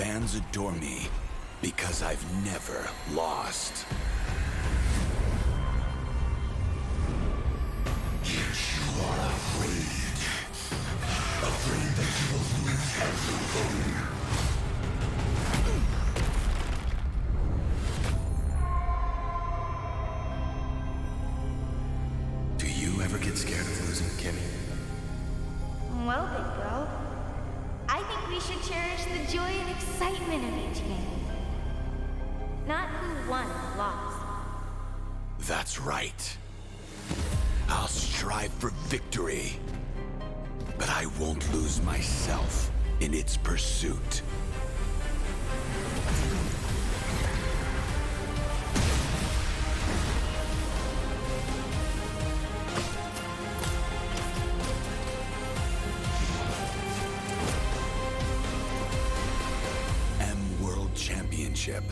fans adore me because I've never lost. You are afraid. Afraid that you will lose everything. Do you ever get scared of losing, Kimmy? Well, big girl, I think we should cherish the joy and excitement of each game. Not who won or lost. That's right. I'll strive for victory, but I won't lose myself in its pursuit. World Championship.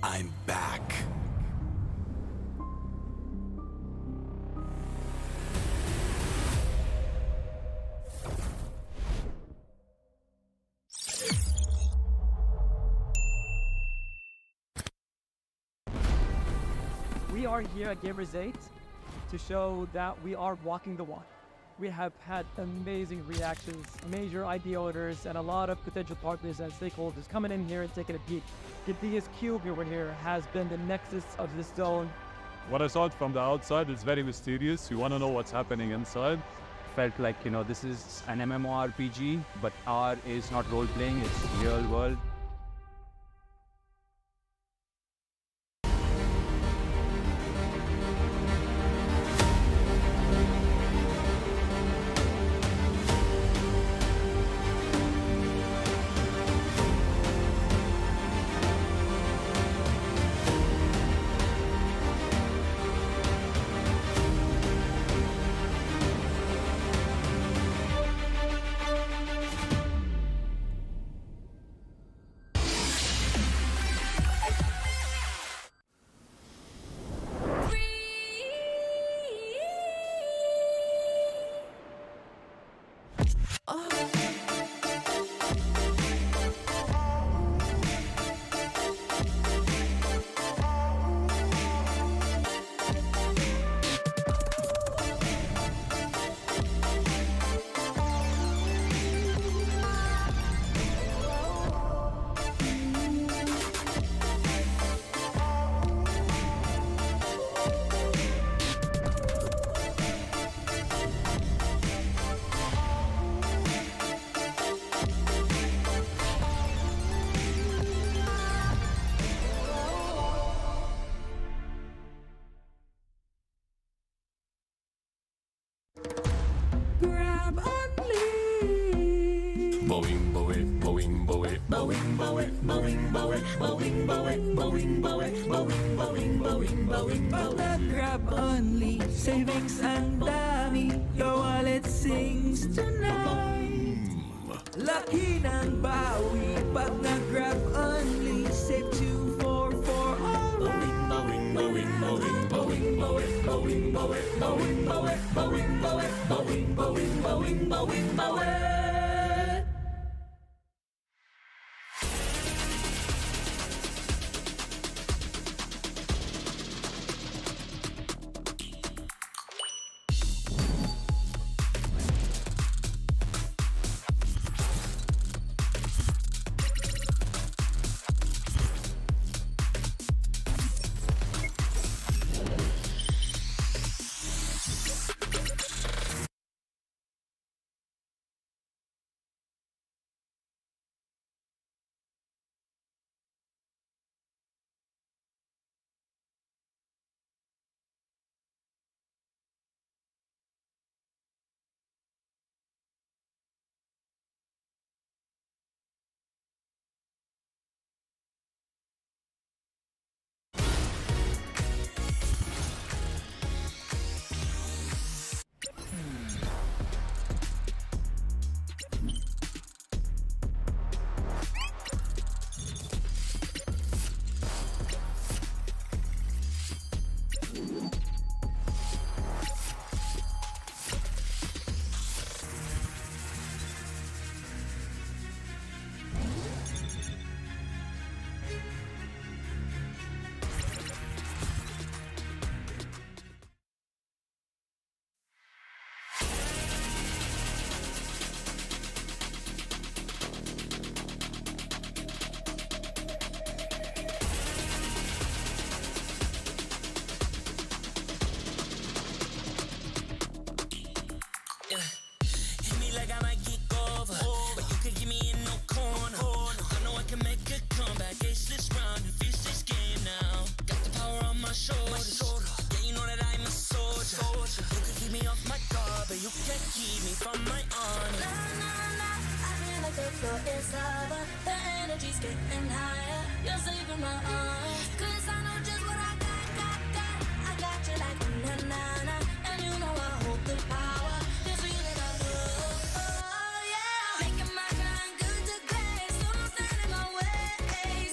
I'm back. We are here at Gamers 8 to show that we are walking the walk. We have had amazing reactions, major idea owners, and a lot of potential partners and stakeholders coming in here and taking a peek. The biggest cube over here has been the nexus of this zone. What I saw it from the outside is very mysterious. You want to know what's happening inside. Felt like, this is an MMORPG, but R is not role-playing, it's real world. Boing, boing, boing, boing, boing, boing, boing, boing, boing, boing, boing, boing, boing, boing, boing, boing, boing. Grab only, savings ang dami, your wallet sings tonight. Laki ng bawi, pag nag-grab only, save 244 alright. Boing, boing, boing, boing, boing, boing, boing, boing, boing, boing, boing, boing, boing, boing, boing, boing. from my honor. Nah, nah, nah, I feel like the floor is lava. The energy's getting higher. You're saving my arms. Cause I know just what I got. I got you like na-na-na. And you know I hold the power. This feeling I feel. Oh yeah. Making my grind good to great. So don't stand in my way.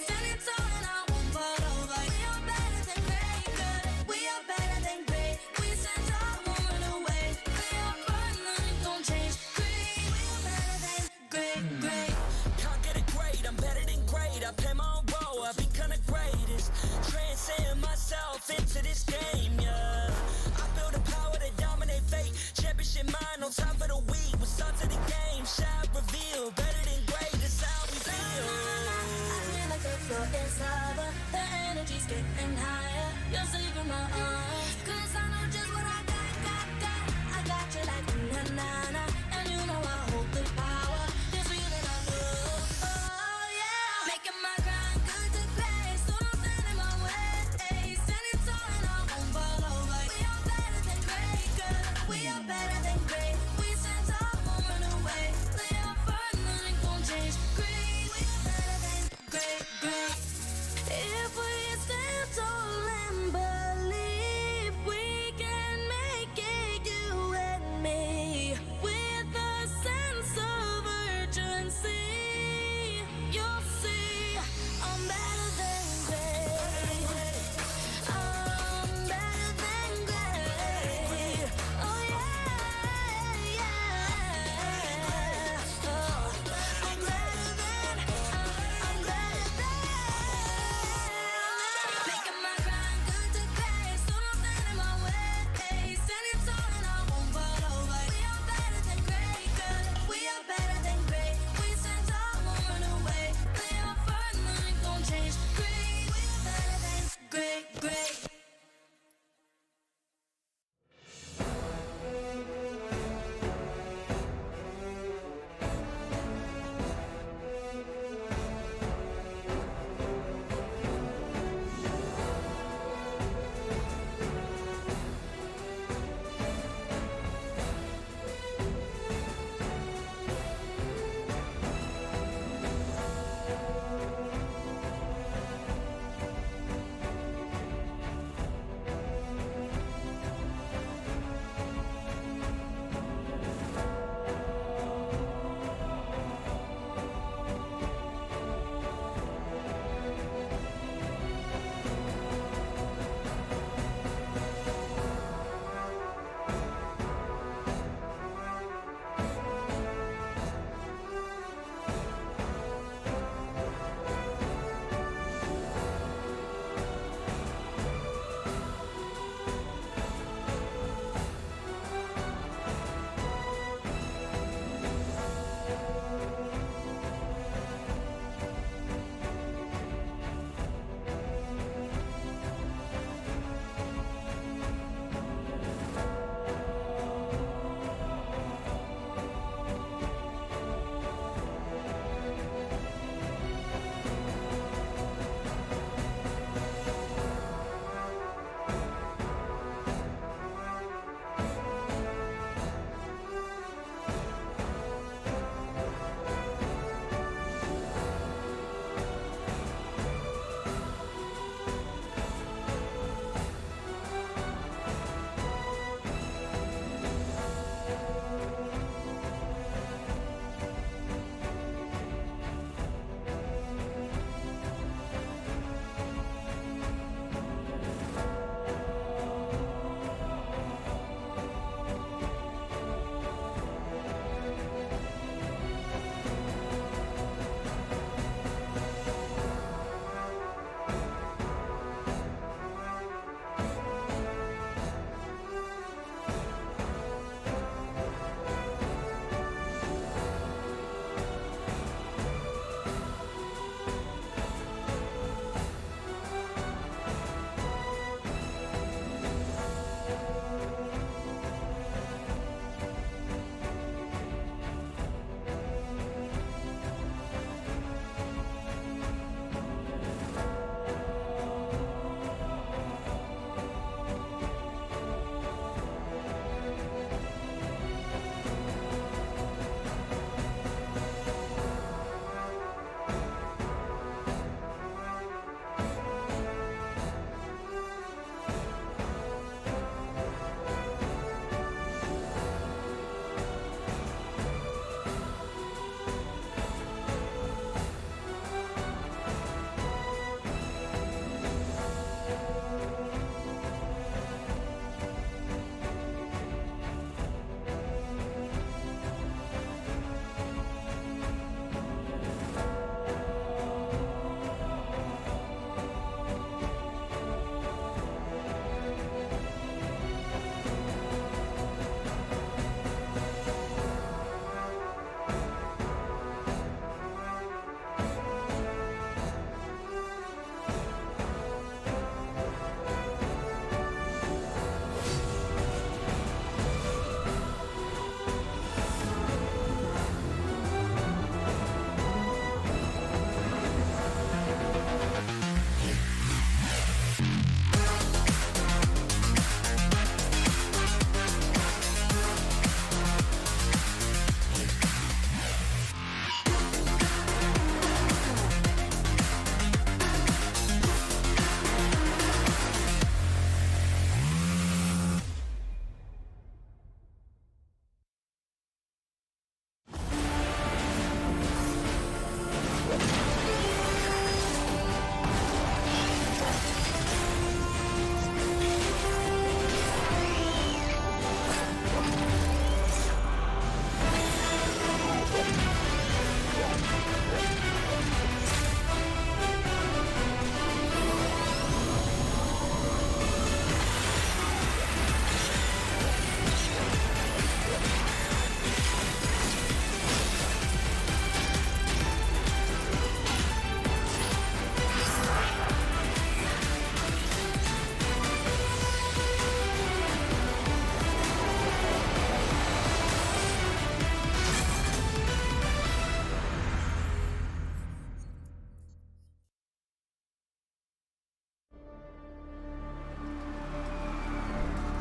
Standing tall and I won't fall over. We are better than great, good. We are better than great. We stand tall, won't run away. We are fun, nothing gon' change. Great. We are better than great. Can't get it great, I'm better than great. I play my own role, I become the greatest. Transcend myself into this game, yeah. I feel the power to dominate fate. Championship mind on top of the week. We start to the game, shot reveal. Better than great, that's how we feel. I feel like the floor is lava. The energy's getting higher. You're saving my arms. Cause I know just what I got. I got you like na-na-na. And you know I hold the power. This feeling I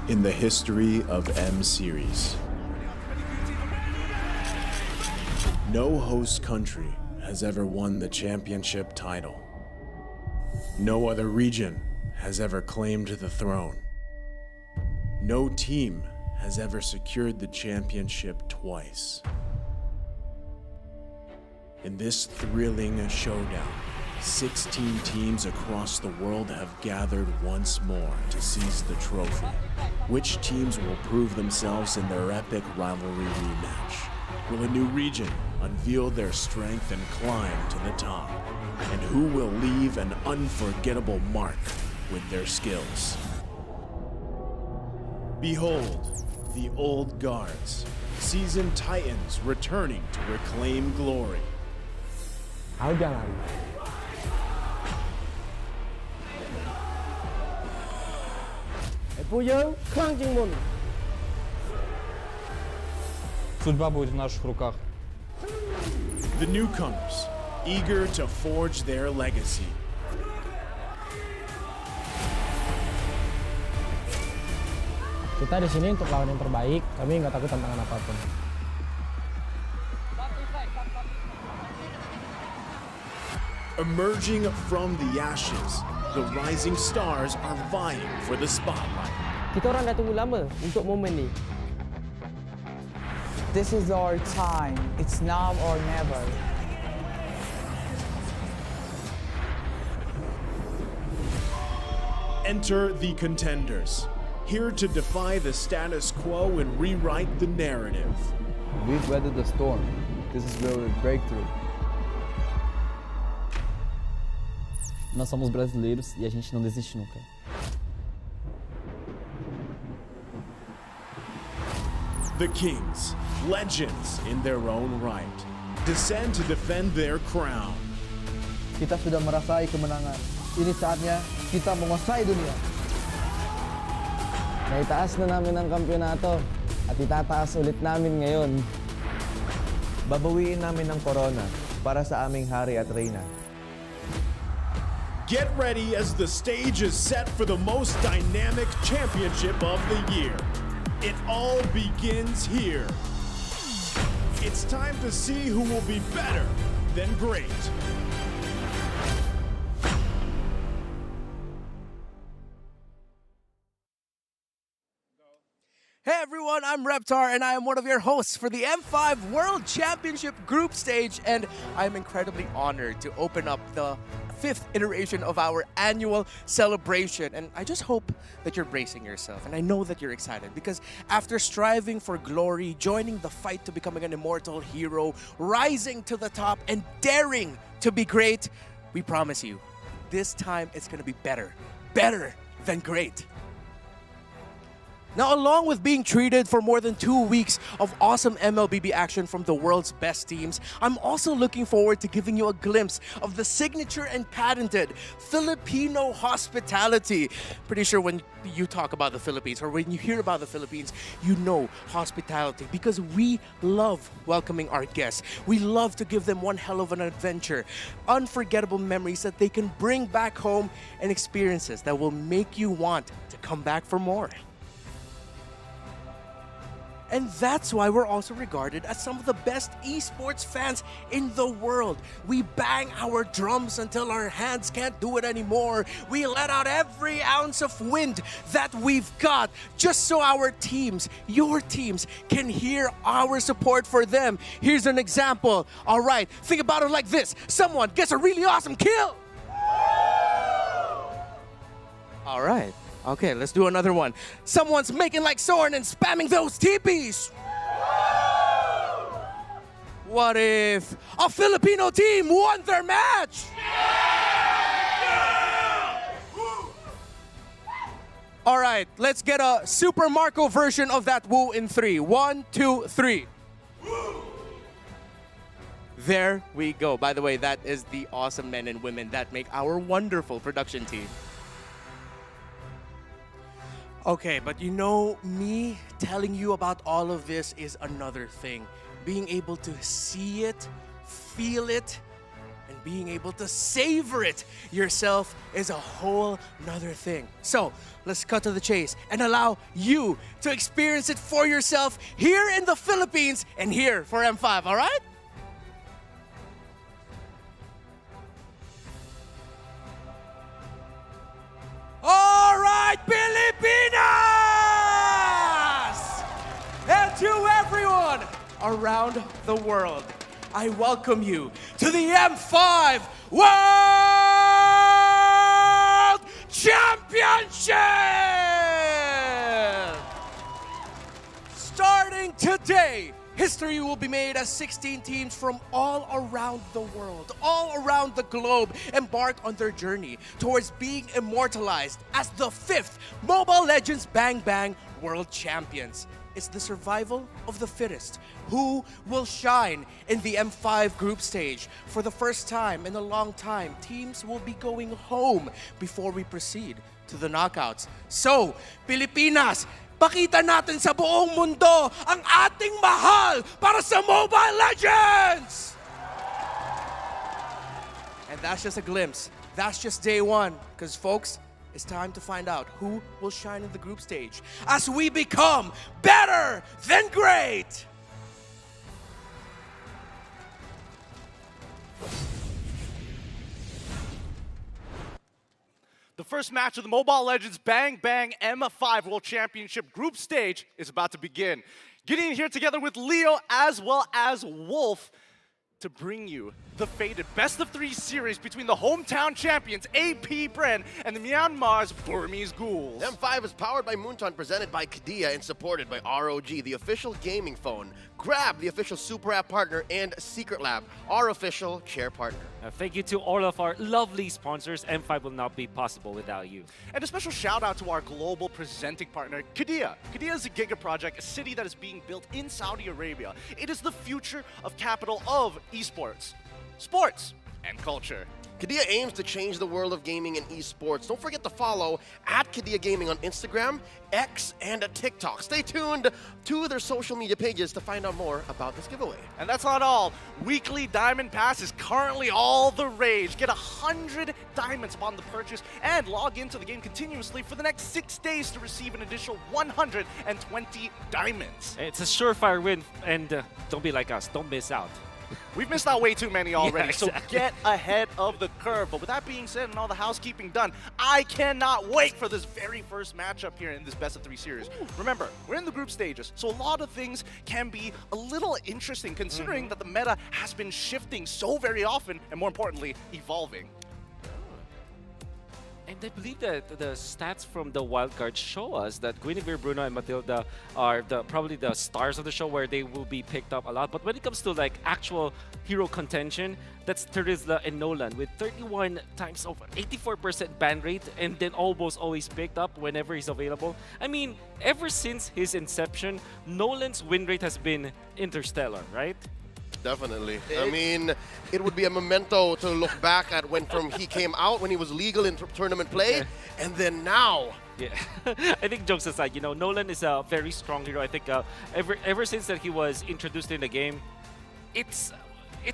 in the history of M Series. No host country has ever won the championship title. No other region has ever claimed the throne. No team has ever secured the championship twice. In this thrilling showdown, 16 teams across the world have gathered once more to seize the trophy. Which teams will prove themselves in their epic rivalry rematch? Will a new region unveil their strength and climb to the top? And who will leave an unforgettable mark with their skills? Behold, the old guards, seasoned titans returning to reclaim glory. Aku jangan. Судьба будет в наших руках. The newcomers, eager to forge their legacy. Kita di sini untuk lawan yang terbaik. Kami nggak takut tantangan apapun. Emerging from the ashes, the rising stars are vying for the spotlight. Kita orang dah tunggu lama untuk momen ni. This is our time. It's now or never. Enter the contenders, here to defy the status quo and rewrite the narrative. We've weathered the storm. This is where we break through. Nós somos brasileiros e a gente não desiste nunca. The Kings, legends in their own right, descend to defend their crown. Kita sudah merasai kemenangan. Ini saatnya kita menguasai dunia. Naitaas na namin ang kampyonato at itataas ulit namin ngayon. Babawiin namin ang corona para sa aming hari at reyna. Get ready as the stage is set for the most dynamic championship of the year. It all begins here. It's time to see who will be better than great. Hey everyone, I'm Reptar and I am one of your hosts for the M5 World Championship Group Stage, and I'm incredibly honored to open up the 5th iteration of our annual celebration. And I just hope that you're bracing yourself, and I know that you're excited because after striving for glory, joining the fight to becoming an immortal hero, rising to the top and daring to be great, we promise you, this time it's gonna be better than great. Now, along with being treated for more than 2 weeks of awesome MLBB action from the world's best teams, I'm also looking forward to giving you a glimpse of the signature and patented Filipino hospitality. Pretty sure when you talk about the Philippines or when you hear about the Philippines, you know hospitality because we love welcoming our guests. We love to give them one hell of an adventure, unforgettable memories that they can bring back home, and experiences that will make you want to come back for more. And that's why we're also regarded as some of the best esports fans in the world. We bang our drums until our hands can't do it anymore. We let out every ounce of wind that we've got just so our teams, your teams, can hear our support for them. Here's an example. All right, think about it like this. Someone gets a really awesome kill. All right. Okay, let's do another one. Someone's making like Soren and spamming those teepees. What if a Filipino team won their match? All right, let's get a Super Marco version of that woo in 3. 1, 2, 3. There we go. By the way, that is the awesome men and women that make our wonderful production team. Okay, but you know, me telling you about all of this is another thing. Being able to see it, feel it, and being able to savor it yourself is a whole nother thing. So let's cut to the chase and allow you to experience it for yourself here in the Philippines and here for M5, all right? All right, Pilipinas! And to everyone around the world, I welcome you to the M5 World Championship! Starting today, history will be made as 16 teams from all around the world, all around the globe, embark on their journey towards being immortalized as the 5th Mobile Legends Bang Bang World Champions. It's the survival of the fittest who will shine in the M5 group stage. For the first time in a long time, teams will be going home before we proceed to the knockouts. So, Pilipinas, pakita natin sa buong mundo ang ating mahal para sa Mobile Legends! And that's just a glimpse. That's just day one. Because folks, it's time to find out who will shine in the group stage as we become better than great! The first match of the Mobile Legends Bang Bang M5 World Championship group stage is about to begin. Getting here together with Leo as well as Wolf to bring you the fated best-of-3 series between the hometown champions AP Bren and the Myanmar's Burmese Ghouls. M5 is powered by Moonton, presented by Kadia, and supported by ROG, the official gaming phone, Grab, the official Super App partner, and Secret Lab, our official chair partner. Thank you to all of our lovely sponsors. M5 will not be possible without you. And a special shout out to our global presenting partner, Kadia. Kadia is a giga project, a city that is being built in Saudi Arabia. It is the future of capital of esports, sports, and culture. Kadia aims to change the world of gaming and esports. Don't forget to follow @Kadia Gaming on Instagram, X, and TikTok. Stay tuned to their social media pages to find out more about this giveaway. And that's not all. Weekly Diamond Pass is currently all the rage. Get 100 diamonds upon the purchase and log into the game continuously for the next 6 days to receive an additional 120 diamonds. It's a surefire win, and don't be like us. Don't miss out. We've missed out way too many already, Yeah, exactly. So get ahead of the curve. But with that being said and all the housekeeping done, I cannot wait for this very first matchup here in this best-of-3 series. Remember, we're in the group stages, so a lot of things can be a little interesting considering that the meta has been shifting so very often and, more importantly, evolving. And I believe that the stats from the wildcard show us that Guinevere, Bruno, and Matilda are probably the stars of the show, where they will be picked up a lot. But when it comes to like actual hero contention, that's Terizla and Nolan with 31 times over 84% ban rate, and then almost always picked up whenever he's available. I mean, ever since his inception, Nolan's win rate has been interstellar, right? Definitely. I mean, it would be a memento to look back at when he came out, when he was legal in tournament play, and then now. Yeah, I think jokes aside, you know, Nolan is a very strong hero. I think ever since that he was introduced in the game, it's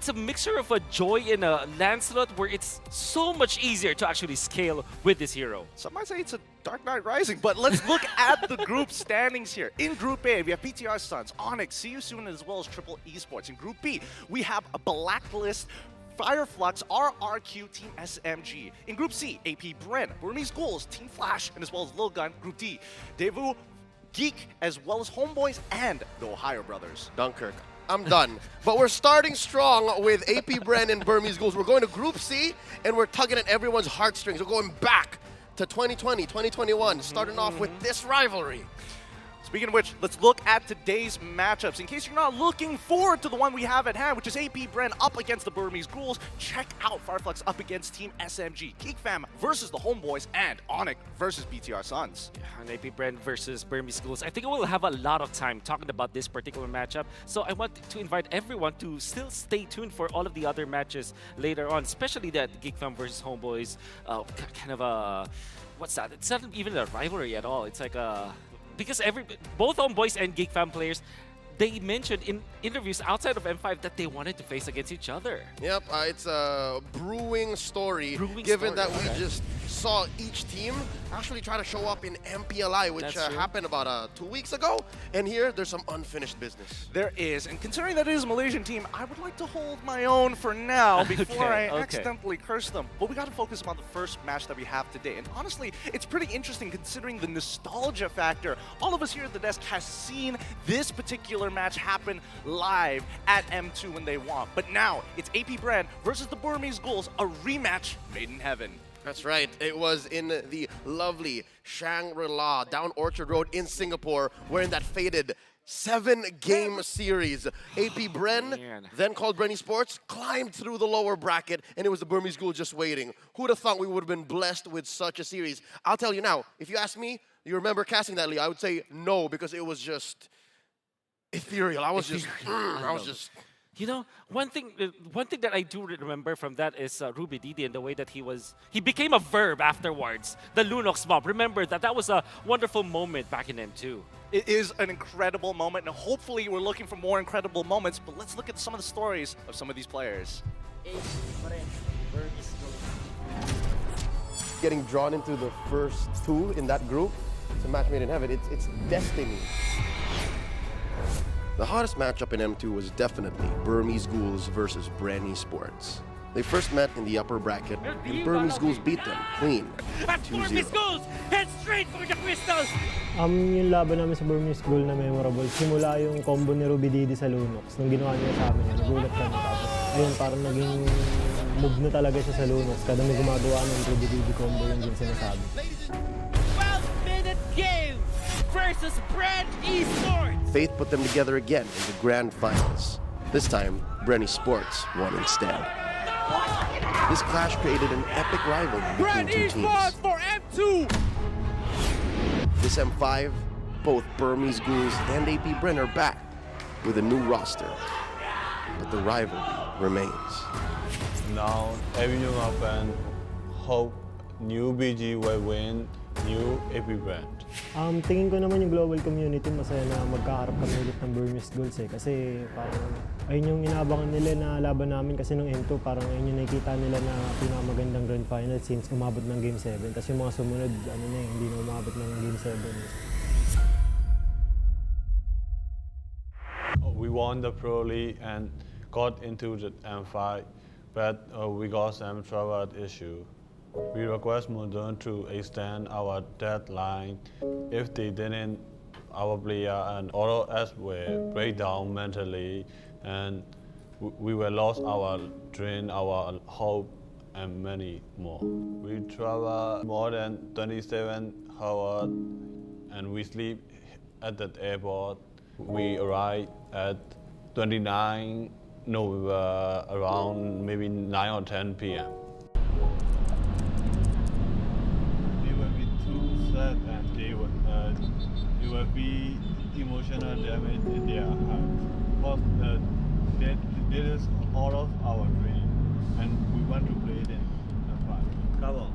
a mixture of a Joy and a Lancelot, where it's so much easier to actually scale with this hero. Some might say it's a Dark Knight Rising, but let's look at the group standings here. In Group A, we have PTR Suns, Onyx, See You Soon, as well as Triple Esports. In Group B, we have a Blacklist, Fireflux, RRQ, Team SMG. In Group C, AP Bren, Burmese Ghouls, Team Flash, and as well as Lil Gun. Group D, Devu, Geek, as well as Homeboys, and the Ohio Brothers. Dunkirk. I'm done. But we're starting strong with AP Bren and Burmese Ghouls. We're going to Group C, and we're tugging at everyone's heartstrings. We're going back to 2020, 2021, starting off with this rivalry. Speaking of which, let's look at today's matchups. In case you're not looking forward to the one we have at hand, which is AP Bren up against the Burmese Ghouls, check out Fireflux up against Team SMG, Geek Fam versus the Homeboys, and Onyx versus BTR Suns. Yeah, and AP Bren versus Burmese Ghouls. I think we'll have a lot of time talking about this particular matchup, so I want to invite everyone to still stay tuned for all of the other matches later on, especially that Geek Fam versus Homeboys, kind of a, what's that? It's not even a rivalry at all. It's like a, because both Homeboys and Geek Fam players, they mentioned in interviews outside of M5 that they wanted to face against each other. Yep, it's a brewing story, given that we just saw each team actually try to show up in MPLI, which happened about 2 weeks ago. And here, there's some unfinished business. There is, and considering that it is a Malaysian team, I would like to hold my own for now before I accidentally curse them. But we got to focus on the first match that we have today. And honestly, it's pretty interesting considering the nostalgia factor. All of us here at the desk has seen this particular match happen live at M2 when they won. But now, it's AP Bren versus the Burmese Ghouls, a rematch made in heaven. That's right. It was in the lovely Shangri-La down Orchard Road in Singapore, where in that fated 7-game series, AP Bren, then called Brenny Sports, climbed through the lower bracket, and it was the Burmese Ghouls just waiting. Who'd have thought we would have been blessed with such a series? I'll tell you now, if you ask me, you remember casting that, Lee? I would say no, because it was just ethereal. I was just... You know, one thing that I do remember from that is Ruby Didi and the way that he became a verb afterwards. The Lunox mob. Remember that was a wonderful moment back in M2. It is an incredible moment, and hopefully we're looking for more incredible moments, but let's look at some of the stories of some of these players. Getting drawn into the first two in that group, it's a match made in heaven. It's destiny. The hottest matchup in M2 was definitely Burmese Ghouls versus Bren Sports. They first met in the upper bracket, and Burmese Ghouls beat them clean, 2-0. Ghouls head straight for the crystals. Yung laban namin sa Burmese Ghoul na memorable, simula yung combo ni Ruby Didi sa Lunox. Nung ginawa niya sa amin, nagulat kami. Tapos, ayun, parang naging move na talaga siya sa Lunox. Kada may gumagawa ng Ruby Didi combo, yung sinasabi. 12-minute game versus Bren Esports. Fate put them together again in the grand finals. This time, Bren Sports won instead. This clash created an epic rivalry between two teams. For M2. This M5, both Burmese Ghouls and AP Bren are back with a new roster, but the rivalry remains. Now, everyone open, hope new BG will win new AP Bren. Tingin ko naman yung global community masaya na magkaharap kami ulit ng Burmese Ghouls kasi parang ayun yung inaabangan nila na laban namin kasi nung M2 parang ayun yung nakikita nila na pinakamagandang grand final since umabot ng Game 7. Tapos yung mga sumunod, hindi na umabot ng Game 7. We won the Pro League and got into the M5, but we got some trouble issue. We request Modern to extend our deadline. If they didn't, our player and all of us will break down mentally, and we will lose our dream, our hope, and many more. We travel more than 27 hours, and we sleep at the airport. We arrive at 29 November around maybe 9 or 10 p.m. And they will be emotional damage in their heart. Because that is all of our dream, and we want to play it in fun. Come on.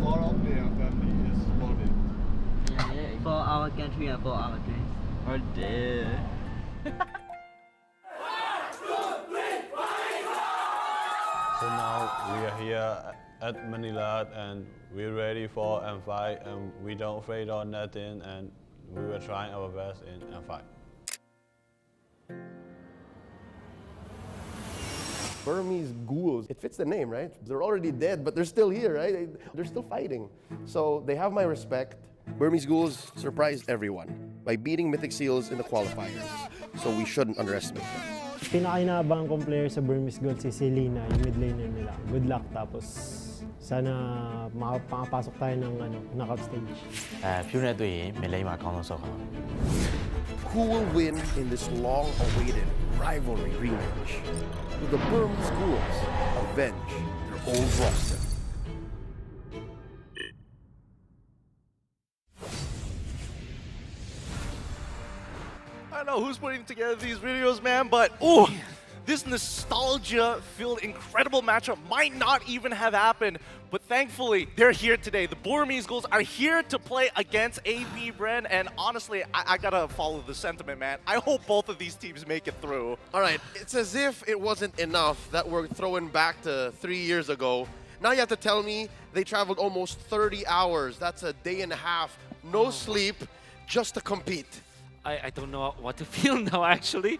All of their family is supported. For our country and for our dreams. Oh dear. So now we are here at Manila and we're ready for M5 and we don't afraid of nothing and we were trying our best in M5. Burmese Ghouls, it fits the name, right? They're already dead, but they're still here, right? They're still fighting. So they have my respect. Burmese Ghouls surprised everyone by beating Mythic Seals in the qualifiers. So we shouldn't underestimate them. Pinaka-inaabangan kong player sa Burmese Ghouls si Selena, yung mid laner nila. Good luck, tapos sana makapasok tayo ng knockout stage. Who will win in this long-awaited rivalry rematch? Will the Burmese Ghouls avenge their old roster? I don't know who's putting together these videos, man, but ooh, this nostalgia-filled, incredible matchup might not even have happened, but thankfully, they're here today. The Burmese Ghouls are here to play against AP Bren, and honestly, I gotta follow the sentiment, man. I hope both of these teams make it through. All right, it's as if it wasn't enough that we're throwing back to 3 years ago. Now you have to tell me they traveled almost 30 hours. That's a day and a half, no sleep, just to compete. I don't know what to feel now, actually.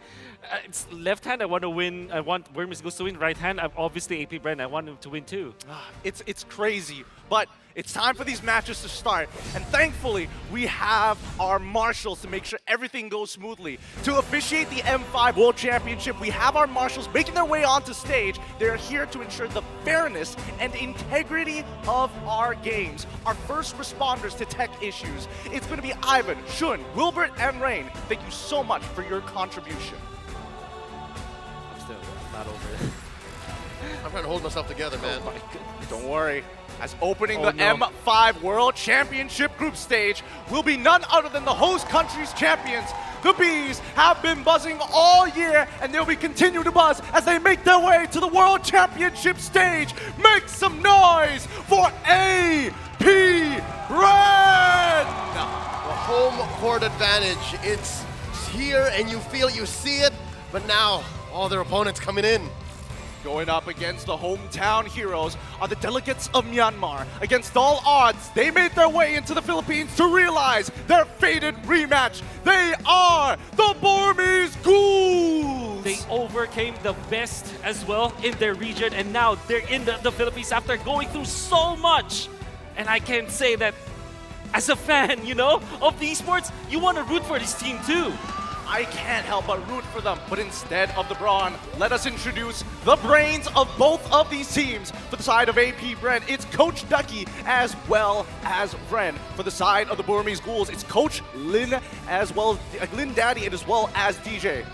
It's left hand, I want to win. I want Burmese Ghouls to win. Right hand, I'm obviously AP Bren. I want him to win too. It's crazy, but it's time for these matches to start. And thankfully, we have our marshals to make sure everything goes smoothly. To officiate the M5 World Championship, we have our marshals making their way onto stage. They're here to ensure the fairness and integrity of our games. Our first responders to tech issues. It's going to be Ivan, Shun, Wilbert, and Rain. Thank you so much for your contribution. I'm still not over it. I'm trying to hold myself together, man. Oh my goodness. Don't worry. As opening the M5 World Championship group stage will be none other than the host country's champions. The Bees have been buzzing all year, and they'll be continuing to buzz as they make their way to the World Championship stage. Make some noise for AP Bren! The home court advantage. It's here, and you feel it, you see it, but now all their opponents coming in. Going up against the hometown heroes are the delegates of Myanmar. Against all odds, they made their way into the Philippines to realize their fated rematch. They are the Burmese Ghouls! They overcame the best as well in their region, and now they're in the Philippines after going through so much. And I can say that as a fan, you know, of the esports, you want to root for this team too. I can't help but root for them, but instead of the brawn, let us introduce the brains of both of these teams. For the side of AP Bren, it's Coach Ducky as well as Bren. For the side of the Burmese Ghouls, it's Coach Lin as well as Lin Daddy and as well as DJ.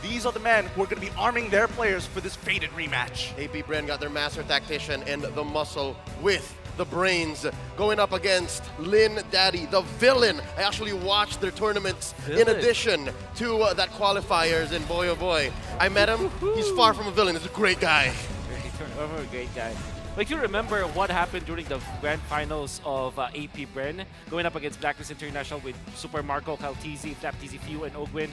These are the men who are going to be arming their players for this fated rematch. AP Bren got their master tactician and the muscle with the brains going up against Lin Daddy, the villain. I actually watched their tournaments in addition to that qualifiers, and boy oh boy, I met him. He's far from a villain. He's a great guy. Great guy. But if you remember what happened during the grand finals of AP Bren, going up against Blacklist International with Super Marco, Kaltizi, Flaptizi, Few, and Ogwin,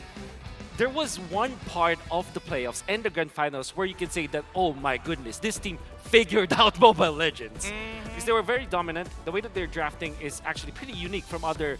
there was one part of the playoffs and the grand finals where you can say that, oh my goodness, this team figured out Mobile Legends. Because they were very dominant. The way that they're drafting is actually pretty unique from other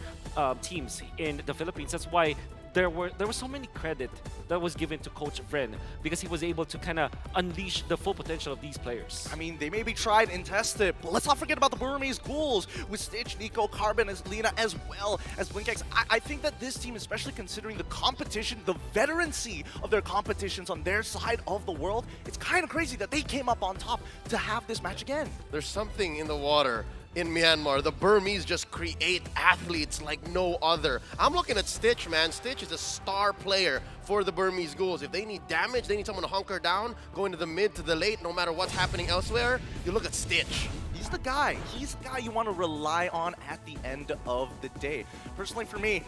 teams in the Philippines. That's why there was so many credit that was given to Coach Bren because he was able to kind of unleash the full potential of these players. I mean, they may be tried and tested, but let's not forget about the Burmese Ghouls with Stitch, Nico, Carbon, as Lena, as well as Blinkex. I think that this team, especially considering the competition, the veterancy of their competitions on their side of the world, it's kind of crazy that they came up on top to have this match again. There's something in the water in Myanmar. The Burmese just create athletes like no other. I'm looking at Stitch, man. Stitch is a star player for the Burmese Ghouls. If they need damage, they need someone to hunker down, go into the mid to the late, no matter what's happening elsewhere, you look at Stitch. He's the guy. He's the guy you want to rely on at the end of the day. Personally, for me,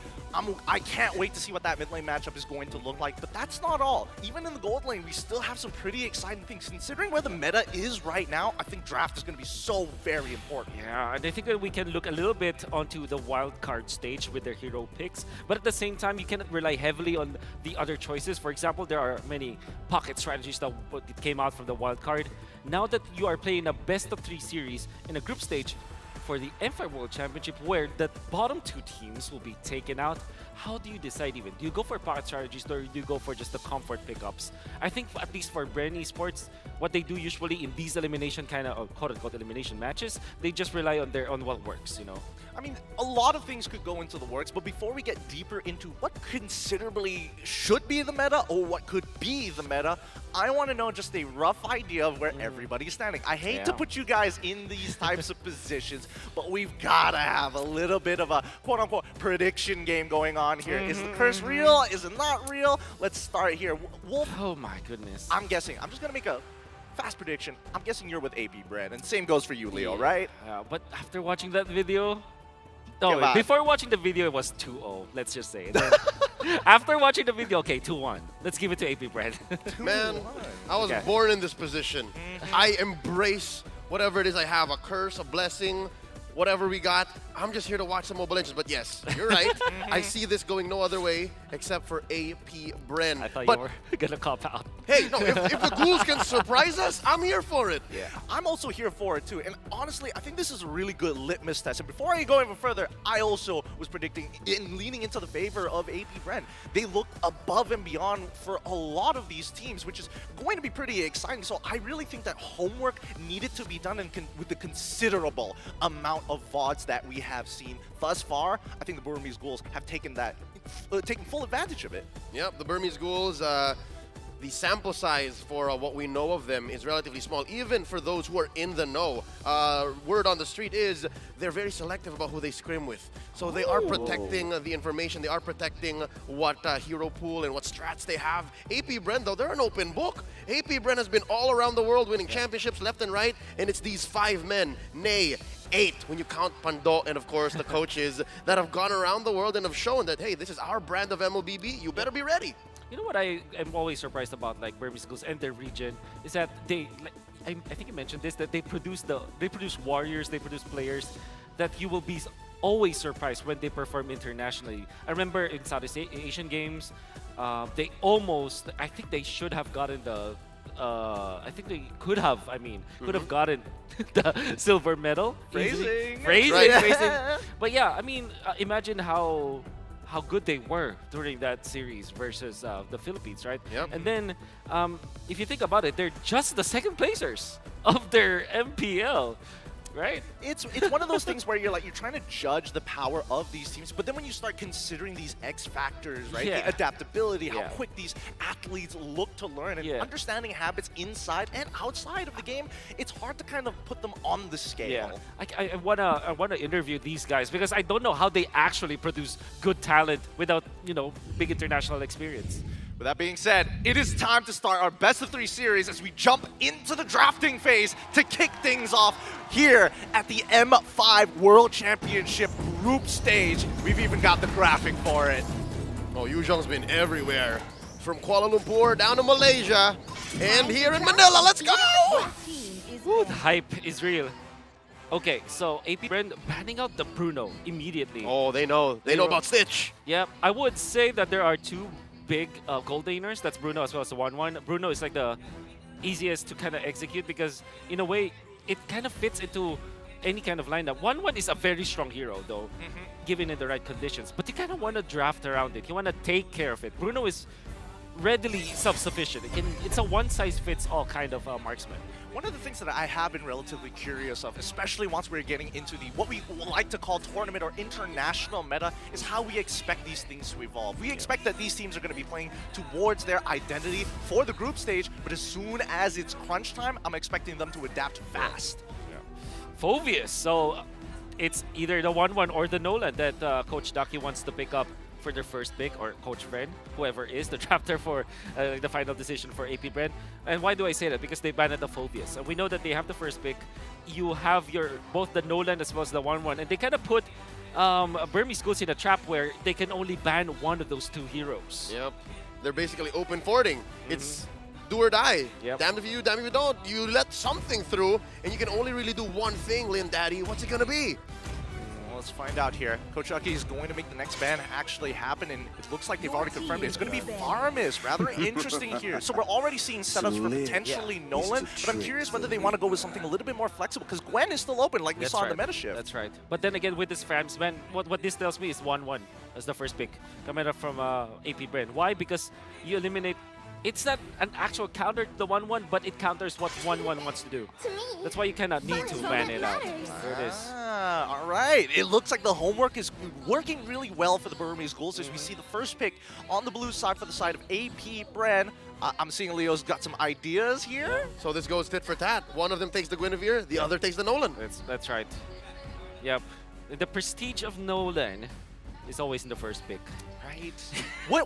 I can't wait to see what that mid lane matchup is going to look like. But that's not all. Even in the gold lane, we still have some pretty exciting things. Considering where the meta is right now, I think draft is going to be so very important. Yeah, and I think that we can look a little bit onto the wild card stage with their hero picks. But at the same time, you cannot rely heavily on the other choices. For example, there are many pocket strategies that came out from the wild card. Now that you are playing a best-of-3 series in a group stage for the M5 World Championship where the bottom 2 teams will be taken out, how do you decide even? Do you go for pocket strategies or do you go for just the comfort pickups? I think at least for Bren Esports, what they do usually in these elimination kind of quote-unquote elimination matches, they just rely on what works, you know? I mean, a lot of things could go into the works, but before we get deeper into what considerably should be the meta or what could be the meta, I want to know just a rough idea of where everybody's standing. I hate to put you guys in these types of positions, but we've got to have a little bit of a quote-unquote prediction game going on here. Is the curse real? Is it not real? Let's start here. Wolf, oh my goodness. I'm guessing. I'm just going to make a fast prediction. I'm guessing you're with AP Bren, and same goes for you, Leo, right? But after watching that video... No, before watching the video, it was 2-0. let's just say. Then, after watching the video, okay, 2-1. Let's give it to AP Bren. Man, I was Okay. born in this position. I embrace whatever it is I have, a curse, a blessing, whatever we got. I'm just here to watch some Mobile Legends. But yes, you're right. I see this going no other way except for AP Bren. I thought but you were gonna cop out. hey, no, if the Ghouls can surprise us, I'm here for it. Yeah, I'm also here for it too. And honestly, I think this is a really good litmus test. And before I go even further, I also was predicting in leaning into the favor of AP Bren. They look above and beyond for a lot of these teams, which is going to be pretty exciting. So I really think that homework needed to be done, and with the considerable amount of VODs that we have seen thus far, I think the Burmese Ghouls have taken that, taken full advantage of it. Yep, the Burmese Ghouls, the sample size for what we know of them is relatively small, even for those who are in the know. Word on the street is they're very selective about who they scrim with. So they are protecting the information, they are protecting what hero pool and what strats they have. AP Bren, though, they're an open book. AP Bren has been all around the world winning championships left and right, and it's these 5 men, nay, 8 when you count Pando and of course the coaches that have gone around the world and have shown that, hey, this is our brand of MLBB, you better be ready. You know what I am always surprised about, like Burmese Ghouls and their region, is that they, like, I think I mentioned this, that they produce warriors, they produce players that you will be always surprised when they perform internationally. I remember in Southeast Asian games, they almost, I think they should have gotten the, I think they could have, could have gotten the silver medal. Phrasing. Phrasing, Right. phrasing. But yeah, I mean, imagine how good they were during that series versus the Philippines, right? Yep. And then, if you think about it, they're just the second placers of their MPL, right? It's one of those things where you're trying to judge the power of these teams, but then when you start considering these X factors, right? Yeah. The adaptability, how Yeah. quick these athletes look to learn, and Yeah. understanding habits inside and outside of the game, it's hard to kind of put them on the scale. Yeah, I wanna interview these guys because I don't know how they actually produce good talent without big international experience. With that being said, it is time to start our best of 3 series as we jump into the drafting phase to kick things off here at the M5 World Championship group stage. We've even got the graphic for it. Oh, Yuzhong's been everywhere. From Kuala Lumpur down to Malaysia and here in Manila. Let's go! Ooh, the hype is real. Okay, so AP Bren banning out the Bruno immediately. Oh, they know. They know about Stitch. Yeah, I would say that there are 2 big gold laners. That's Bruno as well as the 1-1. Bruno is like the easiest to kind of execute because in a way it kind of fits into any kind of lineup. 1-1 is a very strong hero though, given in the right conditions. But you kind of want to draft around it. You want to take care of it. Bruno is readily self-sufficient. It's a one-size-fits-all kind of marksman. One of the things that I have been relatively curious of, especially once we're getting into the what we like to call tournament or international meta, is how we expect these things to evolve. We expect that these teams are going to be playing towards their identity for the group stage, but as soon as it's crunch time, I'm expecting them to adapt fast. Phoveus, so it's either the 1-1 or the Nolan that Coach Daki wants to pick up for their first pick, or Coach Bren, whoever is the drafter for the final decision for AP Bren. And why do I say that? Because they banned the Phoveus. And we know that they have the first pick. You have both the Nolan as well as the 1-1, and they kind of put Burmese Ghouls in a trap where they can only ban one of those 2 heroes. Yep. They're basically open fording. It's do or die. Yep. Damned if you, damned if you don't. You let something through, and you can only really do one thing, Lin Daddy. What's it gonna be? Let's find out here. Coach Aki is going to make the next ban actually happen, and it looks like they've already confirmed it. It's going to be Farmis. Rather interesting here. So we're already seeing setups for potentially Nolan, but I'm curious whether they want to go with something a little bit more flexible, because Gwen is still open, like we saw in the meta shift. That's right. But then again, with this Farms, man, what this tells me is 1-1 as the first pick coming up from AP Bren. Why? Because you eliminate. It's not an actual counter to the 1-1, but it counters what 1-1 wants to do. That's why you cannot need to ban it out. There it is. All right. It looks like the homework is working really well for the Burmese Ghouls as we see the first pick on the blue side for the side of AP Bren. I'm seeing Leo's got some ideas here. So this goes tit for tat. One of them takes the Guinevere, the other takes the Nolan. That's right. Yep. The prestige of Nolan is always in the first pick. Right.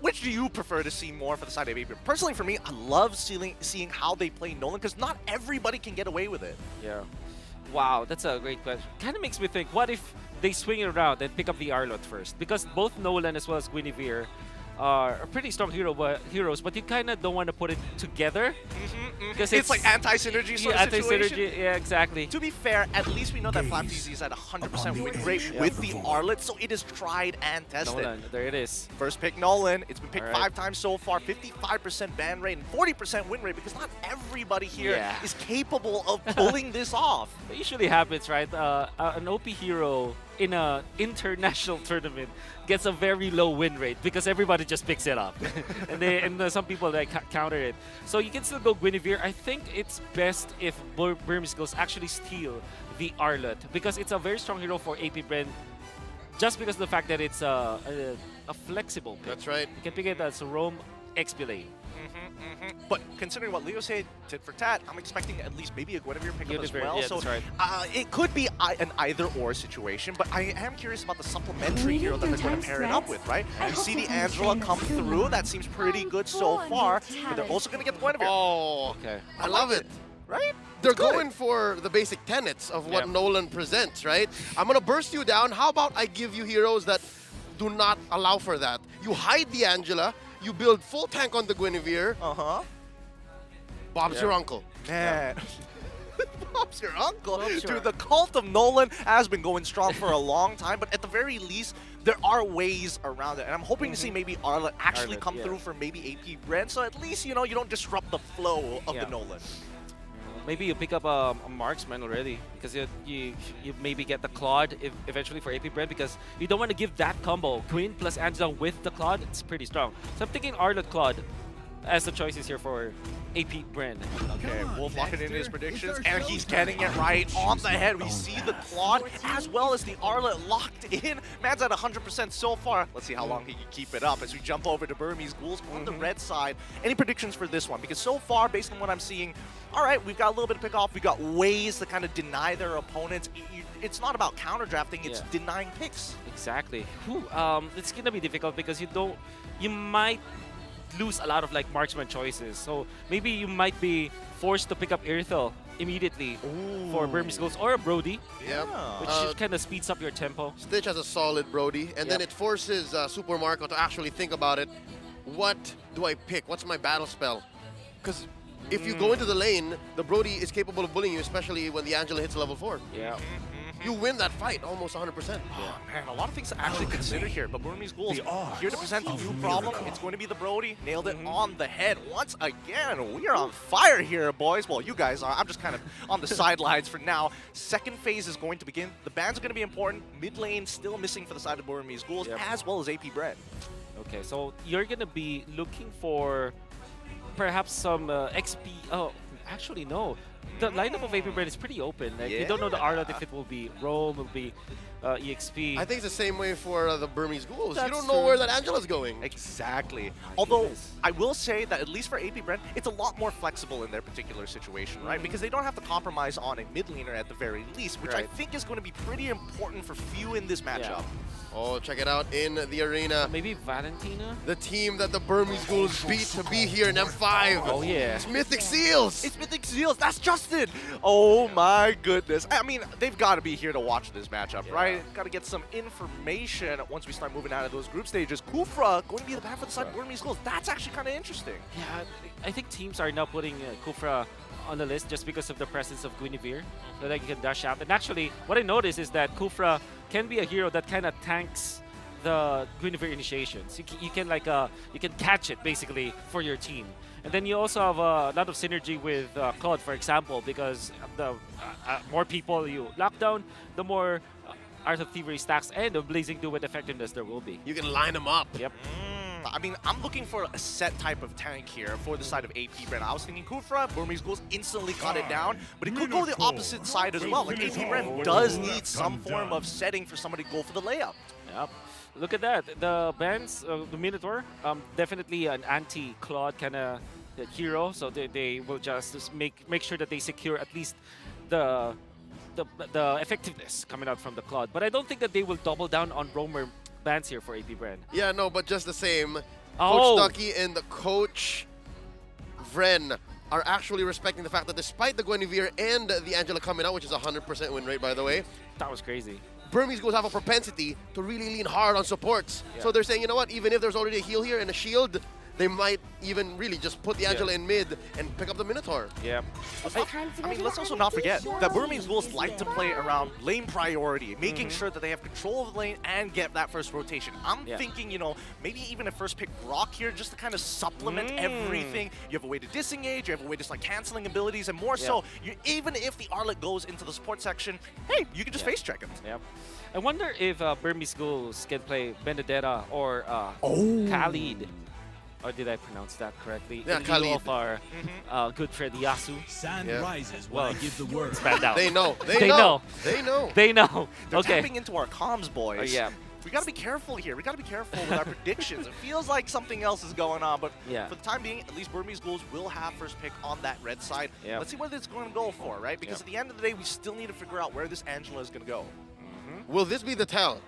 Which do you prefer to see more for the side of AP? Personally, for me, I love seeing how they play Nolan, because not everybody can get away with it. Yeah. Wow, that's a great question. Kind of makes me think, what if they swing it around and pick up the Arlot first. Because both Nolan as well as Guinevere are pretty strong heroes, but you kind of don't want to put it together. Because It's like anti-synergy sort of situation. Yeah, exactly. To be fair, at least we know that Flapsies is at 100% win rate with the Arlet, so it is tried and tested. Nolan, there it is. First pick Nolan. It's been picked All right. 5 times so far, 55% ban rate and 40% win rate, because not everybody here is capable of pulling this off. It usually happens, right? An OP hero in an international tournament gets a very low win rate because everybody just picks it up, and some people like counter it. So you can still go Guinevere. I think it's best if Burmese Ghouls actually steal the Arlot because it's a very strong hero for AP Bren. Just because of the fact that it's a flexible pick. That's right. You can pick it as Rome XP lane. But considering what Leo said, tit for tat, I'm expecting at least maybe a Guinevere pickup as Guinevere, well. yeah, So that's right. it could be an either-or situation, but I am curious about the supplementary hero that they're going to pair it up with, right? You see the Angela come through. That seems pretty good so far, but they're also going to get the Guinevere. Oh, okay. I love it. Right? They're going for the basic tenets of what Nolan presents, right? I'm going to burst you down. How about I give you heroes that do not allow for that? You hide the Angela, you build full tank on the Guinevere. Bob's your uncle. Man. Bob's your uncle. Bob's your Dude, the cult of Nolan has been going strong for a long time, but at the very least, there are ways around it. And I'm hoping to see maybe Arlot actually come through for maybe AP Bren, so at least, you know, you don't disrupt the flow of the Nolan. Maybe you pick up a marksman already because you maybe get the Claude eventually for AP Bren because you don't want to give that combo. Queen plus Angela with the Claude, it's pretty strong. So I'm thinking Arlot Claude as the choices here for AP Bren. Okay, Wolf locking in his predictions, and he's getting it right on the head. We see the Claude as well as the Arlot locked in. Man's at 100% so far. Let's see how long he can keep it up as we jump over to Burmese Ghouls on the red side. Any predictions for this one? Because so far, based on what I'm seeing, all right, we've got a little bit of pick off. We've got ways to kind of deny their opponents. It's not about counter drafting, it's denying picks. Exactly. It's going to be difficult because you might lose a lot of like marksman choices. So maybe you might be forced to pick up Irithel immediately for Burmese Ghouls or a Brody, which kind of speeds up your tempo. Stitch has a solid Brody, and then it forces Super Marco to actually think about it. What do I pick? What's my battle spell? Because if you go into the lane, the Brody is capable of bullying you, especially when the Angela hits level 4. Yeah. You win that fight almost 100%. Oh, man, a lot of things to actually consider here, but Burmese Ghouls here to present a new problem. It's going to be the Brody. Nailed it on the head once again. We are on fire here, boys. Well, you guys are. I'm just kind of on the sidelines for now. Second phase is going to begin. The bans are going to be important. Mid lane still missing for the side of Burmese Ghouls, as well as AP Bren. Okay, so you're going to be looking for perhaps some XP. Oh, actually, no. The lineup of AP Bren is pretty open. Like, you don't know the Arlot if it will be Rome, will be EXP. I think it's the same way for the Burmese Ghouls. That's you don't know where that Angela's going. Exactly. Although, I will say that at least for AP Bren, it's a lot more flexible in their particular situation, right? Because they don't have to compromise on a mid laner at the very least, which I think is going to be pretty important for few in this matchup. Oh, check it out in the arena. Maybe Valentina? The team that the Burmese Ghouls beat to be here in M5. Oh, yeah. It's Mythic Seals. It's Mythic Seals. That's Justin. Oh, my goodness. I mean, they've got to be here to watch this matchup, right? Got to get some information once we start moving out of those group stages. Kufra going to be the ban for the side of Burmese Ghouls. That's actually kind of interesting. Yeah, I think teams are now putting Kufra on the list just because of the presence of Guinevere, so that you can dash out. And actually, what I noticed is that Kufra can be a hero that kind of tanks the Guinevere initiations. You can like you can catch it basically for your team. And then you also have a lot of synergy with Claude, for example, because the more people you lock down, the more Art of Thievery stacks and the Blazing Duet effectiveness there will be. You can line them up. Yep. I mean, I'm looking for a set type of tank here for the side of AP Bren. I was thinking Kufra, Burmese Ghouls instantly cut it down, but it could go the opposite side as well. Like AP Bren does need some form of setting for somebody to go for the layup. Yep. Look at that. The bans, the Minotaur, definitely an anti-Claude kind of hero, so they will just make sure that they secure at least the effectiveness coming out from the Claude. But I don't think that they will double down on roamer bans here for AP Bren. Yeah, no, but just the same. Coach Ducky and the Coach Vren are actually respecting the fact that despite the Guinevere and the Angela coming out, which is 100% win rate, by the way. That was crazy. Burmese Ghouls have a propensity to really lean hard on supports. So they're saying, you know what, even if there's already a heal here and a shield, they might even really just put the Angela in mid and pick up the Minotaur. Yeah. I mean, let's also not forget that Burmese Ghouls like to play around lane priority, making sure that they have control of the lane and get that first rotation. I'm thinking, you know, maybe even a first pick Rock here just to kind of supplement everything. You have a way to disengage, you have a way to start canceling abilities, and more so, even if the Arlet goes into the support section, hey, you can just face check him. Yep. I wonder if Burmese Ghouls can play Benedetta or Khalid. Or did I pronounce that correctly? Yeah, in Khalid. lieu of our good friend Yasu. Sun rises when I give the word. Spanned out. They know. They know. They know. They know. They're Okay. tapping into our comms, boys. Yeah. We gotta be careful here. We gotta be careful with our predictions. It feels like something else is going on, but for the time being, at least Burmese Ghouls will have first pick on that red side. Let's see what it's going to go for, right? Because at the end of the day, we still need to figure out where this Angela is going to go. Will this be the tell?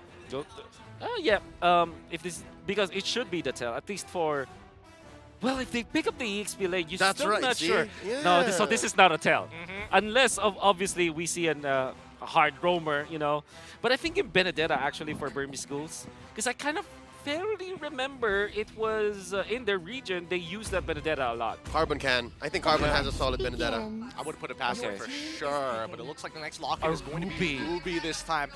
Yeah. If this, because it should be the tell, at least for. Well, if they pick up the EXP lane, you're still not sure. No, so this is not a tell. Unless, obviously, we see a hard roamer, you know. But I think in Benedetta, actually, for Burmese Ghouls, because I kind of fairly remember it was in their region, they used that Benedetta a lot. Carbon can. I think Carbon has a solid Benedetta. I would put it past him for sure, but it looks like the next lock-in is going to be Ruby. Ruby this time.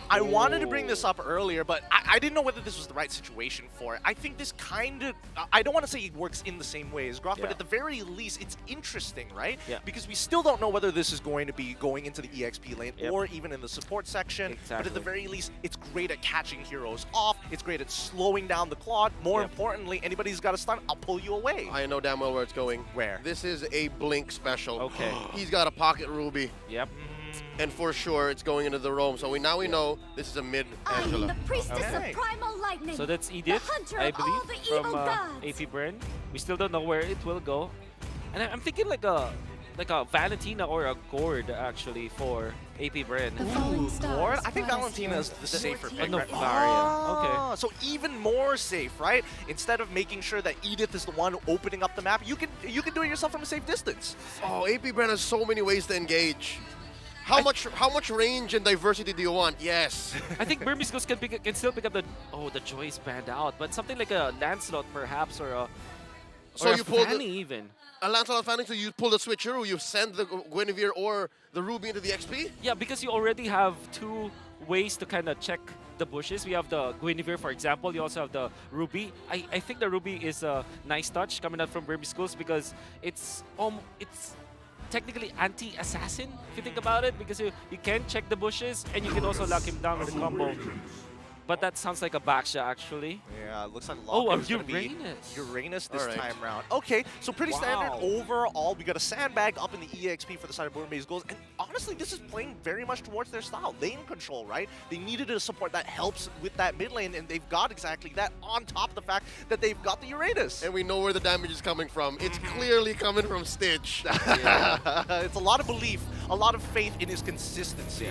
I wanted to bring this up earlier, but I didn't know whether this was the right situation for it. I think this kind of, I don't want to say it works in the same way as Groff, but at the very least, it's interesting, right? Because we still don't know whether this is going to be going into the EXP lane or even in the support section. But at the very least, it's great at catching heroes off. It's great at slowing down the Claude. More importantly, anybody who's got a stun, I'll pull you away. I know damn well where it's going. Where? This is a Blink special. Okay. He's got a pocket Ruby. Yep. And for sure, it's going into the roam. So now we know this is a mid Angela. So that's Edith, I believe, from AP Bren. We still don't know where it will go. And I'm thinking like a Valentina or a Gord, actually, for AP Bren. Gord? I think Valentina is the safer pick. No, right? Varia. Okay. So even more safe, right? Instead of making sure that Edith is the one opening up the map, you can do it yourself from a safe distance. Oh, AP Bren has so many ways to engage. How much range and diversity do you want? Yes. I think Burmese Ghouls can still pick up the Joyce banned out, but something like a Lancelot perhaps or a Fanny even. A Lancelot Fanny, so you pull the switcheroo, you send the Guinevere or the Ruby into the XP? Yeah, because you already have two ways to kind of check the bushes. We have the Guinevere, for example. You also have the Ruby. I think the Ruby is a nice touch coming out from Burmese Ghouls because it's technically anti-assassin, if you think about it, because you can check the bushes and you can also lock him down with a combo. But that sounds like a Baksha, actually. Yeah, it looks like Uranus this time round. Okay, so pretty standard overall. We got a sandbag up in the EXP for the side of Burmese Ghouls. And honestly, this is playing very much towards their style. Lane control, right? They needed a support that helps with that mid lane, and they've got exactly that on top of the fact that they've got the Uranus. And we know where the damage is coming from. It's clearly coming from Stitch. It's a lot of belief, a lot of faith in his consistency.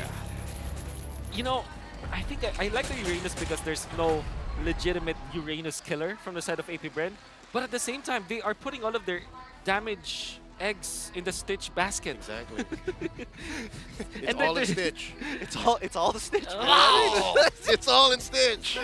You know, I think I like the Uranus because there's no legitimate Uranus killer from the side of AP Bren. But at the same time, they are putting all of their damage eggs in the Stitch basket. Exactly. It's all in Stitch. It's all the Stitch. Oh, it's all in Stitch.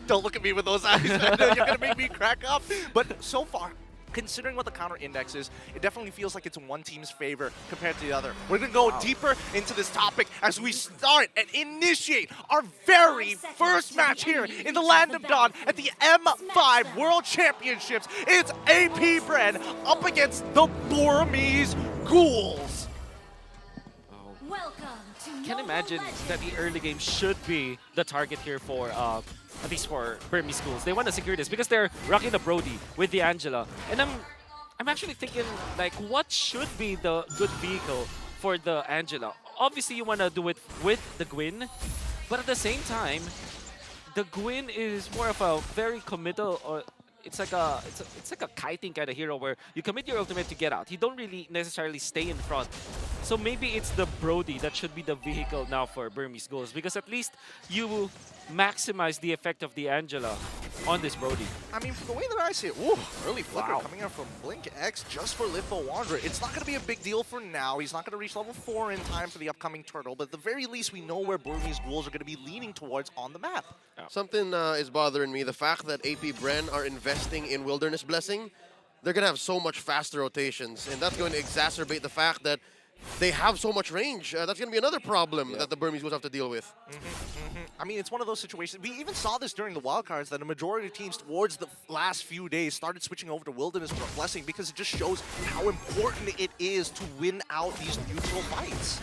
Don't look at me with those eyes. You're gonna make me crack up. But so far, considering what the counter index is, it definitely feels like it's in one team's favor compared to the other. We're going to go deeper into this topic as we start and initiate our very first match here in the Land of Dawn at the M5 World Championships. It's AP Bren up against the Burmese Ghouls. I can imagine that the early game should be the target here for at least for Burmese Ghouls. They want to secure this because they're rocking the Brody with the Angela. And I'm actually thinking, like, what should be the good vehicle for the Angela? Obviously, you want to do it with the Gwyn, but at the same time, the Gwyn is more of a very committal, or it's like a kiting kind of hero where you commit your ultimate to get out. You don't really necessarily stay in front. So maybe it's the Brody that should be the vehicle now for Burmese Ghouls, because at least you maximize the effect of the Angela. on this Brody. I mean, from the way that I see it, ooh, early flicker coming out from Blink X just for Litho Wanderer. It's not going to be a big deal for now. He's not going to reach level 4 in time for the upcoming turtle, but at the very least, we know where Burmese Ghouls are going to be leaning towards on the map. Something is bothering me. The fact that AP Bren are investing in Wilderness Blessing, they're going to have so much faster rotations, and that's going to exacerbate the fact that they have so much range. That's going to be another problem that the Burmese Ghouls have to deal with. I mean, it's one of those situations. We even saw this during the wildcards that a majority of teams towards the last few days started switching over to Wilderness for a Blessing because it just shows how important it is to win out these neutral fights.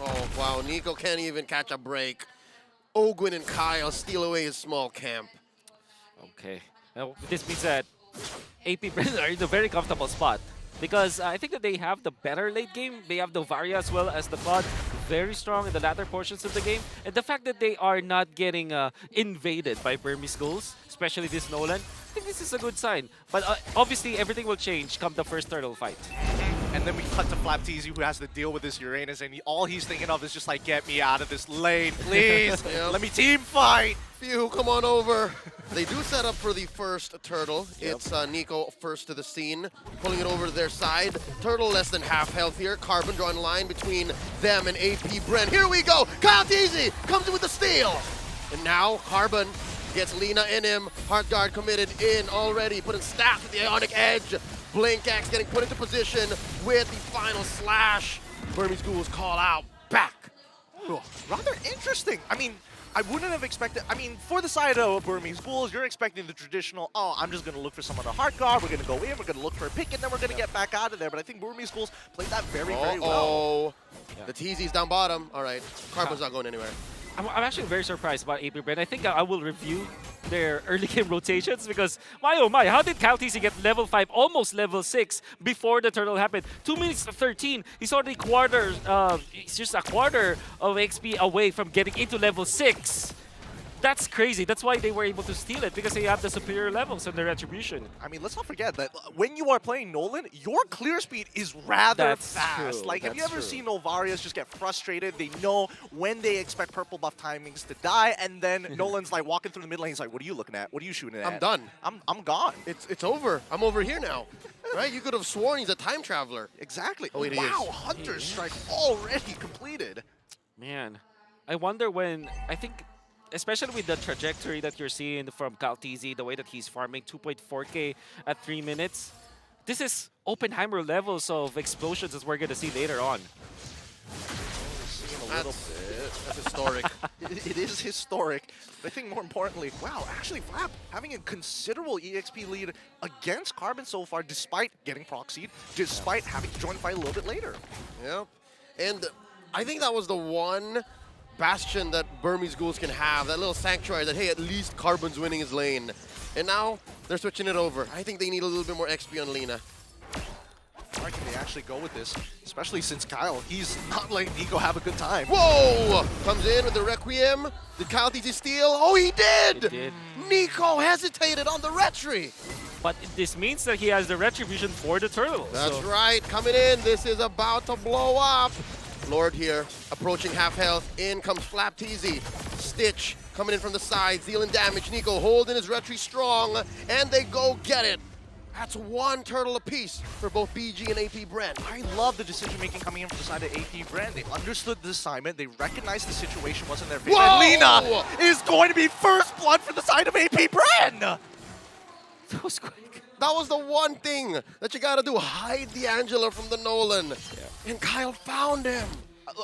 Oh, wow. Nico can't even catch a break. Ogwin and Kyle steal away his small camp. Okay. Now, this means that AP Bren are in a very comfortable spot. Because I think that they have the better late game. They have the Varia as well as the Cloud very strong in the latter portions of the game. And the fact that they are not getting invaded by Burmese Ghouls, especially this Nolan, I think this is a good sign. But obviously, everything will change come the first turtle fight. And then we cut to Flapteezy, who has to deal with this Uranus, and all he's thinking of is just like, get me out of this lane, please. Let me team fight. Phew, come on over. They do set up for the first turtle. It's Nico first to the scene, pulling it over to their side. Turtle less than half health here. Carbon drawing a line between them and AP Bren. Here we go. Kyle Teasy comes in with the steal. And now Carbon gets Lina in him. Heart Guard committed in already, putting staff at the Ionic Edge. Blink X getting put into position with the final slash. Burmese Ghouls call out back. Ooh, rather interesting. I mean, I wouldn't have expected, I mean, for the side of Burmese Ghouls, you're expecting the traditional, oh, I'm just going to look for someone to heart guard, we're going to go in, we're going to look for a pick, and then we're going to get back out of there. But I think Burmese Ghouls played that very, very well. The Teasy's down bottom. All right, Carbon's not going anywhere. I'm actually very surprised about AP Bren. I think I will review their early game rotations because, my oh my, how did Kyle TC get level 5, almost level 6 before the turtle happened? 2 minutes to 13, he's already he's just a quarter of XP away from getting into level 6. That's crazy. That's why they were able to steal it, because they have the superior levels and the retribution. I mean, let's not forget that when you are playing Nolan, your clear speed is rather fast. True. Like, have you ever seen Novarius just get frustrated? They know when they expect purple buff timings to die, and then Nolan's like walking through the mid lane. He's like, what are you looking at? What are you shooting at? I'm done. I'm gone. It's over. I'm over here now. Right? You could have sworn he's a time traveler. Exactly. Oh, wait, wow, Hunter's Strike already completed. Man, I wonder when, I think, especially with the trajectory that you're seeing from Kaltizi, the way that he's farming 2.4k at 3 minutes, this is Oppenheimer levels of explosions as we're going to see later on. That's historic. It is historic. But I think more importantly, wow, actually Flap having a considerable EXP lead against Carbon so far, despite getting proxied, despite having to join the fight a little bit later. Yep. And I think that was the one bastion that Burmese Ghouls can have, that little sanctuary that, hey, at least Carbon's winning his lane. And now they're switching it over. I think they need a little bit more XP on Lina. How far can they actually go with this? Especially since Kyle, he's not letting Nico have a good time. Whoa! Comes in with the Requiem. Did Kyle TC steal? Oh, he did! He did. Nico hesitated on the retry. But this means that he has the retribution for the turtle. That's right. Coming in. This is about to blow up. Lord here, approaching half health. In comes Flapteezy. Stitch coming in from the side, dealing damage. Nico holding his retry strong, and they go get it. That's one turtle apiece for both BG and AP Bren. I love the decision-making coming in from the side of AP Bren. They understood the assignment. They recognized the situation wasn't their favor. And Lina is going to be first blood for the side of AP Bren! That was quick. That was the one thing that you gotta do, hide the Angela from the Nolan. Yeah. And Kyle found him.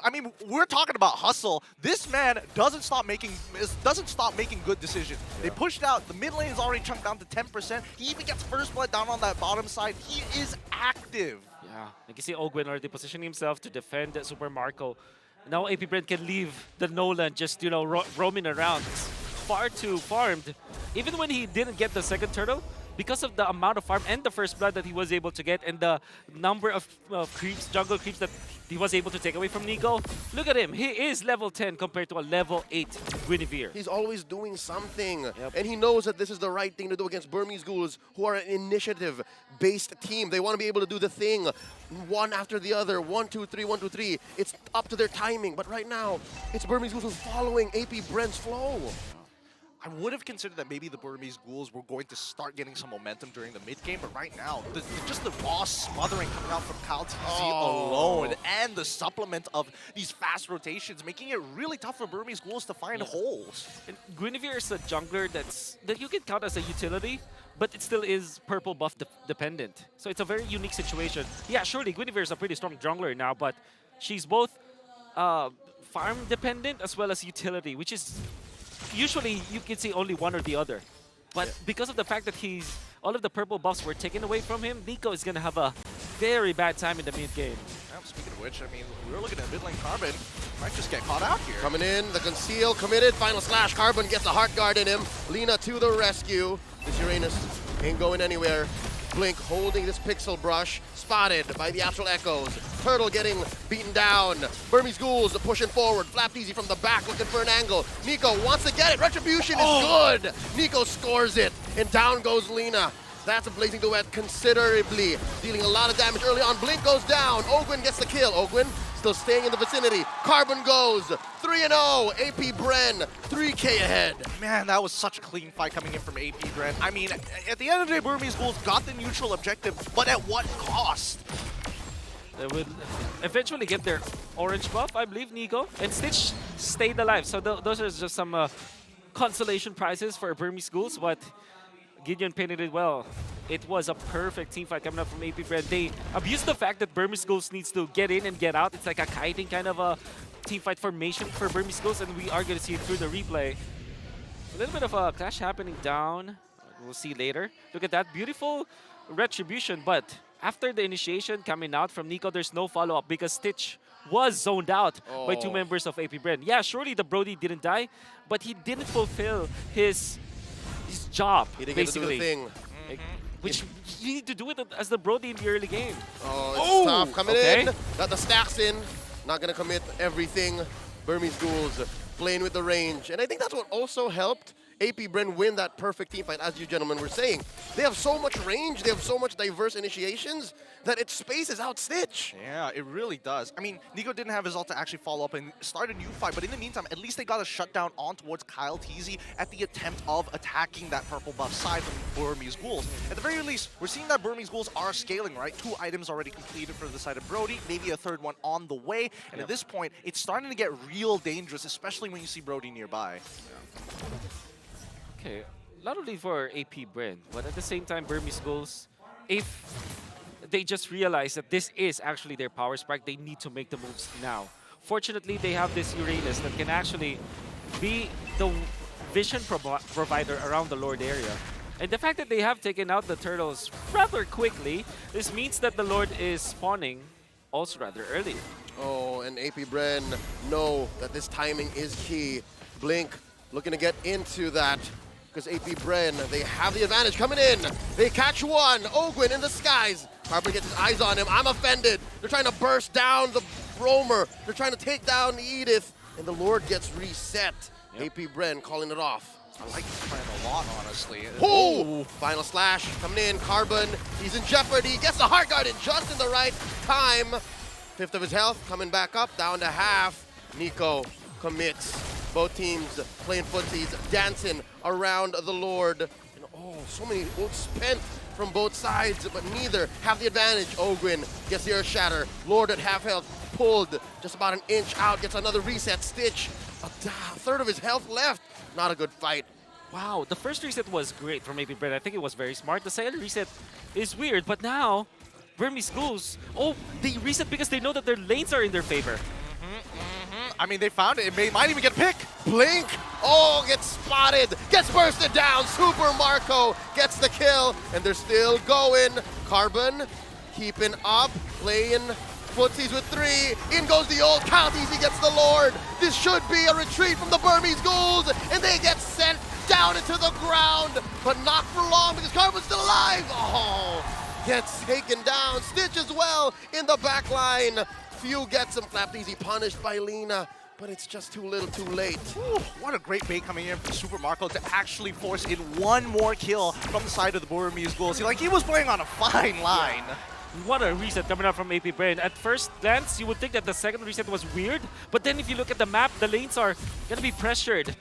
I mean, we're talking about hustle. This man doesn't stop making good decisions. Yeah. They pushed out. The mid lane is already chunked down to 10%. He even gets first blood down on that bottom side. He is active. Yeah, you can see Ogwin already positioning himself to defend Super Marco. Now AP Bren can leave the Nolan just, you know, roaming around. It's far too farmed. Even when he didn't get the second turtle, because of the amount of farm and the first blood that he was able to get and the number of creeps, jungle creeps that he was able to take away from Nico, look at him. He is level 10 compared to a level 8 Guinevere. He's always doing something. Yep. And he knows that this is the right thing to do against Burmese Ghouls, who are an initiative-based team. They want to be able to do the thing one after the other. 1, 2, 3, 1, 2, 3. It's up to their timing. But right now, it's Burmese Ghouls who's following AP Bren's flow. I I would have considered that maybe the Burmese Ghouls were going to start getting some momentum during the mid game, but right now, just the raw smothering coming out from Kyle TZ alone, and the supplement of these fast rotations, making it really tough for Burmese Ghouls to find holes. And Guinevere is a jungler that you can count as a utility, but it still is purple buff dependent. So it's a very unique situation. Yeah, surely Guinevere is a pretty strong jungler now, but she's both farm dependent as well as utility, which is usually you can see only one or the other. But because of the fact that all of the purple buffs were taken away from him, Nico is going to have a very bad time in the mid game. Speaking of which, I mean, we were looking at mid lane Carbon. Might just get caught out here. Coming in, the conceal committed. Final slash. Carbon gets a heart guard in him. Lina to the rescue. This Uranus ain't going anywhere. Blink holding this pixel brush. Spotted by the actual echoes. Turtle getting beaten down. Burmese Ghouls pushing forward. Flap easy from the back looking for an angle. Nico wants to get it. Retribution is good. Nico scores it. And down goes Lina. That's a blazing duet considerably, dealing a lot of damage early on. Blink goes down. Ogwin gets the kill. Ogwin still staying in the vicinity. Carbon goes 3-0. AP Bren 3K ahead. Man, that was such a clean fight coming in from AP Bren. I mean, at the end of the day, Burmese Ghouls got the neutral objective, but at what cost? They would eventually get their orange buff, I believe, Nico. And Stitch stayed alive. So those are just some consolation prizes for Burmese Ghouls, but Gideon painted it well. It was a perfect team fight coming up from AP Bren. They abused the fact that Burmese Ghouls needs to get in and get out. It's like a kiting kind of a team fight formation for Burmese Ghouls, and we are going to see it through the replay. A little bit of a clash happening down. We'll see later. Look at that beautiful retribution, but after the initiation coming out from Nico, there's no follow-up because Stitch was zoned out by two members of AP Bren. Yeah, surely the Brody didn't die, but he didn't fulfill his job, he didn't basically. Get to do the thing. Which you need to do it as the Brody in the early game. Oh, it's tough. Coming in. Got the stacks in. Not going to commit everything. Burmese Ghouls playing with the range. And I think that's what also helped AP Bren win that perfect team fight, as you gentlemen were saying. They have so much range, they have so much diverse initiations that it spaces out Stitch. Yeah, it really does. I mean, Nico didn't have his ult to actually follow up and start a new fight, but in the meantime, at least they got a shutdown on towards Kyle TZ at the attempt of attacking that purple buff side from Burmese Ghouls. At the very least, we're seeing that Burmese Ghouls are scaling, right? 2 items already completed for the side of Brody, maybe a 3rd one on the way, and at this point, it's starting to get real dangerous, especially when you see Brody nearby. Okay, not only for AP Bren, but at the same time, Burmese Ghouls, if they just realize that this is actually their power spike, they need to make the moves now. Fortunately, they have this Uranus that can actually be the vision provider around the Lord area. And the fact that they have taken out the turtles rather quickly, this means that the Lord is spawning also rather early. Oh, and AP Bren know that this timing is key. Blink looking to get into that. Because AP Bren, they have the advantage coming in. They catch one. Ogwin in the skies. Carbon gets his eyes on him. I'm offended. They're trying to burst down the Roamer. They're trying to take down the Edith. And the Lord gets reset. AP Bren calling it off. I like this plan a lot, honestly. Oh! Final slash coming in. Carbon, he's in jeopardy. Gets the heart guard in just in the right time. 5th of his health coming back up, down to half. Nico commits. Both teams playing footsies, dancing around the Lord. And oh, so many ults spent from both sides, but neither have the advantage. Ogwin gets the Earth Shatter. Lord at half health, pulled just about an inch out, gets another reset. Stitch, a 1/3 of his health left. Not a good fight. Wow, the first reset was great from AP Bren. I think it was very smart. The second reset is weird, but now Burmese Ghouls, they reset because they know that their lanes are in their favor. I mean, they found it. It might even get a pick. Blink. Gets spotted. Gets bursted down. Super Marco gets the kill. And they're still going. Carbon keeping up. Playing footsies with 3. In goes the old count. Easy gets the Lord. This should be a retreat from the Burmese Ghouls. And they get sent down into the ground. But not for long because Carbon's still alive. Gets taken down. Stitch as well in the back line. Few gets him. Flap easy punished by Lina, but it's just too little too late. Ooh, what a great bait coming in from Super Marco to actually force in one more kill from the side of the Burmese Ghouls. He was playing on a fine line. What a reset coming up from AP Bren. At first glance, you would think that the second reset was weird, but then if you look at the map, the lanes are going to be pressured.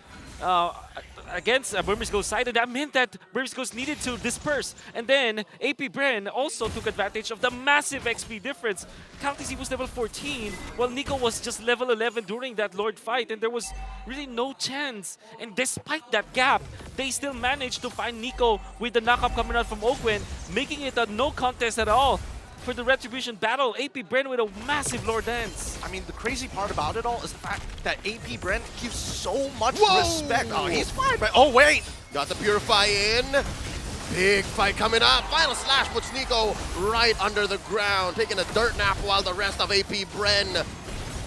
against Burmese Ghouls side, and that meant that Burmese Ghouls needed to disperse. And then AP Bren also took advantage of the massive XP difference. Countess, he was level 14, while Nico was just level 11 during that Lord fight, and there was really no chance. And despite that gap, they still managed to find Nico with the knockup coming out from Oakwen, making it a no contest at all for the Retribution battle. AP Bren with a massive Lord Dance. I mean, the crazy part about it all is the fact that AP Bren gives so much Whoa! respect. Oh, he's fine, but oh, wait! Got the Purify in. Big fight coming up. Final slash puts Nico right under the ground, taking a dirt nap while the rest of AP Bren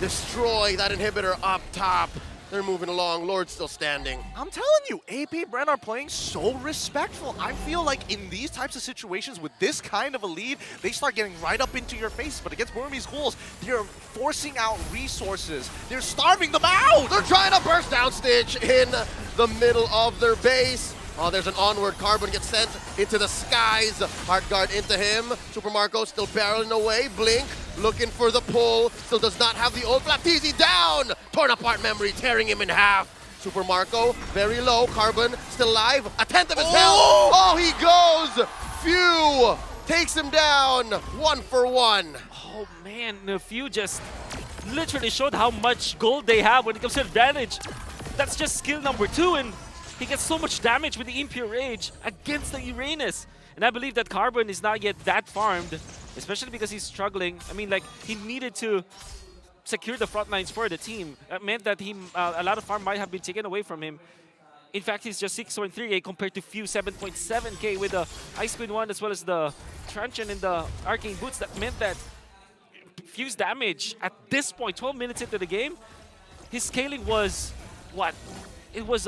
destroy that inhibitor up top. They're moving along. Lord's still standing. I'm telling you, AP Bren are playing so respectful. I feel like in these types of situations with this kind of a lead, they start getting right up into your face. But against Burmese Ghouls, they're forcing out resources. They're starving them out. They're trying to burst down Stitch in the middle of their base. Oh, there's an onward. Carbon gets sent into the skies. Heart guard into him. Super Marco still barreling away. Blink looking for the pull. Still does not have the ult. Flapteezy down. Torn apart memory, tearing him in half. Super Marco very low. Carbon still alive. A tenth of his health. Oh, he goes. Few takes him down. 1 for 1. Oh man, Few just literally showed how much gold they have when it comes to advantage. That's just skill number 2, and he gets so much damage with the Impure Rage against the Uranus. And I believe that Carbon is not yet that farmed, especially because he's struggling. I mean, like, he needed to secure the front lines for the team. That meant that a lot of farm might have been taken away from him. In fact, he's just 6.3k compared to Few 7.7k with the Ice Queen 1 as well as the Truncheon and the Arcane Boots. That meant that Few's damage at this point, 12 minutes into the game, his scaling was, what? It was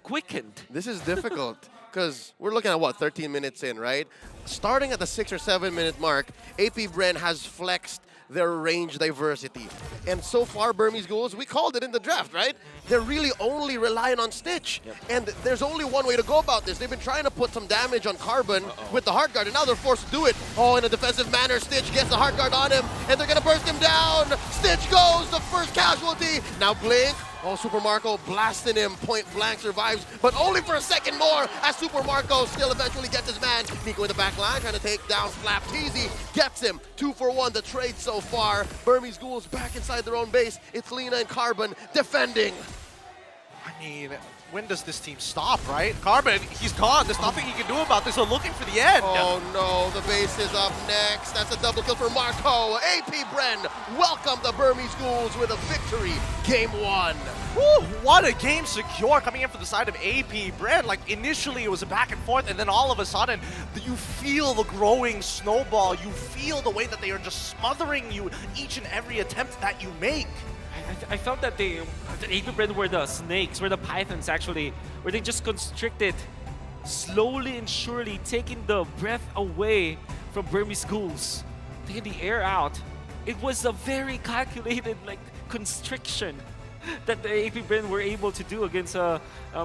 quickened. This is difficult because we're looking at what, 13 minutes in, right? Starting at the 6 or 7 minute mark, AP Bren has flexed their range diversity. And so far, Burmese Ghouls, we called it in the draft, right? They're really only relying on Stitch. Yep. And there's only one way to go about this. They've been trying to put some damage on Carbon with the Heart Guard, and now they're forced to do it. Oh, in a defensive manner, Stitch gets the Heart Guard on him, and they're gonna burst him down. Stitch goes, the first casualty. Now Blink. Oh, Super Marco blasting him, point blank survives, but only for a second more as Super Marco still eventually gets his man. Nico in the back line trying to take down Flapteezy, gets him. 2 for 1, the trade so far. Burmese Ghouls back inside their own base. It's Lena and Carbon defending. I mean, when does this team stop, right? Carbon, he's gone. There's nothing he can do about this. They're looking for the end. Oh no, the base is up next. That's a double kill for Marco. AP Bren welcome the Burmese Ghouls with a victory. Game 1. Woo, what a game secure coming in for the side of AP Bren. Like, initially it was a back and forth, and then all of a sudden, you feel the growing snowball. You feel the way that they are just smothering you each and every attempt that you make. I felt that the AP Bren were the snakes, were the pythons actually, where they just constricted, slowly and surely taking the breath away from Burmese Ghouls, taking the air out. It was a very calculated constriction that the AP Bren were able to do against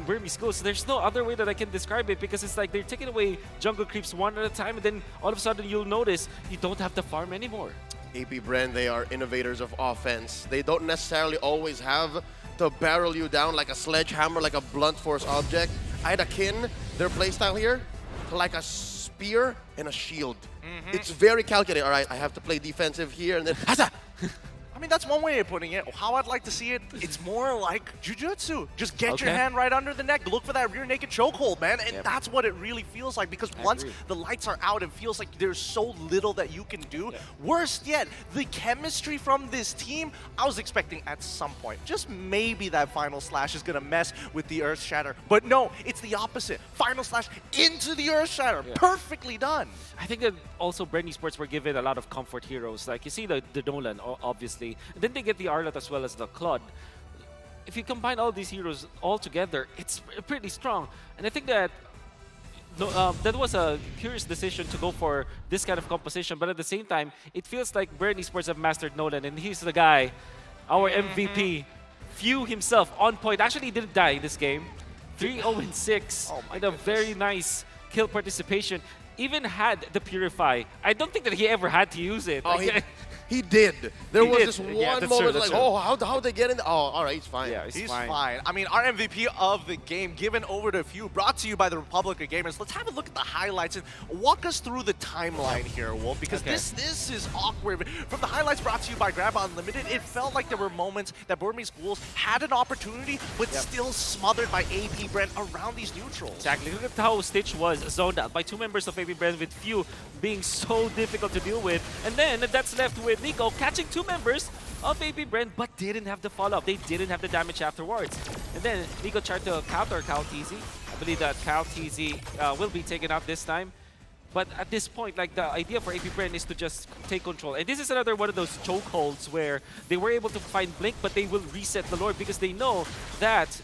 Burmese Ghouls. There's no other way that I can describe it, because it's like they're taking away jungle creeps one at a time, and then all of a sudden you'll notice you don't have to farm anymore. AP Bren, they are innovators of offense. They don't necessarily always have to barrel you down like a sledgehammer, like a blunt force object. I'd akin their playstyle here to like a spear and a shield. It's very calculated. All right, I have to play defensive here, and then Hasa! I mean, that's one way of putting it. How I'd like to see it, it's more like Jujutsu. Just get your hand right under the neck, look for that rear naked chokehold, man. And that's what it really feels like, because once the lights are out, it feels like there's so little that you can do. Worst yet, the chemistry from this team, I was expecting at some point, just maybe that Final Slash is going to mess with the Earth Shatter. But no, it's the opposite. Final Slash into the Earth Shatter. Perfectly done. I think that also Bren Esports were given a lot of comfort heroes. Like, you see the Nolan, obviously. And then they get the Arlott as well as the Claude. If you combine all these heroes all together, it's pretty strong. And I think that that was a curious decision to go for this kind of composition. But at the same time, it feels like Bren Esports have mastered Nolan, and he's the guy, our MVP. Few himself on point. Actually, he didn't die in this game. 3-0-6 and a very nice kill participation. Even had the Purify. I don't think that he ever had to use it. Oh, He did. There He was did. this Yeah, one that's moment true, like, that's true. oh, how'd they get in? Oh, all right, he's fine. Yeah, He's fine. I mean, our MVP of the game, given over to Few, brought to you by the Republic of Gamers. Let's have a look at the highlights and walk us through the timeline here, Wolf, because this is awkward. From the highlights brought to you by Grab Unlimited, it felt like there were moments that Burmese Ghouls had an opportunity, but still smothered by AP Bren around these neutrals. Exactly. Look at how Stitch was zoned out by two members of AP Bren, with Few being so difficult to deal with. And then that's left with Nico catching two members of AP Bren, but didn't have the follow-up. They didn't have the damage afterwards. And then Nico tried to counter Kaltizi. I believe that Kaltizi will be taken out this time. But at this point, like, the idea for AP Bren is to just take control. And this is another one of those chokeholds where they were able to find Blink, but they will reset the Lord because they know that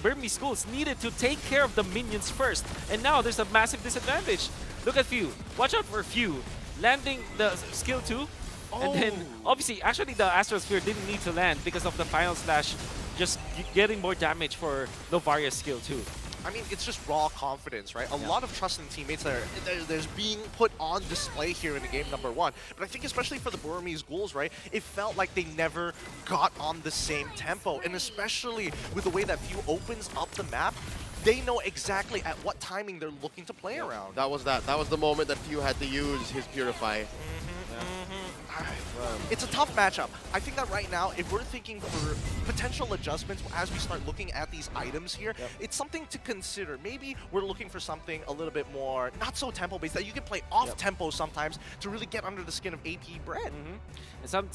Burmese Ghouls needed to take care of the minions first. And now there's a massive disadvantage. Look at Few. Watch out for Few. Landing the skill 2. And then, obviously, actually the Astrosphere didn't need to land because of the final slash just getting more damage for Novaria's skill 2. I mean, it's just raw confidence, right? A lot of trust in teammates that there's being put on display here in the game number 1. But I think especially for the Burmese Ghouls, right, it felt like they never got on the same tempo. And especially with the way that Few opens up the map, they know exactly at what timing they're looking to play around. That was the moment that Few had to use his Purify. It's a tough matchup. I think that right now, if we're thinking for potential adjustments as we start looking at these items here, it's something to consider. Maybe we're looking for something a little bit more, not so tempo-based, that you can play off-tempo sometimes to really get under the skin of AP Bren. And some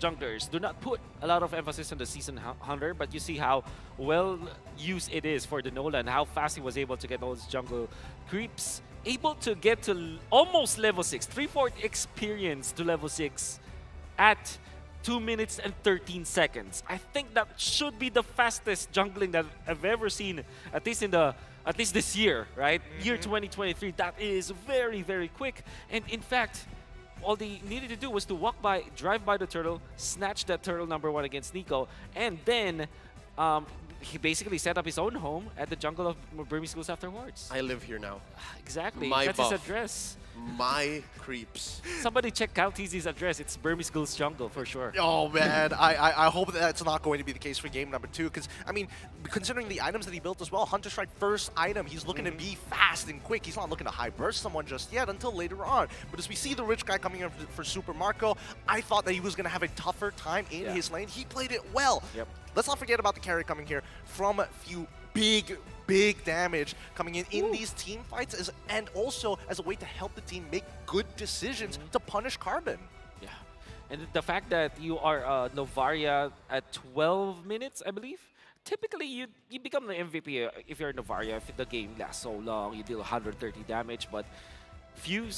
junglers do not put a lot of emphasis on the Season Hunter, but you see how well used it is for the Nola and how fast he was able to get all his jungle creeps. Able to get to almost level 6, 3/4 experience to level 6 at 2 minutes and 13 seconds. I think that should be the fastest jungling that I've ever seen, at least this year, right? Year 2023. That is very, very quick. And in fact, all they needed to do was to walk by, drive by the turtle, snatch that turtle number 1 against Nico, and then he basically set up his own home at the jungle of Burmese Ghouls afterwards. I live here now. Exactly. My That's buff. his address. My creeps. Somebody check Kaltizi's address. It's Burmese Ghouls jungle for sure. Oh man, I hope that's not going to be the case for game number 2, because I mean, considering the items that he built as well, Hunter Strike first item, he's looking to be fast and quick. He's not looking to high burst someone just yet until later on. But as we see the rich guy coming in for Super Marco, I thought that he was going to have a tougher time in his lane. He played it well. Let's not forget about the carry coming here from a few big damage coming in these team fights, and also as a way to help the team make good decisions to punish Carbon. Yeah, and the fact that you are Novaria at 12 minutes, I believe. Typically, you become the MVP if you're Novaria. If the game lasts so long, you deal 130 damage. But Few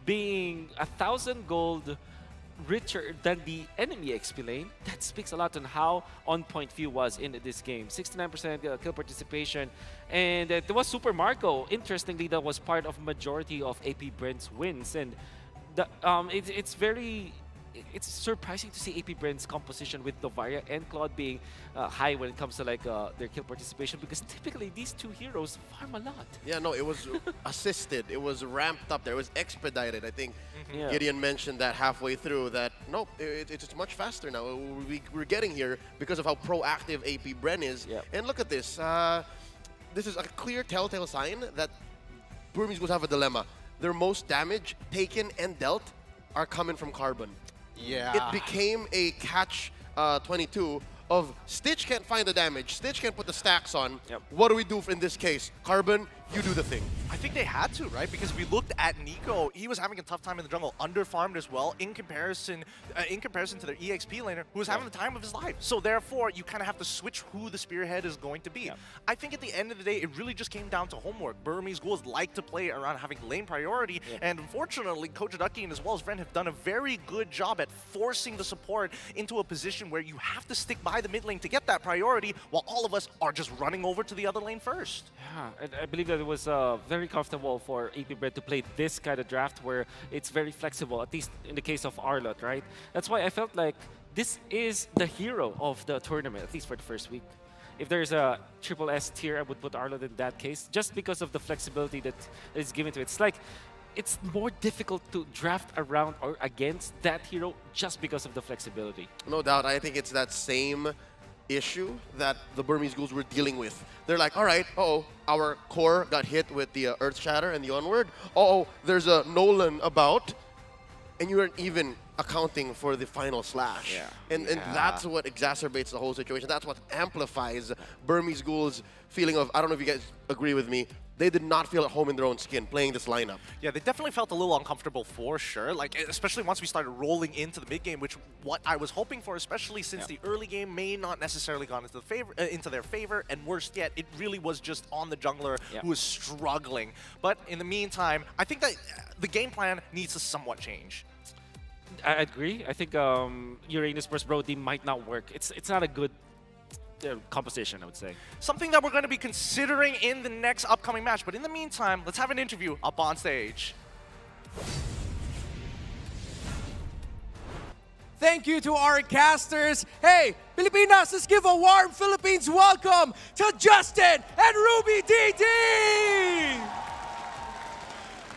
being 1,000 gold richer than the enemy XP lane, that speaks a lot on how on point Few was in this game. 69% kill participation, and there was Super Marco. Interestingly, that was part of majority of AP Bren's wins, and the, it's surprising to see AP Bren's composition with Novaria and Claude being high when it comes to like their kill participation, because typically these two heroes farm a lot. Yeah, no, it was assisted. It was ramped up there. It was expedited. I think Gideon mentioned that halfway through that, nope, it's much faster now. We're getting here because of how proactive AP Bren is. And look at this. This is a clear telltale sign that Burmese Ghouls have a dilemma. Their most damage taken and dealt are coming from Carbon. Yeah. It became a catch-22 of Stitch can't find the damage, Stitch can't put the stacks on. What do we do in this case? Carbon, you do the thing. I think they had to, right? Because we looked at Nico, he was having a tough time in the jungle, underfarmed as well, in comparison to their EXP laner, who was having the time of his life. So therefore, you kind of have to switch who the spearhead is going to be. I think at the end of the day, it really just came down to homework. Burmese Ghouls like to play around having lane priority, and unfortunately, Coach Ducky and as well as Bren have done a very good job at forcing the support into a position where you have to stick by the mid lane to get that priority, while all of us are just running over to the other lane first. Yeah, and I believe that it was very comfortable for AP Bren to play this kind of draft where it's very flexible, at least in the case of Arlott, right? That's why I felt like this is the hero of the tournament, at least for the first week. If there's a triple S tier, I would put Arlott in that case, just because of the flexibility that is given to it. It's like it's more difficult to draft around or against that hero just because of the flexibility. No doubt. I think it's that same issue that the Burmese Ghouls were dealing with. They're like, all right, our core got hit with the Earth Shatter and the Onward. There's a Nolan about, and you aren't even accounting for the final slash. And that's what exacerbates the whole situation. That's what amplifies Burmese Ghouls' feeling of, I don't know if you guys agree with me, they did not feel at home in their own skin playing this lineup. Yeah, they definitely felt a little uncomfortable for sure. Like, especially once we started rolling into the mid game, which what I was hoping for, especially since the early game may not necessarily gone into their favor, and worse yet, it really was just on the jungler who was struggling. But in the meantime, I think that the game plan needs to somewhat change. I agree. I think Uranus versus Brody might not work. It's not a good composition, I would say. Something that we're going to be considering in the next upcoming match. But in the meantime, let's have an interview up on stage. Thank you to our casters. Hey, Filipinas, let's give a warm Philippines welcome to Justin and Ruby DD!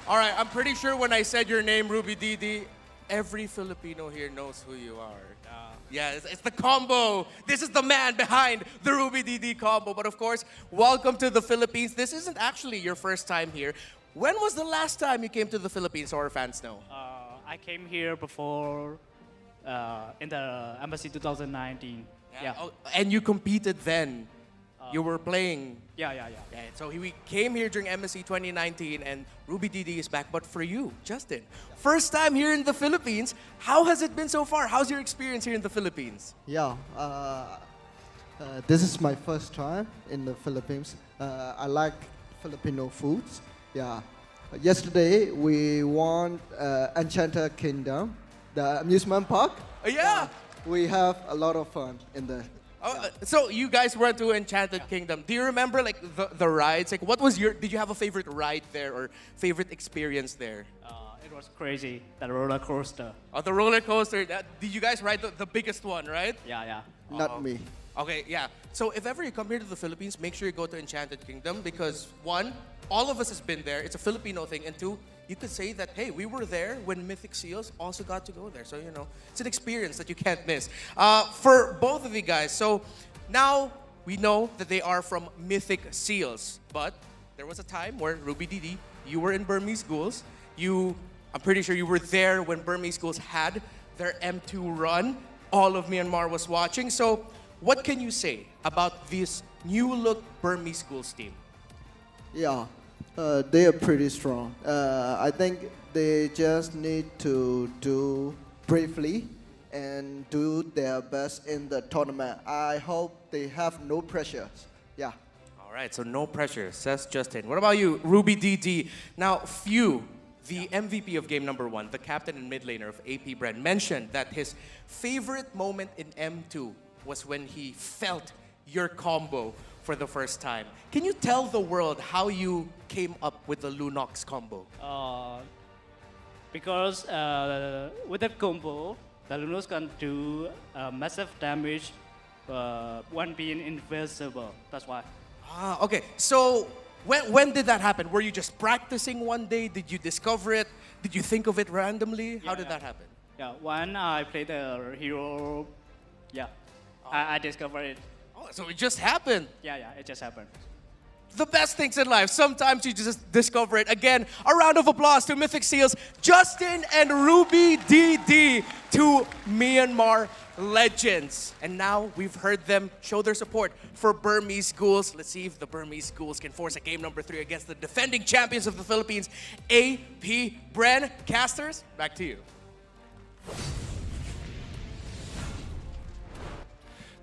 All right, I'm pretty sure when I said your name, Ruby DD, every Filipino here knows who you are. Yeah, it's the combo. This is the man behind the Ruby DD combo. But of course, welcome to the Philippines. This isn't actually your first time here. When was the last time you came to the Philippines, so our fans know? I came here before in the Embassy 2019. Yeah. Oh, and you competed then. You were playing. Yeah. So we came here during MSC 2019 and Ruby DD is back. But for you, Justin, first time here in the Philippines, how has it been so far? How's your experience here in the Philippines? Yeah, this is my first time in the Philippines. I like Filipino foods. Yeah. Yesterday, we won Enchanted Kingdom, the amusement park. Yeah. We have a lot of fun in there. So you guys went to Enchanted Kingdom. Do you remember like the rides? Like what was did you have a favorite ride there or favorite experience there? It was crazy, that roller coaster. Oh, the roller coaster. Did you guys ride the biggest one, right? Yeah. Not me. Okay, yeah. So if ever you come here to the Philippines, make sure you go to Enchanted Kingdom because one, all of us has been there. It's a Filipino thing. And two, you could say that, hey, we were there when Mythic Seals also got to go there. So, you know, it's an experience that you can't miss. For both of you guys, so now we know that they are from Mythic Seals. But there was a time where, Ruby DD, you were in Burmese Ghouls. I'm pretty sure you were there when Burmese Ghouls had their M2 run. All of Myanmar was watching. So what can you say about this new-look Burmese Ghouls team? Yeah. They are pretty strong. I think they just need to do bravely and do their best in the tournament. I hope they have no pressures. Yeah. All right, so no pressure, says Justin. What about you, Ruby DD? Now, Few, the MVP of game number 1, the captain and mid laner of AP Bren, mentioned that his favorite moment in M2 was when he felt your combo for the first time. Can you tell the world how you came up with the Lunox combo? Because with that combo, the Lunos can do massive damage when being invisible. That's why. Okay. So when did that happen? Were you just practicing one day? Did you discover it? Did you think of it randomly? How did that happen? Yeah, when I played the hero, I discovered it. Oh, so it just happened. Yeah, it just happened. The best things in life, sometimes you just discover it. Again, a round of applause to Mythic Seals, Justin and Ruby DD, two Myanmar legends. And now we've heard them show their support for Burmese Ghouls. Let's see if the Burmese Ghouls can force a game number 3 against the defending champions of the Philippines, AP Bren. Casters, back to you.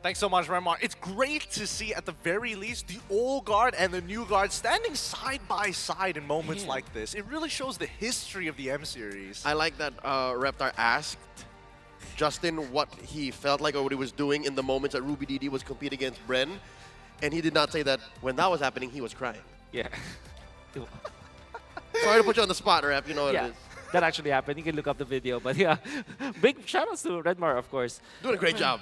Thanks so much, Remar. It's great to see, at the very least, the old guard and the new guard standing side by side in moments like this. It really shows the history of the M series. I like that Reptar asked Justin what he felt like or what he was doing in the moments that Ruby DD was competing against Bren. And he did not say that when that was happening, he was crying. Yeah. Sorry to put you on the spot, Rep. You know what it is. That actually happened. You can look up the video. But yeah, big shout outs to Redmar, of course. Doing a great job.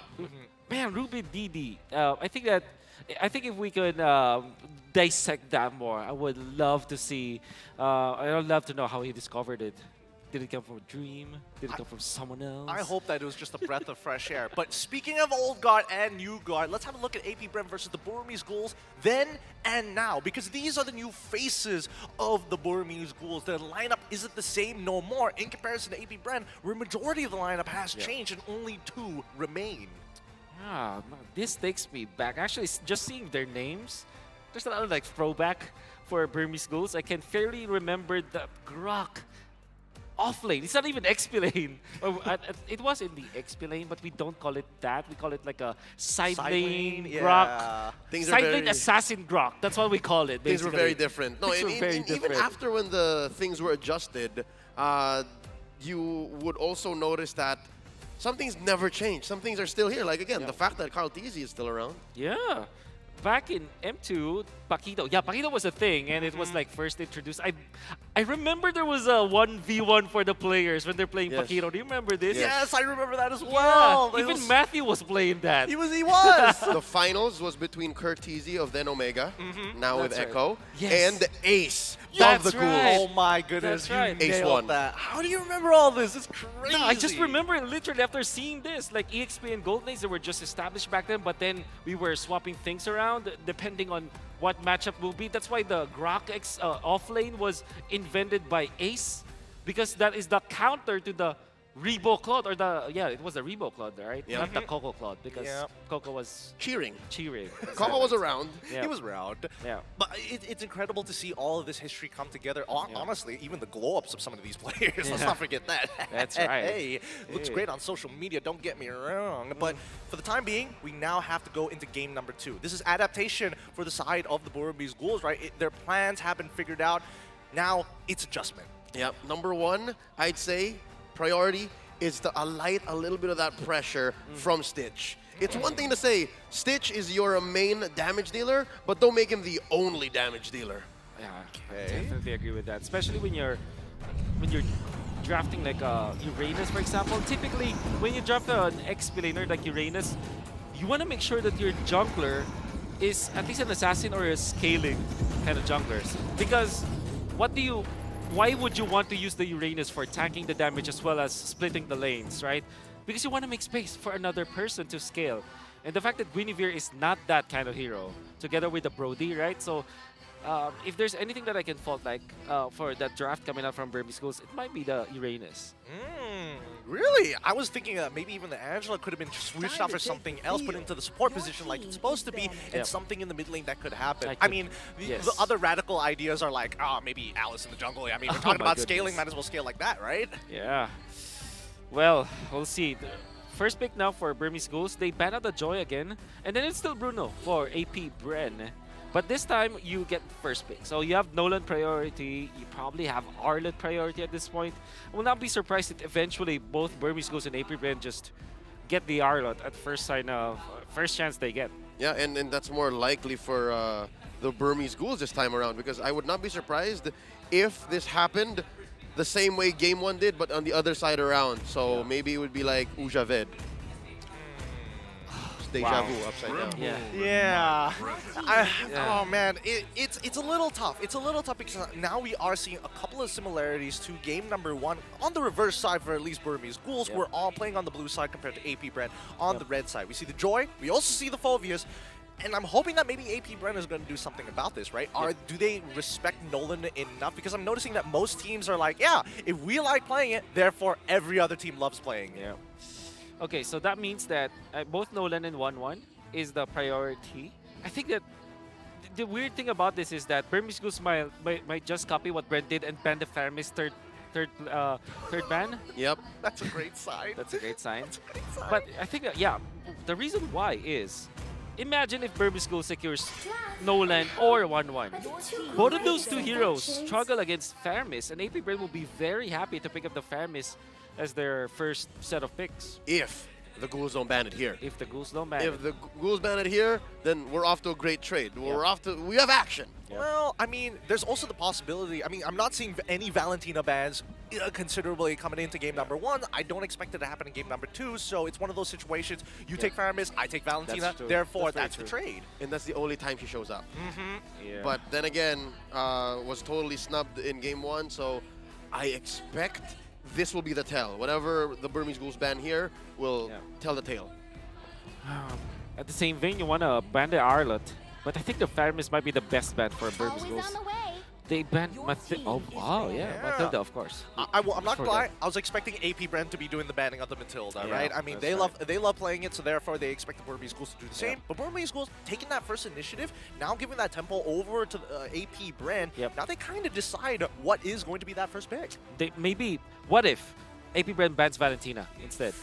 Man, Ruby DD. I think that I think if we could dissect that more, I would love to see. I would love to know how he discovered it. Did it come from a dream? Did it come from someone else? I hope that it was just a breath of fresh air. But speaking of old guard and new guard, let's have a look at AP Bren versus the Burmese Ghouls then and now, because these are the new faces of the Burmese Ghouls. Their lineup isn't the same no more in comparison to AP Bren, where majority of the lineup has changed and only 2 remain. Ah, this takes me back. Actually, just seeing their names, there's a lot of like throwback for Burmese Ghouls. I can fairly remember the Grok off lane. It's not even XP lane. It was in the XP lane, but we don't call it that. We call it like a side lane Grok. Side lane assassin Grok. That's what we call it. Things were very different. No, even after when the things were adjusted, you would also notice that some things never change. Some things are still here. Like again, the fact that Carl Tizzy is still around. Yeah. Back in M2, Paquito. Yeah, Paquito was a thing, and it was like first introduced. I remember there was a 1v1 for the players when they're playing Paquito. Do you remember this? Yes, I remember that as well. Yeah. Even Matthew was playing that. He was. The finals was between Kurt Tizzy of Then Omega, now with Echo, and the Ace of the Ghouls. Oh my goodness, Ace won. That. How do you remember all this? It's crazy. No, I just remember it literally after seeing this. Like EXP and Gold Lanes, they were just established back then, but then we were swapping things around depending on what matchup will be. That's why the Grok X offlane was invented by Ace, because that is the counter to the Rebo Claude, or it was the Rebo Claude, right? Yep. Not the Coco Claude, because Coco was cheering. Coco was around. He was around. Yeah. But it's incredible to see all of this history come together. Honestly, even the glow-ups of some of these players. Let's not forget that. That's right. Hey, looks great on social media, don't get me wrong. But for the time being, we now have to go into game number 2. This is adaptation for the side of the Burmese Ghouls, right? Their plans have been figured out. Now it's adjustment. Yep. Number 1, I'd say, priority is to alight a little bit of that pressure from Stitch. It's one thing to say, Stitch is your main damage dealer, but don't make him the only damage dealer. Yeah, I definitely agree with that. Especially when you're drafting like Uranus, for example. Typically, when you draft an XP laner like Uranus, you want to make sure that your jungler is at least an assassin or a scaling kind of junglers. Because why would you want to use the Uranus for tanking the damage as well as splitting the lanes, right? Because you want to make space for another person to scale. And the fact that Guinevere is not that kind of hero, together with the Brody, right? So if there's anything that I can fault for that draft coming out from Burmese Ghouls, it might be the Uranus. Really? I was thinking that maybe even the Angela could have been swooshed out for something else, put into the support position like it's supposed to be, and something in the mid lane that could happen. I mean, the other radical ideas are like, maybe Alice in the jungle. I mean, we're talking about scaling, might as well scale like that, right? Yeah. Well, we'll see. First pick now for Burmese Ghouls. They ban out the Joy again, and then it's still Bruno for AP Bren. But this time, you get first pick. So you have Nolan priority. You probably have Arlet priority at this point. I will not be surprised if eventually both Burmese Ghouls and AP Bren just get the Arlet at first chance they get. Yeah, and that's more likely for the Burmese Ghouls this time around, because I would not be surprised if this happened the same way Game 1 did, but on the other side around. So maybe it would be like Ujaved. Deja vu upside down. Yeah. Oh man, it's a little tough. It's a little tough because now we are seeing a couple of similarities to game number 1 on the reverse side for at least Burmese Ghouls. We're all playing on the blue side compared to AP Bren on the red side. We see the Joy. We also see the Phobias. And I'm hoping that maybe AP Bren is going to do something about this, right? Do they respect Nolan enough? Because I'm noticing that most teams are like, yeah, if we like playing it, therefore every other team loves playing it. Yeah. Okay, so that means that both Nolan and 1-1 is the priority. I think that the weird thing about this is that Burmese Ghouls might just copy what Brent did and ban the Faramis third ban. Yep. That's a great sign. That's a great sign. That's a great sign. But I think that, the reason why is, imagine if Burmese Ghouls secures Nolan or 1-1. Both of those two heroes struggle against Faramis, and AP Bren will be very happy to pick up the Faramis as their first set of picks. If the Ghouls don't ban it here. If the Ghouls don't ban it. If the Ghouls ban it here, then we're off to a great trade. We have action. Well, I mean, there's also the possibility. I mean, I'm not seeing any Valentina bans considerably coming into game number 1. I don't expect it to happen in game number 2, so it's one of those situations. You take Faramis, I take Valentina, therefore that's the trade. And that's the only time she shows up. Yeah. But then again, was totally snubbed in game 1, so I expect this will be the tell. Whatever the Burmese Ghouls ban here will tell the tale. At the same vein, you want to ban the Arlot, but I think the Faramis might be the best ban for Burmese Ghouls. They banned Mathilda. Oh, wow, Mathilda, of course. I'm not gonna lie. I was expecting AP Bren to be doing the banning of the Matilda, right? I mean, they love playing it, so therefore they expect the Burmese Ghouls to do the same. But Burmese Ghouls taking that first initiative, now giving that tempo over to AP Bren. Now they kind of decide what is going to be that first pick. What if AP Bren bans Valentina instead?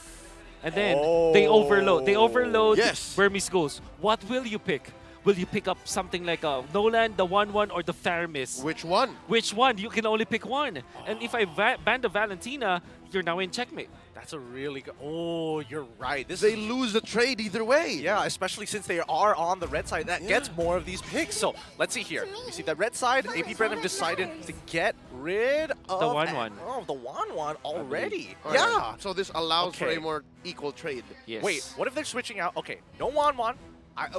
And then they overload. They overload Burmese Ghouls. What will you pick? Will you pick up something like a Nolan, the 1-1, or the Faramis? Which one? Which one? You can only pick one. And if I ban the Valentina, you're now in checkmate. That's a really good... Oh, you're right. They lose the trade either way. Yeah, especially since they are on the red side. That gets more of these picks. So let's see here. You see that red side, AP Bren have decided to get rid of... The 1-1. Oh, the 1-1 already. Yeah. Yeah. So this allows for a more equal trade. Yes. Wait, what if they're switching out? Okay, no 1-1.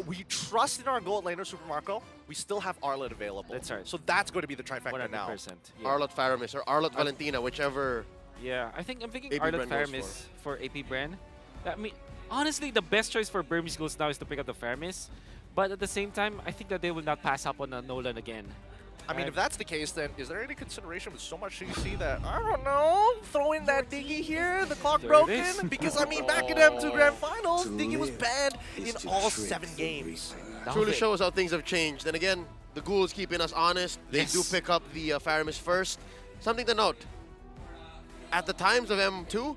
We trust in our gold laner, Super Marco. We still have Arlot available. That's right. So that's going to be the trifecta now. 100%. Yeah. Arlot Faramis or Arlot Valentina, whichever. Yeah, I'm thinking AP Arlot Bren Faramis for AP Bren. I mean, honestly, the best choice for Burmese Ghouls now is to pick up the Faramis. But at the same time, I think that they will not pass up on a Nolan again. I mean, if that's the case, then is there any consideration with so much CC that, I don't know, throw in that Diggy here, the clock broken? Because, I mean, back in M2 Grand Finals, Diggy was banned in all 7 games. Truly shows how things have changed. And again, the Ghouls keeping us honest. They do pick up the Faramis first. Something to note. At the times of M2,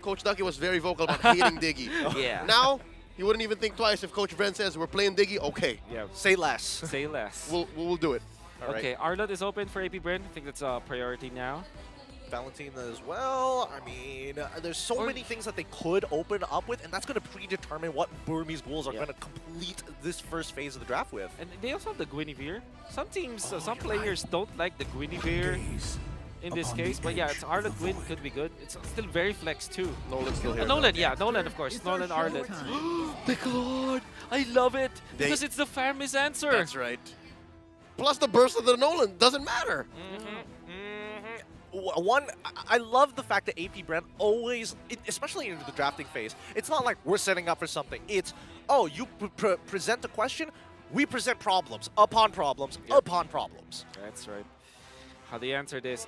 Coach Ducky was very vocal about hating Diggy. Yeah. Now, he wouldn't even think twice if Coach Bren says we're playing Diggy. Okay. Yeah. Say less. Say less. We'll do it. Okay, Arlot is open for AP Bren. I think that's a priority now. Valentina as well. I mean, there's so many things that they could open up with, and that's going to predetermine what Burmese Ghouls are going to complete this first phase of the draft with. And they also have the Guinevere. Some teams, some players don't like the Guinevere in this case, but yeah, it's Arlot Gwyn could be good. It's still very flex too. Nolan's still here. Nolan, yeah, Nolan of course. Nolan Arlot. Piccolo! I love it! Because it's the Faramis answer! That's right. Plus the burst of the Nolan doesn't matter. One, I love the fact that AP Bren always, especially in the drafting phase, it's not like we're setting up for something. It's, oh, you present a question, we present problems upon problems upon problems. That's right. How do you answer this?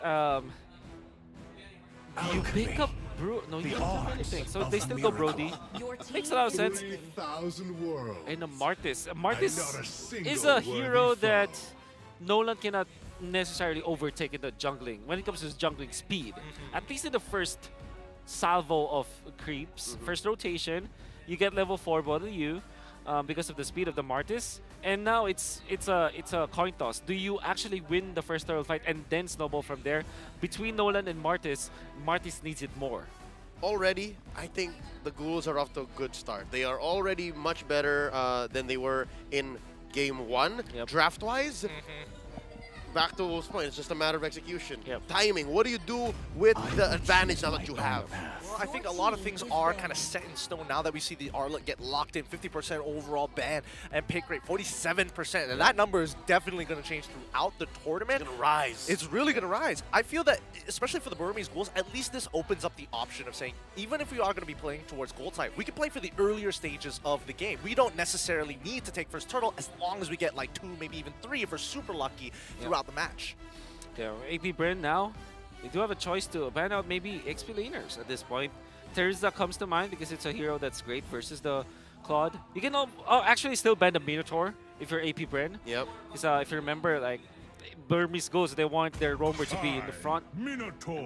You pick up no, you don't have anything. So they still go Brody. Makes a lot of sense. And a Martis. Martis is a hero that Nolan cannot necessarily overtake in the jungling when it comes to his jungling speed. At least in the first salvo of creeps, first rotation, you get level 4 Bottle U because of the speed of the Martis. And now it's a coin toss. Do you actually win the first turtle fight and then snowball from there? Between Nolan and Martis, Martis needs it more. Already, I think the Ghouls are off to a good start. They are already much better than they were in Game 1, draft-wise. Back to Wolf's point, it's just a matter of execution. Timing, what do you do with the advantage now that you have? Well, I think a lot of things are kind of set in stone now that we see the Arlot get locked in, 50% overall ban and pick rate, 47%. And that number is definitely going to change throughout the tournament. It's going to rise. It's really going to rise. I feel that, especially for the Burmese Ghouls, at least this opens up the option of saying, even if we are going to be playing towards gold side, we can play for the earlier stages of the game. We don't necessarily need to take first turtle as long as we get like 2, maybe even 3 if we're super lucky throughout the match. Yeah, AP Bren now, they do have a choice to ban out maybe XP laners at this point. Terza comes to mind because it's a hero that's great versus the Claude. You can actually still ban the Minotaur if you're AP Bren. Yep. Because if you remember, like, Burmese Ghouls, they want their roamer to be in the front.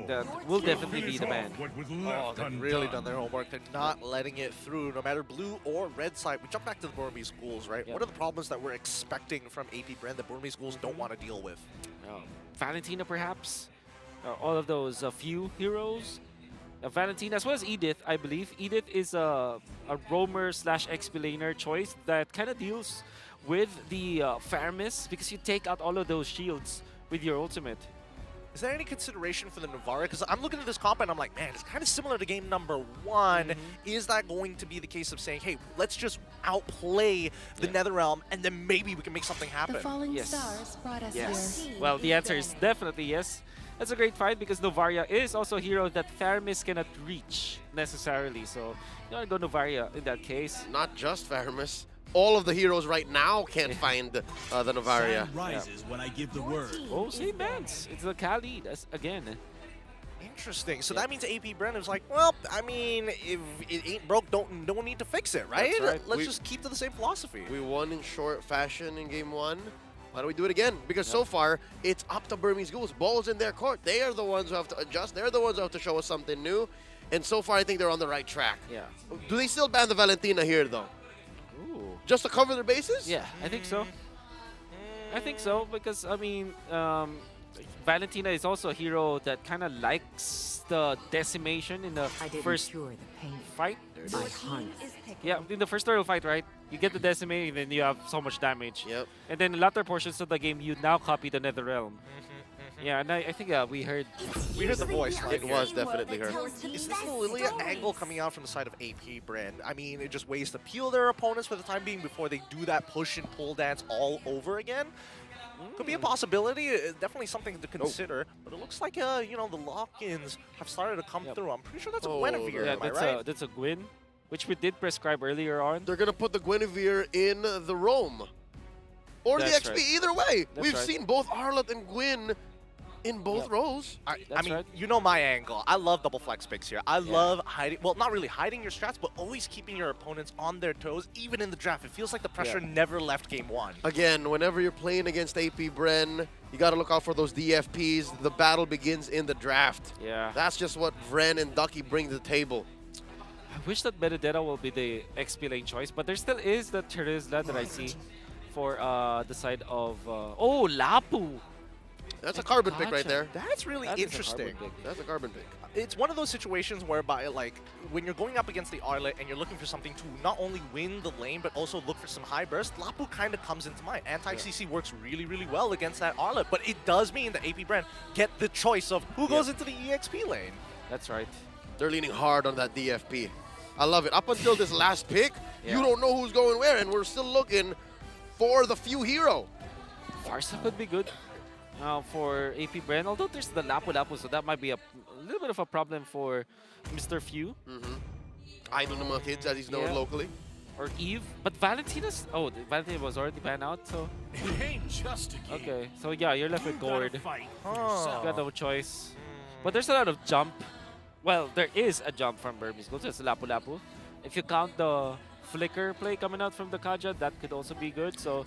That will definitely be the ban. Oh, they've really done their homework. They're not letting it through, no matter blue or red side. We jump back to the Burmese Ghouls, right? What are the problems that we're expecting from AP Bren that Burmese Ghouls don't want to deal with? Valentina, perhaps? All of those few heroes. Valentina, as well as Edith, I believe. Edith is a roamer / XP laner choice that kind of deals with the Faramis because you take out all of those shields with your ultimate. Is there any consideration for the Navaria? Because I'm looking at this comp and I'm like, man, it's kind of similar to game number 1. Is that going to be the case of saying, hey, let's just outplay the Netherrealm and then maybe we can make something happen? The falling stars brought us here. Well, the answer is definitely yes. That's a great fight because Novaria is also a hero that Faramis cannot reach necessarily. So you want to go Novaria in that case. Not just Faramis. All of the heroes right now can't find the Novaria. Sun rises when I give the word. Oh, same bands. It's the Kali again. Interesting. So that means AP Bren is like, well, I mean, if it ain't broke, no need to fix it, right? That's right. Let's just keep to the same philosophy. We won in short fashion in game 1. Why don't we do it again? Because so far, it's up to Burmese Ghouls. Ball's in their court. They are the ones who have to adjust. They're the ones who have to show us something new. And so far, I think they're on the right track. Yeah. Do they still ban the Valentina here, though? Ooh. Just to cover their bases? Yeah, I think so. I think so because, I mean, Valentina is also a hero that kind of likes the decimation in the first fight. Yeah, in the first turtle fight, right? You get the decimate and then you have so much damage. Yep. And then in latter portions of the game, you now copy the Netherrealm. Yeah, and I think we heard the voice. It was definitely her. Is this the Lilia angle coming out from the side of AP Bren? I mean, it just ways to peel their opponents for the time being before they do that push and pull dance all over again. Could be a possibility. Definitely something to consider. But it looks like you know, the lock-ins have started to come through. I'm pretty sure that's a Guinevere. Yeah, am I right? that's a Gwyn, which we did prescribe earlier on. They're going to put the Guinevere in the Rome. Or That's the XP, right. either way. That's We've right. seen both Arlott and Gwyn in both rows. I mean, you know my angle. I love double flex picks here. I love hiding, well, not really hiding your strats, but always keeping your opponents on their toes, even in the draft. It feels like the pressure never left game 1. Again, whenever you're playing against AP Bren, you got to look out for those DFPs. The battle begins in the draft. Yeah. That's just what Vren and Ducky bring to the table. I wish that Benedetta will be the XP lane choice, but there still is the Terizla that I see for the side of... oh, Lapu! That's a carbon pick right there. That's really interesting. That's a carbon pick. It's one of those situations whereby, like, when you're going up against the Arlet and you're looking for something to not only win the lane, but also look for some high burst, Lapu kind of comes into mind. Anti-CC works really, really well against that Arlet, but it does mean that AP Bren get the choice of who goes into the EXP lane. That's right. They're leaning hard on that DFP. I love it. Up until this last pick, you don't know who's going where, and we're still looking for the few hero. Farsa could be good for AP Bren, although there's the Lapu-Lapu, so that might be a little bit of a problem for Mr. Few. Idol ng mga kids, as he's known locally. Or Eve. But Valentina's... Oh, Valentina was already banned out, so... It ain't just a game. Okay, so yeah, you're left with Gord. You got no choice. But there's a lot of jump. Well, there is a jump from Burmese Ghouls. It's Lapu-Lapu. If you count the flicker play coming out from the Kaja, that could also be good. So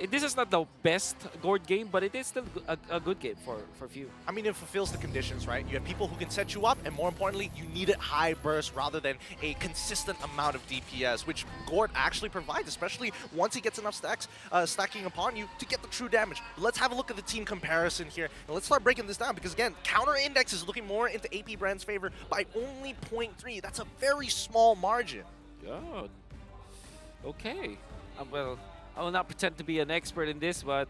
this is not the best Gord game, but it is still a good game for Few. I mean, it fulfills the conditions, right? You have people who can set you up, and more importantly, you need it high burst rather than a consistent amount of DPS, which Gord actually provides, especially once he gets enough stacks stacking upon you to get the true damage. Let's have a look at the team comparison here, and let's start breaking this down, because again, counter index is looking more into AP Bren's favor by only 0.3. That's a very small margin. Good. Okay. Well, I will not pretend to be an expert in this, but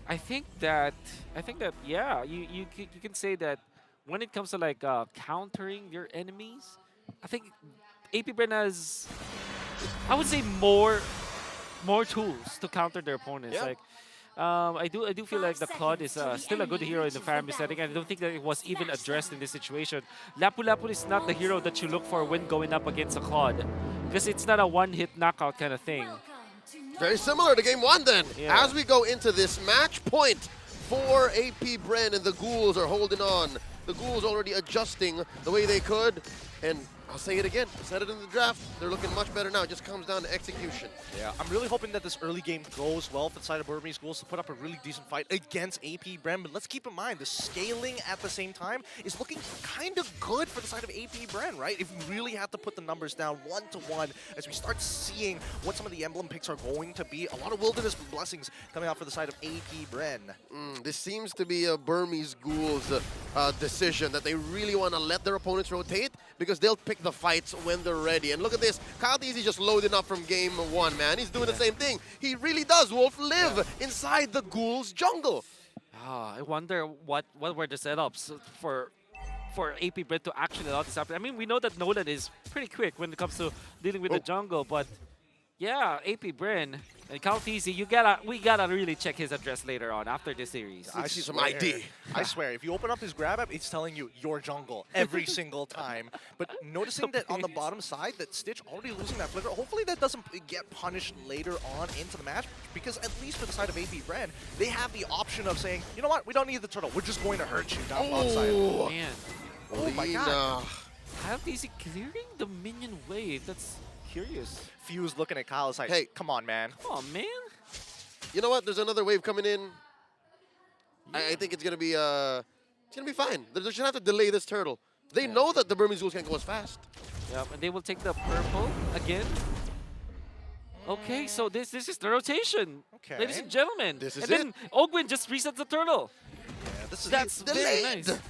I think that yeah, you can say that when it comes to like countering your enemies, I think AP Bren has, I would say, more tools to counter their opponents. Yeah. Like I do feel like the Claude is still a good hero in the Faramis setting, and I don't think that it was even addressed in this situation. Lapu-Lapu is not the hero that you look for when going up against a Claude, because it's not a one-hit knockout kind of thing. Very similar to game 1 then. Yeah. As we go into this match point for AP Bren, and the Ghouls are holding on. The Ghouls already adjusting the way they could, and I'll say it again, I said it in the draft, they're looking much better now. It just comes down to execution. Yeah, I'm really hoping that this early game goes well for the side of Burmese Ghouls to put up a really decent fight against AP Bren. But let's keep in mind, the scaling at the same time is looking kind of good for the side of AP Bren, right? If we really have to put the numbers down 1-to-1 as we start seeing what some of the emblem picks are going to be, a lot of Wilderness Blessings coming out for the side of AP Bren. This seems to be a Burmese Ghouls decision that they really want to let their opponents rotate, because they'll pick the fights when they're ready. And look at this, Kyle Easy just loading up from game 1, man. He's doing the same thing. He really does, Wolf, live inside the Ghouls jungle. I wonder what were the setups for AP Bren to actually allow this happen. I mean, we know that Nolan is pretty quick when it comes to dealing with the jungle, but yeah, AP Bren and Kaltizi, we gotta really check his address later on after this series. I see some ID. I swear, if you open up his grab app, it's telling you your jungle every single time. But noticing that on the bottom side, that Stitch already losing that flicker, hopefully that doesn't get punished later on into the match, because at least for the side of AP Bren, they have the option of saying, you know what, we don't need the turtle, we're just going to hurt you down bottom side. Oh, man. Oh my god. Kaltizi clearing the minion wave. That's curious. Fuse looking at Kyle is like, hey, come on, man. Come on, man. You know what? There's another wave coming in. Yeah. I think it's gonna be fine. They just have to delay this turtle. They know that the Burmese Ghouls can't go as fast. Yeah, and they will take the purple again. Okay, so this is the rotation. Okay. Ladies and gentlemen. This is and then Ogwin just resets the turtle. Yeah, That's very nice.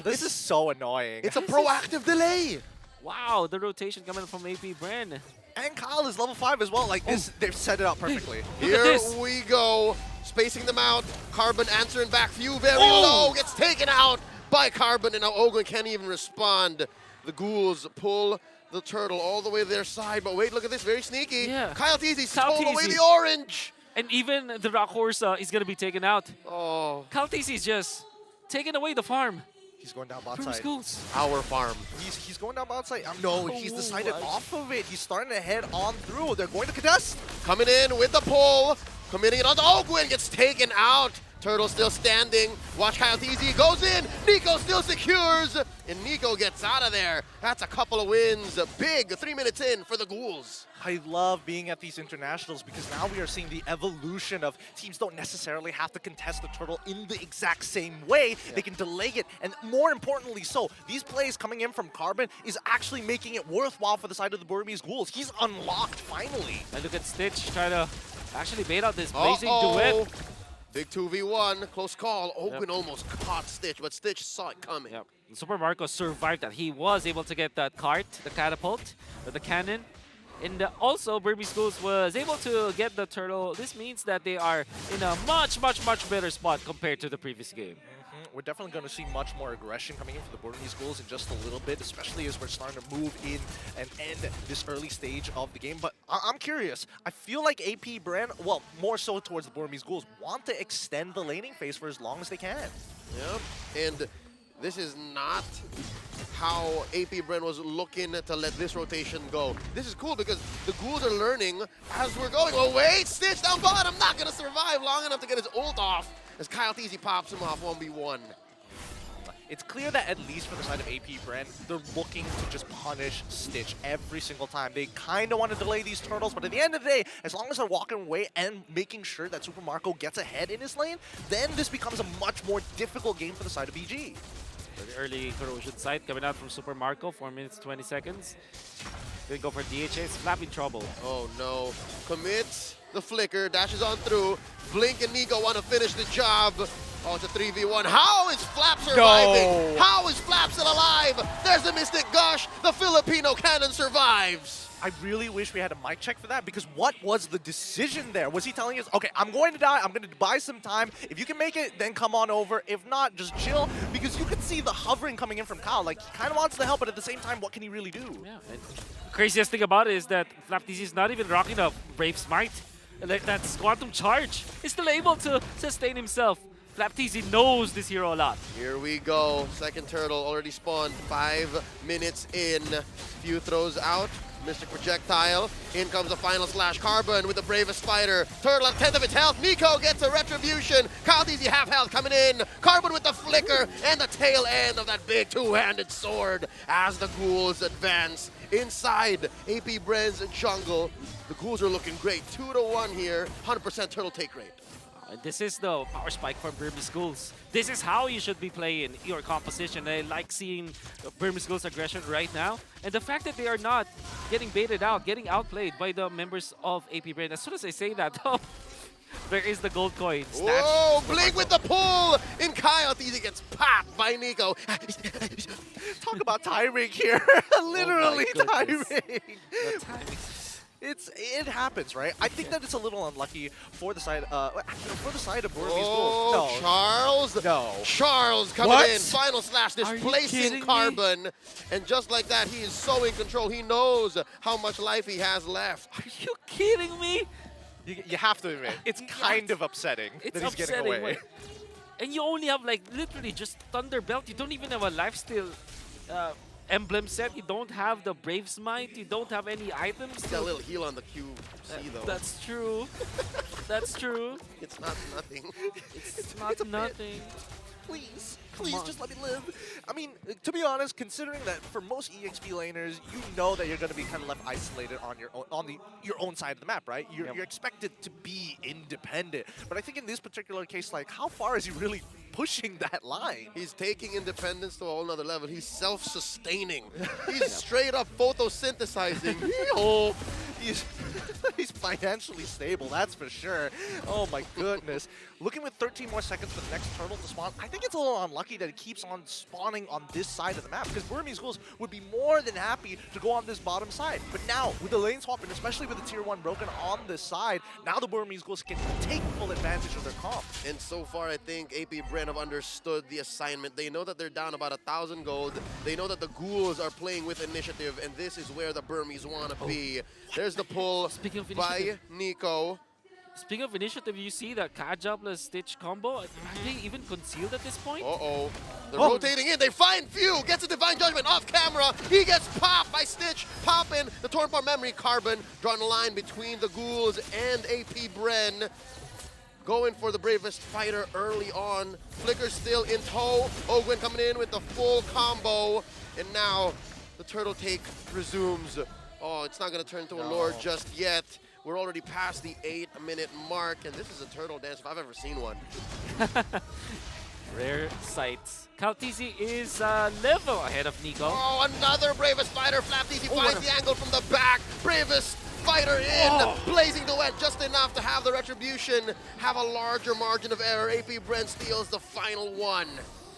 This is so annoying. It's a proactive delay. Wow, the rotation coming from AP Bren. And Kyle is level 5 as well. Like this, they've set it up perfectly. Here we go. Spacing them out. Carbon answering back. Few very low. Gets taken out by Carbon. And now Ogwin can't even respond. The Ghouls pull the turtle all the way to their side. But wait, look at this. Very sneaky. Yeah. Kyle Teasy stole away the orange. And even the Rock Horse is going to be taken out. Oh. Kaltizi is just taking away the farm. He's going down bot Burmese side. Ghouls. Our farm. He's going down bot side. No, he's decided off of it. He's starting to head on through. They're going to contest. Coming in with the pull. Committing it on to Ogwin. Gets taken out. Turtle still standing. Watch Kyle TZ goes in. Nico still secures. And Nico gets out of there. That's a couple of wins. A big 3 minutes in for the Ghouls. I love being at these internationals because now we are seeing the evolution of teams don't necessarily have to contest the turtle in the exact same way. Yeah. They can delay it, and more importantly so, these plays coming in from Carbon is actually making it worthwhile for the side of the Burmese Ghouls. He's unlocked finally. And look at Stitch trying to actually bait out this blazing duet. Big 2v1, close call. Ogwin almost caught Stitch, but Stitch saw it coming. Yep. Super Marco survived that. He was able to get that cart, the catapult, or the cannon. And also, Burmese Ghouls was able to get the turtle. This means that they are in a much better spot compared to the previous game. We're definitely going to see much more aggression coming in for the Burmese Ghouls in just a little bit, especially as we're starting to move in and end this early stage of the game. But I'm curious. I feel like AP Bren, well, more so towards the Burmese Ghouls, want to extend the laning phase for as long as they can. Yep, and this is not how AP Bren was looking to let this rotation go. This is cool because the Ghouls are learning as we're going. Oh wait, Stitch down bottom, not gonna survive long enough to get his ult off as Kyle Teasy pops him off 1v1. It's clear that at least for the side of AP Bren, they're looking to just punish Stitch every single time. They kind of want to delay these turtles, but at the end of the day, as long as they're walking away and making sure that Super Marco gets ahead in his lane, then this becomes a much more difficult game for the side of BG. The early corrosion sight coming out from Super Marco, 4 minutes, 20 seconds. They go for DHA, it's Flap in trouble. Oh no, commits the flicker, dashes on through. Blink and Nico want to finish the job. Oh, it's a 3v1. How is Flap surviving? No. How is Flap still alive? There's the Mystic Gush. The Filipino cannon survives. I really wish we had a mic check for that, because what was the decision there? Was he telling us, okay, I'm going to die, I'm going to buy some time. If you can make it, then come on over. If not, just chill. Because you could see the hovering coming in from Kyle. Like, he kind of wants to help, but at the same time, what can he really do? Yeah. And craziest thing about it is that Flap TZ is not even rocking a Brave Smite. That's Quantum Charge. He's still able to sustain himself. Flap TZ knows this hero a lot. Here we go. Second turtle already spawned. 5 minutes in. Few throws out. Mystic Projectile. In comes the final slash. Carbon with the bravest fighter. Turtle at 10th of its health. Nico gets a retribution. Kyle TZ half health coming in. Carbon with the flicker and the tail end of that big two-handed sword as the Ghouls advance inside AP Bren's jungle. The Ghouls are looking great. 2-1 here. 100% turtle take rate. This is the power spike from Burmese Ghouls. This is how you should be playing your composition. I like seeing Burmese Ghouls' aggression right now. And the fact that they are not getting baited out, getting outplayed by the members of AP Bren. As soon as I say that, there is the gold coin. Whoa, Blink with the pull! In Kyle, TZ gets popped by Nico. Talk about timing here. Literally timing. It happens, right? I think that it's a little unlucky for the side for the side of Burmese Oh, Ghouls. No. Charles. No. Charles coming What? in. Final slash, Are you displacing kidding me? Carbon. And just like that, he is so in control. He knows how much life he has left. Are you kidding me? You have to admit, it's kind of upsetting It's that he's upsetting. getting away. Wait. And you only have like literally just Thunder Belt. You don't even have a lifesteal emblem set. You don't have the Brave's Might. You don't have any items. He's got a little heal on the QC though. That's true. That's true. It's not nothing. It's not nothing. Please, just let me live. I mean, to be honest, considering that for most EXP laners, you know that you're going to be kind of left isolated on your own side of the map, right? You're expected to be independent. But I think in this particular case, like, how far is he really pushing that line? He's taking independence to a whole nother level. He's self-sustaining. He's straight up photosynthesizing. Oh, he's financially stable, that's for sure. Oh my goodness. Looking with 13 more seconds for the next turtle to spawn, I think it's a little unlucky that it keeps on spawning on this side of the map, because Burmese Ghouls would be more than happy to go on this bottom side. But now, with the lane swap, and especially with the tier 1 broken on this side, now the Burmese Ghouls can take full advantage of their comp. And so far, I think AP Bren have understood the assignment. They know that they're down about 1,000 gold. They know that the Ghouls are playing with initiative, and this is where the Burmese want to be. There's the pull by Nico. Speaking of initiative, you see that Kaja plus Stitch combo. Are they even concealed at this point? Uh-oh. They're rotating in. They find Few. Gets a Divine Judgment off camera. He gets popped by Stitch. Popping the Torn Bar Memory. Carbon drawing a line between the Ghouls and AP Bren. Going for the bravest fighter early on. Flicker still in tow. Ogwen coming in with the full combo. And now the turtle take resumes. Oh, it's not going to turn into a lord just yet. We're already past the 8-minute mark, and this is a turtle dance if I've ever seen one. Rare sights. Kaltizi is level ahead of Nico. Oh, another bravest fighter. Flaptizi finds the angle from the back. Bravest fighter in, blazing the wet just enough to have the retribution, have a larger margin of error. AP Bren steals the final one.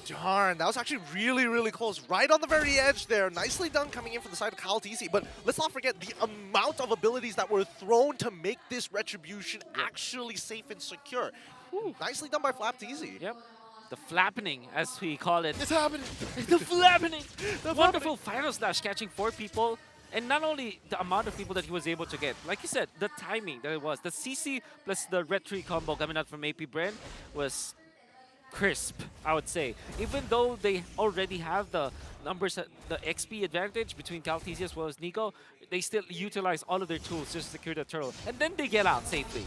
Darn, that was actually really, really close. Right on the very edge there. Nicely done coming in from the side of Kaltizi. But let's not forget the amount of abilities that were thrown to make this retribution actually safe and secure. Nicely done by Flaptizi. Yep. The flappening, as we call it. It's happening. The flappening. Wonderful final slash catching 4 people. And not only the amount of people that he was able to get, like you said, the timing that it was. The CC plus the retry combo coming out from AP Bren was crisp, I would say. Even though they already have the numbers, the XP advantage between Kaltizi as well as Nico, they still utilize all of their tools just to secure the turtle. And then they get out safely.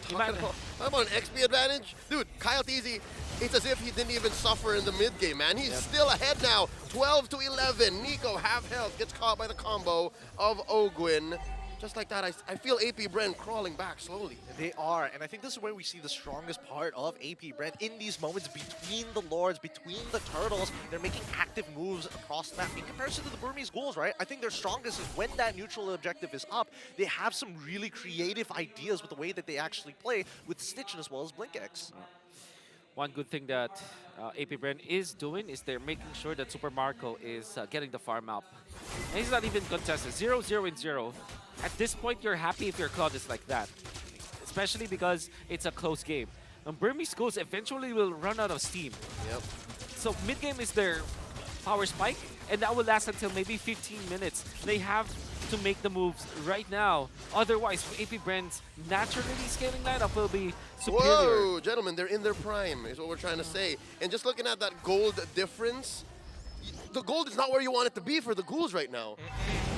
Talking about an XP advantage? Dude, Kaltizi, it's as if he didn't even suffer in the mid game, man. He's still ahead now, 12 to 11. Nico, half health, gets caught by the combo of Ogwen. Just like that, I feel AP Bren crawling back slowly. They are, and I think this is where we see the strongest part of AP Bren. In these moments between the Lords, between the Turtles, they're making active moves across the map. In comparison to the Burmese Ghouls, right? I think their strongest is when that neutral objective is up, they have some really creative ideas with the way that they actually play with Stitch as well as BlinkX. One good thing that AP Bren is doing is they're making sure that Super Marco is getting the farm up. And he's not even contested. 0-0-0. At this point, you're happy if your Cloud is like that. Especially because it's a close game. And Burmese Ghouls eventually will run out of steam. Yep. So mid-game is their power spike, and that will last until maybe 15 minutes. They have to make the moves right now. Otherwise, AP Bren's naturally scaling lineup will be superior. Whoa, gentlemen, they're in their prime, is what we're trying to say. And just looking at that gold difference, the gold is not where you want it to be for the Ghouls right now.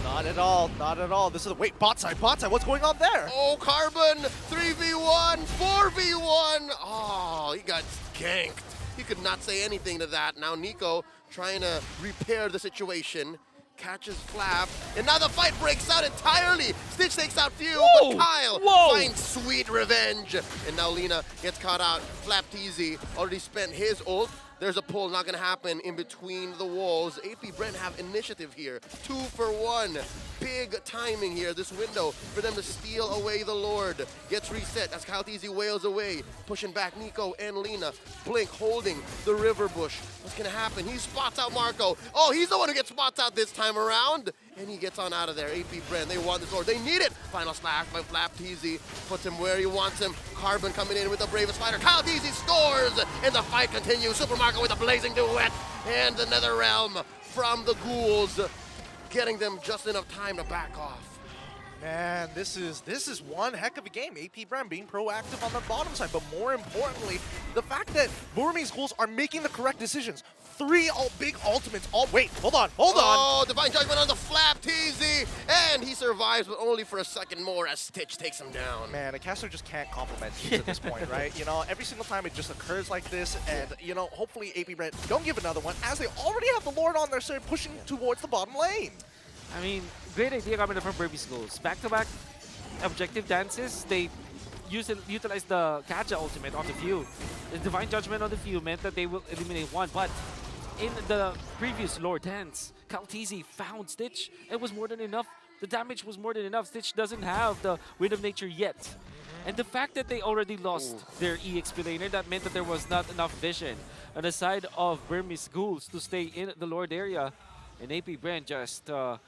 Not at all, not at all. This is wait, bot side, what's going on there? Oh, Carbon, 3v1, 4v1. Oh, he got ganked. He could not say anything to that. Now Nico trying to repair the situation. Catches Flap, and now the fight breaks out entirely. Stitch takes out Few, but Kyle finds sweet revenge. And now Lina gets caught out. Flaptizi already spent his ult. There's a pull, not gonna happen in between the walls. AP Bren have initiative here. 2 for 1. Big timing here, this window, for them to steal away the Lord. Gets reset as Kaltizi wails away. Pushing back Nico and Lina. Blink holding the river bush. What's gonna happen? He spots out Marco. Oh, he's the one who gets spots out this time around. And he gets on out of there. AP Bren, they want this Lord. They need it. Final slash by Flap TZ. Puts him where he wants him. Carbon coming in with the bravest fighter. Kyle TZ scores. And the fight continues. Supermarket with a blazing duet. And the Nether Realm from the Ghouls. Getting them just enough time to back off. Man, this is one heck of a game. AP Bren being proactive on the bottom side, but more importantly, the fact that Burmese Ghouls are making the correct decisions. 3 big ultimates. Wait, hold on. Oh, Divine Judgment on the Flap TZ, and he survives, but only for a second more as Stitch takes him down. Man, a caster just can't compliment teams at this point, right? You know, every single time it just occurs like this, and you know, hopefully AP Bren don't give another one, as they already have the Lord on their side pushing towards the bottom lane. I mean, great idea coming from Burmese Ghouls. Back-to-back objective dances, they utilize the Kaja ultimate on the few. The Divine Judgment on the few meant that they will eliminate one, but in the previous lore dance, Kaltizi found Stitch. It was more than enough. The damage was more than enough. Stitch doesn't have the Wind of Nature yet. And the fact that they already lost their EXP laner, that meant that there was not enough vision on the side of Burmese Ghouls to stay in the Lord area. And AP Bren just a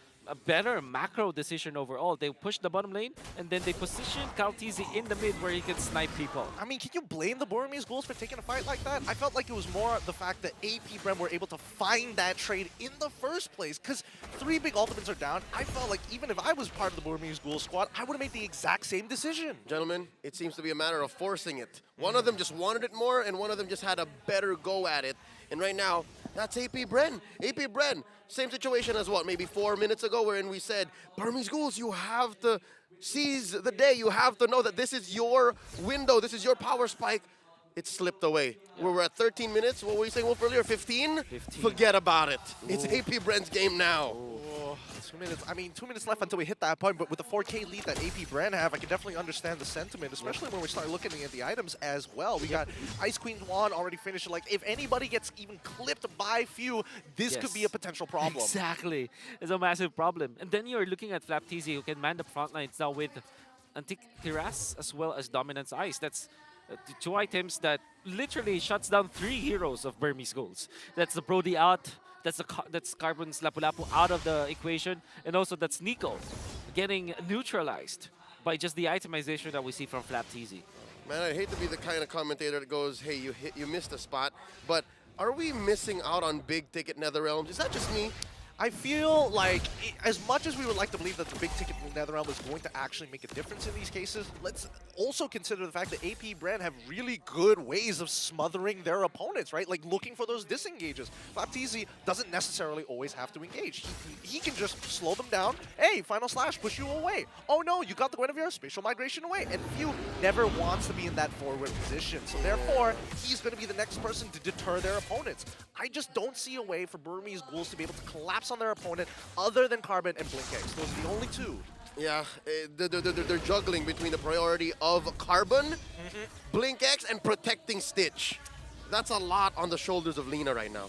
better macro decision overall. They push the bottom lane, and then they position Kaltizi in the mid where he can snipe people. I mean, can you blame the Burmese Ghouls for taking a fight like that? I felt like it was more the fact that AP Bren were able to find that trade in the first place, because 3 big ultimates are down. I felt like even if I was part of the Burmese Ghouls squad, I would have made the exact same decision. Gentlemen, it seems to be a matter of forcing it. One of them just wanted it more, and one of them just had a better go at it. And right now, that's AP Bren. AP Bren, same situation as what, maybe 4 minutes ago, wherein we said, Burmese Ghouls, you have to seize the day. You have to know that this is your window. This is your power spike. It slipped away. We're at 13 minutes. What were you saying, Wolf, earlier? 15? 15. Forget about it. It's AP Bren's game now. 2 minutes. I mean, 2 minutes left until we hit that point, but with the 4K lead that AP Bren have, I can definitely understand the sentiment, especially when we start looking at the items as well. We got Ice Queen Juan already finished. Like, if anybody gets even clipped by few, this could be a potential problem. Exactly. It's a massive problem. And then you're looking at Flap TZ, who can man the front lines now with Antique Tiras as well as Dominance Ice. That's 2 items that literally shuts down 3 heroes of Burmese Ghouls. That's the Brody out. That's Carbon's Lapu-Lapu out of the equation, and also that's Nico getting neutralized by just the itemization that we see from Flap TZ. Man, I hate to be the kind of commentator that goes, hey, you missed a spot, but are we missing out on big ticket NetherRealms? Is that just me? I feel like, as much as we would like to believe that the big ticket NetherRealm is going to actually make a difference in these cases, let's also consider the fact that AP Bren have really good ways of smothering their opponents, right? Like looking for those disengages. Flap TZ doesn't necessarily always have to engage. He can just slow them down. Hey, final slash, push you away. Oh no, you got the Guinevere spatial migration away. And Few never wants to be in that forward position. So therefore, he's going to be the next person to deter their opponents. I just don't see a way for Burmese Ghouls to be able to collapse on their opponent other than Carbon and BlinkX. Those are the only 2. Yeah, they're juggling between the priority of Carbon, BlinkX, and protecting Stitch. That's a lot on the shoulders of Lina right now.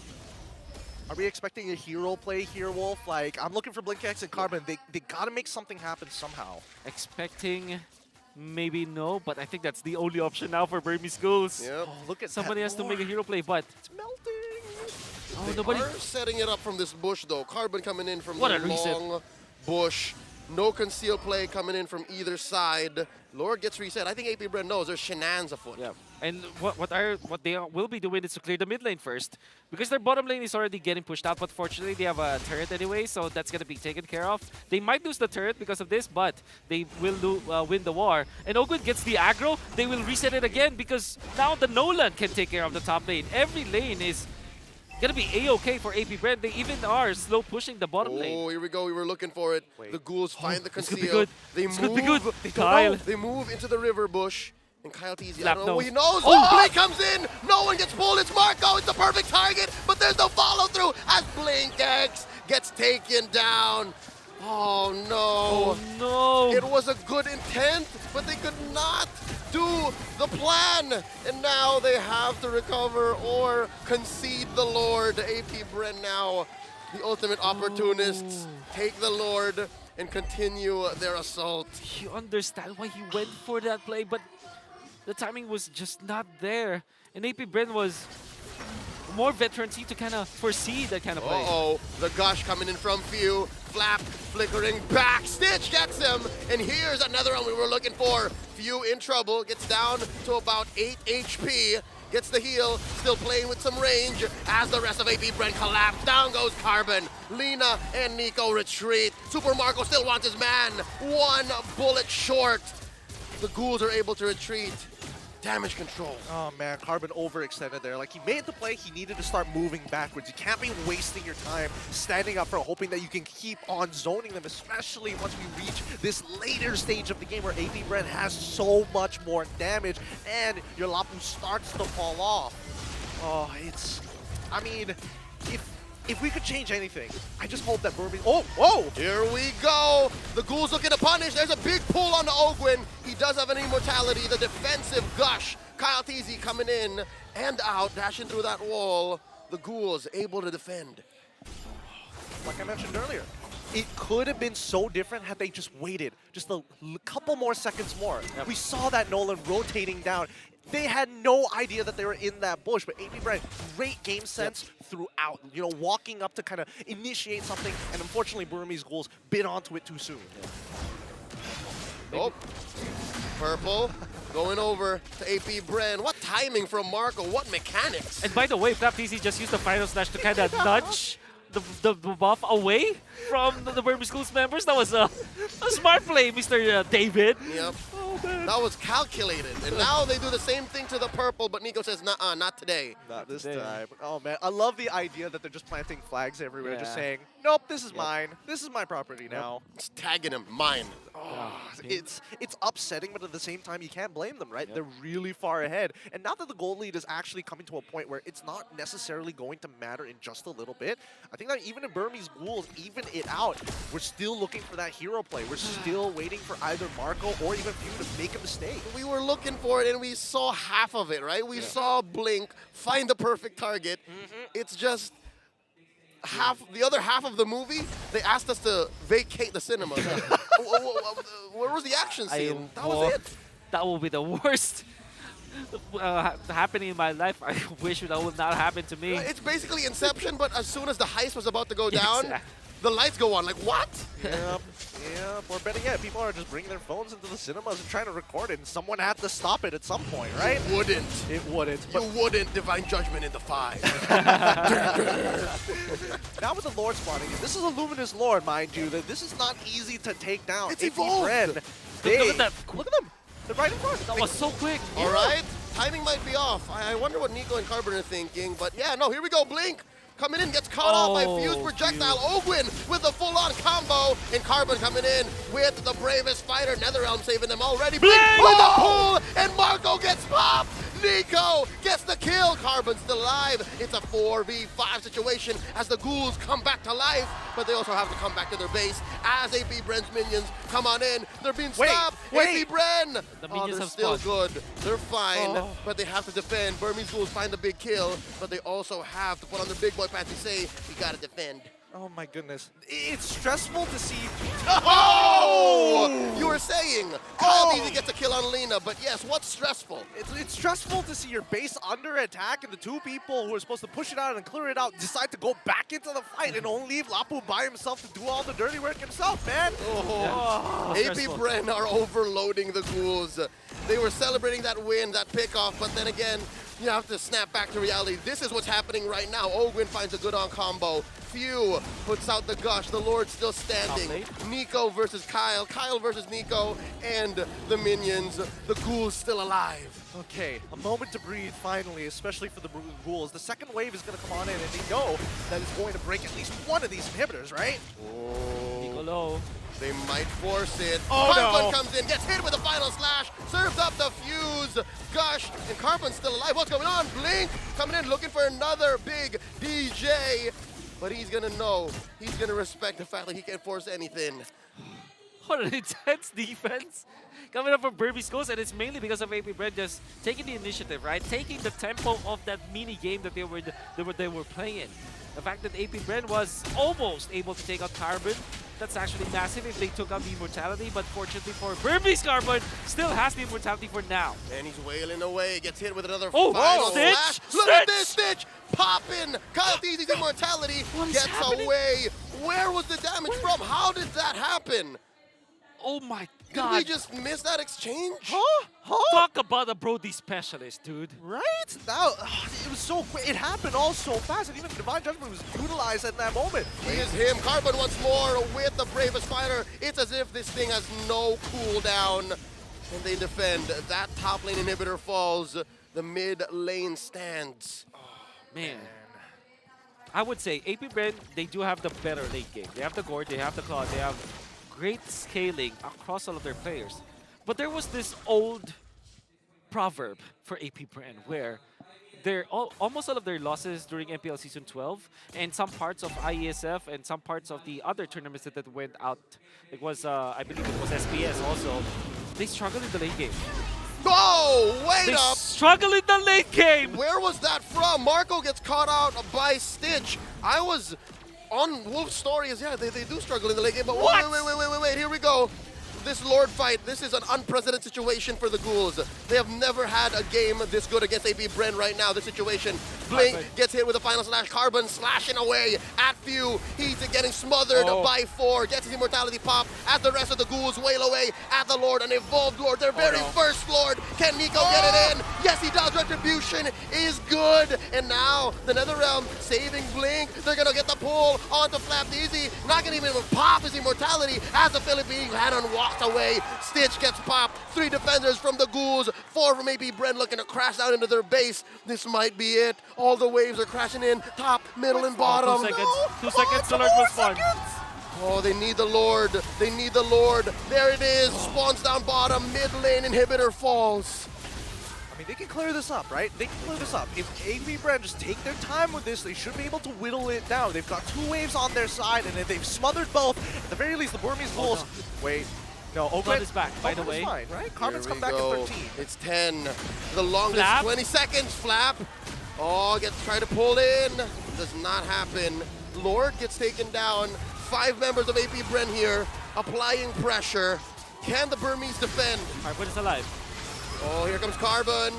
Are we expecting a hero play here, Wolf? Like, I'm looking for BlinkX and Carbon. They gotta make something happen somehow. Expecting, maybe no, but I think that's the only option now for Burmese Ghouls. Yep. Oh, look at Somebody has to make a hero play, but it's melting. Oh, They nobody are setting it up from this bush, though. Carbon coming in from What the a reset. long bush. No conceal play coming in from either side. Lord gets reset. I think AP Bren knows there's shenanigans afoot. Yeah, and what they will be doing is to clear the mid lane first, because their bottom lane is already getting pushed out. But fortunately, they have a turret anyway, so that's gonna be taken care of. They might lose the turret because of this, but they will win the war. And Ogud gets the aggro. They will reset it again because now the Nolan can take care of the top lane. Every lane is gonna be a-okay for AP Bren. They even are slow pushing the bottom lane. Oh, here we go. We were looking for it. The Ghouls find the this conceal. could be good. They This move. could be good. They don't Kyle. know. They move into the river bush. And Kyle TZ, I Flap don't know what he knows. knows. Oh! Blink comes in. No one gets pulled. It's Marco. It's the perfect target. But there's no follow through as BlinkX gets taken down. Oh no. Oh no. It was a good intent, but they could not do the plan. And now they have to recover or concede the Lord. AP Bren now, the ultimate opportunists, take the Lord and continue their assault. You understand why he went for that play, but the timing was just not there. And AP Bren was more veteran to kind of foresee that kind of play. Uh-oh, the gush coming in from Few. flap, flickering back. Stitch gets him, and here's another one we were looking for. Few in trouble, gets down to about 8 HP. Gets the heal, still playing with some range as the rest of AP Bren collapse. Down goes Carbon. Lina and Nico retreat. Super Marco still wants his man. One bullet short. The Ghouls are able to retreat. Damage control. Oh man, Carbon overextended there. Like, he made the play, he needed to start moving backwards. You can't be wasting your time standing up for hoping that you can keep on zoning them, especially once we reach this later stage of the game where AP Bren has so much more damage and your Lapu starts to fall off. Oh, I mean, if we could change anything, I just hope that Burmese... Oh, whoa! Here we go. The Ghouls looking to punish. There's a big pull on the Ogwin. He does have an immortality. The defensive gush. Kyle Teasy coming in and out, dashing through that wall. The Ghouls able to defend. Like I mentioned earlier, it could have been so different had they just waited just a couple more seconds more. Yep. We saw that Nolan rotating down. They had no idea that they were in that bush, but AP Bren, great game sense throughout. You know, walking up to kind of initiate something, and unfortunately, Burmese Ghouls bit onto it too soon. Oh, purple going over to AP Bren. What timing from Marco? What mechanics? And by the way, Flap TC just used the final slash to kind of nudge the buff away from the Burmese Ghouls members. That was a smart play, Mr. David. Yep. That was calculated. And now they do the same thing to the purple, but Nico says, nuh-uh, not today. Not this time. Oh, man. I love the idea that they're just planting flags everywhere, just saying, nope, this is mine. This is my property now. It's tagging him, mine. Oh, it's upsetting, but at the same time, you can't blame them, right? They're really far ahead. And now that the goal lead is actually coming to a point where it's not necessarily going to matter in just a little bit, I think that even in Burmese Ghouls, even it out, we're still looking for that hero play. We're still waiting for either Marco or even Few to make a mistake. We were looking for it, and we saw half of it, right? We saw Blink find the perfect target. It's just the other half of the movie, they asked us to vacate the cinema. Where was the action scene? That was it. That will be the worst happening in my life. I wish that would not happen to me. It's basically Inception, but as soon as the heist was about to go down, the lights go on. Like, what? Yep. Or better yet, people are just bringing their phones into the cinemas and trying to record it, and someone had to stop it at some point, right? It wouldn't. It wouldn't. You wouldn't. Divine Judgment in the 5. Now with the Lord spawning, this is a Luminous Lord, mind you. That this is not easy to take down. It's evolved. Look at that. Look at them. They're right in front. That was so quick. All right. Timing might be off. I wonder what Nico and Carbon are thinking, but yeah, no, here we go. Blink. Coming in, gets caught off by Fuse Projectile. Ogwin with the full-on combo. And Carbon coming in with the bravest fighter. Netherrealm saving them already. Blink with the pull, and Marco gets popped. Nico gets the kill. Carbon still alive. It's a 4v5 situation as the Ghouls come back to life, but they also have to come back to their base as AP Bren's minions come on in. They're being stopped. AP Bren. The minions they're have still spawned. good. They're fine, but they have to defend. Burmese Ghouls find the big kill, but they also have to put on their big boy pants and say, we gotta defend. Oh my goodness. It's stressful to see. Oh! You were saying Kyle Beasley gets a kill on Lina, but yes, what's stressful? It's stressful to see your base under attack and the two people who are supposed to push it out and clear it out decide to go back into the fight and only leave Lapu by himself to do all the dirty work himself, man. AP Bren are overloading the Ghouls. They were celebrating that win, that pickoff, but then again, you have to snap back to reality. This is what's happening right now. Ogwin finds a good on combo. Few puts out the gush. The Lord's still standing. Nico versus Kyle. Kyle versus Nico and the minions. The Ghouls still alive. Okay, a moment to breathe finally, especially for the Ghouls. The second wave is going to come on in, and they know that it's going to break at least one of these inhibitors, right? Piccolo. They might force it. Oh, Carbon no. comes in, gets hit with a final slash, serves up the Fuse, Gush, and Carbon's still alive. What's going on? Blink coming in, looking for another big DJ. But he's gonna know, he's gonna respect the fact that he can't force anything. What an intense defense coming up from Burmese Ghouls, and it's mainly because of AP Bren just taking the initiative, right? Taking the tempo of that mini game that they were playing. The fact that AP Bren was almost able to take out Carbon, that's actually massive if they took out the immortality, but fortunately for Burmese, Carbon still has the immortality for now. And he's wailing away, gets hit with another final slash. Stitch! Look at this, Stitch! popping. Kyle These's immortality gets away. Where was the damage from? How did that happen? Oh my Did god. we just miss that exchange? Talk about a Brody specialist, dude. Right? Now, it was so quick. It happened all so fast, and even Divine Judgment was utilized at that moment. He is him. Carbon once more with the bravest fighter. It's as if this thing has no cooldown. And they defend. That top lane inhibitor falls. The mid lane stands. Oh, man. I would say AP Bren, they do have the better late game. They have the Gore, they have the Claw, they have great scaling across all of their players. But there was this old proverb for AP Bren where almost all of their losses during MPL Season 12 and some parts of IESF and some parts of the other tournaments that went out. It was, I believe it was SPS also. They struggled in the late game. Oh, wait up! Struggle in the late game! Where was that from? Marco gets caught out by Stitch. I was on Wolf's story is, yeah, they do struggle in the late game, but wait, here we go. This Lord fight, this is an unprecedented situation for the Ghouls. They have never had a game this good against AP Bren right now, this situation. Blink gets hit with a final slash, Carbon slashing away at Few. He's getting smothered by 4, gets his immortality pop as the rest of the Ghouls wail away at the Lord, an evolved Lord, their very first Lord. Can Nico get it in? Yes, he does. Retribution is good. And now the Netherrealm saving Blink. They're gonna get the pull onto Flap Easy. Not gonna even pop his immortality as the Philippine Cannon walks away. Stitch gets popped. 3 defenders from the Ghouls, 4 from AP Bren looking to crash down into their base. This might be it. All the waves are crashing in, top, middle, and bottom. 2 seconds. 2 seconds, the Lord will spawn. Oh, they need the Lord. They need the Lord. There it is. Spawns down bottom. Mid lane inhibitor falls. I mean, they can clear this up, right? They can clear this up. If AP Bren just take their time with this, they should be able to whittle it down. They've got 2 waves on their side, and if they've smothered both, at the very least, the Burmese Ghouls. Wait. No, Oakland is back, by the way. Fine, right? Carbon's come back at 13. It's 10. The longest Flap. 20 seconds. Flap. Oh, gets tried to pull in. Does not happen. Lord gets taken down. 5 members of AP Bren here applying pressure. Can the Burmese defend? Carbon is alive. Oh, here comes Carbon.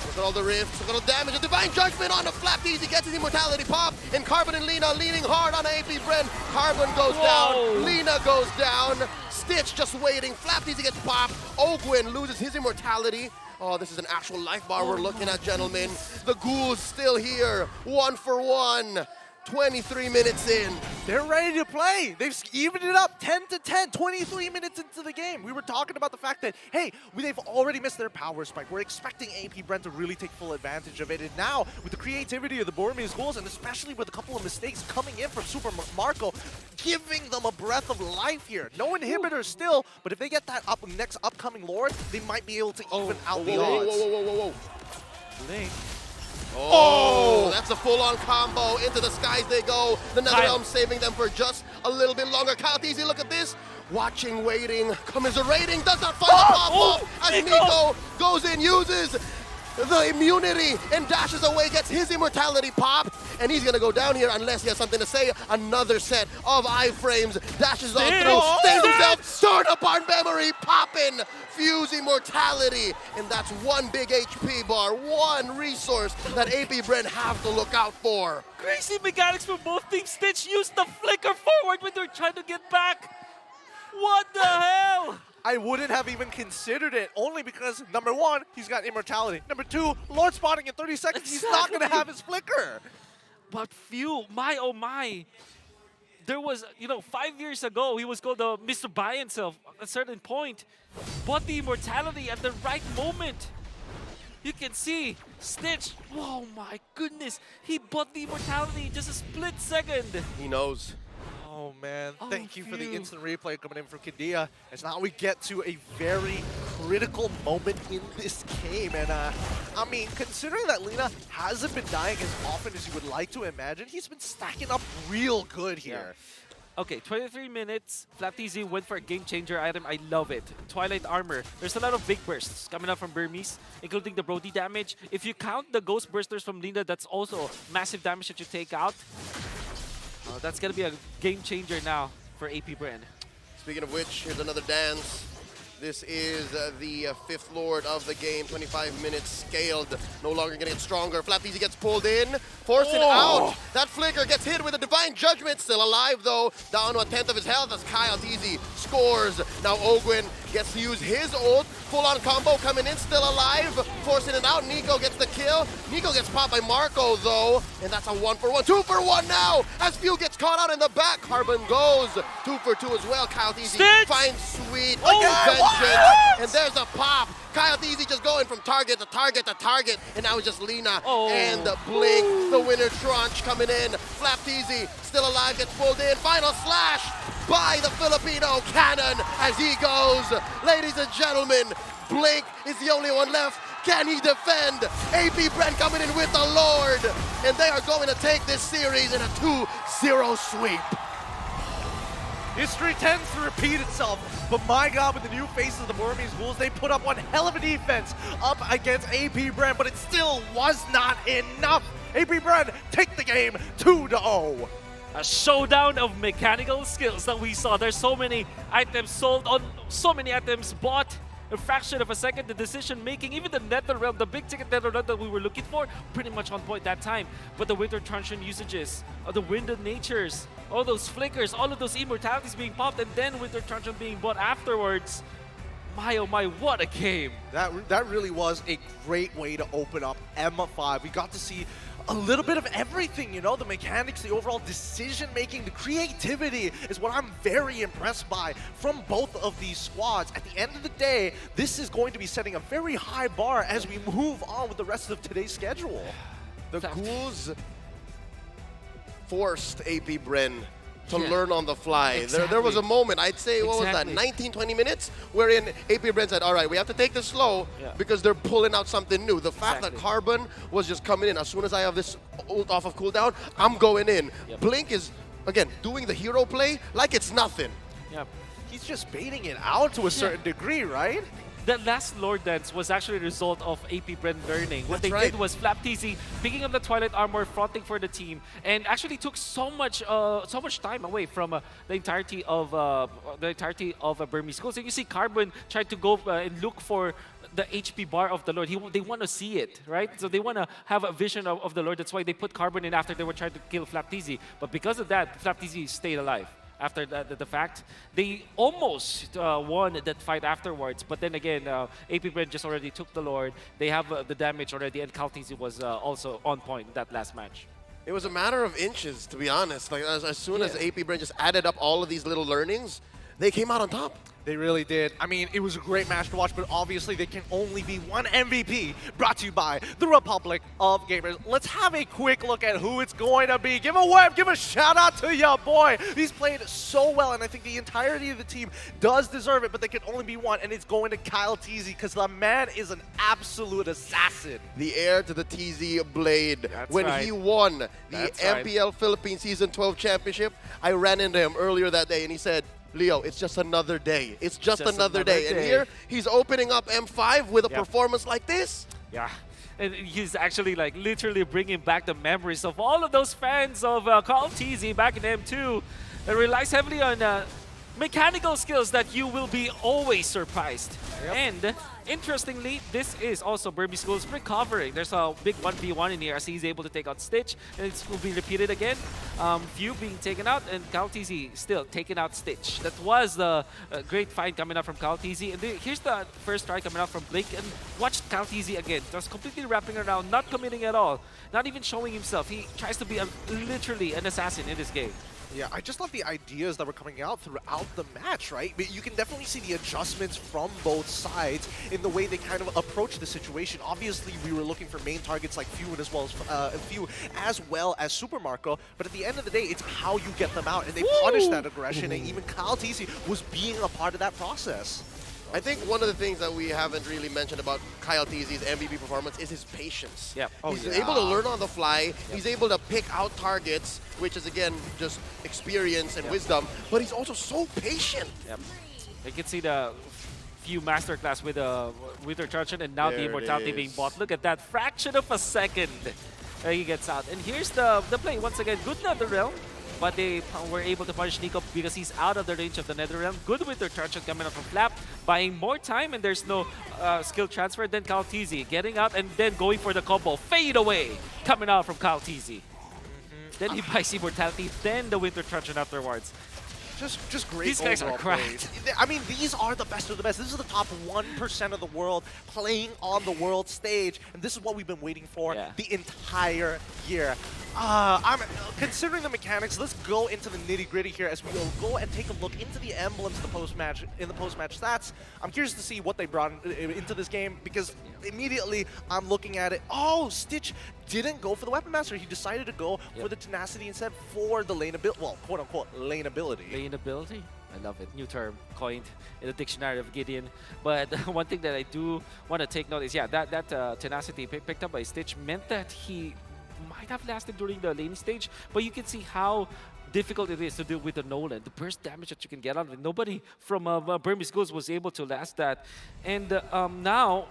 Look at all the rifts, look at all the damage. A Divine Judgment on the Flap Easy gets his immortality pop. And Carbon and Lina leaning hard on AP Bren. Carbon goes down. Lina goes down. Stitch just waiting. Flap Easy gets popped. Ogwin loses his immortality. Oh, this is an actual life bar we're looking at, gentlemen. The Ghouls still here. 1 for 1. 23 minutes in. They're ready to play. They've evened it up 10-10, 23 minutes into the game. We were talking about the fact that, hey, they've already missed their power spike. We're expecting AP Bren to really take full advantage of it. And now, with the creativity of the Burmese Ghouls, and especially with a couple of mistakes coming in from Super Marco, giving them a breath of life here. No inhibitors still, but if they get that next upcoming Lord, they might be able to even out the odds. Whoa. Blink. Oh, that's a full-on combo. Into the skies they go. The Netherrealm saving them for just a little bit longer. Kyle Easy, look at this. Watching, waiting, commiserating, does not find the pop-up. As Nico goes in, uses the immunity and dashes away, gets his immortality popped, and he's gonna go down here unless he has something to say. Another set of iframes, dashes on through, stays himself, turn upon memory, popping, fuse immortality, and that's 1 big HP bar, 1 resource that AP Bren have to look out for. Crazy mechanics for both teams. Stitch used the flicker forward when they're trying to get back. What the hell? I wouldn't have even considered it, only because, number 1, he's got immortality. Number 2, Lord spawning in 30 seconds, he's not going to have his flicker. But Few, my oh my. There was, 5 years ago, he was called Mr. Buy himself at a certain point. Bought the immortality at the right moment. You can see Stitch, oh my goodness. He bought the immortality in just a split second. He knows. Oh man, thank you for the instant replay coming in from Kadia. As now we get to a very critical moment in this game. And I mean, considering that Lina hasn't been dying as often as you would like to imagine, he's been stacking up real good here. Yeah. Okay, 23 minutes. Flap TZ went for a game changer item. I love it. Twilight Armor. There's a lot of big bursts coming up from Burmese, including the Brody damage. If you count the Ghost Bursters from Lina, that's also massive damage that you take out. That's going to be a game changer now for AP Bren. Speaking of which, here's another dance. This is the fifth lord of the game. 25 minutes scaled. No longer going to get stronger. Flapteasy gets pulled in. Forced it out. That flicker gets hit with a divine judgment. Still alive though. Down to a tenth of his health as Kyle Teasy scores. Now Ogwin gets to use his ult. Full-on combo coming in. Still alive. Forcing it out. Nico gets the kill. Nico gets popped by Marco though. And that's a 1-for-1. 2-for-1 now. As Few gets caught out in the back. Carbon goes 2-for-2 as well. Kyle Teasy finds Sweet. And there's a pop. Kyle Teasy just going from target to target to target. And now it's just Lina and Blink. The winner Trunch coming in. Flapteasy still alive, gets pulled in. Final slash by the Filipino Cannon as he goes. Ladies and gentlemen, Blink is the only one left. Can he defend? AP Bren coming in with the Lord. And they are going to take this series in a 2-0 sweep. History tends to repeat itself, but my God, with the new faces of the Burmese Ghouls, they put up one hell of a defense up against AP Bren, but it still was not enough. AP Bren take the game 2-0. A showdown of mechanical skills that we saw. There's so many items sold on so many items bought. A fraction of a second, the decision making, even the NetherRealm, the big ticket NetherRealm that we were looking for, pretty much on point that time. But the Winter Truncheon usages, the Winded Natures, all those flickers, all of those immortalities being popped, and then Winter Truncheon being bought afterwards. My oh my, what a game. That really was a great way to open up M5. We got to see a little bit of everything, you know, the mechanics, the overall decision-making, the creativity is what I'm very impressed by from both of these squads. At the end of the day, this is going to be setting a very high bar as we move on with the rest of today's schedule. The Ghouls forced AP Bren to learn on the fly. Exactly. There was a moment, I'd say, what was that, 19, 20 minutes, wherein AP Bren said, all right, we have to take this slow because they're pulling out something new. The fact that Carbon was just coming in, as soon as I have this ult off of cooldown, I'm going in. Blink is, again, doing the hero play like it's nothing. He's just baiting it out to a certain degree, right? That last Lord Dance was actually a result of AP Bren learning. What they did was Flapteasy picking up the Twilight Armor, fronting for the team, and actually took so much time away from the entirety of Burmese Ghouls. And you see Carbon tried to go and look for the HP bar of the Lord. They want to see it, right? So they want to have a vision of the Lord. That's why they put Carbon in after they were trying to kill Flapteasy. But because of that, Flapteasy stayed alive. After the fact, they almost won that fight afterwards. But then again, AP Bren just already took the Lord. They have the damage already, and Kalteasy was also on point that last match. It was a matter of inches, to be honest. Like as soon as AP Bren just added up all of these little learnings, they came out on top. They really did. I mean, it was a great match to watch, but obviously there can only be one MVP, brought to you by the Republic of Gamers. Let's have a quick look at who it's going to be. Give a wave, give a shout out to your boy. He's played so well, and I think the entirety of the team does deserve it, but there can only be one, and it's going to Kyle Teasy, because the man is an absolute assassin. The heir to the TZ Blade. When he won the MPL Philippines Season 12 Championship, I ran into him earlier that day, and he said, Leo, it's just another day. It's just another day. And here, he's opening up M5 with a performance like this. Yeah. And he's actually like literally bringing back the memories of all of those fans of Call Teasy back in M2 that relies heavily on mechanical skills that you will be always surprised. And interestingly, this is also Burmese Ghouls recovering. There's a big 1v1 in here as he's able to take out Stitch, and it will be repeated again. Few being taken out, and Kalteasy still taking out Stitch. That was the great fight coming out from Kalteasy. And here's the first try coming out from Blake, and watch Kalteasy again. Just completely wrapping around, not committing at all, not even showing himself. He tries to be literally an assassin in this game. Yeah, I just love the ideas that were coming out throughout the match, right? But you can definitely see the adjustments from both sides in the way they kind of approach the situation. Obviously, we were looking for main targets like Few as well as Super Marco, but at the end of the day, it's how you get them out, and they punish that aggression, and even Kyle Teasy was being a part of that process. I think one of the things that we haven't really mentioned about Kyle Teasy's MVP performance is his patience. He's able to learn on the fly. He's able to pick out targets, which is, again, just experience and wisdom. But he's also so patient. You can see the Few masterclass with Winter Truncheon, and now the immortality being bought. Look at that fraction of a second. He gets out. And here's the play. Once again, good NetherRealm. but they were able to punish Nico because he's out of the range of the Netherrealm. Good with their Truncheon coming out from Flap, buying more time, and there's no skill transfer. Then Kaltizi getting out and then going for the combo. Fade away coming out from Kaltizi. Then he buys Immortality, then the Winter Truncheon afterwards. Just great. These guys are overall cracked. plays. I mean, these are the best of the best. This is the top 1% of the world playing on the world stage, and this is what we've been waiting for the entire year. I'm considering the mechanics. Let's go into the nitty-gritty here as we will go and take a look into the emblems in the post-match stats. I'm curious to see what they brought into this game because immediately I'm looking at it. Oh, Stitch didn't go for the Weapon Master. He decided to go for the tenacity instead for the laneability, well, quote-unquote laneability. Laneability? I love it. New term coined in the dictionary of Gideon. But one thing that I do want to take note is, that tenacity picked up by Stitch meant that he might have lasted during the lane stage, but you can see how difficult it is to deal with the Nolan. The burst damage that you can get out of it. Nobody from Burmese Ghouls was able to last that. And now,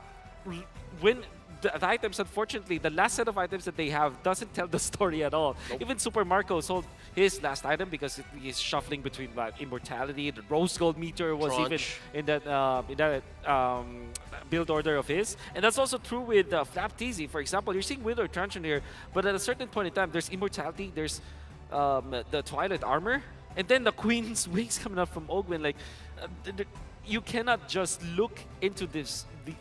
when the items, unfortunately, the last set of items that they have doesn't tell the story at all. Nope. Even Super Marco sold his last item because he's shuffling between Immortality. The Rose Gold meter was even in that build order of his. And that's also true with Flap TZ. For example, you're seeing Winter Truncheon here, but at a certain point in time, there's Immortality, there's the Twilight Armor, and then the Queen's Wings coming up from Ogwin. Like, you cannot just look into the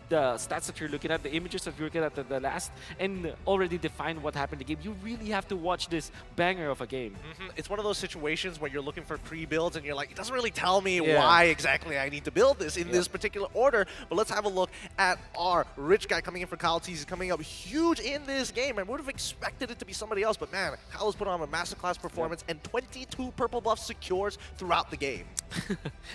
stats that you're looking at, the images that you're looking at the last, and already define what happened in the game. You really have to watch this banger of a game. It's one of those situations where you're looking for pre-builds and you're like, it doesn't really tell me why exactly I need to build this in this particular order. But let's have a look at our rich guy coming in for Kyle He's coming up huge in this game. I would have expected it to be somebody else, but man, Kyle has put on a masterclass performance and 22 purple buffs secures throughout the game.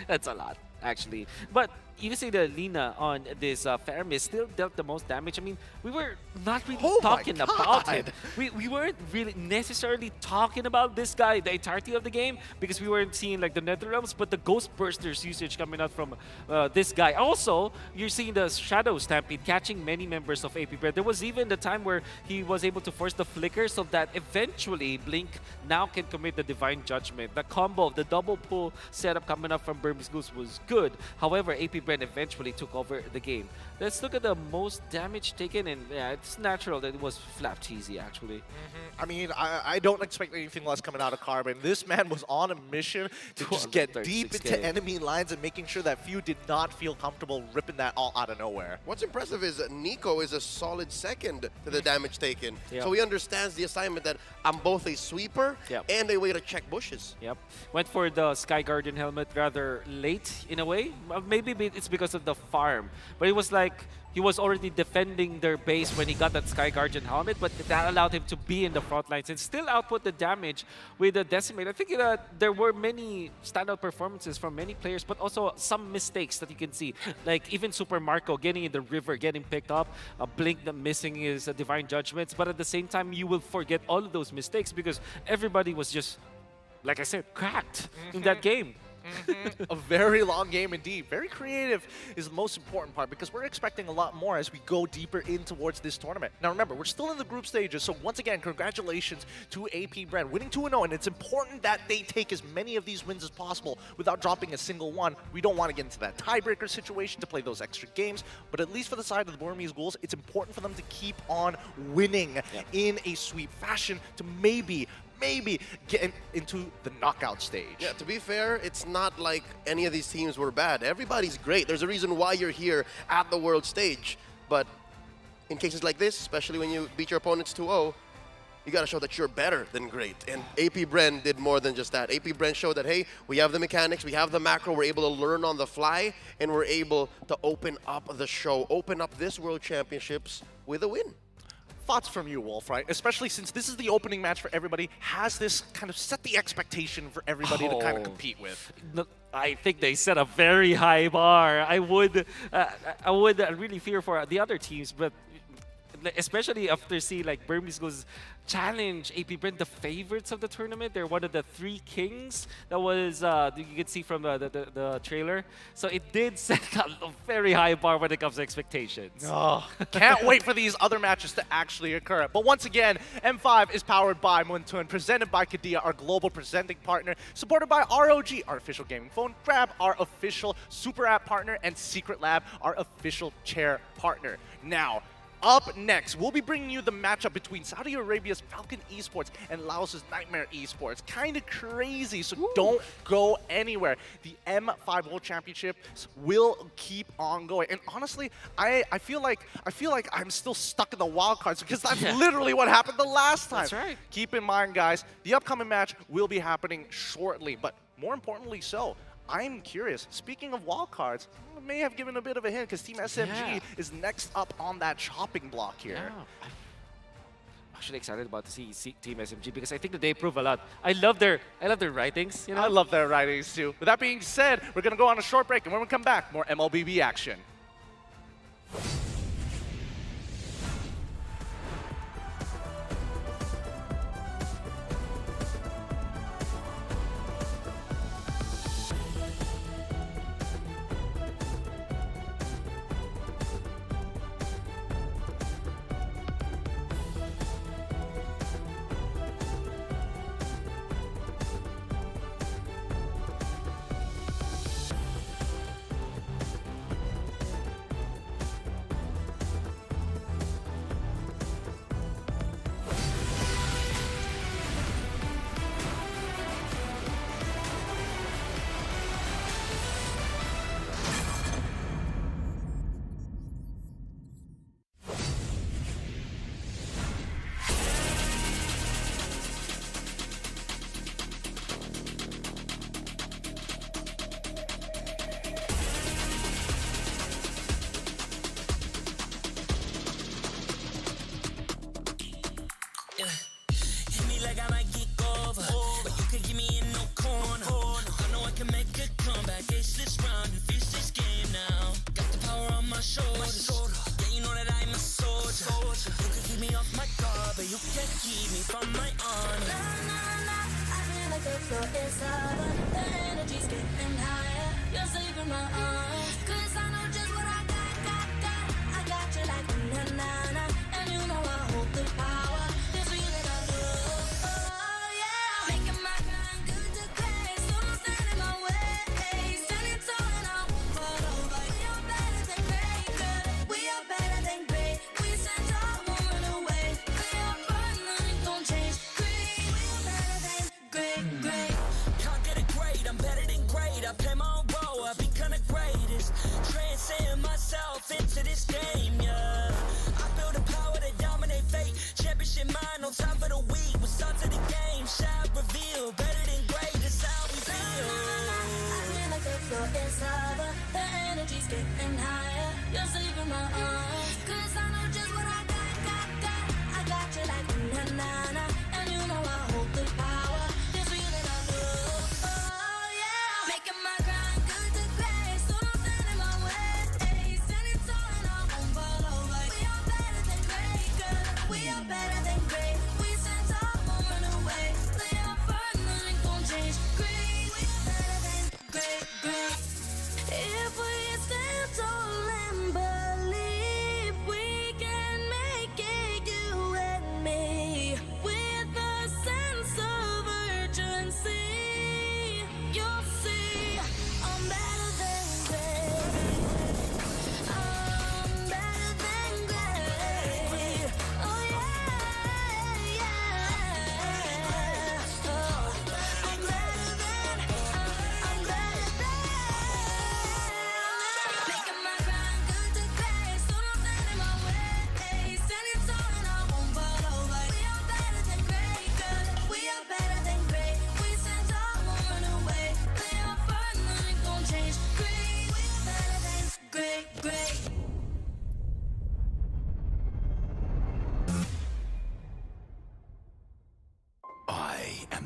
That's a lot, actually. But you can see that Lina on this Faramis still dealt the most damage. I mean, we were not really talking about him. We weren't really necessarily talking about this guy the entirety of the game because we weren't seeing like the Netherrealms, but the Ghost Bursters usage coming out from this guy. Also, you're seeing the Shadow Stampede catching many members of AP Bren. There was even the time where he was able to force the Flicker so that eventually Blink now can commit the Divine Judgment. The combo of the double pull setup coming up from Burmese Ghouls was good. However, AP Bren eventually took over the game. Let's look at the most damage taken, and it's natural that it was Flap Cheesy, actually. I mean, I don't expect anything less coming out of Carbon. This man was on a mission to just get deep into enemy lines and making sure that few did not feel comfortable ripping that all out of nowhere. What's impressive is that Nico is a solid second to the damage taken. So he understands the assignment that I'm both a sweeper and a way to check bushes. Went for the Sky Guardian helmet rather late in a way. Maybe it's because of the farm, but it was like he was already defending their base when he got that Sky Guardian helmet, but that allowed him to be in the front lines and still output the damage with the Decimate. I think there were many standout performances from many players, but also some mistakes that you can see. Like even Super Marco getting in the river, getting picked up, Blink missing his Divine Judgments, but at the same time, you will forget all of those mistakes because everybody was just, like I said, cracked in that game. A very long game indeed. Very creative is the most important part because we're expecting a lot more as we go deeper in towards this tournament. Now remember, we're still in the group stages, so once again, congratulations to AP Bren. Winning 2-0, and it's important that they take as many of these wins as possible without dropping a single one. We don't want to get into that tiebreaker situation to play those extra games, but at least for the side of the Burmese Ghouls, it's important for them to keep on winning in a sweep fashion to maybe get into the knockout stage. Yeah, to be fair, it's not like any of these teams were bad. Everybody's great. There's a reason why you're here at the world stage. But in cases like this, especially when you beat your opponents 2-0, you got to show that you're better than great. And AP Bren did more than just that. AP Bren showed that, hey, we have the mechanics, we have the macro, we're able to learn on the fly, and we're able to open up the show, open up this World Championships with a win. Thoughts from you, Wolf, right? Especially since this is the opening match for everybody. Has this kind of set the expectation for everybody to kind of compete with? I think they set a very high bar. I would really fear for the other teams, but especially after seeing like Burmese Ghouls challenge AP Bren, the favorites of the tournament. They're one of the 3 kings that was you could see from the trailer. So it did set a very high bar when it comes to expectations. Oh, can't wait for these other matches to actually occur. But once again, M5 is powered by Muntun, presented by Kadia, our global presenting partner, supported by ROG, our official gaming phone, Grab, our official super app partner, and Secret Lab, our official chair partner. Now, up next, we'll be bringing you the matchup between Saudi Arabia's Falcon Esports and Laos's Nightmare Esports. Kind of crazy, so don't go anywhere. The M5 World Championships will keep on going. And honestly, I feel like I'm still stuck in the wild cards because that's literally what happened the last time. That's right. Keep in mind, guys, the upcoming match will be happening shortly, but more importantly so, I'm curious, speaking of wildcards, I may have given a bit of a hint because Team SMG is next up on that chopping block here. Yeah. I'm actually excited about to see Team SMG because I think that they prove a lot. I love their writings. You know? I love their writings too. With that being said, we're going to go on a short break, and when we come back, more MLBB action.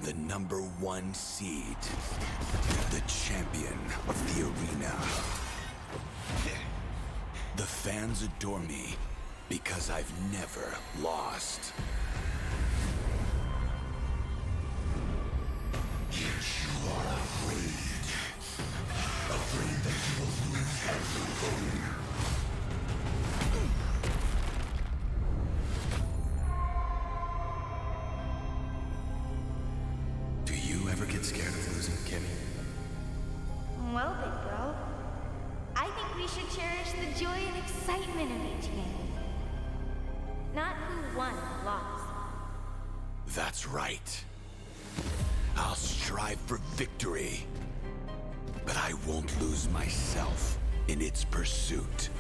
The #1 seed, the champion of the arena. The fans adore me, Because I've never lost. Yet you are afraid. Afraid that you will lose everything. Do you ever get scared of losing, Kimmy? Well, big bro, I think we should cherish the joy and excitement of each game. Not who won or lost. That's right. I'll strive for victory, but I won't lose myself in its pursuit.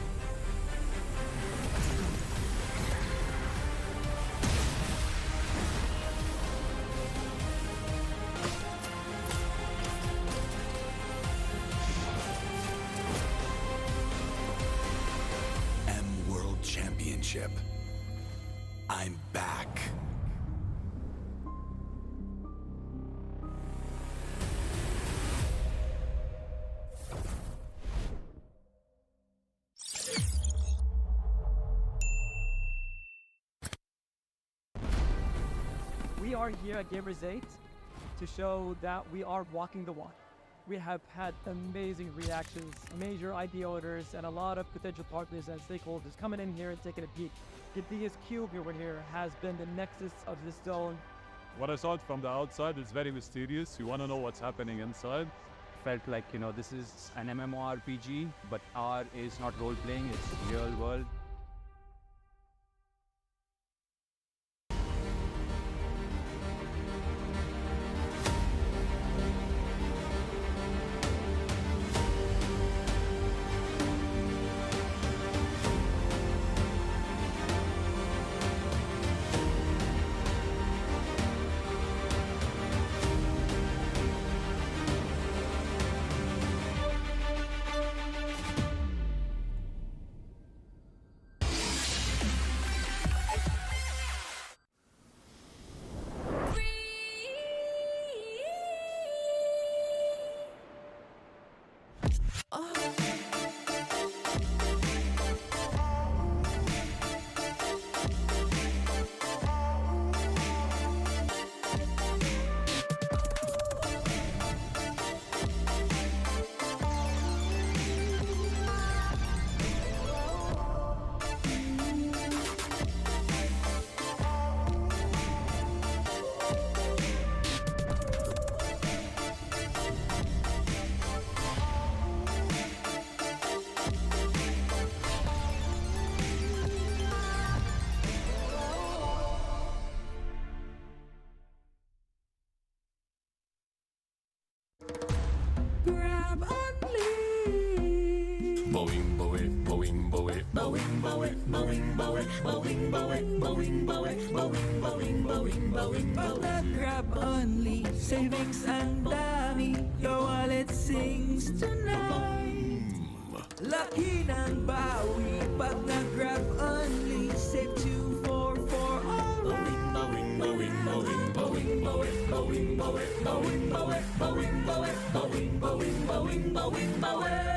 World Championship. I'm back. We are here at Gamers 8 to show that we are walking the walk. We have had amazing reactions, major idea owners, and a lot of potential partners and stakeholders coming in here and taking a peek. The biggest cube over here has been the nexus of this zone. What I saw from the outside is very mysterious. You want to know what's happening inside. Felt like, this is an MMORPG, but R is not role-playing, it's real world. Boing, boing, boing, boing, boing, boing, boing, boing, boing, boing, boing, boing, boing, boing, boing, boing. Pag nag-grab only, savings ang dami, your wallet sings tonight. Laki ng bawi, pag nag-grab only, save 2 for alright. Boing, boing, boing, boing, boing, boing, boing, boing, boing, boing, boing, boing, boing, boing, boing, boing.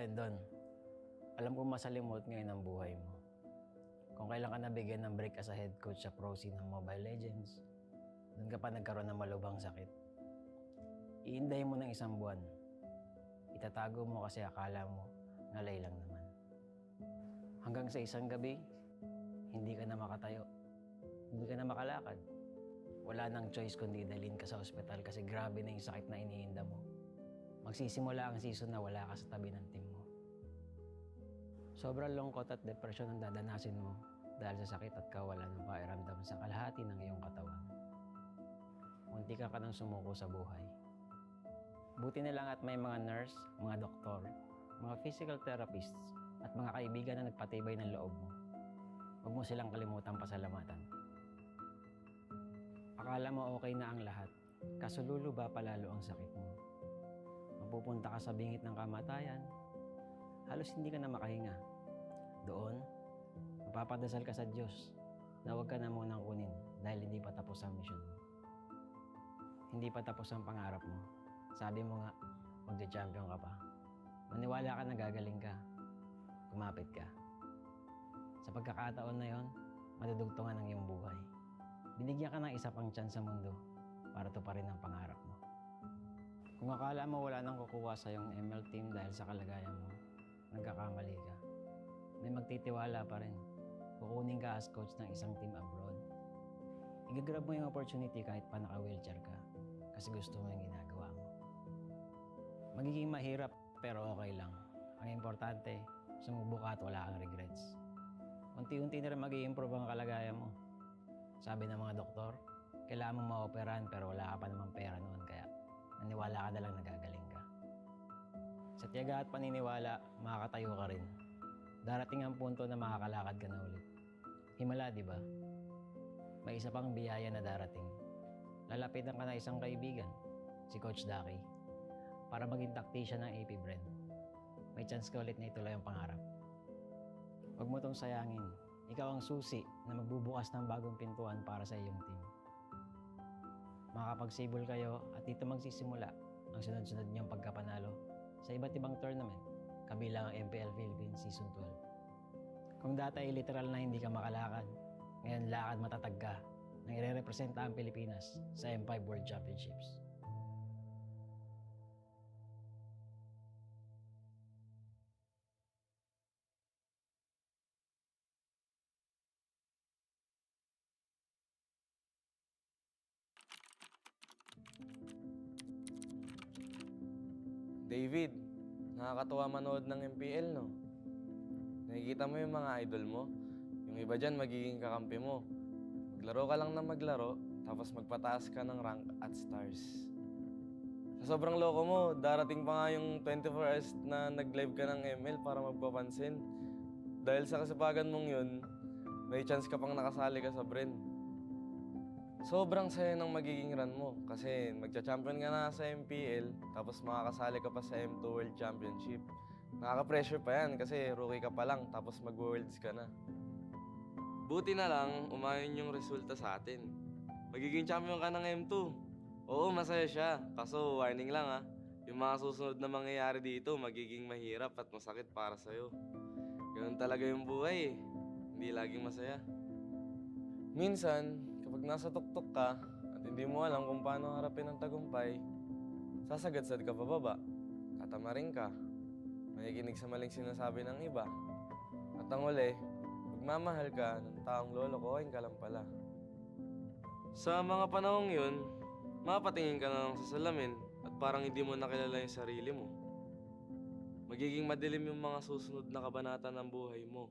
Brandon, alam ko masalimuot ngayon ang buhay mo. Kung kailan ka nabigyan ng break as a head coach sa pro scene ng Mobile Legends, doon ka pa nagkaroon ng malubhang sakit. Iinday mo ng 1 buwan. Itatago mo kasi akala mo ngalay lang naman. Hanggang sa isang gabi, hindi ka na makatayo. Hindi ka na makalakad. Wala nang choice kundi dalhin ka sa ospital kasi grabe na yung sakit na iniinda mo. Magsisimula ang season na wala ka sa tabi ng team mo. Sobrang lungkot at depresyon ang dadanasin mo dahil sa sakit at kawalan ng pakiramdam sa kalahati ng iyong katawan. Munti ka nang sumuko sa buhay. Buti na lang at may mga nurse, mga doktor, mga physical therapists at mga kaibigan na nagpatibay ng loob mo. Huwag mo silang kalimutang pasalamatan. Akala mo okay na ang lahat, kaso luluba palalo ang sakit mo. Mapupunta ka sa bingit ng kamatayan, halos hindi ka na makahinga. Doon, mapapadasal ka sa Diyos na huwag ka na munang kunin dahil hindi pa tapos ang mission mo. Hindi pa tapos ang pangarap mo. Sabi mo nga, magde-champion ka pa. Maniwala ka na gagaling ka. Kumapit ka. Sa pagkakataon na yon, madudugtungan ang iyong buhay. Binigyan ka ng isa pang chance sa mundo para tuparin ang pangarap mo. Kung akala mo wala nang kukuha sa iyong ML team dahil sa kalagayan mo, nagkakamali ka. May magtitiwala pa rin. Kukunin ka as coach ng isang team abroad. Igagrab mo yung opportunity kahit pa naka-wheelchair ka kasi gusto mo yung ginagawa mo. Magiging mahirap pero okay lang. Ang importante, sumubok ka at wala kang regrets. Unti-unti na rin mag-i-improve ang kalagayan mo. Sabi ng mga doktor, kailangan mong ma-operahan pero wala ka pa namang pera noon kaya naniwala ka na lang nagagaling ka. Sa tiyaga at paniniwala, makakatayo ka rin. Darating ang punto na makakalakad ka na ulit. Himala, di ba? May isa pang biyaya na darating. Lalapitan ka na isang kaibigan, si Coach Daki, para maging tactician ng AP Bren. May chance ka ulit na ituloy ang pangarap. Huwag mo itong sayangin. Ikaw ang susi na magbubukas ng bagong pintuan para sa iyong team. Makapagsibol kayo at dito magsisimula ang sunod-sunod niyong pagkapanalo sa iba't ibang tournament, kabilang ang MPL Philippines Season 12. Kung dati ay literal na hindi ka makalakad, ngayon lakad matatag ka nang ire-representa ang Pilipinas sa M5 World Championships. David, nakakatuwa manood ng MPL, no? Nakikita mo yung mga idol mo. Yung iba dyan, magiging kakampi mo. Maglaro ka lang na maglaro, tapos magpataas ka ng rank at stars. Sa sobrang loko mo, darating pa nga yung 24 hours na nag-live ka ng ML para magpapansin. Dahil sa kasipagan mong yun, may chance ka pang nakasali ka sa Bren. Sobrang saya ng magiging run mo kasi magcha-champion ka na sa MPL tapos makakasali ka pa sa M2 World Championship. Nakaka-pressure pa yan kasi rookie ka pa lang tapos mag-worlds ka na. Buti na lang umayon yung resulta sa atin. Magiging champion ka ng M2. Oo, masaya siya. Kaso warning lang ha, yung mga susunod na mangyayari dito magiging mahirap at masakit para sa'yo. Ganun talaga yung buhay eh. Hindi laging masaya. Minsan, kapag nasa tuktok ka at hindi mo alam kung paano harapin ang tagumpay, sasagadsad ka pababa, tatamarin ka, makikinig sa maling sinasabi ng iba, at ang uli, magmamahal ka ng taong lolokohin ka lang pala. Sa mga panahong yun, mapatingin ka na lang sa salamin at parang hindi mo nakilala yung sarili mo. Magiging madilim yung mga susunod na kabanata ng buhay mo.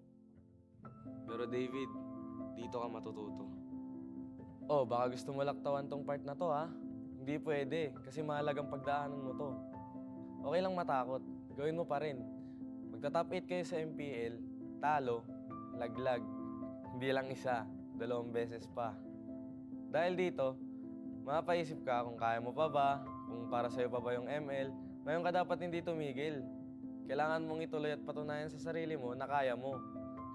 Pero David, dito ka matututo. Oh, baka gusto mo laktawan tong part na to ha? Hindi pwede, kasi mahalagang pagdaanan mo to. Okay lang matakot, gawin mo pa rin. Magta-top 8 kayo sa MPL, talo, laglag. Hindi lang isa, 2 beses pa. Dahil dito, mapaisip ka kung kaya mo pa ba, kung para sa'yo pa ba yung ML, ngayon ka dapat hindi tumigil. Kailangan mong ituloy at patunayan sa sarili mo na kaya mo,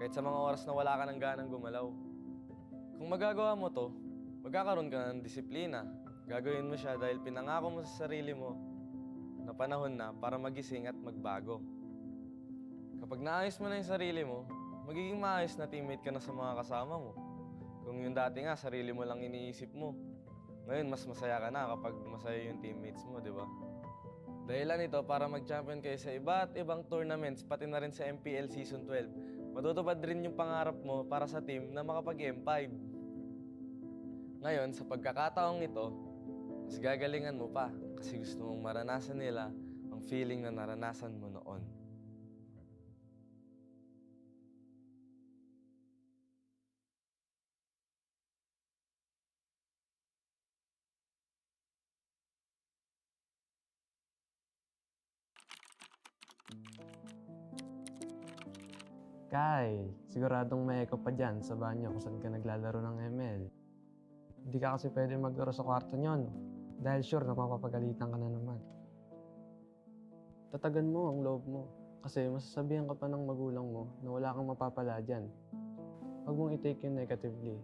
kahit sa mga oras na wala ka ng ganang gumalaw. Kung magagawa mo to, magkakaroon ka ng disiplina. Gagawin mo siya dahil pinangako mo sa sarili mo na panahon na para magising at magbago. Kapag naayos mo na yung sarili mo, magiging maayos na teammate ka na sa mga kasama mo. Kung yung dati nga, sarili mo lang iniisip mo. Ngayon, mas masaya ka na kapag masaya yung teammates mo, di ba? Dahilan ito para mag-champion kayo sa iba't ibang tournaments, pati na rin sa MPL Season 12. Matutupad rin yung pangarap mo para sa team na makapag-M5. Ngayon, sa pagkakataong ito, mas gagalingan mo pa kasi gusto mong maranasan nila ang feeling na naranasan mo noon. Kyle, siguradong may echo pa dyan sa banyo kung saan ka naglalaro ng ML. Hindi ka kasi pwede maglaro sa kwarto nyon dahil sure na mapapagalitan ka na naman. Tatagan mo ang loob mo kasi masasabihan ka pa ng magulang mo na wala kang mapapala dyan. Huwag mong i-take yun negatively.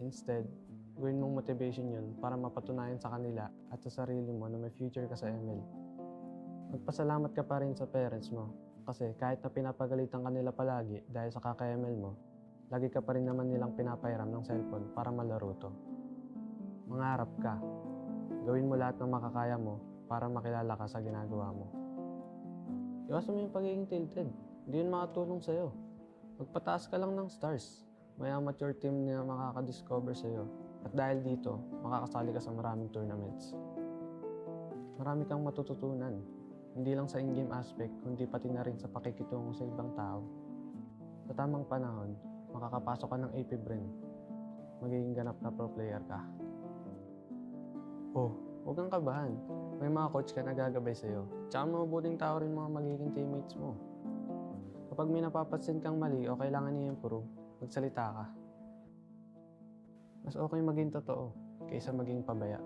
Instead, gawin mong motivation yun para mapatunayan sa kanila at sa sarili mo na may future ka sa ML. Magpasalamat ka pa rin sa parents mo kasi kahit na pinapagalitan ka nila palagi dahil sa kaka-ML mo, lagi ka pa rin naman nilang pinapahiram ng cellphone para malaro to. Mangarap ka. Gawin mo lahat ng makakaya mo para makilala ka sa ginagawa mo. Iwasan mo yung pagiging tilted. Hindi yun makatulong sa'yo. Magpataas ka lang ng stars. May amateur team na makakadiscover sa'yo. At dahil dito, makakasali ka sa maraming tournaments. Marami kang matututunan. Hindi lang sa in-game aspect, kundi pati na rin sa pakikitungo sa ibang tao. Sa tamang panahon, makakapasok ka ng AP Bren. Magiging ganap na pro player ka. Oh, huwag kang kabahan. May mga coach ka na gagabay sa'yo. Tsaka mabuting tao rin mga magiging teammates mo. Kapag may napapansin kang mali o kailangan i-improve, magsalita ka. Mas okay maging totoo kaysa maging pabaya.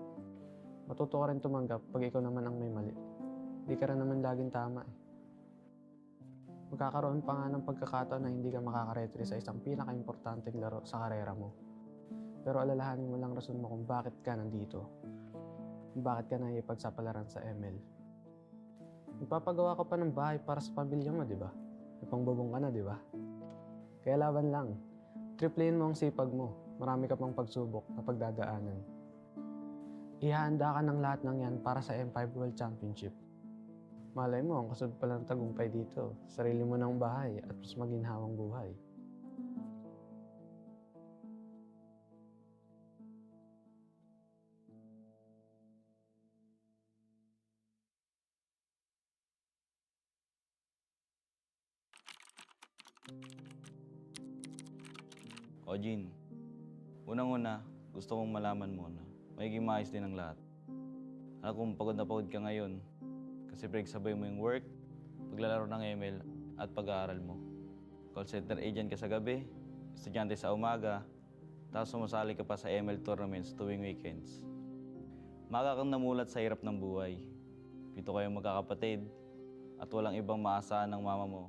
Matuto ka rin tumanggap pag ikaw naman ang may mali. Hindi ka rin naman laging tama eh. Magkakaroon pa nga ng pagkakataon na hindi ka makakaretry sa isang pinaka-importanteng laro sa karera mo. Pero alalahanin mo lang rason mo kung bakit ka nandito. Kung bakit ka naipagsapalaran sa ML. Magpapagawa ka pa ng bahay para sa pamilya mo, di ba? May pangbubong ka na, di ba? Kaya laban lang. Triplein mo ang sipag mo. Marami ka pang pagsubok na pagdadaanan. Ihahanda ka ng lahat ng yan para sa M5 World Championship. Malay mo, ang kasunod pala ng tagumpay dito. Sarili mo ng bahay at mas maginhawang buhay. Ojin, unang-una, gusto kong malaman mo na magiging maayos din ang lahat. Alam kong pagod na pagod ka ngayon kasi pinagsabay mo yung work, paglalaro ng ML at pag-aaral mo. Call center agent ka sa gabi, estudyante sa umaga, tapos sumasali ka pa sa ML tournaments tuwing weekends. Maaga kang namulat sa hirap ng buhay. 7 kayong magkakapatid at walang ibang maasahan ng mama mo.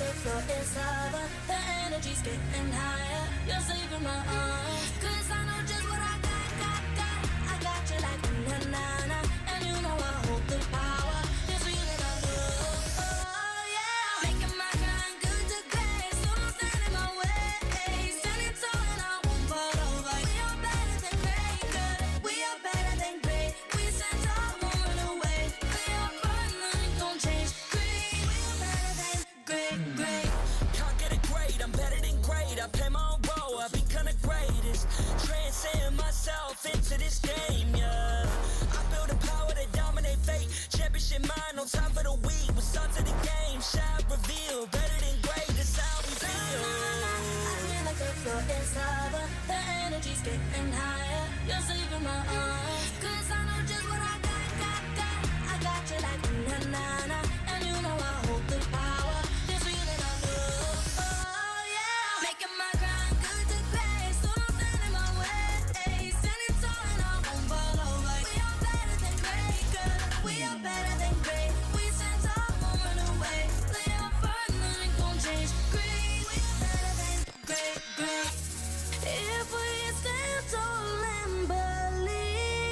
the floor is lava. The energy's getting higher. You're saving my arms. 'Cause I know just what I got. I got you like na-na-na. And you know I hold the power. This feeling I love. Oh, yeah. Making my grind good to great. So don't stand in my way. Standing tall and I won't fall over. We are better than great, good. We are better than great. We stand tall, won't run away. We are fun, nothing gon' change. Great. We are better than great. Can't get it great, I'm better than great. I play my own role, I become the greatest. Transcend myself into this game, yeah. I build a power to dominate fate. Championship mind, no time for the weak. We start to the game, shine, reveal. Better than great, that's how we feel. I feel like the floor is lava. The energy's getting higher. You're saving my arms. 'Cause I know just what I got. I got you like na-na-na. And you know I hold the power. This feeling I love. Oh, yeah. Making my grind good to great. So don't stand in my way. Standing tall and I won't fall over. We are better than great, good. We are better than great. We stand tall, won't run away. Lay up firm, nothing gon' change. Great. We are better than great. If we stand tall and believe.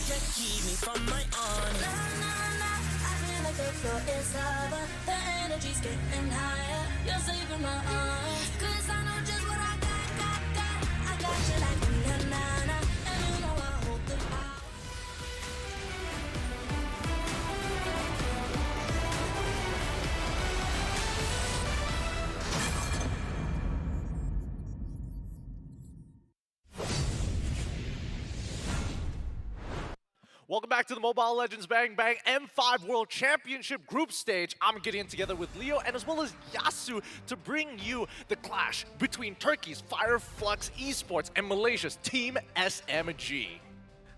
can't keep me from my honor. I feel like the floor is lava. The energy's getting higher. You're saving my arms. 'Cause I know just what I got. I got you like na-na-na. And you know I hold the power. Welcome back to the Mobile Legends Bang Bang M5 World Championship Group Stage. I'm getting together with Leo and as well as Yasu to bring you the clash between Turkey's Fire Flux Esports and Malaysia's Team SMG.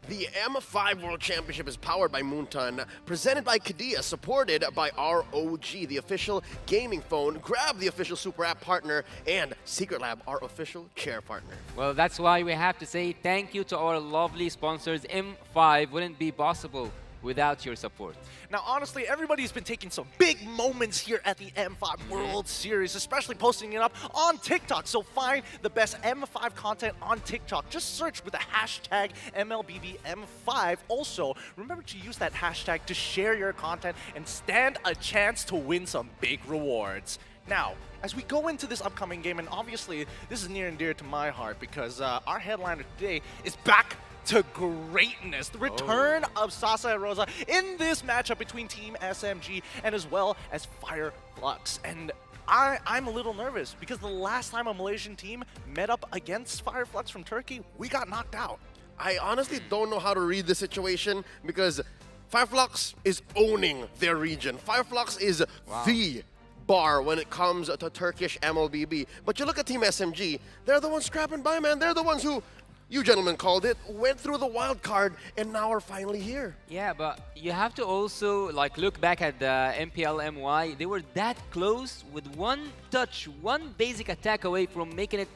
The M5 World Championship is powered by Moonton, presented by Kadia, supported by ROG, the official gaming phone, Grab, the official super app partner, and Secret Lab, our official chair partner. Well, that's why we have to say thank you to our lovely sponsors. M5 wouldn't be possible without your support. Now, honestly, everybody's been taking some big moments here at the M5 World Series, especially posting it up on TikTok. So find the best M5 content on TikTok. Just search with the hashtag MLBBM5. Also, remember to use that hashtag to share your content and stand a chance to win some big rewards. Now, as we go into this upcoming game, and obviously this is near and dear to my heart because our headliner today is back to greatness. The return of Sasa and Rosa in this matchup between Team SMG and as well as Fire Flux. And I'm a little nervous because the last time a Malaysian team met up against Fire Flux from Turkey, we got knocked out. I honestly don't know how to read the situation because Fire Flux is owning their region. Fire Flux is the bar when it comes to Turkish MLBB. But you look at Team SMG, they're the ones scrapping by, man. They're the ones who, you gentlemen called it, went through the wild card and now are finally here. Yeah, but you have to also look back at the MPL MY. They were that close with one touch, one basic attack away from making it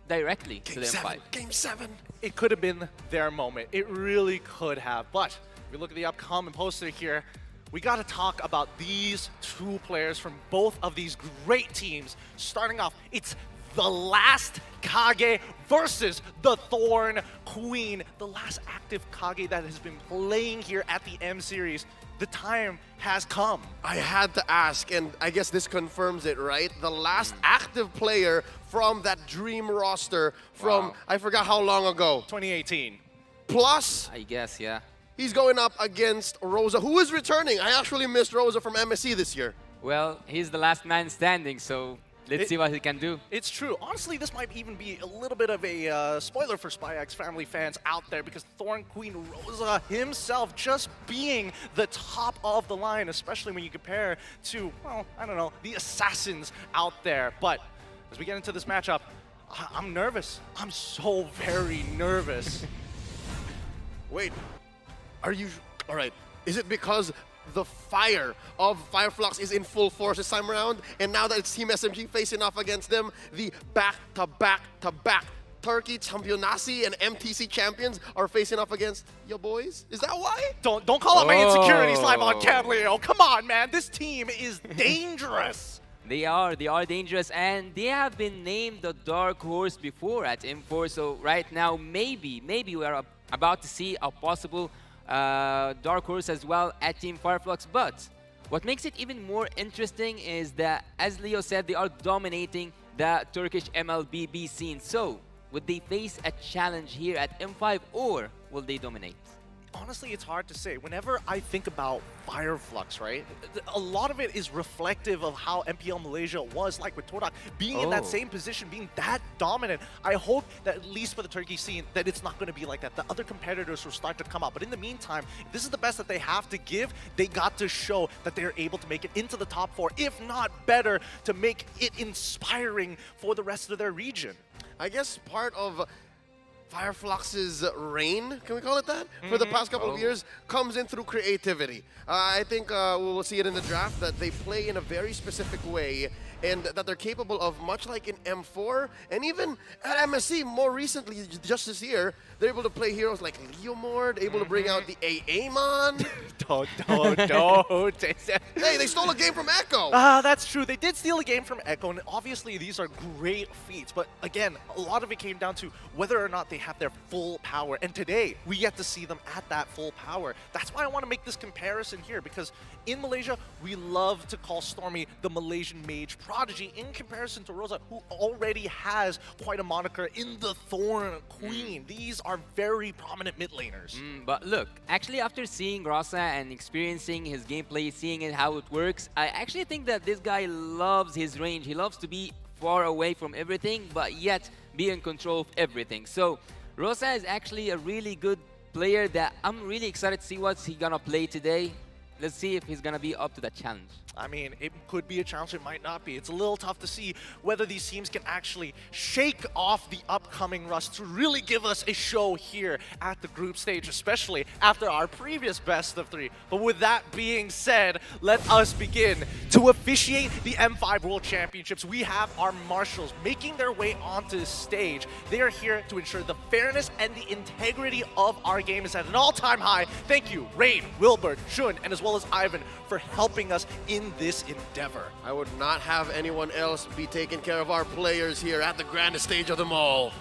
directly to the M5. Game 7. It could have been their moment. It really could have. But if we look at the upcoming poster here, we got to talk about these two players from both of these great teams. Starting off, it's the last Kage versus the Thorn Queen, the last active Kage that has been playing here at the M Series. The time has come. I had to ask, and I guess this confirms it, right? The last active player from that dream roster from, I forgot how long ago. 2018. Plus, I guess, yeah. He's going up against Rosa, who is returning. I actually missed Rosa from MSC this year. Well, he's the last man standing, so let's see what he can do. It's true. Honestly, this might even be a little bit of a spoiler for SpyX family fans out there because Thorn Queen Rosa himself just being the top of the line, especially when you compare to, well, I don't know, the assassins out there. But as we get into this matchup, I'm nervous. I'm so very nervous. Wait, are you, all right, is it because the fire of Fire Flux is in full force this time around, and now that it's Team SMG facing off against them, the back-to-back-to-back Turkey Championasi and MTC champions are facing off against your boys? Is that why? Don't call out my insecurities live on cam, Leo. Come on, man. This team is dangerous. They are dangerous, and they have been named the dark horse before at M4, so right now maybe we are about to see a possible dark horse as well at Team Fireflux. But what makes it even more interesting is that, as Leo said, they are dominating the Turkish MLBB scene. So, would they face a challenge here at M5 or will they dominate? Honestly, it's hard to say. Whenever I think about Fire Flux, right, a lot of it is reflective of how MPL Malaysia was like with Torak, being in that same position, being that dominant. I hope that at least for the Turkey scene, that it's not going to be like that. The other competitors will start to come out. But in the meantime, if this is the best that they have to give, they got to show that they're able to make it into the top 4, if not better, to make it inspiring for the rest of their region. I guess part of Fire Flux's reign, can we call it that, for the past couple of years, comes in through creativity. I think we'll see it in the draft that they play in a very specific way, and that they're capable of, much like in M4 and even at MSC more recently, just this year, they're able to play heroes like Leomord, able to bring out the AA-Mon. Don't. Hey, they stole a game from Echo. That's true. They did steal a game from Echo, and obviously these are great feats. But again, a lot of it came down to whether or not they have their full power. And today, we get to see them at that full power. That's why I want to make this comparison here, because in Malaysia, we love to call Stormy the Malaysian mage prodigy in comparison to Rosa, who already has quite a moniker in the Thorn Queen. These are very prominent mid laners. But look, actually after seeing Rosa and experiencing his gameplay, seeing it how it works, I actually think that this guy loves his range. He loves to be far away from everything, but yet be in control of everything. So Rosa is actually a really good player that I'm really excited to see what's he gonna play today. Let's see if he's gonna be up to that challenge. I mean, it could be a challenge, it might not be. It's a little tough to see whether these teams can actually shake off the upcoming rust to really give us a show here at the group stage, especially after our previous best of 3. But with that being said, let us begin. To officiate the M5 World Championships, we have our marshals making their way onto the stage. They are here to ensure the fairness and the integrity of our game is at an all-time high. Thank you, Rain, Wilbert, Shun, and as well as Ivan for helping us in this endeavor. I would not have anyone else be taking care of our players here at the grandest stage of them all.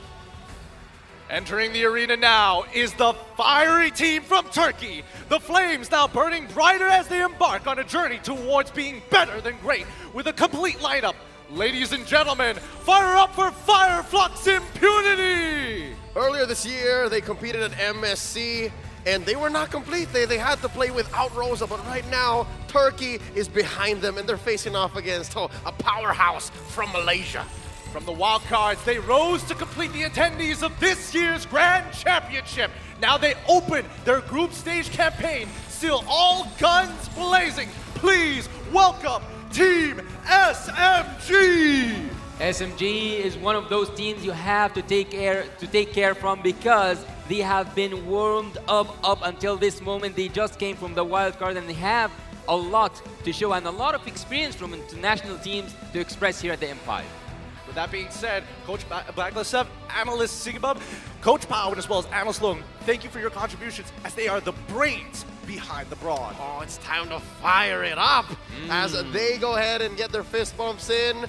Entering the arena now is the fiery team from Turkey. The flames now burning brighter as they embark on a journey towards being better than great with a complete lineup. Ladies and gentlemen, fire up for Fire Flux Impunity! Earlier this year, they competed at MSC, and they were not complete. They had to play without Rosa, but right now, Turkey is behind them, and they're facing off against a powerhouse from Malaysia. From the wildcards, they rose to complete the attendees of this year's Grand Championship. Now they open their group stage campaign, still all guns blazing. Please welcome Team SMG! SMG is one of those teams you have to take care from because they have been warmed up until this moment. They just came from the wild card and they have a lot to show and a lot of experience from international teams to express here at the M5. With that being said, Coach Blacklist 7, Analyst Sigabub, Coach Pao, and as well as Analyst Long, thank you for your contributions as they are the brains behind the brawn. Oh, it's time to fire it up as they go ahead and get their fist bumps in.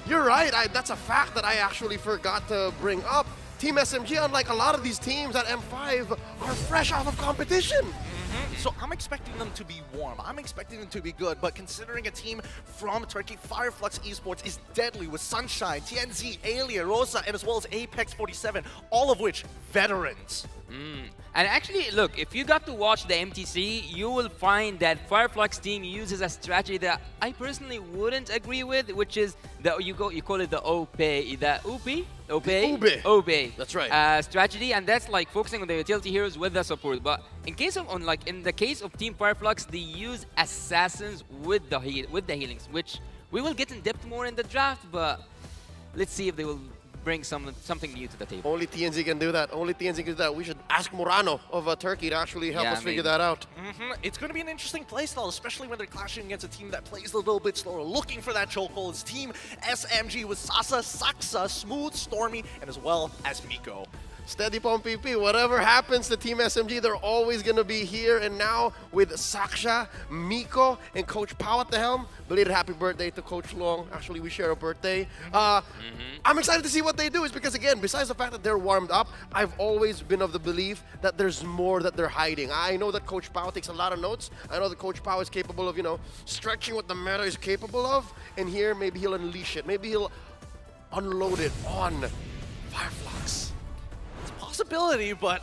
You're right, that's a fact that I actually forgot to bring up. Team SMG, unlike a lot of these teams at M5, are fresh off of competition. So I'm expecting them to be warm. I'm expecting them to be good, but considering a team from Turkey, Fireflux Esports is deadly with Sunshine, TNZ, Alia, Rosa, and as well as Apex 47, all of which veterans. And actually, look, if you got to watch the MTC, you will find that Fireflux team uses a strategy that I personally wouldn't agree with, which is you call it the OP? That's right. Strategy, and that's like focusing on the utility heroes with the support. But in the case of Team Fireflux, they use assassins with the healings, which we will get in depth more in the draft. But let's see if they will bring something new to the table. Only TNZ can do that. Only TNZ can do that. We should ask Murano of Turkey to actually help us figure that out. It's going to be an interesting playstyle, especially when they're clashing against a team that plays a little bit slower, looking for that chokehold. It's Team SMG with Sasa, Saksa, Smooth, Stormy, and as well as Miko. Steady Pom PP, whatever happens to Team SMG, they're always going to be here. And now with Saksha, Miko, and Coach Pao at the helm, belated happy birthday to Coach Long. Actually, we share a birthday. I'm excited to see what they do. Is because, again, besides the fact that they're warmed up, I've always been of the belief that there's more that they're hiding. I know that Coach Pao takes a lot of notes. I know that Coach Pao is capable of, stretching what the meta is capable of. And here, maybe he'll unleash it. Maybe he'll unload it on Fireflux. Possibility, but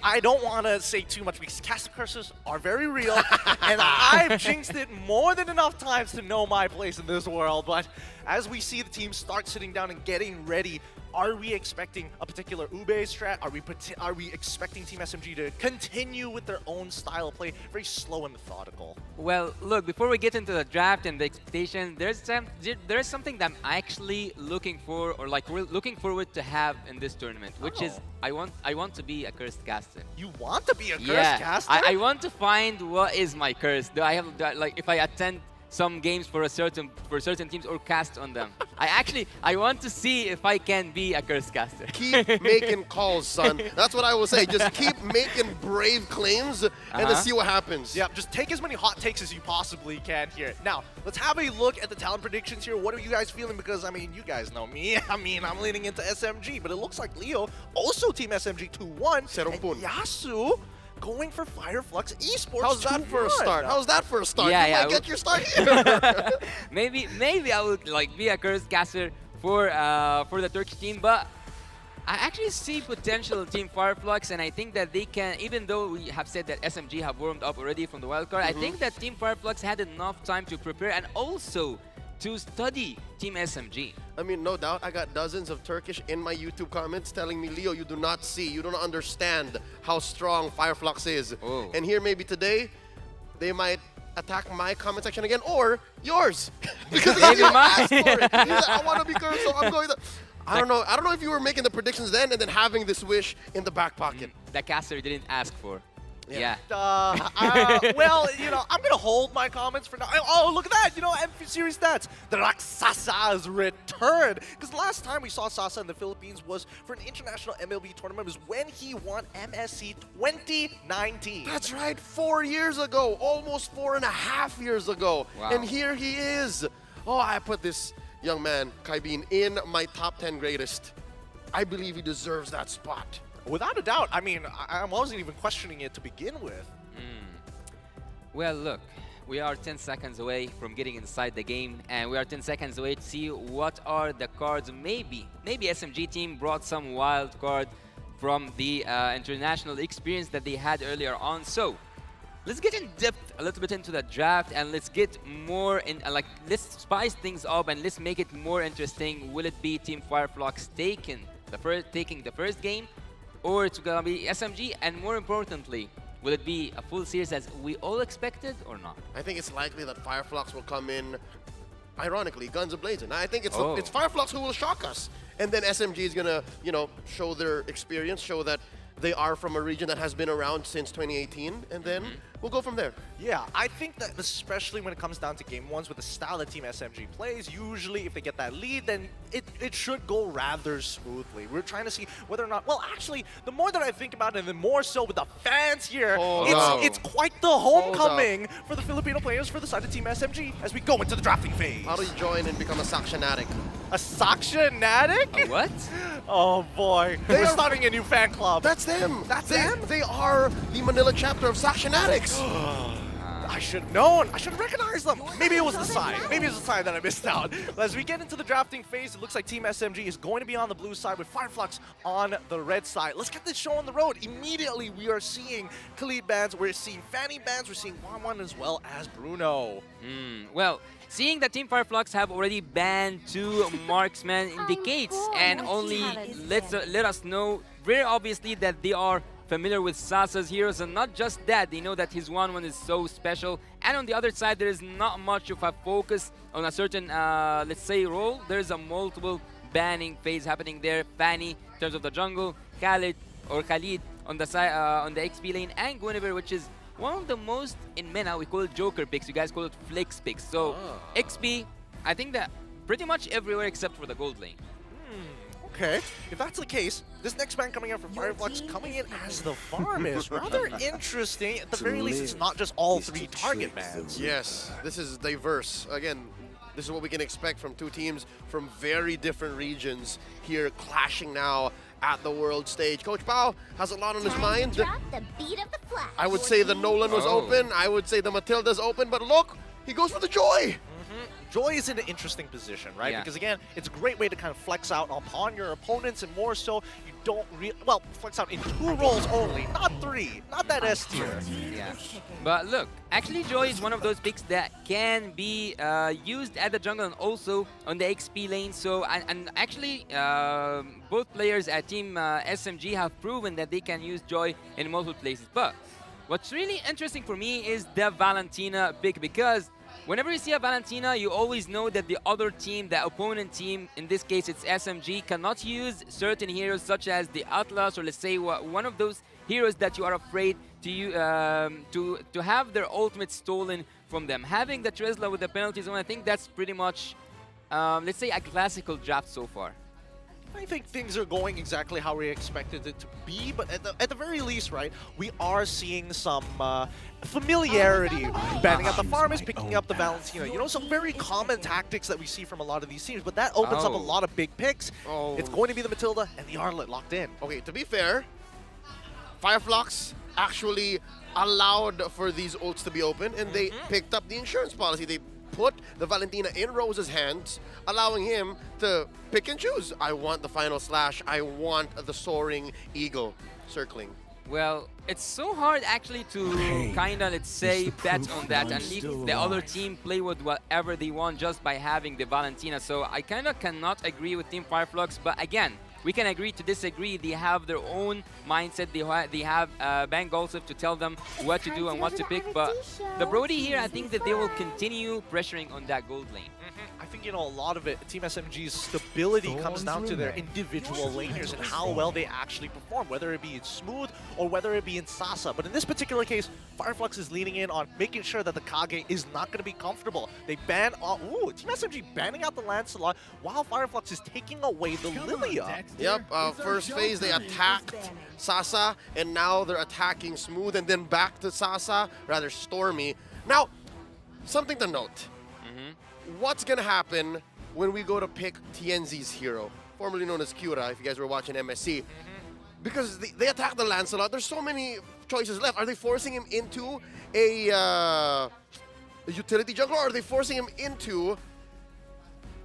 I don't want to say too much because caster curses are very real, and I've jinxed it more than enough times to know my place in this world. But as we see the team start sitting down and getting ready, are we expecting a particular Ube strat? Are we expecting Team SMG to continue with their own style of play, very slow and methodical? Well, look, before we get into the draft and the expectation, there's something that I'm actually looking for, or we're looking forward to have in this tournament, which is I want to be a cursed caster. You want to be a cursed caster? I want to find what is my curse. If I attend some games for certain teams or cast on them. I want to see if I can be a curse caster. Keep making calls, son. That's what I will say. Just keep making brave claims and then see what happens. Yeah, just take as many hot takes as you possibly can here. Now, let's have a look at the talent predictions here. What are you guys feeling? Because, I mean, you guys know me. I mean, I'm leaning into SMG, but it looks like Leo, also Team SMG 2-1. And Yasu going for Flux Esports. How's that for a start? How's that for a start? Yeah, you yeah, might get your start here. maybe I would like be a curse caster for the Turkish team, but I actually see potential in Team Flux, and I think that they can, even though we have said that SMG have warmed up already from the wildcard, I think that Team Flux had enough time to prepare and also to study Team SMG. I mean, no doubt, I got dozens of Turkish in my YouTube comments telling me, Leo, you do not see, you don't understand how strong Flux is. Oh. And here maybe today, they might attack my comment section again, or yours. Because Maybe you mine. asked for it. He's like, I want to be cursed, so I'm going to... I don't know if you were making the predictions then and then having this wish in the back pocket. That caster didn't ask for. Yeah. Well, you know, I'm going to hold my comments for now. Oh, look at that. You know, MP Series stats. The Raksasa's return. Because last time we saw Sasa in the Philippines was for an international MLB tournament. It was when he won MSC 2019. That's right, 4 years ago. Almost 4.5 years ago. Wow. And here he is. Oh, I put this young man, Kaibin, in my top 10 greatest. I believe he deserves that spot. Without a doubt. I mean, I wasn't even questioning it to begin with. Well, look, we are 10 seconds away from getting inside the game, and we are 10 seconds away to see what are the cards. Maybe SMG team brought some wild card from the international experience that they had earlier on. So let's get in depth a little bit into the draft, and let's get more in, let's spice things up and let's make it more interesting. Will it be Team Flux taking the first game, or it's gonna be SMG? And more importantly, will it be a full series as we all expected or not? I think it's likely that Flux will come in, ironically, guns ablazing. I think it's Oh. it's Flux who will shock us, and then SMG is gonna, you know, show their experience, show that they are from a region that has been around since 2018, and then we'll go from there. Yeah, I think that especially when it comes down to game ones with the style that Team SMG plays, usually if they get that lead, then it should go rather smoothly. We're trying to see whether or not, well, actually, the more that I think about it, the more so with the fans here, it's quite the homecoming for the Filipino players for the side of Team SMG as we go into the drafting phase. How do you join and become a Sakshonatic? A Sakshonatic? A what? Oh boy, we're starting a new fan club. That's them. That's them? They are the Manila chapter of Sakshonatics. I should have known. I should have recognized them. Maybe it was the sign. Maybe it was the sign that I missed out. As we get into the drafting phase, it looks like Team SMG is going to be on the blue side with Flux on the red side. Let's get this show on the road. Immediately, we are seeing Khalid bans, we're seeing Fanny bans, we're seeing Wan as well as Bruno. Well, seeing that Team Flux have already banned 2 marksmen indicates and only let us know very obviously that they are familiar with Sasa's heroes, and not just that, they know that his 1-1 is so special, and on the other side there is not much of a focus on a certain let's say role. There's a multiple banning phase happening there. Fanny in terms of the jungle, Khalid on the side on the XP lane, and Guinevere, which is one of the most, in MENA we call it Joker picks, you guys call it Flix picks. So XP, I think that pretty much everywhere except for the gold lane. Okay, if that's the case, this next ban coming out from Flux coming in as the farm is rather interesting. At the very least, it's not just all 3 target bans. Yes, this is diverse. Again, this is what we can expect from 2 teams from very different regions here clashing now at the world stage. Coach Pao has a lot on his mind. I would say the Nolan was open. I would say the Matilda's open, but look, he goes for the Joy. Joy is in an interesting position, right? Yeah. Because again, it's a great way to kind of flex out upon your opponents, and more so, you don't well, flex out in 2 roles only, not 3, not that S tier. Yeah, but look, actually Joy is one of those picks that can be used at the jungle and also on the XP lane. So, and actually, both players at Team SMG have proven that they can use Joy in multiple places. But what's really interesting for me is the Valentina pick, because whenever you see a Valentina, you always know that the other team, the opponent team, in this case it's SMG, cannot use certain heroes such as the Atlas, or let's say one of those heroes that you are afraid to have their ultimate stolen from them. Having the Tresla with the penalty zone, I think that's pretty much, let's say, a classical draft so far. I think things are going exactly how we expected it to be, but at the very least, right, we are seeing some familiarity. Banning out the farmers, picking up the Valentina. You know, some very common tactics that we see from a lot of these teams, but that opens up a lot of big picks. It's going to be the Matilda and the Arlet locked in. Okay, to be fair, Fireflux actually allowed for these ults to be open, and they picked up the insurance policy. They put the Valentina in Rose's hands, allowing him to pick and choose. I want the final slash. I want the soaring eagle circling. Well, it's so hard actually to kind of, let's say, bet on that and leave the other team play with whatever they want just by having the Valentina. So I kind of cannot agree with Team Fireflux, but again, we can agree to disagree. They have their own mindset. They have Bang Golsif to tell them what to do and what to pick. But the Brody here, I think that they will continue pressuring on that gold lane. I think, you know, a lot of it, Team SMG's stability comes down to their individual laners and how well they actually perform, whether it be in Smooth or whether it be in Sasa. But in this particular case, Fireflux is leaning in on making sure that the Kage is not going to be comfortable. They ban, Team SMG banning out the Lancelot while Fireflux is taking away the Lilia. Yep, first phase they attacked Sasa, and now they're attacking Smooth, and then back to Sasa, rather Stormy. Now, something to note. What's gonna happen when we go to pick TNZ's hero, formerly known as Cura, if you guys were watching MSC? Because they attack the Lancelot, there's so many choices left. Are they forcing him into a utility jungler, or are they forcing him into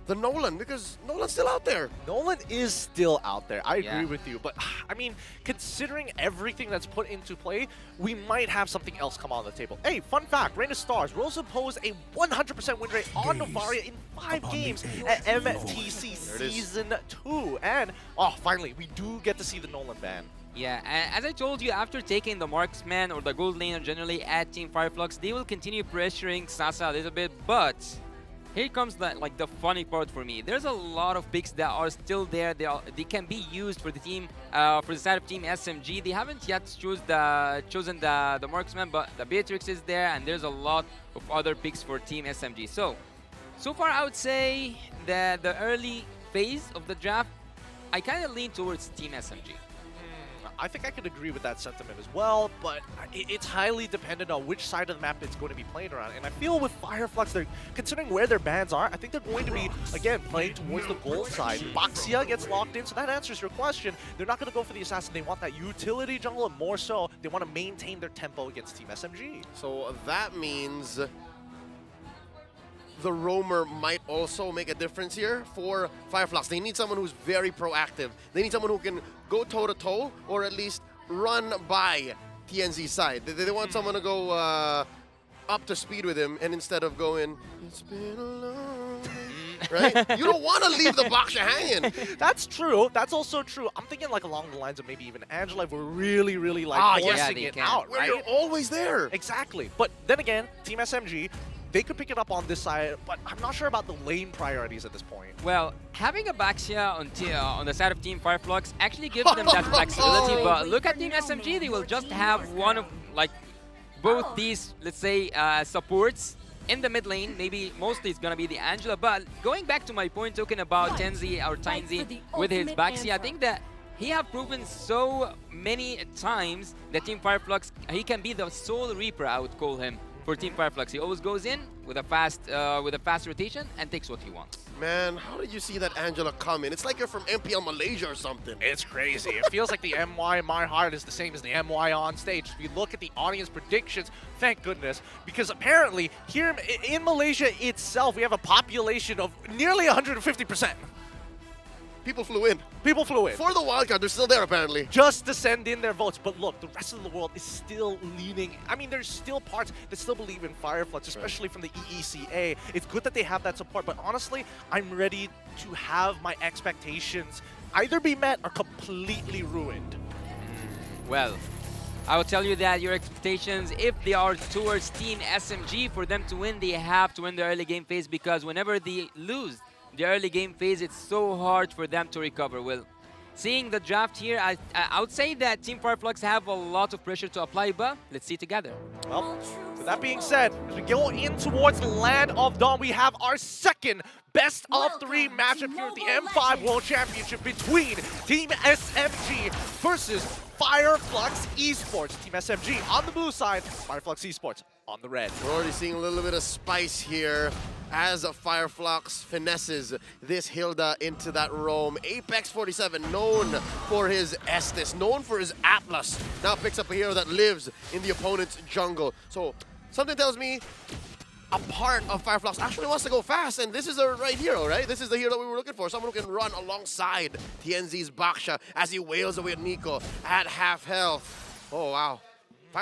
the Nolan? Because Nolan's still out there. Nolan is still out there. I agree with you. But, I mean, considering everything that's put into play, we might have something else come on the table. Hey, fun fact, Reign of Stars, Rose imposed a 100% win rate on Novaria in 5 games at MTC Season 2. And, finally, we do get to see the Nolan ban. Yeah, and as I told you, after taking the marksman or the gold laner generally at Team Fireflux, they will continue pressuring Sasa a little bit, but here comes the funny part for me. There's a lot of picks that are still there. They can be used for the team, for the side of Team SMG. They haven't yet chosen the marksman, but the Beatrix is there, and there's a lot of other picks for Team SMG. So far I would say that the early phase of the draft, I kind of lean towards Team SMG. I think I could agree with that sentiment as well, but it's highly dependent on which side of the map it's going to be playing around. And I feel with Fireflux, considering where their bans are, I think they're going to be, again, playing towards the gold side. Baxia gets locked in, so that answers your question. They're not going to go for the assassin. They want that utility jungle, and more so, they want to maintain their tempo against Team SMG. So that means the roamer might also make a difference here for Fireflux. They need someone who's very proactive. They need someone who can go toe-to-toe or at least run by TNZ's side. They want someone to go up to speed with him, and instead of going, it's been a long day, right? You don't want to leave the Baksha hanging. That's true. That's also true. I'm thinking like along the lines of maybe even Angela if we're really, really like forcing it out, where right? you're always there. Exactly. But then again, Team SMG, they could pick it up on this side, but I'm not sure about the lane priorities at this point. Well, having a Baxia on the side of Team Fireflux actually gives them that flexibility, but look at Team SMG, they will just have one of, both these, let's say, supports in the mid lane. Maybe mostly it's going to be the Angela, but going back to my point talking about Tenzi or Tainzi with his Baxia, I think that he have proven so many times that Team Fireflux, he can be the sole Reaper, I would call him. For Team Fireflux, he always goes in with a fast rotation and takes what he wants. Man, how did you see that Angela come in? It's like you're from MPL Malaysia or something. It's crazy. It feels like the MY in my heart is the same as the MY on stage. If you look at the audience predictions, thank goodness, because apparently here in Malaysia itself, we have a population of nearly 150%. People flew in. People flew in. For the wildcard, they're still there apparently. Just to send in their votes. But look, the rest of the world is still leaning. I mean, there's still parts that still believe in Fireflux, especially from the EECA. It's good that they have that support, but honestly, I'm ready to have my expectations either be met or completely ruined. Well, I will tell you that your expectations, if they are towards Team SMG, for them to win, they have to win the early game phase, because whenever they lose the early game phase, it's so hard for them to recover. Well, seeing the draft here, I would say that Team Fireflux have a lot of pressure to apply, but let's see together. Well, with That being said, as we go in towards the Land of Dawn, we have our second best of 3 matchup here at the M5 World Championship between Team SMG versus Flux Esports. Team SMG on the blue side, Flux Esports on the red. We're already seeing a little bit of spice here as Flux finesses this Hilda into that roam. Apex 47, known for his Estes, known for his Atlas, now picks up a hero that lives in the opponent's jungle. So something tells me a part of Flux actually wants to go fast, and this is the right hero, right? This is the hero that we were looking for, someone who can run alongside TNZ's Baksha as he wails away at Nico at half health. Oh, wow.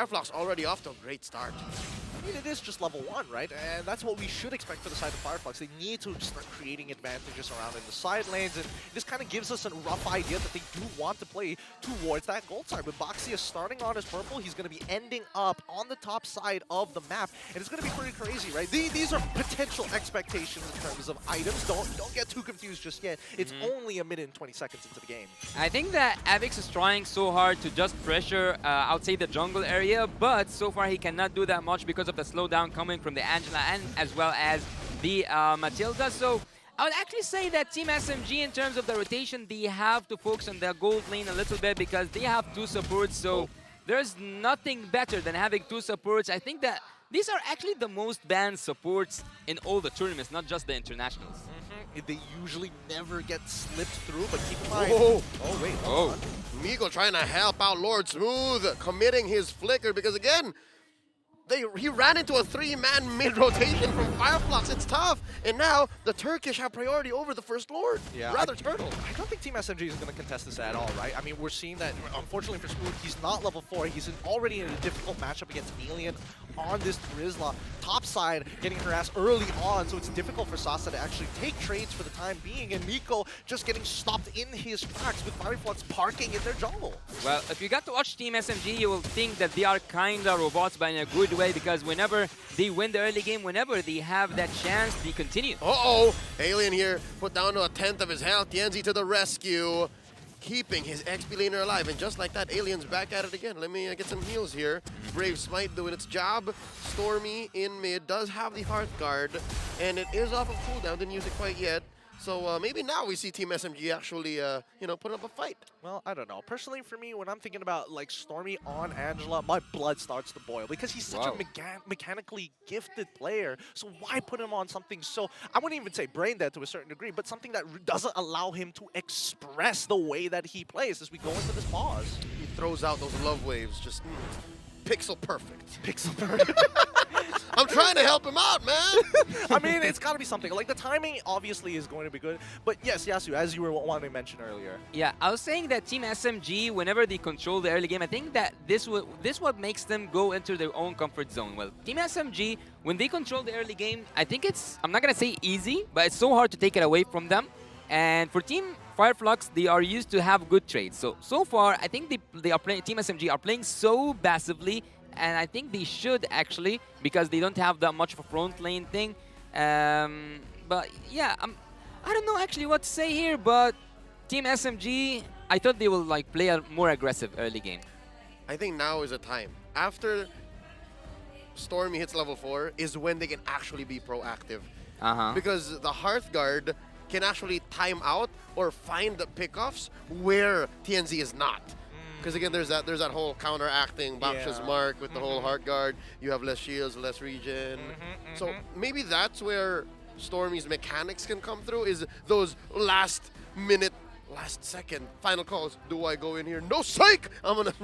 Flux already off to a great start. I mean, it is just level 1, right? And that's what we should expect for the side of Flux. They need to start creating advantages around in the side lanes, and this kind of gives us a rough idea that they do want to play towards that gold side. With Boxia starting on his purple, he's going to be ending up on the top side of the map, and it's going to be pretty crazy, right? These are potential expectations in terms of items. Don't get too confused just yet. It's only a minute and 20 seconds into the game. I think that Avix is trying so hard to just pressure, outside the jungle area, but so far he cannot do that much because of the slowdown coming from the Angela and as well as the Matilda. So I would actually say that Team SMG, in terms of the rotation, they have to focus on their gold lane a little bit because they have 2 supports. So there's nothing better than having 2 supports. I think that these are actually the most banned supports in all the tournaments, not just the internationals. They usually never get slipped through, but keep in mind. Oh wait, hold on. Migo trying to help out Lord Smooth, committing his flicker because again, he ran into a 3-man mid-rotation from Flux. It's tough. And now the Turkish have priority over the First Lord. Yeah, Rather Turtle. I don't think Team SMG is going to contest this at all, right? I mean, we're seeing that, unfortunately for Smooth, he's not level 4. He's already in a difficult matchup against Alien on this Rizla. Top side getting harassed early on, so it's difficult for Sasa to actually take trades for the time being. And Nico just getting stopped in his tracks with Flux parking in their jungle. Well, if you got to watch Team SMG, you will think that they are kind of robots, but in a good way, because whenever they win the early game, whenever they have that chance, they continue. Alien here put down to a 10th of his health. Tienzi to the rescue, keeping his XP laner alive. And just like that, Alien's back at it again. Let me get some heals here. Brave Smite doing its job. Stormy in mid does have the Hearth Guard, and it is off of cooldown. Didn't use it quite yet. So maybe now we see Team SMG actually, put up a fight. Well, I don't know. Personally, for me, when I'm thinking about like Stormy on Angela, my blood starts to boil because he's such a mechanically gifted player. So why put him on something so, I wouldn't even say brain dead to a certain degree, but something that doesn't allow him to express the way that he plays as we go into this pause. He throws out those love waves, just pixel perfect. Pixel perfect. I'm trying to help him out, man. I mean, it's got to be something. Like, the timing obviously is going to be good. But yes, Yasu, as you were wanting to mention earlier. Yeah, I was saying that Team SMG, whenever they control the early game, I think that this what makes them go into their own comfort zone. Well, Team SMG, when they control the early game, I think it's, I'm not going to say easy, but it's so hard to take it away from them. And for Team Flux, they are used to have good trades. So far, I think they are playing, Team SMG are playing so passively, and I think they should actually, because they don't have that much of a front lane thing. But yeah, I don't know actually what to say here, but Team SMG, I thought they will like play a more aggressive early game. I think now is the time. After Stormy hits level 4 is when they can actually be proactive. Because the Hearthguard can actually time out or find the pickoffs where TNZ is not. Because again, there's that whole counteracting Baksha's mark with the whole Heartguard. You have less shields, less regen. So maybe that's where Stormy's mechanics can come through, is those last minute, last second final calls. Do I go in here? No, psych! I'm gonna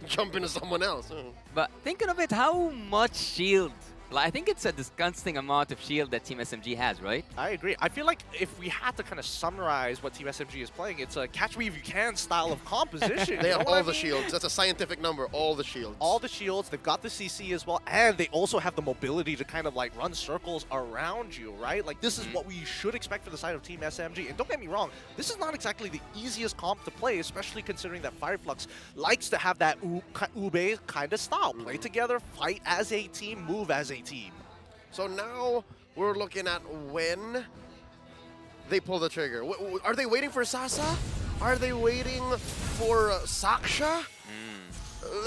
jump into someone else. But thinking of it, how much shield? Like, I think it's a disgusting amount of shield that Team SMG has, right? I agree. I feel like if we had to kind of summarize what Team SMG is playing, it's a catch me if you can style of composition. They have all the shields. That's a scientific number, all the shields. All the shields. They've got the CC as well, and they also have the mobility to kind of like run circles around you, right? Like, this is what we should expect for the side of Team SMG. And don't get me wrong, this is not exactly the easiest comp to play, especially considering that Flux likes to have that ube kind of style. Play together, fight as a team, move as a team. So now we're looking at when they pull the trigger. Are they waiting for Sasa? Are they waiting for Saksha?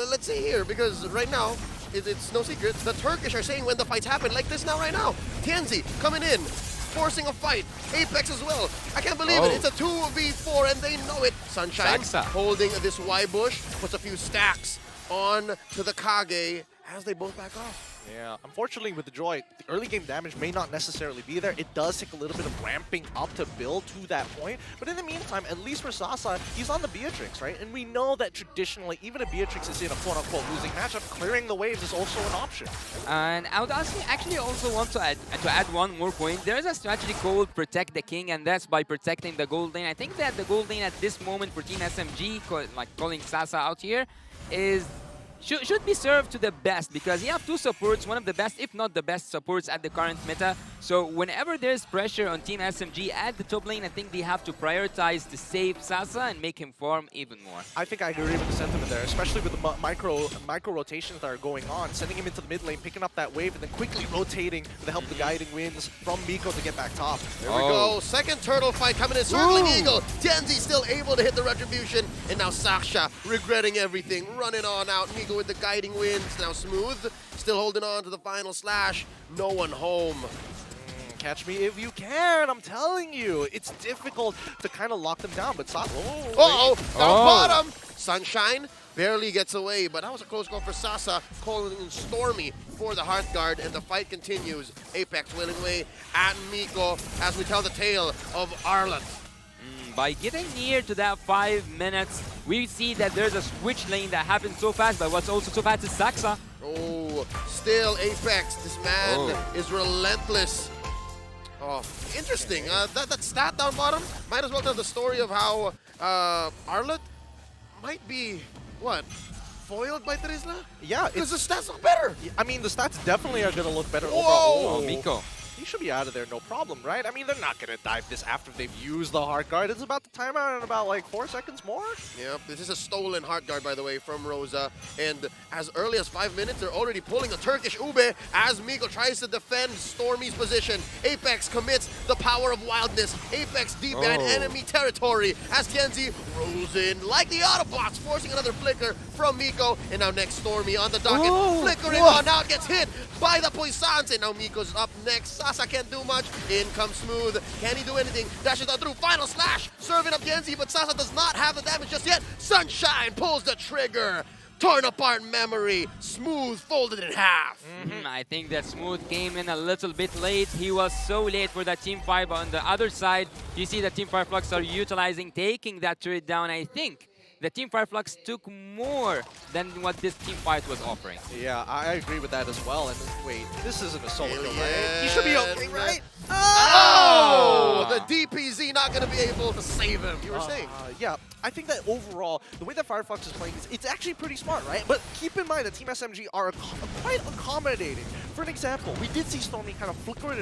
Let's see here, because right now, it's no secret. The Turkish are saying when the fights happen, like this now, right now. Tianzi coming in, forcing a fight. Apex as well. I can't believe it. It's a 2v4 and they know it. Sunshine holding this Y bush, puts a few stacks on to the Kage as they both back off. Yeah, unfortunately with the Joy, the early game damage may not necessarily be there. It does take a little bit of ramping up to build to that point. But in the meantime, at least for Sasa, he's on the Beatrix, right? And we know that traditionally, even if Beatrix is in a quote-unquote losing matchup, clearing the waves is also an option. And I would actually also want to add one more point. There's a strategy called Protect the King, and that's by protecting the gold lane. I think that the gold lane at this moment for Team SMG, calling Sasa out here, should be served to the best, because you have two supports, one of the best, if not the best supports at the current meta. So whenever there's pressure on Team SMG at the top lane, I think they have to prioritize to save Sasa and make him farm even more. I think I agree with the sentiment there, especially with the micro rotations that are going on, sending him into the mid lane, picking up that wave, and then quickly rotating with the help of the guiding winds from Miko to get back top. There we go. Second turtle fight coming in, circling Eagle. Tianzi still able to hit the retribution, and now Saksha regretting everything, running on out. Miko with the guiding winds, now Smooth, still holding on to the final slash. No one home. Catch me if you can, I'm telling you. It's difficult to kind of lock them down, but Sasa... Down bottom! Sunshine barely gets away, but that was a close call for Sasa, calling in Stormy for the Hearthguard, and the fight continues. Apex wailing away at Miko as we tell the tale of Arlott. By getting near to that 5 minutes, we see that there's a switch lane that happens so fast, but what's also so fast is Saksa. Oh, still Apex. This man is relentless. Oh, interesting. That stat down bottom might as well tell the story of how Arlott might be, what, foiled by Trisla? Yeah. Because the stats look better. I mean, the stats definitely are going to look better overall. Oh, Miko. He should be out of there, no problem, right? I mean, they're not going to dive this after they've used the Hearthguard. It's about to time out in about, like, 4 seconds more. Yep, this is a stolen Hearthguard, by the way, from Rosa. And as early as 5 minutes, they're already pulling the Turkish Ube as Miko tries to defend Stormy's position. Apex commits the power of wildness. Apex deep in enemy territory as Tianzi rolls in like the Autobots, forcing another flicker from Miko. And now next Stormy on the docket, flickering on out, gets hit by the Poissons. And now Miko's up next. Sasa can't do much. In comes Smooth. Can he do anything? Dashes on through. Final slash. Serving up Tianzi, but Sasa does not have the damage just yet. Sunshine pulls the trigger. Torn apart memory. Smooth folded in half. I think that Smooth came in a little bit late. He was so late for that Team 5. On the other side, you see that Team 5 Flux are utilizing, taking that turret down. I think the Team 5 Flux took more than what this Team Fight was offering. Yeah, I agree with that as well. And wait, this isn't a solo kill, right? He should be okay, right? Oh! The DPZ not going to be able to save him. You were saying. Yeah, I think that overall, the way that Firefox is playing, it's actually pretty smart, right? But keep in mind that Team SMG are quite accommodating. For an example, we did see Stormy kind of flicker in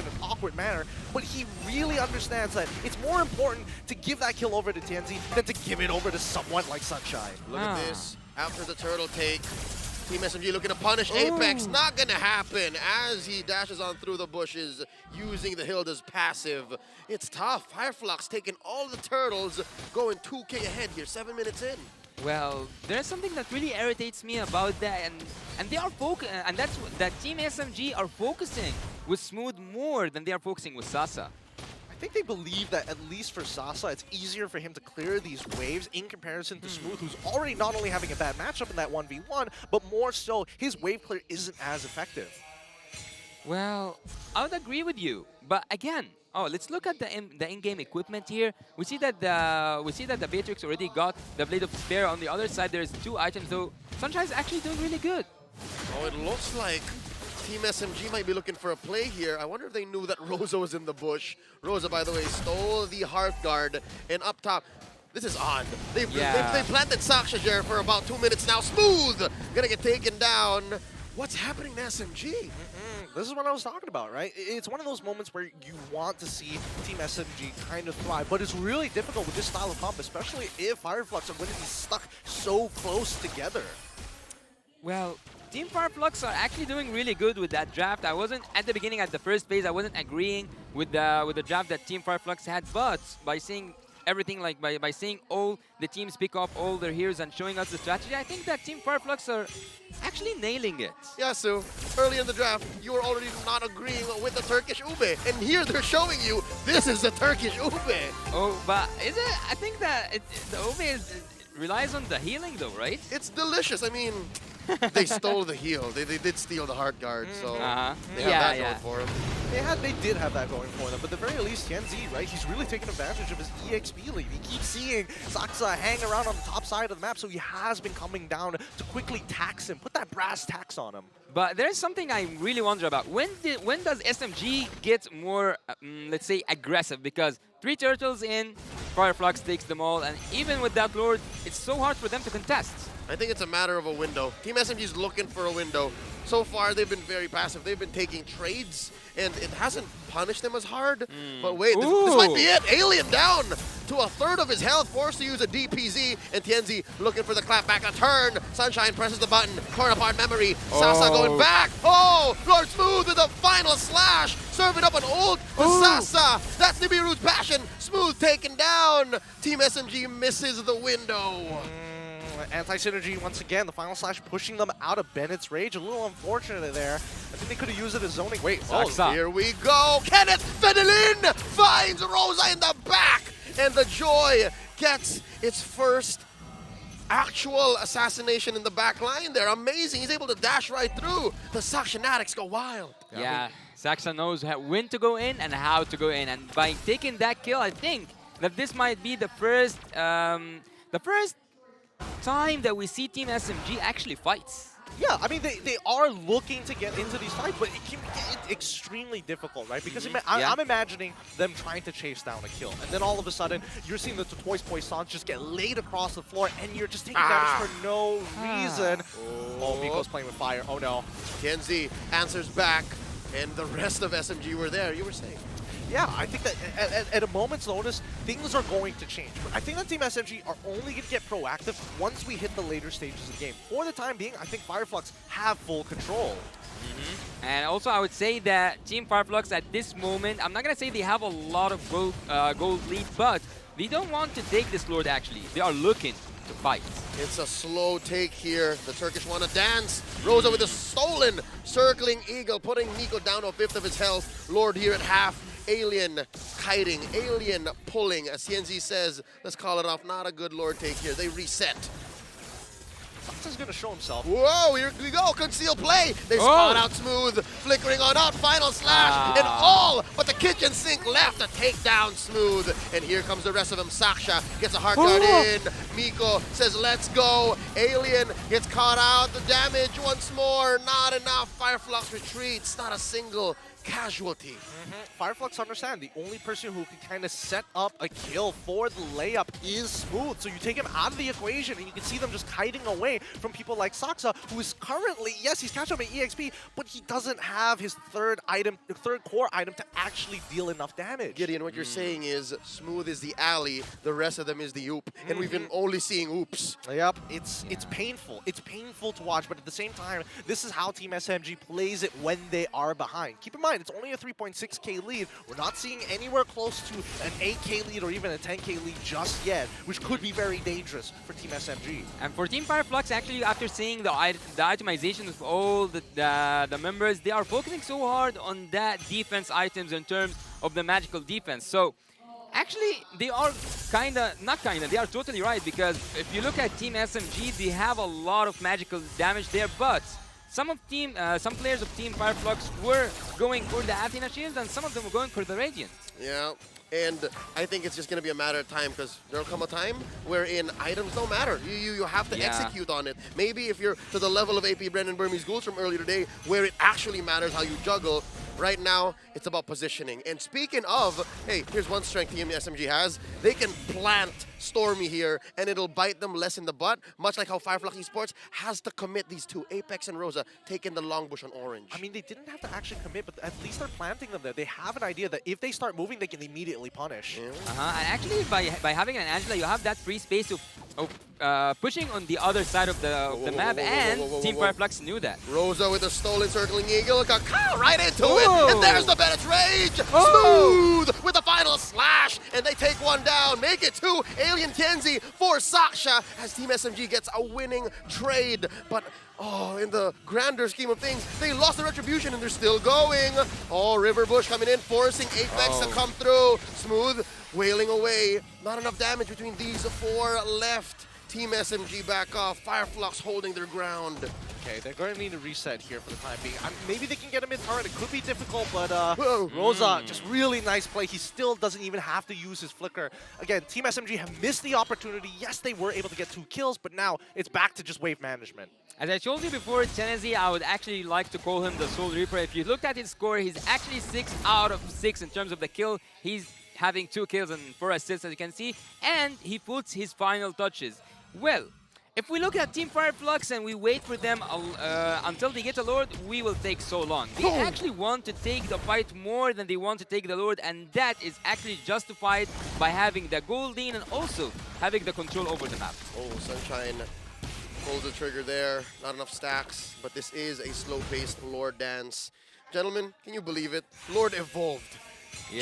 an awkward manner, but he really understands that it's more important to give that kill over to Tianzi than to give it over to someone like Sunshine. Look at this. After the turtle take, Team SMG looking to punish Apex. Not gonna happen as he dashes on through the bushes using the Hilda's passive. It's tough. Fireflux taking all the turtles, going 2K ahead here, 7 minutes in. Well, there's something that really irritates me about that, and they are and that's that Team SMG are focusing with Smooth more than they are focusing with Sasa. I think they believe that at least for Sasa, it's easier for him to clear these waves in comparison to Smooth, who's already not only having a bad matchup in that 1v1, but more so, his wave clear isn't as effective. Well, I would agree with you, but again, let's look at the in-game equipment here. We see that the Beatrix already got the Blade of Despair. On the other side, there's 2 items, though. Sunshine's actually doing really good. Oh, it looks like Team SMG might be looking for a play here. I wonder if they knew that Rosa was in the bush. Rosa, by the way, stole the Hearthguard, and up top, this is odd. They planted Saksha Jer for about 2 minutes now. Smooth gonna get taken down. What's happening to SMG? This is what I was talking about, right? It's one of those moments where you want to see Team SMG kind of thrive, but it's really difficult with this style of comp, especially if Fireflux are going to be stuck so close together. Well, Team Fireflux are actually doing really good with that draft. I wasn't, at the beginning, at the first phase, I wasn't agreeing with the draft that Team Fireflux had, but by seeing everything, like by seeing all the teams pick up all their heroes and showing us the strategy, I think that Team Fireflux are actually nailing it. Yeah, Sue. Early in the draft, you were already not agreeing with the Turkish ube, and here they're showing you this is the Turkish ube. Oh, but is it? I think that the ube relies on the healing, though, right? It's delicious. I mean, they stole the heal. They did steal the heart guard, so they have that going for them. They did have that going for them, but at the very least, TNZ, right, he's really taking advantage of his EXP lead. He keeps seeing Saksa hang around on the top side of the map, so he has been coming down to quickly tax him, put that brass tax on him. But there's something I really wonder about. When does SMG get more, let's say, aggressive? Because 3 turtles in, Fireflux takes them all, and even with that Lord, it's so hard for them to contest. I think it's a matter of a window. Team SMG is looking for a window. So far, they've been very passive. They've been taking trades, and it hasn't punished them as hard. But wait, this might be it. Alien down to a third of his health, forced to use a DPZ, and TNZ looking for the clapback. A turn. Sunshine presses the button. Torn apart memory. Sasa going back. Oh, Lord Smooth with the final slash. Serving up an ult to Sasa. That's Nibiru's passion. Smooth taken down. Team SMG misses the window. Anti-synergy once again, the final slash pushing them out of Bennett's rage. A little unfortunate there. I think they could have used it as zoning. Wait, here we go. Kenneth Fedelin finds Rosa in the back, and the Joy gets its first actual assassination in the back line there. Amazing. He's able to dash right through. The Saxonatics go wild. Yeah, Saxa knows when to go in and how to go in, and by taking that kill, I think that this might be the first time that we see Team SMG actually fights. Yeah, I mean, they are looking to get into these fights, but it can get extremely difficult, right? Because I'm imagining them trying to chase down a kill, and then all of a sudden, you're seeing the Toys Poissons just get laid across the floor, and you're just taking damage for no reason. Oh, Miko's playing with fire. Oh, no. Kenzie answers back, and the rest of SMG were there. You were saying. Yeah, I think that at a moment's notice, things are going to change. But I think that Team SMG are only going to get proactive once we hit the later stages of the game. For the time being, I think Fireflux have full control. And also, I would say that Team Fireflux at this moment, I'm not going to say they have a lot of gold lead, but they don't want to take this Lord, actually. They are looking to fight. It's a slow take here. The Turkish want to dance. Rosa with a stolen circling eagle, putting Nico down to a fifth of his health. Lord here at half. Alien kiting, Alien pulling. As CNZ says, let's call it off. Not a good Lord take here. They reset. Fox is going to show himself. Whoa, here we go. Conceal play. They spot out Smooth. Flickering on out. Final slash. And all but the kitchen sink left to take down Smooth. And here comes the rest of them. Saksha gets a heart guard in. Miko says, let's go. Alien gets caught out. The damage once more. Not enough. Fireflux retreats. Not a single casualty. Fireflux understand the only person who can kind of set up a kill for the layup is Smooth. So you take him out of the equation and you can see them just kiting away from people like Saksa, who is currently, yes, he's catching up in EXP, but he doesn't have his third core item to actually deal enough damage. Gideon, what you're saying is Smooth is the alley, the rest of them is the oop, and we've been only seeing oops. Yep, it's painful. It's painful to watch, but at the same time, this is how Team SMG plays it when they are behind. Keep in mind, it's only a 3.6k lead. We're not seeing anywhere close to an 8k lead or even a 10k lead just yet, which could be very dangerous for Team SMG. And for Team Fireflux, actually, after seeing the itemization of all the members, they are focusing so hard on that defense items in terms of the magical defense. So actually, they are they are totally right, because if you look at Team SMG, they have a lot of magical damage there, but some players of Team Fireflux were going for the Athena shields, and some of them were going for the Radiant. Yeah, and I think it's just going to be a matter of time, because there'll come a time wherein items don't matter. You have to execute on it. Maybe if you're to the level of AP Bren and Burmese Ghouls from earlier today, where it actually matters how you juggle. Right now, it's about positioning. And speaking of, hey, here's one strength Team SMG has. They can plant Stormy here, and it'll bite them less in the butt, much like how Fireflux Esports has to commit these two, Apex and Rosa, taking the long bush on orange. I mean, they didn't have to actually commit, but at least they're planting them there. They have an idea that if they start moving, they can immediately punish. And actually, by having an Angela, you have that free space of pushing on the other side of the map, and Team Fireflux knew that. Rosa with a stolen circling eagle, got right into it, and there's the Bennett's rage! Smooth with the final final slash, and they take one down. Make it 2, Alien Tianzi for Saksha, as Team SMG gets a winning trade. But in the grander scheme of things, they lost the retribution and they're still going. River Bush coming in, forcing Apex to come through. Smooth wailing away. Not enough damage between these 4 left. Team SMG back off. Fireflux holding their ground. Okay, they're going to need a reset here for the time being. Maybe they can get him in turret. It could be difficult, but Rosa, just really nice play. He still doesn't even have to use his flicker. Again, Team SMG have missed the opportunity. Yes, they were able to get 2 kills, but now it's back to just wave management. As I told you before, Tennessee, I would actually like to call him the Soul Reaper. If you looked at his score, he's actually 6 out of 6 in terms of the kill. He's having 2 kills and 4 assists, as you can see, and he puts his final touches. Well, if we look at Team Fireflux and we wait for them until they get a Lord, we will take so long. They actually want to take the fight more than they want to take the Lord, and that is actually justified by having the Goldine and also having the control over the map. Sunshine pulls the trigger there. Not enough stacks, but this is a slow-paced Lord dance. Gentlemen, can you believe it? Lord evolved.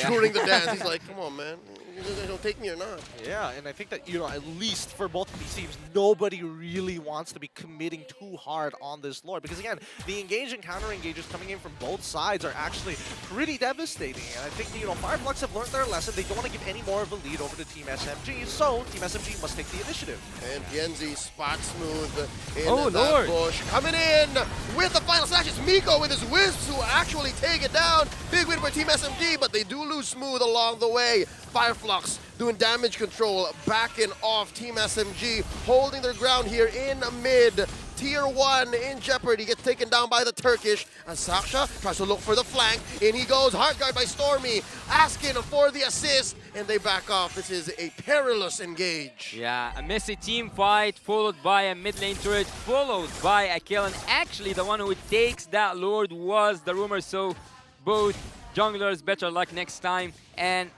During the dance, he's like, come on, man. You guys gonna take me or not? Yeah, and I think that, at least for both of these teams, nobody really wants to be committing too hard on this Lord. Because again, the engage and counter engages coming in from both sides are actually pretty devastating. And I think, Fireflux have learned their lesson. They don't want to give any more of a lead over to Team SMG, so Team SMG must take the initiative. And Pienzi spot smooth in that bush. Coming in with the final slash. It's Miko with his Wisps who actually take it down. Big win for Team SMG, but they do lose Smooth along the way. Fireflux doing damage control, backing off Team SMG, holding their ground here in mid. Tier 1 in jeopardy, gets taken down by the Turkish. And Saksha tries to look for the flank. In he goes, hard guard by Stormy, asking for the assist, and they back off. This is a perilous engage. Yeah, a messy team fight, followed by a mid lane turret, followed by a kill. And actually, the one who takes that Lord was the rumor, so both junglers better luck next time. And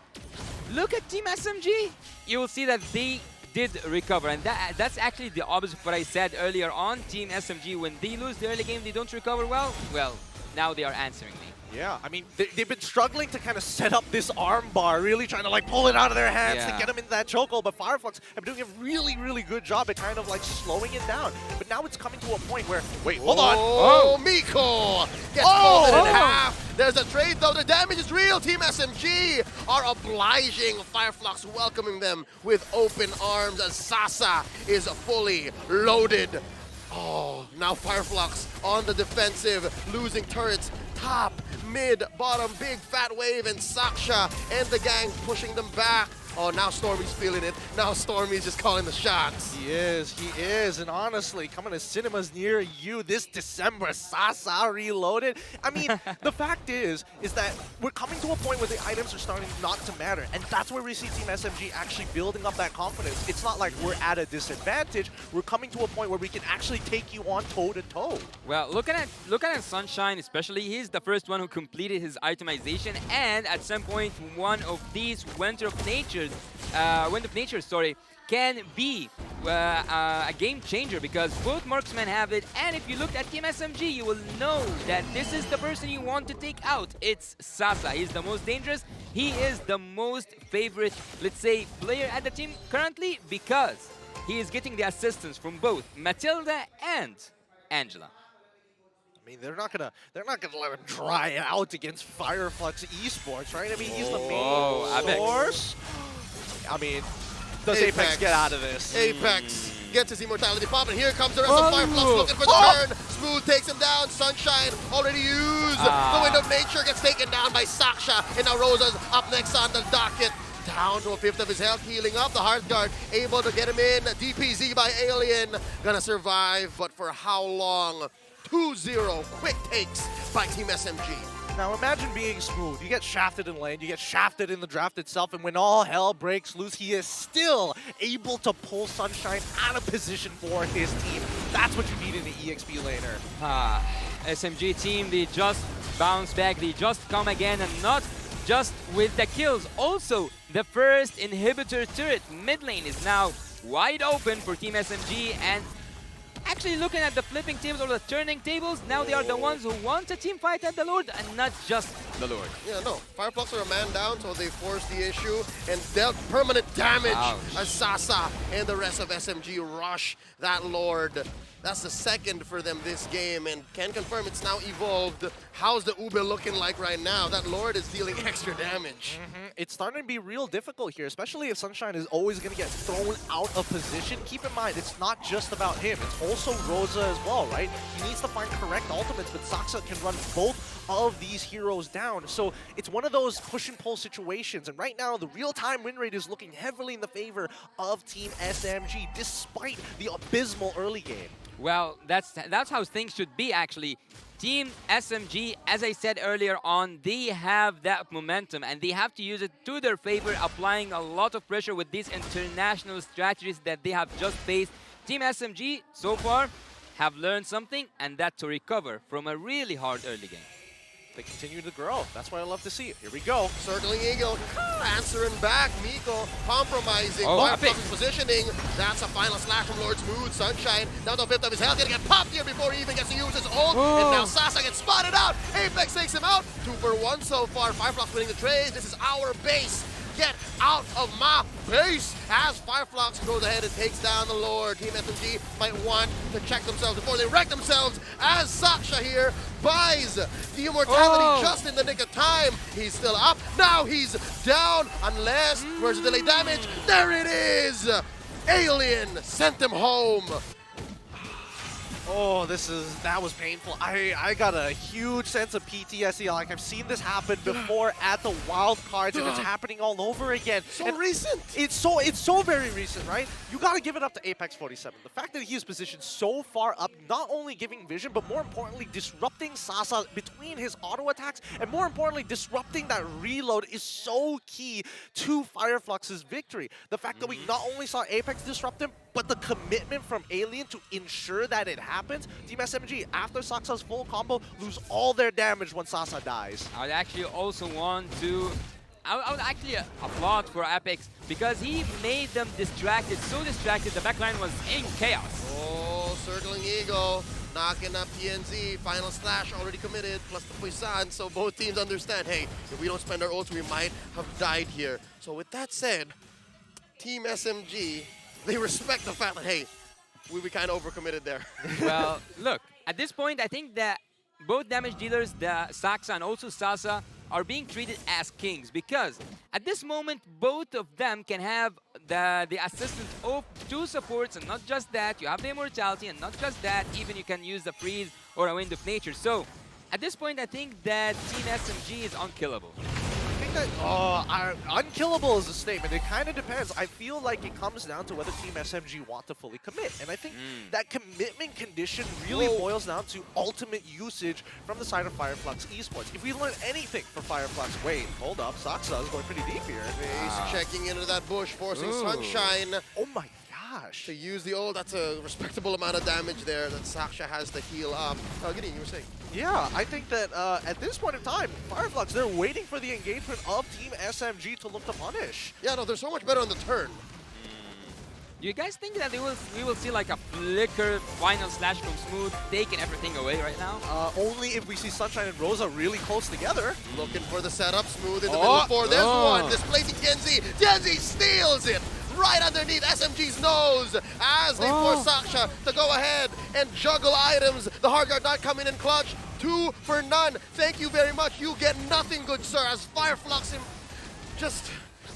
look at Team SMG. You will see that they did recover, and that's actually the opposite of what I said earlier on. Team SMG, when they lose the early game, they don't recover well. Well, now they are answering me. Yeah, I mean, they've been struggling to kind of set up this arm bar, really trying to pull it out of their hands to get them into that chokehold, but Fireflux have been doing a really, really good job at kind of slowing it down. But now it's coming to a point where, wait, hold on. Miko gets folded in half. There's a trade though, the damage is real. Team SMG are obliging Fireflux, welcoming them with open arms as Sasa is fully loaded. Now Fireflux on the defensive, losing turrets, top, mid, bottom, big fat wave, and Saksha and the gang pushing them back. Now Stormy's feeling it. Now Stormy's just calling the shots. He is. And honestly, coming to cinemas near you this December, Sasa Reloaded. I mean, the fact is that we're coming to a point where the items are starting not to matter. And that's where we see Team SMG actually building up that confidence. It's not like we're at a disadvantage. We're coming to a point where we can actually take you on toe-to-toe. Well, look at Sunshine especially. He's the first one who completed his itemization, and at some point, one of these Wind of Nature, can be a game changer, because both marksmen have it. And if you look at Team SMG, you will know that this is the person you want to take out. It's Sasa. He's the most dangerous. He is the most favorite, let's say, player at the team currently, because he is getting the assistance from both Matilda and Angela. I mean, they're not gonna let him dry out against Fireflux Esports, right? I mean, he's the main source. I mean, does Apex get out of this? Apex gets his immortality pop, and here comes the rest of Fireflux looking for the turn. Smooth takes him down. Sunshine already used. The Wind of Nature gets taken down by Saksha, and now Rosa's up next on the docket. Down to a fifth of his health, healing up. The Heart Guard able to get him in. DPZ by Alien. Gonna survive, but for how long? 2-0 quick takes by Team SMG. Now imagine being Smooth. You get shafted in lane, you get shafted in the draft itself, and when all hell breaks loose, he is still able to pull Sunshine out of position for his team. That's what you need in an EXP laner. SMG team, they just bounce back, they just come again, and not just with the kills. Also, the first inhibitor turret mid lane is now wide open for Team SMG, and actually looking at the flipping tables or the turning tables. Now they are the ones who want a team fight at the Lord and not just the Lord. Yeah, no. Fireflux are a man down, so they forced the issue and dealt permanent damage as Sasa and the rest of SMG rush that Lord. That's the second for them this game, and can confirm it's now evolved. How's the Ube looking like right now? That Lord is dealing extra damage. It's starting to be real difficult here, especially if Sunshine is always going to get thrown out of position. Keep in mind, it's not just about him. It's also Rosa as well, right? He needs to find correct ultimates, but Saksa can run both of these heroes down. So it's one of those push and pull situations. And right now, the real-time win rate is looking heavily in the favor of Team SMG, despite the abysmal early game. Well, that's how things should be, actually. Team SMG, as I said earlier on, they have that momentum and they have to use it to their favor, applying a lot of pressure with these international strategies that they have just faced. Team SMG, so far, have learned something, and that's to recover from a really hard early game. They continue to grow. That's what I love to see. Here we go. Circling Eagle, answering back. Miko compromising. Fireflux's positioning. That's a final slash from Lord Smooth. Sunshine down to 5th of his health. Gonna get popped here before he even gets to use his ult. And now Sasa gets spotted out. Apex takes him out. 2 for 1 so far. Fireflux winning the trade. This is our base. Get out of my base! As Fireflux goes ahead and takes down the Lord. Team SMG might want to check themselves before they wreck themselves, as Sasha here buys the immortality just in the nick of time. He's still up. Now he's down, unless, where's the delay damage? There it is! Alien sent them home. Oh, that was painful. I got a huge sense of PTSD. Like, I've seen this happen before at the wild cards, and it's happening all over again. So recent. It's so very recent, right? You gotta give it up to Apex 47. The fact that he is positioned so far up, not only giving vision, but more importantly, disrupting Sasa between his auto attacks, and more importantly, disrupting that reload is so key to Fireflux's victory. The fact that we not only saw Apex disrupt him, but the commitment from Alien to ensure that it happens. Team SMG, after Sasa's full combo, lose all their damage when Sasa dies. I would actually also want to... I would actually applaud for Apex because he made them distracted, so distracted the backline was in chaos. Oh, circling Eagle, knocking up PNZ, final slash already committed, plus the Puisan, so both teams understand, hey, if we don't spend our ults, we might have died here. So with that said, Team SMG, they respect the fact that, hey, we kind of overcommitted there. Well, look, at this point, I think that both damage dealers, the Saksa and also Sasa, are being treated as kings because at this moment, both of them can have the assistance of 2 supports, and not just that, you have the immortality, and not just that, even you can use the freeze or a wind of nature. So at this point, I think that Team SMG is unkillable. I think that unkillable is a statement. It kind of depends. I feel like it comes down to whether Team SMG want to fully commit. And I think that commitment condition really boils down to ultimate usage from the side of Fireflux Esports. If we learn anything from Fireflux, wait, hold up, Saksa is going pretty deep here. He's checking into that bush, forcing Sunshine. Oh my gosh. To use the ult, that's a respectable amount of damage there that Sasha has to heal up. Oh, Gideon, you were saying? Yeah, I think that at this point in time, Fireflux, they're waiting for the engagement of Team SMG to look to punish. Yeah, no, they're so much better on the turn. Do you guys think that we will see like a flicker final slash from Smooth taking everything away right now? Only if we see Sunshine and Rosa really close together. Looking for the setup, Smooth in the middle 4. There's one, displacing Genzi. Genzi steals it! Right underneath SMG's nose as they force Sasha to go ahead and juggle items. The hard guard not coming in clutch. 2 for none. Thank you very much. You get nothing, good sir, as Fireflux him just...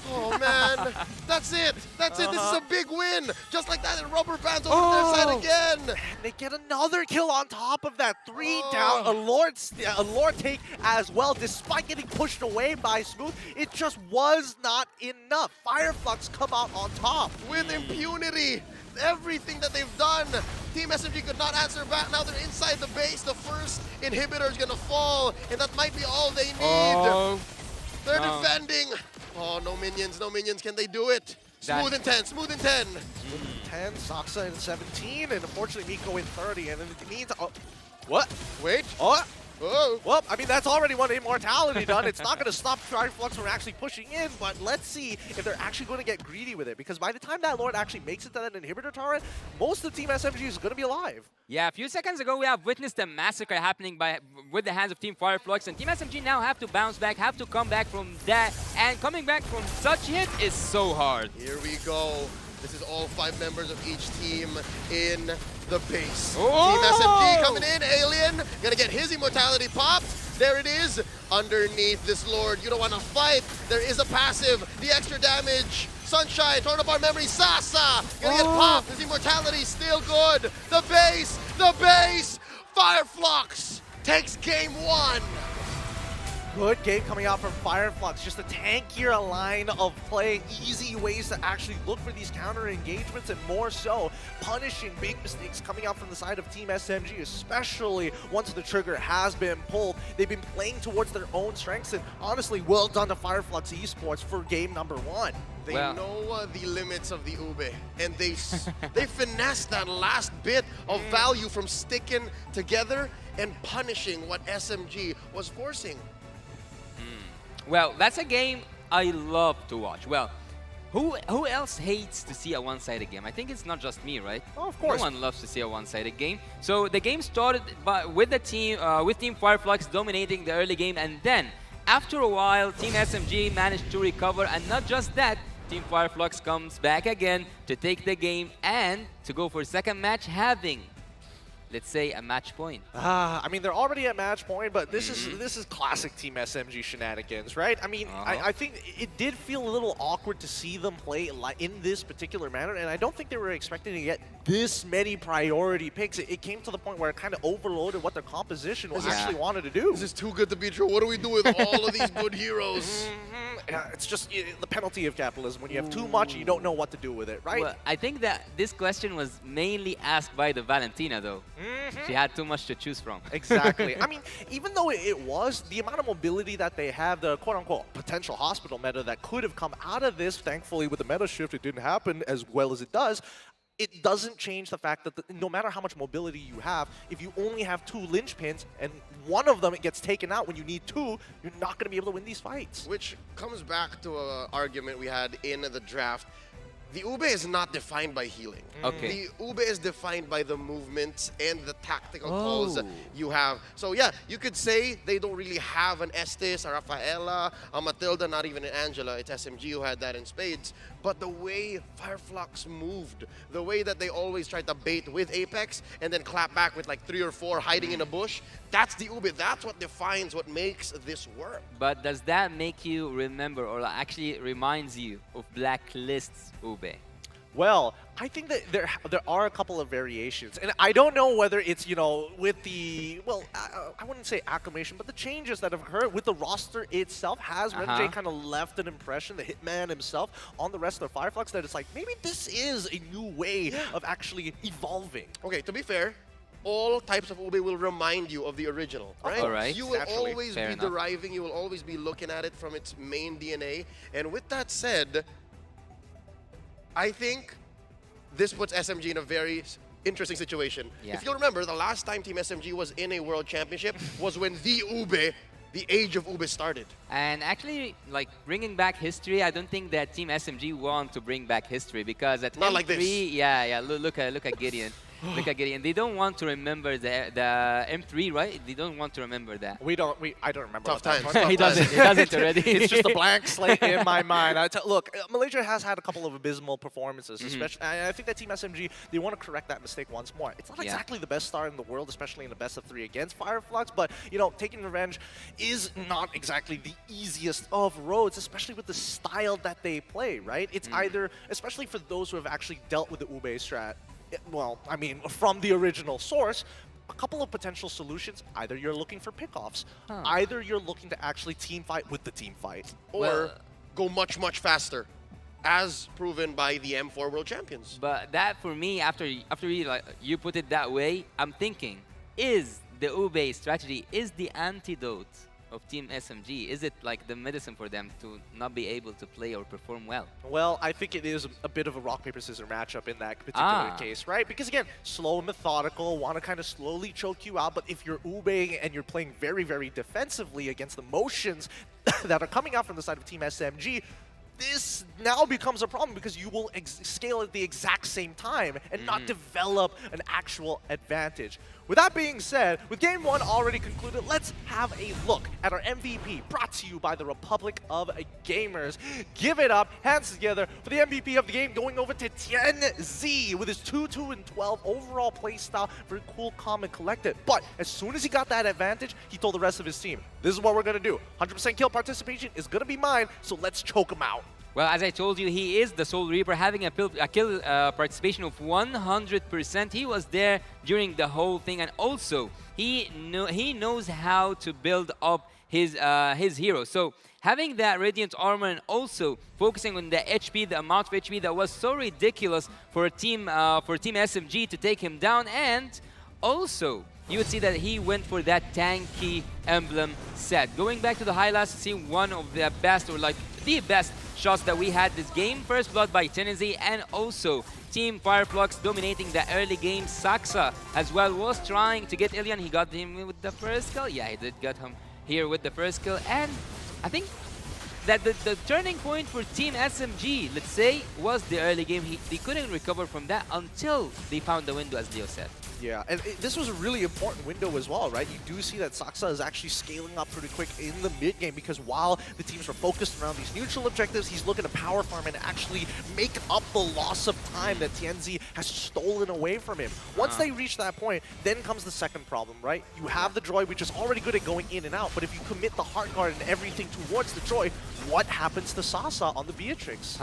Oh, man. That's it. That's it. This is a big win. Just like that, and rubber bands over their side again. And they get another kill on top of that. 3 down. A Lord take as well. Despite getting pushed away by Smooth, it just was not enough. Fireflux come out on top. With impunity. Everything that they've done. Team SMG could not answer back. Now they're inside the base. The first inhibitor is going to fall, and that might be all they need. They're defending. Oh, no minions, no minions. Can they do it? Smooth in 10, smooth in 10. Smooth in 10, Saksa in 17, and unfortunately Miko in 30. And it means... what? Wait. Oh. Well, I mean, that's already one immortality done. It's not going to stop Flux from actually pushing in, but let's see if they're actually going to get greedy with it. Because by the time that Lord actually makes it to that inhibitor turret, most of Team SMG is going to be alive. Yeah, a few seconds ago, we have witnessed a massacre happening with the hands of Team Fireflux, and Team SMG now have to bounce back, have to come back from that, and coming back from such hit is so hard. Here we go. This is all 5 members of each team in the base. Oh! Team SMG coming in, Alien, gonna get his immortality popped. There it is, underneath this Lord. You don't wanna fight, there is a passive, the extra damage. Sunshine, torn apart memory, Sasa, gonna get popped, his immortality still good. The base, Fireflux takes game 1. Good game coming out from Fireflux. Just a tankier line of play, easy ways to actually look for these counter engagements, and more so, punishing big mistakes coming out from the side of Team SMG, especially once the trigger has been pulled. They've been playing towards their own strengths, and honestly, well done to Fireflux Esports for game number 1. They know the limits of the Ube, and they finessed that last bit of value from sticking together and punishing what SMG was forcing. Well, that's a game I love to watch. Well, who else hates to see a one-sided game? I think it's not just me, right? Oh, of course. No one loves to see a one-sided game. So the game started with Team Fireflux dominating the early game, and then after a while, Team SMG managed to recover, and not just that, Team Fireflux comes back again to take the game and to go for a second match, having, let's say, a match point. I mean, they're already at match point, but this is classic Team SMG shenanigans, right? I mean, I think it did feel a little awkward to see them play in this particular manner, and I don't think they were expecting to get this many priority picks. It came to the point where it kind of overloaded what their composition actually wanted to do. This is too good to be true. What do we do with all of these good heroes? It's just the penalty of capitalism. When you have too much, you don't know what to do with it, right? Well, I think that this question was mainly asked by the Valentina, though. She had too much to choose from. Exactly. I mean, even though it was, the amount of mobility that they have, the quote-unquote potential hospital meta that could have come out of this, thankfully with the meta shift, it didn't happen as well as it does. It doesn't change the fact that no matter how much mobility you have, if you only have 2 linchpins and one of them gets taken out when you need 2, you're not going to be able to win these fights. Which comes back to an argument we had in the draft. The Ube is not defined by healing. Okay. The Ube is defined by the movements and the tactical calls you have. So yeah, you could say they don't really have an Estes, a Rafaela, a Matilda, not even an Angela. It's SMG who had that in spades. But the way Fireflux moved, the way that they always tried to bait with Apex and then clap back with like 3 or 4 hiding in a bush, that's the Ube. That's what defines what makes this work. But does that make you remember, or actually reminds you of Blacklist's Ube? Well, I think that there are a couple of variations, and I don't know whether it's, you know, with the, well, I wouldn't say acclimation, but the changes that have occurred with the roster itself. Has RenJ kind of left an impression, the Hitman himself, on the rest of the Fireflux, that it's like, maybe this is a new way of actually evolving. Okay, to be fair, all types of Ube will remind you of the original, right? All right. You will always be deriving, you will always be looking at it from its main DNA. And with that said, I think this puts SMG in a very interesting situation. Yeah. If you'll remember, the last time Team SMG was in a world championship was when the Ube, the age of Ube started. And actually, like, bringing back history, I don't think that Team SMG want to bring back history, because at Not M3, like this. Look at Gideon. Look at Gideon. They don't want to remember the M3, right? They don't want to remember that. I don't remember. Tough times. He doesn't already. It's just a blank slate in my mind. Look, Malaysia has had a couple of abysmal performances, especially. I think that Team SMG, they want to correct that mistake once more. It's not exactly the best start in the world, especially in the best of 3 against Fireflux, but, you know, taking revenge is not exactly the easiest of roads, especially with the style that they play, right? It's either, especially for those who have actually dealt with the Ube strat, well, I mean, from the original source, a couple of potential solutions. Either you're looking for pickoffs, either you're looking to actually team fight with the team fight, or go much, much faster, as proven by the M4 World Champions. But that, for me, after you put it that way, I'm thinking, is the Ube strategy is the antidote of Team SMG? Is it like the medicine for them to not be able to play or perform well? Well, I think it is a bit of a rock, paper, scissors matchup in that particular case, right? Because again, slow and methodical, want to kind of slowly choke you out, but if you're ubeing and you're playing very, very defensively against the motions that are coming out from the side of Team SMG, this now becomes a problem because you will scale at the exact same time and not develop an actual advantage. With that being said, with Game 1 already concluded, let's have a look at our MVP, brought to you by the Republic of Gamers. Give it up, hands together, for the MVP of the game, going over to TNZ with his 2-2-12 overall playstyle. Very cool, calm, and collected. But as soon as he got that advantage, he told the rest of his team, this is what we're going to do. 100% kill participation is going to be mine, so let's choke him out. Well, as I told you, he is the Soul Reaper, having a kill participation of 100%. He was there during the whole thing, and also he knows how to build up his hero. So having that Radiant Armor and also focusing on the HP, the amount of HP that was so ridiculous for Team SMG to take him down, and also you would see that he went for that tanky emblem set. Going back to the highlights to see one of the best, or like the best shots that we had this game. First blood by Tennessee, and also Team Fireflux dominating the early game. Saxa as well was trying to get Ilian. He got him with the first kill. Yeah, he did get him here with the first kill. And I think that the turning point for Team SMG, let's say, was the early game. They couldn't recover from that until they found the window, as Leo said. Yeah, and this was a really important window as well, right? You do see that Saxa is actually scaling up pretty quick in the mid game, because while the teams were focused around these neutral objectives, he's looking to power farm and actually make up the loss of time that TNZ has stolen away from him. Once they reach that point, then comes the second problem, right? You have the droid, which is already good at going in and out, but if you commit the heart guard and everything towards the droid, what happens to Sasa on the Beatrix?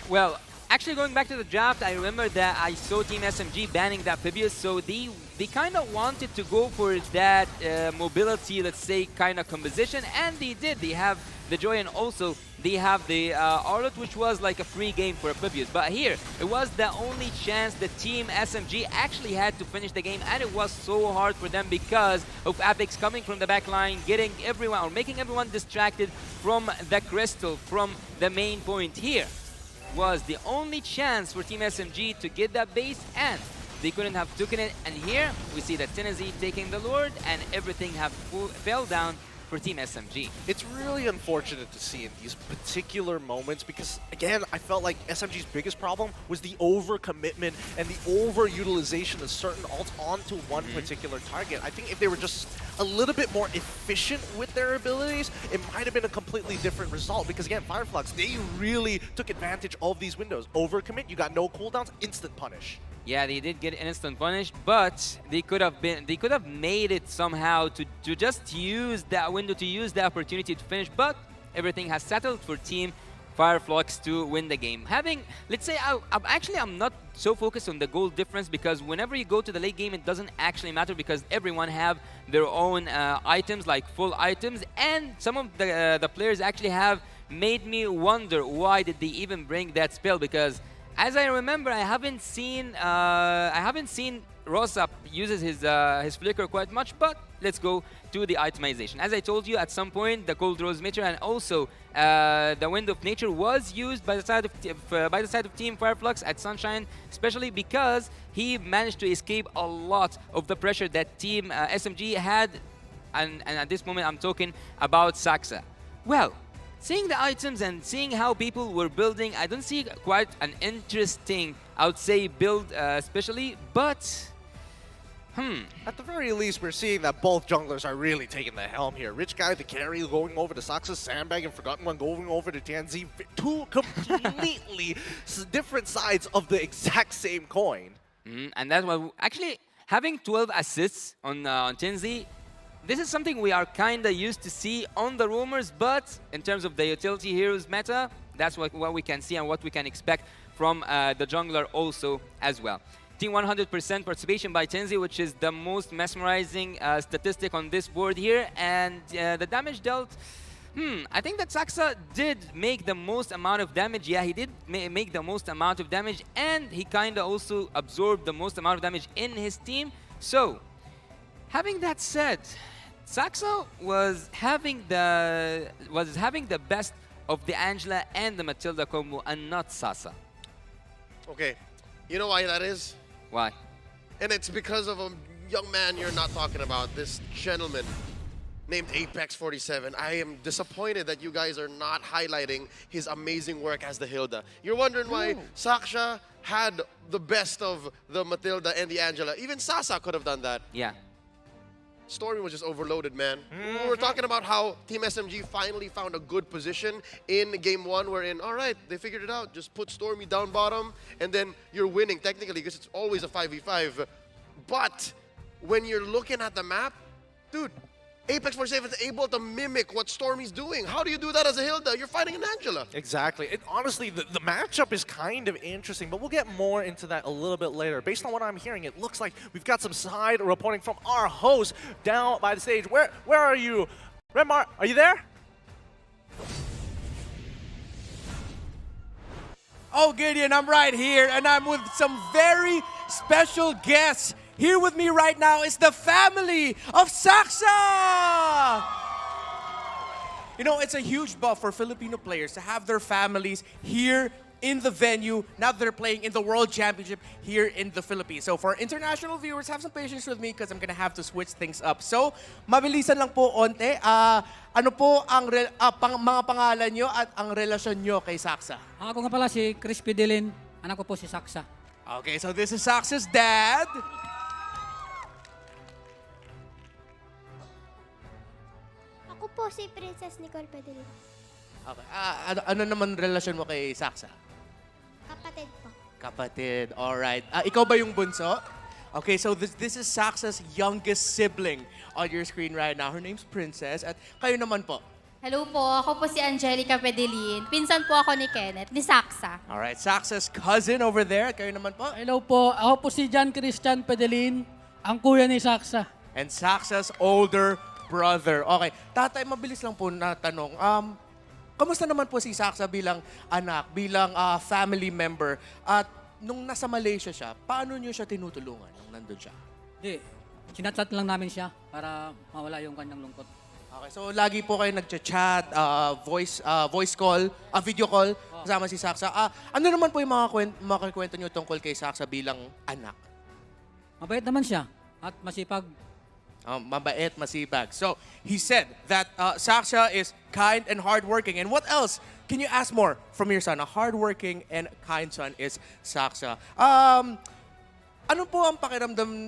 Well, actually, going back to the draft, I remember that I saw Team SMG banning that Amphibious, so they kind of wanted to go for that mobility, let's say, kind of composition, and they did. They have the Joy, and also they have the Arlot, which was like a free game for Amphibious. But here, it was the only chance the Team SMG actually had to finish the game, and it was so hard for them because of Apex coming from the back line, getting everyone, or making everyone distracted from the crystal, from the main point here. Was the only chance for Team SMG to get that base, and they couldn't have taken it. And here we see that Tennessee taking the Lord, and everything fell down for Team SMG. It's really unfortunate to see in these particular moments because, again, I felt like SMG's biggest problem was the overcommitment and the overutilization of certain ults onto one particular target. I think if they were just a little bit more efficient with their abilities, it might have been a completely different result because, again, Fireflux, they really took advantage of these windows. Overcommit, you got no cooldowns, instant punish. Yeah, they did get instant punish, but they could have made it somehow to just use that window, to use the opportunity to finish, but everything has settled for Team Fireflux to win the game. Let's say, I'm not so focused on the goal difference because whenever you go to the late game, it doesn't actually matter because everyone have their own items, like full items, and some of the players actually have made me wonder why did they even bring that spell, because as I remember, I haven't seen Rosap uses his flicker quite much, but let's go to the itemization. As I told you, at some point, the Cold Rose Meteor and also the Wind of Nature was used by the side of Team Fireflux at Sunshine, especially because he managed to escape a lot of the pressure that Team SMG had, and at this moment, I'm talking about Saxa. Well, seeing the items and seeing how people were building, I don't see quite an interesting, I would say, build especially, but At the very least, we're seeing that both junglers are really taking the helm here. Rich Guy, the carry, going over to Saxa, Sandbag, and Forgotten One going over to TNZ. Two completely different sides of the exact same coin. And that's why, actually, having 12 assists on TNZ, this is something we are kind of used to see on the rumors, but in terms of the utility heroes meta, that's what we can see and what we can expect from the jungler also as well. Team 100% participation by Tenzi, which is the most mesmerizing statistic on this board here, and the damage dealt. I think that Saxa did make the most amount of damage. Yeah, he did make the most amount of damage, and he kind of also absorbed the most amount of damage in his team. So, having that said, Saxo was having the best of the Angela and the Matilda combo and not Sasa. Okay, you know why that is? Why? And it's because of a young man you're not talking about, this gentleman named Apex 47. I am disappointed that you guys are not highlighting his amazing work as the Hilda. You're wondering why Saksha had the best of the Matilda and the Angela. Even Sasa could have done that. Yeah. Stormy was just overloaded, man. We were talking about how Team SMG finally found a good position in Game 1 wherein, all right, they figured it out. Just put Stormy down bottom, and then you're winning technically because it's always a 5v5. But when you're looking at the map, dude, Apex 47 is able to mimic what Stormy's doing. How do you do that as a Hilda? You're fighting an Angela. Exactly. Honestly, the matchup is kind of interesting, but we'll get more into that a little bit later. Based on what I'm hearing, it looks like we've got some side reporting from our host down by the stage. Where are you? Remar, are you there? Oh, Gideon, I'm right here, and I'm with some very special guests. Here with me right now is the family of Saksa! You know, it's a huge buff for Filipino players to have their families here in the venue, now that they're playing in the World Championship here in the Philippines. So for international viewers, have some patience with me because I'm gonna have to switch things up. So, mabilisan lang po onte. Ano po ang mga pangalan nyo at ang relasyon nyo kay Saksa? Ako nga pala si Chris Pidelin. Anak ko po si Saksa. Okay, so this is Saksa's dad. Ako po si Princess Nicole Pedelin. Okay. Ano naman relasyon mo kay Saksa? Kapatid po. Kapatid, alright. Ikaw ba yung bunso? Okay, so this is Saksa's youngest sibling on your screen right now. Her name's Princess. At kayo naman po? Hello po, ako po si Angelica Pedelin. Pinsan po ako ni Kenneth, ni Saksa. Alright, Saksa's cousin over there. At kayo naman po? Hello po, ako po si John Christian Pedelin, ang kuya ni Saksa. And Saksa's older brother. Okay, tatay, mabilis lang po na tanong. Kamusta naman po si Saksa bilang anak, bilang family member? At nung nasa Malaysia siya, paano niyo siya tinutulungan nung nandun siya? Hindi, sinachat lang namin siya para mawala yung kanyang lungkot. Okay, so lagi po kayo nagchat-chat, voice call, video call kasama si Saksa. Ano naman po yung mga kwento niyo tungkol kay Saksa bilang anak? Mabait naman siya at masipag. Mabait, masipag. So, he said that Saksa is kind and hardworking. And what else can you ask more from your son? A hardworking and kind son is Saksa. Ano po ang pakiramdam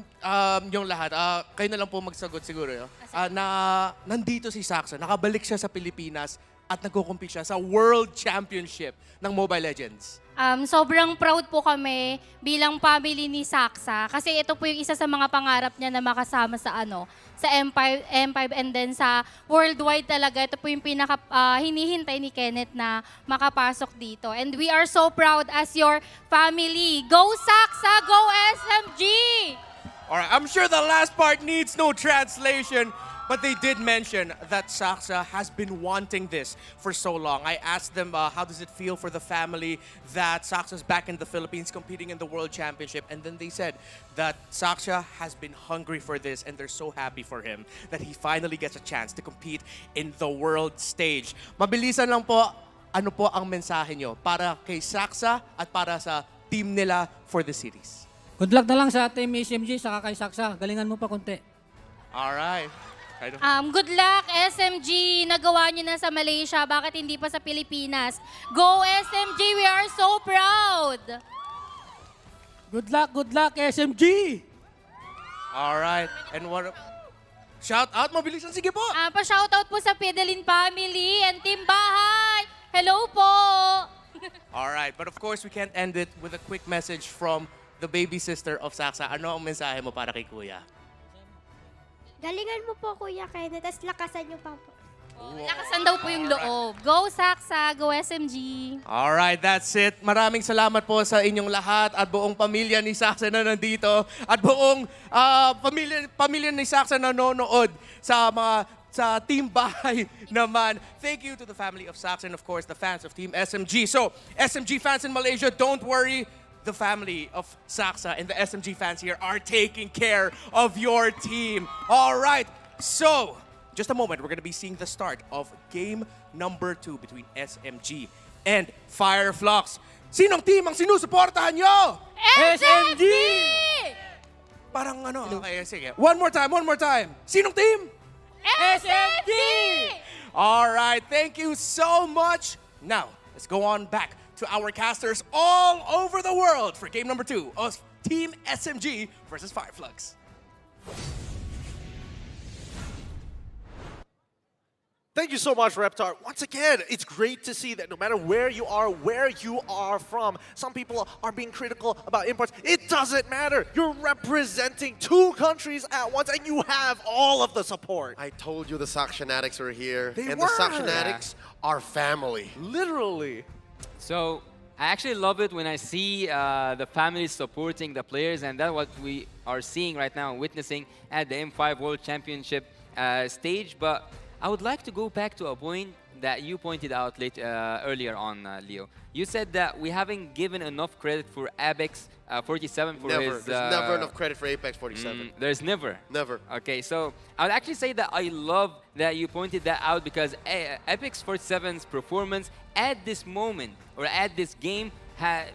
yung lahat? Kayo na lang po magsagot siguro. Na nandito si Saksa, nakabalik siya sa Pilipinas at nagko-compete siya sa World Championship ng Mobile Legends. Sobrang proud po kami bilang family ni Saksa kasi ito po yung isa sa mga pangarap niya na makasama sa sa M5 and then sa worldwide talaga. Ito po yung pinaka hinihintay ni Kenneth na makapasok dito. And we are so proud as your family. Go Saksa! Go SMG! Alright, I'm sure the last part needs no translation. But they did mention that Saksa has been wanting this for so long. I asked them how does it feel for the family that Saksa's back in the Philippines competing in the World Championship. And then they said that Saksa has been hungry for this and they're so happy for him that he finally gets a chance to compete in the world stage. Mabilisan lang po, ano po ang mensahe nyo para kay Saksa at para sa team nila for the series? Good luck na lang sa team SMG saka kay Saksa. Galingan mo pa konti. Alright. Good luck, SMG! Nagawa niyo na sa Malaysia. Bakit hindi pa sa Pilipinas? Go, SMG! We are so proud! Good luck, SMG! Alright. And what... Shout out, mabilisan. Sige po! Pa-shoutout po sa Pedelin family and Team Bahay! Hello po! Alright, but of course, we can't end it with a quick message from the baby sister of Saksa. Ano ang mensahe mo para kay Kuya? Galingan mo po, Kuya Kenneth, tas lakasan niyo pa po. Lakasan daw po yung loob. Go Saksa, go SMG. Alright, that's it. Maraming salamat po sa inyong lahat at buong pamilya ni Saksa na nandito at buong pamilya ni Saksa na nanonood sa Team Bahay naman. Thank you to the family of Saksa and of course the fans of Team SMG. So, SMG fans in Malaysia, don't worry. The family of Saksa and the SMG fans here are taking care of your team. All right, so just a moment, we're going to be seeing the start of game number 2 between SMG and Fire Flux. Sinong team ang sinusuportahan nyo? SMG! Parang ano, okay, sige. One more time. Sinong team? SMG! All right, thank you so much. Now, let's go on back to our casters all over the world for game number 2 of Team SMG versus Fire Flux. Thank you so much, Reptar. Once again, it's great to see that no matter where you are from, some people are being critical about imports. It doesn't matter. You're representing 2 countries at once, and you have all of the support. I told you the Saxonatics were here. They and were. the Saxonatics are family. Literally. So I actually love it when I see the families supporting the players, and that's what we are seeing right now, witnessing at the M5 World Championship stage. But I would like to go back to a point that you pointed out earlier on, Leo. You said that we haven't given enough credit for Apex 47 for his... There's never enough credit for Apex 47. There's never? Never. Okay, so I would actually say that I love that you pointed that out, because Apex 47's performance at this moment, or at this game,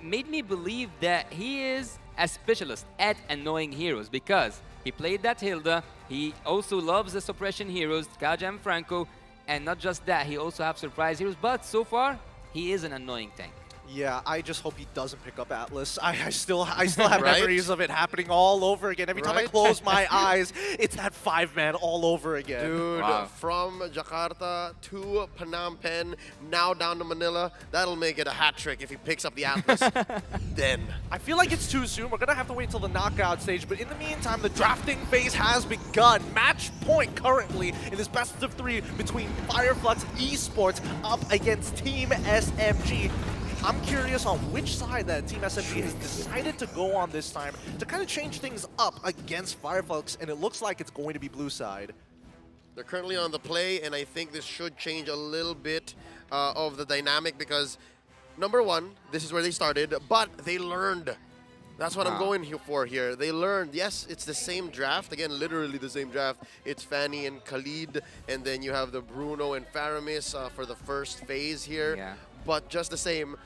made me believe that he is a specialist at annoying heroes, because he played that Hilda, he also loves the suppression heroes, Kaja and Franco, and not just that, he also have surprise heroes, but so far, he is an annoying tank. Yeah, I just hope he doesn't pick up Atlas. I still have memories of it happening all over again. Every time I close my eyes, it's that 5-man all over again. Dude, from Jakarta to Phnom Penh, now down to Manila, that'll make it a hat trick if he picks up the Atlas. Then. I feel like it's too soon. We're going to have to wait till the knockout stage. But in the meantime, the drafting phase has begun. Match point currently in this best of 3 between Fire Flux Esports up against Team SMG. I'm curious on which side that Team SMG has decided to go on this time to kind of change things up against Fire Flux, and it looks like it's going to be blue side. They're currently on the play, and I think this should change a little bit of the dynamic, because number 1, this is where they started, but they learned. That's what I'm going for here. They learned. Yes, it's the same draft. Again, literally the same draft. It's Fanny and Khalid, and then you have the Bruno and Faramis for the first phase here. Yeah. But just the same,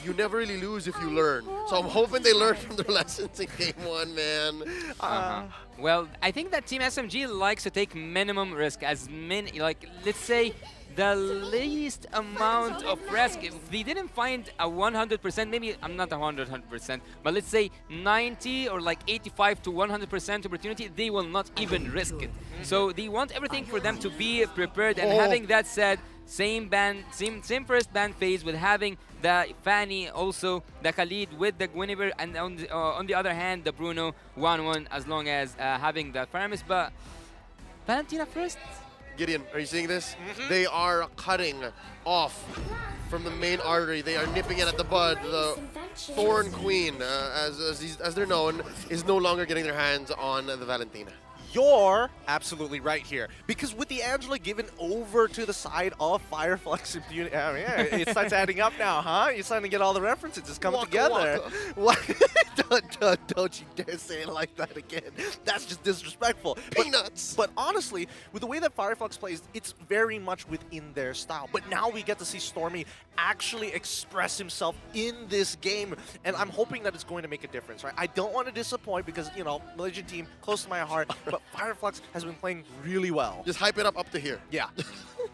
you never really lose if you learn. So I'm hoping they learn from their lessons in game 1, man. Well, I think that Team SMG likes to take minimum risk, as many, like, let's say, the least amount of risk. If they didn't find a 100%, maybe I'm not a 100%, but let's say 90 or like 85 to 100% opportunity, they will not even risk it. So they want everything for them to be prepared. And having that said, same first ban phase with having the Fanny, also the Khalid with the Guinevere, and on the other hand, the Bruno 1-1, as long as having the Faramis. But Valentina first. Gideon, are you seeing this? They are cutting off from the main artery. They are nipping it at the bud. The Thorn Queen, as they're known, is no longer getting their hands on the Valentina. You're absolutely right here. Because with the Angela given over to the side of Fire Flux Impunity, it starts adding up now, huh? You're starting to get all the references just coming together. Don't you dare say it like that again. That's just disrespectful. Peanuts! But honestly, with the way that Fire Flux plays, it's very much within their style. But now we get to see Stormy actually express himself in this game. And I'm hoping that it's going to make a difference, right? I don't want to disappoint because, you know, Malaysian team, close to my heart. But Fire Flux has been playing really well. Just hype it up to here. Yeah.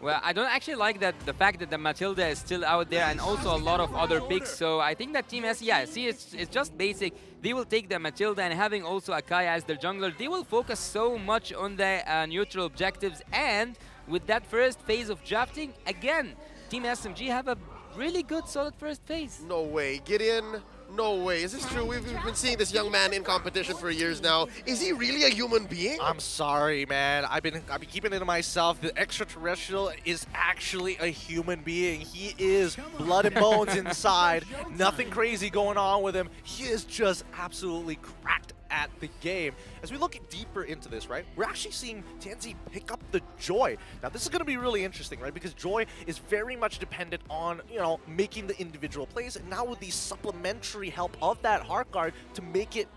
Well, I don't actually like that the fact that the Matilda is still out there, and also a lot of other picks. So I think that Team S, yeah, see, it's just basic. They will take the Matilda, and having also Akai as their jungler, they will focus so much on the neutral objectives. And with that first phase of drafting, again, Team SMG have a really good, solid first phase. No way. Gideon, no way. Is this true? We've been seeing this young man in competition for years now. Is he really a human being? I'm sorry, man. I've been keeping it to myself. The extraterrestrial is actually a human being. He is blood and bones inside. Nothing crazy going on with him. He is just absolutely cracked at the game. As we look deeper into this, right, we're actually seeing TNZ pick up the Joy. Now, this is going to be really interesting, right, because Joy is very much dependent on, you know, making the individual plays, and now with the supplementary help of that Heart Guard to make it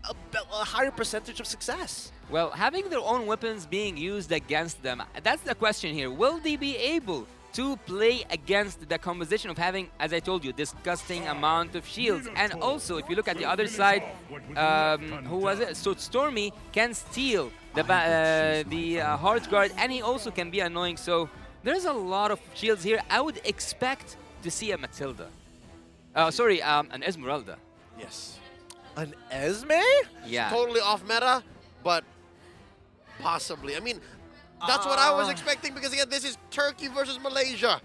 a higher percentage of success. Well, having their own weapons being used against them, that's the question here. Will they be able to play against the composition of having, as I told you, disgusting amount of shields? And also, if you look at the other side, who was it? So Stormy can steal the Heart Guard, and he also can be annoying. So there's a lot of shields here. I would expect to see a Matilda. Sorry, an Esmeralda. Yes. An Esme? Yeah. Totally off meta, but possibly. I mean, that's what I was expecting because, again, this is Turkey versus Malaysia.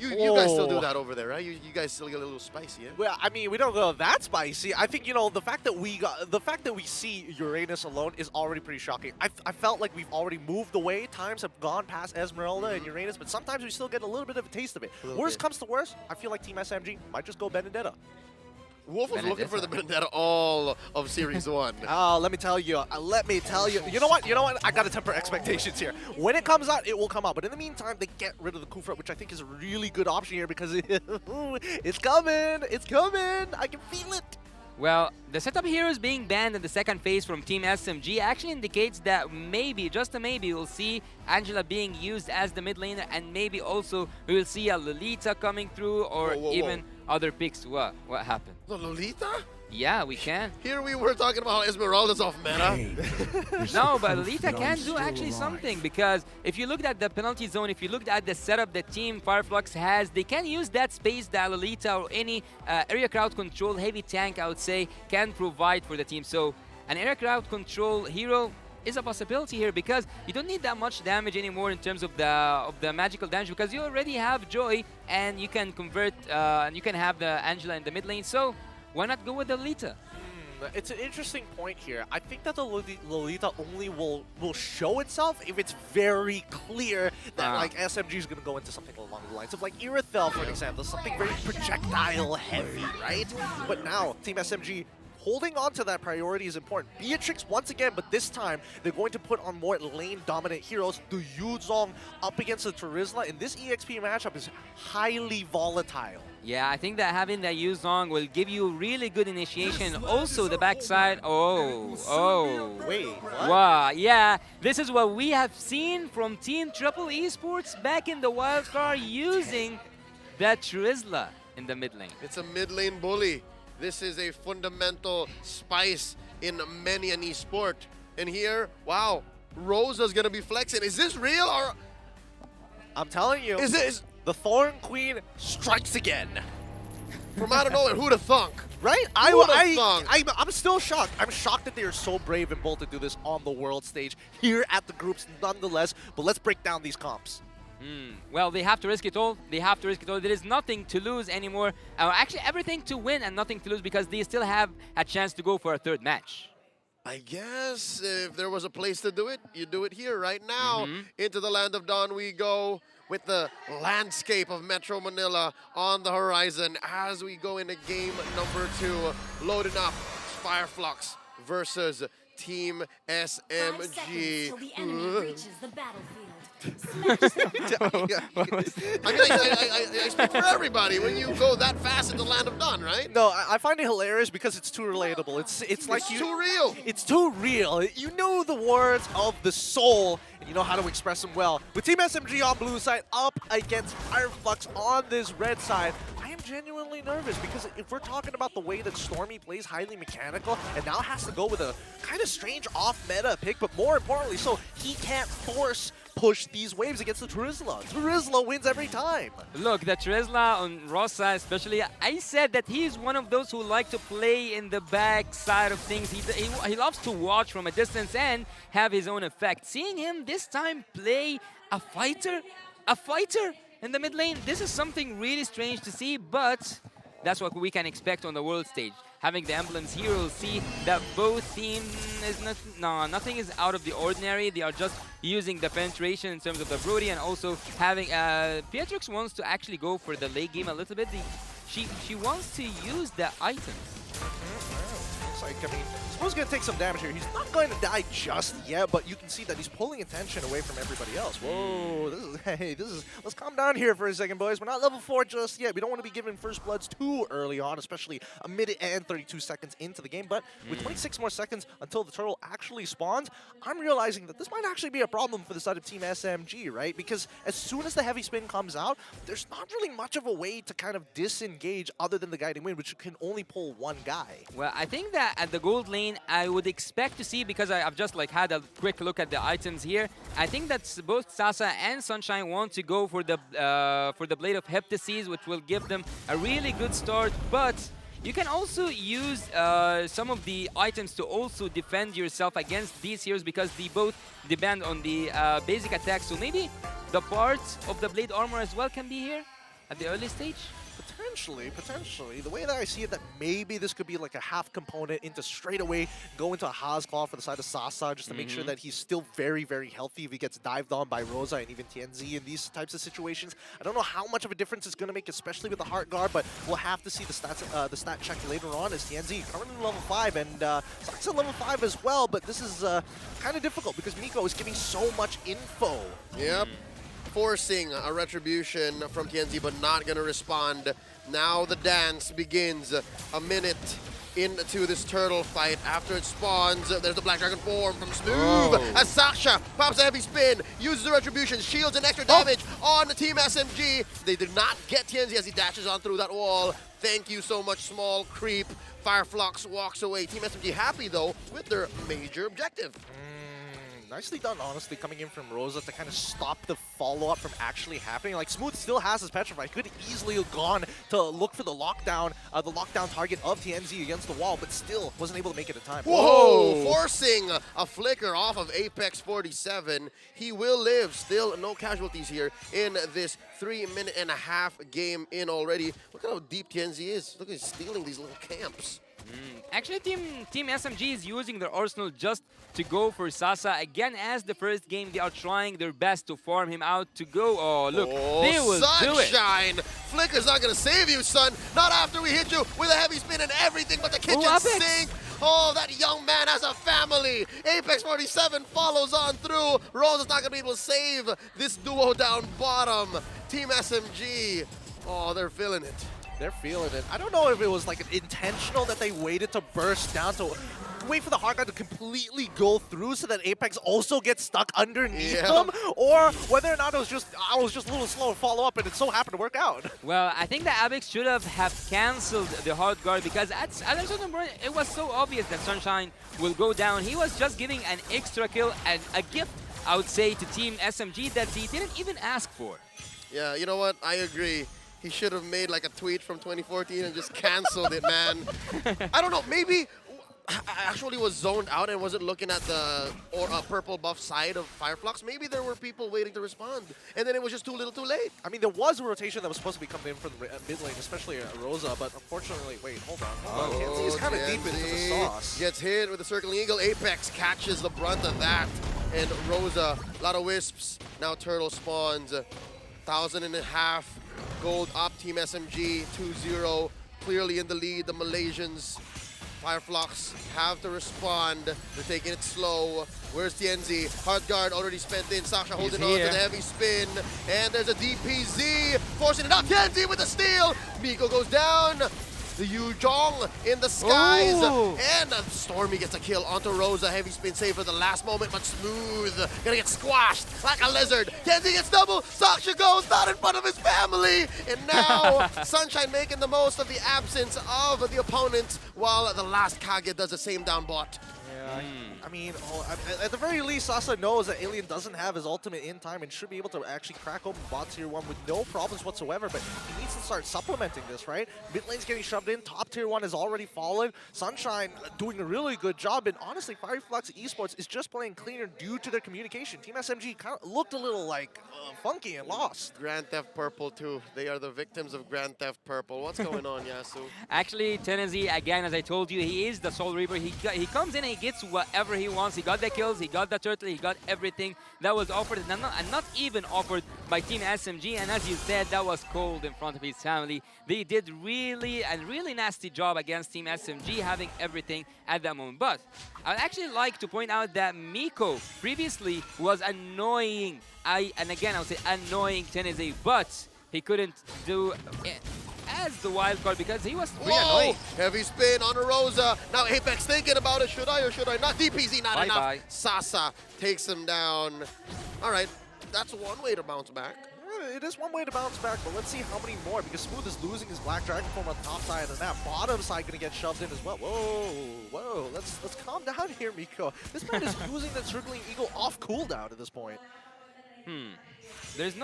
You guys still do that over there, right? You guys still get a little spicy, yeah? Well, I mean, we don't go that spicy. I think, you know, the fact that we see Uranus alone is already pretty shocking. I felt like we've already moved away. Times have gone past Esmeralda and Uranus, but sometimes we still get a little bit of a taste of it. Worst comes to worst, I feel like Team SMG might just go Benedetta. Wolf was looking for the Benedetta all of Series 1. Oh, let me tell you. You know what? I got to temper expectations here. When it comes out, it will come out. But in the meantime, they get rid of the Kufra, which I think is a really good option here because it's coming. It's coming. I can feel it. Well, the setup heroes being banned in the second phase from Team SMG actually indicates that maybe, just a maybe, we'll see Angela being used as the mid laner, and maybe also we will see a Lolita coming through, or even other picks. What happened? The Lolita? Yeah, we can. Here we were talking about how Esmeralda's off meta. No, but Lolita can do actually something, because if you looked at the penalty zone, if you looked at the setup that Team Fireflux has, they can use that space that Lolita or any area crowd control heavy tank, I would say, can provide for the team. So an area crowd control hero is a possibility here, because you don't need that much damage anymore in terms of the magical damage, because you already have Joy and you can convert and you can have the Angela in the mid lane. So why not go with the Lolita? It's an interesting point here. I think that the Lolita only will show itself if it's very clear that like SMG is going to go into something along the lines of like Irithel, for example, something very projectile heavy, right? But now Team SMG holding on to that priority is important. Beatrix once again, but this time they're going to put on more lane-dominant heroes. The Yuzong up against the Terizla in this EXP matchup is highly volatile. Yeah, I think that having that Yuzong will give you really good initiation. Also, the backside. Wait, what? Wow, yeah. This is what we have seen from Team Triple Esports back in the wildcard, using that Terizla in the mid lane. It's a mid lane bully. This is a fundamental spice in many an esport. And here, wow, Rosa's gonna be flexing. Is this real, or? I'm telling you. Is this? The Thorn Queen strikes again. From out of nowhere, who'd have thunk? Right? I'm still shocked. I'm shocked that they are so brave and bold to do this on the world stage here at the groups nonetheless. But let's break down these comps. Well, they have to risk it all. They have to risk it all. There is nothing to lose anymore. Actually, everything to win and nothing to lose, because they still have a chance to go for a third match. I guess if there was a place to do it, you do it here right now. Into the Land of Dawn we go, with the landscape of Metro Manila on the horizon as we go into game number 2. Loading up Fireflux versus Team SMG. Till the enemy reaches the battlefield. I mean, I speak for everybody when you go that fast in the Land of Dawn, right? No, I find it hilarious because it's too relatable. It's like too real. It's too real. You know the words of the soul, and you know how to express them well. With Team SMG on blue side up against Fireflux on this red side, I am genuinely nervous, because if we're talking about the way that Stormy plays highly mechanical and now has to go with a kind of strange off-meta pick, but more importantly, so he can't push these waves against the Terizla. Terizla wins every time. Look, the Terizla on Rosa especially, I said that he's one of those who like to play in the back side of things. He loves to watch from a distance and have his own effect. Seeing him this time play a fighter in the mid lane, this is something really strange to see, but that's what we can expect on the world stage. Having the emblems here, we'll see that both teams is nothing is out of the ordinary. They are just using the penetration in terms of the Brody, and also having Beatrix wants to actually go for the late game a little bit. She wants to use the items. looks like. I mean, Smoke's going to take some damage here. He's not going to die just yet, but you can see that he's pulling attention away from everybody else. Whoa, let's calm down here for a second, boys. We're not level 4 just yet. We don't want to be giving first bloods too early on, especially a minute and 32 seconds into the game. But with 26 more seconds until the turtle actually spawns, I'm realizing that this might actually be a problem for the side of Team SMG, right? Because as soon as the heavy spin comes out, there's not really much of a way to kind of disengage other than the guiding wind, which can only pull one guy. Well, I think that at the gold lane, I would expect to see, because I've just like had a quick look at the items here, I think that both Sasa and Sunshine want to go for the Blade of Heptases, which will give them a really good start, but you can also use some of the items to also defend yourself against these heroes, because they both depend on the basic attack. So maybe the parts of the blade armor as well can be here at the early stage? Potentially. The way that I see it, that maybe this could be like a half component into straight away go into a Haas Claw for the side of Sasa, just to make sure that he's still very, very healthy if he gets dived on by Rosa and even TNZ in these types of situations. I don't know how much of a difference it's going to make, especially with the Heart Guard, but we'll have to see the stats, the stat check later on, as TNZ currently level 5 and Sasa level 5 as well, but this is kind of difficult because Miko is giving so much info. Yep. Forcing a retribution from TNZ, but not going to respond. Now the dance begins. A minute into this turtle fight. After it spawns, there's the Black Dragon form from Smooth. As Sasha pops a heavy spin, uses the retribution, shields and extra damage on Team SMG. They did not get TNZ as he dashes on through that wall. Thank you so much, small creep. Fireflux walks away. Team SMG happy, though, with their major objective. Nicely done, honestly, coming in from Rosa to kind of stop the follow-up from actually happening. Like, Smooth still has his Petrify. Could easily have gone to look for the lockdown target of TNZ against the wall, but still wasn't able to make it in time. Whoa! Forcing a flicker off of Apex 47. He will live. Still no casualties here in this 3.5-minute game in already. Look at how deep TNZ is. Look at he's stealing these little camps. Actually, Team SMG is using their arsenal just to go for Sasa. Again, as the first game, they are trying their best to farm him out to go. Oh, look, they will do it. Sunshine! Flicker's not going to save you, son. Not after we hit you with a heavy spin and everything but the kitchen sink. Oh, that young man has a family. Apex 47 follows on through. Rose is not going to be able to save this duo down bottom. Team SMG, oh, they're feeling it. They're feeling it. I don't know if it was like intentional that they waited to burst down to wait for the Heart Guard to completely go through so that Apex also gets stuck underneath them, or whether or not it was just I was just a little slow to follow up and it so happened to work out. Well, I think that Apex should have cancelled the Heart Guard, because at a certain point it was so obvious that Sunshine will go down. He was just giving an extra kill and a gift, I would say, to Team SMG that he didn't even ask for. Yeah, you know what? I agree. He should have made like a tweet from 2014 and just canceled it, man. I don't know, maybe I actually was zoned out and wasn't looking at the purple buff side of Fireflux. Maybe there were people waiting to respond, and then it was just too little too late. I mean, there was a rotation that was supposed to be coming in from the mid lane, especially Rosa, but unfortunately, wait, hold on. TNZ is kind of deep into the sauce. Gets hit with the Circling Eagle. Apex catches the brunt of that, and Rosa, a lot of wisps. Now Turtle spawns. 1,500 gold up. Team SMG 2-0, clearly in the lead. The Malaysians, Fireflux, have to respond. They're taking it slow. Where's TNZ? Heart Guard already spent in. Sasha holding on to the heavy spin. And there's a DPZ forcing it up. TNZ with the steal. Miko goes down. The Yujong in the skies. And Stormy gets a kill onto Rosa. Heavy spin save for the last moment, but Smooth gonna get squashed like a lizard. Kenzie gets double. Sasha goes not in front of his family. And now Sunshine making the most of the absence of the opponent, while the last Kage does the same down bot. Yeah, I mean, at the very least, Sasa knows that Alien doesn't have his ultimate in time and should be able to actually crack open bot tier 1 with no problems whatsoever, but he needs to start supplementing this, right? Mid lane's getting shoved in, top tier 1 has already fallen, Sunshine doing a really good job, and honestly, Fireflux Esports is just playing cleaner due to their communication. Team SMG kind of looked a little like funky and lost. Grand Theft Purple too. They are the victims of Grand Theft Purple. What's going on, Yasu? Actually, Tennessee, again, as I told you, he is the Soul Reaper. He comes in and he gives gets whatever he wants. He got the kills, he got the turtle, he got everything that was offered, and not even offered by Team SMG. And as you said, that was cold in front of his family. They did really nasty job against Team SMG, having everything at that moment. But I'd actually like to point out that Miko previously was annoying. And again, I would say annoying Tennessee, but he couldn't do it as the wild card because he was really annoying. Heavy spin on a Rosa. Now Apex thinking about it. Should I or should I not? DPZ not enough. Bye-bye. Sasa takes him down. All right, that's one way to bounce back. It is one way to bounce back, but let's see how many more, because Smooth is losing his Black Dragon form on the top side, and that bottom side going to get shoved in as well. Whoa, let's calm down here, Miko. This man is using the Circling Eagle off cooldown at this point. There's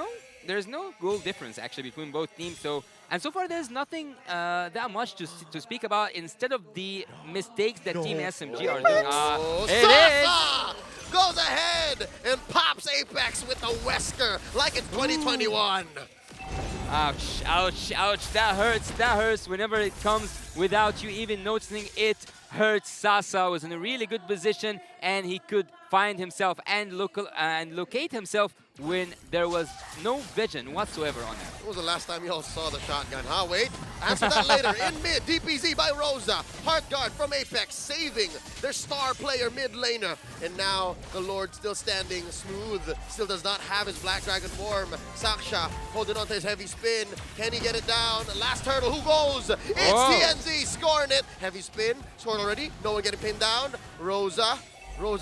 no goal difference actually between both teams. And so far there's nothing that much to speak about instead of the mistakes that Team SMG are doing. Sasa goes ahead and pops Apex with the Wesker like it's 2021. Ouch, ouch, ouch. That hurts whenever it comes without you even noticing. It hurts. Sasa was in a really good position, and he could find himself and locate himself when there was no vision whatsoever on him. When was the last time y'all saw the shotgun, huh? Wait, answer that later. In mid, DPZ by Rosa. Heart Guard from Apex, saving their star player mid laner. And now the Lord still standing. Smooth still does not have his Black Dragon form. Saksha holding on to his heavy spin. Can he get it down? Last turtle, who goes? It's TNZ scoring it. Heavy spin, scored already. No one getting pinned down. Rosa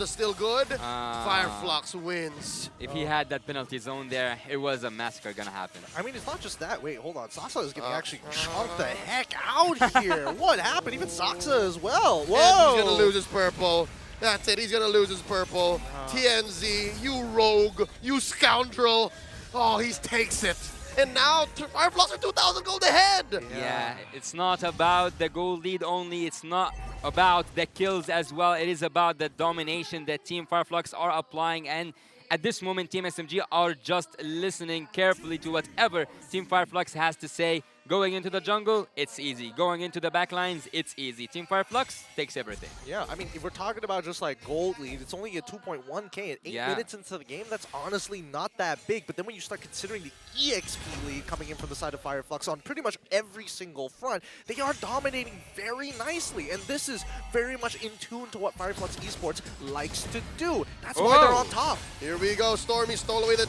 still good. Fire Flux wins. If he had that penalty zone there, it was a massacre gonna happen. I mean, it's not just that. Wait, hold on. Sasa is getting actually chunked the heck out here. What happened? Even Saksa as well. Whoa! And he's gonna lose his purple. That's it. He's gonna lose his purple. TNZ, you rogue, you scoundrel. Oh, he takes it. And now Fire Flux are 2,000 gold ahead. Yeah, it's not about the goal lead only. It's not about the kills as well. It is about the domination that Team Fireflux are applying. And at this moment, Team SMG are just listening carefully to whatever Team Fireflux has to say. Going into the jungle, it's easy. Going into the backlines, it's easy. Team Fireflux takes everything. Yeah, I mean, if we're talking about just like gold lead, it's only a 2.1k at 8 minutes into the game. That's honestly not that big. But then when you start considering the EXP lead coming in from the side of Fireflux on pretty much every single front, they are dominating very nicely. And this is very much in tune to what Fireflux Esports likes to do. That's why they're on top. Here we go. Stormy stole away the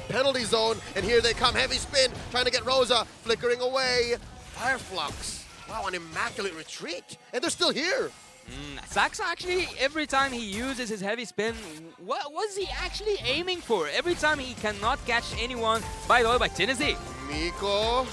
penalty zone, and here they come. Heavy spin, trying to get Rosa, flickering away. Fireflux, wow, an immaculate retreat, and they're still here. Saxa actually, every time he uses his heavy spin, what was he actually aiming for? Every time he cannot catch anyone, by the way, by Tennessee. Miko, all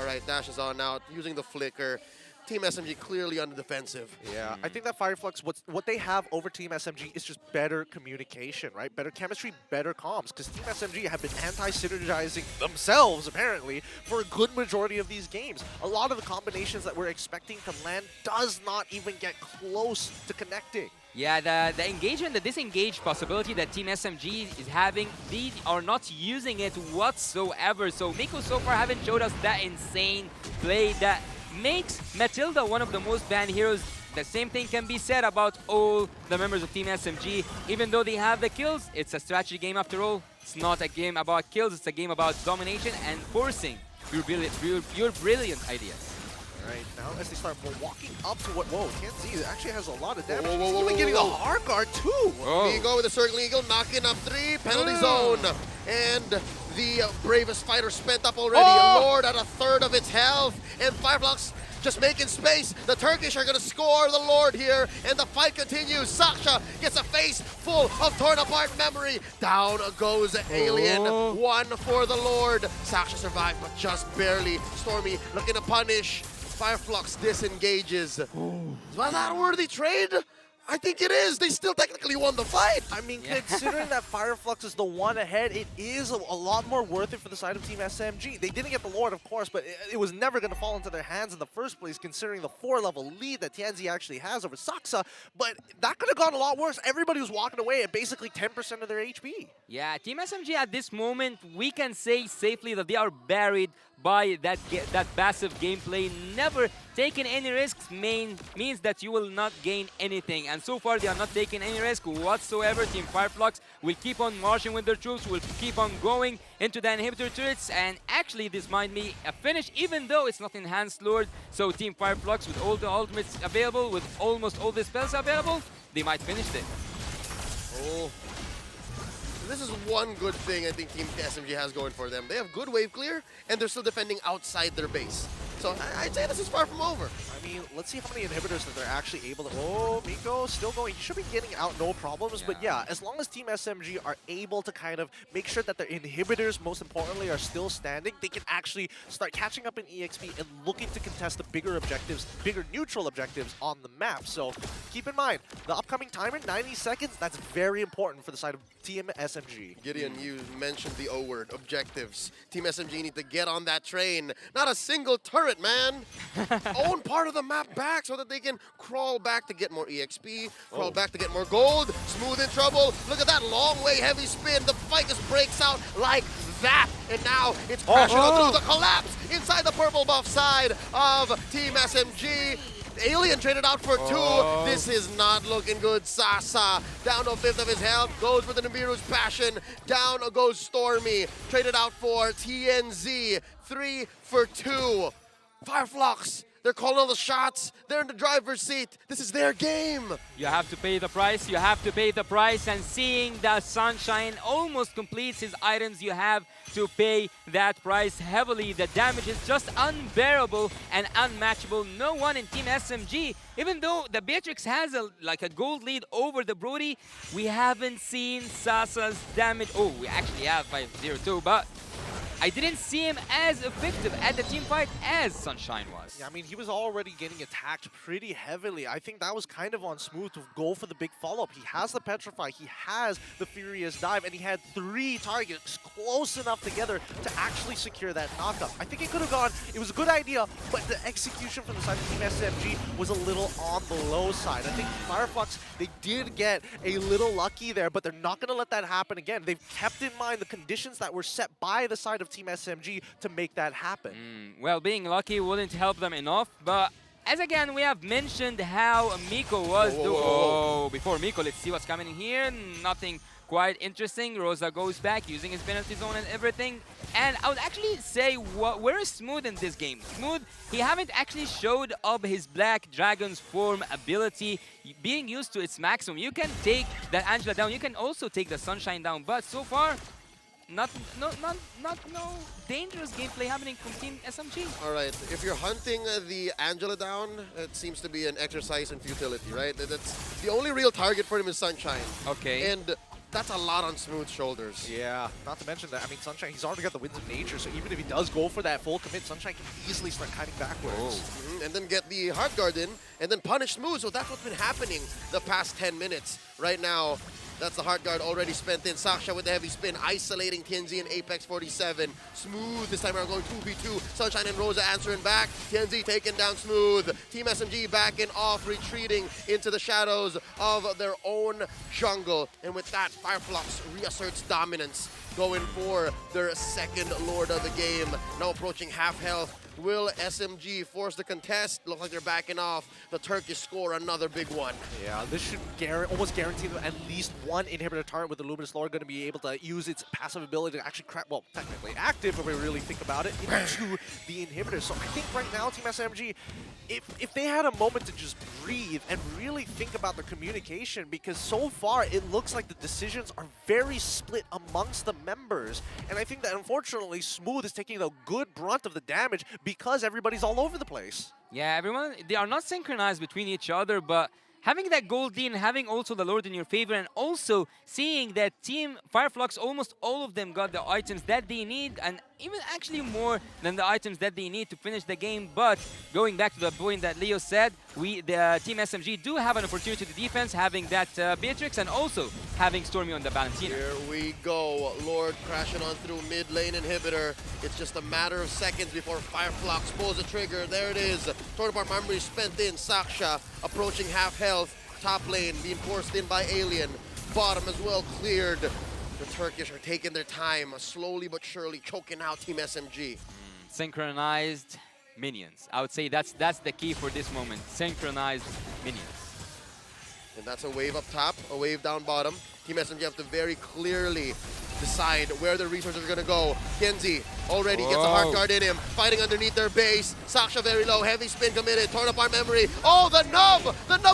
right, Dash is on now, using the flicker. Team SMG clearly on the defensive. Yeah, I think that Fireflux, what they have over Team SMG is just better communication, right? Better chemistry, better comms, because Team SMG have been anti-synergizing themselves, apparently, for a good majority of these games. A lot of the combinations that we're expecting to land does not even get close to connecting. Yeah, the engagement, the disengage possibility that Team SMG is having, they are not using it whatsoever. So Miko so far haven't showed us that insane play that makes Matilda one of the most banned heroes. The same thing can be said about all the members of Team SMG. Even though they have the kills, it's a strategy game after all. It's not a game about kills, it's a game about domination and forcing your brilliant ideas. All right, now as they start walking up to what, whoa, can't see, it actually has a lot of damage. Whoa, He's even getting a hard guard too. Vigo with the Circling Eagle, knocking up 3, penalty zone. And the bravest fighter spent up already. Lord at a third of its health. And Fireflux just making space. The Turkish are going to score the Lord here. And the fight continues. Saksha gets a face full of torn apart memory. Down goes Alien. 1 for the Lord. Saksha survived, but just barely. Stormy looking to punish. Fireflux disengages. Was that a worthy trade? I think it is. They still technically won the fight. I mean, considering that Fireflux is the one ahead, it is a lot more worth it for the side of Team SMG. They didn't get the Lord, of course, but it was never going to fall into their hands in the first place, considering the 4-level lead that TNZ actually has over Saksa. But that could have gone a lot worse. Everybody was walking away at basically 10% of their HP. Yeah, Team SMG at this moment, we can say safely that they are buried by that passive gameplay. Never taking any risks means that you will not gain anything. And so far, they are not taking any risk whatsoever. Team Fireflux will keep on marching with their troops, will keep on going into the inhibitor turrets. And actually, this might be a finish, even though it's not Enhanced Lord. So Team Fireflux, with all the ultimates available, with almost all the spells available, they might finish it. Oh. This is one good thing I think Team SMG has going for them. They have good wave clear, and they're still defending outside their base. So I'd say this is far from over. I mean, let's see how many inhibitors that they're actually able to... Oh, Miko still going. He should be getting out no problems. But yeah, as long as Team SMG are able to kind of make sure that their inhibitors, most importantly, are still standing, they can actually start catching up in EXP and looking to contest the bigger objectives, bigger neutral objectives on the map. So keep in mind, the upcoming timer, 90 seconds, that's very important for the side of Team SMG. Gideon, you mentioned the O word, objectives. Team SMG need to get on that train. Not a single turret, man. Own part of the map back so that they can crawl back to get more EXP, crawl back to get more gold. Smooth in trouble. Look at that long way heavy spin. The fight just breaks out like that. And now it's crashing on through the collapse inside the purple buff side of Team SMG. Alien traded out for 2. This is not looking good. Sasa down to a 5th of his health. Goes for the Nibiru's passion. Down goes Stormy. Traded out for TNZ. 3 for 2. Fireflux. They're calling all the shots. They're in the driver's seat. This is their game. You have to pay the price. You have to pay the price. And seeing that Sunshine almost completes his items, you have to pay that price heavily. The damage is just unbearable and unmatchable. No one in Team SMG, even though the Beatrix has a gold lead over the Brody, we haven't seen Sasa's damage. Oh, we actually have 5-0-2, but I didn't see him as effective at the team fight as Sunshine was. Yeah, I mean, he was already getting attacked pretty heavily. I think that was kind of on Smooth to go for the big follow-up. He has the Petrify, he has the Furious Dive, and he had 3 targets close enough together to actually secure that knockup. I think it could have gone, it was a good idea, but the execution from the side of Team SMG was a little on the low side. I think Fireflux, they did get a little lucky there, but they're not going to let that happen again. They've kept in mind the conditions that were set by the side of Team SMG to make that happen. Well, being lucky wouldn't help them enough, but as again, we have mentioned how Miko was before Miko, let's see what's coming in here. Nothing quite interesting. Rosa goes back using his penalty zone and everything. And I would actually say, where is Smooth in this game? Smooth, he haven't actually showed up his Black Dragon's form ability being used to its maximum. You can take that Angela down, you can also take the Sunshine down, but so far, no dangerous gameplay happening from Team SMG. All right, if you're hunting the Angela down, it seems to be an exercise in futility, right? That's the only real target for him is Sunshine. Okay. And that's a lot on Smooth's shoulders. Yeah, not to mention that, I mean, Sunshine, he's already got the Winds of Nature, so even if he does go for that full commit, Sunshine can easily start kiting backwards. And then get the Heart Guard in, and then punish Smooth. So that's what's been happening the past 10 minutes. Right now, that's the Heart Guard already spent in. Sasha with the heavy spin, isolating TNZ and Apex 47. Smooth this time around going 2v2. Sunshine and Rosa answering back. TNZ taking down Smooth. Team SMG backing off, retreating into the shadows of their own jungle. And with that, Fireflux reasserts dominance, going for their second Lord of the game. Now approaching half health. Will SMG force the contest? Looks like they're backing off. The Turkish score another big one. Yeah, this should almost guarantee them at least one inhibitor turret with the Luminous Lord going to be able to use its passive ability to actually crack, well, technically active if we really think about it, into the inhibitor. So I think right now, Team SMG, if they had a moment to just breathe and really think about their communication, because so far it looks like the decisions are very split amongst the members. And I think that unfortunately Smooth is taking the good brunt of the damage because everybody's all over the place. Yeah, everyone, they are not synchronized between each other, but having that gold lead and having also the Lord in your favor, and also seeing that Team Fireflux, almost all of them got the items that they need, and even actually more than the items that they need to finish the game. But going back to the point that Leo said, the Team SMG do have an opportunity to defense, having that Beatrix and also having Stormy on the Valentina. Here we go. Lord crashing on through mid lane inhibitor. It's just a matter of seconds before Fireflux pulls the trigger. There it is. Total part memory spent in. Saksha approaching half health. Top lane being forced in by Alien. Bottom as well cleared. The Turkish are taking their time, slowly but surely choking out Team SMG. synchronized minions. I would say that's the key for this moment. Synchronized minions. And that's a wave up top, a wave down bottom. Team SMG have to very clearly decide where their resources are going to go. Genzi already gets a hard guard in him, fighting underneath their base. Sasha very low, heavy spin committed, torn apart memory. Oh, the nub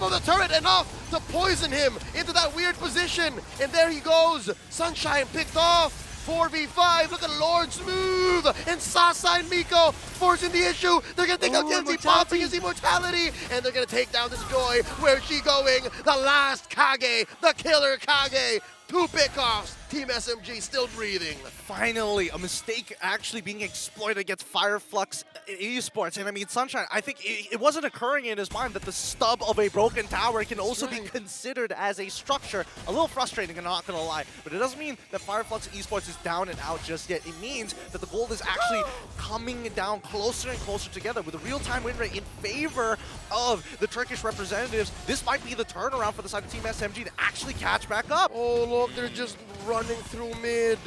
of the turret, enough to poison him into that weird position. And there he goes, Sunshine picked off. 4v5, look at Lord Smooth and Sasa and Miko forcing the issue. They're gonna take out Genzi, popping his immortality, and they're gonna take down this Joy. Where's she going? The last Kage, the killer Kage. 2 pickoffs. Team SMG still breathing. Finally, a mistake actually being exploited against Flux Esports. And I mean, Sunshine, I think it wasn't occurring in his mind that the stub of a broken tower can also be considered as a structure. A little frustrating, I'm not going to lie. But it doesn't mean that Flux Esports is down and out just yet. It means that the gold is actually coming down closer and closer together with a real-time win rate in favor of the Turkish representatives. This might be the turnaround for the side of Team SMG to actually catch back up. Oh, look, they're just running through mid.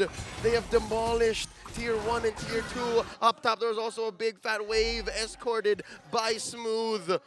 They have demolished Tier 1 and Tier 2. Up top, there's also a big fat wave escorted by Smooth.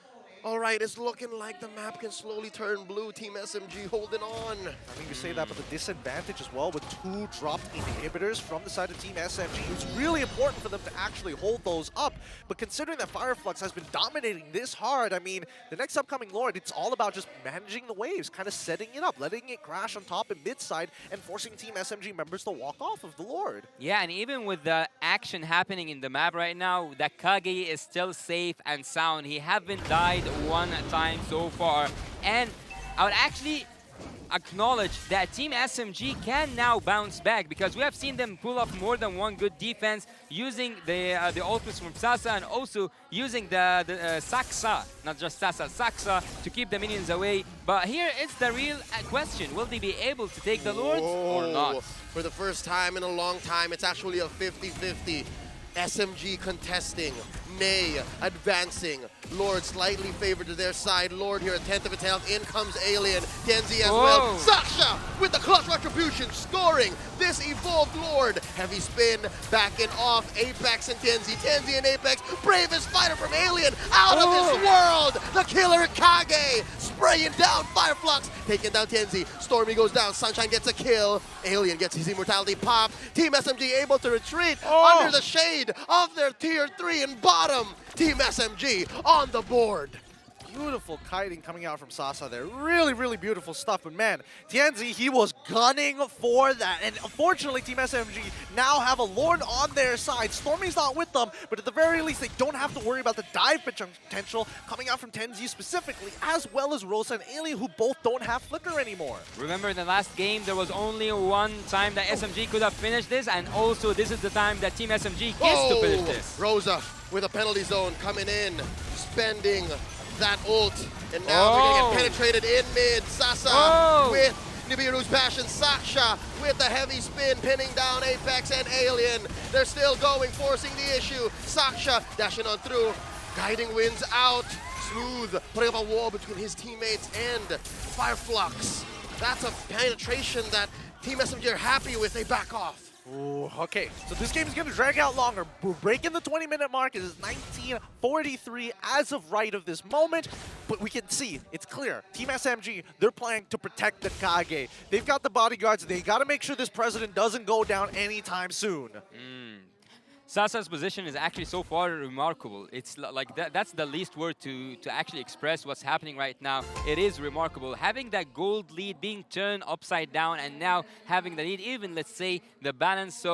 All right, it's looking like the map can slowly turn blue. Team SMG holding on. I think you say that, but the disadvantage as well with 2 dropped inhibitors from the side of Team SMG. It's really important for them to actually hold those up. But considering that Flux has been dominating this hard, I mean, the next upcoming Lord, it's all about just managing the waves, kind of setting it up, letting it crash on top and mid side, and forcing Team SMG members to walk off of the Lord. Yeah, and even with the action happening in the map right now, the Kage is still safe and sound. He haven't died 1 time so far, and I would actually acknowledge that Team SMG can now bounce back, because we have seen them pull off more than one good defense using the ultimates from Sasa, and also using the Saksa, not just Sasa, Saksa, to keep the minions away. But here it's the real question: will they be able to take the Lords or not? For the first time in a long time, it's actually a 50-50. SMG contesting, Nay advancing, Lord slightly favored to their side. Lord here, a 10th of a health. In comes Alien, Genzi as well. Sasha with the clutch retribution, scoring this evolved Lord. Heavy spin, backing off Apex and Genzi. Genzi and Apex, bravest fighter from Alien, out of this world. The killer Kage, spraying down Flux, taking down Genzi. Stormy goes down, Sunshine gets a kill. Alien gets his immortality pop. Team SMG able to retreat under the shade of their Tier 3 and bottom. Team SMG on the board. Beautiful kiting coming out from Sasa there. Really, really beautiful stuff. But man, Tianzi, he was gunning for that. And unfortunately, Team SMG now have a Lord on their side. Stormy's not with them, but at the very least, they don't have to worry about the dive potential coming out from Tianzi specifically, as well as Rosa and Alien, who both don't have Flicker anymore. Remember, in the last game, there was only 1 time that SMG could have finished this, and also this is the time that Team SMG gets to finish this. Rosa with a penalty zone coming in, spending that ult, and now they're gonna get penetrated in mid. Sasa with Nibiru's passion. Sasha with the heavy spin, pinning down Apex and Alien. They're still going, forcing the issue. Sasha dashing on through, guiding wins out. Smooth putting up a wall between his teammates and Flux. That's a penetration that Team SMG are happy with. They back off. Ooh, okay, so this game is going to drag out longer. We're breaking the 20-minute mark. It is 19:43 as of right of this moment, but we can see, it's clear. Team SMG, they're playing to protect the Kage. They've got the bodyguards. They got to make sure this president doesn't go down anytime soon. Sasa's position is actually so far remarkable. It's like that's the least word to actually express what's happening right now. It is remarkable. Having that gold lead being turned upside down, and now having the lead, even let's say the balance.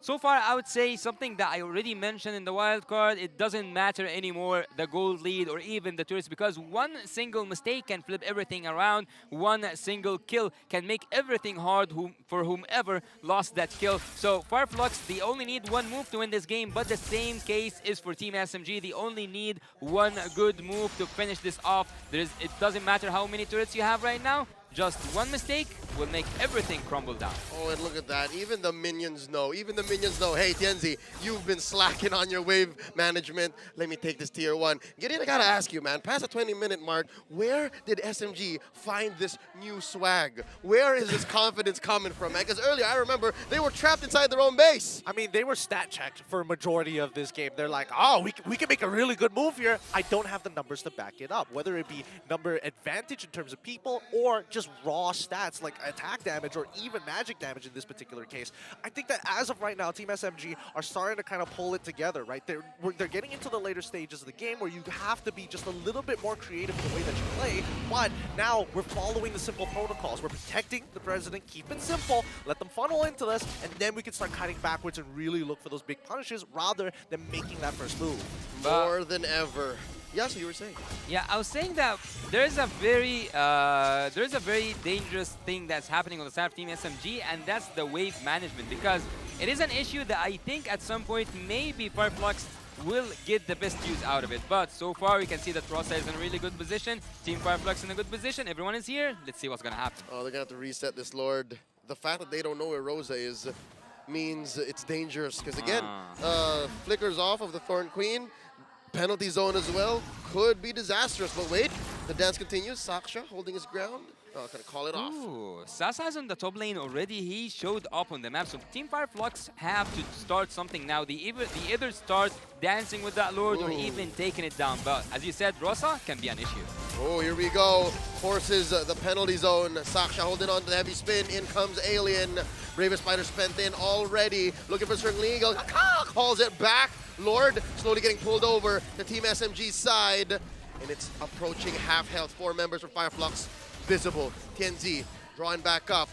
So far, I would say something that I already mentioned in the wild card. It doesn't matter anymore, the gold lead or even the turrets, because one single mistake can flip everything around. One single kill can make everything hard for whomever lost that kill. So Flux, they only need 1 move to win this game, but the same case is for Team SMG. They only need 1 good move to finish this off. It doesn't matter how many turrets you have right now. Just one mistake will make everything crumble down. Oh, and look at that. Even the minions know. Even the minions know, hey, Tienzi, you've been slacking on your wave management. Let me take this tier 1. Gideon, I gotta ask you, man, past the 20-minute mark, where did SMG find this new swag? Where is this confidence coming from, man? Because earlier, I remember, they were trapped inside their own base. I mean, they were stat checked for a majority of this game. They're like, oh, we can make a really good move here. I don't have the numbers to back it up, whether it be number advantage in terms of people or just raw stats like attack damage or even magic damage in this particular case. I think that as of right now, Team SMG are starting to kind of pull it together, right? They're getting into the later stages of the game where you have to be just a little bit more creative in the way that you play, but now we're following the simple protocols. We're protecting the president, keep it simple, let them funnel into this, and then we can start cutting backwards and really look for those big punishes rather than making that first move. More than ever. Yes, you were saying. Yeah, I was saying that there's a very dangerous thing that's happening on the side of Team SMG, and that's the wave management, because it is an issue that I think at some point maybe Fireflux will get the best use out of it. But so far we can see that Rosa is in a really good position, Team Fireflux in a good position, everyone is here. Let's see what's gonna happen. Oh, they're gonna have to reset this Lord. The fact that they don't know where Rosa is means it's dangerous, because again, flickers off of the Thorn Queen. Penalty zone as well. Could be disastrous, but wait. The dance continues. Saksha holding his ground. Oh, gonna call it off. Ooh, Sasa's on the top lane already. He showed up on the map. So Team Fireflux have to start something now. They either start dancing with that Lord or even taking it down. But as you said, Rosa can be an issue. Oh, here we go. Forces the penalty zone. Saksha holding on to the heavy spin. In comes Alien. Raven Spider spent in already. Looking for Circling Eagle. Calls it back. Lord slowly getting pulled over to Team SMG's side. And it's approaching half health. 4 members from Fireflux visible. Tienzi drawing back up.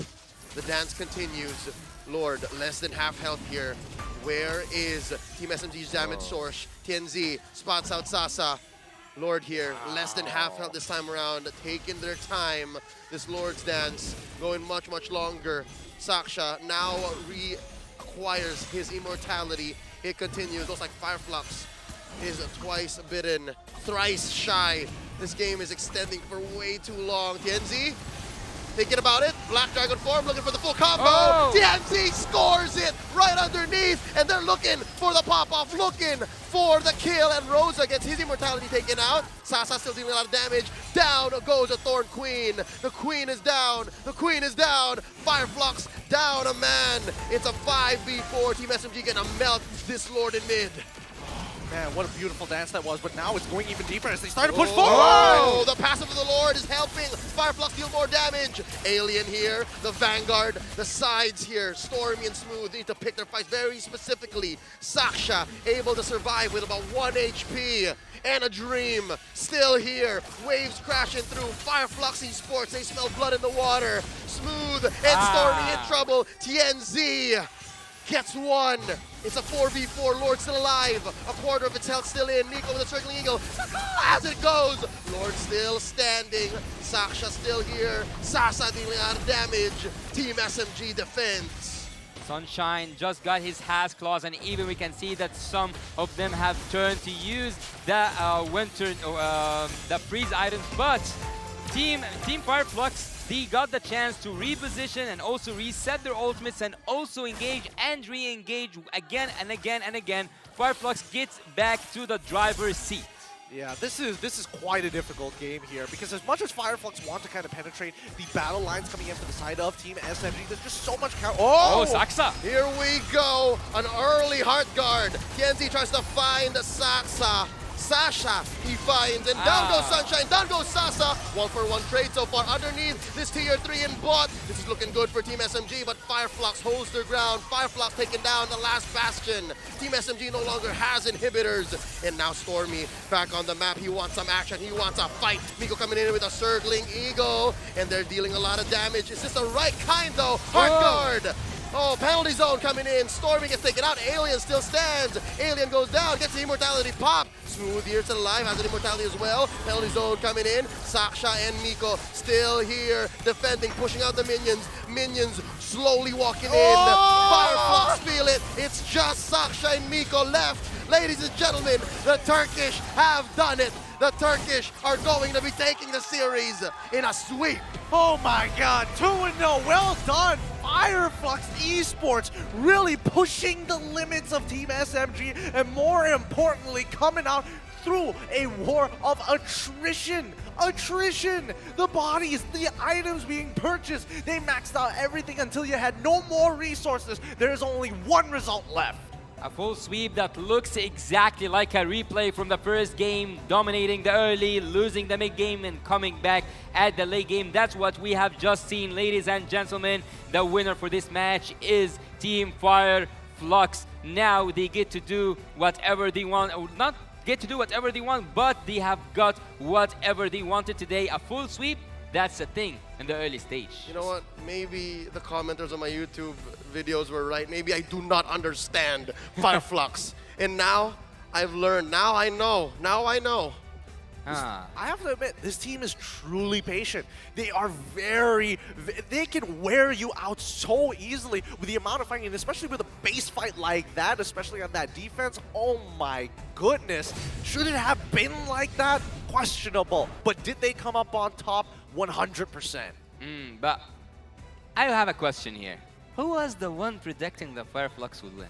The dance continues. Lord, less than half health here. Where is Team SMG's damage source? Tienzi spots out Sasa. Lord here, less than half health this time around, taking their time. This Lord's dance going much, much longer. Saksha now reacquires his immortality. It continues. Looks like Fireflux is twice bitten, thrice shy. This game is extending for way too long. Tienzi, thinking about it. Black Dragon form, looking for the full combo. Tienzi scores it right underneath, and they're looking for the pop-off, looking for the kill, and Rosa gets his immortality taken out. Sasa still dealing a lot of damage. Down goes a Thorn Queen. The Queen is down. The Queen is down. Fireflux down a man. It's a 5v4. Team SMG gonna melt this Lord in mid. Man, what a beautiful dance that was, but now it's going even deeper as they start to push forward! Oh, the passive of the Lord is helping Fireflux deal more damage. Alien here, the Vanguard, the sides here, Stormy and Smooth need to pick their fights very specifically. Saksha able to survive with about 1 HP. And a Dream still here. Waves crashing through. Fireflux Esports, they smell blood in the water. Smooth and Stormy in trouble. Tienzi gets one. It's a 4v4. Lord still alive. A quarter of its health still in. Nico with a Circling Eagle. As it goes. Lord still standing. Saksha still here. Sasa dealing out of damage. Team SMG defense. Sunshine just got his Has Claws, and even we can see that some of them have turned to use the the freeze items. But Team Fireflux, they got the chance to reposition and also reset their ultimates and also engage and re-engage again and again and again. Fireflux gets back to the driver's seat. Yeah, this is quite a difficult game here, because as much as Fireflux want to kind of penetrate the battle lines coming in from the side of Team SMG, there's just so much counter. Oh, Saksa! Here we go, an early Heart Guard. Tienzi tries to find Saksa. Sasha, he finds, and down goes Sunshine, down goes Sasa. 1-for-1 trade so far underneath this tier 3 in bot. This is looking good for Team SMG, but Fireflux holds their ground. Fireflux taking down the last bastion. Team SMG no longer has inhibitors. And now Stormy back on the map. He wants some action, he wants a fight. Miko coming in with a Circling Eagle, and they're dealing a lot of damage. Is this the right kind though? Heart Guard! Oh, penalty zone coming in. Stormy gets taken out. Alien still stands. Alien goes down, gets the immortality pop. Smooth here, still alive, has an immortality as well. Penalty zone coming in. Saksha and Miko still here, defending, pushing out the minions. Minions slowly walking in. Fireflux feel it. It's just Saksha and Miko left. Ladies and gentlemen, the Turkish have done it. The Turkish are going to be taking the series in a sweep. Oh my god, 2-0, well done! Fireflux Esports really pushing the limits of Team SMG and more importantly coming out through a war of attrition. Attrition! The bodies, the items being purchased, they maxed out everything until you had no more resources. There's only one result left. A full sweep that looks exactly like a replay from the first game, dominating the early, losing the mid game, and coming back at the late game. That's what we have just seen, ladies and gentlemen. The winner for this match is Team Fire Flux. Now they get to do whatever they want, or not get to do whatever they want, but they have got whatever they wanted today. A full sweep, that's a thing in the early stage. You know what? Maybe the commenters on my YouTube videos were right. Maybe I do not understand Fireflux. And now I've learned. Now I know. Now I know. I have to admit, this team is truly patient. They are they can wear you out so easily with the amount of fighting, and especially with a base fight like that, especially on that defense. Oh my goodness. Should it have been like that? Questionable. But did they come up on top? 100%. But I have a question here. Who was the one predicting the Fireflux would win?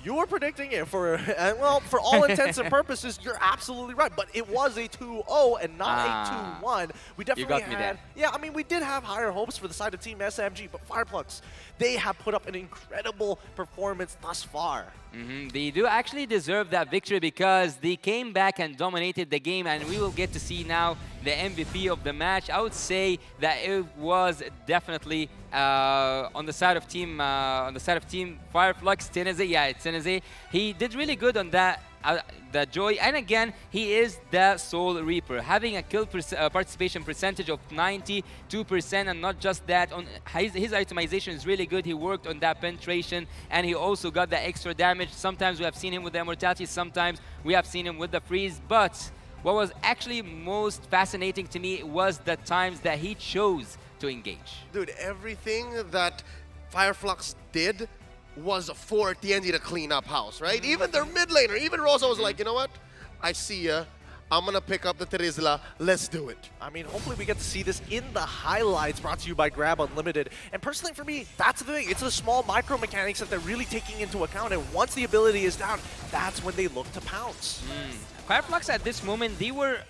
You were predicting it for, well, for all intents and purposes, you're absolutely right. But it was a 2-0 and not a 2-1. We definitely got me there. Yeah, I mean, we did have higher hopes for the side of Team SMG, but Fireflux, they have put up an incredible performance thus far. They do actually deserve that victory because they came back and dominated the game, and we will get to see now the MVP of the match. I would say that it was definitely on the side of Team Fireflux. Teneze, yeah, it's Teneze. He did really good on that. The Joy, and again, he is the Soul Reaper, having a kill participation percentage of 92%, and not just that, on his itemization is really good. He worked on that penetration, and he also got the extra damage. Sometimes we have seen him with the immortality, sometimes we have seen him with the freeze, but what was actually most fascinating to me was the times that he chose to engage. Dude, everything that Fireflux did was for TNG to clean up house, right? Even their mid laner, even Rosa was like, you know what? I see ya. I'm gonna pick up the Terizla. Let's do it. I mean, hopefully we get to see this in the highlights brought to you by Grab Unlimited. And personally for me, that's the thing. It's the small micro mechanics that they're really taking into account. And once the ability is down, that's when they look to pounce. Fireflux at this moment, they were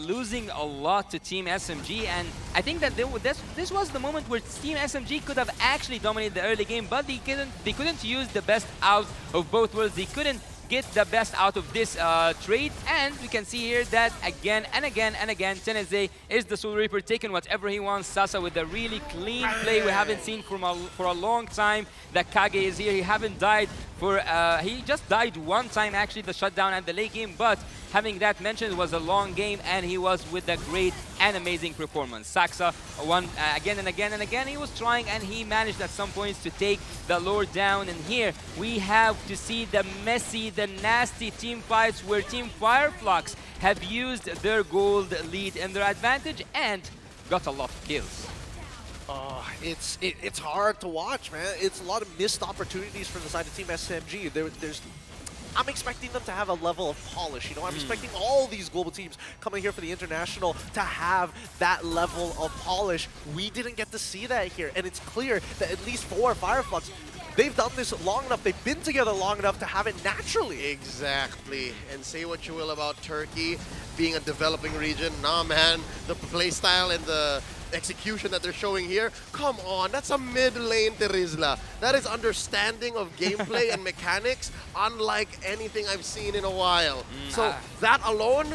losing a lot to Team SMG, and I think that this was the moment where Team SMG could have actually dominated the early game, but they couldn't use the best out of both worlds. They couldn't get the best out of this trade, and we can see here that again and again and again, Teneze is the Soul Reaper, taking whatever he wants. Sasa with a really clean play we haven't seen for a long time. The Kage is here. He haven't died for, he just died one time actually, the shutdown at the late game, but having that mentioned, it was a long game, and he was with a great and amazing performance. Saxa won again and again and again. He was trying, and he managed at some points to take the Lord down. And here we have to see the messy, the nasty team fights where Team Fireflux have used their gold lead in their advantage and got a lot of kills. It's hard to watch, man. It's a lot of missed opportunities from the side of Team SMG. I'm expecting them to have a level of polish, you know? I'm expecting all these global teams coming here for the international to have that level of polish. We didn't get to see that here, and it's clear that at least for Fireflux, they've done this long enough, they've been together long enough to have it naturally. Exactly. And say what you will about Turkey being a developing region. Nah, man, the playstyle and the execution that they're showing here, come on, that's a mid-lane Terizla. That is understanding of gameplay and mechanics unlike anything I've seen in a while. So that alone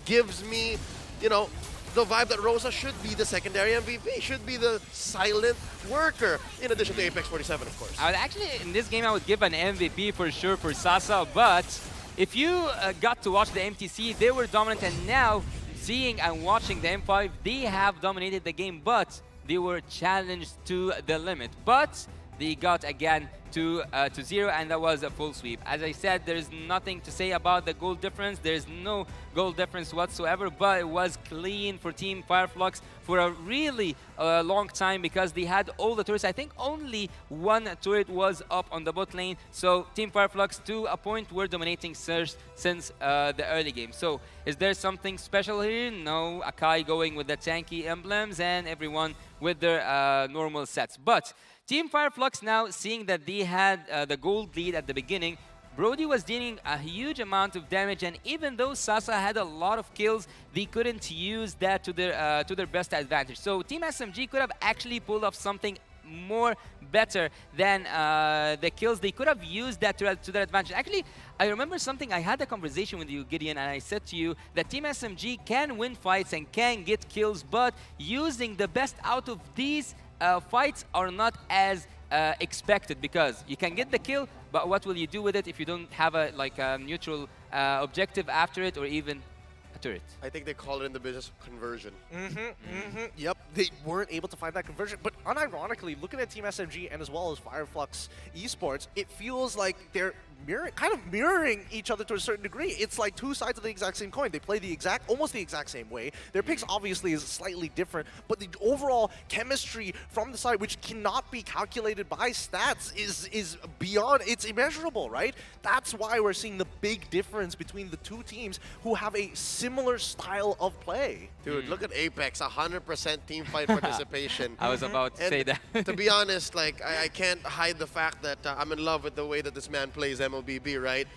gives me, you know, the vibe that Rosa should be the secondary MVP, should be the silent worker, in addition to Apex 47, of course. I would actually, in this game, I would give an MVP for sure for Sasa, but if you got to watch the MTC, they were dominant, and now seeing and watching the M5, they have dominated the game, but they were challenged to the limit. But they got again to 0, and that was a full sweep. As I said, there's nothing to say about the goal difference. There's no goal difference whatsoever, but it was clean for Team Fireflux for a really long time because they had all the turrets. I think only one turret was up on the bot lane. So Team Fireflux, to a point, were dominating Surge since the early game. So is there something special here? No, Akai going with the tanky emblems and everyone with their normal sets. But Team Fireflux now, seeing that they had the gold lead at the beginning, Brody was dealing a huge amount of damage, and even though Sasa had a lot of kills, they couldn't use that to their best advantage. So Team SMG could have actually pulled off something more better than the kills. They could have used that to their advantage. Actually, I remember something. I had a conversation with you, Gideon, and I said to you that Team SMG can win fights and can get kills, but using the best out of these fights are not as expected, because you can get the kill, but what will you do with it if you don't have a neutral objective after it, or even a turret? I think they call it in the business conversion. Yep, they weren't able to find that conversion. But unironically, looking at Team SMG and as well as Fireflux Esports, it feels like they're kind of mirroring each other to a certain degree. It's like two sides of the exact same coin. They play almost the exact same way. Their picks obviously is slightly different, but the overall chemistry from the side, which cannot be calculated by stats, is beyond, it's immeasurable, right? That's why we're seeing the big difference between the two teams who have a similar style of play. Dude, look at Apex, 100% team fight participation. I was about to say that. To be honest, like I can't hide the fact that I'm in love with the way that this man plays MLBB, right?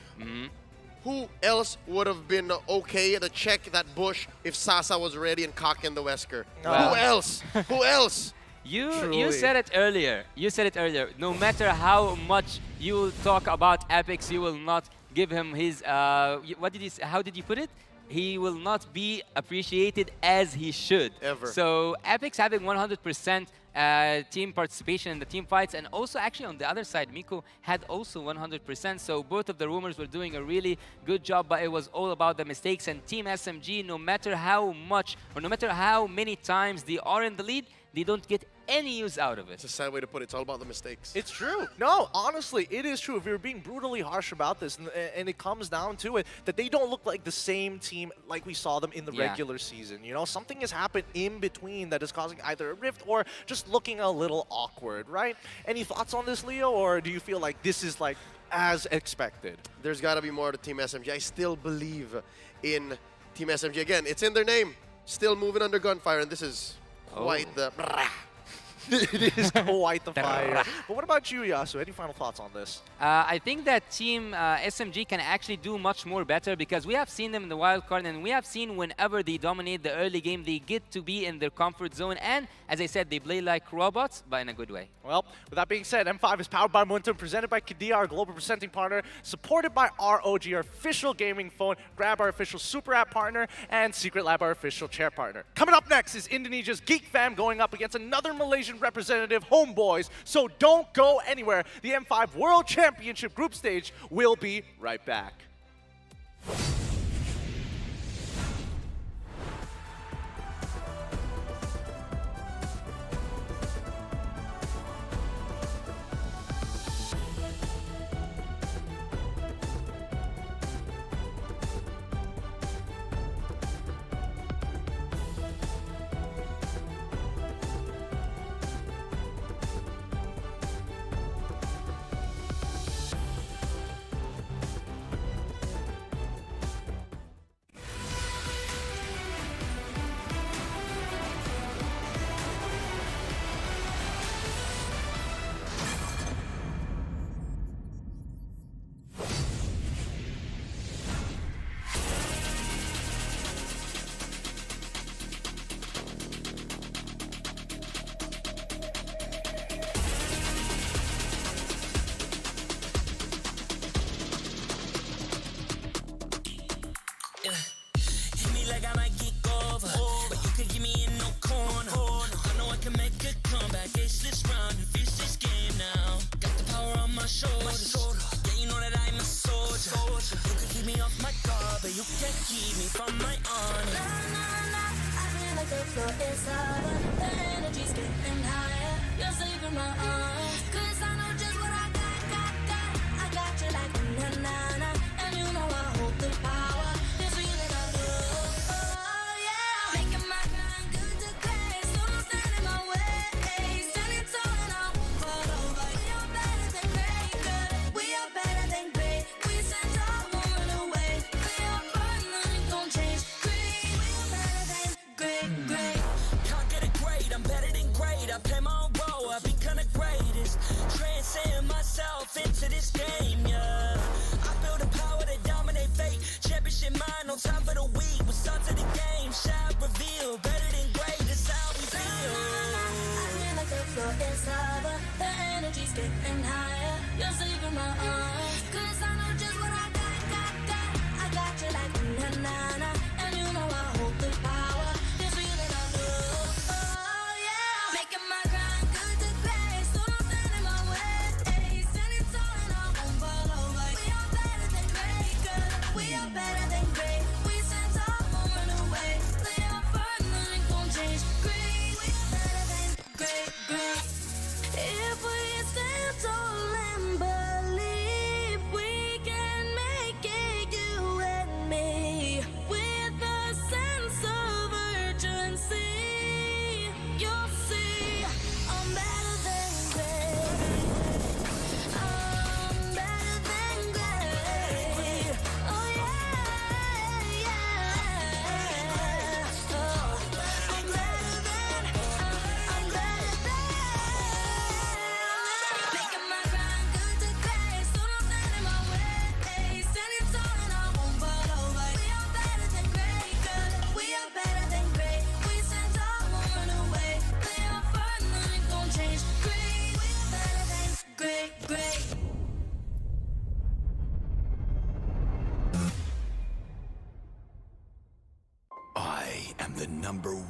Who else would have been okay to check that bush if Sasa was ready and cocking the Wesker? Well. Who else? Who else? You said it earlier. You said it earlier. No matter how much you talk about Apex, you will not give him his. What did you? How did you put it? He will not be appreciated as he should. Ever. So Apex having 100% team participation in the team fights, and also actually on the other side, Miko had also 100%. So both of the rumors were doing a really good job, but it was all about the mistakes. And Team SMG, no matter how much or no matter how many times they are in the lead, they don't get any use out of it. It's a sad way to put it. It's all about the mistakes. It's true. No, honestly, it is true. If we were being brutally harsh about this, and it comes down to it, that they don't look like the same team like we saw them in the regular season. You know, something has happened in between that is causing either a rift or just looking a little awkward, right? Any thoughts on this, Leo, or do you feel like this is like as expected? There's got to be more to Team SMG. I still believe in Team SMG. Again, it's in their name. Still moving under gunfire, and this is quite the... It is quite the fire. But what about you, Yasu? Any final thoughts on this? I think that Team SMG can actually do much more better, because we have seen them in the wild card, and we have seen whenever they dominate the early game, they get to be in their comfort zone. And as I said, they play like robots, but in a good way. Well, with that being said, M5 is powered by Momentum, presented by Kadia, our global presenting partner, supported by ROG, our official gaming phone, Grab, our official super app partner, and Secret Lab, our official chair partner. Coming up next is Indonesia's Geek Fam going up against another Malaysian representative, Homeboys. So don't go anywhere. The M5 World Championship group stage will be right back. Hit me like I might kick over, but you can give me in no corner. I know I can make a comeback. Ace this round and finish this game now. Got the power on my shoulders. Yeah, you know that I'm a soldier. You can keep me off my guard, but you can't keep me from my honor. I feel like the floor is over. The energy's getting higher. You're saving my arms, 'cause I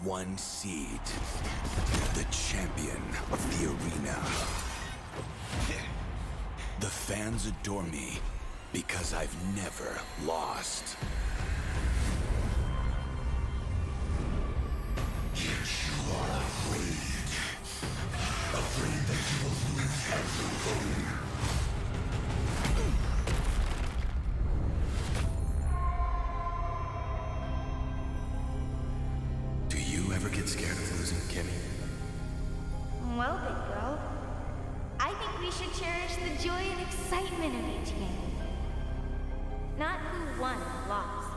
one seed, the champion of the arena. The fans adore me because I've never lost. You are afraid that you will lose everything. Do you ever get scared of losing, Kimmy? Well, big girl, I think we should cherish the joy and excitement of each game. Not who won or lost.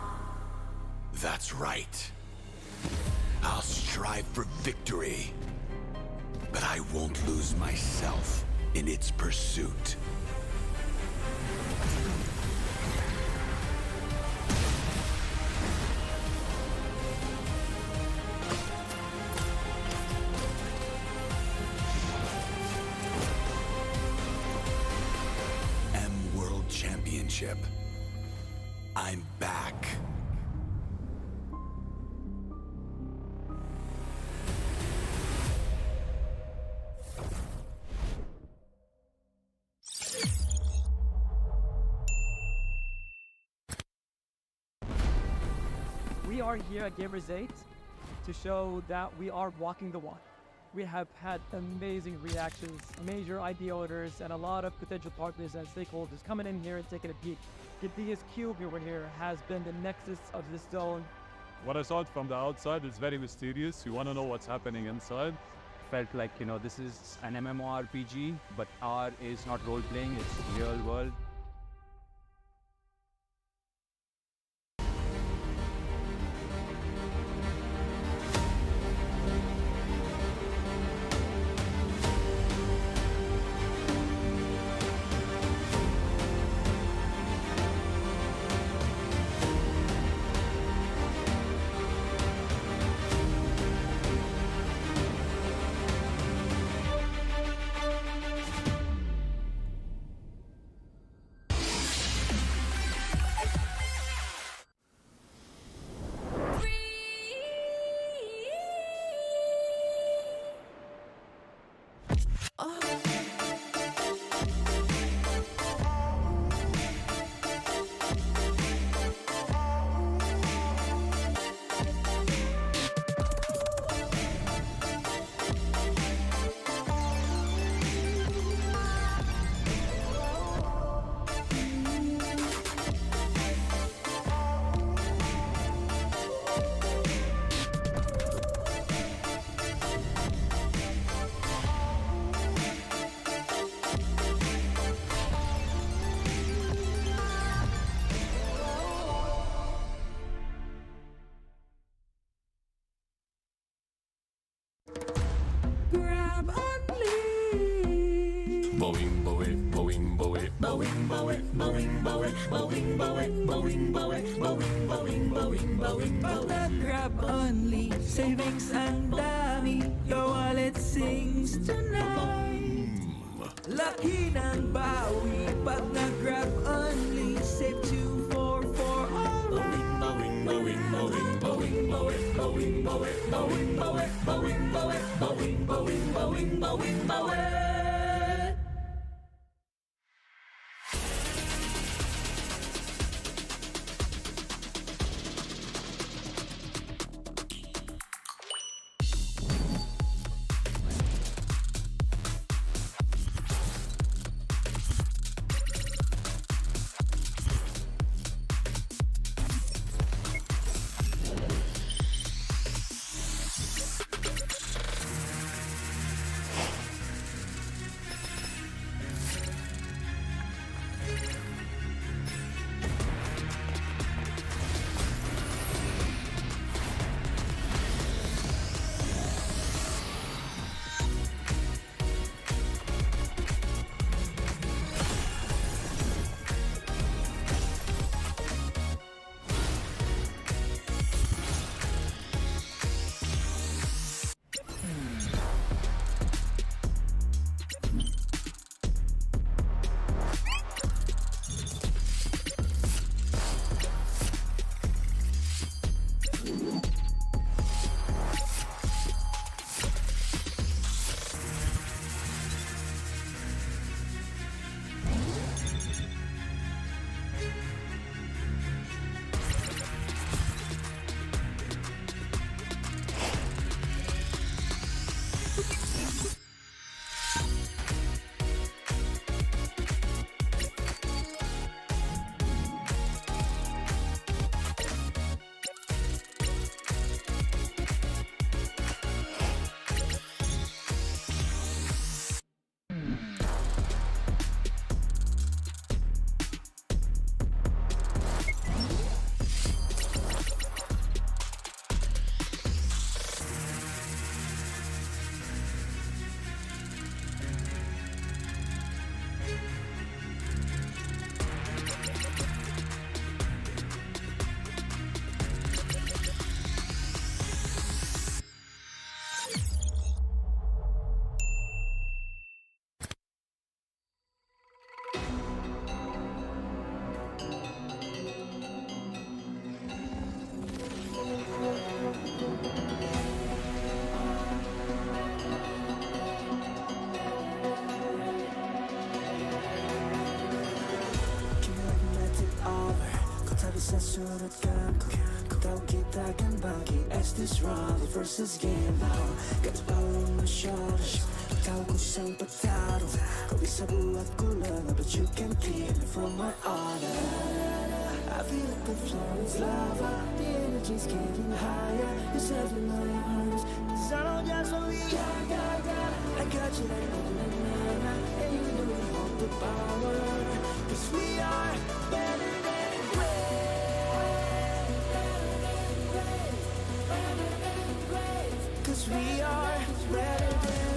That's right. I'll strive for victory, but I won't lose myself in its pursuit. World Championship. I'm back. We are here at Gamers 8 to show that we are walking the walk. We have had amazing reactions, major idea owners, and a lot of potential partners and stakeholders coming in here and taking a peek. Gidea's Cube over here has been the nexus of this zone. What I saw from the outside is very mysterious. You want to know what's happening inside. Felt like, you know, this is an MMORPG, but R is not role-playing, it's real world. Boing, boing, boing, boing, boing, boing, boing, boing, boing, boing, boing, boing, boing, boing, boing, boing, Pag nag-grab only, savings ang dami, your wallet sings tonight. Laki ng bawi, pag nag-grab only, save 244 alright. boing, boing, boing, boing, boing, boing, boing, boing, boing, boing, boing, boing, boing, boing, boing, boing. sa surut kanku Ku tahu kita akan bangkit as this Rivalry versus game now. Got the power on my shoulders. Tahu ku sang petarung. Kau bisa buatku lengah, but you can keep me from my honor. I feel like the floor is lava. The energy's getting higher. You're serving my arms. Cause I know just what we got. I got you like na-na-na-na. And you know we hold the power. Cause we are better than great. Cause we are better than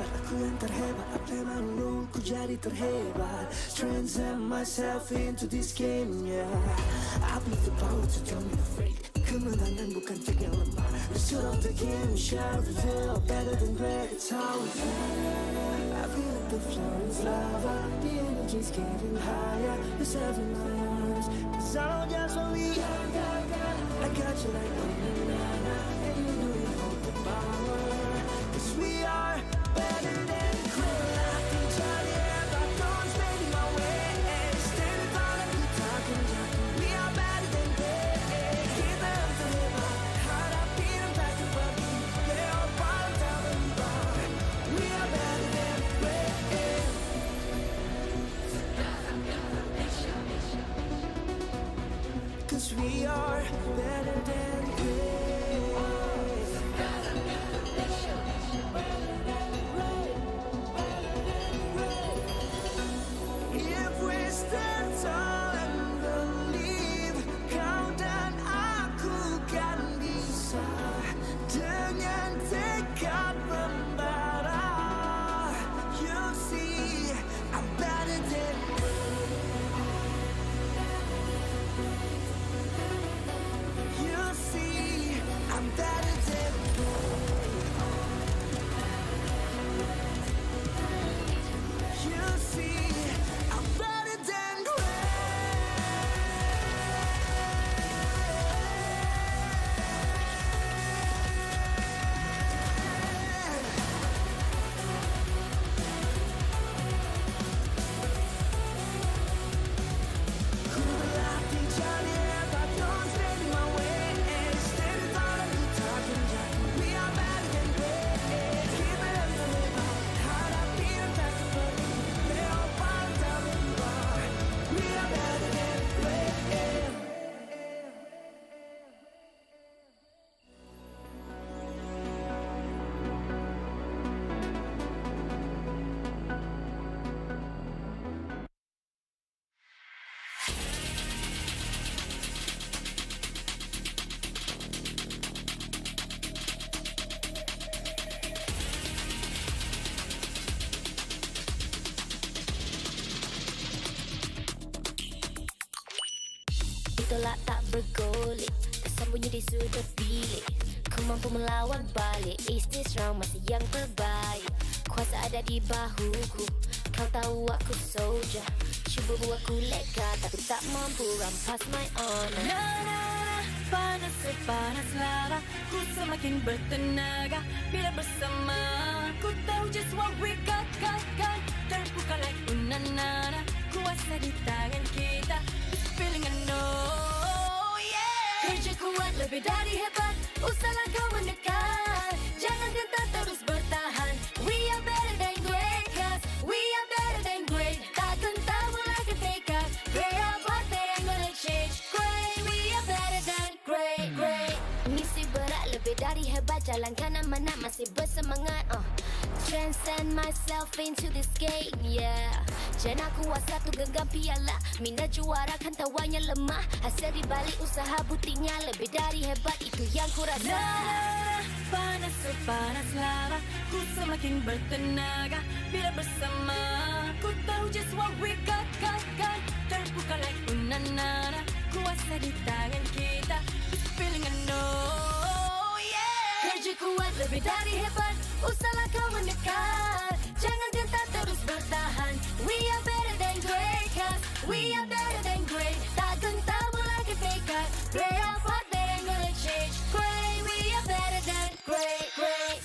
aku yang terhebat, apa yang malu ku jadi terhebat. Transcend myself into this game, yeah. I believe the power to tell me afraid. Kemenangan bukan trik yang lemah. The suit of the game we shall reveal. Better than great, it's how we feel. I feel like the floor is lava. The energy's getting higher. You're serving my arms. Cause I know just what we got. I got you like na-na-na-na. And you know you hold the power. Cause we are better than great. I can tell you if I don't spend in my way. Stand in front of you talking. We are better than great. Keep it up to him. Heart up, beating back to what we play all part of the bar. We are better than great. Cause we are better than great. If we stand tall and believe, kau dan aku kan bisa dengan tekad membara. You see, I'm better than you see, I'm better than you see. I'm better than Tolak tak bergolek, tersembunyi di sudut bilik. Kau mampu melawan balik. Is this round masih yang terbaik? Kuasa ada di bahuku. Kau tahu aku soldier. Cuba buatku leka, tapi tak mampu rampas my honor. Na na na, panas sepanas lava. Ku semakin bertenaga bila bersama. Ku tahu just what we got. Terbuka like unanana. Kuasa di tangan kita. This feeling I know, yeah. Kerja kuat lebih dari hebat. Usahlah kau mendekat. Jangan gentar, terus bertahan. We are better than great, cause we are better than great. Tak gentar, mulakan tekad. Pray apart, they ain't gonna change. Great, we are better than great. Misi berat lebih dari hebat. Jalankan amanat masih bersemangat. Transcend myself into this game, yeah. Jangan kuasa tu genggam piala. Mina juara kan tawanya lemah. Hasil dibalik usaha buktinya lebih dari hebat. Itu yang ku rasa. Na na na, panas sepanas lava. Ku semakin bertenaga bila bersama. Ku tahu just what we got. Terbuka like unanana. Kuasa di tangan kita. This feeling I know. lebih dari hebat, usahlah kau mendekat. Jangan gentar terus bertahan. We are better than great, cause we are better than great. Tak gentar melangkah nekat. Play our part, they ain't gonna change. Great, we are better than great, great.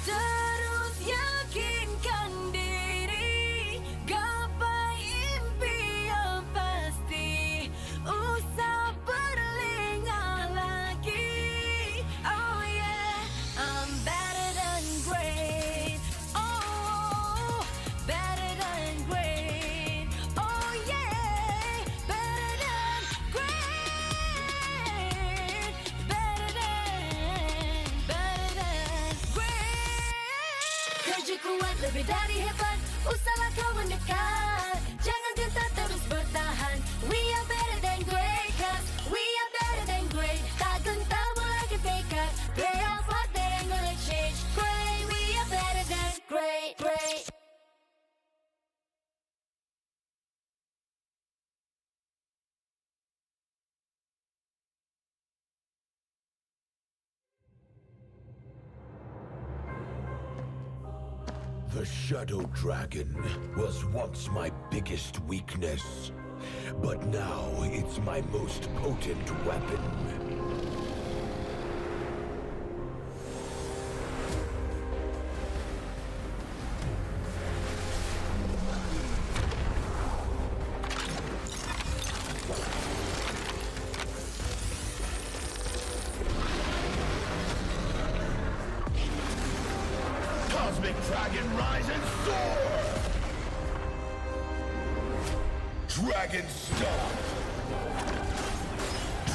Terus yakinkan diri, gapai impian pasti. Usah berlengah lagi. Oh yeah, I'm better than great. Oh, better than great. Oh yeah, better than great. Better than great. Kerja kuat lebih dari hebat, usahlah kau mendekat. Jangan gentar terus bertahan. We are better than great, cause we are better than great. Tak gentar melangkah nekat. Play our part, they ain't gonna change. Great, we are better than great, great. The Shadow Dragon was once my biggest weakness, but now it's my most potent weapon. Cosmic Dragon, rise and soar! Dragon Stomp!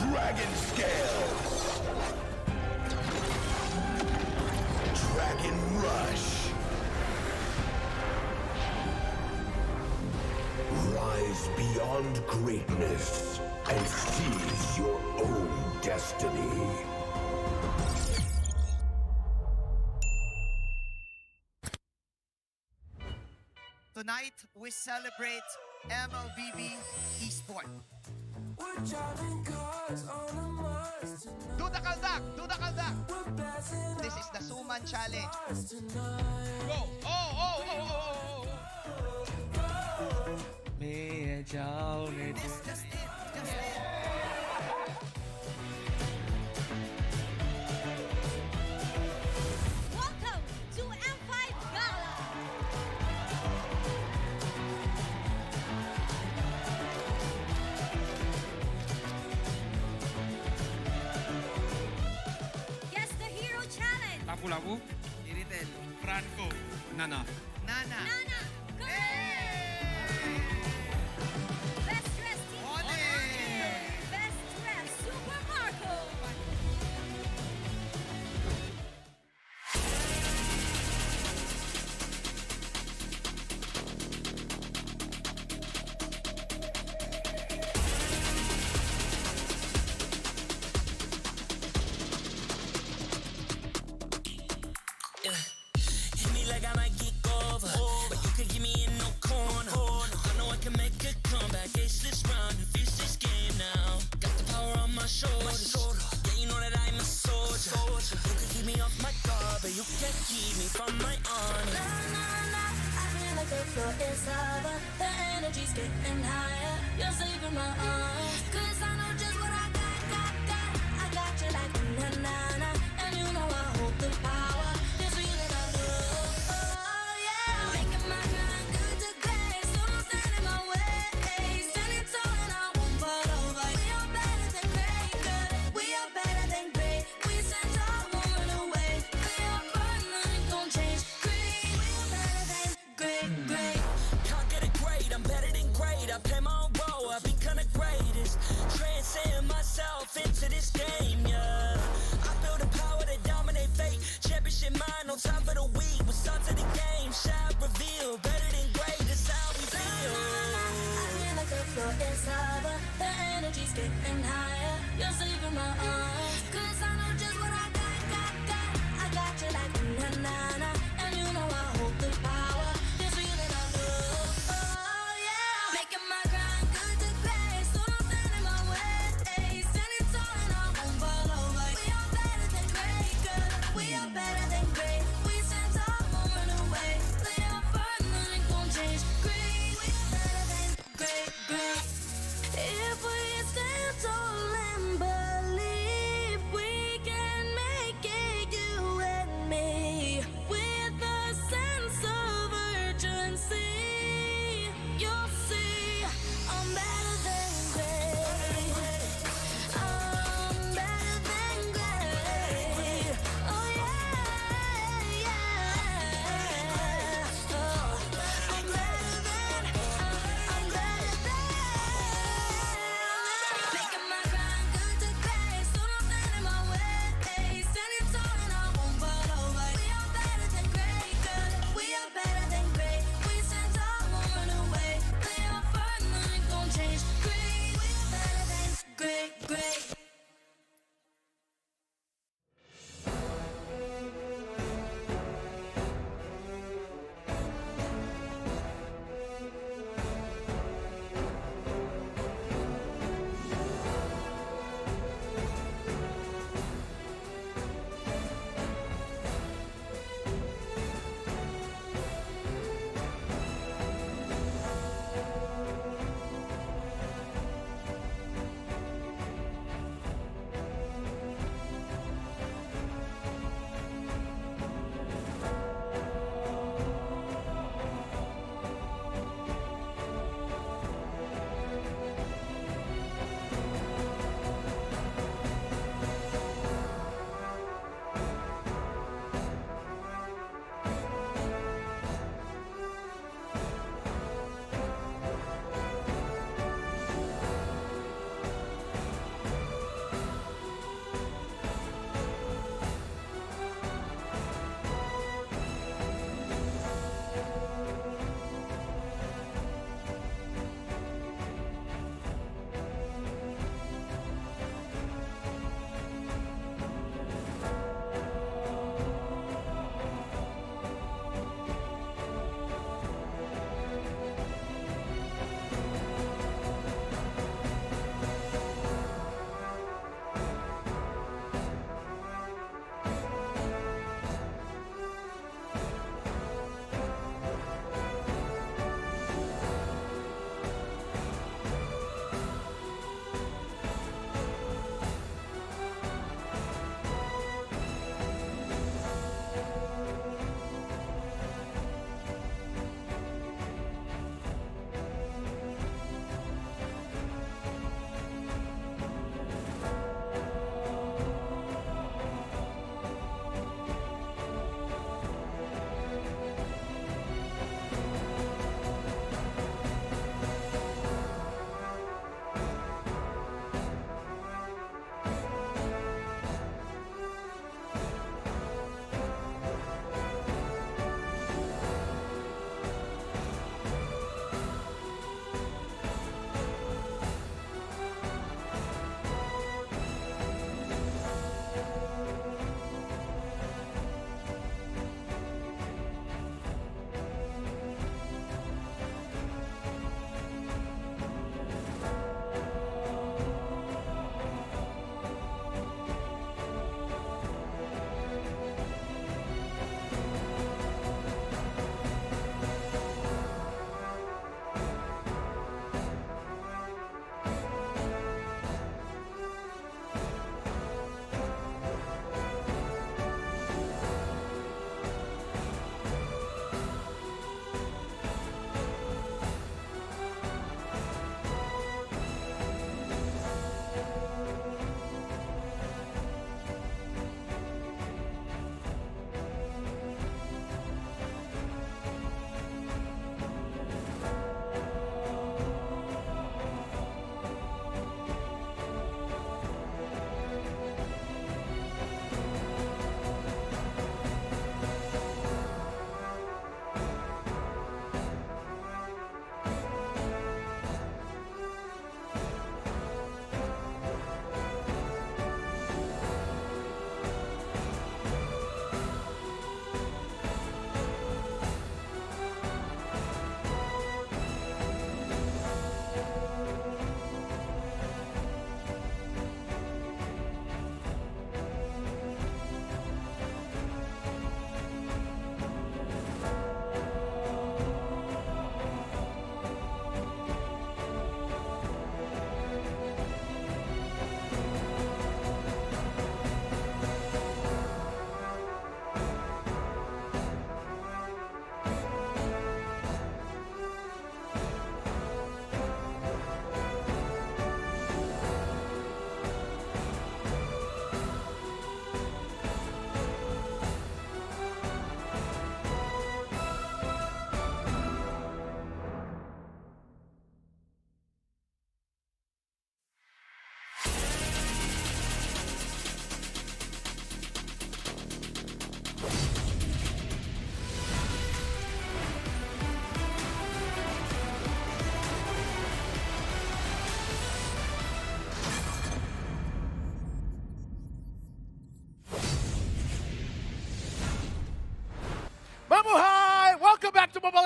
Dragon Scales! Dragon Rush! Rise beyond greatness and seize your own destiny. Tonight, we celebrate MLBB Esport. Do the kaldak! Do the kaldak! This is the Suman Challenge. Go! Oh! May jao, may Just it! Welcome to M5 Gala. Guess the Hero Challenge. Lapu-lapu, Iritel, Franco, Nana. Nana! Best dressed team. Best dressed Super Marco. Hit me like I might get over, but you can get me in no corner. I know I can make a comeback, ace this round and finish this game now. Got the power on my shoulders, yeah, you know that I'm a soldier. You can keep me off my guard, but you can't keep me from my honor. I feel like the floor is lava. The energy's getting higher. You're saving my arms. 'Cause I know just what I got. I got you like na-na-na. And you know I hold the power. This feeling I love. Oh yeah. Making my grind good to great. So don't stand in my way. Standing tall and I won't fall over. We are better than great, good. We are better than great. We stand tall, won't run away. We are burning, nothing gon' change. Great. We are better than great, great. Can't get it great, I'm better than great. I play my own role, I've been kinda great.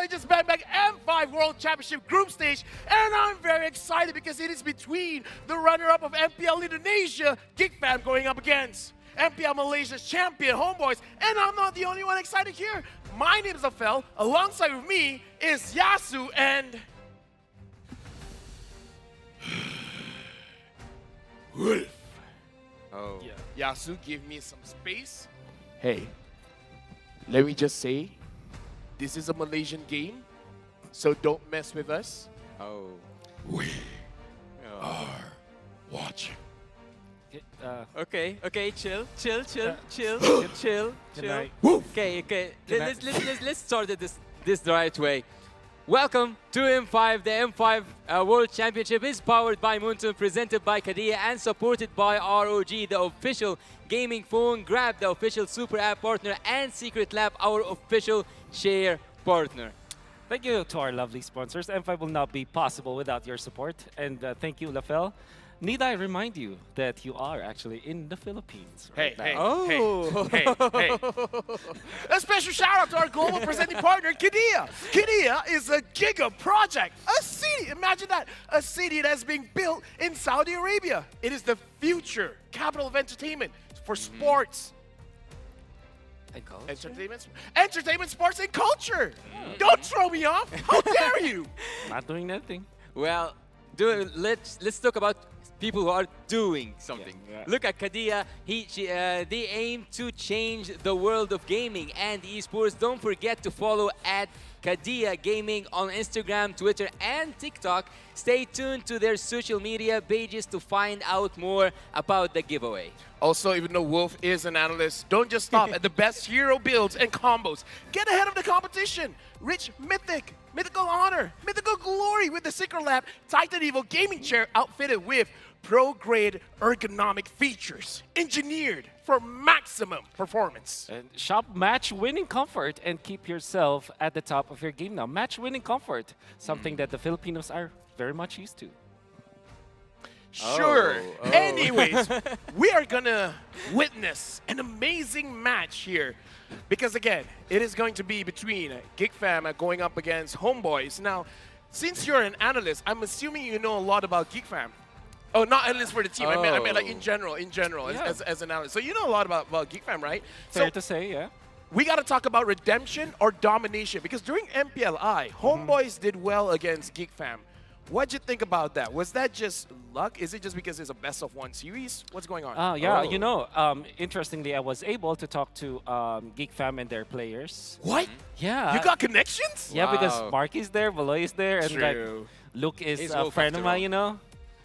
Intelligence Bang Bang M5 World Championship Group Stage, and I'm very excited because it is between the runner-up of MPL Indonesia, Geek Fam, going up against MPL Malaysia's champion, Homeboys, and I'm not the only one excited here. My name is Afel, alongside with me is Yasu and... Wolf. Oh. Yeah. Yasu, give me some space. Hey, let me just say, this is a Malaysian game, so don't mess with us. Oh. We are watching. Okay, chill. Okay. Let's start it this the right way. Welcome to M5. The M5 World Championship is powered by Muntun, presented by Kadia, and supported by ROG, the official gaming phone grab, the official super app partner, and Secret Lab, our official share partner. Thank you to our lovely sponsors. M5 will not be possible without your support. And thank you, Lafel. Need I remind you that you are actually in the Philippines right now? Hey. A special shout out to our global presenting partner, Kadia. Kadia is a giga project, a city. Imagine that, a city that's being built in Saudi Arabia. It is the future capital of entertainment for sports. Entertainment, sports, and culture. Don't throw me off. How dare you? Not doing nothing. Well, let's talk about people who are doing something. Look at Kadia. They aim to change the world of gaming and esports. Don't forget to follow at Kadia Gaming on Instagram, Twitter, and TikTok. Stay tuned to their social media pages to find out more about the giveaway. Also, even though Wolf is an analyst, don't just stop at the best hero builds and combos. Get ahead of the competition. Rich Mythic, Mythical Honor, Mythical Glory with the Secret Lab Titan Evo gaming chair outfitted with pro-grade ergonomic features, engineered for maximum performance. And shop match-winning comfort and keep yourself at the top of your game now. Match-winning comfort, something that the Filipinos are very much used to. Sure. Anyways, we are gonna witness an amazing match here. Because again, it is going to be between Geek Fam going up against Homeboys. Now, since you're an analyst, I'm assuming you know a lot about Geek Fam. Oh, not analyst for the team. I mean like in general, as an analyst. So you know a lot about Geek Fam, right? Fair to say, yeah. We got to talk about redemption or domination. Because during MPLI, Homeboys did well against Geek Fam. What'd you think about that? Was that just luck? Is it just because it's a best-of-1 series? What's going on? You know, interestingly, I was able to talk to Geek Fam and their players. What? Yeah. You got connections? Yeah, because Mark is there, Valoy is there, and like Luke is a friend of mine, you know?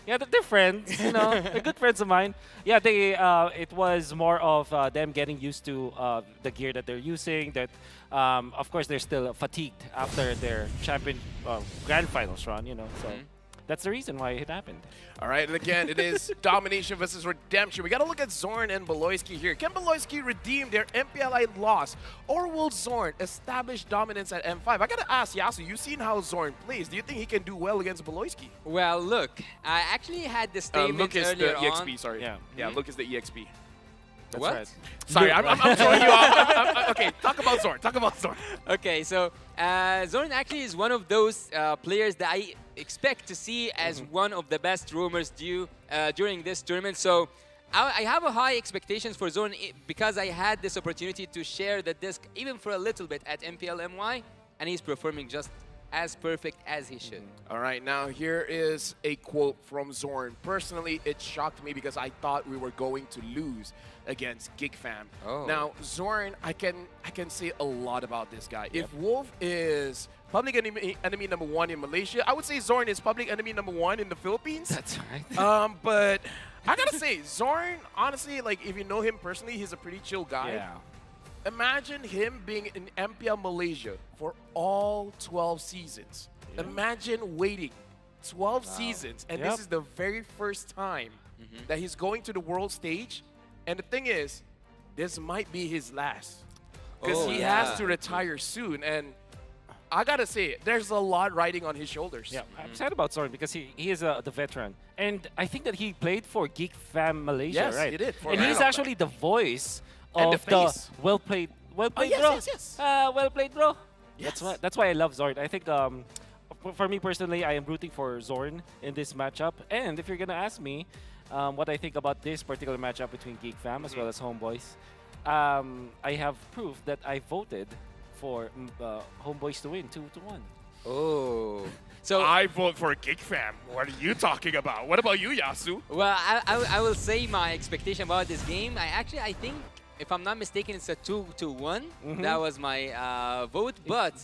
Yeah, they're friends, you know, they're good friends of mine. Yeah, it was more of them getting used to the gear that they're using. That, of course, they're still fatigued after their grand finals run, you know. So that's the reason why it happened. All right, and again, it is domination versus redemption. We got to look at Zorn and Beloyski here. Can Beloyski redeem their MPLI loss, or will Zorn establish dominance at M5? I got to ask Yasu, you've seen how Zorn plays. Do you think he can do well against Beloyski? Well, look, I actually had this statement Luke is earlier the on. EXP, sorry. Yeah, Luke is the EXP. That's what? Right. Sorry, I'm throwing you off. Okay, talk about Zorn. Okay, so Zorn actually is one of those players that I expect to see as one of the best roamers during this tournament. So I have a high expectations for Zorn because I had this opportunity to share the disc even for a little bit at MPLMY, and he's performing just as perfect as he should. All right, now here is a quote from Zorn. Personally, it shocked me because I thought we were going to lose against Geek Fam. Now, Zorn, I can say a lot about this guy. If Wolf is public enemy #1 in Malaysia, I would say Zorn is public enemy #1 in the Philippines. That's right. But I gotta say, Zorn, honestly, like if you know him personally, he's a pretty chill guy. Yeah. Imagine him being in MPL Malaysia for all 12 seasons. Imagine waiting 12 seasons, and this is the very first time that he's going to the world stage. And the thing is, this might be his last. Because he has to retire soon. And I gotta say, there's a lot riding on his shoulders. Yeah, I'm sad about Zorn because he is the veteran. And I think that he played for Geek Fam Malaysia, Yes, right? he did. And he's actually the voice of the face. well played, yes, bro. yes. Well played, bro. That's why I love Zorn. I think for me personally, I am rooting for Zorn in this matchup. And if you're gonna ask me what I think about this particular matchup between Geek Fam as well as Homeboys, I have proof that I voted for Homeboys to win 2-1. Oh. So I vote for Geek Fam. What are you talking about? What about you, Yasu? Well, I will say my expectation about this game. I think, if I'm not mistaken, it's a 2-1. That was my vote. But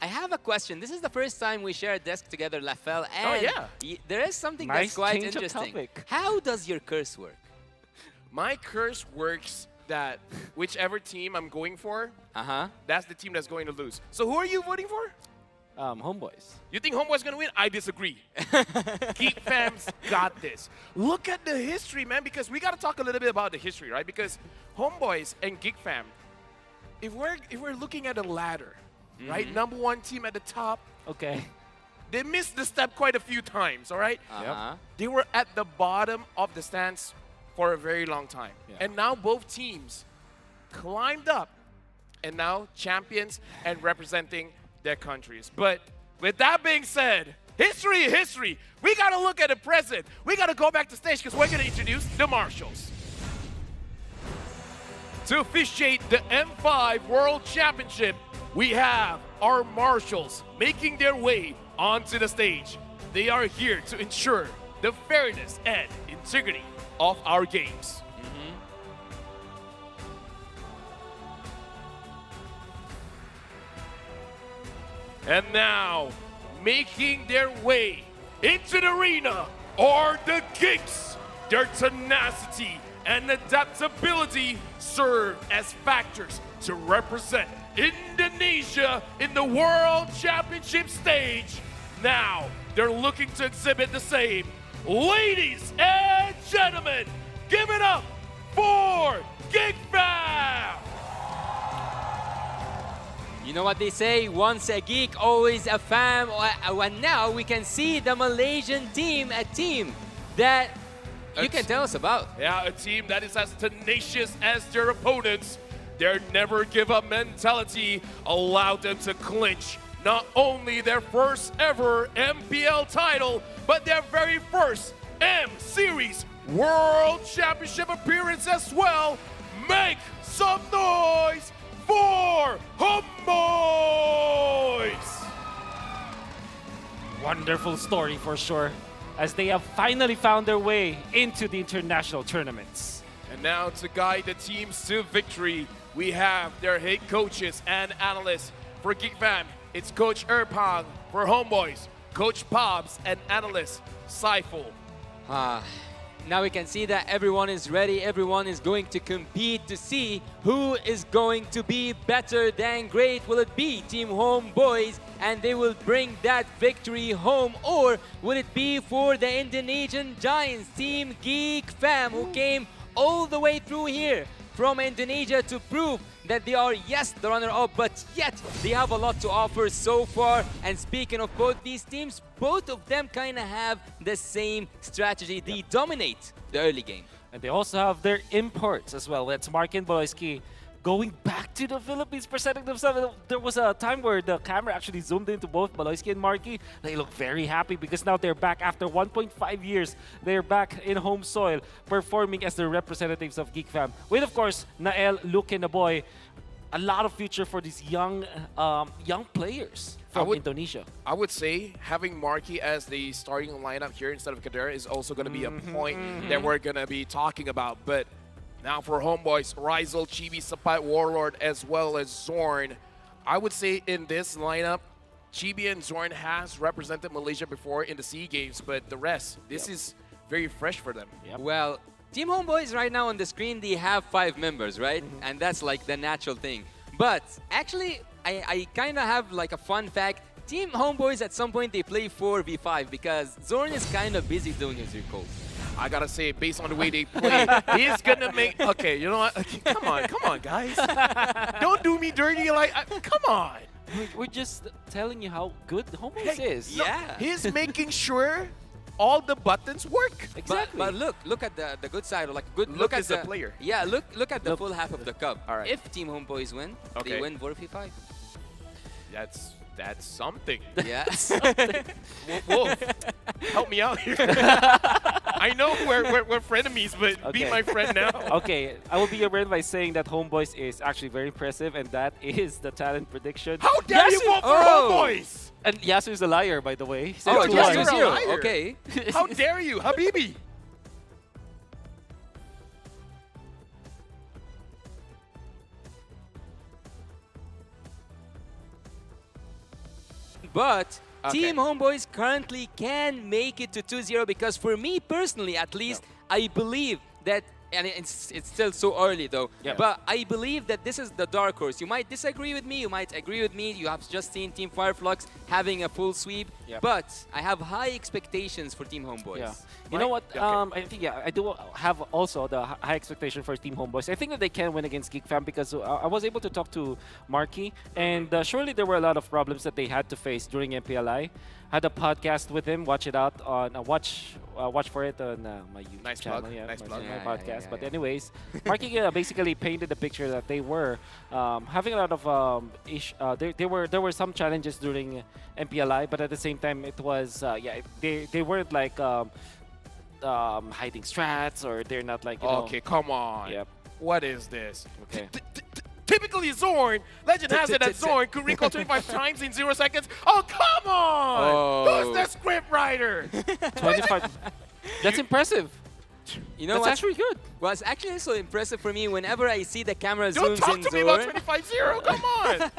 I have a question. This is the first time we share a desk together, Lafel, and there is something that's quite interesting. How does your curse work? My curse works that whichever team I'm going for, that's the team that's going to lose. So who are you voting for? Homeboys. You think Homeboys gonna win? I disagree. Geek Fam's got this. Look at the history, man, because we gotta talk a little bit about the history, right? Because Homeboys and Geek Fam, if we're looking at a ladder, right? #1 team at the top. Okay. They missed the step quite a few times, all right? They were at the bottom of the stands for a very long time. And now both teams climbed up and now champions and representing their countries. But with that being said, history. We got to look at the present. We got to go back to stage because we're going to introduce the Marshals. To officiate the M5 World Championship, we have our Marshals making their way onto the stage. They are here to ensure the fairness and integrity of our games. And now, making their way into the arena are the Geeks. Their tenacity and adaptability serve as factors to represent Indonesia in the World Championship stage. Now, they're looking to exhibit the same. Ladies and gentlemen, give it up for Geek Fam! You know what they say, once a geek, always a fam. And now we can see the Malaysian team, a team that you can tell us about. Yeah, a team that is as tenacious as their opponents. Their never give up mentality allowed them to clinch not only their first ever MPL title, but their very first M Series World Championship appearance as well. Make some noise for Homeboys! Wonderful story for sure, as they have finally found their way into the international tournaments. And now to guide the teams to victory, we have their head coaches and analysts. For Geek Fam, it's Coach Erpang. For Homeboys, Coach Pobs and analyst Saiful. Now we can see that everyone is ready. Everyone is going to compete to see who is going to be better than great. Will it be Team Homeboys and they will bring that victory home? Or will it be for the Indonesian Giants, Team Geek Fam, who came all the way through here from Indonesia to prove that they are, yes, the runner-up, but yet they have a lot to offer so far. And speaking of both these teams, both of them kind of have the same strategy. They dominate the early game. And they also have their imports as well. That's Mark and Boloyski going back to the Philippines, presenting themselves. There was a time where the camera actually zoomed into both Boloyski and Marky. They look very happy because now they're back after 1.5 years. They're back in home soil, performing as the representatives of Geek Fam. With, of course, Nael, Luke, and the boy. A lot of future for these young players from Indonesia. I would say having Marky as the starting lineup here instead of Kadera is also going to be a point that we're going to be talking about. But now for Homeboys, Rizal, Chibi, Sapat, Warlord, as well as Zorn. I would say in this lineup, Chibi and Zorn has represented Malaysia before in the SEA Games, but the rest, this is very fresh for them. Well, Team Homeboys right now on the screen, they have 5 members, right? And that's like the natural thing. But actually, I kind of have like a fun fact. Team Homeboys at some point, they play 4v5 because Zorn is kind of busy doing his recall. I gotta say, based on the way they play, he's gonna make... Okay, you know what? Okay, come on, guys. Don't do me dirty like... come on. We're just telling you how good Homeboys is. Yeah. He's making sure all the buttons work. Exactly. But look at the good side. Like Look at at the player. Yeah, look at the full half of the cup. All right. If Team Homeboys win, they win 4v5. That's something. Yes. Wolf, help me out here. I know we're frenemies, but be my friend now. Okay, I will be your friend by saying that Homeboys is actually very impressive, and that is the talent prediction. How dare you vote for Homeboys? And Yasu is a liar, by the way. He said Oh, it Yasu twice. is you. Okay. How dare you, Habibi? But Okay. Team Homeboys currently can make it to 2-0 because for me personally, at least, I believe that, and it's still so early though, but I believe that this is the dark horse. You might disagree with me, you might agree with me. You have just seen Team Fireflux having a full sweep, but I have high expectations for Team Homeboys. Yeah. You know what? I think I do have also the high expectation for Team Homeboys. I think that they can win against Geek Fam because I was able to talk to Marky, and surely there were a lot of problems that they had to face during MPLI. Had a podcast with him. Watch it out on watch for it on my YouTube channel. Plug. Yeah, Nice plug. my podcast. But anyways, Marky basically painted the picture that they were having a lot of there were some challenges during MPLI, but at the same time it was they weren't like hiding strats, or they're not like Okay, come on. Yep. What is this? Okay. Typically Zorn, legend has it that Zorn could recall 25 times in 0 seconds. Oh, come on! Who's the script writer? 25. That's impressive. You know That's what? actually good. Well, it's actually so impressive for me whenever I see the camera Don't zooms talk in to me about Zorn. 25-0, come on!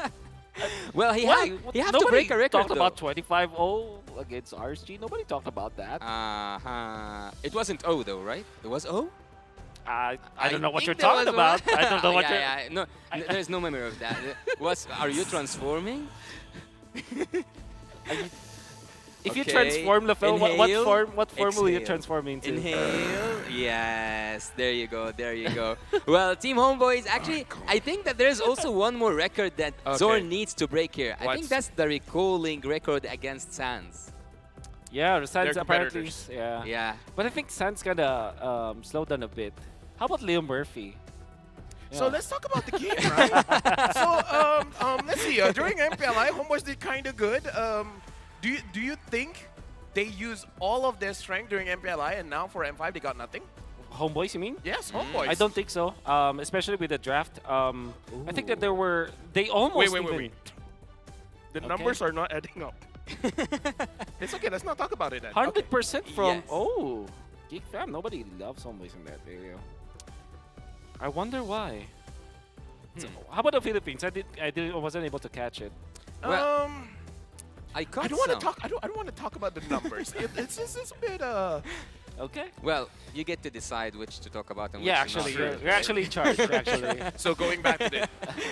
Well, he have to Nobody break a record talked though. about 25-0 against RSG. Nobody talked about that. It wasn't O though, right? It was O? I don't know what you're think there talking was about. I don't know what you're... No, there's no memory of that. Are you transforming? If you transform the film, what form will you Exhale. transform into? Inhale. Yes, there you go, there you go. Well, Team Homeboys, actually, I think that there's also one more record that Zorn needs to break here. I think that's the recalling record against Sans. Yeah, Sans apparently. competitors. Yeah. But I think Sans kind of slowed down a bit. How about Leo Murphy? So let's talk about the game, right? So let's see. During MPLI, Homeboys did kind of good. Do you think they used all of their strength during MPLI and now for M5 they got nothing? Homeboys, you mean? Yes, Homeboys. I don't think so. Especially with the draft. I think that they almost Wait. The numbers are not adding up. It's okay. Let's not talk about it then. 100% from Yes. Geek Fam. Nobody loves Homeboys in that area. I wonder why. So, how about the Philippines? I wasn't able to catch it. Well, I don't want to talk. I don't want to talk about the numbers. It's a bit. Okay. Well, you get to decide which to talk about and which Yeah, to not. actually, you're actually in charge. Actually. So going back to this,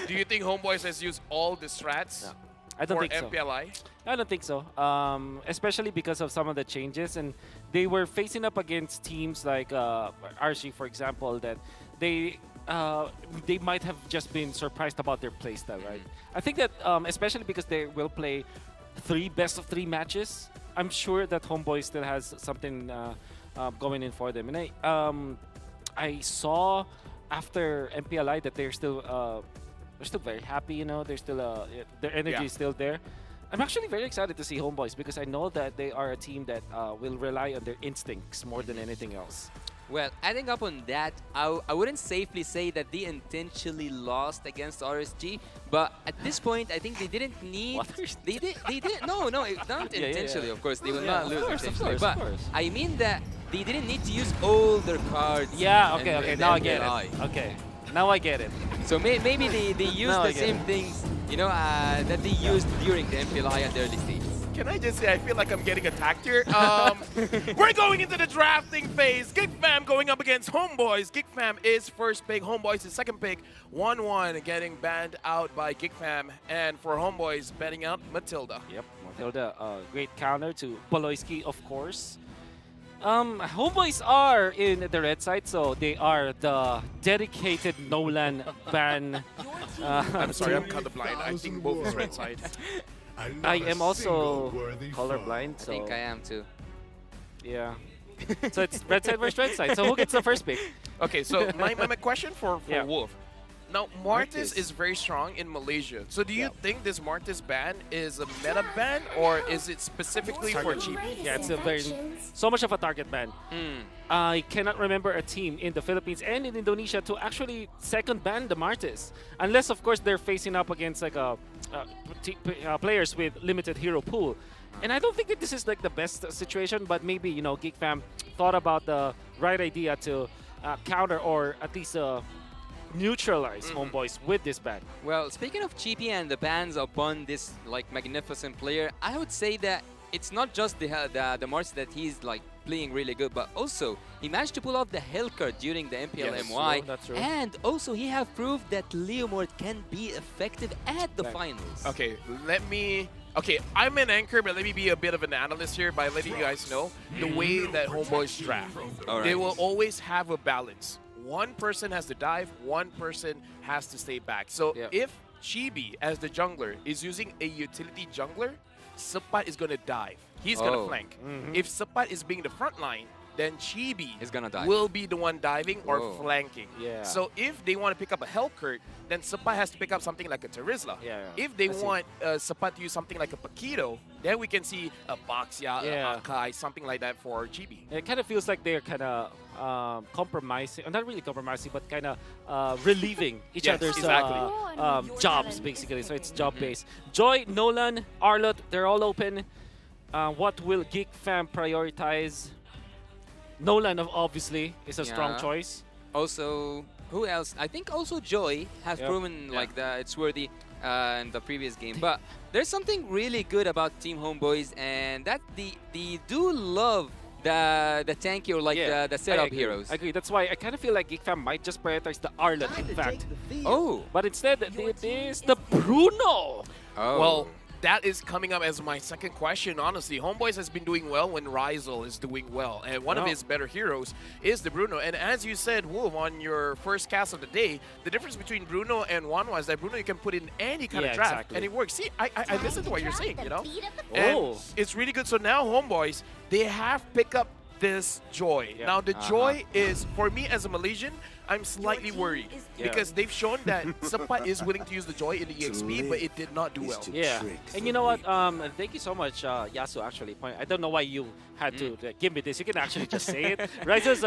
do you think Homeboys has used all the strats? No. I don't think so. MPLI? I don't think so. Especially because of some of the changes, and they were facing up against teams like RC, for example, that they might have just been surprised about their playstyle, right? I think that especially because they will play 3 best-of-3 matches, I'm sure that Homeboy still has something going in for them. And I saw after MPLI that they're still very happy. You know, they're still their energy is still there. I'm actually very excited to see Homeboys because I know that they are a team that will rely on their instincts more than anything else. Well, adding up on that, I wouldn't safely say that they intentionally lost against RSG, but at this point, I think they didn't need. They did. No, not intentionally. Of course, they will not lose intentionally. But I mean that they didn't need to use all their cards. Yeah. Okay. Now I get it. Okay. Now I get it. So maybe they used the same things, you know, that they used during the MPLI at the early stages. Can I just say, I feel like I'm getting attacked here. We're going into the drafting phase. Geek Fam going up against Homeboys. Geek Fam is first pick. Homeboys is second pick. 1-1 getting banned out by Geek Fam. And for Homeboys, banning out Matilda. Yep, Matilda, great counter to Poloisky, of course. Homeboys are in the red side, so they are the dedicated Nolan ban. I'm sorry, I'm colorblind. I think both is red side. I am also colorblind, so... I think I am too. Yeah. So it's red side versus red side. So who gets the first pick? Okay, so my question for Yeah. Wolf. Now, Martis is very strong in Malaysia. So do you think this Martis ban is a meta ban, or is it specifically for GB? Yeah, it's a very so much of a target ban. I cannot remember a team in the Philippines and in Indonesia to actually second ban the Martis, unless of course they're facing up against like players with limited hero pool. And I don't think that this is like the best situation, but maybe Geek Fam thought about the right idea to counter or at least neutralize Homeboys with this ban. Well, speaking of Chibi and the bans upon this like magnificent player, I would say that it's not just the Mars that he's like playing really good, but also he managed to pull off the Hell card during the MPL MY, that's true. and also he have proved that Leomord can be effective at the finals. Okay, Okay, I'm an anchor, but let me be a bit of an analyst here by letting you guys know the way that Homeboys draft. They will always have a balance. One person has to dive, one person has to stay back. So if Chibi, as the jungler, is using a utility jungler, Sapat is going to dive. He's going to flank. If Sapat is being the front line, then Chibi is gonna dive. will be the one diving or flanking. So if they want to pick up a Hellcurt, then Sapat has to pick up something like a Terizla. If they want Sapat to use something like a Paquito, then we can see a Baxia, a Akai, something like that for Chibi. It kind of feels like they're kind of compromising, not really compromising, but kind of relieving each other's jobs, basically. So it's job-based. Joy, Nolan, Arlot, they're all open. What will Geek Fam prioritize? Nolan, obviously, is a strong choice. Also, who else? I think also Joy has proven like that it's worthy in the previous game. But there's something really good about Team Homeboys, and that they do love the tanky or like the setup heroes. I agree. That's why I kind of feel like Geek Fam might just prioritize the Arlot, in fact. But instead, it is the Bruno. Well, that is coming up as my second question, honestly. Homeboys has been doing well when Rizal is doing well. And one of his better heroes is the Bruno. And as you said, Wolf, on your first cast of the day, the difference between Bruno and Wanwa is that Bruno, you can put in any kind of draft, and it works. See, I listen to what you're saying, And it's really good. So now Homeboys, they have picked up this Joy. Now, the Joy is, for me as a Malaysian, I'm slightly worried because they've shown that Sapat is willing to use the Joy in the EXP, but it did not do well. And you know what? Thank you so much, Yasu, actually. I don't know why you had to give me this. You can actually just say it. Rises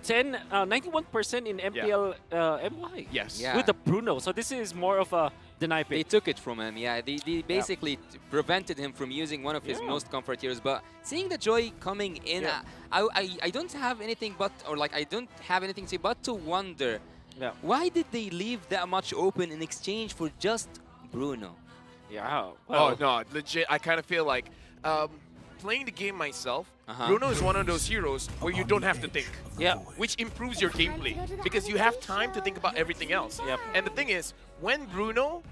91% in MPL MY. With the Bruno. So this is more of a deny pick. They took it from him, They basically prevented him from using one of his most comfort heroes. But seeing the Joy coming in, I don't have anything but, or like I don't have anything to say but to wonder, why did they leave that much open in exchange for just Bruno? Oh, no, legit. I kind of feel like playing the game myself, Bruno is one of those heroes where you don't have to think. Which improves your gameplay because you have time to think about everything else. And the thing is, when Bruno,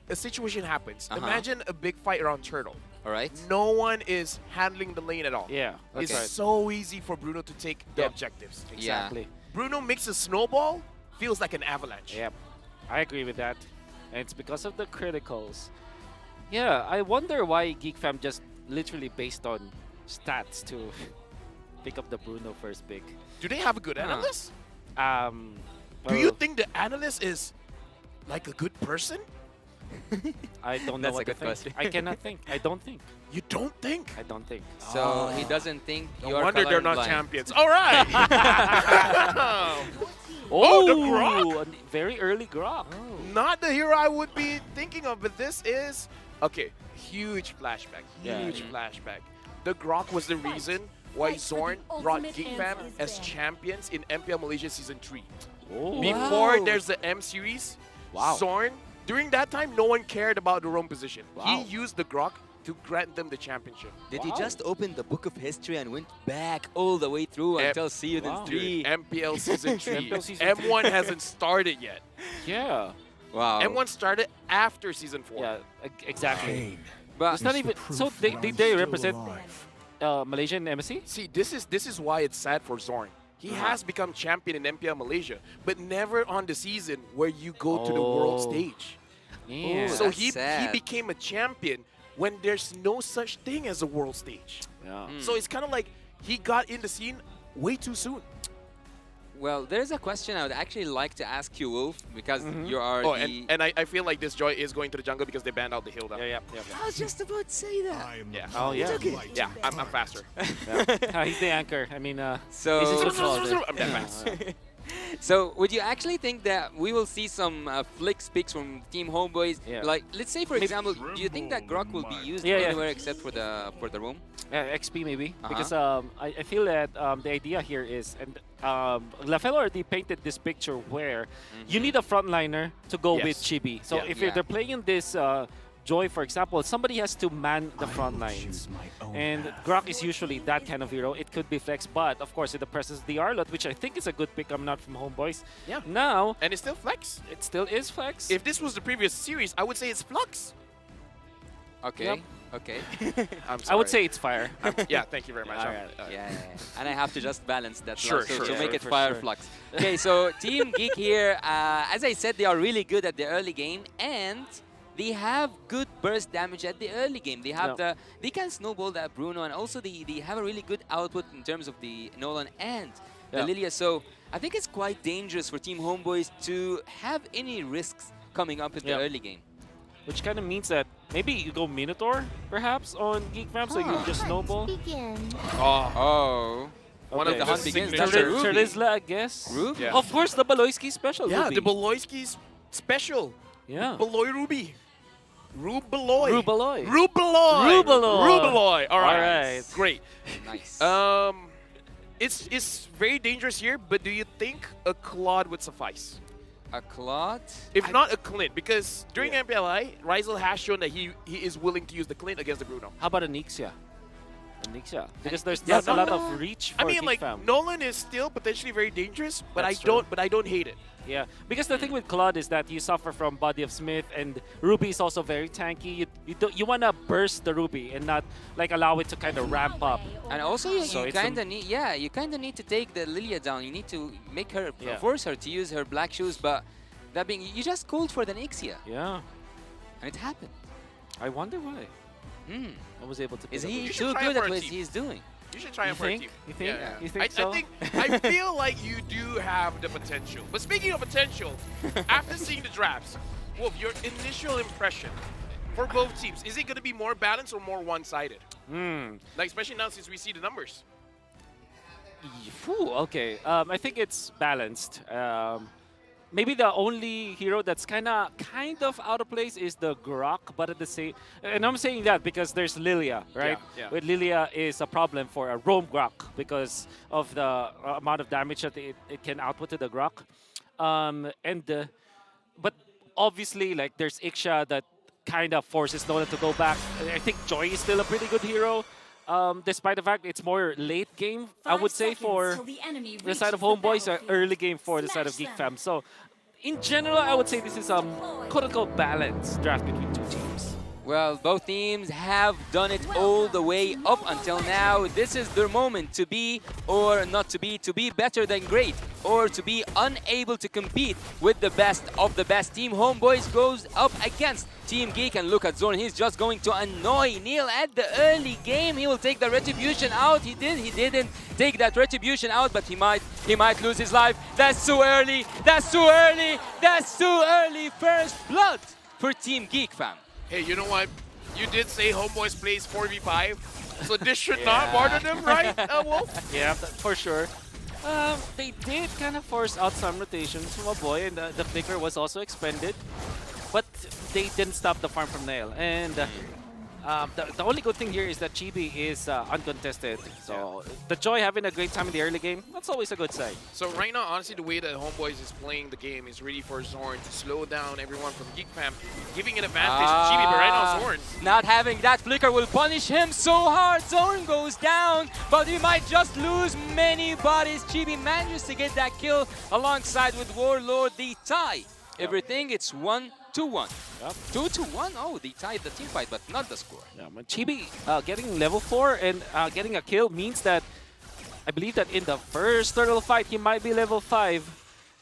a situation happens. Imagine a big fight around Turtle. No one is handling the lane at all. It's so easy for Bruno to take the objectives. Exactly. Bruno makes a snowball, feels like an avalanche. I agree with that. And it's because of the criticals. I wonder why Geek Fam just literally based on stats to pick up the Bruno first pick. Do they have a good analyst? Do Well, you think the analyst is like a good person? I don't know That's what a good to think. question. I cannot think. I don't think. You don't think? I don't think. So he doesn't think No you're wonder they're not colorblind. champions. All right. Oh, the Grok. a very early Grok. Not the hero I would be thinking of, but this is huge flashback. Huge flashback. The Grok was the reason why Zorn brought Geek Fam as champions in MPL Malaysia Season 3. Before there's the M series, Zorn, during that time, no one cared about the Rome position. He used the Grok to grant them the championship. Did he just open the book of history and went back all the way through until Season 3? MPL Season 3. MPL Season M1 hasn't started yet. Wow. M1 started after Season 4. Exactly. But it's not even. So they represent Malaysian MSC? See, this is why it's sad for Zorn. He has become champion in MPL Malaysia, but never on the season where you go to the world stage. So he became a champion when there's no such thing as a world stage. So it's kind of like he got in the scene way too soon. Well, there's a question I would actually like to ask you, Wolf, because you are Oh, the... and I feel like this Joy is going to the jungle because they banned out the hill down. Yeah. I was just about to say that. Yeah. Oh, yeah. Yeah, I'm faster. He's the anchor. I mean, So- he's in control of it. I'm that fast. So, would you actually think that we will see some Flix picks from Team Homeboys? Yeah. Like, let's say, for example, do you think that Grok will be used anywhere except for the room? XP maybe, because I feel that the idea here is, and Lafel already painted this picture where you need a frontliner to go with Chibi. So if they're playing this Joy, for example, somebody has to man the front lines. And Grok is usually that kind of hero. It could be Flex, but of course, in the presence of the Arlot, which I think is a good pick. I'm not from Homeboys. Yeah. Now, and it's still Flex. It still is Flex. If this was the previous series, I would say it's Flux. Okay. Yep. Okay. I'm sorry. I would say it's Fire. Yeah, thank you very much. Yeah. And I have to just balance that Sure, so sure, make it for Fire sure. Flux. Okay, so Team Geek here, as I said, they are really good at the early game, and they have good burst damage at the early game. They have they can snowball that Bruno, and also they have a really good output in terms of the Nolan and the Lilia. So I think it's quite dangerous for Team Homeboys to have any risks coming up in the early game. Which kind of means that maybe you go Minotaur, perhaps, on Geek Fam, so you just snowball. Oh. One of the hunt begins. signature- That's a Ruby. Terizla, I guess. Ruby? Yeah. Of course, the Baloyski special. Yeah, Ruby. the Beloyski's special. Yeah. Beloy Ruby. Rubaloy. Rubaloy. Rubaloy. Rubaloy. Rubaloy. All right. All right. Great. Nice. It's very dangerous here, but do you think a Claude would suffice? A Claude? If not a Clint, because during MPLI, Rizel has shown that he is willing to use the Clint against the Bruno. How about Anixia? Because there's Yeah, not a lot of reach for I mean, Geek like Fam. Nolan is still potentially very dangerous, but That's I don't hate it. Yeah, because the thing with Claude is that you suffer from Body of Smith, and Ruby is also very tanky. You want to burst the Ruby and not like allow it to kind of ramp up. And also, you it's kind of need, you kind of need to take the Lilia down. You need to make her, Yeah. force her to use her black shoes. But that being, you just called for the Nixia, Yeah, and it happened. I wonder why. I was able to. Is pick up he the- too try good it at for a what team. he's doing? You should try You him for a think? team. You think? Yeah. You think so? I feel like you do have the potential. But speaking of potential, after seeing the drafts, Wolf, your initial impression for both teams, is it going to be more balanced or more one-sided? Like, especially now since we see the numbers. Phew, okay. I think it's balanced. Maybe the only hero that's kind of out of place is the Grok, but at the same, and I'm saying that because there's Lilia, right? Yeah. With Lilia is a problem for a roam Grok because of the amount of damage that it can output to the Grok, but obviously like there's Iksha that kind of forces Nolan to go back. I think Joy is still a pretty good hero. Despite the fact it's more late game, I would say, for the side of Homeboys, or early game for the side of Geek Fam. So, in general, I would say this is a quote-unquote balanced draft between two teams. Well, both teams have done it all the way up until now. This is their moment to be or not to be better than great, or to be unable to compete with the best of the best. Team Homeboys goes up against Team Geek, and look at Zorn. He's just going to annoy Neil at the early game. He will take the Retribution out. He didn't take that Retribution out, but he might lose his life. That's too early. That's too early. That's too early. First blood for Team Geek, fam. Hey, you know what? You did say Homeboys plays 4v5, so this should not bother them, right, Wolf? Yeah, for sure. They did kind of force out some rotations from a boy, and the flicker was also expended. But they didn't stop the farm from Nail. And the only good thing here is that Chibi is uncontested. So the Joy having a great time in the early game, that's always a good sign. So right now, honestly, the way that Homeboys is playing the game is really for Zorn to slow down everyone from Geek Fam, giving an advantage to Chibi, but right now Zorn. Not having that flicker will punish him so hard. Zorn goes down, but he might just lose many bodies. Chibi manages to get that kill alongside with Warlord. The tie. Everything, it's 1-1. 2-1. Oh, they tied the team fight, but not the score. Yeah, but Chibi getting level 4 and getting a kill means that I believe that in the first turtle fight, he might be level 5.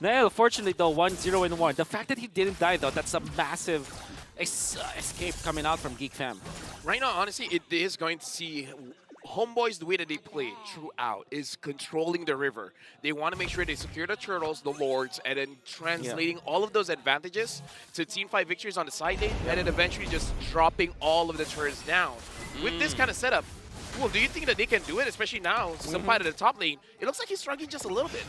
Nail, fortunately, though, 1-0-1. The fact that he didn't die, though, that's a massive escape coming out from Geek Fam. Right now, honestly, it is going to see Homeboys, the way that they play throughout is controlling the river. They want to make sure they secure the turtles, the lords, and then translating all of those advantages to team fight victories on the side lane, and then eventually just dropping all of the turrets down. With this kind of setup, well, do you think that they can do it, especially now, Senpai at the top lane? It looks like he's struggling just a little bit.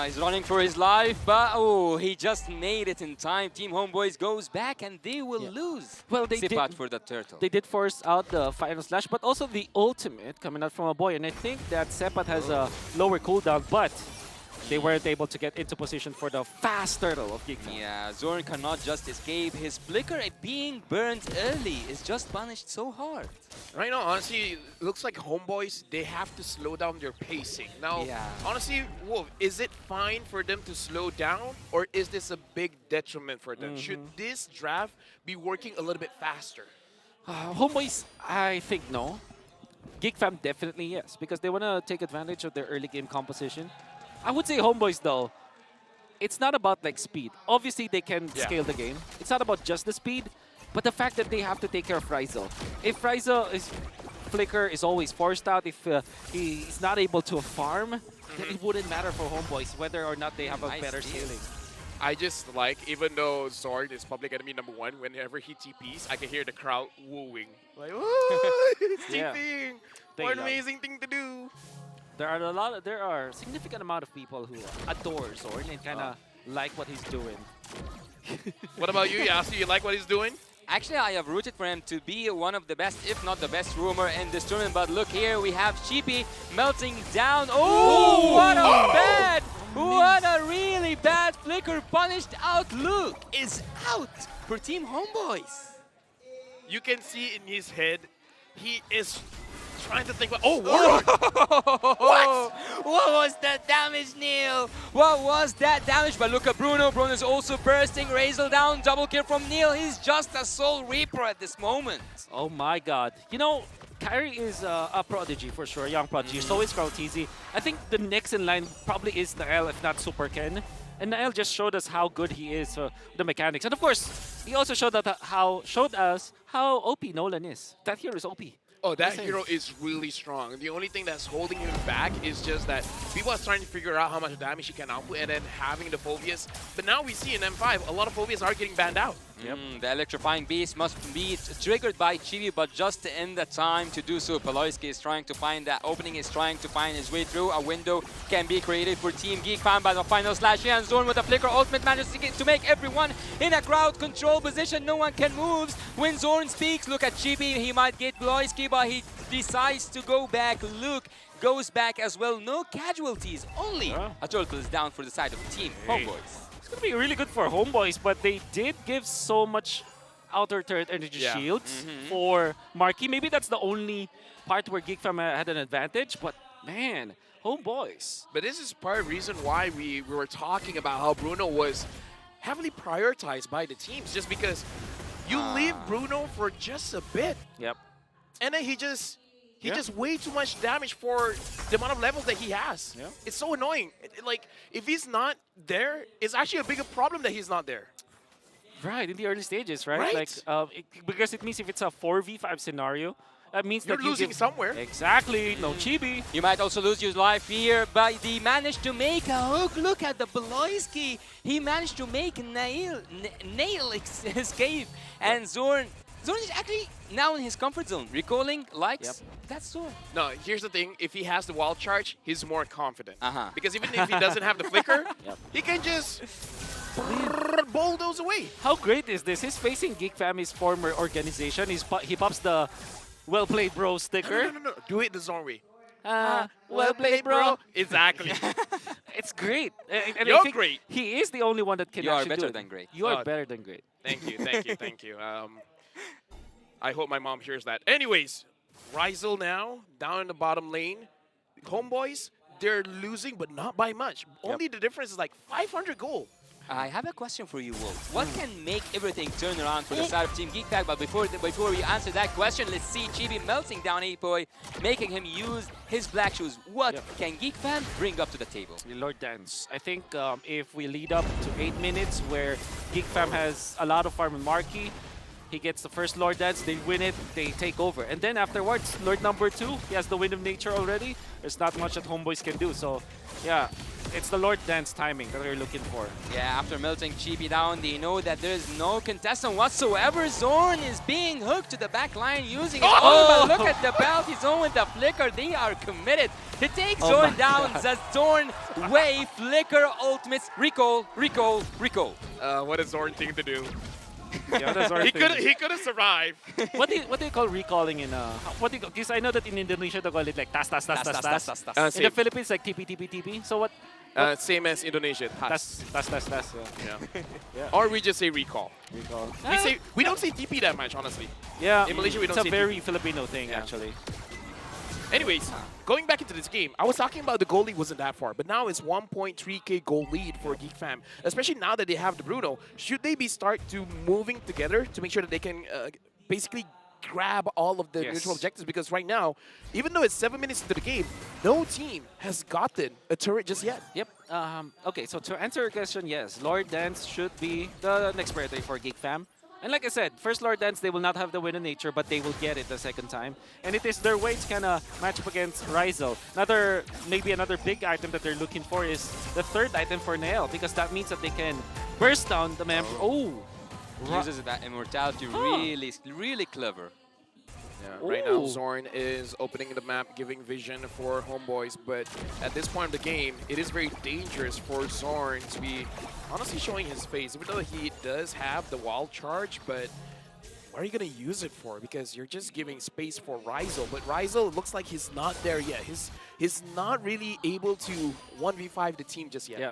He's running for his life, but oh, he just made it in time. Team Homeboys goes back and they will lose. Well, they Sip did, out for the turtle. They did force out the final slash, but also the ultimate coming out from a boy. And I think that Sepat has a lower cooldown, but they weren't able to get into position for the fast turtle of Geek. Yeah, Zorn cannot just escape. His flicker being burned early is just punished so hard. Right now, honestly, it looks like Homeboys, they have to slow down their pacing. Now, honestly, Wolf, is it fine for them to slow down, or is this a big detriment for them? Should this draft be working a little bit faster? Homeboys, I think no. Geek Fam definitely yes, because they want to take advantage of their early game composition. I would say Homeboys though, it's not about like speed. Obviously they can scale the game. It's not about just the speed, but the fact that they have to take care of Frizel. If Frizel's flicker is always forced out, if he's not able to farm, then it wouldn't matter for Homeboys whether or not they have a better scaling. I just like, even though Zorn is public enemy #1, whenever he TPs, I can hear the crowd wooing. Like, oh, it's TPing! What an amazing thing to do! There are a significant amount of people who adore Zorn and kind of like what he's doing. What about you, Yasu? You like what he's doing? Actually, I have rooted for him to be one of the best, if not the best roamer in this tournament. But look here, we have Chibi melting down. Oh, what a really bad flicker punished out. Luke is out for Team Homeboys. You can see in his head, he is trying to think, oh, Warlord! What? What was that damage, Neil? What was that damage? But look at Bruno. Bruno is also bursting. Razel down. Double kill from Neil. He's just a Soul Reaper at this moment. Oh my god. You know, Kyrie is a prodigy for sure, a young prodigy. So is Krautizi. I think the next in line probably is Nael, if not Super Ken. And Nael just showed us how good he is, the mechanics. And of course, he also showed us how OP Nolan is. That hero is OP. Oh, that hero is really strong. The only thing that's holding him back is just that people are trying to figure out how much damage he can output and then having the phobias. But now we see in M5, a lot of phobias are getting banned out. The electrifying beast must be triggered by Chibi, but just in the time to do so. Peloyski is trying to find that opening, is trying to find his way through. A window can be created for Team Geek Fam by the final slash. And Zorn with a flicker ultimate manages to make everyone in a crowd control position. No one can move. When Zorn speaks, look at Chibi. He might get Peloyski, but he decides to go back. Luke goes back as well. No casualties, only a turtle is down for the side of Team Homeboys. It's going to be really good for Homeboys, but they did give so much outer turret energy shields for Marky. Maybe that's the only part where Geek Fam had an advantage, but man, Homeboys. But this is part of the reason why we were talking about how Bruno was heavily prioritized by the teams, just because you leave Bruno for just a bit. And then he just way too much damage for the amount of levels that he has. It's so annoying. Like, if he's not there, it's actually a bigger problem that he's not there. Right, in the early stages, right? Like, because it means if it's a 4v5 scenario, that means you're that losing somewhere. Exactly, no Chibi. You might also lose your life here, but he managed to make a hook. Look at the Beloyski. He managed to make Nail escape. And Zorn is actually now in his comfort zone. Recalling likes, that's Zorn. No, here's the thing. If he has the wild charge, he's more confident. Because even if he doesn't have the flicker, he can just bulldoze away. How great is this? He's facing Geek Family's former organization. He pops the well played bro sticker. No. Do it the Zorn way. Well played, bro. Exactly. It's great. And You're I think great. He is the only one that can You are actually do better it. than great. You are better than great. Thank you. I hope my mom hears that. Anyways, Rizel now, down in the bottom lane. Homeboys, they're losing, but not by much. Only the difference is like 500 gold. I have a question for you, Wolf. What can make everything turn around for the side of Team Geek Pack? But before we answer that question, let's see Chibi melting down Apoy, making him use his black shoes. What can Geek Fam bring up to the table? Lord Dance. I think if we lead up to 8 minutes where Geek Fam has a lot of farm and Marky, He gets the first Lord Dance, they win it, they take over. And then afterwards, Lord number 2, he has the Wind of Nature already. There's not much that Homeboys can do. So, yeah, it's the Lord Dance timing that we're looking for. Yeah, after melting Chibi down, they know that there's no contestant whatsoever. Zorn is being hooked to the back line using his ultimate. Look at the bounty zone with the flicker. They are committed to take Zorn down. The Zorn way, flicker, ultimates, recall, recall, recall. What is Zorn thing to do? Yeah, that's our he thing. could have survived. What do you call recalling in what do you, because I know that in Indonesia they call it like tas. In the Philippines like TP. So what? Same as Indonesia. Tas. Yeah. Yeah. Or we just say recall. Recall. We don't say TP that much, honestly. Yeah. In Malaysia we don't it's say a very TP. Filipino thing actually. Anyways, going back into this game, I was talking about the goal lead wasn't that far, but now it's 1.3k goal lead for Geek Fam. Especially now that they have the Bruno, should they be start to moving together to make sure that they can basically grab all of the neutral objectives? Because right now, even though it's 7 minutes into the game, no team has gotten a turret just yet. Yep. Okay, so to answer your question, yes, Lord Dance should be the next priority for Geek Fam. And like I said, first Lord Dance, they will not have the Wind of Nature, but they will get it the second time. And it is their way to kind of match up against Rizal. Maybe another big item that they're looking for is the third item for Nail, because that means that they can burst down the member. Oh! Uses that immortality really clever. Yeah, right now Zorn is opening the map, giving vision for Homeboys, but at this point of the game, it is very dangerous for Zorn to be honestly showing his face, even though he does have the wall charge, but what are you going to use it for? Because you're just giving space for Rizal, but Rizal looks like he's not there yet. He's not really able to 1v5 the team just yet. Yeah.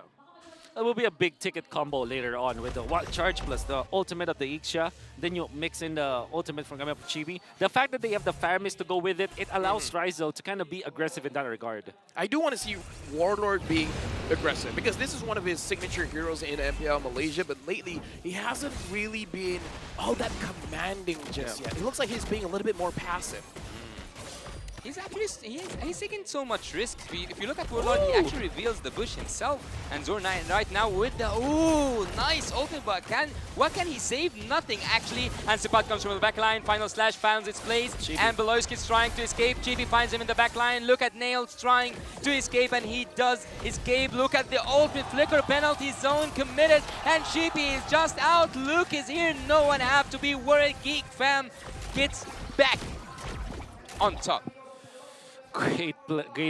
That will be a big ticket combo later on with the wall charge plus the ultimate of the Ixia. Then you mix in the ultimate from Chibi. The fact that they have the Fire Mist to go with it, it allows Rizal to kind of be aggressive in that regard. I do want to see Warlord being aggressive because this is one of his signature heroes in MPL Malaysia, but lately he hasn't really been all that commanding just yet. It looks like he's being a little bit more passive. He's actually he's taking so much risk. If you look at Warlord, he actually reveals the bush himself. And Zorn right now with the nice ultimate, but what can he save? Nothing actually. And Sipat comes from the back line. Final slash finds its place. And Beloyski's trying to escape. Chibi finds him in the back line. Look at Nails trying to escape, and he does escape. Look at the ultimate flicker penalty zone committed, and Chibi is just out. Luke is here. No one have to be worried. Geek Fam gets back on top. Great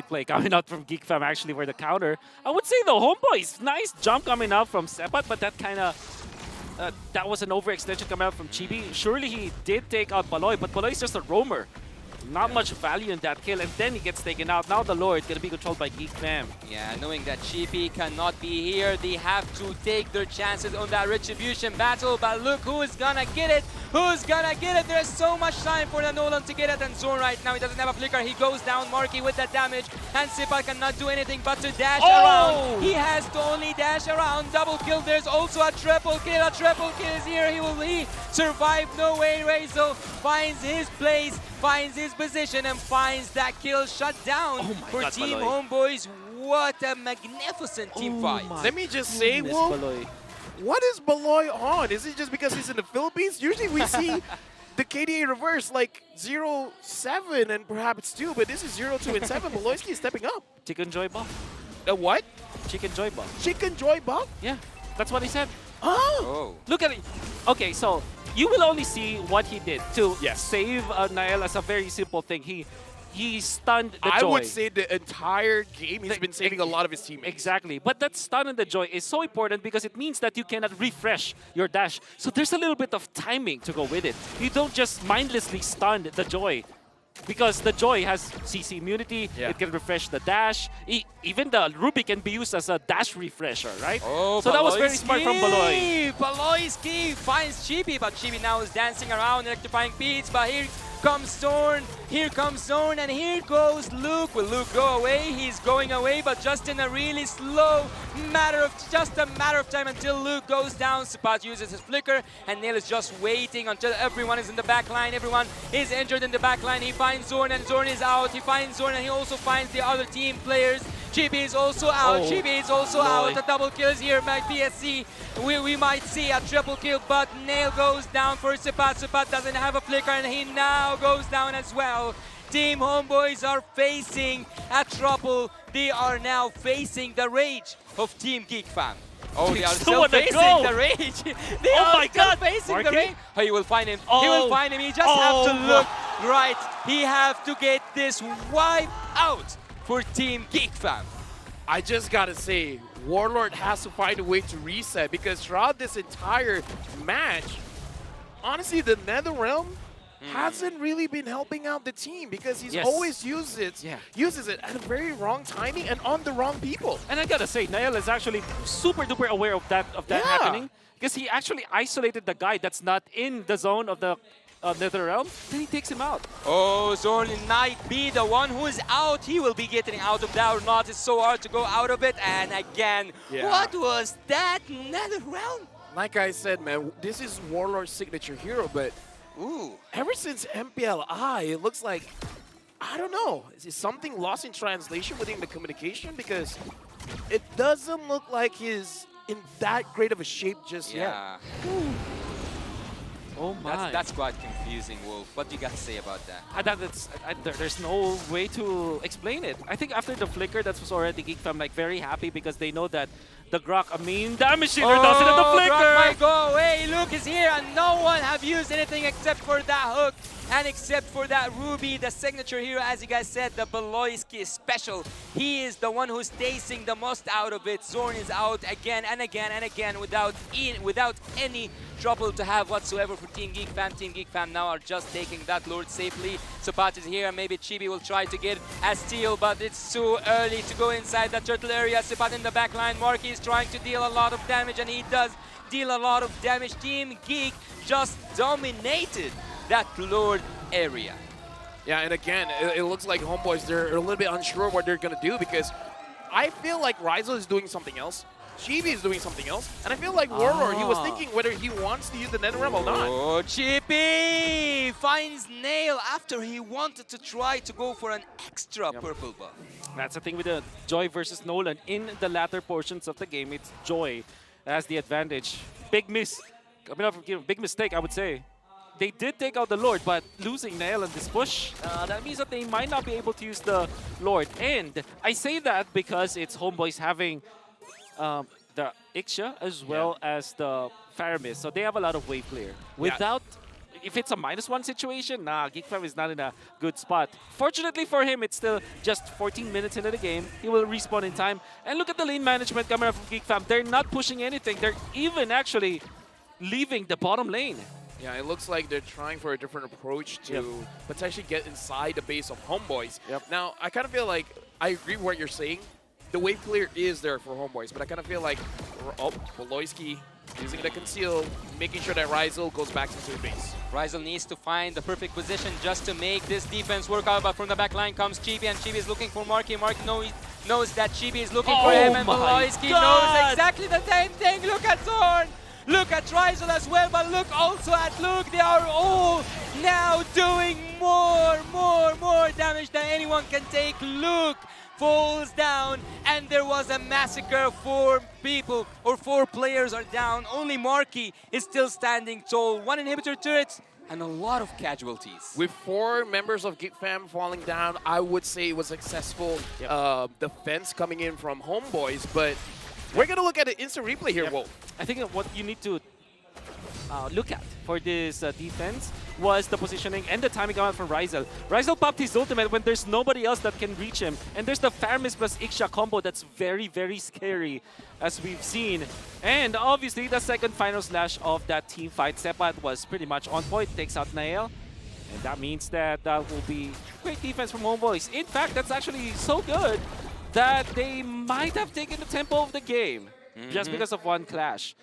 play coming out from Geek Fam actually for the counter. I would say the Homeboys, nice jump coming out from Sepat, but that kind of, that was an overextension coming out from Chibi. Surely he did take out Baloy, but Baloy is just a roamer. Not much value in that kill, and then he gets taken out. Now the Lord gonna be controlled by Geek Fam. Yeah, knowing that Chibi cannot be here, they have to take their chances on that retribution battle. But look who's gonna get it. Who's gonna get it? There's so much time for the Nolan to get it, and Zorn right now, he doesn't have a flicker. He goes down, Marky with that damage, and Sipa cannot do anything but to dash around. He has to only dash around. Double kill. There's also a triple kill. A triple kill is here. He will survive. No way. Rizal finds his place, finds his position, and finds that kill shut down for God, Team Baloy. Homeboys. What a magnificent team fight. Let me just say, Wolf, what is Baloy on? Is it just because he's in the Philippines? Usually we see the KDA reverse like 0-7 and perhaps 2, but this is 0-2 and 7. Baloyski is stepping up. Chicken Joy buff. What? Chicken Joy buff. Chicken Joy buff? Yeah, that's what he said. Oh! Look at it. Okay, so you will only see what he did to save Nael as a very simple thing. He stunned the Joy. I would say the entire game he's been saving a lot of his teammates. Exactly. But that stun and the Joy is so important because it means that you cannot refresh your dash. So there's a little bit of timing to go with it. You don't just mindlessly stun the Joy. Because the Joy has CC immunity, it can refresh the dash. Even the Ruby can be used as a dash refresher, right? Oh, so that was very smart from Baloy. Beloyski finds Chibi, but Chibi now is dancing around, electrifying beats. But here comes Zorn, and here goes Luke. Will Luke go away? He's going away, but just in a really slow matter of time until Luke goes down. Sipat uses his flicker, and Nail is just waiting until everyone is in the back line. Everyone is injured in the back line. He finds Zorn, and Zorn is out. He finds Zorn, and he also finds the other team players. Chibi is also out. Oh, Chibi is also Lord. out. The double kills here by PSC. We might see a triple kill, but Nail goes down for Sipat. Sipat doesn't have a flicker, and he now goes down as well. Team Homeboys are facing a trouble. They are now facing the rage of Team Geek Fam. Oh, they are still facing the rage. They are still facing the rage. Oh, he will find him. He will find him. He just have to look right. He have to get this wipe out for Team Geek Fam. I just gotta say, Warlord has to find a way to reset because throughout this entire match, honestly, the NetherRealm hasn't really been helping out the team because he's always uses it at a very wrong timing and on the wrong people. And I gotta say, Nail is actually super duper aware of that happening because he actually isolated the guy that's not in the zone of the NetherRealm, then he takes him out. Oh, Zorn might be the one who is out. He will be getting out of that or not. It's so hard to go out of it. And again, what was that NetherRealm? Like I said, man, this is Warlord's signature hero, but ever since MPLI, it looks like, I don't know, is something lost in translation within the communication? Because it doesn't look like he's in that great of a shape just yet. Oh my. That's quite confusing, Wolf. What do you got to say about that? There's no way to explain it. I think after the flicker, that was already Geek Fam like very happy because they know that the Grok, damage shader doesn't have the flicker. Grok might go away. Luke is here, and no one have used anything except for that hook and except for that Ruby, the signature hero, as you guys said, the Beloyski special. He is the one who's tasting the most out of it. Zorn is out again and again and again without any trouble to have whatsoever for Team Geek Fam. Team Geek Fam now are just taking that Lord safely. Sapat is here, and maybe Chibi will try to get a steal, but it's too early to go inside the turtle area. Sapat in the back line. Marky is trying to deal a lot of damage, and he does deal a lot of damage. Team Geek just dominated that Lord area. Yeah, and again, it looks like Homeboys, they're a little bit unsure what they're going to do because I feel like Rizel is doing something else. Chibi is doing something else. And I feel like Warlord, he was thinking whether he wants to use the NetherRealm or not. Oh, Chibi finds Nail after he wanted to try to go for an extra purple buff. That's the thing with the Joy versus Nolan. In the latter portions of the game, it's Joy that has the advantage. Big miss. Big mistake, I would say. They did take out the Lord, but losing Nail in this push, that means that they might not be able to use the Lord. And I say that because it's Homeboys having the Iksha as well as the Faramis. So they have a lot of wave clear. Without, if it's a -1 situation, Geek Fam is not in a good spot. Fortunately for him, it's still just 14 minutes into the game. He will respawn in time. And look at the lane management coming up from Geek Fam. They're not pushing anything. They're even actually leaving the bottom lane. Yeah, it looks like they're trying for a different approach to potentially get inside the base of Homeboys. Now, I kind of feel like I agree with what you're saying. The wave clear is there for Homeboys, but I kind of feel like, Beloyski using the conceal, making sure that Rizel goes back into the base. Rizel needs to find the perfect position just to make this defense work out, but from the back line comes Chibi, and Chibi is looking for Marky. Marky knows that Chibi is looking for him, and Beloyski knows exactly the same thing. Look at Zorn! Look at Rizel as well, but look also at Luke. They are all now doing more damage than anyone can take. Luke falls down, and there was a massacre. 4 people or 4 players are down. Only Marky is still standing tall. 1 inhibitor turret and a lot of casualties. With 4 members of Geek Fam falling down, I would say it was successful defense coming in from Homeboys, but we're going to look at an instant replay here, Wolf. I think what you need to look at for this defense was the positioning and the timing out from Rizel. Rizel popped his ultimate when there's nobody else that can reach him. And there's the Faramis plus Iksha combo that's very, very scary, as we've seen. And obviously, the second final slash of that team fight, Sepat was pretty much on point, takes out Nael. And that means that that will be great defense from Homeboys. In fact, that's actually so good that they might have taken the tempo of the game just because of one clash.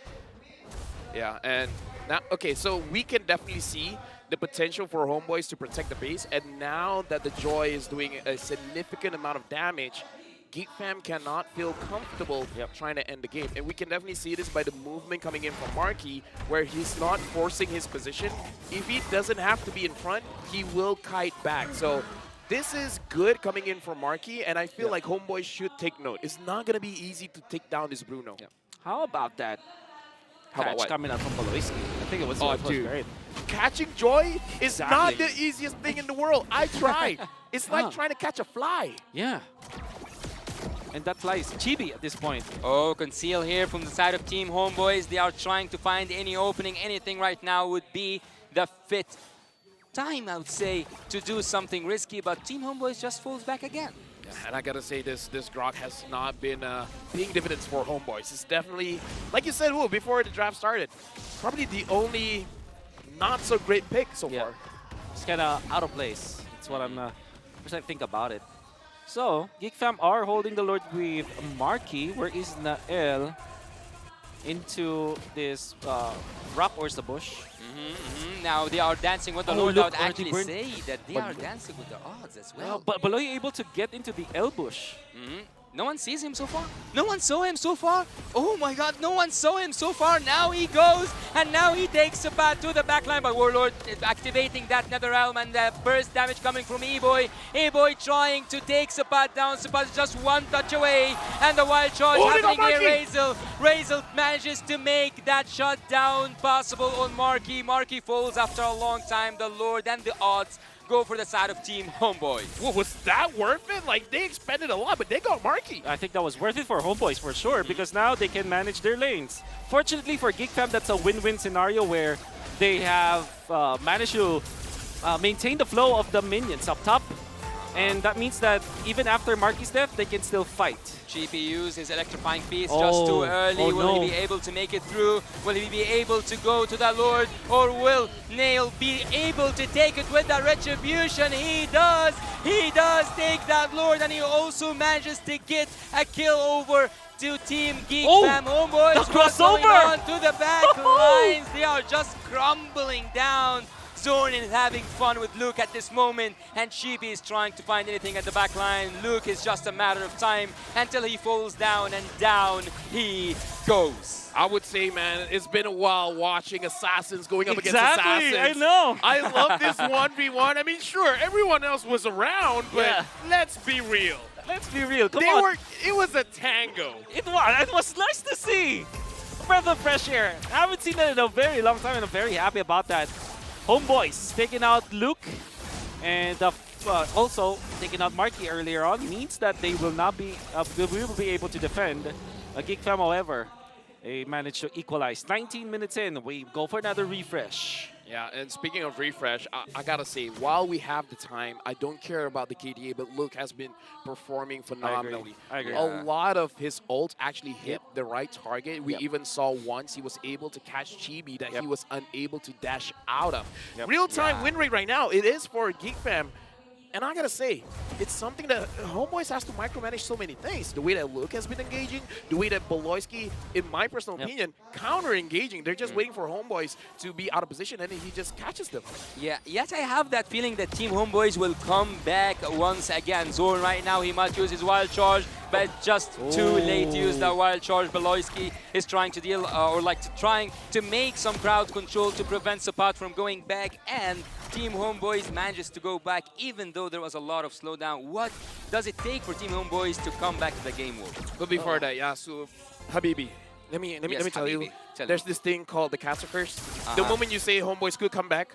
Yeah, and now, okay, so we can definitely see the potential for Homeboys to protect the base, and now that the Joy is doing a significant amount of damage, Geek Fam cannot feel comfortable trying to end the game. And we can definitely see this by the movement coming in from Marky, where he's not forcing his position. If he doesn't have to be in front, he will kite back. So this is good coming in from Marky, and I feel like Homeboy should take note. It's not going to be easy to take down this Bruno. How about that? How about Catch what? coming out from Baloyski. I think it was, dude. great. Catching Joy is not Exactly. the easiest thing in the world. I tried. It's like trying to catch a fly. Yeah. And that fly is Chibi at this point. Oh, conceal here from the side of Team Homeboys. They are trying to find any opening. Anything right now would be the fit time, I would say, to do something risky. But Team Homeboys just falls back again. Yeah, and I gotta say, this Grok has not been paying dividends for Homeboys. It's definitely, like you said, before the draft started, probably the only not so great pick so far. It's kind of out of place. That's what I think about it. So, Geek Fam are holding the Lord with Marky. Where is Nael? Into this rock or the bush. Now they are dancing with the Oh, Lord. look, I would actually already say burned. that they But- are dancing with the odds as well. But Baloy able to get into the L bush. No one sees him so far. No one saw him so far. Oh my god, no one saw him so far. Now he goes, and now he takes a bat to the backline. But Warlord is activating that Nether Realm, and the burst damage coming from E-Boy. E-Boy trying to take Sapat down. Sapat is just one touch away, and the wild charge happening here. Razel. Razel manages to make that shutdown possible on Marky. Marky falls after a long time. The Lord and the odds go for the side of Team Homeboys. Well, was that worth it? Like, they expended a lot, but they got Marky. I think that was worth it for Homeboys for sure, because now they can manage their lanes. Fortunately for Geek Fam, that's a win-win scenario where they have managed to maintain the flow of the minions up top. And that means that even after Marky's death, they can still fight. GP used his electrifying piece just too early. Will he be able to make it through? Will he be able to go to the Lord? Or will Nail be able to take it with the retribution? He does! He does take that Lord, and he also manages to get a kill over to Team Geek Fam. Homeboys, the what's going crossover! on to the back lines? They are just crumbling down. Zorn is having fun with Luke at this moment, and Chibi is trying to find anything at the back line. Luke is just a matter of time until he falls down, and down he goes. I would say, man, it's been a while watching Assassins going up against Exactly, Assassins. I know. I love this 1v1. I mean, sure, everyone else was around, but let's be real. Let's be real. Come on. It was a tango. It was nice to see. Breath of fresh air. I haven't seen that in a very long time, and I'm very happy about that. Homeboys taking out Luke, and also taking out Marky earlier on means that they will not be will be able to defend. Geek Fam, however, they managed to equalize. 19 minutes in, we go for another refresh. Yeah, and speaking of refresh, I gotta say, while we have the time, I don't care about the KDA, but Luke has been performing phenomenally. I agree. A lot of his ults actually hit the right target. We even saw once he was able to catch Chibi that he was unable to dash out of. Real-time win rate right now, it is for Geek Fam. And I gotta say, it's something that Homeboys has to micromanage so many things. The way that Luke has been engaging, the way that Baloyski, in my personal opinion, counter-engaging. They're just waiting for Homeboys to be out of position, and he just catches them. Yeah, yet I have that feeling that Team Homeboys will come back once again. Zorn right now, he might use his wild charge, but just too late to use that wild charge. Baloyski is trying to deal, trying to make some crowd control to prevent Sapat from going back, and Team Homeboys manages to go back even though there was a lot of slowdown. What does it take for Team Homeboys to come back to the game, Wolf? But before that, yeah, so Habibi, let me tell you, there's this thing called the Castle Curse. The moment you say Homeboys could come back,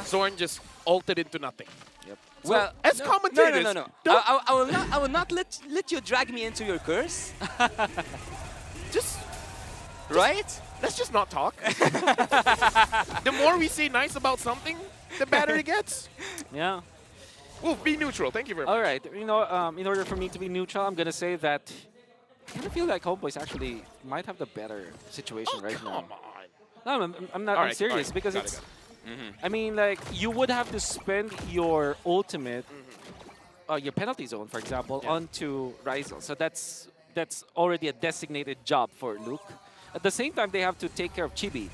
Zorn just ulted into nothing. So, Well, as commentators, no. I will not let you drag me into your curse. Right? Let's just not talk. The more we say nice about something, the better it gets. Yeah. Well, be neutral. Thank you very much. All right. You know, in order for me to be neutral, I'm gonna say that I kind of feel like Homeboys actually might have the better situation right now. Come No, I'm not. I'm serious because it's. I mean, like you would have to spend your ultimate, your penalty zone, for example, onto Rizel. So that's already a designated job for Luke. At the same time, they have to take care of Chibi.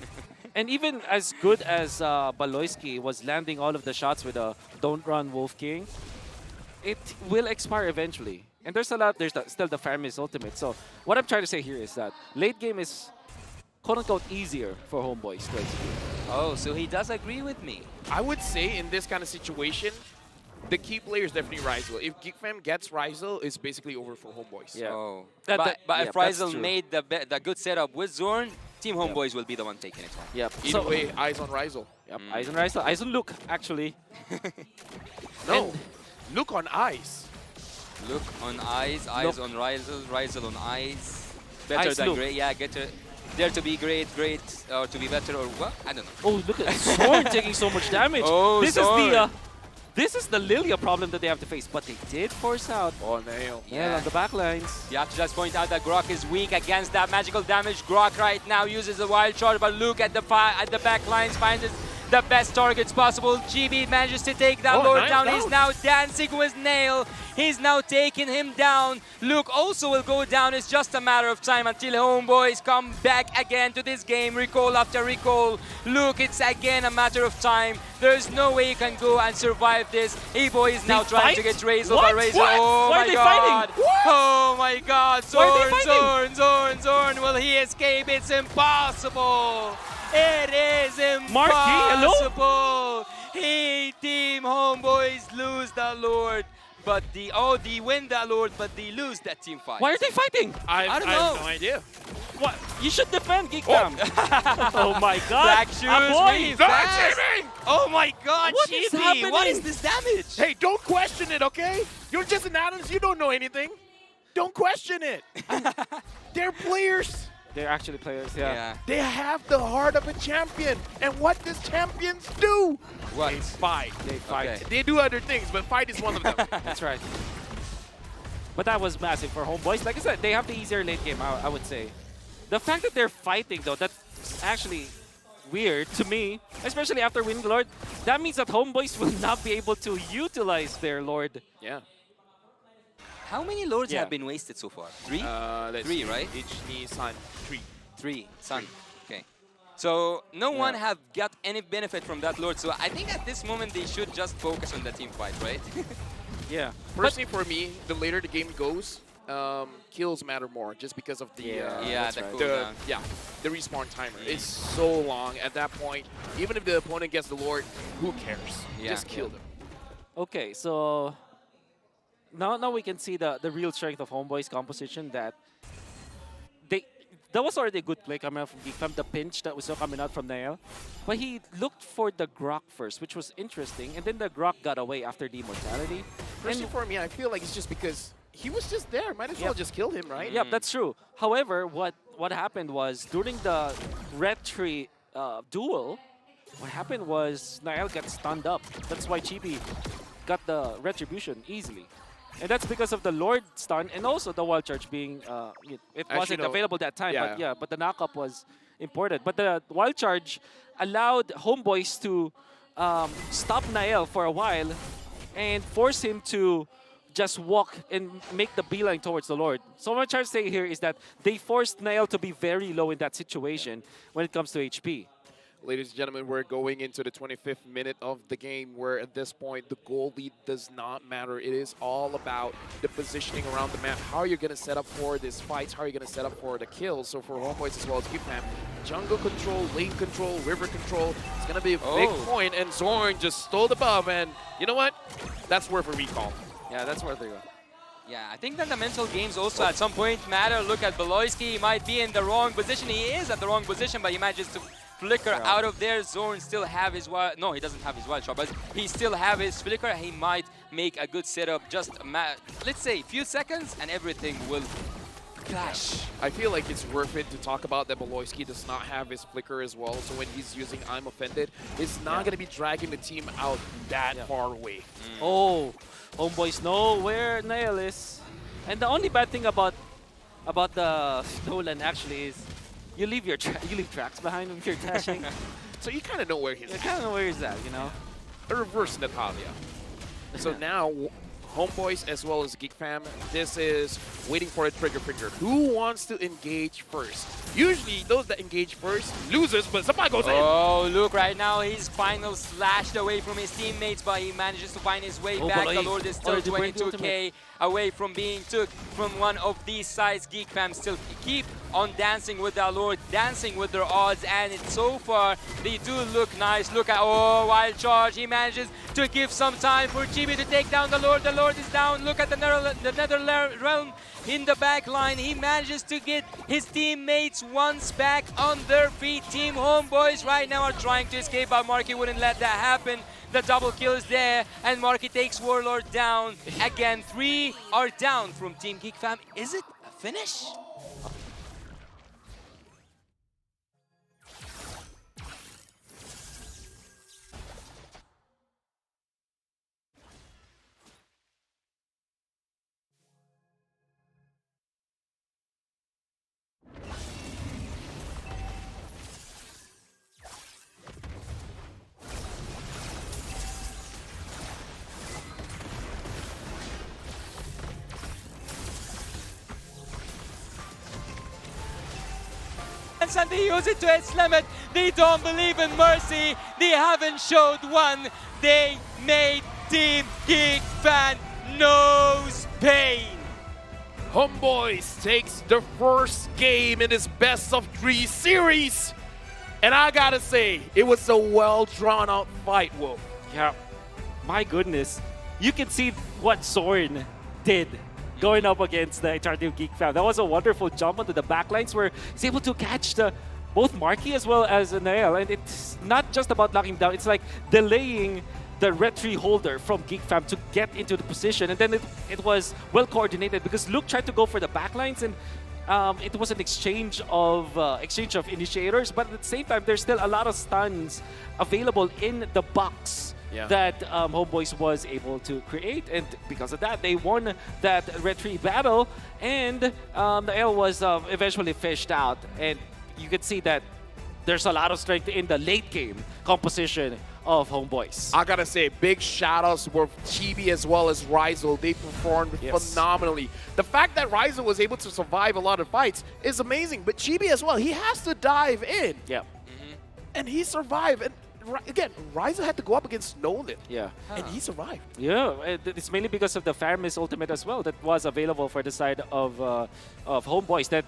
And even as good as Baloyski was landing all of the shots with a Don't Run Wolf King, it will expire eventually. And there's still the Faramis ultimate. So what I'm trying to say here is that late game is quote-unquote easier for Homeboys to execute. Oh, so he does agree with me. I would say in this kind of situation, the key player is definitely Rizal. If Geek Fam gets Rizal, it's basically over for Homeboys. Yeah. Oh. That- but that- but yeah, if that's Rizal true. made the good setup with Zorn, Team Homeboys will be the one taking it home. Yep. Either way, eyes on Rizal. Yep. Eyes on Rizal. Eyes on Luke, actually. No, look on eyes. Look on eyes, eyes on Rizal, Rizal on eyes. Better Eyes than look. great. Yeah, dare to be great, or to be better, or what? I don't know. Oh, look at Zorn taking so much damage. Oh, this Zorn. is the this is the Lilia problem that they have to face, but they did force out. Oh, nail. Yeah, on the back lines. You have to just point out that Grok is weak against that magical damage. Grok right now uses the wild charge, but look at the back lines, finds the best targets possible. GB manages to take that Lord nice down. down. He's now dancing with Nail. He's now taking him down. Luke also will go down. It's just a matter of time until Homeboys come back again to this game. Recall after recall. Luke, it's again a matter of time. There's no way you can go and survive this. E-Boy is now They trying fight? to get Razor What? by Razor. What? Oh Why are my they god. fighting? What? Oh my god. Why are they Zorn. Zorn. Will he escape? It's impossible. It is impossible. Hey, Team Homeboys lose the Lord. But they win the Lord, but they lose that team fight. Why are they fighting? I don't know. have no idea. What? You should defend Geek Fam. Oh my god. Black shoes, Ahoy! really fast. Oh my god, What is Chibi, happening? what is this damage? Hey, don't question it, okay? You're just an analyst. You don't know anything. Don't question it. They're players. They're actually players, yeah. They have the heart of a champion. And what does champions do? What? They fight. They fight. Okay. They do other things, but fight is one of them. That's right. But that was massive for Homeboys. Like I said, they have the easier late game, I would say. The fact that they're fighting, though, that's actually weird to me, especially after winning the Lord. That means that Homeboys will not be able to utilize their Lord. Yeah. How many Lords have been wasted so far? Three? Three, right? Ichni, Sun, 3. Three. Sun. Okay. So no one have got any benefit from that Lord. So I think at this moment they should just focus on the team fight, right? Yeah. Personally, for me, the later the game goes, kills matter more just because of the the respawn timer. It's so long at that point. Even if the opponent gets the Lord, who cares? Just kill them. Okay, so now we can see the real strength of Homeboy's composition, that that was already a good play coming out from Geek Fam, the pinch that we saw coming out from Nael. But he looked for the Grok first, which was interesting, and then the Grok got away after the immortality. Personally, for me, I feel like it's just because he was just there. Might as well just kill him, right? Yep, that's true. However, what happened was during the Red Tree duel, what happened was Nael got stunned up. That's why Chibi got the Retribution easily. And that's because of the Lord stun and also the Wild Charge being, it wasn't available that time, but the knockup was important. But the Wild Charge allowed Homeboys to stop Nael for a while and force him to just walk and make the beeline towards the Lord. So what I'm trying to say here is that they forced Nael to be very low in that situation when it comes to HP. Ladies and gentlemen, we're going into the 25th minute of the game, where at this point the goal lead does not matter. It is all about the positioning around the map. How you're going to set up for this fight, how you're going to set up for the kills. So for Homeboys as well as Geek Fam, jungle control, lane control, river control is going to be a big point. And Zorn just stole the buff, and you know what? That's worth a recall. Yeah, that's worth a recall. Yeah, I think that the mental games also at some point matter. Look at Beloyski. He might be in the wrong position. He is at the wrong position, but he manages to flicker out of there. Zorn still have his wild... No, he doesn't have his wild shot, but he still have his flicker. He might make a good setup. Just, let's say, a few seconds, and everything will clash. I feel like it's worth it to talk about that Beloyski does not have his flicker as well. So when he's using I'm Offended, it's not going to be dragging the team out that far away. Oh, Homeboys know where Nael is. And the only bad thing about the Nolan actually is you leave tracks behind when you're dashing. So you kind of know where he's at. You kind of know where he's at, you know? A reverse Natalia. So now Homeboys as well as Geek Fam, this is waiting for a trigger finger. Who wants to engage first? Usually, those that engage first loses, but somebody goes in. Oh, look, right now he's final slashed away from his teammates, but he manages to find his way back. The Lord is still 22k away from being took from one of these sides. Geek Fam still keep on dancing with the Lord, dancing with their odds, and so far they do look nice. Look at, oh, wild charge. He manages to give some time for Chibi to take down the Lord. The Lord is down. Look at the Nether Realm in the back line. He manages to get his teammates once back on their feet. Team Homeboys right now are trying to escape, but Marky wouldn't let that happen. The double kill is there, and Marky takes Warlord down. Again, 3 are down from Team Geek Fam. Is it a finish? And they use it to its limit. They don't believe in mercy. They haven't showed one. They made Team Geek Fan knows pain. Homeboys takes the first game in this best-of-3 series. And I gotta say, it was a well-drawn-out fight, Wolf. Yeah, my goodness. You can see what Zorn did going up against the HRT Geek Fam. That was a wonderful jump onto the backlines where he's able to catch both Marky as well as Nael. And it's not just about locking down, it's like delaying the red tree holder from Geek Fam to get into the position. And then it was well coordinated because Luke tried to go for the backlines, and it was an exchange of initiators, but at the same time, there's still a lot of stuns available in the box that Homeboys was able to create, and because of that, they won that red tree battle, and the L was eventually fished out, and you could see that there's a lot of strength in the late game composition of Homeboys. I gotta say, big shout-outs for Chibi as well as Rizel. They performed phenomenally. The fact that Rizel was able to survive a lot of fights is amazing, but Chibi as well, he has to dive in. Yeah. And he survived. And again, Rizel had to go up against Nolan. Yeah. And he survived. Yeah, it's mainly because of the Faramis ultimate as well that was available for the side of Homeboys that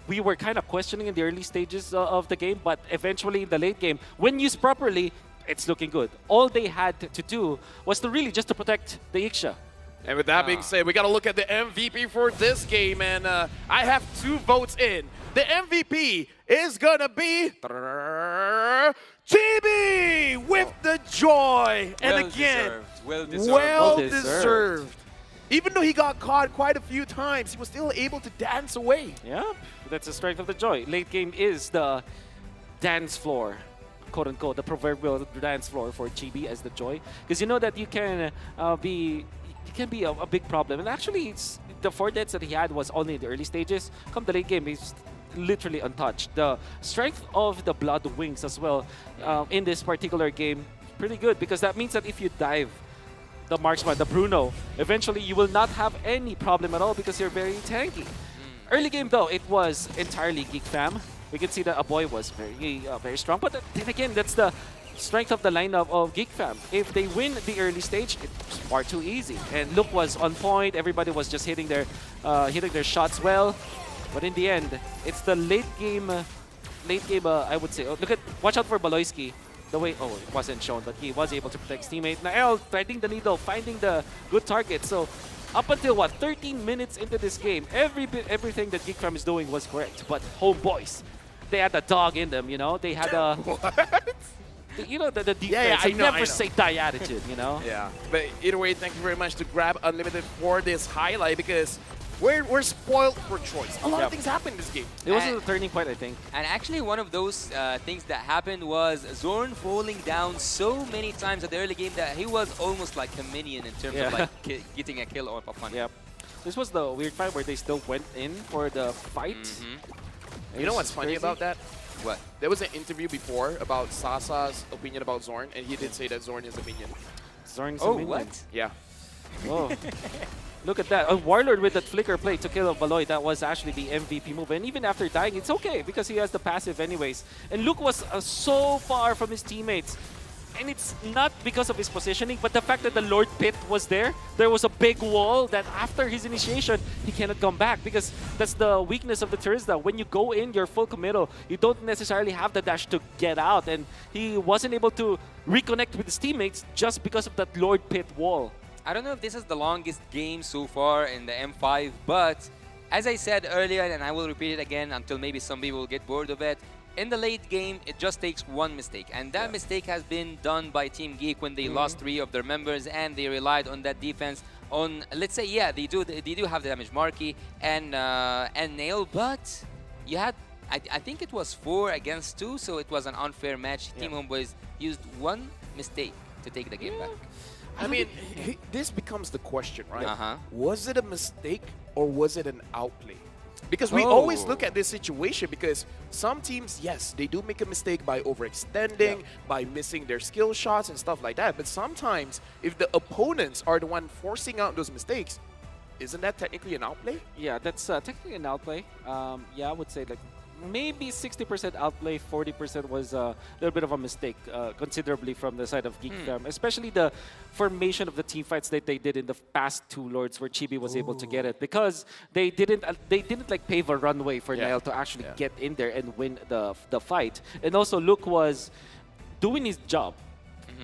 we were kind of questioning in the early stages of the game, but eventually in the late game, when used properly, it's looking good. All they had to do was to really just to protect the Ixia. And with that being said, we got to look at the MVP for this game, and I have 2 votes in. The MVP is going to be Chibi with the joy. And again, well deserved. Even though he got caught quite a few times, he was still able to dance away. Yeah, that's the strength of the joy. Late game is the dance floor, quote unquote, the proverbial dance floor for Chibi as the joy, because you know that you can be a big problem. And actually, it's the 4 deaths that he had was only in the early stages. Come the late game, he's literally untouched. The strength of the Blood Wings as well in this particular game, pretty good, because that means that if you dive the marksman, the Bruno, eventually you will not have any problem at all because you're very tanky. Early game though, it was entirely Geek Fam. We can see that Aboy was very strong, but then again, that's the strength of the lineup of Geek Fam. If they win the early stage, it's far too easy. And Luke was on point. Everybody was just hitting their shots well. But in the end, it's the late game. I would say. Oh, watch out for Baloyski. The way, it wasn't shown, but he was able to protect his teammate. Nael threading the needle, finding the good target. So up until 13 minutes into this game, everything that Geek Fam is doing was correct. But Homeboys, they had a dog in them, you know. They had a the defense. I never say die attitude, you know. Yeah, but either way, thank you very much to Grab Unlimited for this highlight, because we're spoiled for choice. A lot of things happen in this game. It was a turning point, I think. And actually, one of those things that happened was Zorn falling down so many times at the early game that he was almost like a minion in terms of like getting a kill off of fun. Yep. This was the weird fight where they still went in for the fight. You know what's funny about that? What? There was an interview before about Sasa's opinion about Zorn, and he did say that Zorn is a minion. Zorn's a minion? What? Yeah. Oh. Look at that. A Warlord with that flicker play to kill Valoy. That was actually the MVP move. And even after dying, it's okay because he has the passive anyways. And Luke was so far from his teammates. And it's not because of his positioning, but the fact that the Lord Pit was there. There was a big wall that after his initiation, he cannot come back because that's the weakness of the Terizla. When you go in, you're full committal. You don't necessarily have the dash to get out. And he wasn't able to reconnect with his teammates just because of that Lord Pit wall. I don't know if this is the longest game so far in the M5, but as I said earlier, and I will repeat it again until maybe some people will get bored of it, in the late game, it just takes one mistake. And that mistake has been done by Team Geek when they lost 3 of their members and they relied on that defense on, let's say, yeah, they do have the damage Marky and Nail, but you had, I think it was 4 against 2, so it was an unfair match. Team Homeboys used one mistake to take the game back. I mean, this becomes the question, right? Was it a mistake or was it an outplay? Because we always look at this situation because some teams, yes, they do make a mistake by overextending, by missing their skill shots and stuff like that. But sometimes, if the opponents are the one forcing out those mistakes, isn't that technically an outplay? Yeah, that's technically an outplay. Yeah, I would say like maybe 60% outplay, 40% was a little bit of a mistake, considerably from the side of Geek Fam, especially the formation of the team fights that they did in the past 2 Lords where Chibi was able to get it because they didn't like pave a runway for Niall to actually get in there and win the fight. And also Luke was doing his job,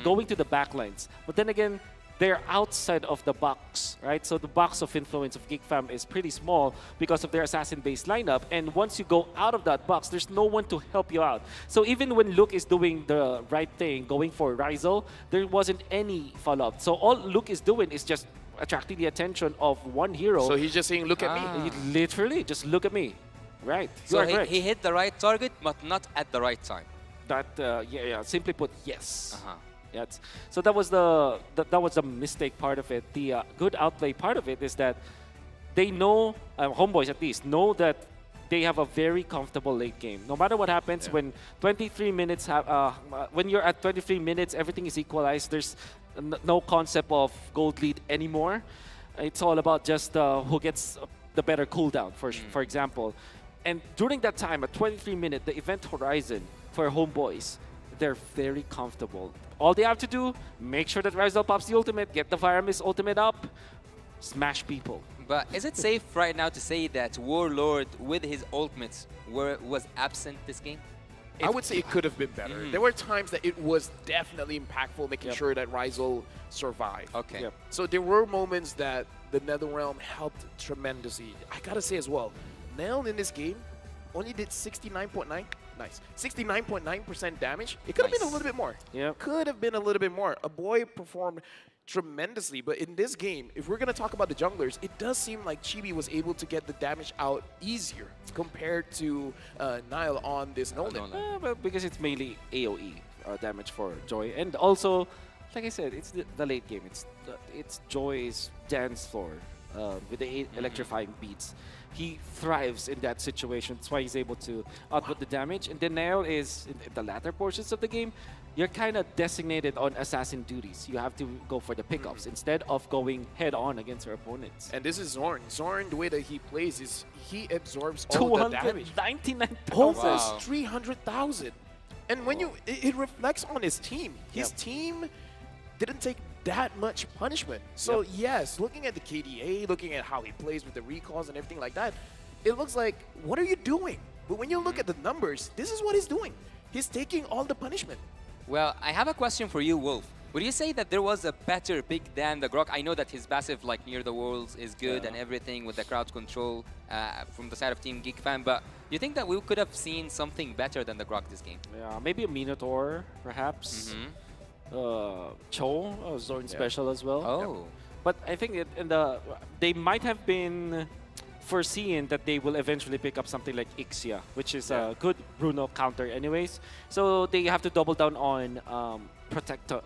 going to the backlines, but then again, they're outside of the box, right? So the box of influence of Geek Fam is pretty small because of their assassin-based lineup. And once you go out of that box, there's no one to help you out. So even when Luke is doing the right thing, going for Rizal, there wasn't any follow-up. So all Luke is doing is just attracting the attention of one hero. So he's just saying, look at me. Literally, just look at me. Right. So he hit the right target, but not at the right time. That, simply put, yes. Yes. So that was the mistake part of it. The good outplay part of it is that they know, Homeboys at least, know that they have a very comfortable late game. No matter what happens, when 23 minutes, when you're at 23 minutes, everything is equalized. There's no concept of gold lead anymore. It's all about just who gets the better cooldown, for example. And during that time, at 23 minutes, the event horizon for Homeboys, they're very comfortable. All they have to do, make sure that Rizal pops the ultimate, get the Fire Mist ultimate up, smash people. But is it safe right now to say that Warlord with his ultimates was absent this game? I would say it could have been better. There were times that it was definitely impactful, making sure that Rizal survived. Okay. So there were moments that the Netherrealm helped tremendously. I gotta say as well, Nail in this game only did 69.9. Nice. 69.9% damage. It could have been a little bit more. Yeah. Could have been a little bit more. A boy performed tremendously, but in this game, if we're going to talk about the junglers, it does seem like Chibi was able to get the damage out easier compared to Niall on this Nolan. Well, because it's mainly AoE damage for Joy. And also, like I said, it's the late game. It's Joy's dance floor with the electrifying beats. He thrives in that situation. That's why he's able to output the damage. And then Nail is, in the latter portions of the game, you're kind of designated on assassin duties. You have to go for the pickups instead of going head-on against your opponents. And this is Zorn. Zorn, the way that he plays is he absorbs all the damage. 299,000. Almost 300,000. And when it reflects on his team. His team didn't take that much punishment. So yes, looking at the KDA, looking at how he plays with the recalls and everything like that, it looks like, what are you doing? But when you look at the numbers, this is what he's doing. He's taking all the punishment. Well, I have a question for you, Wolf. Would you say that there was a better pick than the Grok? I know that his passive, like near the walls, is good and everything with the crowd control from the side of Team Geek Fan, but do you think that we could have seen something better than the Grok this game? Yeah, maybe a Minotaur, perhaps. Cho, Zorn special as well. Oh. But I think they might have been foreseeing that they will eventually pick up something like Ixia, which is a good Bruno counter anyways. So they have to double down on protector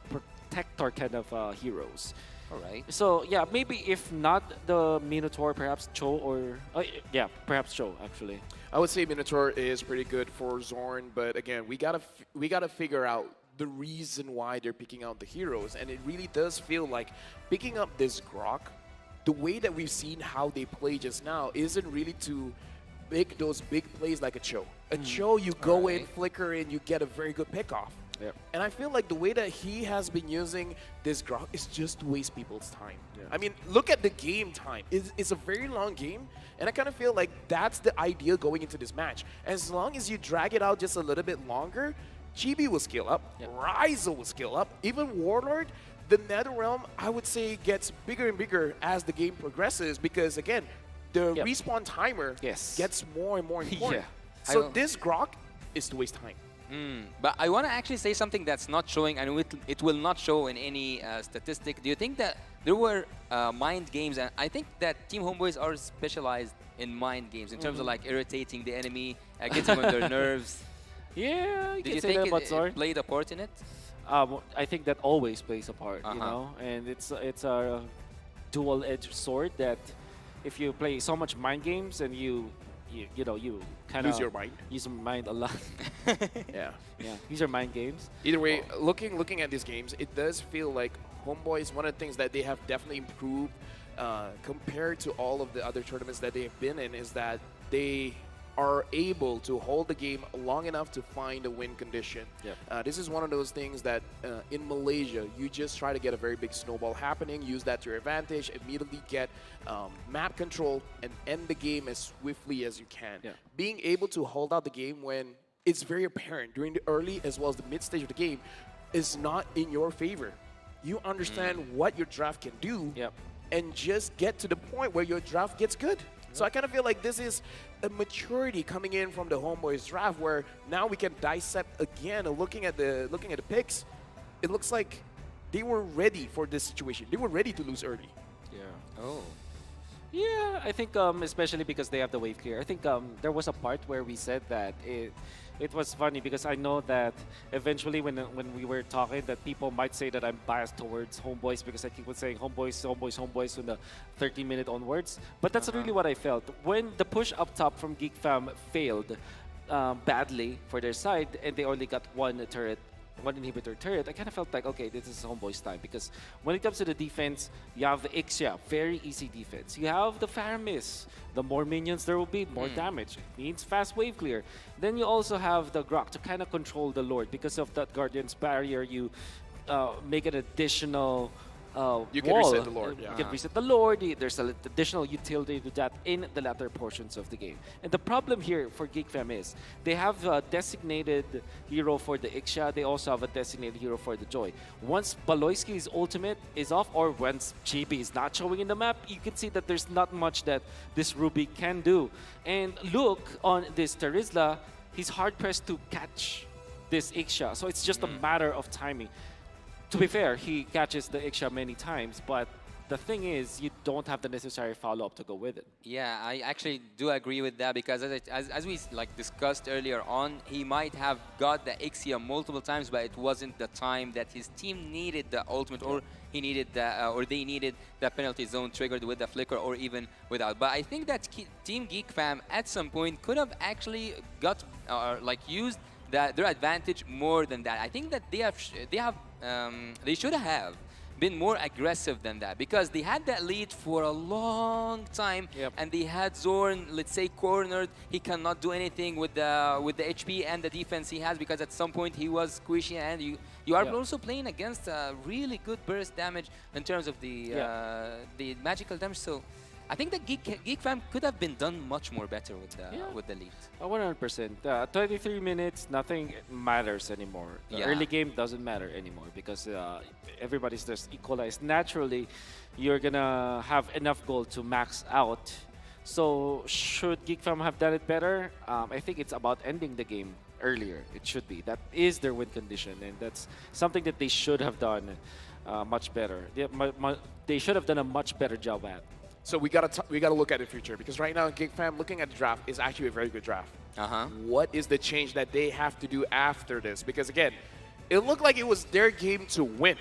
kind of heroes. All right. So yeah, maybe if not the Minotaur, perhaps Cho or perhaps Cho actually. I would say Minotaur is pretty good for Zorn, but again, we gotta figure out the reason why they're picking out the heroes. And it really does feel like picking up this Grok, the way that we've seen how they play just now isn't really to make those big plays like a Cho. A Cho, you go in, flicker in, you get a very good pickoff. Yep. And I feel like the way that he has been using this Grok is just to waste people's time. I mean, look at the game time. It's a very long game, and I kind of feel like that's the idea going into this match. As long as you drag it out just a little bit longer, Chibi will skill up, Ryzel will skill up, even Warlord, the NetherRealm, I would say, gets bigger and bigger as the game progresses because, again, the respawn timer gets more and more important. So this Grok is to waste time. But I want to actually say something that's not showing, and it will not show in any statistic. Do you think that there were mind games? And I think that Team Homeboys are specialized in mind games in terms of like irritating the enemy, getting on their nerves. Yeah, Did you think it played a part in it? I think that always plays a part, you know, and it's a dual-edged sword that if you play so much mind games and you kind of use your mind a lot. Yeah, use your mind games. Either way, looking at these games, it does feel like Homeboys, one of the things that they have definitely improved compared to all of the other tournaments that they have been in is that they are able to hold the game long enough to find a win condition. This is one of those things that in Malaysia, you just try to get a very big snowball happening, use that to your advantage, immediately get map control, and end the game as swiftly as you can. Being able to hold out the game when it's very apparent during the early as well as the mid stage of the game is not in your favor. You understand what your draft can do and just get to the point where your draft gets good. So I kind of feel like this is a maturity coming in from the Homeboys draft where now we can dissect again, looking at the picks. It looks like they were ready for this situation. They were ready to lose early. Yeah, I think especially because they have the wave clear. I think there was a part where we said that it was funny because I know that eventually when we were talking that people might say that I'm biased towards Homeboys because I keep on saying Homeboys from the 30-minute onwards. But that's really what I felt. When the push up top from Geek Fam failed badly for their side and they only got one inhibitor turret, I kind of felt like, okay, this is Homeboy's time because when it comes to the defense, you have the Ixia, very easy defense. You have the Faramis, the more minions there will be, more damage. It means fast wave clear. Then you also have the Grok to kind of control the Lord because of that Guardian's barrier. You make an additional you can reset the Lord. You can reset the Lord. There's an additional utility to that in the latter portions of the game. And the problem here for Geek Fam is they have a designated hero for the Ixia. They also have a designated hero for the Joy. Once Baloyski's ultimate is off or once Chibi is not showing in the map, you can see that there's not much that this Ruby can do. And look on this Terizla, he's hard-pressed to catch this Ixia. So it's just a matter of timing. To be fair, he catches the Ixia many times, but the thing is, you don't have the necessary follow-up to go with it. Yeah, I actually do agree with that because as we like discussed earlier on, he might have got the Ixia multiple times, but it wasn't the time that his team needed the ultimate, or he needed the, or they needed the penalty zone triggered with the flicker, or even without. But I think that Team Geek Fam at some point could have actually got used their advantage more than that. I think that they should have been more aggressive than that because they had that lead for a long time and they had Zorn, let's say, cornered. He cannot do anything with the HP and the defense he has because at some point he was squishy, and you are also playing against really good burst damage in terms of the magical damage. So I think that Geek Fam could have been done much more better with the lead. 100%. 23 minutes, nothing matters anymore. The early game doesn't matter anymore because everybody's just equalized. Naturally, you're gonna have enough gold to max out. So should Geek Fam have done it better? I think it's about ending the game earlier. It should be. That is their win condition, and that's something that they should have done much better. They should have done a much better job at. So we gotta look at the future because right now, Geek Fam looking at the draft is actually a very good draft. What is the change that they have to do after this? Because again, it looked like it was their game to win.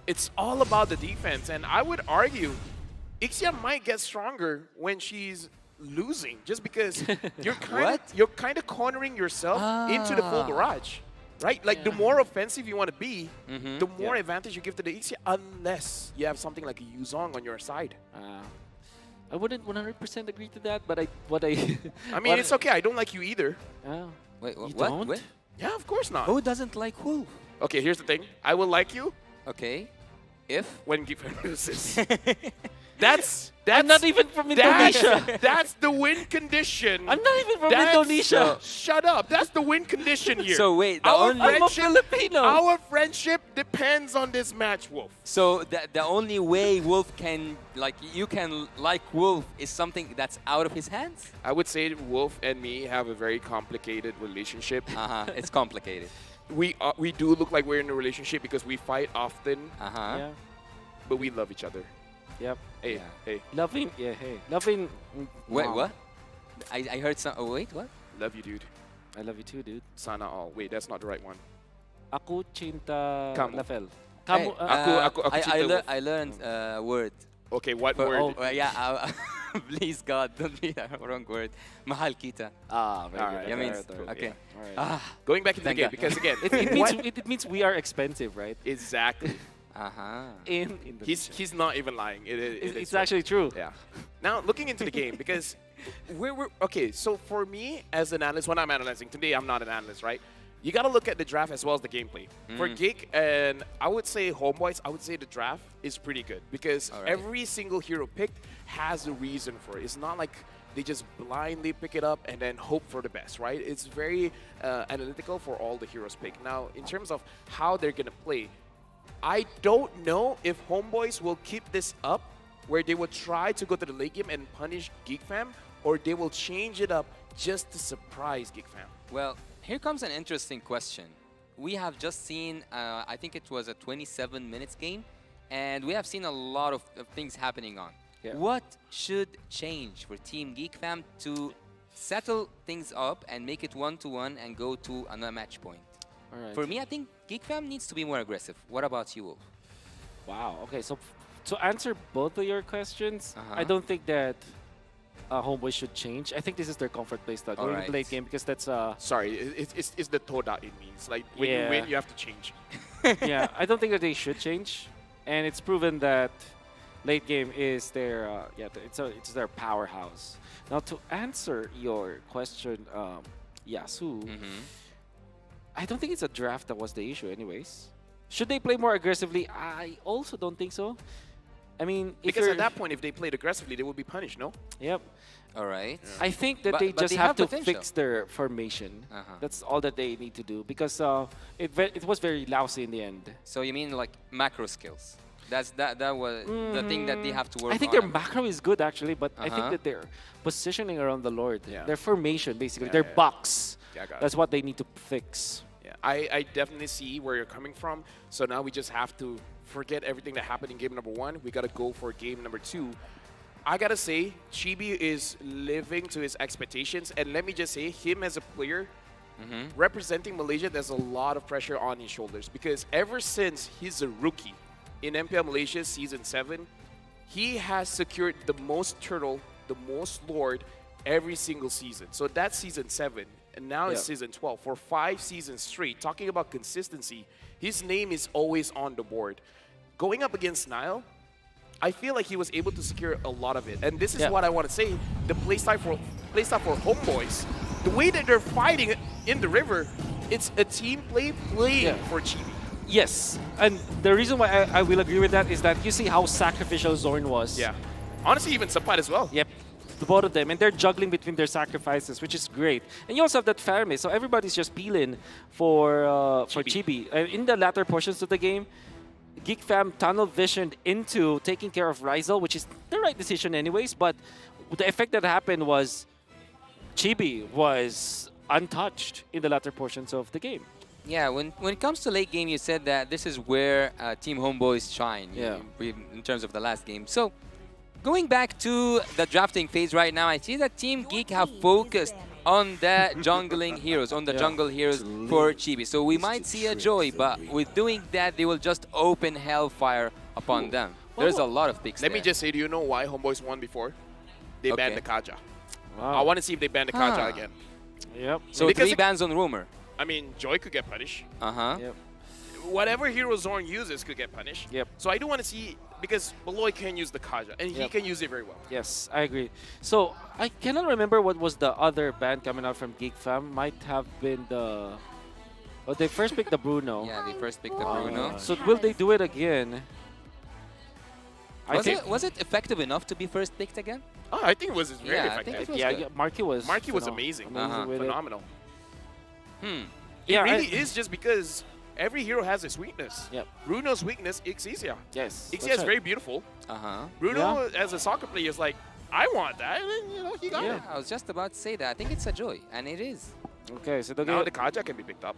It's all about the defense, and I would argue Ixia might get stronger when she's losing, just because you're kind of cornering yourself into the full barrage. right? Like the more offensive you want to be, Mhm. the more Yeah. advantage you give to the EXE, unless you have something like a Yuzong on your side. I wouldn't 100% agree to that, but I I mean, it's okay. I don't like you either. Wait, You what? don't? Wait. Yeah, of course not. Who doesn't like who? Okay, here's the thing. I will like you. Okay. If? When Gifam loses. That's I'm not even from Indonesia. That's the win condition. I'm not even from That's- Indonesia. Shut up. That's the win condition here. So wait, the our only- I'm a friendship, Filipino. Our friendship depends on this match, Wolf. So the only way Wolf can, like, you can like Wolf is something that's out of his hands? I would say Wolf and me have a very complicated relationship. It's complicated. We do look like we're in a relationship because we fight often. Yeah. But we love each other. Yep. Hey, hey. Loving, yeah, hey. Loving. Wait, wow. what? I heard some. Oh, wait, what? Love you, dude. I love you too, dude. Sana all. Wait, that's not the right one. Aku cinta Kamu. Lafel. Hey, Aku cinta Wolf. I learned a word. Okay, what For- word? yeah, please God, don't be the wrong word. Mahal kita. Very Alright, good. Yeah, means, Alright, okay. alright. Going back into the Thank game, God. because again, It means we are expensive, right? Exactly. In He's not even lying. It's actually true. Yeah. Now looking into the game, because we're okay. So for me as an analyst, when I'm analyzing today, I'm not an analyst, right? You got to look at the draft as well as the gameplay. For Geek and I would say Homeboys, I would say the draft is pretty good because every single hero picked has a reason for it. It's not like they just blindly pick it up and then hope for the best, right? It's very analytical for all the heroes picked. Now, in terms of how they're going to play, I don't know if Homeboys will keep this up where they will try to go to the late game and punish Geek Fam, or they will change it up just to surprise Geek Fam. Well, here comes an interesting question. We have just seen, I think it was a 27 minutes game, and we have seen a lot of things happening on. Yeah. What should change for Team Geek Fam to settle things up and make it 1-1 and go to another match point? All right. For me, I think Geek Fam needs to be more aggressive. What about you, Wolf? Wow. Okay, so to answer both of your questions, I don't think that Homeboy should change. I think this is their comfort play style. Going to late game because that's Sorry, it's the Toda it means. Like when you win, you have to change. yeah, I don't think that they should change, and it's proven that late game is their it's their powerhouse. Now to answer your question, Yasu, I don't think it's a draft that was the issue, anyways. Should they play more aggressively? I also don't think so. I mean, because at that point, if they played aggressively, they would be punished, no? Yep. All right. I think that they just have to fix their formation. That's all that they need to do because it was very lousy in the end. So you mean like macro skills? That was the thing that they have to work on. I think their macro is good actually, but I think that their positioning around the Lord, their formation basically, their box, that's what they need to fix. Yeah, I definitely see where you're coming from. So now we just have to forget everything that happened in game number 1. We got to go for game number 2. I got to say, Chibi is living to his expectations. And let me just say, him as a player, representing Malaysia, there's a lot of pressure on his shoulders. Because ever since he's a rookie in MPL Malaysia Season 7, he has secured the most turtle, the most lord every single season. So that's Season 7. And now it's Season 12. For 5 seasons straight, talking about consistency, his name is always on the board. Going up against Nile, I feel like he was able to secure a lot of it. And this is what I want to say. The playstyle for Homeboys, the way that they're fighting in the river, it's a team play playing for Chibi. Yes, and the reason why I will agree with that is that you see how sacrificial Zorn was. Yeah. Honestly, even Sapat as well. Yep. The both of them, and they're juggling between their sacrifices, which is great. And you also have that Fermi, so everybody's just peeling for Chibi. And in the latter portions of the game, Geek Fam tunnel visioned into taking care of Rizal, which is the right decision anyways, but the effect that happened was Chibi was untouched in the latter portions of the game. Yeah, when it comes to late game, you said that this is where Team Homeboys shine in terms of the last game. So, going back to the drafting phase right now, I see that Team Geek have focused on the jungling heroes, on the jungle heroes for Chibi. So we might see a Joy, but with doing that, they will just open hellfire upon them. There's a lot of picks Let me just say, do you know why Homeboys won before? They banned the Kaja. Wow. I want to see if they ban the Kaja again. Yep. So because 3 bans on Rumor. I mean, Joy could get punished. Yep. Whatever hero Zorn uses could get punished. Yep. So I do want to see, because Beloy can use the Kaja, and he Yep. can use it very well. Yes, I agree. So I cannot remember what was the other band coming out from Geek Fam. Might have been the. Oh, they first picked the Bruno. Yeah, they first picked the Bruno. So will they do it again? Was it effective enough to be first picked again? Oh, I think it was very Yeah, I effective. think it was Yeah, good. yeah, Marky was. Marky was amazing. with it. Phenomenal. Hmm. It really is just because every hero has its weakness. Yep. Bruno's weakness, Ixia. Yes. Ixia that's is right. very beautiful. Uh-huh. Bruno, as a soccer player, is like, I want that. And then, he got Yeah, it. I was just about to say that. I think it's a joy, and it is. Okay, so Now the Kaja can be picked up.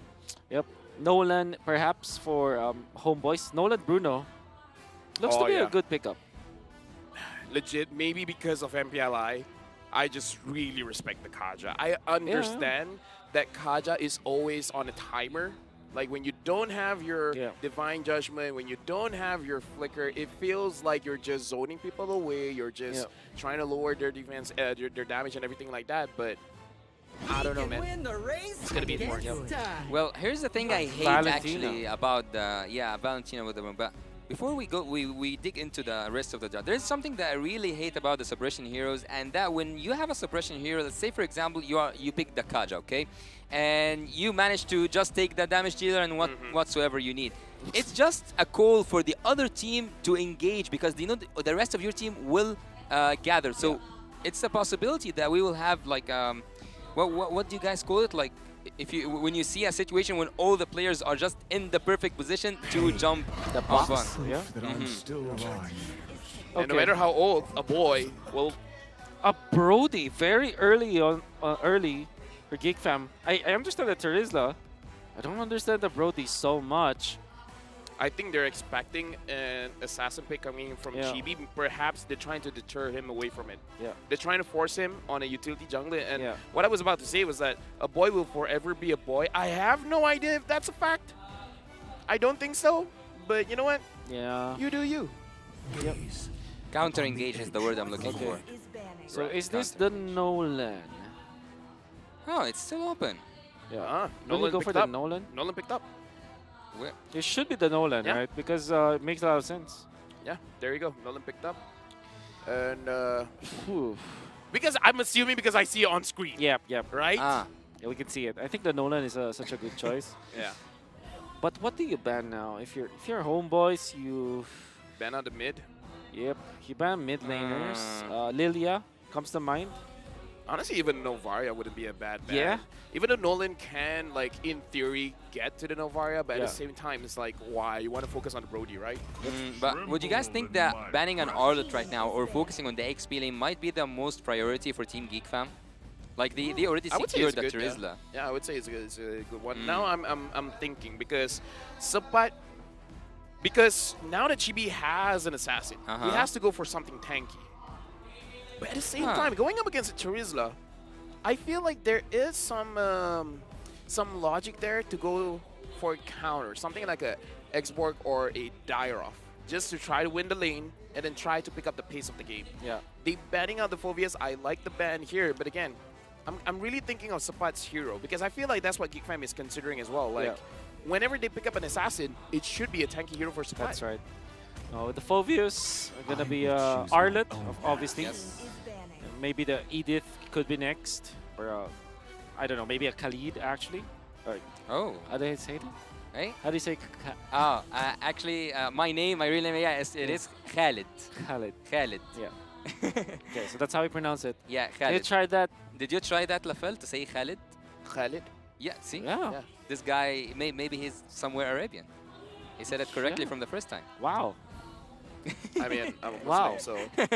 Yep. Nolan, perhaps for Homeboys. Nolan Bruno looks to be a good pickup. Legit, maybe because of MPLI, I just really respect the Kaja. I understand that Kaja is always on a timer. Like when you don't have your Divine Judgment, when you don't have your Flicker, it feels like you're just zoning people away. You're just trying to lower their defense, their damage and everything like that. But I don't know, man. It's gonna be more. Well, here's the thing I hate actually about the Valentina with the but before we go, we dig into the rest of the job. There's something that I really hate about the suppression heroes, and that when you have a suppression hero, let's say for example you pick the Kaja, okay, and you manage to just take the damage dealer and whatsoever you need. It's just a call for the other team to engage because they know the rest of your team will gather. So it's a possibility that we will have like what do you guys call it? Like when you see a situation when all the players are just in the perfect position to jump the off box. one. Yeah. And no matter how old, a boy will. A Brody very early on, early for Geek Fam. I understand the Terizla. I don't understand the Brody so much. I think they're expecting an assassin pick coming from Chibi. Perhaps they're trying to deter him away from it. Yeah. They're trying to force him on a utility jungler. And what I was about to say was that a boy will forever be a boy. I have no idea if that's a fact. I don't think so. But you know what? Yeah. You do you. Yep. Counter engage is the word I'm looking for. So is this the Nolan? Oh, it's still open. Yeah. Nolan Will you go for picked the up. Nolan? Nolan picked up. Where? It should be the Nolan, right? Because it makes a lot of sense. Yeah, there you go. Nolan picked up. And Whew. because I'm assuming because I see it on screen. Yep. Right? Yeah, we can see it. I think the Nolan is such a good choice. Yeah. But what do you ban now? If you're homeboys, you ban on the mid. Yep, you ban mid laners. Lilia comes to mind. Honestly, even Novaria wouldn't be a bad ban. Yeah. Even though Nolan can, like, in theory, get to the Novaria, but at the same time, it's like, why? You want to focus on the Brody, right? But would you guys think that banning an Arlet right now or focusing on the XP lane might be the most priority for Team Geek Fam? Like they already secured the Terizla. Yeah, I would say it's a good one. Now I'm thinking because Sapat, because now that Chibi has an assassin, he has to go for something tanky. But at the same time, going up against a Terizla, I feel like there is some logic there to go for a counter, something like a Xborg or a Dairoff, just to try to win the lane and then try to pick up the pace of the game. Yeah. They banning out the Phobias. I like the ban here, but again, I'm really thinking of Sapat's hero because I feel like that's what Geek Fam is considering as well. Like, whenever they pick up an assassin, it should be a tanky hero for Sapat. That's right. With the Phobius, gonna be Arlet, obviously. Yes. Maybe the Edith could be next, or I don't know, maybe a Khalid actually. Oh, how do you say it? Hey? How do you say? Actually, my real name, it is Khalid. Khalid. Yeah. Okay, so that's how we pronounce it. Yeah, Did Khalid. you try that? Did you try that, Lafel, to say Khalid? Khalid? Yeah, see? Yeah. This guy, maybe he's somewhere Arabian. He said it correctly from the first time. Wow. I mean, I'm a wow. Muslim, so.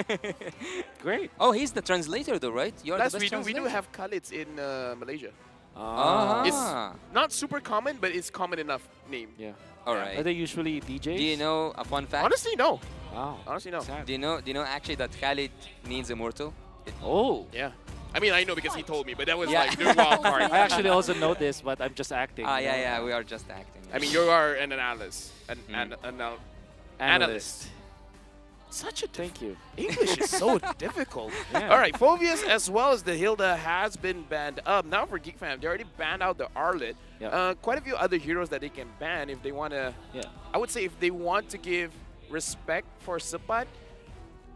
Great. Oh, he's the translator though, right? You're Plus, the best we do translator. have Khalids in Malaysia. Ah. It's not super common, but it's common enough name. Yeah. All right. Are they usually DJs? Do you know a fun fact? Honestly, no. Wow. Honestly, no. Do you know actually that Khalid means immortal? Oh. Yeah. I mean, I know because he told me, but that was like the wild card. I actually also know this, but I'm just acting. Yeah, we are just acting. I mean, you are an analyst. Analyst. Such a Thank you. English is so difficult. Yeah. All right, Phobius as well as the Hilda has been banned up. Now for Geek Fam, they already banned out the Arlet. Yeah. Quite a few other heroes that they can ban if they want to. Yeah. I would say if they want to give respect for Sapat,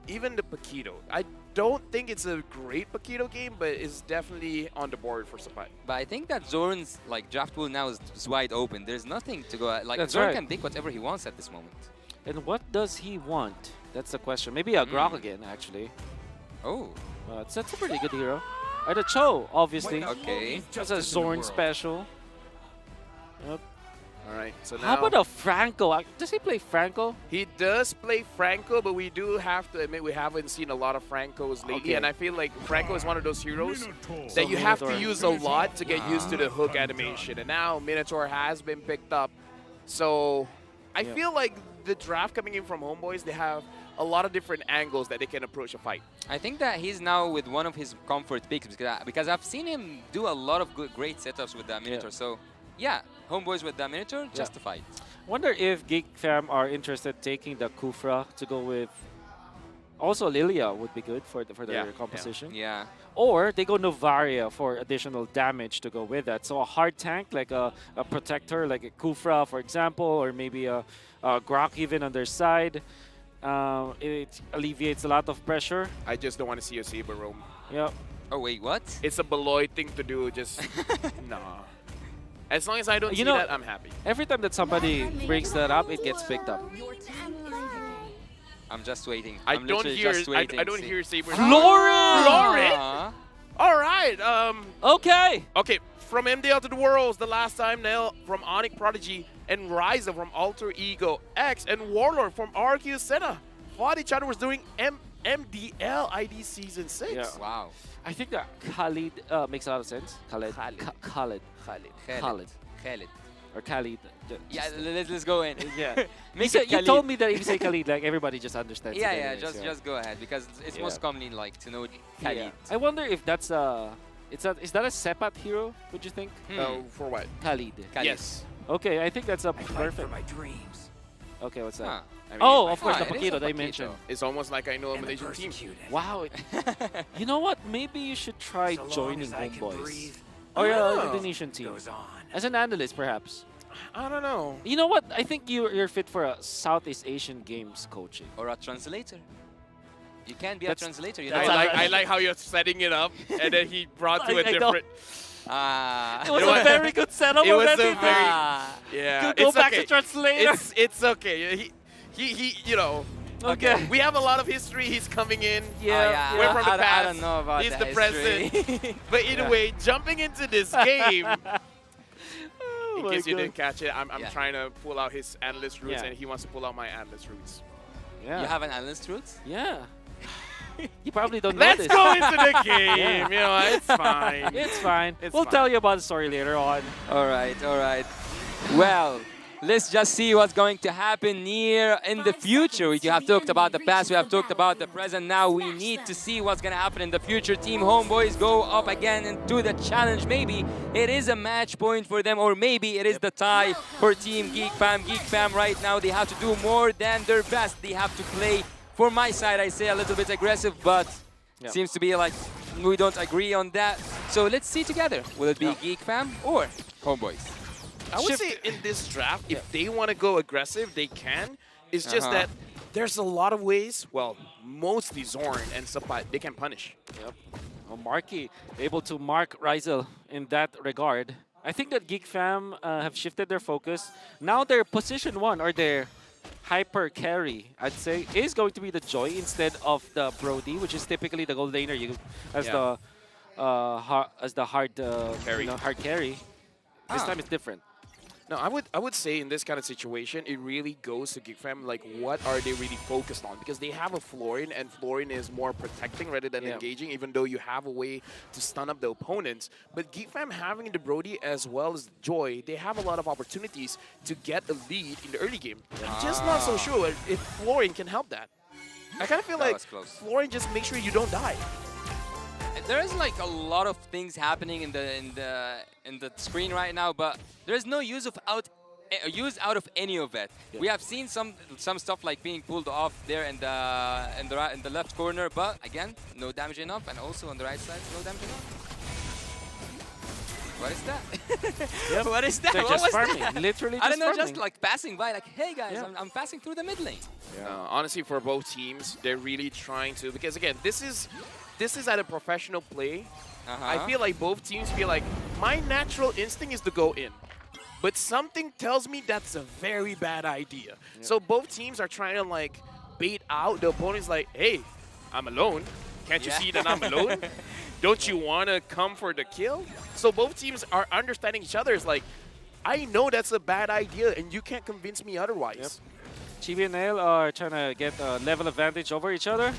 even the Paquito. I don't think it's a great Paquito game, but it's definitely on the board for Sapat. But I think that Zorn's like draft pool now is wide open. There's nothing to go at. Like That's Zorn right. can pick whatever he wants at this moment. And what does he want? That's the question. Maybe a Grok again, actually. Oh. That's a pretty good hero. The Cho, obviously. Okay. That's a Zorn special. Yep. All right, so now How about a Franco? Does he play Franco? he does play Franco, but we do have to admit we haven't seen a lot of Francos lately, Okay. and I feel like Franco is one of those heroes So that you have to Minotaur. use a lot to get used to the hook animation, and now Minotaur has been picked up. So I Yeah. feel like the draft coming in from Homeboys, they have a lot of different angles that they can approach a fight. I think that he's now with one of his comfort picks because I've seen him do a lot of great setups with that Minotaur. So yeah, Homeboys with that Minotaur, justified. Wonder if Geek Fam are interested taking the Kufra to go with. Also, Lilia would be good for their composition. Yeah. Or they go Novaria for additional damage to go with that. So a hard tank, like a protector, like a Kufra, for example, or maybe a Grok even on their side. It alleviates a lot of pressure. I just don't want to see a Saber roam. Yep. Oh, wait, what? It's a Beloy thing to do, just nah. As long as I don't You see know, that, I'm happy. Every time that somebody brings that up, it gets picked up. I'm just waiting. I I'm don't literally hear. just waiting I to don't see. hear Saber. Florin! Florin! All right. Okay. Okay. From MDL to the Worlds, the last time Nail from Onyx Prodigy and Ryza from Alter Ego X and Warlord from RQ Senna fought each other was doing MDL ID Season 6. Yeah. Wow. I think that Khalid makes a lot of sense. Khalid. Khalid. Or Khalid. Yeah, let's go in. Yeah. Make you it told Khalid. me that if you say Khalid, like everybody just understands. Yeah, it yeah, anyways, just go ahead because it's most commonly like to know Khalid. Yeah. I wonder if that's is that a Sepat hero? Would you think? For what? Khalid. Yes. Okay, I think that's a perfect. my dreams. Okay, what's that? Huh. I mean, Oh, of course, Oh, the it is a Paquito they Paquito. mentioned. It's almost like I know a Malaysian team. Wow. You know what? Maybe you should try So long joining as I can Homeboys. breathe, Or Oh. Indonesian team. goes on. As an analyst, perhaps. I don't know. You know what? I think you're fit for a Southeast Asian Games coaching. Or a translator. You can be That's- a translator. You that's know. I like how you're setting it up, and then he brought to a I know. different. It was a very good setup It was already. a very yeah. Go it's back okay. to translator. It's okay. He you know. Okay. We have a lot of history. He's coming in. Yeah, We're from the I past. don't know about He's that the present. history. But either way, jumping into this game. Oh In my case you God. didn't catch it, I'm Yeah. trying to pull out his analyst roots, Yeah. and he wants to pull out my analyst roots. Yeah. You have an analyst route? Yeah. You probably don't know Let's this. go into the game. Yeah. You know, it's fine. It's fine. It's we'll fine. tell you about the story later on. All right, all right. Well, let's just see what's going to happen near in the future. We have talked about the past, we have talked about the present. Now we need to see what's going to happen in the future. Team Homeboys go up again into the challenge. Maybe it is a match point for them, or maybe it is the tie for Team Geek Fam. Geek Fam right now, they have to do more than their best. They have to play, for my side, I say a little bit aggressive, but seems to be like we don't agree on that. So let's see together. Will it be Geek Fam or Homeboys? I would say in this draft, if they want to go aggressive, they can. It's just that there's a lot of ways, well, mostly Zorn and Sapat, they can punish. Yep. Well, Marky able to mark Rizel in that regard. I think that Geek Fam have shifted their focus. Now their position 1 or their hyper carry, I'd say, is going to be the Joy instead of the Brody, which is typically the gold laner as the hard Carry. hard carry. This time it's different. No, I would say in this kind of situation, it really goes to Geek Fam, like what are they really focused on? Because they have a Florin, and Florin is more protecting rather than engaging, even though you have a way to stun up the opponents. But Geek Fam having the Brody as well as Joy, they have a lot of opportunities to get a lead in the early game. I'm just not so sure if Florin can help that. I kind of feel like Florin just make sure you don't die. There is like a lot of things happening in the screen right now, but there is no use of use out of any of it. We have seen some stuff like being pulled off there in the left corner, but again, no damage enough, and also on the right side, no damage enough. What is that? Yep. What is that? They're What just was farming. that? Literally I don't know, just just farming. like passing by, like, hey guys, I'm passing through the mid lane. Honestly, for both teams, they're really trying to, because again, this is at a professional play. I feel like both teams feel like my natural instinct is to go in, but something tells me that's a very bad idea. So both teams are trying to like bait out the opponent's like, hey, I'm alone. Can't you see that I'm alone? Don't you want to come for the kill? So both teams are understanding each other. It's like, I know that's a bad idea, and you can't convince me otherwise. Chibi and Nail are trying to get a level advantage over each other.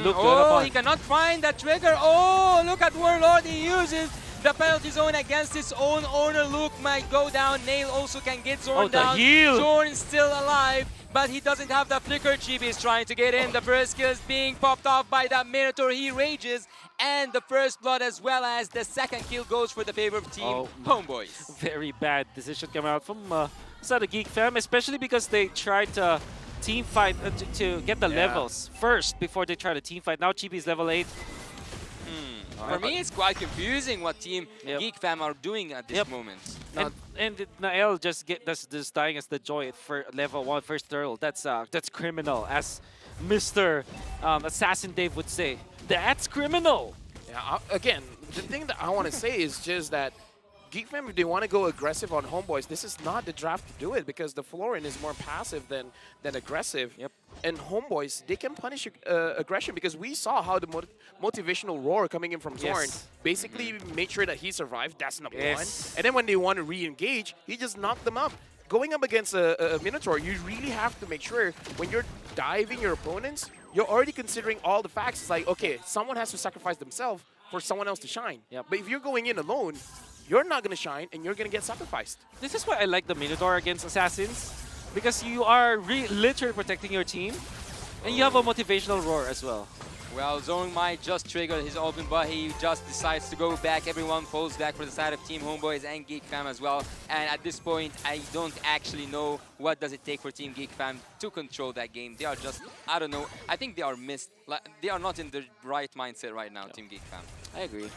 Oh, he cannot find that trigger. Oh, look at Warlord. He uses the penalty zone against his own owner. Luke might go down. Nail also can get Zorn the down. heal. Zorn is still alive, but he doesn't have the flicker. Chibi is trying to get in. The first kill is being popped off by that Minotaur. He rages, and the first blood as well as the second kill goes for the favorite team, Homeboys. Very bad decision coming out from side of Geek Fam, especially because they tried to team fight to get the levels first before they try to team fight. Now Chibi's level 8. For me, it's quite confusing what team Geek Fam are doing at this moment. And Nael just dying as the Joy for level 1 first turtle. That's criminal, as Mr. Assassin Dave would say. That's criminal. Yeah, again, the thing that I want to say is just that Geek Fam, if they want to go aggressive on Homeboys, this is not the draft to do it because the Florin is more passive than aggressive. And Homeboys, they can punish aggression because we saw how the motivational roar coming in from Zorn basically made sure that he survived. That's number one. And then when they want to re-engage, he just knocked them up. Going up against a Minotaur, you really have to make sure when you're diving your opponents, you're already considering all the facts. It's like, okay, someone has to sacrifice themselves for someone else to shine. But if you're going in alone, you're not going to shine and you're going to get sacrificed. This is why I like the Minotaur against Assassins, because you are literally protecting your team, and you have a motivational roar as well. Well, Zorn might just trigger his open, but he just decides to go back. Everyone falls back for the side of Team Homeboys and Geek Fam as well. And at this point, I don't actually know what does it take for Team Geek Fam to control that game. They are just, I don't know, I think they are missed. Like, they are not in the right mindset right now, Team Geek Fam. I agree.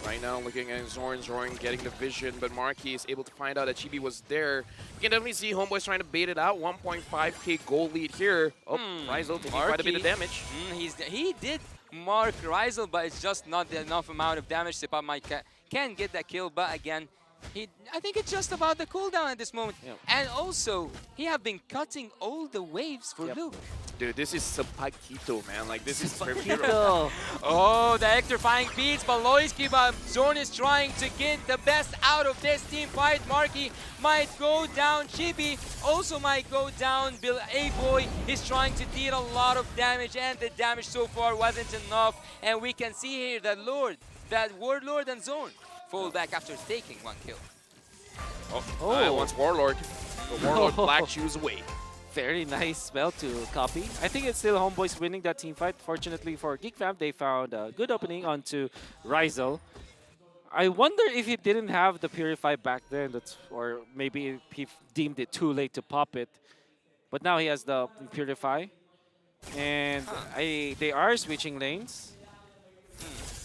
Right now, looking at Zorn getting the vision, but Marky is able to find out that Chibi was there. You can definitely see Homeboys trying to bait it out. 1.5k goal lead here. Oh, Rizal taking quite a bit of damage. He did mark Rizal, but it's just not enough amount of damage. Sepa might can get that kill, but again, I think it's just about the cooldown at this moment. And also, he have been cutting all the waves for Luke. Dude, this is Sapakito, man. Like, this is Sapakito. Oh, the electrifying beats, but Loiski, but Zorn is trying to get the best out of this team fight. Marky might go down. Chibi also might go down. Bill A-Boy is trying to deal a lot of damage, and the damage so far wasn't enough. And we can see here that Warlord and Zorn fall back after taking one kill. Once Warlord. The Warlord Black Shoes away. Very nice spell to copy. I think it's still Homeboys winning that team fight. Fortunately for Geek Fam, they found a good opening onto Rizal. I wonder if he didn't have the Purify back then, or maybe he deemed it too late to pop it. But now he has the Purify. And they are switching lanes.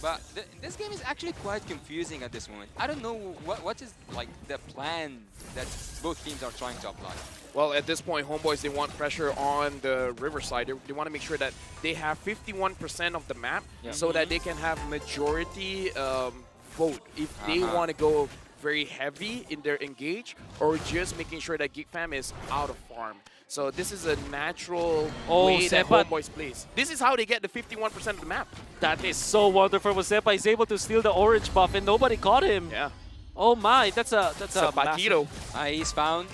But this game is actually quite confusing at this moment. I don't know what is like the plan that both teams are trying to apply. Well, at this point, Homeboys, they want pressure on the Riverside. They want to make sure that they have 51% of the map so that they can have majority vote if they want to go very heavy in their engage or just making sure that Geek Fam is out of farm. So this is a natural way that Homeboys plays. This is how they get the 51% of the map. That is so wonderful. Sepa is able to steal the orange buff and nobody caught him. Yeah. Oh my, that's a Bakito.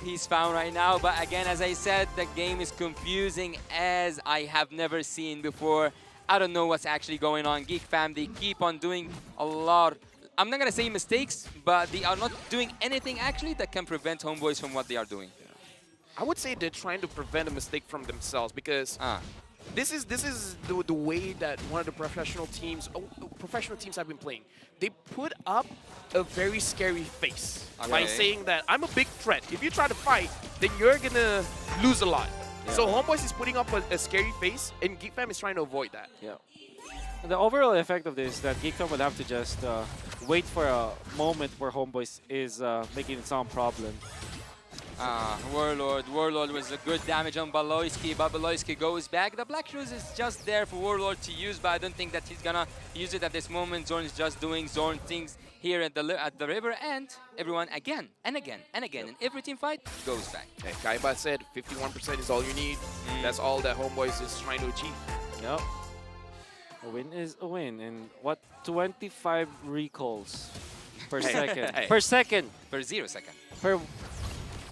He's found right now, but again, as I said, the game is confusing as I have never seen before. I don't know what's actually going on. Geek Fam, they keep on doing a lot. I'm not gonna say mistakes, but they are not doing anything actually that can prevent Homeboys from what they are doing. I would say they're trying to prevent a mistake from themselves because this is the way that one of the professional teams, professional teams have been playing. They put up a very scary face by saying that I'm a big threat. If you try to fight, then you're gonna lose a lot. So Homeboys is putting up a scary face, and Geek Fam is trying to avoid that. Yeah. The overall effect of this is that Geek Fam will have to just wait for a moment where Homeboys is making some problem. Warlord was a good damage on Baloyski, but Baloyski goes back. The Black Shoes is just there for Warlord to use, but I don't think that he's gonna use it at this moment. Zorn is just doing Zorn things here at the river, and everyone again and again and again in every team fight goes back. Okay, Kaiba said 51% is all you need. That's all that Homeboys is trying to achieve. Yep. A win is a win, and what 25 recalls per second? Per second. Per 0 second. Per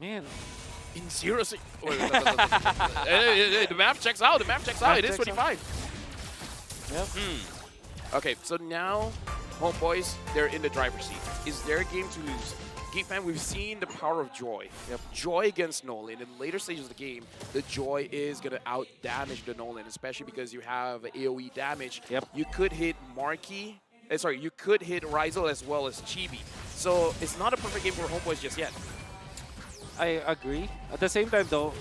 man. In 0 seconds. The map checks out. The map checks out. It is 25. Yep. Okay, so now Homeboys, they're in the driver's seat. Is their game to lose? Geek Fam, we've seen the power of Joy. Joy against Nolan. In later stages of the game, the Joy is going to out-damage the Nolan, especially because you have AoE damage. You could hit Marky. You could hit Rizel as well as Chibi. So it's not a perfect game for Homeboys just yet. I agree. At the same time, though,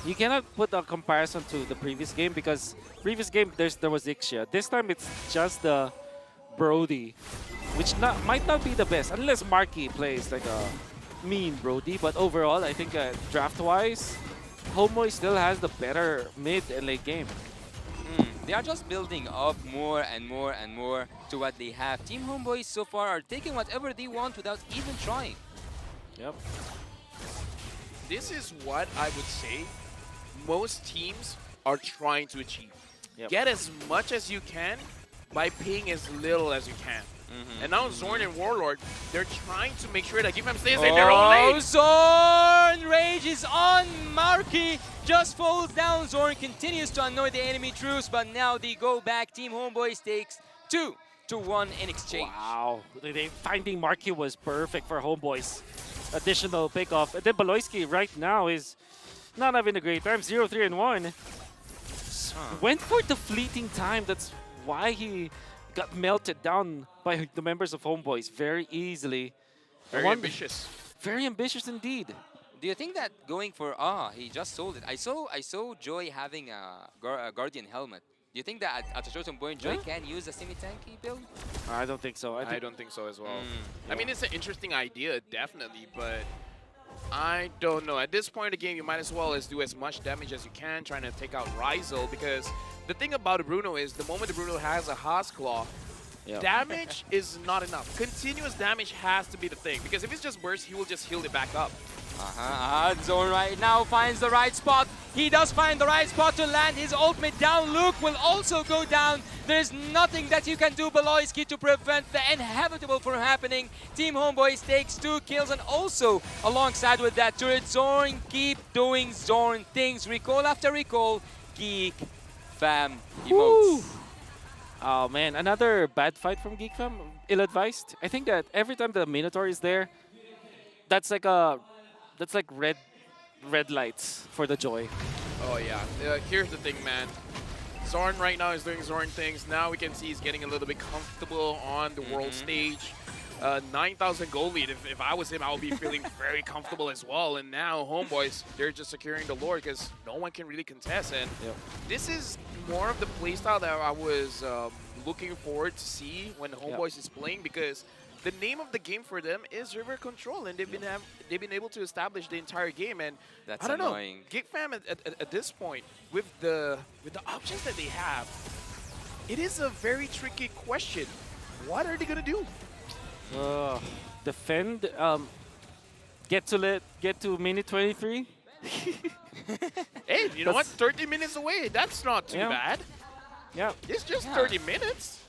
you cannot put a comparison to the previous game because previous game there was Ixia. This time it's just the Brody, which might not be the best unless Marky plays like a mean Brody. But overall, I think draft-wise, Homeboy still has the better mid and late game. They are just building up more and more and more to what they have. Team Homeboys so far are taking whatever they want without even trying. Yep. This is what I would say most teams are trying to achieve. Get as much as you can by paying as little as you can. And now Zorn and Warlord, they're trying to make sure that Geek Fam stays in their own lane. Zorn! Rage is on Marky. Just falls down. Zorn continues to annoy the enemy troops, but now they go back. Team Homeboys takes 2-1 in exchange. Wow. Finding Marky was perfect for Homeboys. Additional pickoff. And then Baloyski right now is not having a great time. 0-3-1. Went for the fleeting time. That's why he got melted down by the members of Homeboys very easily. Very ambitious. Very ambitious indeed. Do you think that going for he just sold it? I saw Joy having a Guardian helmet. Do you think that at a certain point Joy can use a semi-tanky build? I don't think so. I don't think so as well. I mean, it's an interesting idea, definitely, but I don't know. At this point in the game, you might as well do as much damage as you can, trying to take out Rizel, because the thing about Bruno is the moment Bruno has a Haas Claw, damage is not enough. Continuous damage has to be the thing, because if it's just burst, he will just heal it back up. Zorn right now finds the right spot. He does find the right spot to land his ultimate down. Luke will also go down. There's nothing that you can do, Baloyski, to prevent the inevitable from happening. Team Homeboys takes 2 kills, and also alongside with that turret, Zorn keep doing Zorn things. Recall after recall, Geek Fam emotes. Oh man, another bad fight from Geek Fam. Ill-advised. I think that every time the Minotaur is there, that's like red lights for the Joy. Oh yeah. Here's the thing, man. Zorn right now is doing Zorn things. Now we can see he's getting a little bit comfortable on the world stage. 9,000 gold lead. If I was him, I would be feeling very comfortable as well. And now Homeboys, they're just securing the Lord because no one can really contest. And this is more of the playstyle that I was looking forward to see when Homeboys is playing, because the name of the game for them is River Control, and they've been able to establish the entire game. And that's I don't annoying. know, Geek Fam at this point with the options that they have, it is a very tricky question. What are they gonna do? Defend. Get to minute 23. Hey, you know what? 30 minutes away. That's not too bad. Yeah. It's just 30 minutes.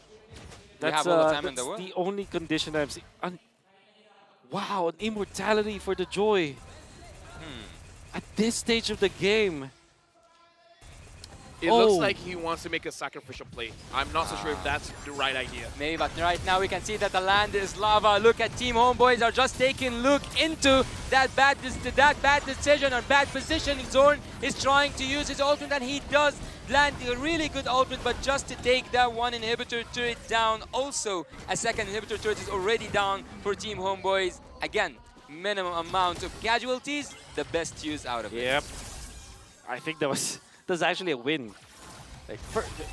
That's, all the time in the that's world. the only condition I'm seeing. Wow, an immortality for the Joy. At this stage of the game. It looks like he wants to make a sacrificial play. I'm not so sure if that's the right idea. Maybe, but right now we can see that the land is lava. Look at Team Homeboys are just taking look into that bad decision or bad position. Zorn is trying to use his ultimate, and he does land a really good ultimate, but just to take that one inhibitor turret down. Also, a second inhibitor turret is already down for Team Homeboys. Again, minimum amount of casualties, the best use out of it. Yep. I think that's actually a win. Like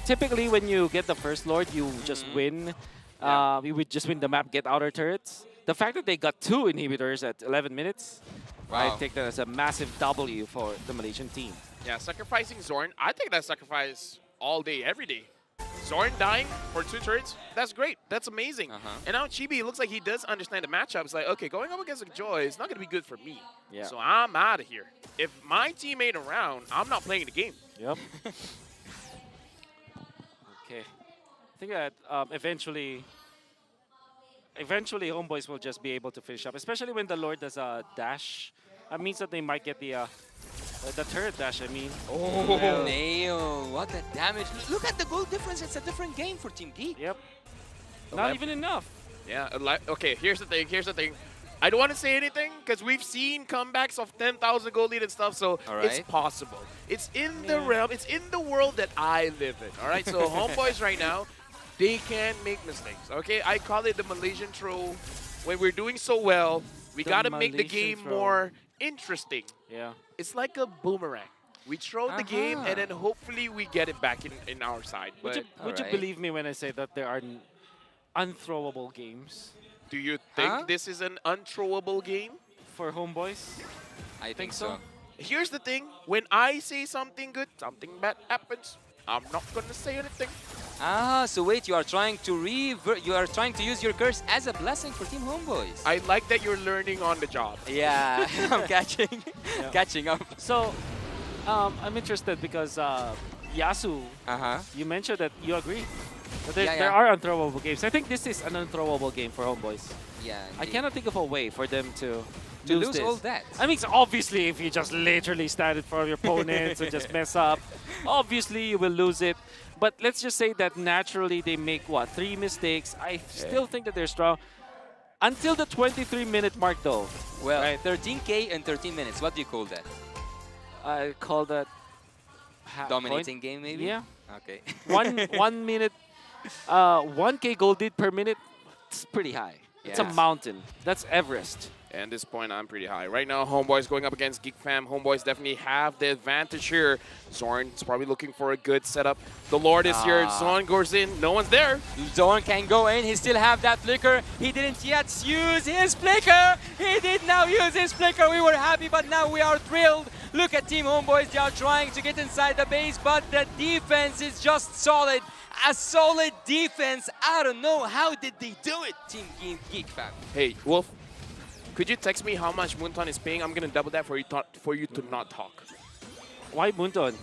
typically, when you get the first Lord, you just win. You would just win the map, get outer turrets. The fact that they got 2 inhibitors at 11 minutes, I take that as a massive W for the Malaysian team. Yeah, sacrificing Zorn, I think that's sacrifice all day, every day. Zorn dying for 2 turrets, that's great. That's amazing. And now Chibi, it looks like he does understand the matchup. It's like, okay, going up against Joy is not going to be good for me. Yeah. So I'm out of here. If my team ain't around, I'm not playing the game. Yep. Okay. I think that eventually Homeboys will just be able to finish up, especially when the Lord does a dash. That means that they might get the turret dash, I mean. Oh, Nail. What a damage. Look at the goal difference. It's a different game for Team Geek. Yep. Not even enough. Yeah, okay, here's the thing. I don't want to say anything because we've seen comebacks of 10,000 goal lead and stuff, so it's possible. It's in the realm, it's in the world that I live in, all right? So Homeboys right now, they can make mistakes, okay? I call it the Malaysian throw. When we're doing so well, we got to make the game more interesting. Yeah. It's like a boomerang. We throw the game, and then hopefully we get it back in our side. Would you believe me when I say that there are unthrowable games? Do you think this is an unthrowable game? For Homeboys? I think so. Here's the thing. When I say something good, something bad happens. I'm not going to say anything. So wait, you are trying to use your curse as a blessing for Team Homeboys. I like that you're learning on the job. Yeah, I'm catching up. So, I'm interested because Yasu, you mentioned that you agree. But there are unthrowable games. I think this is an unthrowable game for Homeboys. Yeah. I cannot think of a way for them to lose this. all that. I mean, obviously, if you just literally stand in front of your opponents and just mess up, obviously you will lose it. But let's just say that naturally they make, 3 mistakes. I still think that they're strong. Until the 23-minute mark, though. Well, 13K in 13 minutes. What do you call that? I call that... Dominating game, maybe? Yeah. Okay. 1 minute... 1K gold lead per minute, it's pretty high. It's a mountain. That's Everest. And at this point, I'm pretty high. Right now, Homeboys going up against Geek Fam. Homeboys definitely have the advantage here. Zorn's probably looking for a good setup. The Lord is here. Zorn goes in. No one's there. Zorn can go in. He still have that flicker. He didn't yet use his flicker. He did now use his flicker. We were happy, but now we are thrilled. Look at Team Homeboys. They are trying to get inside the base, but the defense is just solid. A solid defense. I don't know. How did they do it, Team Geek Fam? Hey, Wolf. Could you text me how much Moonton is paying? I'm gonna double that for you to not talk. Why Moonton?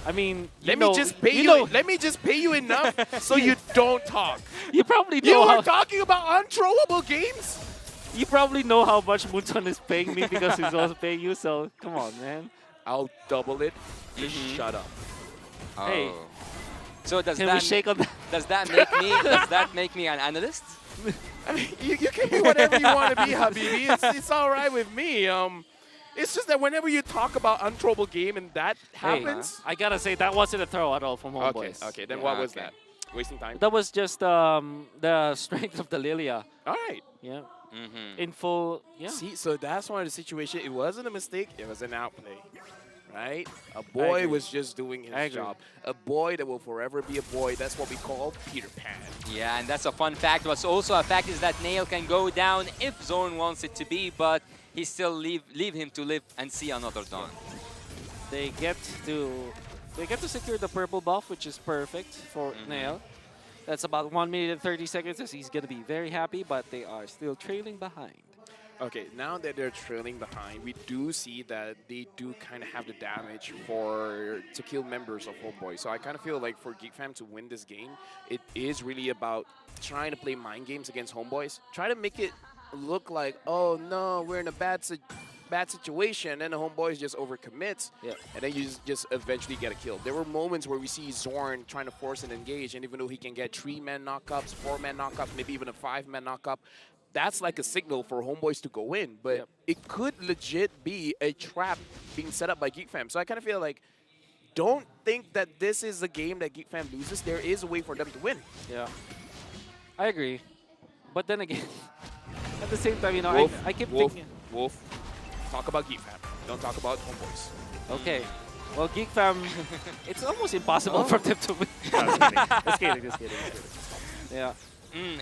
I mean, let me just pay you enough so you don't talk. You probably know. You were talking about unthrowable games. You probably know how much Moonton is paying me because he's also paying you. So come on, man. I'll double it. Just shut up. Oh. Hey. So does Can we shake on that? Does that make me an analyst? I mean, you can be whatever you want to be, Habibi. It's all right with me. It's just that whenever you talk about unthrowable game and that happens, I gotta say that wasn't a throw at all from Homeboys. Okay. Then what was that? Wasting time. That was just the strength of the Lilia. All right. Yeah. In full. Yeah. See, so that's one of the situation. It wasn't a mistake. It was an outplay. Right? A boy was just doing his job. A boy that will forever be a boy. That's what we call Peter Pan. Yeah, and that's a fun fact. What's also a fact is that Nail can go down if Zorn wants it to be, but he still leave him to live and see another dawn. They get to secure the purple buff, which is perfect for Nail. That's about 1 minute and 30 seconds, as he's going to be very happy, but they are still trailing behind. Okay, now that they're trailing behind, we do see that they do kind of have the damage to kill members of Homeboy. So I kind of feel like for Geek Fam to win this game, it is really about trying to play mind games against Homeboys. Try to make it look like, oh no, we're in a bad situation, and the homeboys just overcommits, Yeah. and then you just eventually get a kill. There were moments where we see Zorn trying to force an engage, and even though he can get 3-man knockups, 4-man knockups, maybe even a 5-man knockup, that's like a signal for homeboys to go in. But it could legit be a trap being set up by Geek Fam. So I kind of feel like, don't think that this is a game that Geek Fam loses. There is a way for them to win. Yeah. I agree. But then again, at the same time, you know, Wolf, I keep Wolf, thinking. Wolf, talk about Geek Fam. Don't talk about homeboys. Okay. Well, Geek Fam, it's almost impossible for them to win. Just kidding. Yeah.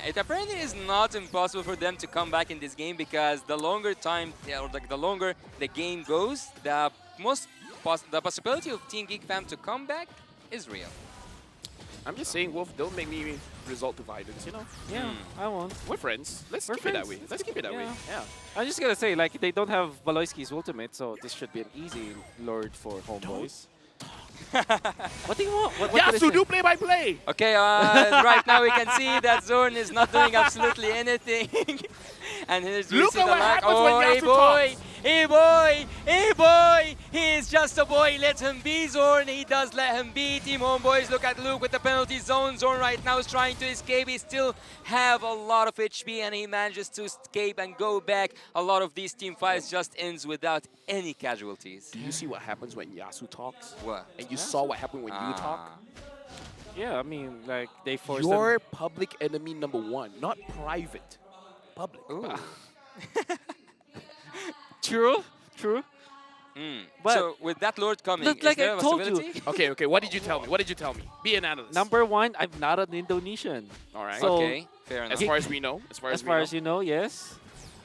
It apparently is not impossible for them to come back in this game because the longer time, or the longer the game goes, the possibility of Team Geek Fam to come back is real. I'm just saying, Wolf, don't make me resort to violence, you know? Yeah, I won't. We're friends. Let's We're keep it that friends. way. Let's keep it that way. Yeah. I'm just gonna say, like, they don't have Baloyski's ultimate, so this should be an easy lord for homeboys. What do you want? What Yeah, did I so say? do play-by-play. Okay, right now we can see that Zorn is not doing absolutely anything. And here's Look at what happens when hey Yasu boy, talks. hey boy, hey boy. He is just a boy. Let him be, Zorn. He does let him be. Team Homeboys, look at Luke with the penalty zone. Zorn right now is trying to escape. He still have a lot of HP and he manages to escape and go back. A lot of these team fights just ends without any casualties. Do you see what happens when Yasu talks? What? And you saw what happened when you talk? Yeah, I mean, like, they forced You're them. public enemy #1, not private. Public. True. But so with that Lord coming, Look, is like there I a told possibility? Okay, what did you tell me? What did you tell me? Be an analyst. Number one, I'm not an Indonesian. All right. So, Okay, fair enough. As far as we know. As far as you know, yes.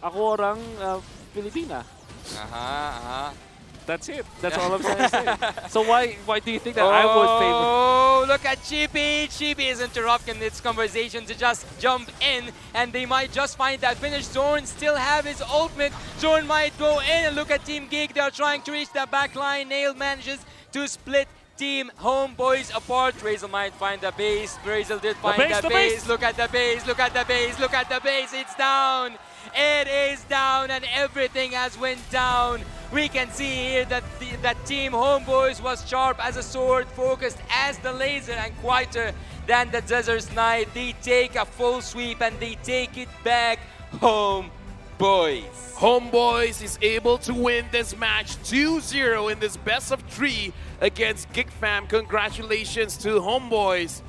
Ako orang Filipina. That's it. That's all I'm trying to say. So why do you think that I would favor? Oh, look at Chippy. Chippy is interrupting this conversation to just jump in, and they might just find that finish. Zorn still have his ultimate. Zorn might go in, and look at Team Geek. They're trying to reach the back line. Nail manages to split Team Homeboys apart. Razel might find the base. Razel did find the base. Look at the base. Look at the base. Look at the base. It's down. It is down, and everything has went down. We can see here that that Team Homeboys was sharp as a sword, focused as the laser, and quieter than the Desert Knight. They take a full sweep and they take it back home, boys. Homeboys is able to win this match 2-0 in this best of 3 against Geek Fam. Congratulations to Homeboys.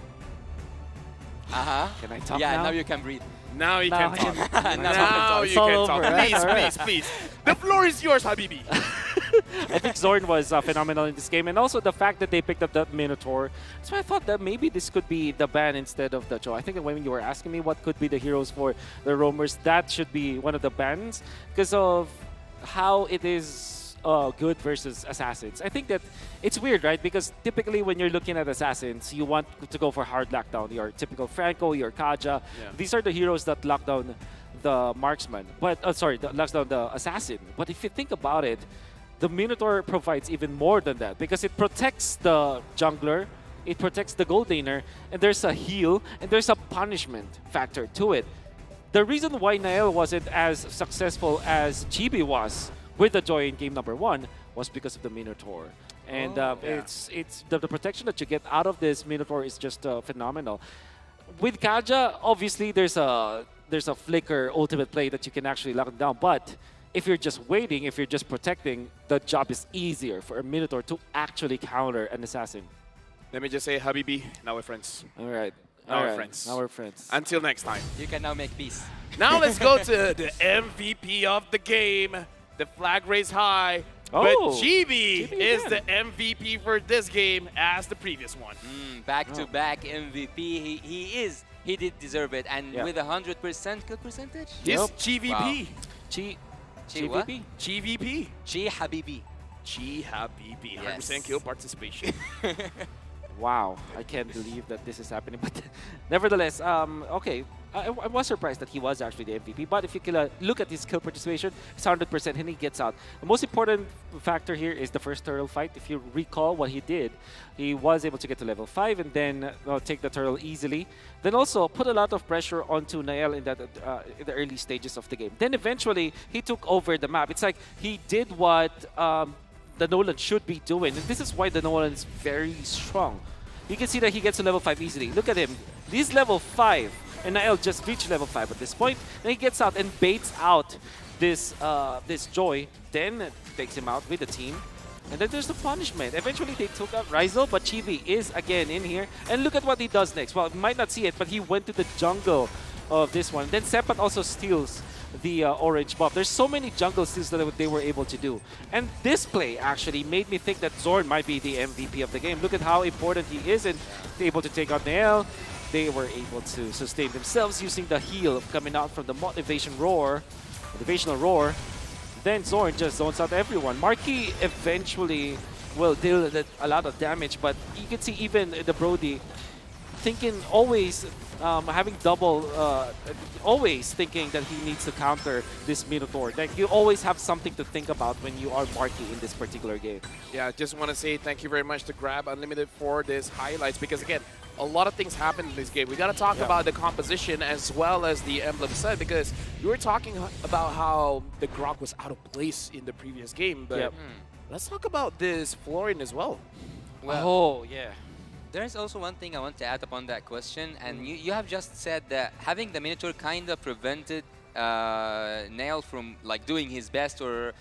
Can I talk Yeah, now? now you can breathe. Now you can talk. Now you it's all can talk. over, right? Please, All right. please. The floor is yours, Habibi. I think Zorn was phenomenal in this game, and also the fact that they picked up that Minotaur. So I thought that maybe this could be the ban instead of the Joe. I think that when you were asking me what could be the heroes for the roamers, that should be one of the bans because of how it is good versus assassins. I think that it's weird, right? Because typically when you're looking at assassins, you want to go for hard lockdown. Your typical Franco, your Kaja. These are the heroes that lock down the marksman. But locks down the assassin. But if you think about it, the Minotaur provides even more than that because it protects the jungler, it protects the gold laner, and there's a heal, and there's a punishment factor to it. The reason why Nael wasn't as successful as Chibi was with the Joy in game #1 was because of the Minotaur. And it's the protection that you get out of this Minotaur is just phenomenal. With Kaja, obviously there's a flicker ultimate play that you can actually lock it down, but if you're just waiting, if you're just protecting, the job is easier for a Minotaur to actually counter an assassin. Let me just say, Habibi, now we're friends. All right. Now we're friends. Now we're friends. Until next time. You can now make peace. Now let's go to the MVP of the game. The flag raised high. Oh, but GB is again. the MVP for this game as the previous one. Back-to-back MVP. He did deserve it. And with 100% kill percentage? This GVP. What? GVP. G Habibi. G Habibi. 100% Yes. kill participation. Wow, I can't believe that this is happening. But nevertheless, okay, I was surprised that he was actually the MVP. But if you look at his kill participation, it's 100% and he gets out. The most important factor here is the first turtle fight. If you recall what he did, he was able to get to level 5 and then take the turtle easily. Then also put a lot of pressure onto Nael in that in the early stages of the game. Then eventually he took over the map. It's like he did what the Nolan should be doing. And this is why the Nolan is very strong. You can see that he gets to level 5 easily. Look at him. He's level 5. And Nael just reached level 5 at this point. Then he gets out and baits out this Joy. Then takes him out with the team. And then there's the punishment. Eventually they took out Rizal, but Chibi is again in here. And look at what he does next. Well, you might not see it, but he went to the jungle of this one. Then Sepat also steals the orange buff. There's so many jungle steals that they were able to do. And this play actually made me think that Zorn might be the MVP of the game. Look at how important he is and able to take out Nael. They were able to sustain themselves using the heal coming out from the motivational roar. Then Zorn just zones out everyone. Marquis eventually will deal a lot of damage, but you can see even the Brody thinking always, having double, always thinking that he needs to counter this Minotaur. Like you always have something to think about when you are Marquis in this particular game. Yeah, just want to say thank you very much to Grab Unlimited for this highlights because again, a lot of things happened in this game. We got to talk about the composition as well as the emblem set because you were talking about how the Grok was out of place in the previous game, but let's talk about this Florian as well. Well, there's also one thing I want to add upon that question, and you have just said that having the Minotaur kind of prevented Nael from like doing his best or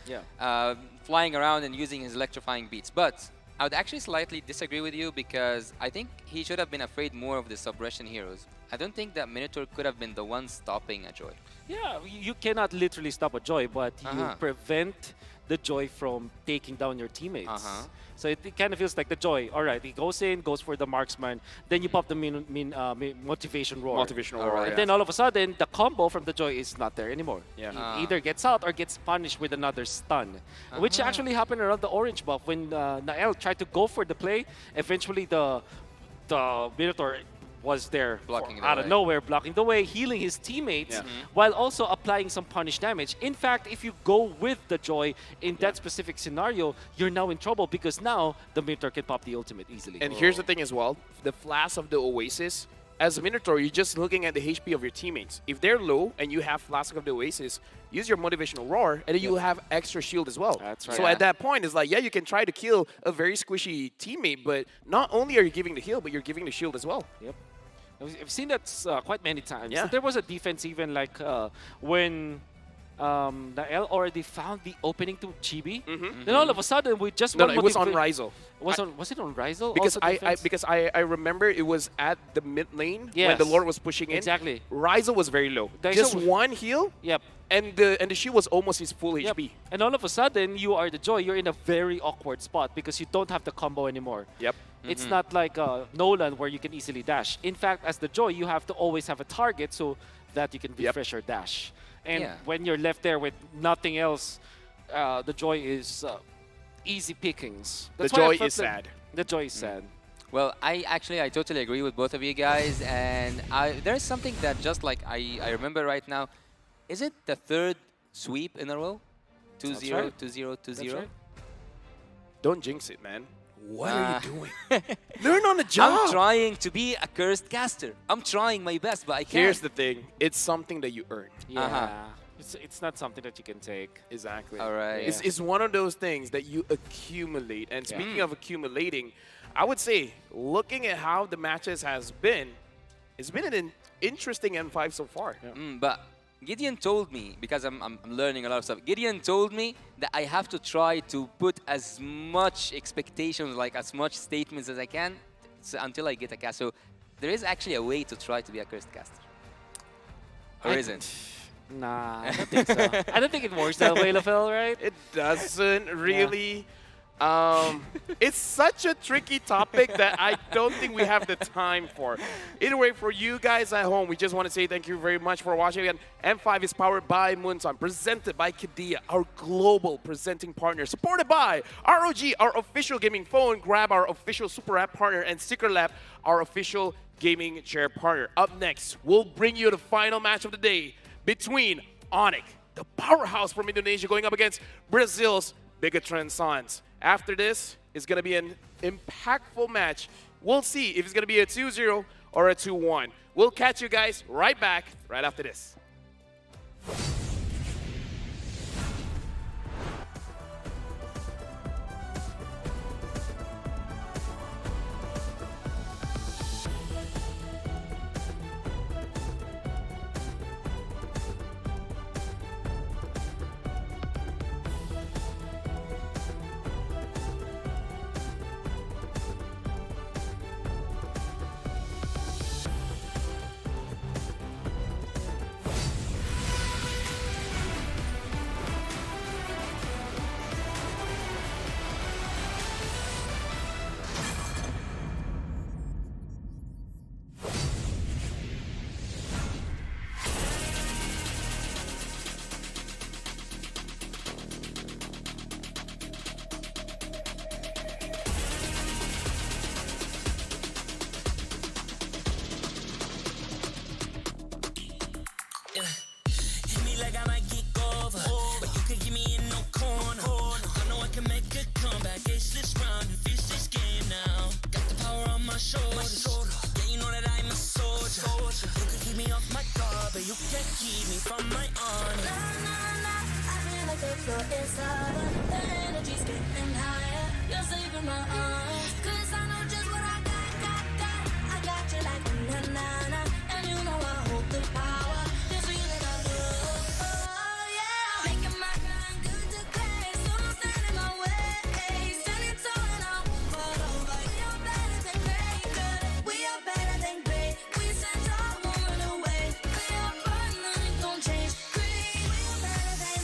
flying around and using his electrifying beats, but I would actually slightly disagree with you because I think he should have been afraid more of the Subversion heroes. I don't think that Minotaur could have been the one stopping a Joy. Yeah, you cannot literally stop a Joy, but you prevent the Joy from taking down your teammates. So it kind of feels like the Joy. All right, he goes in, goes for the marksman. Then you pop the motivation roar. Motivational roar, And then all of a sudden, the combo from the Joy is not there anymore. Yeah. He either gets out or gets punished with another stun, which actually happened around the orange buff when Nael tried to go for the play. Eventually, the Minotaur was there out of nowhere, blocking the way, healing his teammates, while also applying some punish damage. In fact, if you go with the Joy in that specific scenario, you're now in trouble because now the Minotaur can pop the ultimate easily. And here's the thing as well, the Flash of the Oasis, as a Minotaur, you're just looking at the HP of your teammates. If they're low and you have Flask of the Oasis, use your motivational roar, and then you have extra shield as well. That's right. So at that point, it's like, yeah, you can try to kill a very squishy teammate, but not only are you giving the heal, but you're giving the shield as well. Yep. I've seen that quite many times. Yeah. There was a defense even like when Nael already found the opening to Chibi. Then all of a sudden we just it was on Rizal. Was it on Rizal? Because I remember it was at the mid lane when the Lord was pushing in. Exactly. Rizal was very low. Just one heal. Yep. And the shield was almost his full HP. And all of a sudden you are the Joy. You're in a very awkward spot because you don't have the combo anymore. Yep. It's not like Nolan where you can easily dash. In fact, as the Joy, you have to always have a target so that you can refresh your dash. And when you're left there with nothing else, the Joy is easy pickings. The Joy is sad. The Joy is sad. Well, I totally agree with both of you guys. And there's something that just like I remember right now. Is it the third sweep in a row? 2-0, 2-0, 2-0? Don't jinx it, man. What are you doing? Learn on the job. I'm trying to be a cursed caster. I'm trying my best, but I can't. Here's the thing. It's something that you earn. Yeah. It's not something that you can take. Exactly. All right. It's one of those things that you accumulate. And speaking of accumulating, I would say, looking at how the matches has been, it's been an interesting M5 so far. But Gideon told me, because I'm learning a lot of stuff, Gideon told me that I have to try to put as much expectations, like as much statements as I can until I get a cast. So there is actually a way to try to be a cursed caster. Or isn't? Nah, I don't think so. I don't think it works that way, LaFell, right? It doesn't really. It's such a tricky topic that I don't think we have the time for. Either way, for you guys at home, we just want to say thank you very much for watching. Again, M5 is powered by Moonsun, presented by Kidia, our global presenting partner, supported by ROG, our official gaming phone, Grab, our official super app partner, and Sticker Lab, our official gaming chair partner. Up next, we'll bring you the final match of the day between Onyx, the powerhouse from Indonesia, going up against Brazil's Bigatron Sons. After this, it's going to be an impactful match. We'll see if it's going to be a 2-0 or a 2-1. We'll catch you guys right back right after this. Hit me like I might kick over, but you can get me in no corner. I know I can make a comeback. Ace this round and finish this game now. Got the power on my shoulders. Yeah, you know that I'm a soldier. You can keep me off my guard, but you can't keep me from my honor. I feel like the floor is lava. The energy's getting higher. You're saving my arms. 'Cause I know just what I got. I got you like na-na-na. And you know I hold the power. This feeling I love. Oh yeah. Making my grind good to play. So don't stand in my way. Standing tall and I won't fall over. We are better than great. Good. We are better than great. We stand tall, won't run away. We are fun, nothing gon' change. Great. We are better than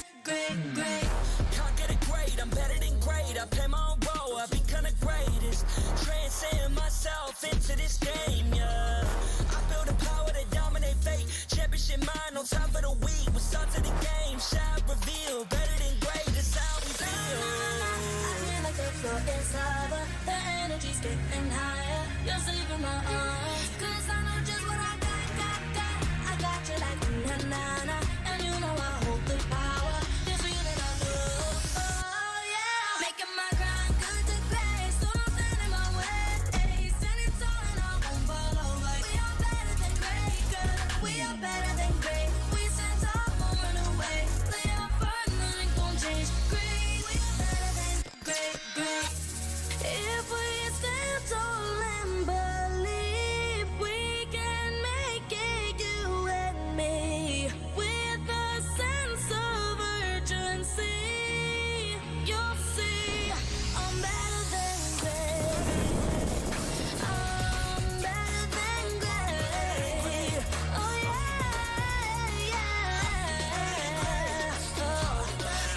great. Can't get it great, I'm better than great. I play my own role, I become the greatest. Transcend myself into this game, yeah. I feel the power to dominate fate. Championship mind, no time for the weak. We start to the game, shall reveal. Better than great, that's how we feel. I feel like the floor is lava. The energy's getting higher. You're saving my arms. 'Cause I know just what I got. I got you like na-na-na. And you know I hold the power. This feeling I love. Oh yeah. Making my grind good to play. So don't stand in my way. Standing tall and I won't fall over. We are better than great. Good. We are better than great. We stand tall, won't run away. Play our fun, nothing gon' change. Great. We are better than great. If we stand tall and believe we can make it, you and me, with a sense of urgency, you'll see I'm better than great. I'm better than great. Oh yeah. Oh,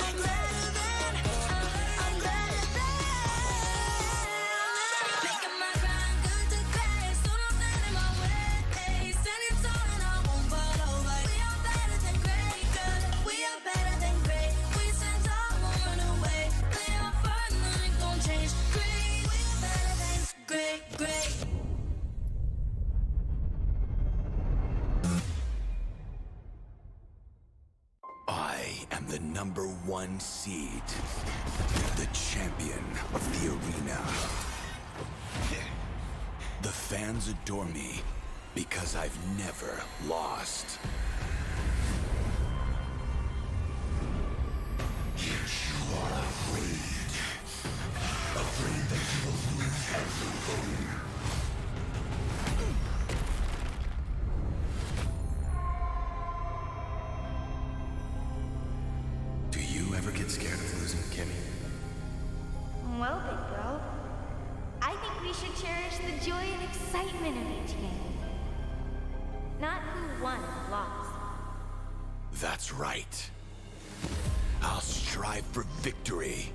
I'm better than. Making my grind good to great. So don't stand in my way. Standing tall and I won't fall over. We are better than great. Good. We are better than great. We stand tall, won't run away. Play our fun, nothing gon' change. Great. We are better than great. I am the #1 seed, the champion of the arena. The fans adore me because I've never lost. You are afraid. Afraid that you will lose everything. Do you ever get scared of losing, Kimmy? Well, big girl, I think we should cherish the joy and excitement of each game. Not who won or lost. That's right. I'll strive for victory,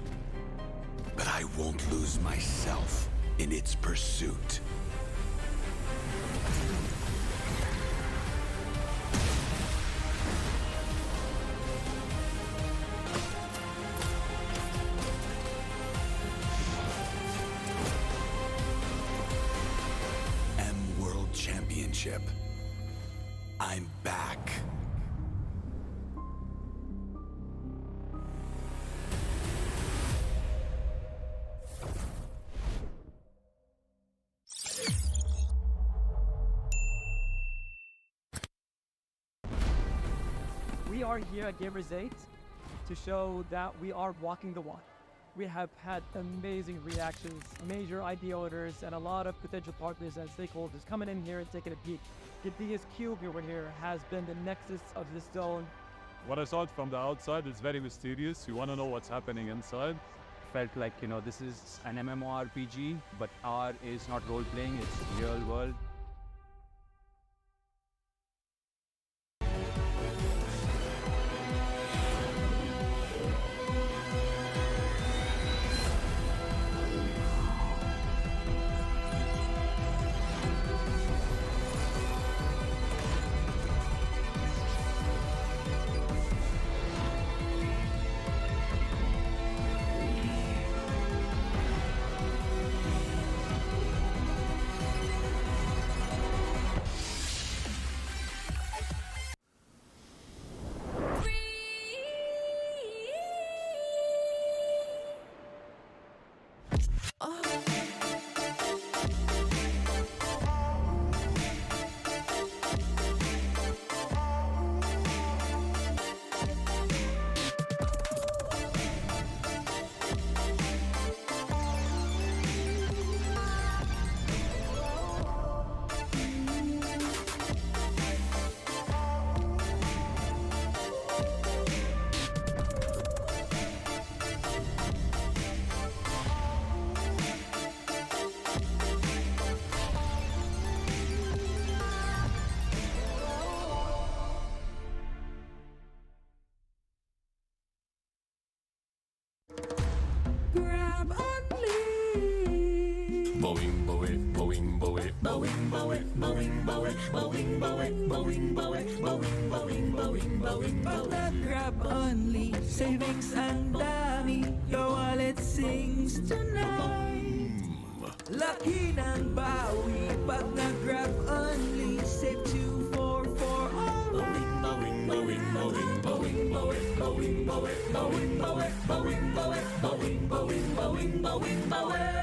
but I won't lose myself in its pursuit. World Champion. Championship. I'm back. We are here at Gamers 8 to show that we are walking the walk. We have had amazing reactions, major idea owners, and a lot of potential partners and stakeholders coming in here and taking a peek. Gidea's Cube over here has been the nexus of this zone. What I saw it from the outside is very mysterious. You want to know what's happening inside. Felt like, you know, this is an MMORPG, but R is not role-playing, it's real world. Boing, boing, boing, boing, boing, boing, boing, boing, boing, boing, boing, boing, boing, boing, boing, boing. Pag nag-grab only, savings ang dami, your wallet sings tonight. Laki ng bawi, pag nag-grab only, save 244 alright. Boing, boing, boing, boing, boing, boing, boing, boing, boing, boing, boing, boing, boing, boing, boing, boing.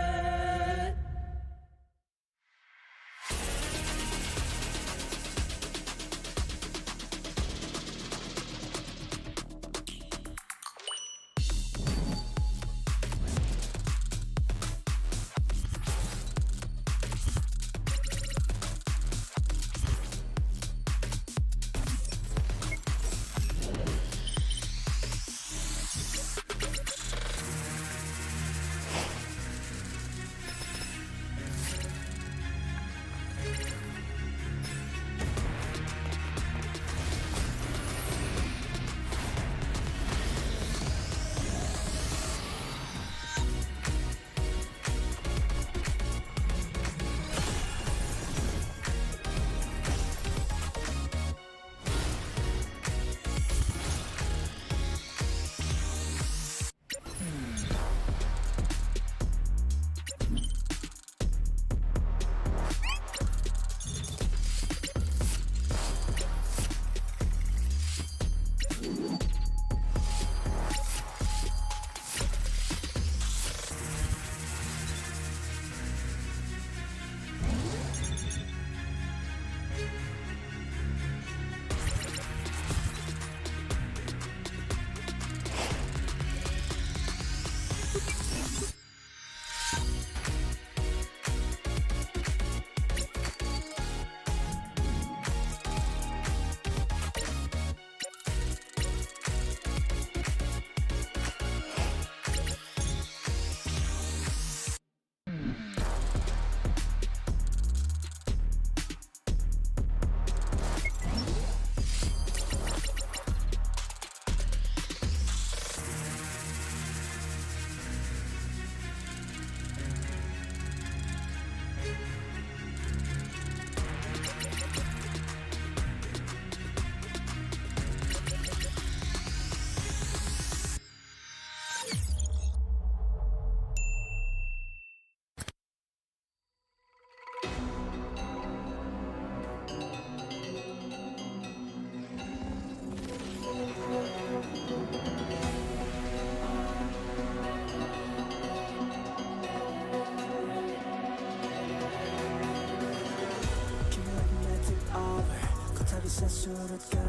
sa surot ko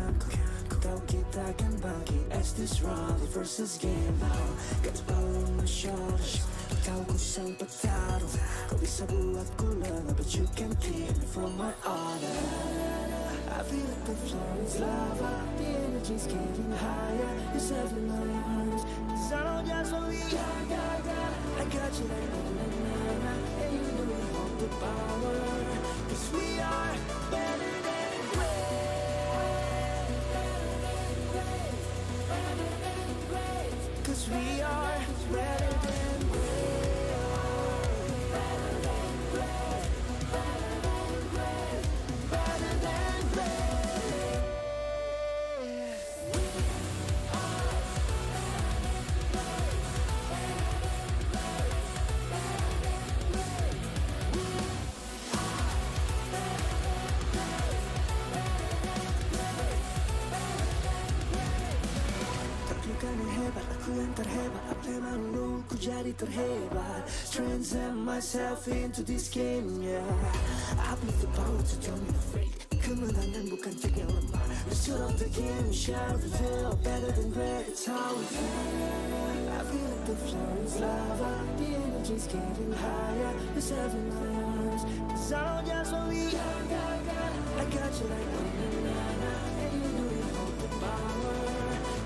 Kung daw kita kan bagi as this rally versus game now Got all on my shoulders Ikaw kusang pataro Kung isa buhat ko lang but you can keep me from my honor I feel like the floor is lava The energy's getting higher You're seven my arms Cause I know just what we got I got you like na-na-na-na And you know we hold the power Cause we are better than great Cause we are better than Aku yang terhebat, apa yang lu ku jadi terhebat Transcend myself into this game, yeah I believe the power to turn me afraid Kemenangan bukan trik yang lemah The start of the game, shall reveal Better than great, it's how we feel I feel like the floor is lava The energy's getting higher The seven my arms Cause I know just what we got I got you like na-na-na-na And you know you hold the power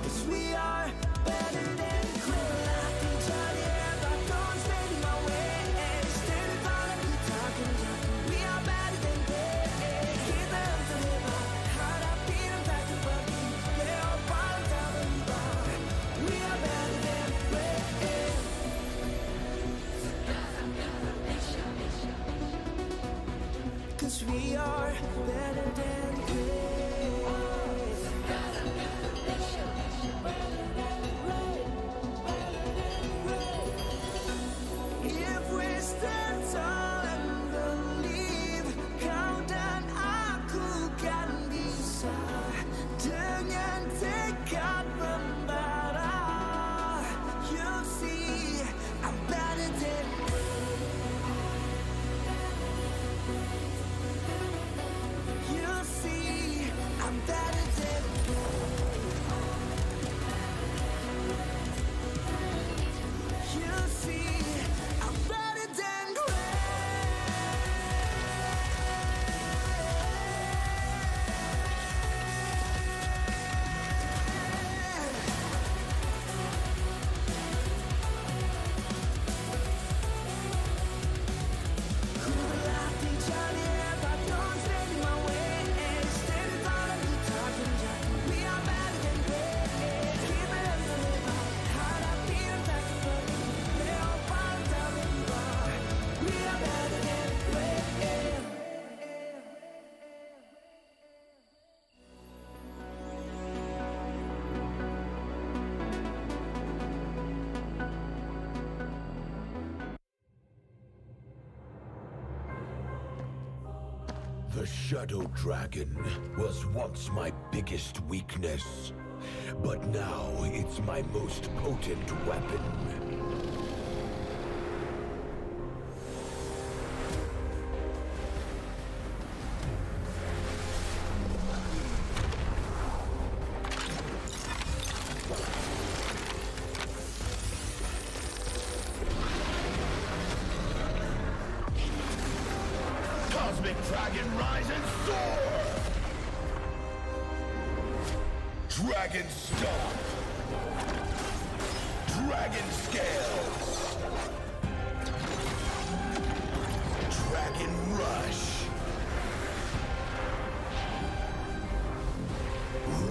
Cause we are better than great I can tell you if I don't stand in my way Stand in front of you talking We are better than great Kita yang terhebat Hadapi dan tak terbagi Leopard tak berubah We are better than great Cause we are better than great If we stand tall and believe Kau dan aku kan bisa Dengan tekad membara You'll see I'm better than You'll see I'm better than You'll see I'm better than Ku berlatih jadi hebat Don't stand in my way Stand in front of you talking jatuh We are better than great Kita yang terhebat Hadapi dan tak terbagi Leopard tak berubah We are better than great The Shadow Dragon was once my biggest weakness, but now it's my most potent weapon. Cosmic Dragon, rise and soar! Dragon Stomp! Dragon Scales! Dragon Rush!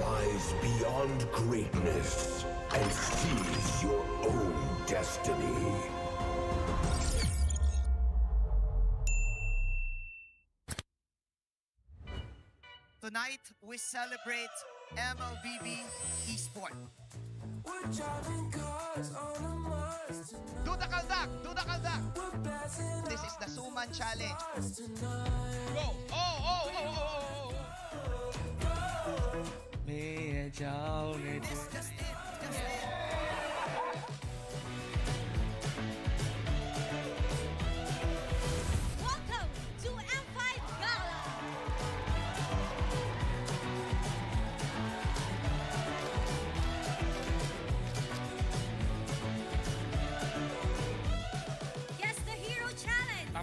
Rise beyond greatness and seize your own destiny. Tonight, we celebrate MLBB Esport. Do the kaldak! Do the kaldak! This is the Suman Challenge. Go! Oh, oh, oh, oh, oh, oh. May जाओ ने Welcome to M5 Gala.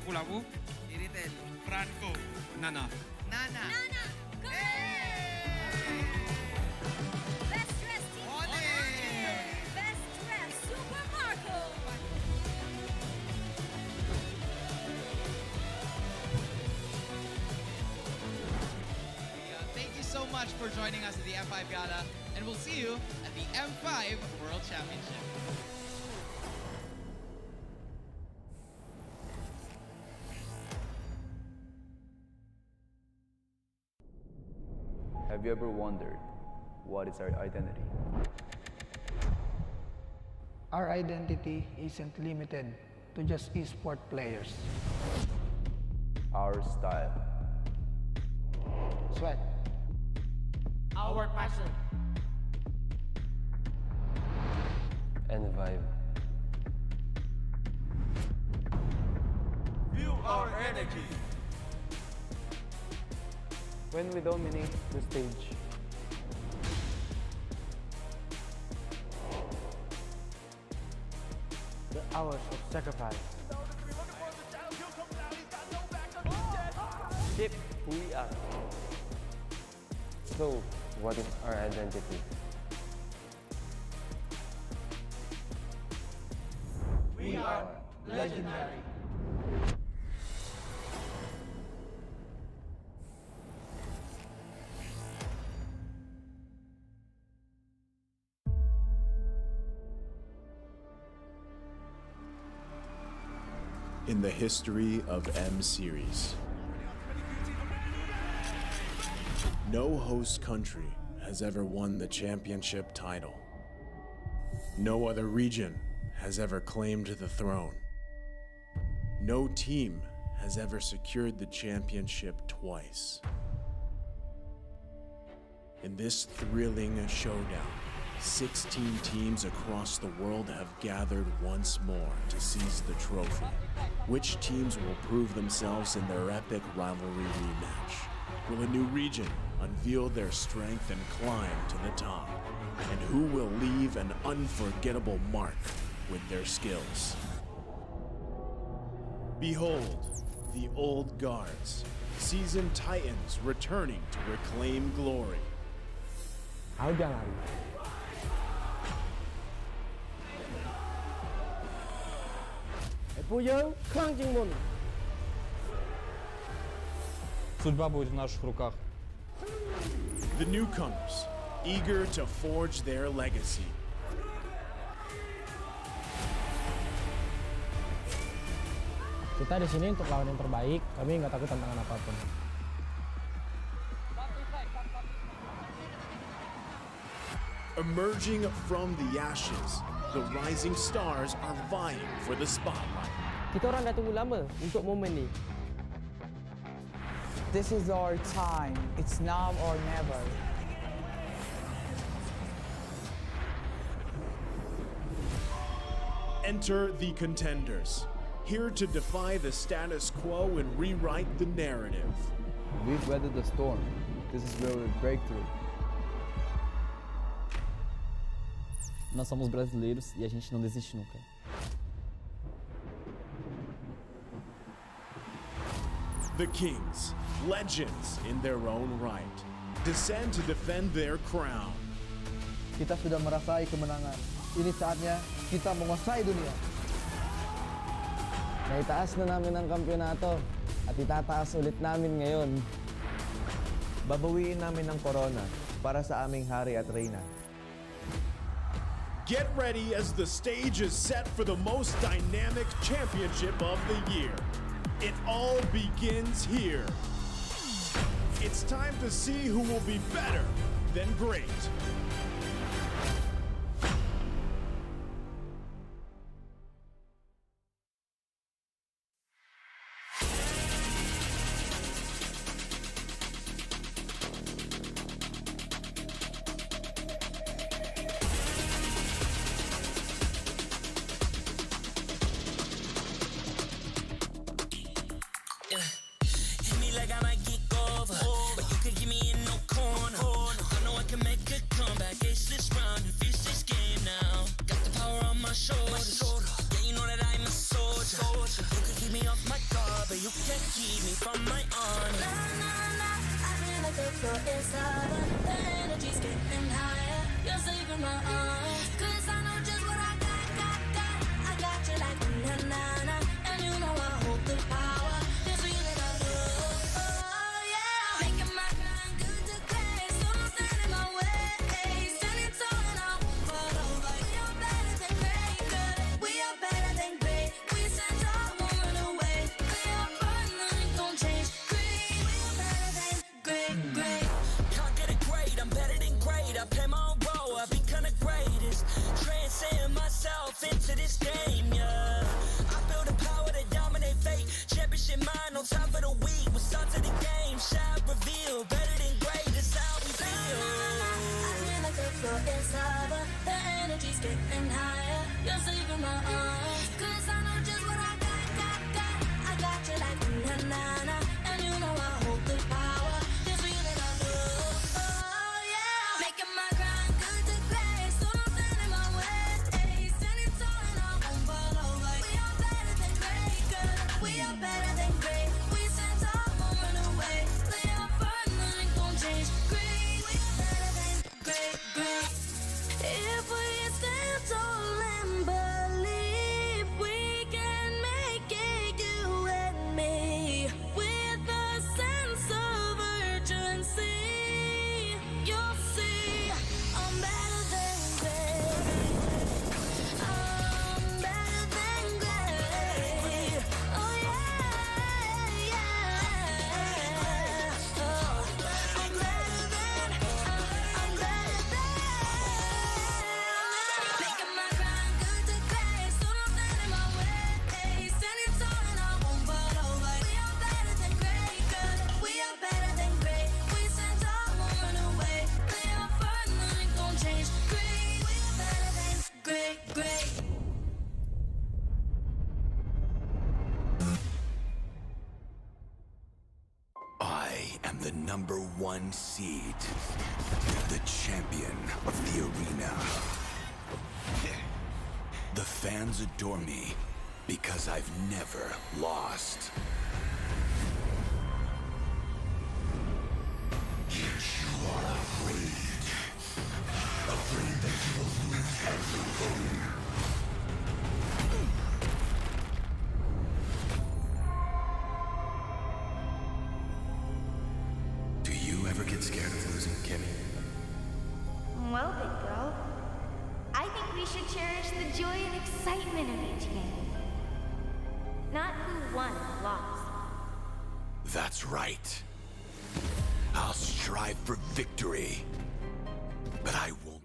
laku-laku. Iritel. Franco. Nana. Nana. Best dressed team. Best dressed Super Marco. Thank you so much for joining us at the M5 Gala, and we'll see you at the M5 World Championship. Have you ever wondered what is our identity? Our identity isn't limited to just esport players. Our style. Sweat. Our passion. And vibe. Feel our energy. When we dominate the stage. The hours of sacrifice. Shape who we are. So, what is our identity? We are legendary. In the history of M Series, no host country has ever won the championship title. No other region has ever claimed the throne. No team has ever secured the championship twice. In this thrilling showdown, 16 teams across the world have gathered once more to seize the trophy. Which teams will prove themselves in their epic rivalry rematch? Will a new region unveil their strength and climb to the top? And who will leave an unforgettable mark with their skills? Behold, the old guards, seasoned titans returning to reclaim glory. Судьба будет в наших руках. The newcomers, eager to forge their legacy. Kita di sini untuk lawan yang terbaik. Kami nggak takut tantangan apapun. Emerging from the ashes, the rising stars are vying for the spotlight. Kita orang dah tunggu lama untuk momen ni. This is our time. It's now or never. Enter the contenders, here to defy the status quo and rewrite the narrative. We've weathered the storm. This is where we break through. Nós somos brasileiros e a gente não desiste nunca. The Kings, legends in their own right, descend to defend their crown. Kita sudah merasai kemenangan. Ini saatnya kita menguasai dunia. Naitaas na namin ang kampyonato at itataas ulit namin ngayon. Babawiin namin ang corona para sa aming hari at reyna. Get ready as the stage is set for the most dynamic championship of the year. It all begins here. It's time to see who will be better than great. Hit me like I might get over, but you could give me in no corner. I know I can make a comeback. from my army. Nah, nah, nah, I feel like the floor is lava. The energy's getting higher. You're saving my arms. 'Cause I know just what I got. I got you like na na na. And you know I hold the power. This feeling I love. Oh yeah. Making my grind good to great. So don't stand in my way. Standing tall and I'll fall over. We are better than great, good. We are better than great. We stand tall, won't run away. We are fun, nothing gon' change. Great. We are better than great. Can't get it great, I'm better than great. I play my own role, I become the greatest. Transcend myself into this game, yeah. I build a power to dominate fate. Championship mind on top of the week. We start to the game, shine, reveal. Better than great, that's how we feel. I feel like the floor is lava. The energy's getting higher. You're saving my arms. 'Cause I know just what I got. I got you like na na na. And you know I hold the power. This feeling I love. Oh yeah. Making my grind good to great. So don't stand in my way. Standing tall and I won't fall over. We are better than great, good. We are better than great. We stand tall, won't run away. We are fun, nothing gon' change. Great. We are better than great. If we stand tall and believe we can make it, you and me, with a sense of urgency, you'll see I'm better than great. I'm better than great. Oh yeah, yeah. Oh, I'm better than. Making my grind good to great. So don't stand in my way. Standing tall and I won't fall over. We are better than great, good. We are better than great. We stand tall, won't run away. We are fun, nothing gon' change. Great. We are better than great. I am the #1 seed, the champion of the arena. The fans adore me because I've never lost. Yet you are afraid that you will lose everything. Do you ever get scared of losing, Kimmy? Well, big girl, I think we should cherish the joy and excitement of each game. Not who won or lost. That's right. I'll strive for victory, but I won't.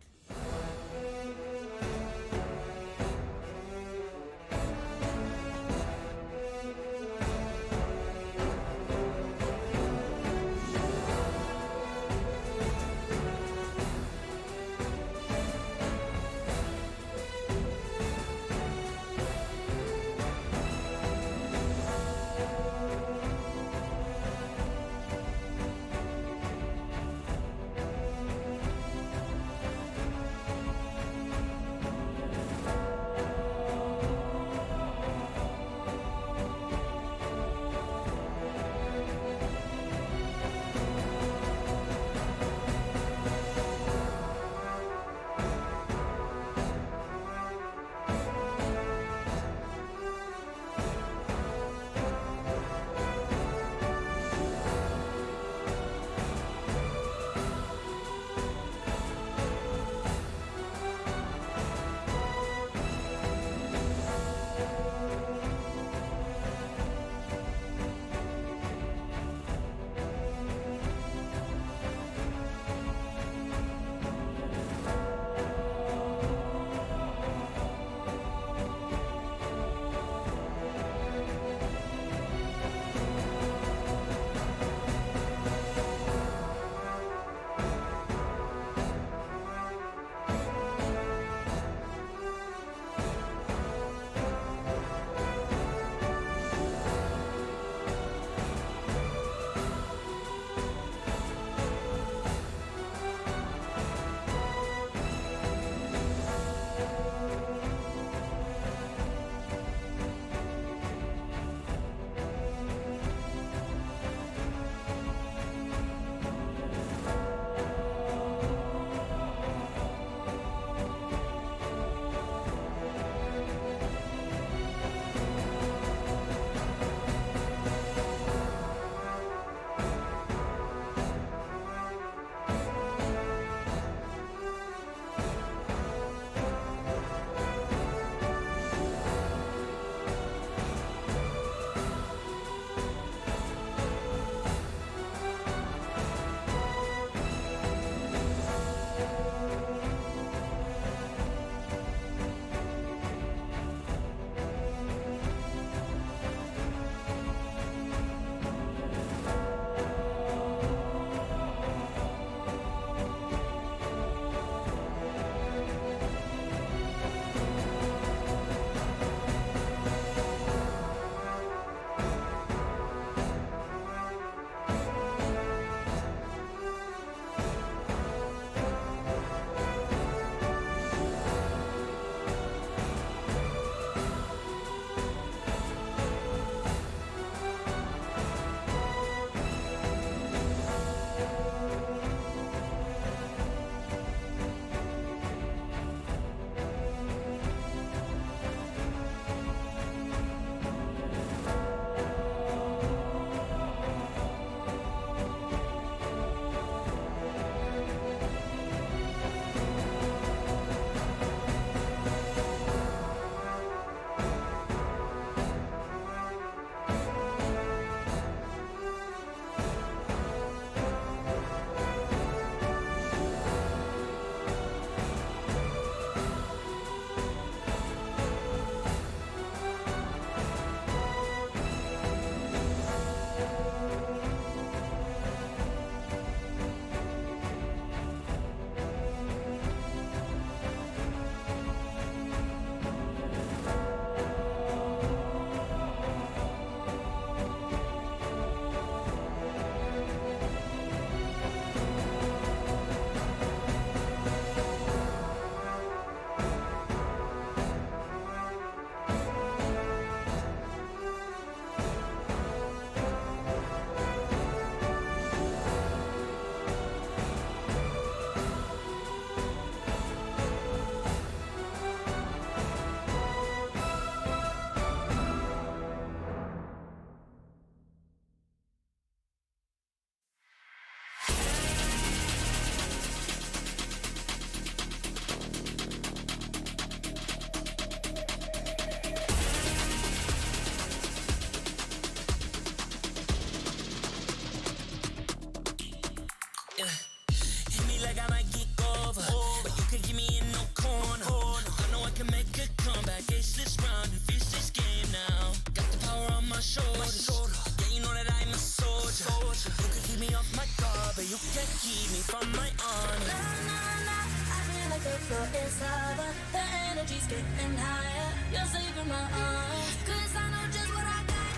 shoulders. Yeah, you know that I'm a soldier. You can keep me off my guard, but you can't keep me from my honor. I feel like the floor is lava. The energy's getting higher. You're saving my arms. 'Cause I know just what I got.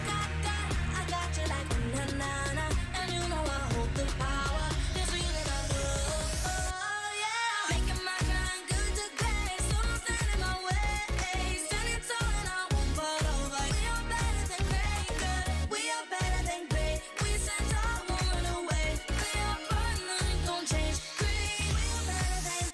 I got you like na-na-na. And you know I hold the power. This feeling I love. Oh, yeah. Making my grind good to great. So don't stand in my way. Standing tall and I won't fall over. We are better than great, good. We are better than great. We stand tall, won't run away. We are fun, nothing gon' change. Great, we are better than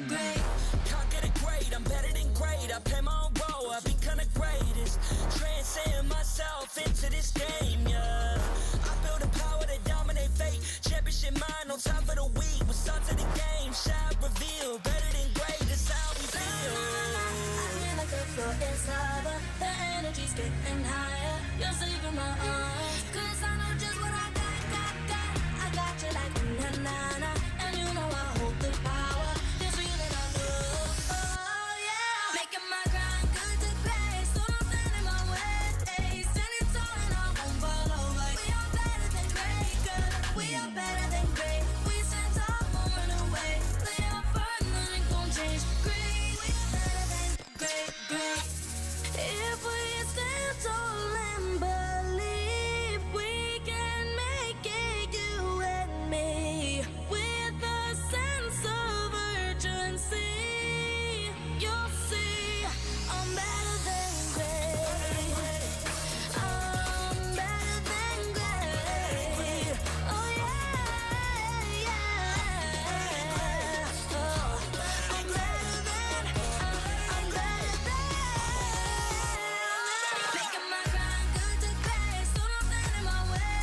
great. Can't get it great, I'm better than great. I play my own role, I become the greatest. Transcend myself into this game, yeah. I build a power to dominate fate. Championship mind, no time for the weak. We start to the game, shine, reveal. Better than great, that's how we feel. I feel like the floor is lava. The energy's getting higher. You're saving my arms. 'Cause I know just what I got. I got you like na-na-na. And you know I hold the power. This feeling I love. Oh, yeah. Making my grind good to great. So don't stand in my way. Standing tall and I won't fall over. We are better than great, good. We are better than great. We stand tall, won't run away. Play our part, nothing gon' change. Great, we are better than great. If we stand tall and believe we can make it, you and me, with a sense of urgency, you'll see I'm better than great. I'm better than great. Oh yeah, yeah. Oh, I'm better than. Making my grind good to great. So don't stand in my way.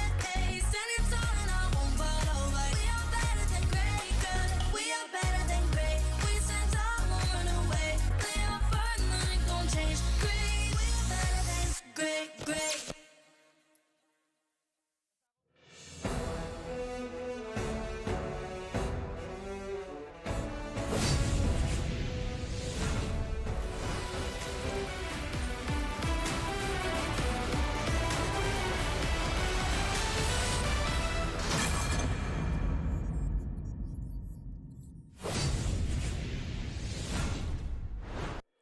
Standing tall and I won't fall over. We are better than great, good. We are better than great. We stand tall, won't run away. Play our part, nothing gon' change. Great, we are better than great.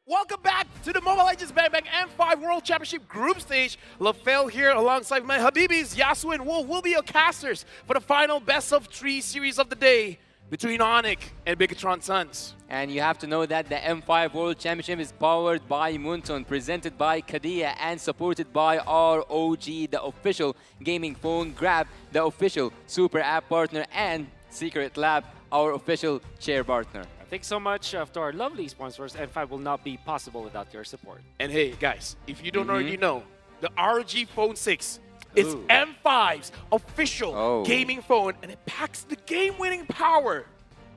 Welcome back to the Mobile Legends Bang Bang M5 World Championship Group Stage. LaFell here alongside my Habibis, Yasu and Wolf will be your casters for the final best of 3 series of the day between Onyx and Bigatron Suns. And you have to know that the M5 World Championship is powered by Moonton, presented by Kadia, and supported by ROG, the official gaming phone grab, the official super app partner, and Secret Lab, our official chair partner. Thanks so much to our lovely sponsors. M5 will not be possible without your support. And hey, guys, if you don't already know, the ROG Phone 6 is M5's official gaming phone, and it packs the game-winning power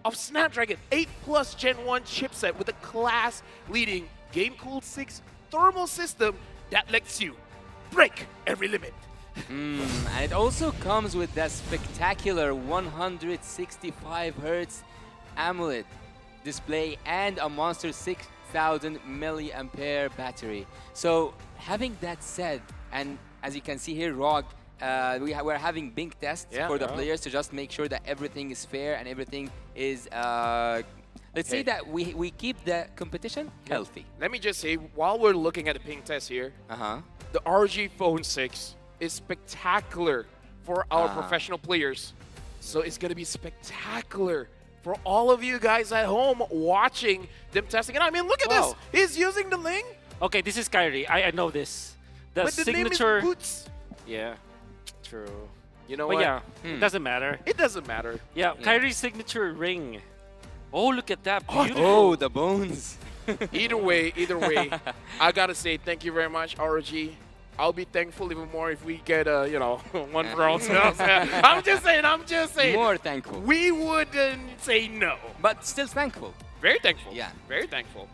of Snapdragon 8 Plus Gen 1 chipset with a class-leading game-cooled 6 thermal system that lets you break every limit. And it also comes with that spectacular 165 Hz AMOLED display and a monster 6,000 milliampere battery. So having that said, and as you can see here, ROG, we're having Bing tests for the players to just make sure that everything is fair and everything is, let's say that we keep the competition healthy. Let me just say, while we're looking at the ping test here, the ROG Phone 6 is spectacular for our professional players. So it's going to be spectacular for all of you guys at home watching them testing it. I mean, look at this. He's using the Ling. Okay, this is Kyrie. I know this. But the name is Boots. Yeah, true. You know but what? Yeah, it doesn't matter. It doesn't matter. Yeah, Kyrie's signature ring. Oh, look at that. Beautiful. Oh, the bones. Either way, I got to say thank you very much, ROG. I'll be thankful even more if we get, you know, one for ourselves. I'm just saying. More thankful. We wouldn't say no. But still thankful. Very thankful. Yeah. Very thankful.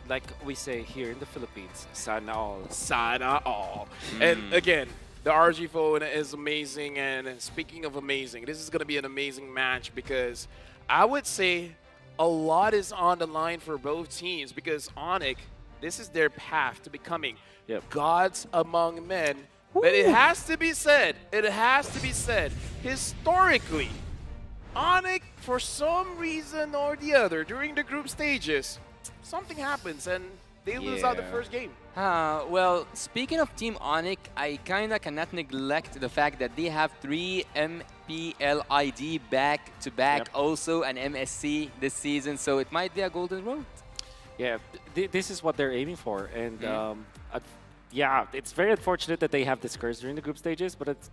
Like we say here in the Philippines, sana all. Sana all. And again, the RG phone is amazing. And speaking of amazing, this is going to be an amazing match because I would say a lot is on the line for both teams because Onyx, this is their path to becoming gods among men But it has to be said, historically, Onyx, for some reason or the other, during the group stages, something happens and they lose out the first game. Well, speaking of Team Onyx, I kinda cannot neglect the fact that they have 3 MPLID back-to-back, also an MSC this season, so it might be a golden road. Yeah, this is what they're aiming for, and yeah, it's very unfortunate that they have this curse during the group stages, but it's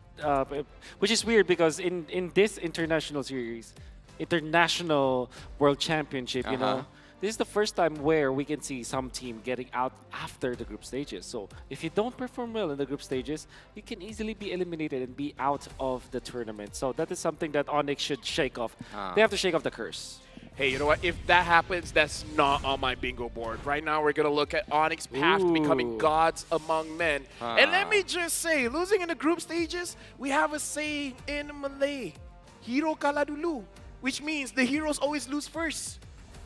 which is weird because in this international series, international world championship, you know, this is the first time where we can see some team getting out after the group stages. So if you don't perform well in the group stages, you can easily be eliminated and be out of the tournament. So that is something that Onyx should shake off. They have to shake off the curse. Hey, you know what? If that happens, that's not on my bingo board. Right now, we're going to look at Onyx path to becoming gods among men. And let me just say, losing in the group stages, we have a saying in Malay, Hero Kaladulu, which means the heroes always lose first.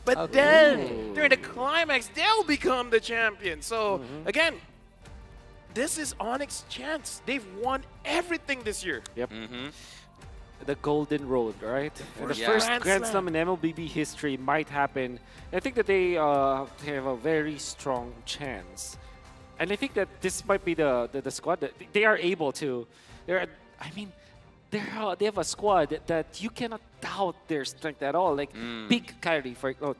But then, during the climax, they'll become the champion. So, again, this is Onyx's chance. They've won everything this year. Yep. The golden road, right? And the first Grand Slam in MLBB history might happen. I think that they have a very strong chance. And I think that this might be the squad that they are able to. They have a squad that you cannot doubt their strength at all. Like Big Kyrie,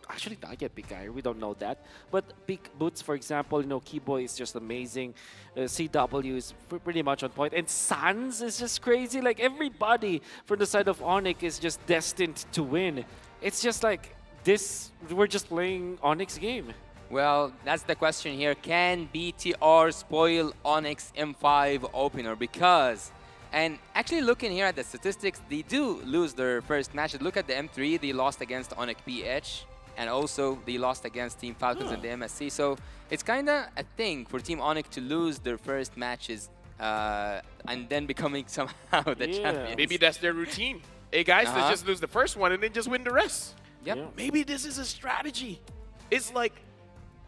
actually not yet Big Kyrie, we don't know that. But Big Boots, for example, you know, Keyboy is just amazing. CW is pretty much on point. And Sans is just crazy. Like everybody from the side of Onyx is just destined to win. It's just like this, we're just playing Onyx game. Well, that's the question here. Can BTR spoil Onyx M5 opener? Because... And actually looking here at the statistics, they do lose their first match. Look at the M3, they lost against Onyx PH, and also they lost against Team Falcons in the MSC. So it's kind of a thing for Team Onyx to lose their first matches and then becoming somehow the champions. Maybe that's their routine. Hey guys, let's just lose the first one and then just win the rest. Yep. Maybe this is a strategy. It's like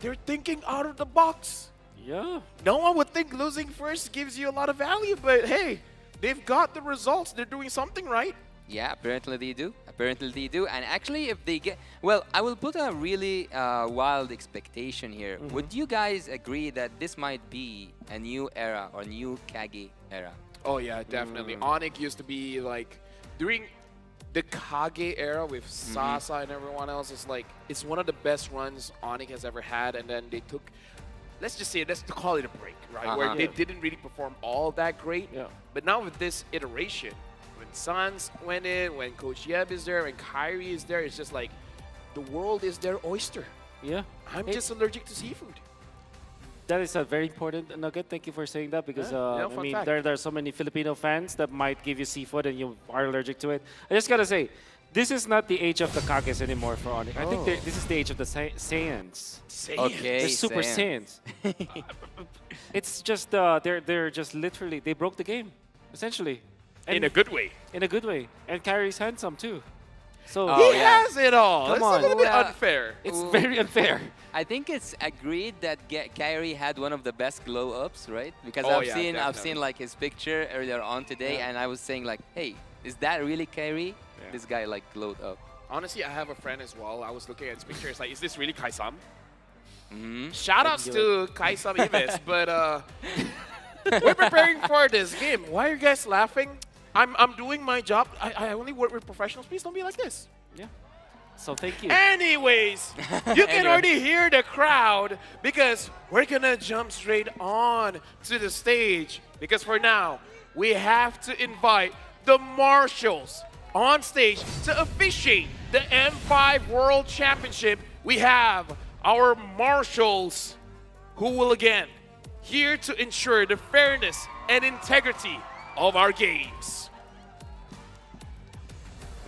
they're thinking out of the box. Yeah. No one would think losing first gives you a lot of value, but hey, they've got the results. They're doing something right. Yeah, apparently they do. Apparently they do. And actually, if they get... Well, I will put a really wild expectation here. Would you guys agree that this might be a new era or new Kage era? Oh, yeah, definitely. Onyx used to be like... During the Kage era with Sasa and everyone else, it's one of the best runs Onyx has ever had. And then they took... Let's just say, let's call it a break, right? Where they didn't really perform all that great. But now with this iteration, when Sans went in, when Coach Yeb is there, when Kyrie is there, it's just like the world is their oyster. Yeah. I'm just allergic to seafood. That is a very important nugget. Thank you for saying that because I mean, there are so many Filipino fans that might give you seafood and you are allergic to it. I just gotta say, this is not the age of the Kages anymore for Onyx. I think this is the age of the Saiyans. Okay, the Super Saiyans. It's just they're just literally they broke the game, essentially. And in a good way. In a good way, and Kyrie's handsome too. So he has it all. Come It's on. a little bit unfair. It's very unfair. I think it's agreed that Kyrie had one of the best glow ups, right? Because I've seen like his picture earlier on today, and I was saying like, hey, is that really Kyrie? This guy like glowed up. Honestly, I have a friend as well. I was looking at his picture. It's like, is this really Kaisam? Shoutouts to Kaisam Ives, but we're preparing for this game. Why are you guys laughing? I'm doing my job. I only work with professionals. Please don't be like this. Yeah. So thank you. Anyways, you can already hear the crowd because we're gonna jump straight on to the stage. Because for now, we have to invite the marshals on stage to officiate the M5 World Championship. We have our marshals who will again here to ensure the fairness and integrity of our games.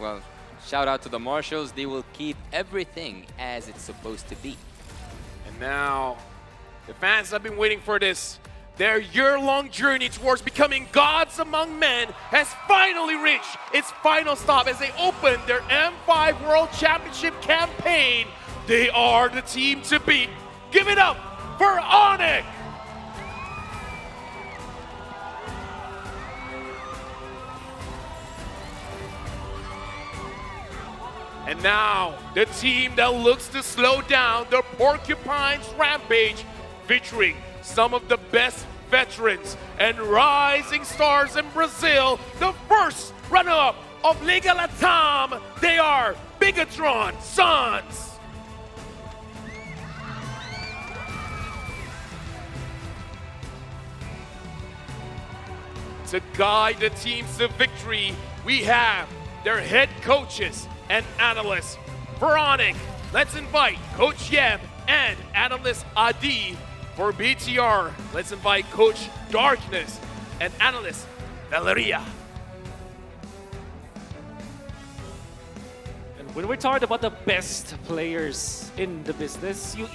Well, shout out to the marshals. They will keep everything as it's supposed to be. And now, the fans have been waiting for this. Their year-long journey towards becoming gods among men has finally reached its final stop as they open their M5 World Championship campaign. They are the team to beat. Give it up for Onyx! And now, the team that looks to slow down the Porcupines Rampage, featuring some of the best veterans and rising stars in Brazil, the first runner-up of Liga Latam, they are Bigatron Sons. To guide the teams to victory, we have their head coaches and analysts. For Onyx, let's invite Coach Yeb and analyst Adi. For BTR, let's invite Coach Darkness and analyst Valeria. And when we're talking about the best players in the business, you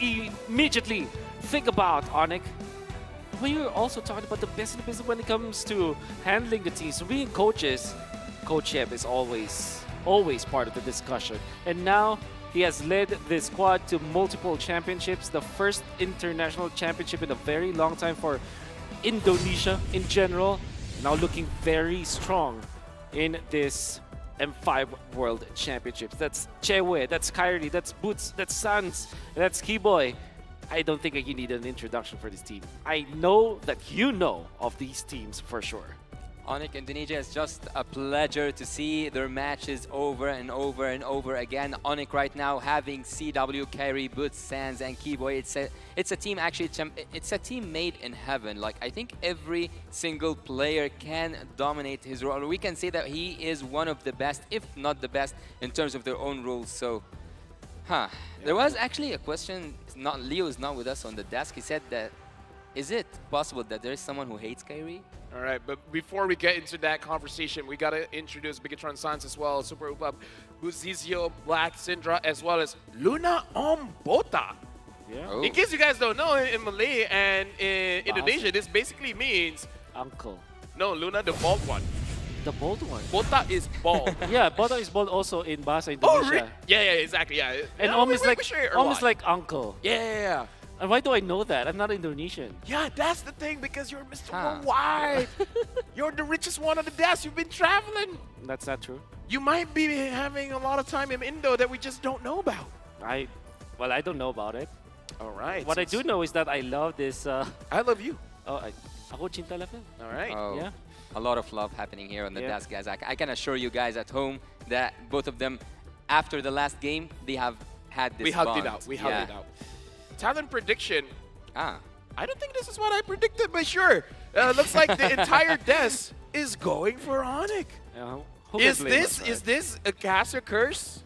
immediately think about Onyx. We are also talking about the best in the business when it comes to handling the teams. So being coaches, Coach Yeb is always part of the discussion. And now he has led this squad to multiple championships, the first international championship in a very long time for Indonesia in general. Now looking very strong in this M5 World Championships. That's Chewe, that's Kyrie, that's Boots, that's Sans, that's Keyboy. I don't think you need an introduction for this team. I know that you know of these teams for sure. Onyx Indonesia is just a pleasure to see their matches over and over and over again. Onyx right now having CW, Kyrie, Boots, Sans, and Keyboy. It's a team actually. It's a team made in heaven. Like I think every single player can dominate his role. We can say that he is one of the best, if not the best, in terms of their own roles. So. There was actually a question. Leo is not with us on the desk. He said that, is it possible that there is someone who hates Kyrie? All right, but before we get into that conversation, we gotta introduce Bigatron Sons as well, Super Upab, Buzizio, Black Syndra, as well as Luna Ombota. Yeah. Oh. In case you guys don't know, in Malay and in Indonesia, this basically means uncle. No, Luna, the bald one. The bald one. Bota is bald. Yeah, Bota is bald also in Bahasa Indonesia. Yeah, exactly. Yeah. And yeah, almost we like uncle. Yeah. And why do I know that? I'm not Indonesian. Yeah, that's the thing, because you're Mr. Worldwide. You're the richest one on the desk. You've been traveling. That's not true. You might be having a lot of time in Indo that we just don't know about. I don't know about it. All right. What I do know is that I love this. I love you. Oh, ako cinta level. All right. Oh. Yeah. A lot of love happening here on the desk, guys. I can assure you guys at home that both of them, after the last game, they have had this We hugged bond. it out. We hugged it out. Talent prediction. I don't think this is what I predicted, but sure. Looks like the entire desk is going for Onyx. Is this a cast or curse?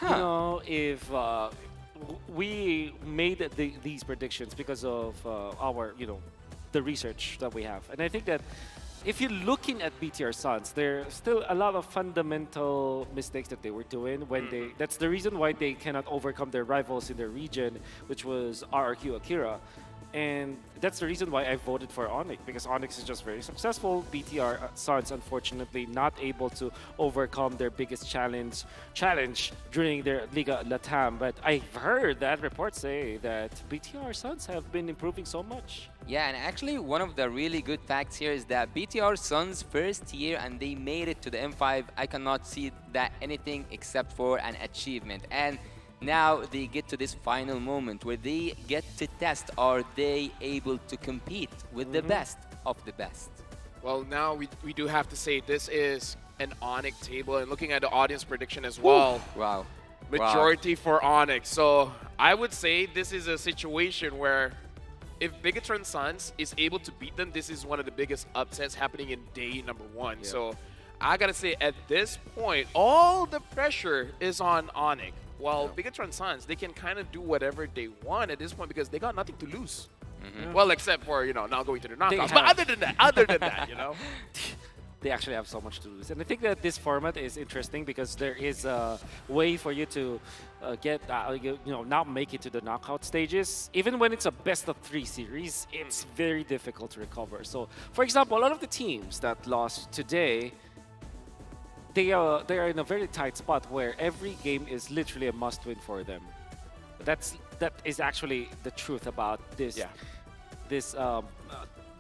You know, if we made these predictions because of our, the research that we have. And I think that if you're looking at BTR Sons, there's still a lot of fundamental mistakes that they were doing when that's the reason why they cannot overcome their rivals in their region, which was RRQ Akira. And that's the reason why I voted for Onyx, because Onyx is just very successful. BTR Sons, unfortunately, not able to overcome their biggest challenge during their Liga Latam. But I've heard that reports say that BTR Sons have been improving so much. Yeah, and actually one of the really good facts here is that BTR Sons first year and they made it to the M5. I cannot see that anything except for an achievement. And now they get to this final moment where they get to test, are they able to compete with the best of the best? Well, now we do have to say this is an Onyx table, and looking at the audience prediction as well. Wow. Majority for Onyx. So I would say this is a situation where if Bigatron Sons is able to beat them, this is one of the biggest upsets happening in day number 1. Yeah. So I gotta say, at this point, all the pressure is on Onyx. While Bigatron Sons, they can kind of do whatever they want at this point because they got nothing to lose. Well, except for, now going to the knockouts. But other than that, They actually have so much to lose. And I think that this format is interesting because there is a way for you to not make it to the knockout stages. Even when it's a best-of-3 series, it's very difficult to recover. So, for example, a lot of the teams that lost today, they are in a very tight spot where every game is literally a must-win for them. That is actually the truth about this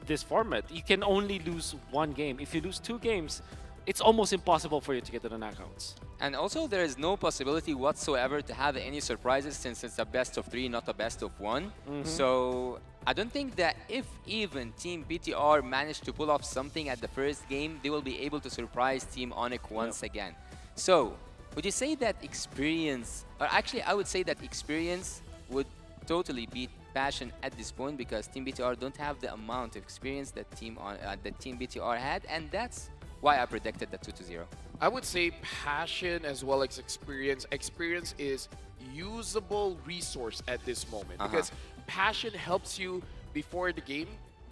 this format. You can only lose one game. If you lose 2 games, it's almost impossible for you to get to the knockouts. And also, there is no possibility whatsoever to have any surprises since it's a best of 3, not a best of 1. So I don't think that if even Team BTR managed to pull off something at the first game, they will be able to surprise Team Onyx once again. So would you say that experience, or actually I would say that experience would totally beat passion at this point, because Team BTR don't have the amount of experience that Team BTR had, and that's why I predicted the 2-0. I would say passion as well as experience. Experience is usable resource at this moment because passion helps you before the game.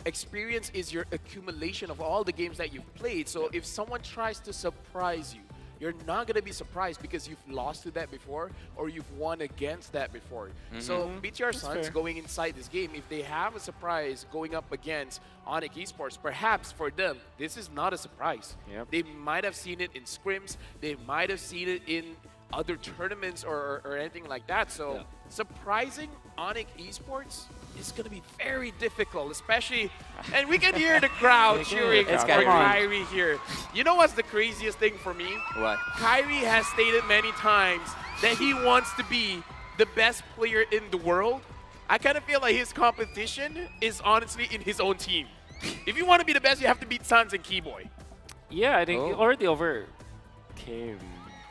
Experience is your accumulation of all the games that you've played. So if someone tries to surprise you, you're not going to be surprised because you've lost to that before or you've won against that before. So BTR Suns going inside this game, if they have a surprise going up against Onyx Esports, perhaps for them, this is not a surprise. They might have seen it in scrims. They might have seen it in other tournaments or anything like that. So surprising Onyx Esports is going to be very difficult, especially, and we can hear the crowd cheering for Kyrie here. You know what's the craziest thing for me? What? Kyrie has stated many times that he wants to be the best player in the world. I kind of feel like his competition is honestly in his own team. If you want to be the best, you have to beat Suns and Keyboy. Yeah, I think he already overcame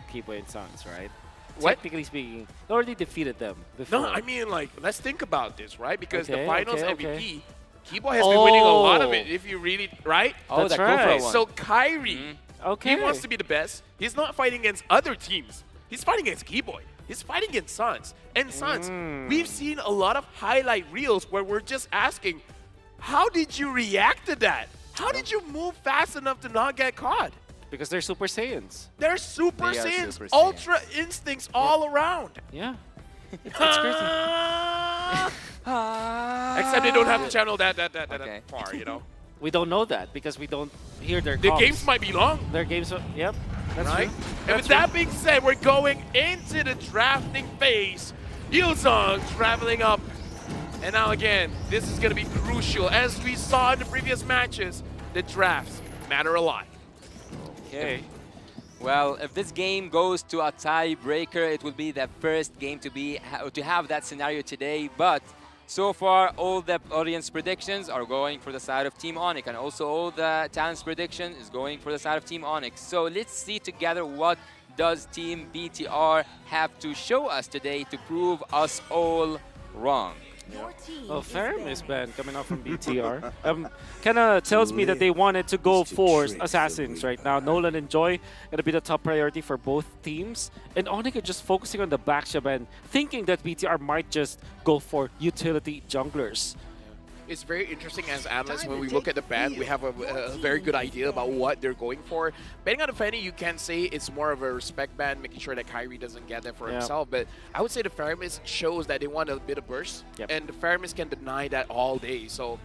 Keyboy and Suns, right? What? Technically speaking, they already defeated them before. No, I mean, like, let's think about this, right? Because the finals MVP, Keyboy has been winning a lot of it, if you really, right? Oh, that's right. So Kyrie, he wants to be the best. He's not fighting against other teams. He's fighting against Keyboy. He's fighting against Suns. And Suns, we've seen a lot of highlight reels where we're just asking, how did you react to that? How did you move fast enough to not get caught? Because they're Super Saiyans. They're Super Saiyans, Ultra Instincts all around. Yeah. It's crazy. Except they don't have to channel that far, you know? We don't know that because we don't hear their The comms. games might be long. Their games, yep. That's right? true. And with that being said, we're going into the drafting phase. Yulzong traveling up. And now again, this is going to be crucial. As we saw in the previous matches, the drafts matter a lot. Okay. Well, if this game goes to a tiebreaker, it will be the first game to have that scenario today. But so far, all the audience predictions are going for the side of Team Onyx, and also all the talents prediction is going for the side of Team Onyx. So let's see together what does Team BTR have to show us today to prove us all wrong. Oh, Faramis ban coming out from BTR. Kind of tells me that they wanted to go for Assassins right now. Nolan and Joy going to be the top priority for both teams. And Onyx are just focusing on the backship and thinking that BTR might just go for utility junglers. It's very interesting as analysts when we look at the ban, we have a very good idea about what they're going for. Betting on the Fanny, you can say it's more of a respect ban, making sure that Kyrie doesn't get that for himself. But I would say the Faramis shows that they want a bit of burst, and the Faramis can deny that all day. So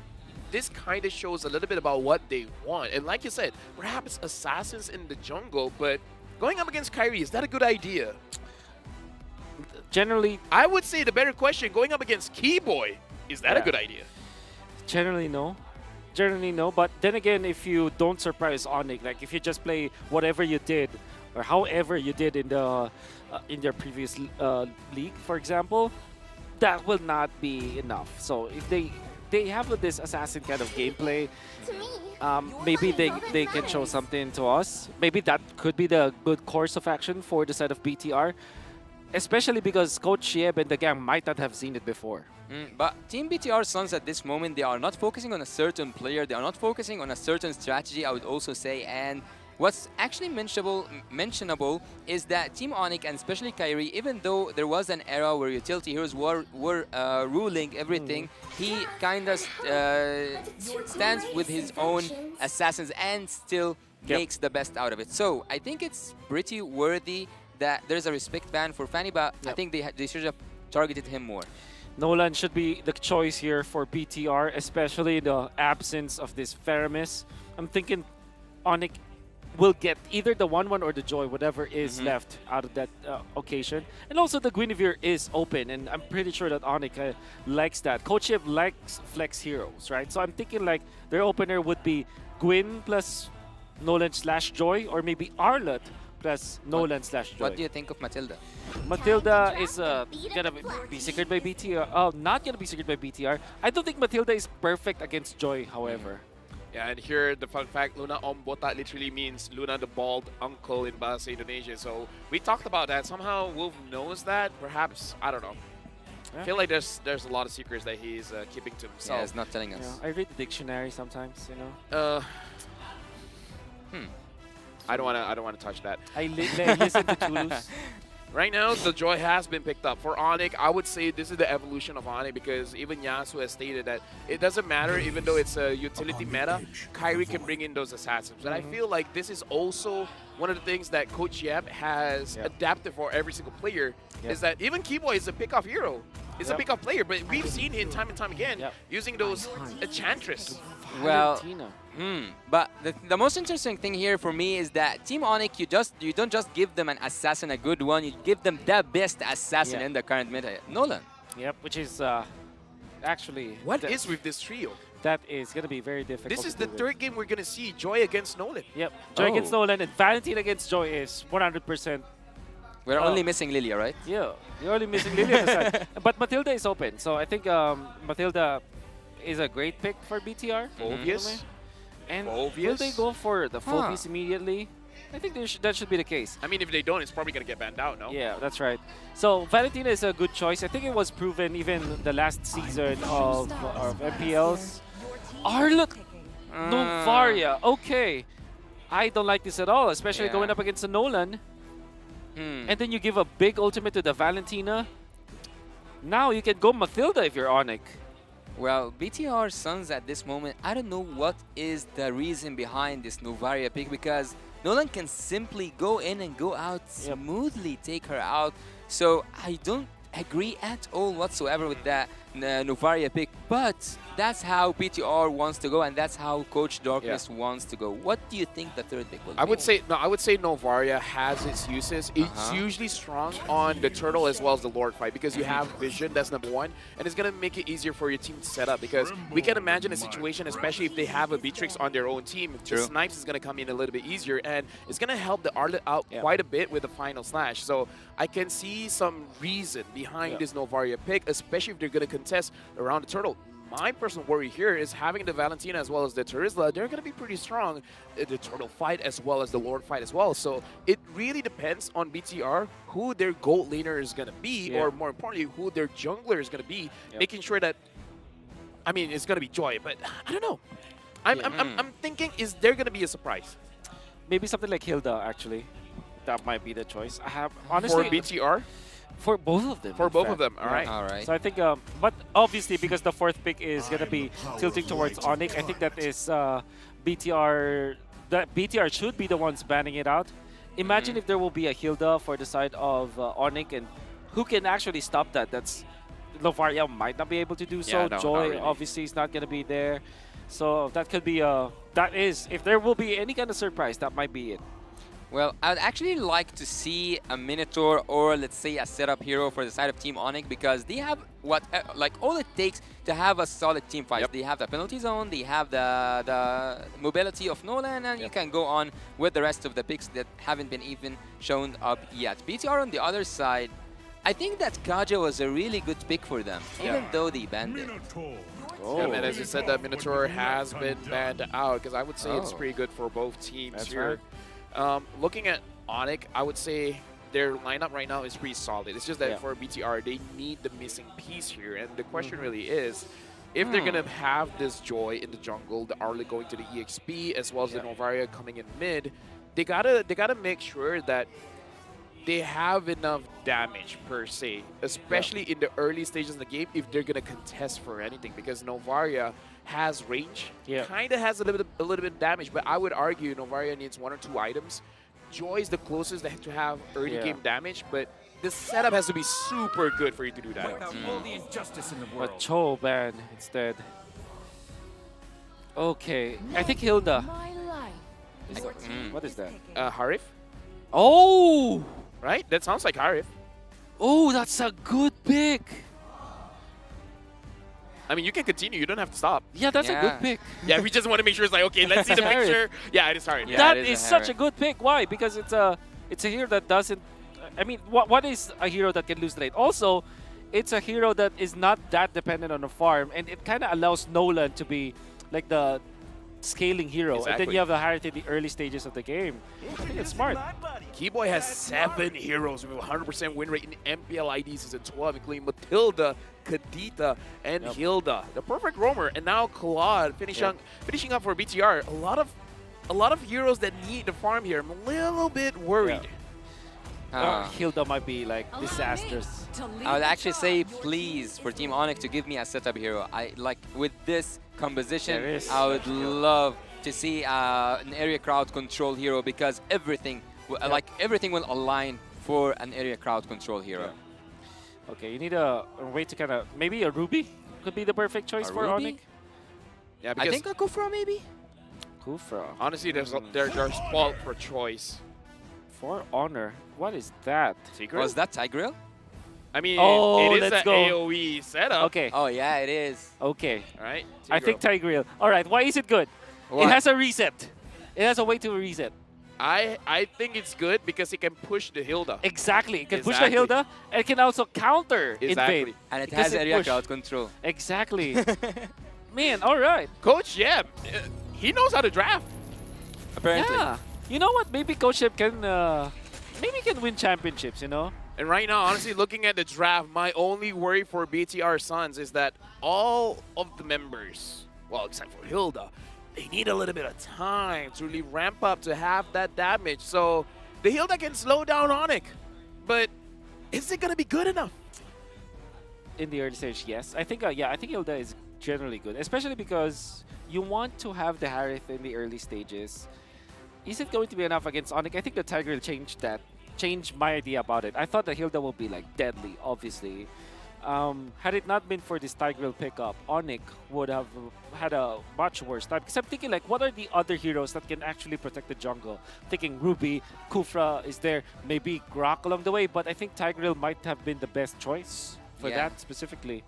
this kind of shows a little bit about what they want. And like you said, perhaps Assassins in the jungle, but going up against Kyrie, is that a good idea? Generally, I would say the better question, going up against Keyboy, is that a good idea? Generally, no. Generally, no. But then again, if you don't surprise Onyx, like if you just play whatever you did or however you did in their previous league, for example, that will not be enough. So if they have this assassin kind of gameplay, maybe they can show something to us. Maybe that could be the good course of action for the side of BTR, especially because Coach Shieb and the gang might not have seen it before. But Team BTR Suns at this moment, they are not focusing on a certain player. They are not focusing on a certain strategy, I would also say. And what's actually mentionable is that Team Onyx, and especially Kyrie, even though there was an era where utility heroes were ruling everything, he kind of stands with his own assassins and still makes the best out of it. So I think it's pretty worthy that there's a respect ban for Fanny, but I think they should have targeted him more. Nolan should be the choice here for BTR, especially in the absence of this Faramis. I'm thinking Onyx will get either the 1-1 or the Joy, whatever is left out of that occasion. And also the Guinevere is open, and I'm pretty sure that Onyx likes that. Coach Shieb likes flex heroes, right? So I'm thinking like their opener would be Gwyn plus Nolan / Joy, or maybe Arlott plus Nolan slash Joy. What do you think of Matilda? Matilda is gonna be secured by BTR. Oh, not gonna be secured by BTR. I don't think Matilda is perfect against Joy, however. Yeah, and here the fun fact, Luna Ombota literally means Luna the bald uncle in Bahasa Indonesia. So we talked about that. Somehow Wolf knows that. Perhaps, I don't know. Yeah. I feel like there's a lot of secrets that he's keeping to himself. Yeah, he's not telling us. I read the dictionary sometimes, you know. I don't wanna touch that. I listen to Toulouse. Right now, the Joy has been picked up. For Onyx, I would say this is the evolution of Onyx because even Yasuo has stated that it doesn't matter, even though it's a utility meta, Kyrie can bring in those assassins. And I feel like this is also one of the things that Coach Yep has adapted for every single player, is that even Keyboy is a pick-off hero. He's a pick-off player, but we've seen him time and time again using those Enchantress. Well, but the most interesting thing here for me is that Team Onyx, you don't just give them an assassin, a good one, you give them the best assassin in the current meta, Nolan. Yep, which is actually... What is with this trio? That is going to be very difficult. This is the third game we're going to see Joy against Nolan. Yep, Joy against Nolan, and Valentine against Joy is 100%. We're only missing Lilia, right? Yeah, you're only missing Lilia on the side. But Matilda is open, so I think Matilda is a great pick for BTR. Obvious. And will they go for the Phobius immediately? I think that should be the case. I mean, if they don't, it's probably going to get banned out, no? Yeah, that's right. So Valentina is a good choice. I think it was proven even the last season of MPLs. Arlot Novaria. Okay. I don't like this at all, especially going up against a Nolan. And then you give a big ultimate to the Valentina. Now you can go Matilda if you're Onyx. Well, BTR Suns at this moment, I don't know what is the reason behind this Novaria pick, because Nolan can simply go in and go out smoothly, take her out. So I don't agree at all whatsoever with that Novaria pick, but that's how BTR wants to go, and that's how Coach Darkness wants to go. What do you think the third pick will be? I would say Novaria has its uses. It's usually strong on the turtle as well as the Lord fight because you have vision, that's number one, and it's going to make it easier for your team to set up because we can imagine a situation, especially if they have a Beatrix on their own team, the snipes is going to come in a little bit easier, and it's going to help the Arlet out quite a bit with the final slash. So I can see some reason behind this Novaria pick, especially if they're going to contest around the turtle. My personal worry here is having the Valentina as well as the Terizla, they're going to be pretty strong, the turtle fight as well as the Lord fight as well. So it really depends on BTR who their gold laner is going to be, or more importantly, who their jungler is going to be, making sure that, I mean, it's going to be Joy, but I don't know. I'm thinking, is there going to be a surprise? Maybe something like Hilda, actually. That might be the choice. I have, honestly... For BTR? For both of them. For both of them, all right. All right. So I think, but obviously because the fourth pick is going to be tilting towards Onyx, I think that is BTR, that BTR should be the ones banning it out. Imagine if there will be a Hilda for the side of Onyx, and who can actually stop that? That's, Novaria might not be able to do so. No, Joy really. obviously is not going to be there. So that could be, that is, if there will be any kind of surprise, that might be it. Well, I'd actually like to see a Minotaur or let's say a setup hero for the side of Team Onyx because they have what like all it takes to have a solid team fight. They have the penalty zone, they have the mobility of Nolan, and you can go on with the rest of the picks that haven't been even shown up yet. BTR on the other side, I think that Kaja was a really good pick for them, even though they banned it. Yeah, man, as you said, that Minotaur has been banned out because I would say it's pretty good for both teams here. Right. Looking at Onyx, I would say their lineup right now is pretty solid. It's just that for BTR, they need the missing piece here. And the question really is, if they're going to have this Joy in the jungle, the Arlet going to the EXP, as well as the Novaria coming in mid, they gotta make sure that they have enough damage per se, especially in the early stages of the game if they're going to contest for anything, because Novaria has range, kind of has a little bit of damage, but I would argue Novaria needs 1 or 2 items. Joy is the closest to have early game damage, but the setup has to be super good for you to do that. All the injustice in the world. But Cho ban instead. Okay, I think Hilda. What is that? Harif? Oh! Right? That sounds like Harif. Oh, that's a good pick. I mean, you can continue. You don't have to stop. Yeah, that's a good pick. Yeah, we just want to make sure it's like, okay, let's see the picture. Yeah, it is Harif. That is such a good pick. Why? Because it's a it's a hero that doesn't. I mean, what is a hero that can lose the lane? Also, it's a hero that is not that dependent on a farm, and it kind of allows Nolan to be like the scaling hero, and then Exactly. you have the Harriet in the early stages of the game. I think it's smart. Keyboy has 7 heroes with 100% win rate in MPL ID Season 12, including Matilda, Kadita, and Hilda. The perfect roamer, and now Claude finishing up for BTR. A lot of heroes that need the farm here. I'm a little bit worried. Hilda might be like disastrous. I would actually say please for Team Onyx to give me a setup hero. I like with this composition, I would love to see an area crowd control hero because everything everything will align for an area crowd control hero. Okay, you need a way to kind of maybe a Ruby could be the perfect choice for Onyx. Yeah, I think a Kufra maybe. Kufra. Honestly, there's fault for choice. For Honor, what is that? Secret? Was that Tigreal? I mean, Oh, it is let's an go. AoE setup. Okay. Oh yeah, it is. Okay. All right. I think Tigreal. All right. Why is it good? What? It has a reset. It has a way to reset. I think it's good because it can push the Hilda. Exactly. It can push the Hilda and it can also counter invade. And it because has area push. crowd control. Exactly. Man, all right. Coach, he knows how to draft. Apparently. Yeah. You know what? Maybe Coach Shep can maybe can win championships, you know? And right now, honestly, looking at the draft, my only worry for BTR Suns is that all of the members, well, except for Hilda, they need a little bit of time to really ramp up to have that damage. So the Hilda can slow down Onyx, but is it going to be good enough? In the early stage, yes. I think I think Hilda is generally good, especially because you want to have the Harith in the early stages. Is it going to be enough against Onyx? I think the Tiger will change that. Changed my idea about it. I thought that Hilda will be like deadly, obviously. Had it not been for this Tigreal pickup, Onyx would have had a much worse time. Because I'm thinking like, what are the other heroes that can actually protect the jungle? Thinking Ruby, Kufra is there, maybe Grok along the way, but I think Tigreal might have been the best choice for that specifically.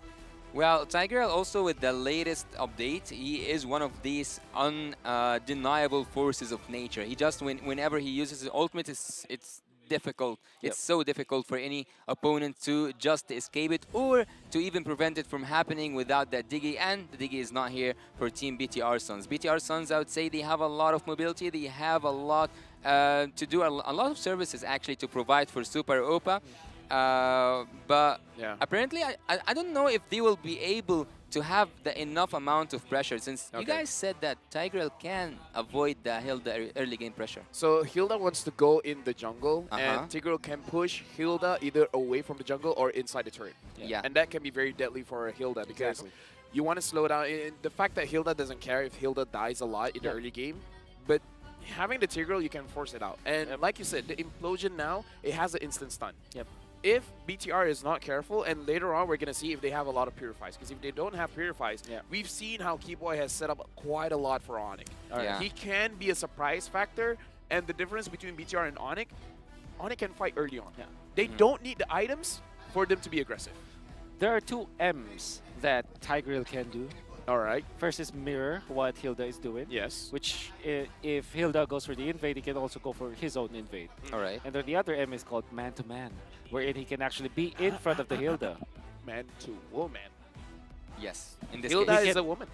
Well, Tigreal also with the latest update, he is one of these undeniable forces of nature. He just, whenever he uses his ultimate, it's difficult. It's so difficult for any opponent to just escape it or to even prevent it from happening without that Diggy. And the Diggy is not here for Team BTR Suns. BTR Suns, I would say they have a lot of mobility. They have a lot to do, a lot of services actually to provide for Super Opa. But apparently, I don't know if they will be able to have the enough amount of pressure since you guys said that Tigreal can avoid the Hilda early game pressure. So Hilda wants to go in the jungle, and Tigreal can push Hilda either away from the jungle or inside the turret. Yeah. And that can be very deadly for Hilda because you want to slow down. The fact that Hilda doesn't care if Hilda dies a lot in the early game, but having the Tigreal, you can force it out. And like you said, the implosion now, it has an instant stun. If BTR is not careful, and later on we're going to see if they have a lot of Purifies. Because if they don't have Purifies, we've seen how Keyboy has set up quite a lot for Onyx. He can be a surprise factor, and the difference between BTR and Onyx can fight early on. They don't need the items for them to be aggressive. There are two M's that Tigreal can do. First is mirror what Hilda is doing. Which if Hilda goes for the invade, he can also go for his own invade. And then the other M is called man to man, wherein he can actually be in front of the Hilda. Man to woman. Yes. In this Hilda case. is a woman.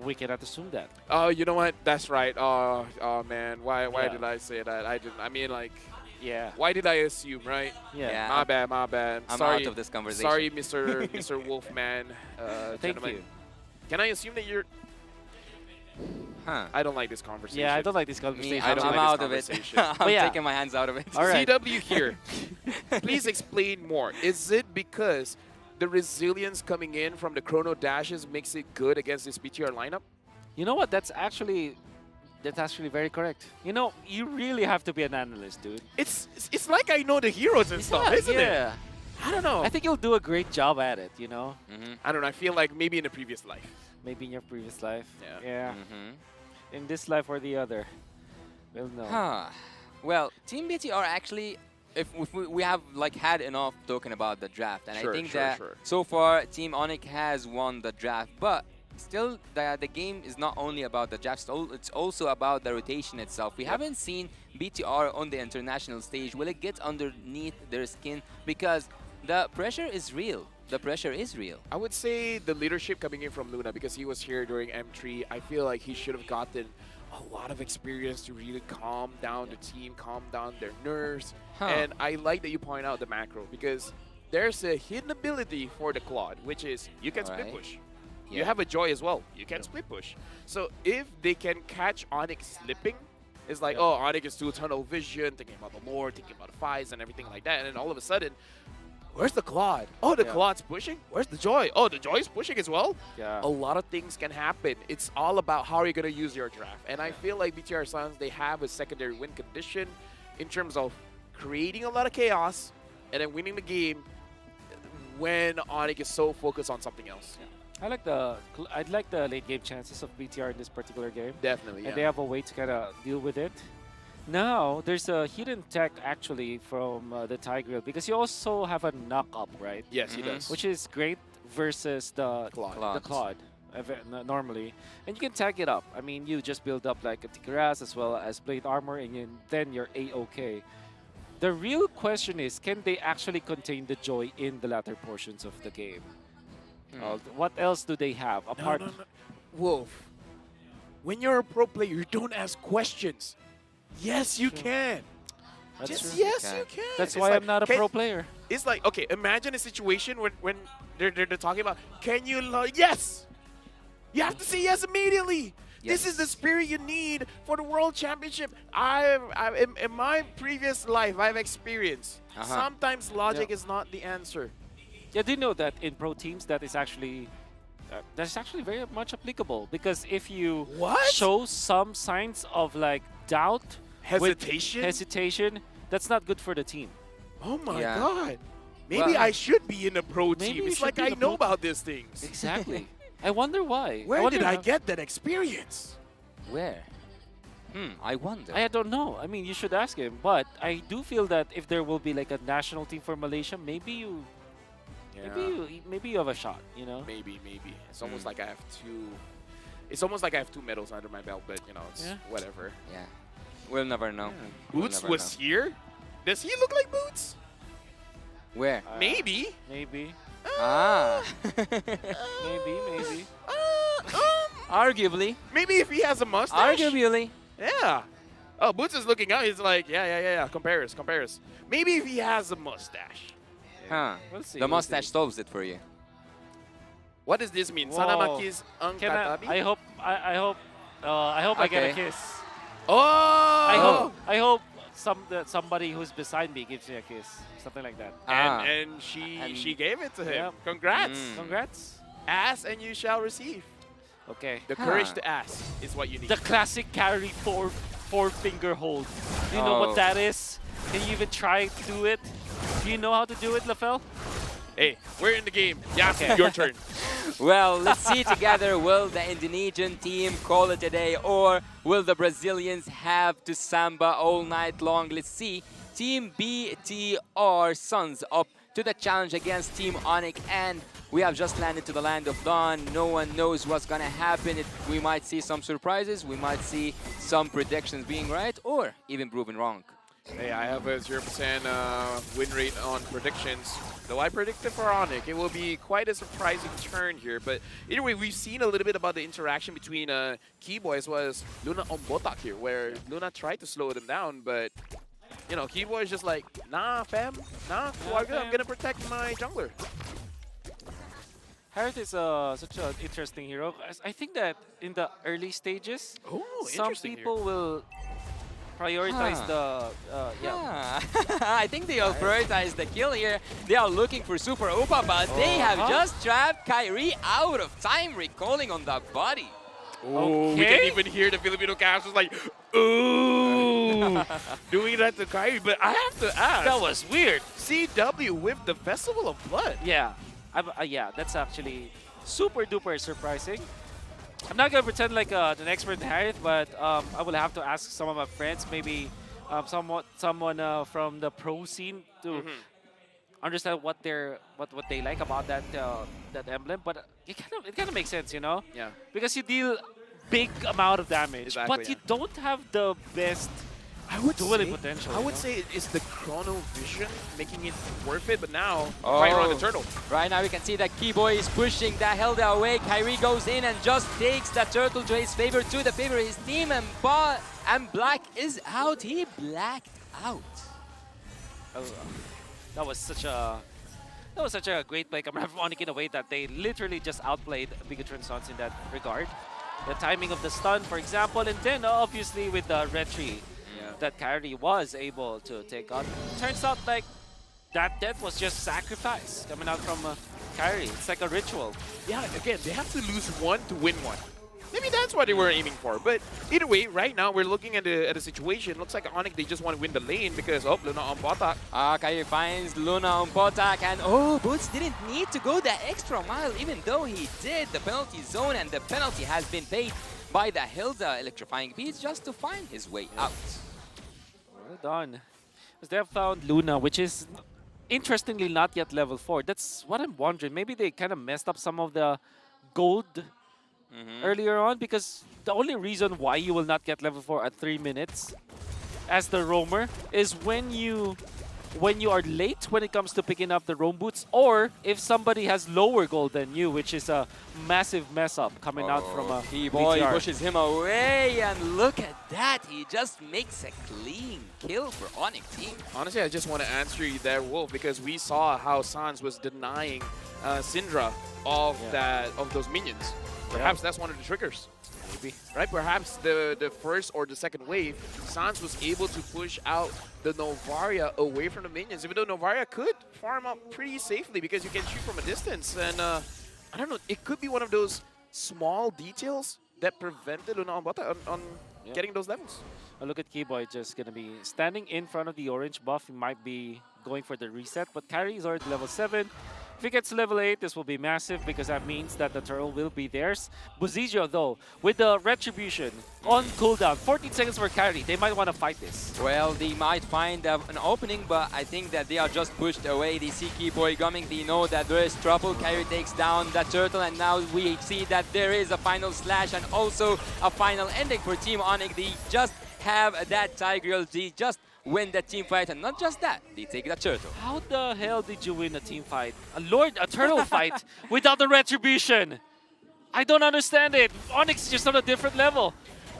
We cannot assume that. Oh, you know what? That's right. Oh man, why did I say that? I didn't. I mean, like, why did I assume, right? My bad. I'm sorry, out of this conversation. Sorry, Mr. Wolfman. Thank gentleman. you. Can I assume that you're? I don't like this conversation. Yeah, I don't like this conversation. I'm like out this of it. conversation. I'm taking my hands out of it. CW here. Please explain more. Is it because the resilience coming in from the chrono dashes makes it good against this BTR lineup? You know what? That's actually very correct. You know, you really have to be an analyst, dude. It's like I know the heroes and stuff, isn't it? I don't know. I think you'll do a great job at it, you know? I don't know. I feel like maybe in a previous life. Maybe in your previous life. Yeah. In this life or the other. We'll know. Well, Team BTR actually, if we have like had enough talking about the draft, and I think that so far Team Onyx has won the draft, but still the game is not only about the jabs, it's also about the rotation itself. We haven't seen BTR on the international stage. Will it get underneath their skin? Because the pressure is real. The pressure is real. I would say the leadership coming in from Luna, because he was here during M3, I feel like he should have gotten a lot of experience to really calm down the team, calm down their nerves. And I like that you point out the macro, because there's a hidden ability for the Claude, which is you can split push. You have a Joy as well. You can split push. So if they can catch Onyx slipping, it's like, oh, Onyx is too tunnel vision, thinking about the lore, thinking about the fights and everything like that. And then all of a sudden, where's the Claude? Oh, the Claude's pushing? Where's the Joy? Oh, the Joy's pushing as well? Yeah. A lot of things can happen. It's all about how you're going to use your draft. And I feel like BTR Suns, they have a secondary win condition in terms of creating a lot of chaos and then winning the game when Onyx is so focused on something else. I like the late game chances of BTR in this particular game. Definitely, And they have a way to kind of deal with it. Now, there's a hidden tech actually from the Tigreal, because you also have a knock-up, right? Yes, he does. Which is great versus the Claude normally. And you can tag it up. I mean, you just build up like a Tigras as well as Blade Armor, and then you're A-OK. The real question is, can they actually contain the Joy in the latter portions of the game? What else do they have apart? No. Wolf, when you're a pro player, you don't ask questions. Yes, you can. That's true. Yes, you can. That's why I'm not a pro player. It's like, okay, imagine a situation when they're talking about, can you yes? You have to say yes immediately. Yes. This is the spirit you need for the World Championship. In my previous life, I've experienced. Sometimes logic is not the answer. Yeah, do you know that in pro teams that is actually that's actually very much applicable, because if you show some signs of like doubt, hesitation, that's not good for the team. Oh my God. Maybe I should be in a pro team. It's like I know about these things. Exactly. I wonder why. Where did I get that experience? Where? I wonder. I don't know. I mean, you should ask him. But I do feel that if there will be like a national team for Malaysia, maybe you have a shot, you know? Maybe. It's almost like I have two. It's almost like I have 2 medals under my belt, but you know, it's whatever. Yeah. We'll never know. Boots was here? Does he look like Boots? Where? Maybe. Maybe. Maybe. Arguably. Maybe if he has a mustache. Arguably. Yeah. Oh, Boots is looking out. He's like, yeah. Compare us. Maybe if he has a mustache. We'll see. The mustache solves it for you. What does this mean? Sanamaki's Katabi? I hope I get a kiss. Oh! I hope somebody who's beside me gives me a kiss. Something like that. And she gave it to him. Yep. Congrats. Congrats. Ask and you shall receive. Okay. The courage to ask is what you need. The classic carry four finger hold. Do you know what that is? Can you even try to do it? Do you know how to do it, Lafel? Hey, we're in the game. Yeah, okay. Your turn. Well, let's see together. Will the Indonesian team call it a day, or will the Brazilians have to samba all night long? Let's see. Team BTR Suns up to the challenge against Team Onyx, and we have just landed to the land of dawn. No one knows what's gonna happen. We might see some surprises. We might see some predictions being right, or even proven wrong. Hey, I have a 0% win rate on predictions. Though I predicted for Onyx, it will be quite a surprising turn here. But either way, we've seen a little bit about the interaction between Keyboy as well as Luna on Botak here, where Luna tried to slow them down, but you know, Keyboy is just like, nah, fam, I'm gonna protect my jungler. Harith is such an interesting hero. I think that in the early stages, some people will prioritize the I think they'll prioritize the kill here. They are looking for Super Upa, but they have just trapped Kyrie out of time, recalling on that body. Oh, we can even hear the Filipino cast was like, ooh, doing that to Kyrie. But I have to ask. That was weird. CW with the Festival of Blood. Yeah, that's actually super duper surprising. I'm not gonna pretend like an expert in Harith, but I will have to ask some of my friends, maybe someone from the pro scene to understand what they like about that that emblem, but it kind of makes sense, you know? Yeah. Because you deal big amount of damage, Exactly, but you don't have the best dueling potential. I would say it's the chrono vision making it worth it, but now right around the turtle. Right now we can see that Keyboy is pushing that Hilda away. Kyrie goes in and just takes that turtle to his favor, to the favor of his team, and Black is out. He blacked out. Oh, that was such a great play from Onyx in a way that they literally just outplayed Bigatron Sons in that regard. The timing of the stun, for example, and then obviously with the retry that Kyrie was able to take out. Turns out like that death was just sacrifice coming out from Kyrie. It's like a ritual. Yeah, again, they have to lose one to win one. Maybe that's what they were aiming for. But either way, right now we're looking at a situation. Looks like Onyx, they just want to win the lane because Luna on Botak. Kyrie finds Luna on Botak, and Boots didn't need to go that extra mile, even though he did the penalty zone, and the penalty has been paid by the Hilda electrifying beats just to find his way out. Well done. Because they have found Luna, which is interestingly not yet level 4. That's what I'm wondering. Maybe they kind of messed up some of the gold earlier on, because the only reason why you will not get level 4 at 3 minutes as the roamer is when you are late when it comes to picking up the roam boots, or if somebody has lower gold than you, which is a massive mess up coming out from a Keyboy pushes him away, and look at that, he just makes a clean kill for Onyx team. Honestly, I just want to answer you there, Wolf, because we saw how Sans was denying Syndra of those minions. Perhaps that's one of the triggers. Maybe. Right? Perhaps the first or the second wave, Sans was able to push out the Novaria away from the minions, even though Novaria could farm up pretty safely because you can shoot from a distance. And I don't know, it could be one of those small details that prevented Luna on getting those levels. Look at Keyboy just going to be standing in front of the orange buff. He might be going for the reset, but Kyrie is already level 7. If he gets to level 8, this will be massive because that means that the turtle will be theirs. Buzizio, though, with the Retribution on cooldown, 14 seconds for Kyrie, they might want to fight this. Well, they might find an opening, but I think that they are just pushed away. They see Keyboy coming, they know that there is trouble. Kyrie takes down that turtle, and now we see that there is a final slash and also a final ending for Team Onyx. They just have that Tigreal, they just win the team fight, and not just that, they take the turtle. How the hell did you win a team fight? A turtle fight without the Retribution? I don't understand it. Onyx is just on a different level.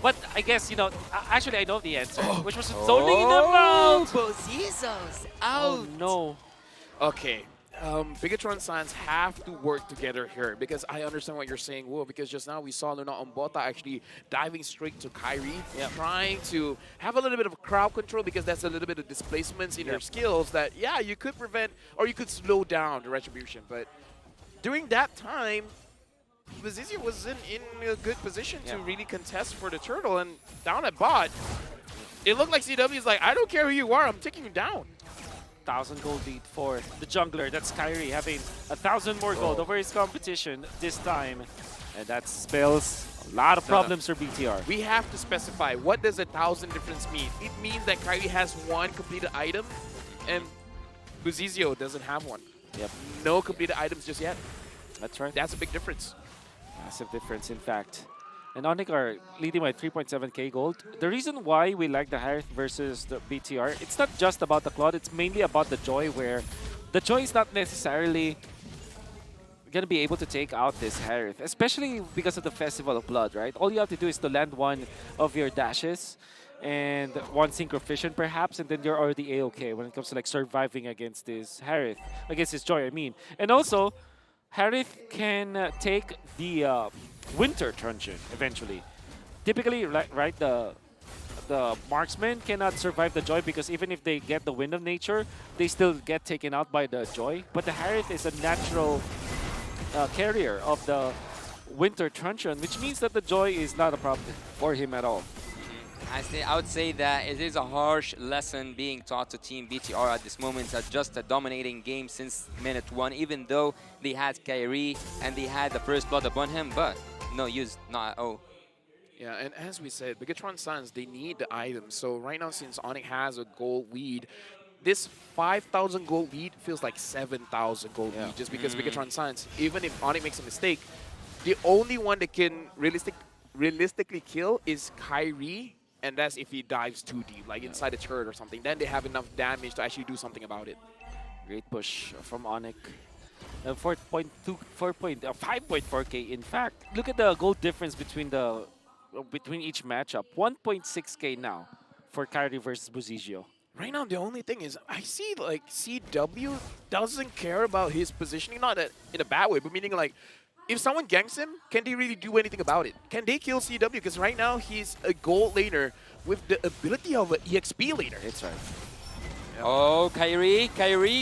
But I guess, you know, actually I know the answer, which was zoning them out. Bozizos out. Oh no. Okay. Bigatron Sans have to work together here because I understand what you're saying, Will, because just now we saw Luna on Bota actually diving straight to Kyrie, trying to have a little bit of crowd control because that's a little bit of displacements in your skills that, yeah, you could prevent or you could slow down the Retribution. But during that time, Bozizio was in a good position to really contest for the turtle, and down at bot, it looked like CW is like, I don't care who you are, I'm taking you down. 1,000 gold lead for the jungler. That's Kyrie having 1,000 more gold over his competition this time. And that spells a lot of problems for BTR. We have to specify, what does 1,000 difference mean? It means that Kyrie has one completed item and Buzizio doesn't have one. Yep. No completed items just yet. That's right. That's a big difference. Massive difference, in fact. And Onyx are leading by 3.7k gold. The reason why we like the Harith versus the BTR, it's not just about the Claude, it's mainly about the Joy, where the Joy is not necessarily going to be able to take out this Harith, especially because of the Festival of Blood, right? All you have to do is to land one of your dashes and one Synchrovision perhaps, and then you're already A-okay when it comes to like surviving against this Harith, against this Joy, I mean. And also, Harith can take the Winter Truncheon eventually. Typically, right, the marksman cannot survive the Joy because even if they get the Wind of Nature, they still get taken out by the Joy. But the Harith is a natural carrier of the Winter Truncheon, which means that the Joy is not a problem for him at all. I would say that it is a harsh lesson being taught to Team BTR at this moment. Just a dominating game since minute 1, even though they had Kyrie and they had the first blood upon him, but no use, not at all. Yeah, and as we said, Bigatron Sans, they need the items. So right now, since Onyx has a gold lead, this 5,000 gold lead feels like 7,000 gold lead just because Bigatron Science, even if Onyx makes a mistake, the only one that can realistically kill is Kyrie, and that's if he dives too deep, like inside a turret or something. Then they have enough damage to actually do something about it. Great push from Onyx. 5.4k in fact. Look at the gold difference between each matchup. 1.6k now for Kyrie versus Buzizio. Right now, the only thing is I see like CW doesn't care about his positioning, not that in a bad way, but meaning like if someone ganks him, can they really do anything about it? Can they kill CW? Because right now he's a gold laner with the ability of an EXP laner. That's right. Oh, Kyrie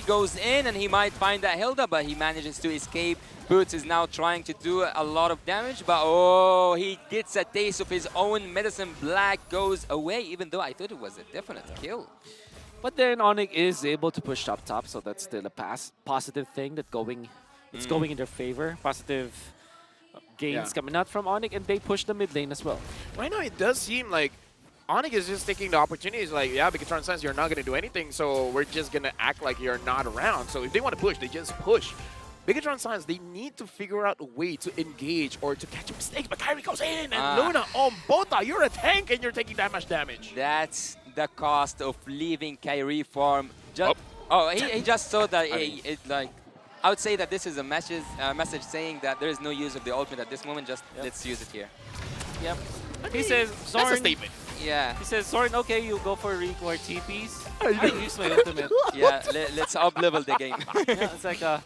goes in and he might find that Hilda, but he manages to escape. Boots is now trying to do a lot of damage, but oh, he gets a taste of his own medicine. Black goes away, even though I thought it was a definite kill. But then Onyx is able to push top, so that's still a positive thing that it's going in their favor. Positive gains coming out from Onyx, and they push the mid lane as well. Right now, it does seem like Onyx is just taking the opportunities like, yeah, Bigatron Science, you're not going to do anything, so we're just going to act like you're not around. So if they want to push, they just push. Bigatron Science, they need to figure out a way to engage or to catch a mistake, but Kyrie goes in, and Luna, Bota, you're a tank and you're taking that much damage. That's the cost of leaving Kyrie farm. He just saw that I would say that this is a message saying that there is no use of the ultimate at this moment, just let's use it here. Yep. I mean, he says, Zorn, that's a statement. Yeah. He says, Zorn, okay, you go for recore TPs. I use my ultimate. Yeah, let's up-level the game. Yeah, it's like a...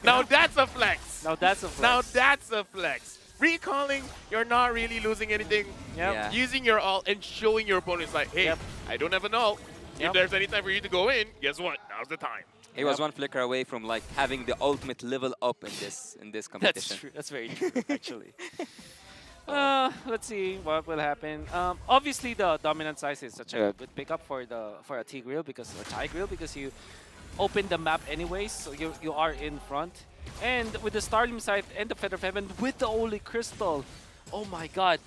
Now that's a flex. Now that's a flex. Now that's a flex. Recalling, you're not really losing anything. Yep. Yeah. Using your ult and showing your opponents like, hey, I don't have an ult. If there's any time for you to go in, guess what? Now's the time. He was one flicker away from like having the ultimate level up in this competition. That's true. That's very true, actually. Let's see what will happen. Obviously, the dominant size is such a good pickup for a Tigreal because you open the map anyways, so you are in front. And with the Starlim side and the Feather of Heaven with the Holy Crystal, oh my God,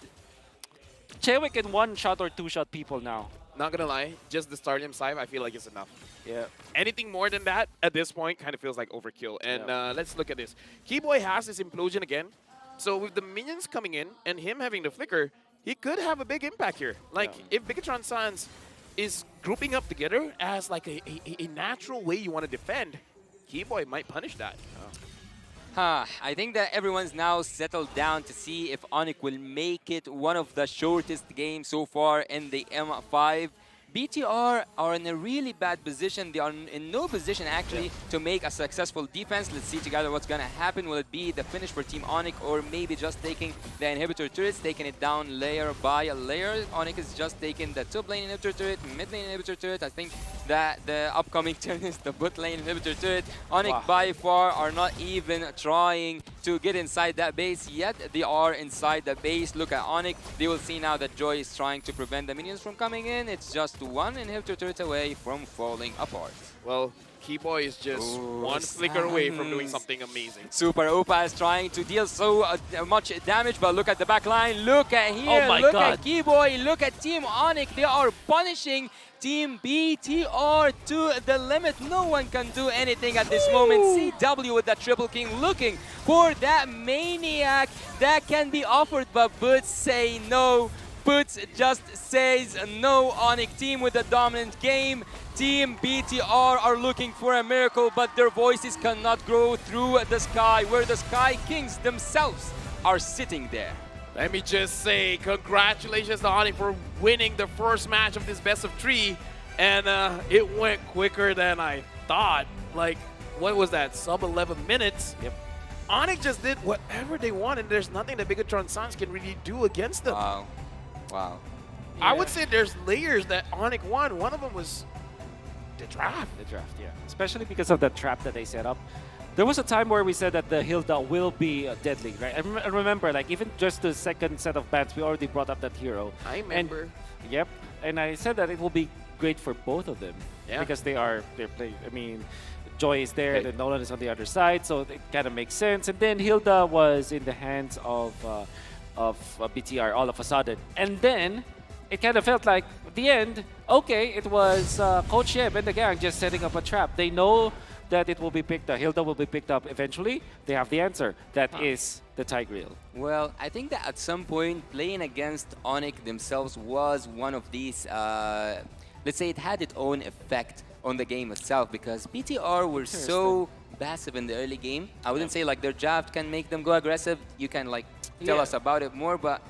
Chewik can one-shot or two-shot people now. Not gonna lie, just the Starlium Scythe, I feel like it's enough. Yeah. Anything more than that at this point kind of feels like overkill. And let's look at this. Keyboy has his implosion again. So with the minions coming in and him having the flicker, he could have a big impact here. Like if Bigatron Sans is grouping up together as like a natural way you want to defend, Keyboy might punish that. I think that everyone's now settled down to see if Onyx will make it one of the shortest games so far in the M5. BTR are in a really bad position. They are in no position actually to make a successful defense. Let's see together what's gonna happen. Will it be the finish for Team Onyx or maybe just taking the inhibitor turrets, taking it down layer by layer? Onyx is just taking the top lane inhibitor turret, mid lane inhibitor turret. I think that the upcoming turn is the bot lane inhibitor turret. Onyx by far are not even trying to get inside that base yet. They are inside the base. Look at Onyx. They will see now that Joy is trying to prevent the minions from coming in. It's just one inhibitor turret away from falling apart. Well, Keyboy is just one flicker away from doing something amazing. Super Opa is trying to deal so much damage, but look at the back line. Look at here. Look at Keyboy. Look at Team Onyx. They are punishing Team BTR to the limit. No one can do anything at this moment. CW with the Triple King looking for that Maniac that can be offered, but Boots say no. Boots just says no. Onyx team with a dominant game. Team BTR are looking for a miracle, but their voices cannot grow through the sky, where the Sky Kings themselves are sitting there. Let me just say congratulations to Onyx for winning the first match of this best of 3. And it went quicker than I thought. Like, what was that, sub 11 minutes? Yep. Onyx just did whatever they wanted. There's nothing that Bigatron Sans can really do against them. Wow. I would say there's layers that Onyx won. One of them was the draft. The draft, yeah. Especially because of the trap that they set up. There was a time where we said that the Hilda will be deadly, right? I remember, like, even just the second set of bans, we already brought up that hero. I remember. Yep. And I said that it will be great for both of them. Yeah. Because they're playing, I mean, Joy is there, and Nolan is on the other side, so it kind of makes sense. And then Hilda was in the hands of BTR all of a sudden. And then it kind of felt like at the end, okay, it was Coach Yeb and the gang just setting up a trap. They know that it will be picked up. Hilda will be picked up eventually. They have the answer. That is the Tigreal. Well, I think that at some point, playing against Onyx themselves was one of these, let's say it had its own effect on the game itself, because BTR were so passive in the early game. I wouldn't say like their draft can make them go aggressive. You can like tell us about it more, but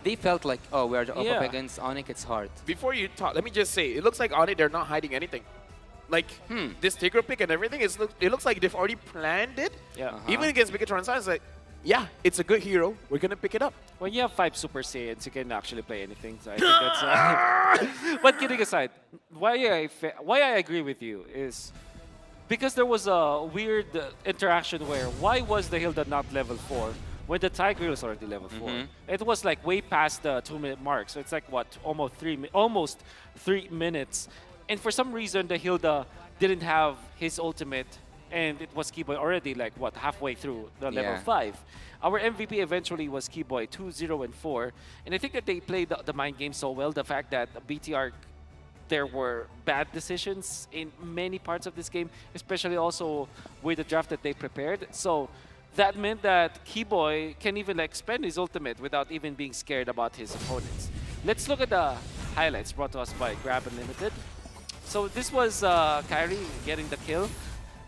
they felt like, oh, we're up against Onyx, it's hard. Before you talk, let me just say, it looks like Onyx, they're not hiding anything. Like, this Tigreal pick and everything, it looks like they've already planned it. Yeah. Even against Megatron Sun, it's like, yeah, it's a good hero. We're going to pick it up. When you have 5 Super Saiyans, you can actually play anything. So I think that's... But kidding aside, why I agree with you is because there was a weird interaction where why was the Hilda not level 4 when the Tigreal is already level 4? It was like way past the 2-minute mark. So it's like, what, almost 3 minutes. And for some reason, the Hilda didn't have his ultimate, and it was Keyboy already like, what, halfway through the level 5. Our MVP eventually was Keyboy 2, 0, and 4. And I think that they played the mind game so well. The fact that BTR, there were bad decisions in many parts of this game, especially also with the draft that they prepared. So that meant that Keyboy can even like spend his ultimate without even being scared about his opponents. Let's look at the highlights brought to us by Grab Unlimited. So this was Kyrie getting the kill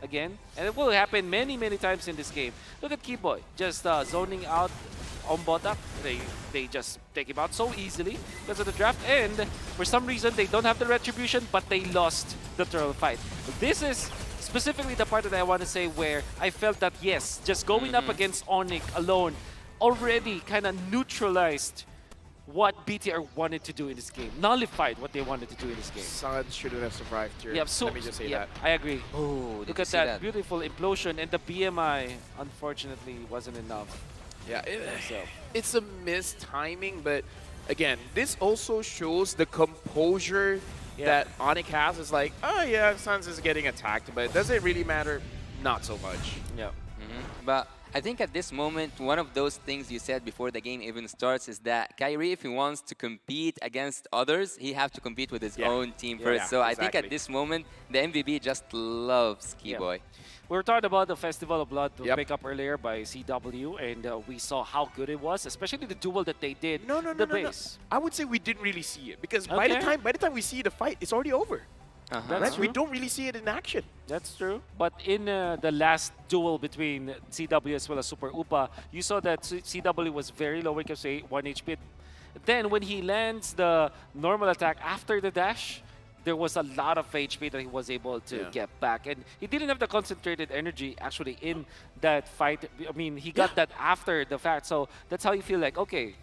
again, and it will happen many times in this game. Look at Keyboy just zoning out on Botak. They just take him out so easily because of the draft, and for some reason they don't have the retribution, but they lost the turtle fight. This is specifically the part that I want to say where I felt that yes, just going up against Onyx alone already kind of neutralized what BTR wanted to do in this game, nullified what they wanted to do in this game. Sun shouldn't have survived here. Yeah, so, let me just say that. I agree. Oh, look at that beautiful implosion, and the BMI unfortunately wasn't enough. Yeah, it's a missed timing, but again, this also shows the composure that Onyx has. Is like, oh yeah, Suns is getting attacked, but does it really matter? Not so much. Yeah. But I think at this moment, one of those things you said before the game even starts is that Kyrie, if he wants to compete against others, he has to compete with his own team first. So I think at this moment, the MVP just loves Keyboy. We were talking about the Festival of Blood to pick up earlier by CW, and we saw how good it was, especially the duel that they did. No. I would say we didn't really see it because by the time we see the fight, it's already over. Right? We don't really see it in action. That's true. But in the last duel between CW as well as Super Upa, you saw that CW was very low when it comes to 1 HP. Then when he lands the normal attack after the dash, there was a lot of HP that he was able to get back. And he didn't have the concentrated energy actually in that fight. I mean, he got that after the fact. So that's how you feel like, okay,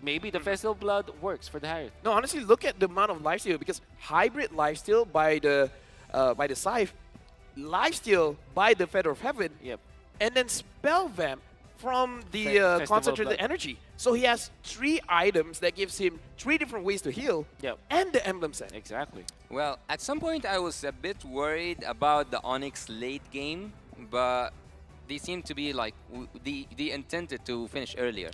maybe the Festival of Blood works for the Hybrid. No, honestly, look at the amount of lifesteal because Hybrid lifesteal by the Scythe, lifesteal by the Feather of Heaven, and then Spell Vamp from the concentrated energy. So he has 3 items that gives him 3 different ways to heal, and the Emblem Set. Exactly. Well, at some point I was a bit worried about the Onyx late game, but they seem to be like, they intended to finish earlier.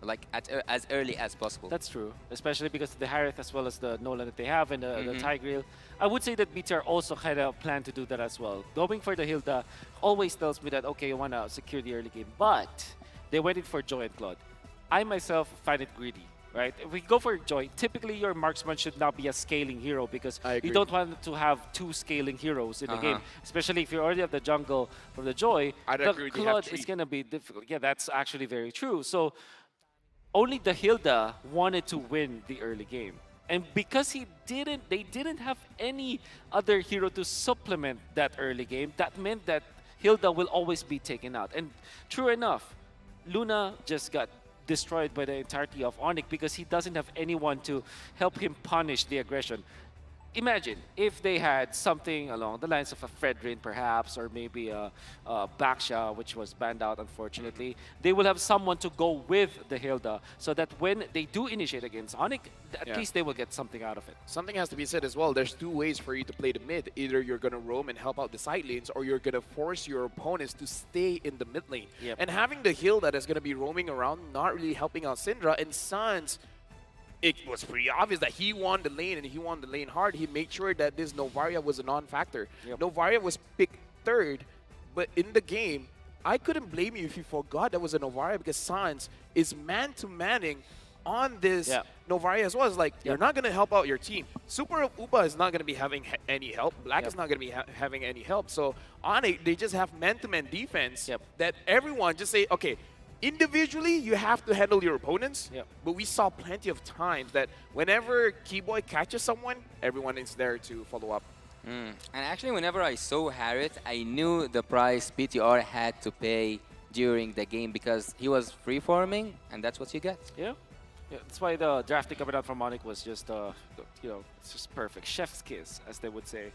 Like as early as possible. That's true, especially because of the Harith as well as the Nolan that they have and the Tigreal. I would say that BTR also kind of plan to do that as well. Going for the Hilda always tells me that, okay, you want to secure the early game, but they went in for Joy and Claude. I myself find it greedy, right? If we go for Joy, typically your marksman should not be a scaling hero because you don't want to have 2 scaling heroes in the game, especially if you already have the jungle from the Joy. The Claude is going to be difficult. Yeah, that's actually very true. So only the Hilda wanted to win the early game. And because they didn't have any other hero to supplement that early game, that meant that Hilda will always be taken out. And true enough, Luna just got destroyed by the entirety of Onyx because he doesn't have anyone to help him punish the aggression. Imagine if they had something along the lines of a Fredrin perhaps, or maybe a Baksha, which was banned out unfortunately. They will have someone to go with the Hilda so that when they do initiate against Onyx, at least they will get something out of it. Something has to be said as well. There's 2 ways for you to play the mid. Either you're going to roam and help out the side lanes, or you're going to force your opponents to stay in the mid lane. And having the Hilda that's going to be roaming around, not really helping out Syndra, and Sans it was pretty obvious that he won the lane, and he won the lane hard. He made sure that this Novaria was a non-factor. Novaria was picked third, but in the game, I couldn't blame you if you forgot that was a Novaria, because Sans is man-to-manning on this Novaria as well. It's like, you're not going to help out your team. Super Uba is not going to be having any help. Black is not going to be having any help. So on it, they just have man-to-man defense that everyone just say, okay, individually, you have to handle your opponents, but we saw plenty of times that whenever Keyboy catches someone, everyone is there to follow up. And actually, whenever I saw Harriet, I knew the price PTR had to pay during the game because he was free-farming, and that's what you get. Yeah, that's why the drafting coming out from Onyx was just, it's just perfect. Chef's kiss, as they would say.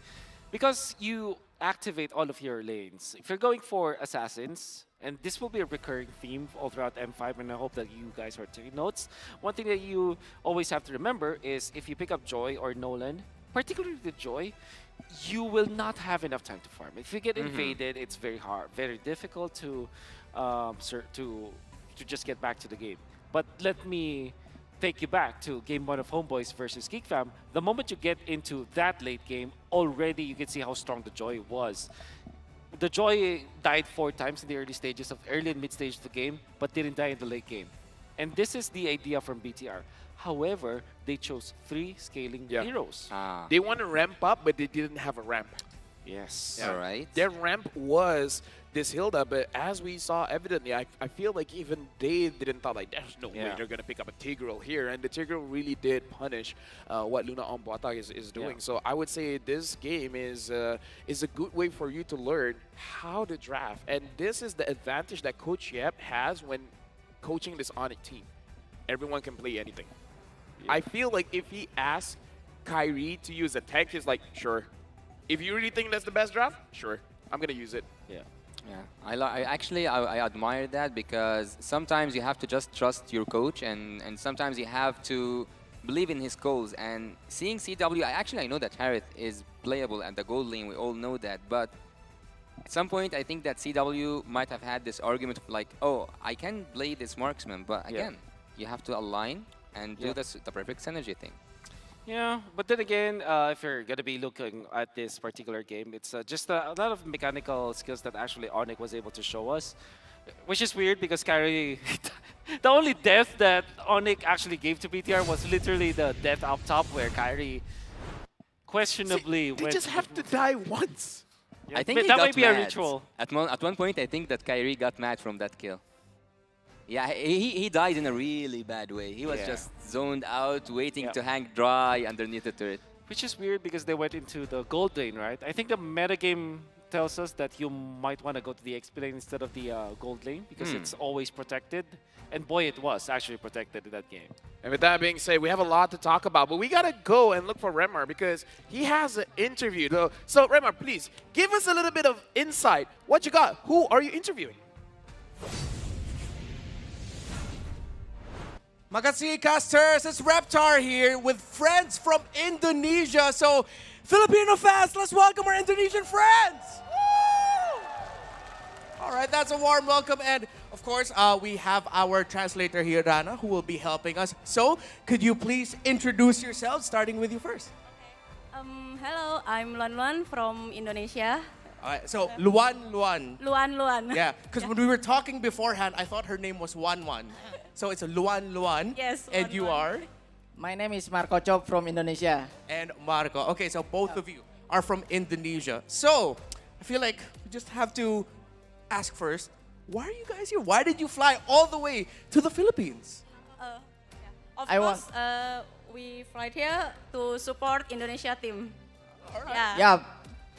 Because you activate all of your lanes. If you're going for assassins, and this will be a recurring theme all throughout M5, and I hope that you guys are taking notes. One thing that you always have to remember is if you pick up Joy or Nolan, particularly the Joy, you will not have enough time to farm. If you get invaded, it's very hard, very difficult to just get back to the game. But let me take you back to game 1 of Homeboys versus GeekFam. The moment you get into that late game, already you can see how strong the Joy was. The Joy died 4 times in the early and mid stage of the game, but didn't die in the late game. And this is the idea from BTR. However, they chose 3 scaling heroes. They want to ramp up, but they didn't have a ramp. Yes. All right. Their ramp was this Hilda, but as we saw evidently, I feel like even they didn't thought like, there's no way they're going to pick up a Tigreal here. And the Tigreal really did punish what Luna on Boatag is doing. So I would say this game is a good way for you to learn how to draft. And this is the advantage that Coach Yep has when coaching this Onyx team. Everyone can play anything. I feel like if he asks Kyrie to use a tank, he's like, sure. If you really think that's the best draft, sure, I'm going to use it. Yeah. I admire that because sometimes you have to just trust your coach and sometimes you have to believe in his calls. And seeing CW, I know that Harith is playable at the gold lane, we all know that, but at some point I think that CW might have had this argument of like, oh, I can play this marksman, but again, you have to align and do the perfect synergy thing. Yeah, but then again, if you're going to be looking at this particular game, it's just a lot of mechanical skills that actually Onyx was able to show us, which is weird because Kyrie, the only death that Onyx actually gave to BTR was literally the death up top where Kyrie questionably they just have to die once. I think that might be a ritual. At one point, I think that Kyrie got mad from that kill. Yeah, he died in a really bad way. He was just zoned out, waiting to hang dry underneath the turret. Which is weird because they went into the gold lane, right? I think the metagame tells us that you might want to go to the XP lane instead of the gold lane because it's always protected. And boy, it was actually protected in that game. And with that being said, we have a lot to talk about, but we got to go and look for Remar because he has an interview. So Remar, please, give us a little bit of insight. What you got? Who are you interviewing? Makasih casters, it's Reptar here with friends from Indonesia. So, Filipino fans, let's welcome our Indonesian friends! Woo! All right, that's a warm welcome. And of course, we have our translator here, Rana, who will be helping us. So, could you please introduce yourself, starting with you first? Hello, I'm Luan Luan from Indonesia. All right, so Luan Luan. Luan Luan. Yeah, because when we were talking beforehand, I thought her name was Wan Wan. So it's a Luan Luan. Yes. And you are? My name is Marco Chop from Indonesia. And Marco. Okay, so both of you are from Indonesia. So I feel like we just have to ask first, why are you guys here? Why did you fly all the way to the Philippines? Of course, we fly here to support Indonesia team. All right. Yeah,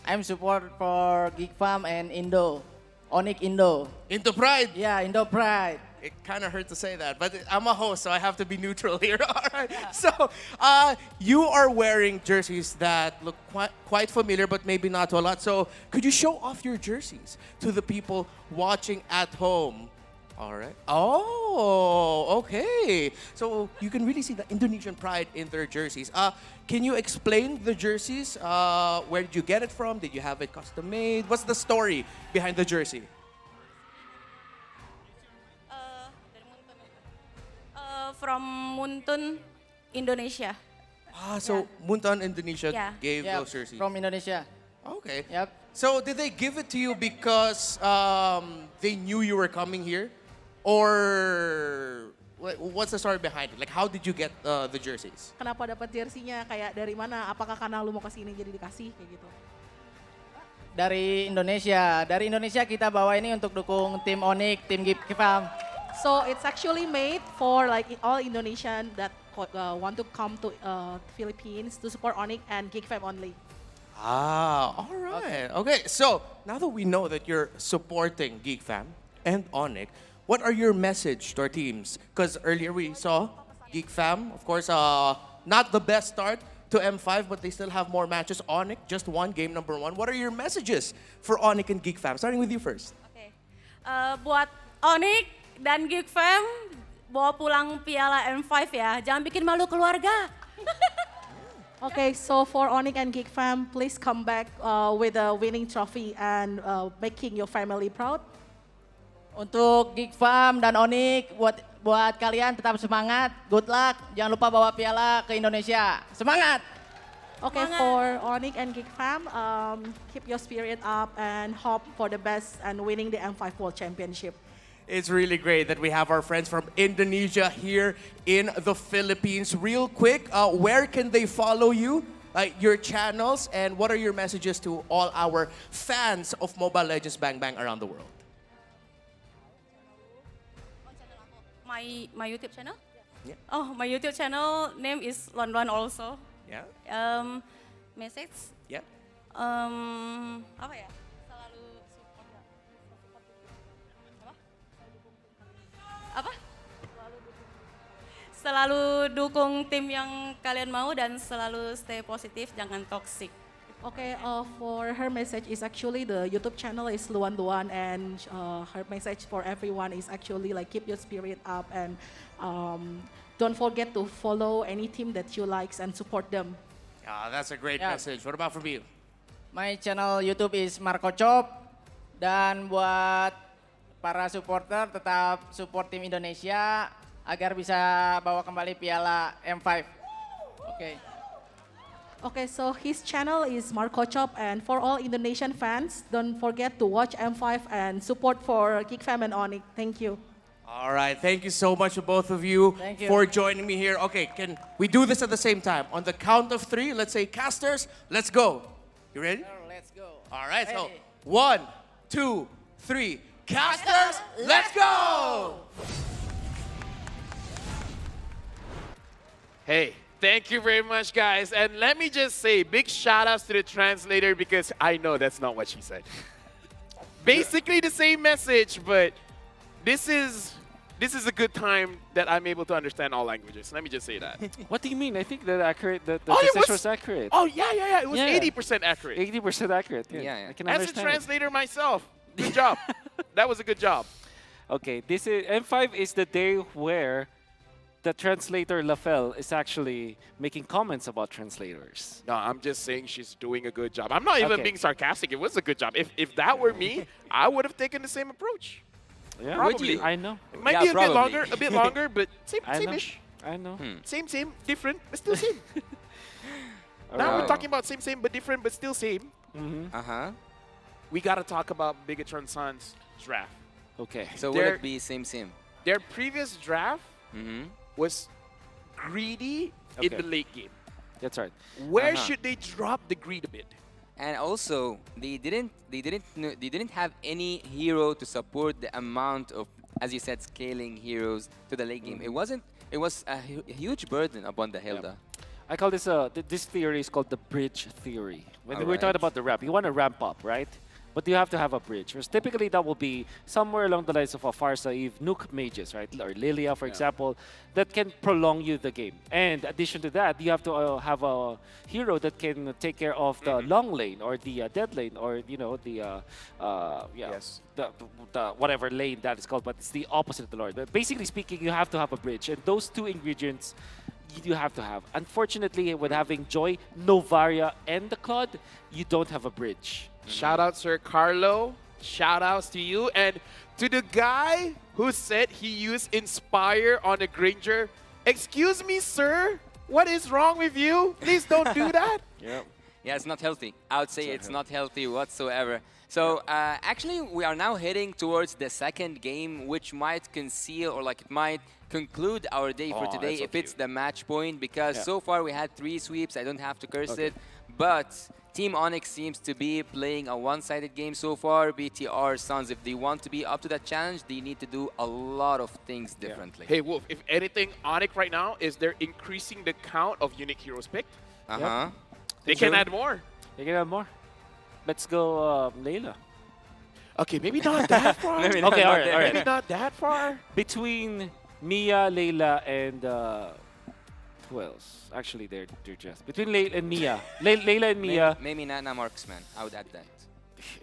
I'm support for GeekFam and Indo. Onyx Indo. Indo Pride? Yeah, Indo Pride. It kind of hurt to say that, but I'm a host, so I have to be neutral here. All right. Yeah. So, you are wearing jerseys that look quite familiar, but maybe not to a lot. So, could you show off your jerseys to the people watching at home? All right. Oh, okay. So, you can really see the Indonesian pride in their jerseys. Can you explain the jerseys? Where did you get it from? Did you have it custom made? What's the story behind the jersey? From Muntun, Indonesia. So Muntan Indonesia Yeah. gave Yeah, those jerseys. from Indonesia. Okay. Yep. So did they give it to you because they knew you were coming here, or what's the story behind it? Like, how did you get the jerseys? Kenapa dapat jersinya? Kayak dari mana? Apakah karena lu mau kesini jadi dikasih kayak gitu? Dari Indonesia kita bawa ini untuk dukung tim Onyx, tim Gifam. So it's actually made for like all Indonesian that want to come to Philippines to support Onyx and Geek Fam only. All right. Okay, so now that we know that you're supporting Geek Fam and Onyx, what are your message to our teams? Because earlier we saw Geek Fam, of course, not the best start to M5, but they still have more matches. Onyx just won game number 1. What are your messages for Onyx and Geek Fam? Starting with you first. Okay. Buat Onyx dan Geek Fam, bawa pulang piala M5 ya. Jangan bikin malu keluarga. Okay, so for Onyx and Geek Fam, please come back with a winning trophy and making your family proud. Untuk Geek Fam dan Onyx, buat kalian tetap semangat, good luck. Jangan lupa bawa piala ke Indonesia. Semangat! Okay, for Onyx and Geek Fam, keep your spirit up and hope for the best and winning the M5 World Championship. It's really great that we have our friends from Indonesia here in the Philippines. Real quick, where can they follow you? Your channels, and what are your messages to all our fans of Mobile Legends Bang Bang around the world? My YouTube channel? Yeah. Oh, my YouTube channel name is London also. Yeah. Message? Yeah. Apa ya? Apa? Selalu dukung tim yang kalian mau dan selalu stay positif, jangan toxic. Okay, for her message is actually the YouTube channel is Luan Luan, and her message for everyone is actually like keep your spirit up and don't forget to follow any team that you likes and support them. That's a great message. What about from you? My channel YouTube is Marco Chop, dan buat para supporter tetap support tim Indonesia agar bisa bawa kembali piala M5. Okay. Okay, so his channel is Marco Chop, and for all Indonesian fans, don't forget to watch M5 and support for Geek Fam and Onyx. Thank you. All right, thank you so much to both of you for joining me here. Okay, can we do this at the same time? On the count of 3, let's say casters, let's go. You ready? Let's go. All right, so 1, 2, 3. Casters, let's go! Hey, thank you very much, guys. And let me just say, big shout outs to the translator, because I know that's not what she said. Basically the same message, but this is a good time that I'm able to understand all languages. Let me just say that. What do you mean? I think that accurate. The message was accurate. Oh, yeah. It was 80% accurate. 80% accurate. Yeah. I can As a understand translator myself, good job. That was a good job. Okay, this is M5 is the day where the translator Lafel is actually making comments about translators. No, I'm just saying she's doing a good job. I'm not even being sarcastic. It was a good job. If that were me, I would have taken the same approach. Yeah, probably. I know. It might be a bit longer, but same-ish. I know. Same, different, but still same. Now we're talking about same, but different, but still same. We gotta talk about Bigatron Sun's draft. Okay. So will it be same? Their previous draft was greedy in the late game. That's right. Where should they drop the greed a bit? And also, they didn't have any hero to support the amount of, as you said, scaling heroes to the late game. It was a huge burden upon the Hilda. I call this this theory is called the bridge theory. When we're talking about the ramp, you want to ramp up, right? But you have to have a bridge. Whereas typically that will be somewhere along the lines of a Farsa Eve, Nuke Mages, right? Or Lilia, for example, that can prolong you the game. And in addition to that, you have to have a hero that can take care of the long lane or the dead lane, or the whatever lane that is called. But it's the opposite of the Lord. But basically speaking, you have to have a bridge, and those two ingredients you have to have. Unfortunately, with having Joy, Novaria, and the Claude, you don't have a bridge. Shout out, Sir Carlo. Shout outs to you. And to the guy who said he used Inspire on a Granger. Excuse me, sir. What is wrong with you? Please don't do that. Yep. Yeah, it's not healthy. I would say it's not healthy whatsoever. So actually, we are now heading towards the second game, which might conceal or like it might conclude our day for today if it's the match point. Because so far we had 3 sweeps. I don't have to curse it, but Team Onyx seems to be playing a one-sided game so far. BTR Suns, if they want to be up to that challenge, they need to do a lot of things differently. Hey Wolf, if anything, Onyx right now is they're increasing the count of unique heroes picked. They can add more. They can add more. Let's go Layla. Okay, maybe not that far. Okay, all right. Maybe not that far. Between Mia, Layla, and who else? Actually, they're just between Layla and Mia. Layla and Mia. Maybe Nana Marksman. I would add that.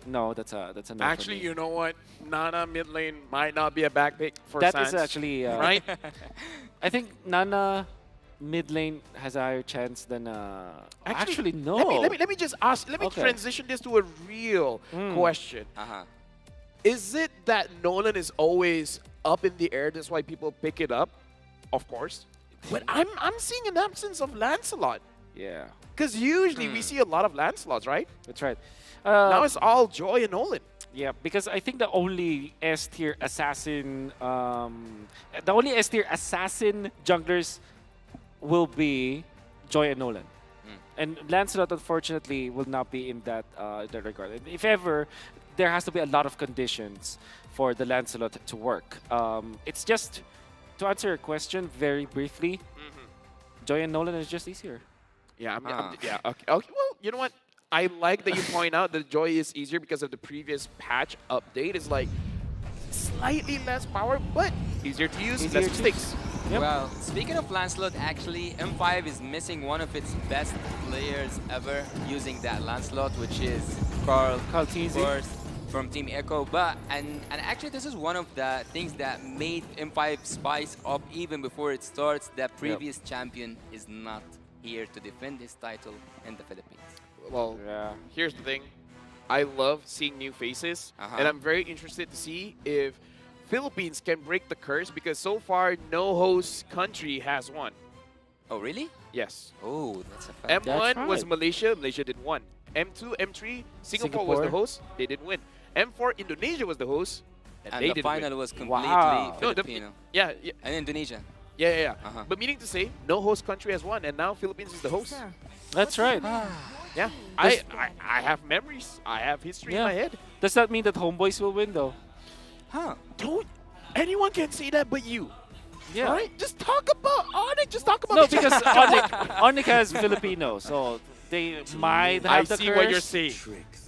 No, that's a no. Actually, you know what? Nana mid lane might not be a back pick for That Sans. is actually right. I think Nana mid lane has a higher chance than actually no. Let me just ask. Let me transition this to a real question. Is it that Nolan is always up in the air? That's why people pick it up. Of course. But I'm seeing an absence of Lancelot. Yeah. Because usually we see a lot of Lancelots, right? That's right. Now it's all Joy and Nolan. Yeah, because I think the only S-tier assassin, junglers will be Joy and Nolan. And Lancelot, unfortunately, will not be in that regard. And if ever, there has to be a lot of conditions for the Lancelot to work. It's just, to answer your question very briefly, Joy and Nolan is just easier. Yeah, yeah. Okay. Well, you know what? I like that you point out that Joy is easier because of the previous patch update. It's like slightly less power, but easier to use, less mistakes. Yep. Well, speaking of Lancelot, actually, M5 is missing one of its best players ever using that Lancelot, which is Carl Teasy, of course, from Team Echo. But and actually, this is one of the things that made M5 spice up even before it starts. The previous champion is not here to defend his title in the Philippines. Well, here's the thing. I love seeing new faces, and I'm very interested to see if Philippines can break the curse because so far no host country has won. Oh, really? Yes. Oh, that's a fact. M1 was Malaysia. Malaysia did won. M2, M3, Singapore was the host. They didn't win. M4, Indonesia was the host. And they the didn't final win. was completely Filipino. Yeah. And Indonesia. Yeah. But meaning to say, no host country has won, and now Philippines is the host. That's right. Yeah. I have memories. I have history in my head. Does that mean that Homeboys will win, though? Don't anyone can say that but you. Yeah. All right? Just talk about Onyx. Just talk about No, because Onyx has Filipino, so they might have the curse. I see what you're saying.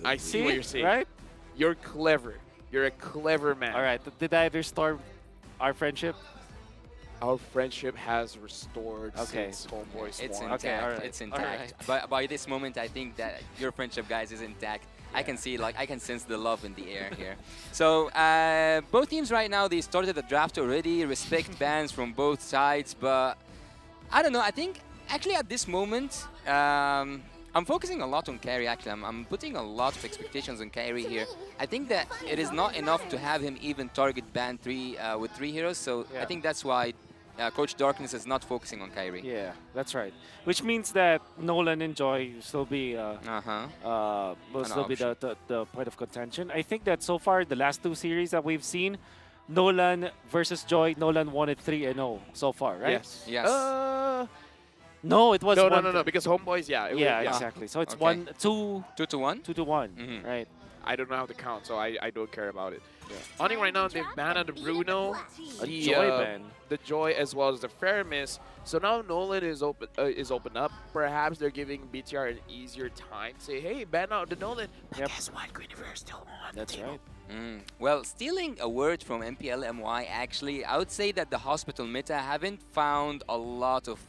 I see what you're saying. Right? You're clever. You're a clever man. All right. Did I restore our friendship? Our friendship has restored since Homeboys It's won. intact. It's intact. But by this moment, I think that your friendship, guys, is intact. I can see, I can sense the love in the air here. So both teams right now, they started the draft already. Respect bans from both sides, but I don't know. I think actually at this moment, I'm focusing a lot on carry. Actually, I'm putting a lot of expectations on carry here. I think that it is not enough to have him even target ban 3 with 3 heroes. So I think that's why Coach Darkness is not focusing on Kyrie. Yeah, that's right. Which means that Nolan and Joy will still be the point of contention. I think that so far the last 2 series that we've seen, Nolan versus Joy, Nolan won it 3-0 so far, right? Yes. No, it was no, because Homeboys, exactly. So it's 2 to 1. 2 to 1, right? I don't know how to count, so I don't care about it. Onyx right now, they've banned the Bruno, the Joy, as well as the Faramis. So now Nolan is open up. Perhaps they're giving BTR an easier time. Say, hey, ban out the Nolan. But guess what? Guinevere is still on. That's right. Well, stealing a word from MPLMY, actually, I would say that the hospital meta haven't found a lot of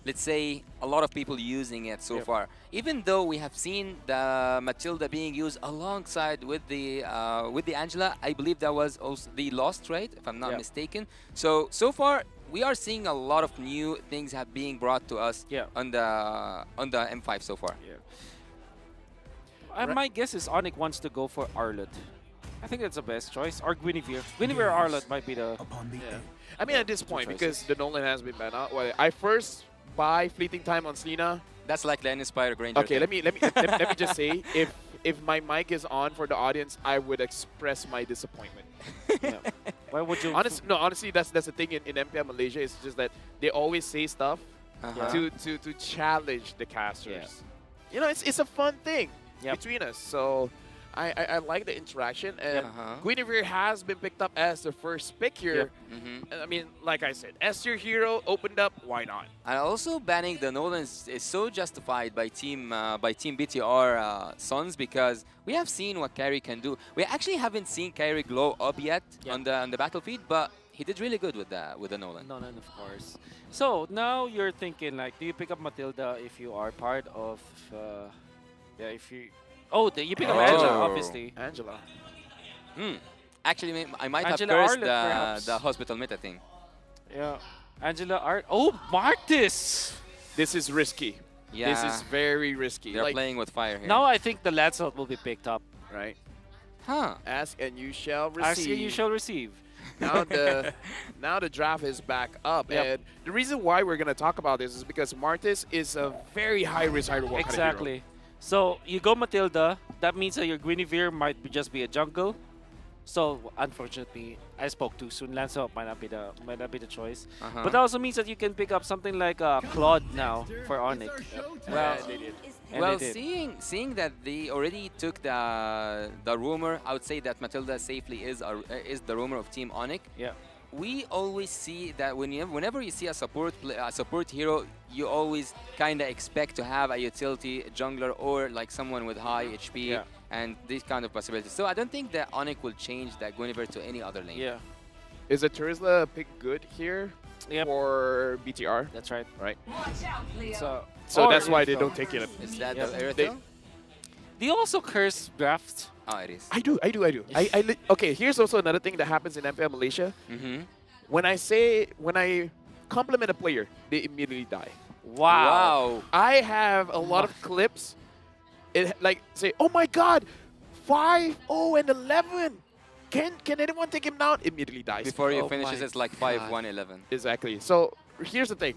let's say, a lot of people using it so far. Even though we have seen the Matilda being used alongside with the Angela, I believe that was also the Lost, right? If I'm not mistaken. So far, we are seeing a lot of new things have being brought to us on the M5 so far. My guess is Onyx wants to go for Arlott. I think that's the best choice. Or Guinevere. Guinevere or Arlott might be the... I mean, at this point, because the Nolan has been banned out, well, I first buy fleeting time on Selena. That's like the Inspire Granger. Okay, thing. let me just say, if my mic is on for the audience, I would express my disappointment. Why would you? Honestly, that's the thing in MPL Malaysia. It's just that they always say stuff to challenge the casters. You know, it's a fun thing between us. So I like the interaction, and Guinevere has been picked up as the first pick here. And I mean, like I said, S tier hero opened up. Why not? And also banning the Nolan is so justified by Team BTR Sons, because we have seen what Kyrie can do. We actually haven't seen Kyrie glow up yet on the battlefield, but he did really good with the Nolan. Nolan, of course. So now you're thinking, like, do you pick up Matilda if you are part of? If you. Oh, you pick up Angela, obviously. Angela. Actually, I might Angela have cursed Arlett, the hospital meta thing. Yeah. Angela Art. Oh, Martis! This is risky. Yeah. This is very risky. They're playing with fire here. Now I think the Lancelot will be picked up. Right. Huh. Ask and you shall receive. Ask and you shall receive. Now the draft is back up, and the reason why we're gonna talk about this is because Martis is a very high risk, high reward Exactly. kind of hero. So you go Matilda. That means that your Guinevere might just be a jungle. So unfortunately, I spoke too soon. Lancelot might not be the choice. But that also means that you can pick up something like Claude now for Onyx. Well, they did. Well, seeing that they already took the rumor, I would say that Matilda safely is the rumor of Team Onyx. Yeah. We always see that whenever you see a support hero, you always kind of expect to have a utility jungler or like someone with high HP and these kind of possibilities. So I don't think that Onyx will change that Guinevere to any other lane. Yeah. Is a Terizla pick good here for BTR? That's right. Right. So that's why they don't take it. Is that the Erythel? Do you also curse drafts? Oh, it is. I do. Okay, here's also another thing that happens in MPL Malaysia. When I compliment a player, they immediately die. Wow. I have a lot of clips. It like say, oh my God, 5-0 and 11. Can anyone take him down? Immediately dies. Before he finishes, it's like 5-1-11. Exactly. So here's the thing.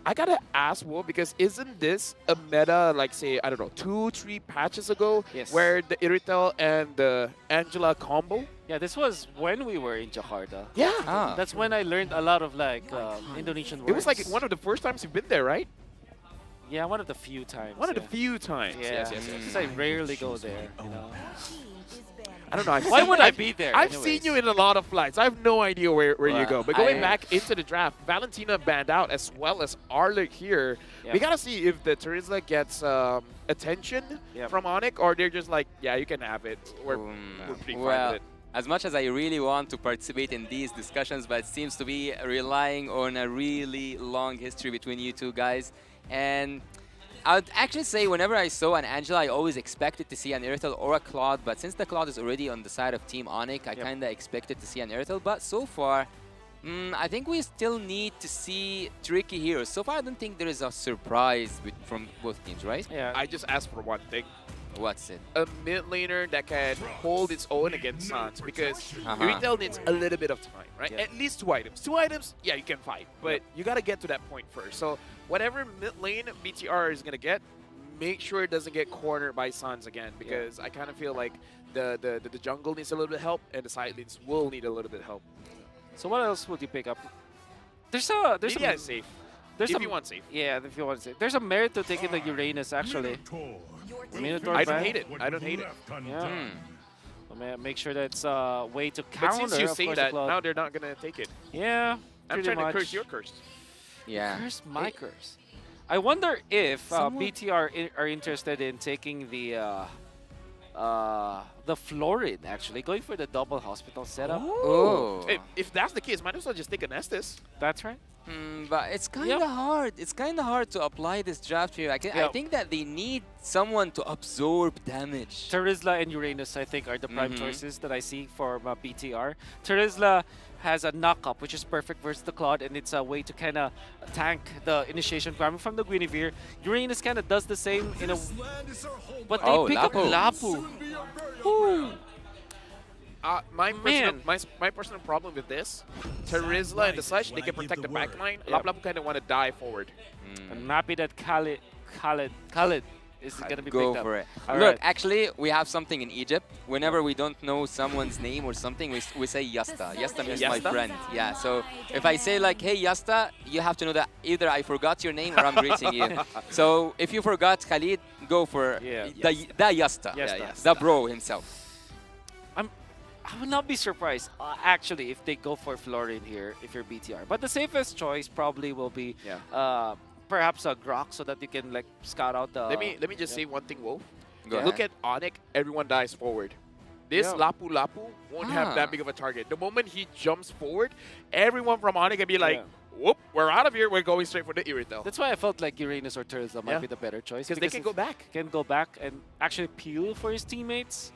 I gotta ask Wolf, because isn't this a meta, like say, I don't know, 2-3 patches ago, where the Iritel and the Angela combo? Yeah, this was when we were in Jakarta. Yeah. That's when I learned a lot of like Indonesian words. It was like one of the first times you've been there, right? Yeah, one of the few times. One of the few times. Yeah. Yes. Because I rarely go there, you know. I don't know. Why would I be there? I've seen you in a lot of flights. I have no idea where you go. But going back into the draft, Valentina banned out as well as Arlick here. We got to see if the Terizla gets attention from Onyx, or they're just like, yeah, you can have it. We're pretty fine with it. As much as I really want to participate in these discussions, but it seems to be relying on a really long history between you two guys. And I would actually say whenever I saw an Angela, I always expected to see an Iritel or a Claude, but since the Claude is already on the side of Team Onyx, I kind of expected to see an Iritel, but so far, I think we still need to see tricky heroes. So far, I don't think there is a surprise from both teams, right? Yeah. I just asked for one thing. What's it? A mid laner that can hold its own against Sans, because Iritel needs a little bit of time, right? At least 2 items. 2 items, yeah, you can fight, but you got to get to that point first. So whatever mid lane BTR is going to get, make sure it doesn't get cornered by Sans again, because I kind of feel like the jungle needs a little bit of help, and the side lanes will need a little bit of help. So what else would you pick up? There's safe. If you want safe. Yeah, if you want safe. There's a merit to taking the Uranus, actually. Minotaur I don't hate it. I don't hate it. Yeah. So make sure that's a way to counter. But since you say that, now they're not going to take it. Yeah, I'm trying to curse your curse. Yeah. Curse my curse. I wonder if BTR are interested in taking the Florid, actually, going for the double hospital setup. Oh. If that's the case, might as well just take a Nestus. That's right. But it's kind of hard. It's kind of hard to apply this draft here. I think that they need someone to absorb damage. Terizla and Uranus, I think, are the prime choices that I see for BTR. Terizla has a knock-up, which is perfect versus the Claude, and it's a way to kind of tank the initiation grammar from the Guinevere. Uranus kind of does the same in a... But they pick up Lapu. my personal problem with this, Terizla and the such, they can protect the back line. Lapu-Lapu kind of want to dive forward. I'm happy that Khalid is going to be Go picked up. for it. All Look, right. actually, we have something in Egypt. Whenever we don't know someone's name or something, we say Yasta. Yasta means my Yasta? friend. Yeah, so if I say like, hey, Yasta, you have to know that either I forgot your name or I'm greeting you. So if you forgot Khalid, go for the Yasta. The bro himself. I would not be surprised, actually, if they go for Florian here, if you're BTR. But the safest choice probably will be perhaps a Grok, so that you can like scout out the... Let me just say one thing, Wolf. Go Look at Onyx, everyone dies forward. This Lapu-Lapu won't have that big of a target. The moment he jumps forward, everyone from Onyx can be like, whoop, we're out of here. We're going straight for the Irithel. That's why I felt like Uranus or Terizla might be the better choice. Because they can go back. Can go back and actually peel for his teammates.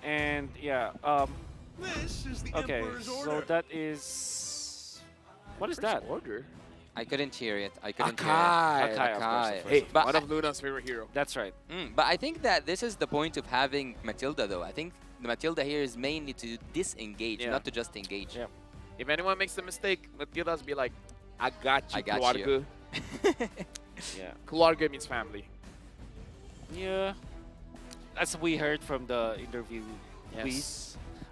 And yeah, This is the okay, Emperor's so order. that is... What is that? Order? I couldn't hear it. I couldn't Akai. hear it. Akai, of course. Hey, But one of Luna's favorite hero. That's right. But I think that this is the point of having Matilda, though. I think the Matilda here is mainly to disengage, not to just engage. Yeah. If anyone makes a mistake, Matilda's be like, I got you, I got Keluarga. you. Yeah. Keluarga means family. Yeah. As we heard from the interview,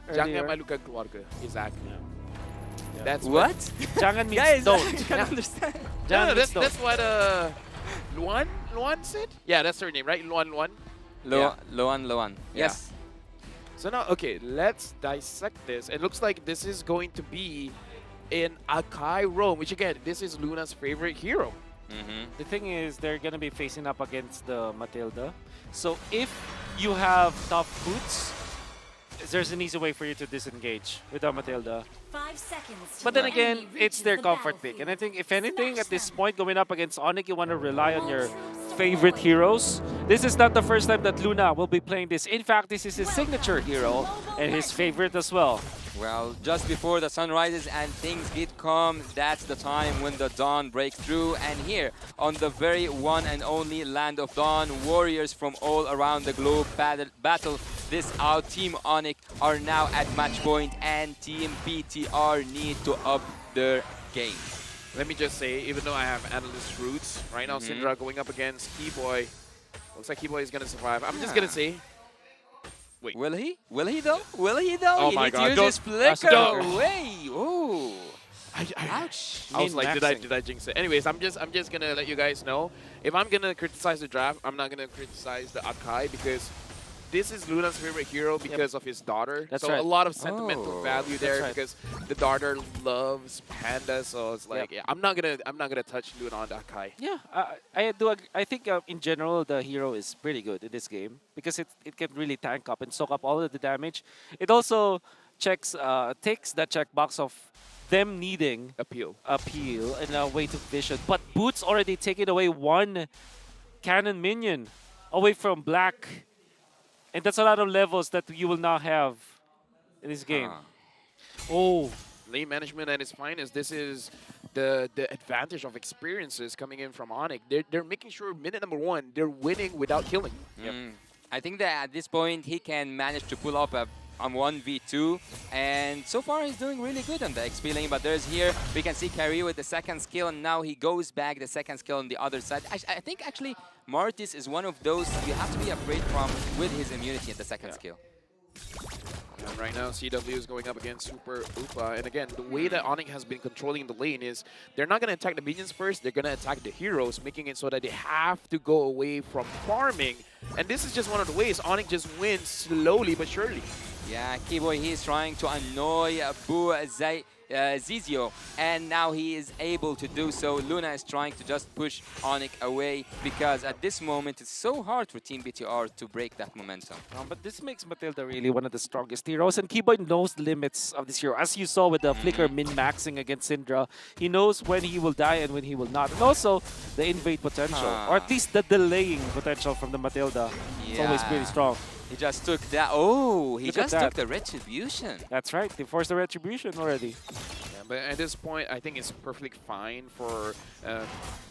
Jangan malukan keluarga. Exactly. That's what? Jangan means Guys, don't. I can't understand. No, that's what Luan said? Yeah, that's her name, right? Luan. Loan. Yes. So now, okay, let's dissect this. It looks like this is going to be in Akai Rome, which again, this is Luna's favorite hero. The thing is, they're going to be facing up against the Matilda. So if you have tough boots, there's an easy way for you to disengage with the Matilda. 5 seconds. But then again, it's their comfort pick. And I think, if anything, at this point, going up against Onyx, you want to rely on your favorite heroes. This is not the first time that Luna will be playing this. In fact, this is his signature hero and his favorite as well. Well, just before the sun rises and things get calm, that's the time when the dawn breaks through. And here, on the very one and only land of dawn, warriors from all around the globe battle this out. Team Onyx are now at match point, and Team BTR need to up their game. Let me just say, even though I have analyst roots, right now Syndra going up against Keyboy. Looks like Keyboy is going to survive. I'm just going to say... Wait. Will he? Will he though? Will he though? Oh he my needs God. to use his flicker Don't. away. Ooh. Ouch. I was like, did I jinx it? Anyways, I'm just gonna let you guys know. If I'm gonna criticize the draft, I'm not gonna criticize the Akai, because this is Luna's favorite hero because of his daughter. That's so right. a lot of sentimental value there, right. because the daughter loves Panda. So it's like, yeah, I'm not gonna touch Luna on the Akai. Yeah, I think in general the hero is pretty good in this game because it can really tank up and soak up all of the damage. It also takes that checkbox of them needing appeal and a way to vision. But Boots already taking away one cannon minion away from Black. And that's a lot of levels that you will not have in this game. Oh. Lane management at its finest. This is the advantage of experiences coming in from Onyx. They're making sure minute number 1, they're winning without killing. I think that at this point, he can manage to pull off a 1v2, and so far he's doing really good on the XP lane. But there's here, we can see Carrie with the second skill, and now he goes back the second skill on the other side. I think actually Martis is one of those you have to be afraid from with his immunity at the second skill. And right now, CW is going up against Super Upa. And again, the way that Onyx has been controlling the lane is they're not going to attack the minions first, they're going to attack the heroes, making it so that they have to go away from farming. And this is just one of the ways Onyx just wins slowly but surely. Yeah, Keyboy, he is trying to annoy Zizio, and now he is able to do so. Luna is trying to just push Onyx away, because at this moment it's so hard for Team BTR to break that momentum. But this makes Matilda really one of the strongest heroes, and Keyboy knows the limits of this hero. As you saw with the flicker min-maxing against Syndra, he knows when he will die and when he will not. And also the invade potential, or at least the delaying potential from the Matilda. It's always pretty strong. He just took that. Oh, he Look just at took that. the retribution. That's right. They forced the retribution already. Yeah, but at this point, I think it's perfectly fine for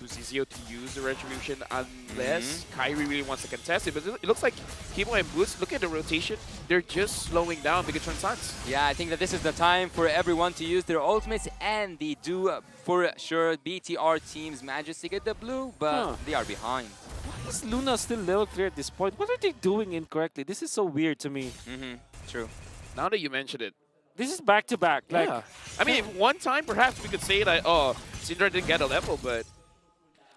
Buzizio to use the Retribution unless Kyrie really wants to contest it. But it looks like Kimo and Boots, look at the rotation, they're just slowing down Bigatron Suns. Yeah, I think that this is the time for everyone to use their ultimates, and they do for sure. BTR teams manages to get the blue, but they are behind. Why is Luna still level clear at this point? What are they doing incorrectly? This is so weird to me. True. Now that you mentioned it. This is back-to-back. Like, I mean, if one time perhaps we could say that, oh, Syndra didn't get a level, but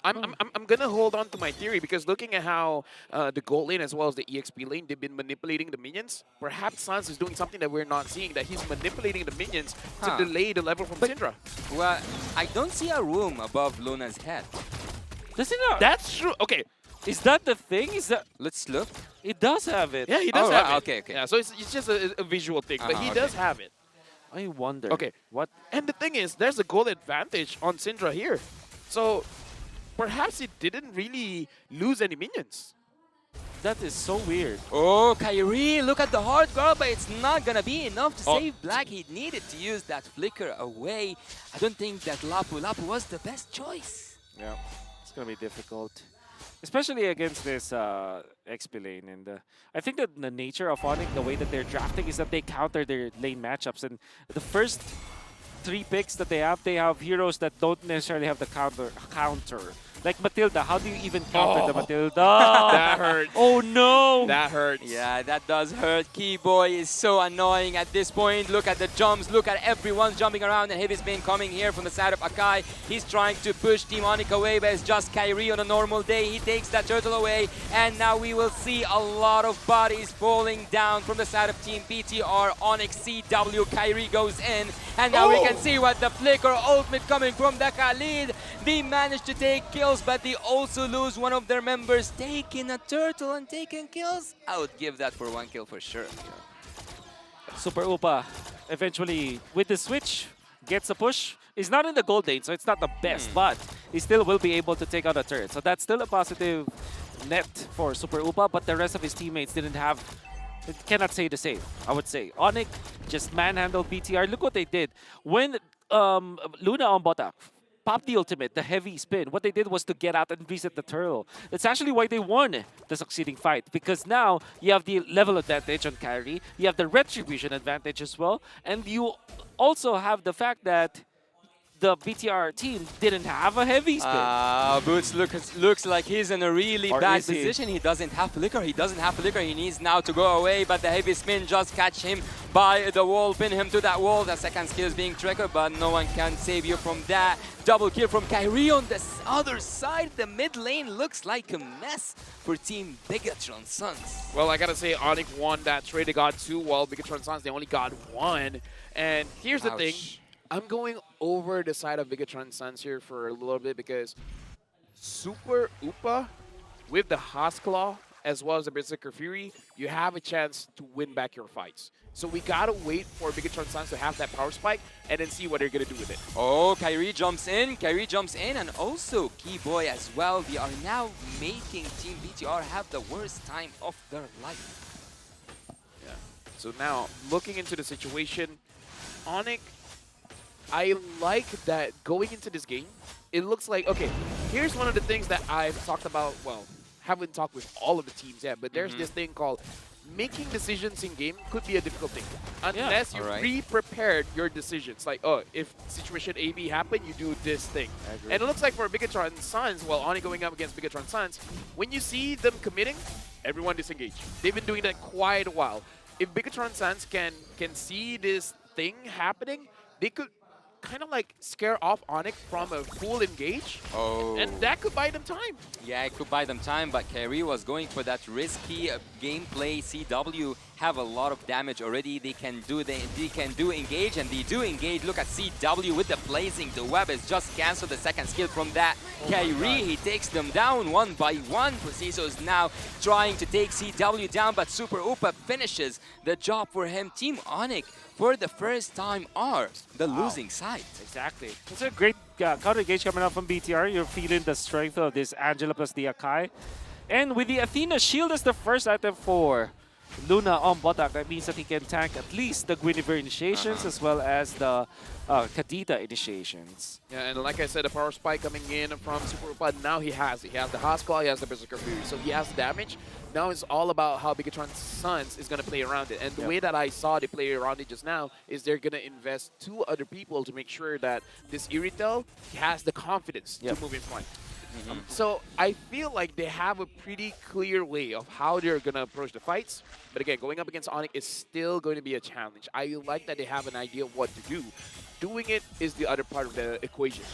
I'm gonna hold on to my theory because looking at how the gold lane as well as the EXP lane, they've been manipulating the minions. Perhaps Sans is doing something that we're not seeing, that he's manipulating the minions to delay the level from Syndra. Well, I don't see a room above Luna's head. Does it not? That's true. Okay. Is that the thing? Is that? Let's look. It does have it. Yeah, he does have it. Okay, okay. Yeah, so it's just a visual thing, but he does have it. I wonder. Okay. What? And the thing is, there's a goal advantage on Syndra here. So perhaps he didn't really lose any minions. That is so weird. Oh, Kyrie, look at the hard guard, but it's not gonna be enough to save Black. He needed to use that flicker away. I don't think that Lapu Lapu was the best choice. Yeah, it's gonna be difficult. Especially against this XP lane. And I think that the nature of Onyx, the way that they're drafting, is that they counter their lane matchups. And the first 3 picks that they have heroes that don't necessarily have the counter. Like Matilda, how do you even counter the Matilda? That hurts. Oh no! That hurts. Yeah, that does hurt. Keyboy is so annoying at this point. Look at the jumps. Look at everyone jumping around. And Heavy's been coming here from the side of Akai. He's trying to push Team Onyx away, but it's just Kyrie on a normal day. He takes that turtle away. And now we will see a lot of bodies falling down from the side of Team BTR. Onyx CW. Kyrie goes in. And now we can see what the flicker ultimate coming from the Khalid. They managed to take kills, but they also lose one of their members. Taking a turtle and taking kills. I would give that for 1 kill for sure. Super Upa eventually, with the switch, gets a push. He's not in the gold lane, so it's not the best, but he still will be able to take out a turret. So that's still a positive net for Super Upa, but the rest of his teammates didn't have... cannot say the same, I would say. Onyx just manhandled BTR. Look what they did. When Luna on bota popped the ultimate, the heavy spin, what they did was to get out and reset the turtle. That's actually why they won the succeeding fight, because now you have the level advantage on Kyrie, you have the retribution advantage as well, and you also have the fact that the BTR team didn't have a heavy spin. Boots looks like he's in a really bad position. He doesn't have flicker. He doesn't have flicker. He needs now to go away, but the heavy spin just catch him by the wall, pin him to that wall. The second skill is being triggered, but no one can save you from that. Double kill from Kyrie on the other side. The mid lane looks like a mess for Team Bigatron Suns. Well, I gotta say, Onyx won that trade. They got 2, while Bigatron Suns, they only got 1. And here's the thing. I'm going over the side of Bigatron Suns here for a little bit because Super Upa with the Haskelaw as well as the Berserker Fury, you have a chance to win back your fights. So we gotta wait for Bigatron Suns to have that power spike and then see what they're gonna do with it. Oh, Kyrie jumps in, and also Keyboy as well. They are now making Team BTR have the worst time of their life. Yeah. So now, looking into the situation, Onyx, I like that going into this game, it looks like, okay, here's one of the things that I've talked about, well, haven't talked with all of the teams yet, but there's this thing called making decisions in game could be a difficult thing. Unless you pre-prepared your decisions. Like, oh, if situation A, B happen, you do this thing. And it looks like for Bigatron Suns, well, only going up against Bigatron Suns, when you see them committing, everyone disengage. They've been doing that quite a while. If Bigatron Suns can see this thing happening, they could kind of like scare off Onyx from a full engage. And that could buy them time. Yeah, it could buy them time, but Kyrie was going for that risky gameplay. CW have a lot of damage already. They can do engage, and they do engage. Look at CW with the blazing. The web is just canceled the second skill from that. Kyrie, he takes them down 1 by 1. Preciso is now trying to take CW down, but Super Upa finishes the job for him. Team Onyx, for the first time, are the losing side. Exactly. It's a great counter engage coming out from BTR. You're feeling the strength of this Angela plus the Akai. And with the Athena shield as the first item for Luna on bottom. That means that he can tank at least the Guinevere initiations as well as the Kadita initiations. Yeah, and like I said, the power spike coming in from Super Upad, now he has it. He has the Haskell, he has the Berserker Fury, so he has damage. Now it's all about how Bigatron's Sons is going to play around it. And the way that I saw they play around it just now is they're going to invest 2 other people to make sure that this Irithel has the confidence to move in front. So I feel like they have a pretty clear way of how they're going to approach the fights. But again, going up against Onyx is still going to be a challenge. I like that they have an idea of what to do. Doing it is the other part of the equation.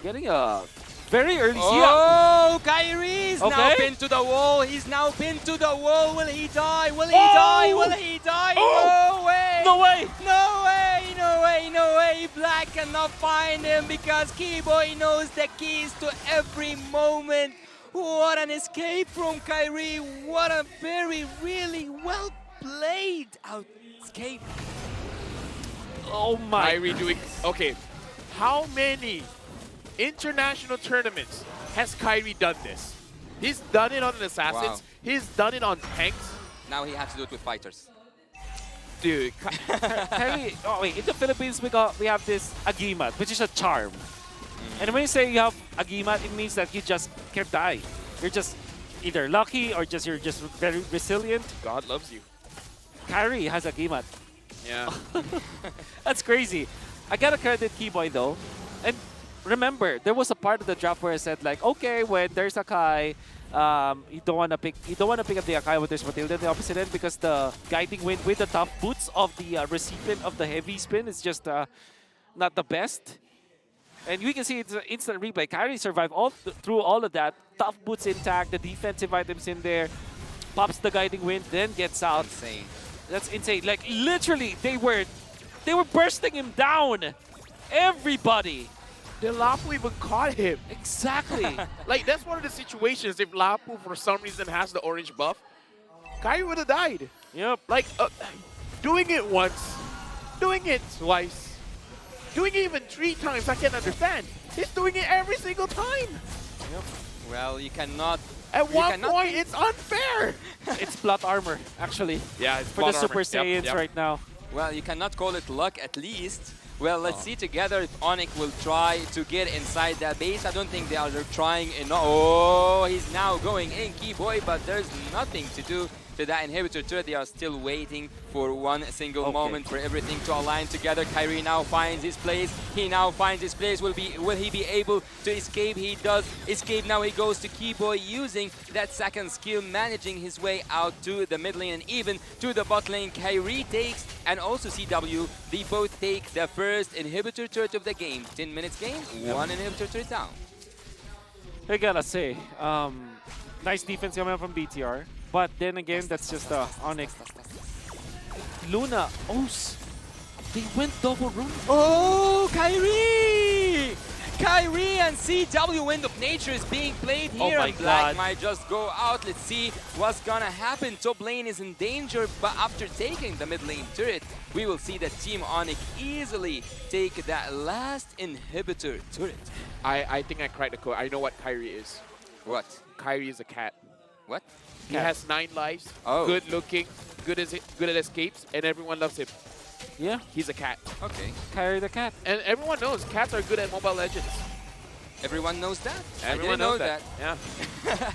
Getting a very early Oh, Kyrie's now pinned to the wall. He's now pinned to the wall. Will he die? Will he die? Will he die? No way! No way! No way! No way! No way! Black cannot find him because Keyboy knows the keys to every moment. What an escape from Kyrie. What a very, really well played escape. Oh my. Kyrie doing... Okay, how many international tournaments has Kyrie done this? He's done it on the Assassins. Wow. He's done it on tanks. Now he has to do it with fighters. Dude, Kyrie, oh wait, in the Philippines we have this agimat, which is a charm. And when you say you have agimat, it means that you just can't die. You're just either lucky or you're just very resilient. God loves you. Kyrie has agimat. Yeah. That's crazy. I gotta credit Keyboy though. And remember, there was a part of the draft where I said like, okay, when there's Akai, you don't wanna pick up the Akai when there's Matilda in the opposite end because the guiding wind with the tough boots of the recipient of the heavy spin is just not the best. And we can see it's an instant replay. Kyrie survived through all of that. Tough boots intact, the defensive items in there, pops the guiding wind, then gets out. Insane. That's insane. Like literally, they were bursting him down. Everybody. The Lapu even caught him. Exactly. Like that's one of the situations. If Lapu for some reason has the orange buff, Kyrie would have died. Yep. Like doing it once, doing it twice, doing it even 3 times. I can't understand. He's doing it every single time. Yep. Well, you cannot. At one point, it's unfair. It's plot armor, actually. Yeah, it's for plot the Super armor. Saiyans right now. Well, you cannot call it luck at least. Well, let's see together if Onyx will try to get inside that base. I don't think they are trying enough. Oh, he's now going in, Keyboy, but there's nothing to do to that inhibitor turret. They are still waiting for one single moment for everything to align together. Kyrie now finds his place. He now finds his place. Will he be able to escape? He does escape. Now he goes to Keyboy using that second skill, managing his way out to the mid lane and even to the bot lane. Kyrie takes, and also CW, they both take the first inhibitor turret of the game. 10 minutes game, one inhibitor turret down. I gotta say, nice defense coming from BTR. But then again, that's just Onyx. Luna, they went double run. Oh, Kyrie! Kyrie and CW Wind of Nature is being played here. My Black God. might just go out. Let's see what's gonna happen. Top lane is in danger, but after taking the mid lane turret, we will see that Team Onyx easily take that last inhibitor turret. I think I cracked the code. I know what Kyrie is. What? Kyrie is a cat. What? He has 9 lives, Oh. good looking, good at escapes, and everyone loves him. Yeah. He's a cat. Okay. Kyrie the cat. And everyone knows cats are good at Mobile Legends. Everyone knows that? Everyone I didn't know knows that. Yeah.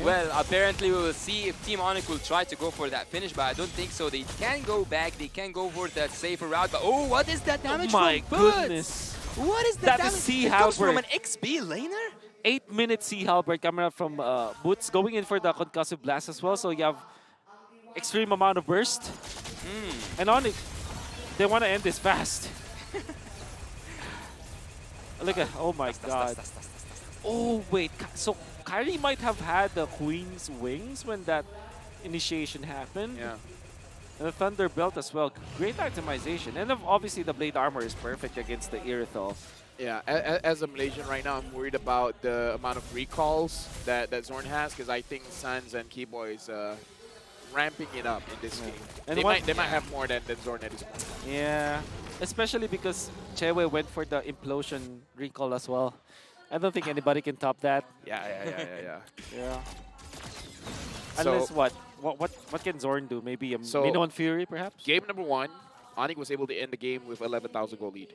Well, apparently we will see if Team Onyx will try to go for that finish, but I don't think so. They can go back, they can go for that safer route, but oh, what is that damage my from Boots? goodness. What is that That is damage? Sea It comes from Halberd. an XP laner? 8-minute Sea Halberd coming up from Boots, going in for the concussive blast as well, so you have extreme amount of burst. And Onyx, they want to end this fast. Look at, oh my god. Oh wait, so Kyrie might have had the Queen's Wings when that initiation happened. Yeah. And the Thunder Belt as well. Great itemization. And obviously the Blade Armor is perfect against the Irithel. Yeah, as a Malaysian right now, I'm worried about the amount of recalls that Zorn has, because I think Sans and Keyboy is ramping it up in this game. And they might have more than Zorn at this point. Yeah, especially because Chewe went for the Implosion recall as well. I don't think anybody can top that. Yeah. Yeah. Unless what? What can Zorn do? Maybe a Minnow and Fury, perhaps? Game number 1, Onyx was able to end the game with 11,000 goal lead.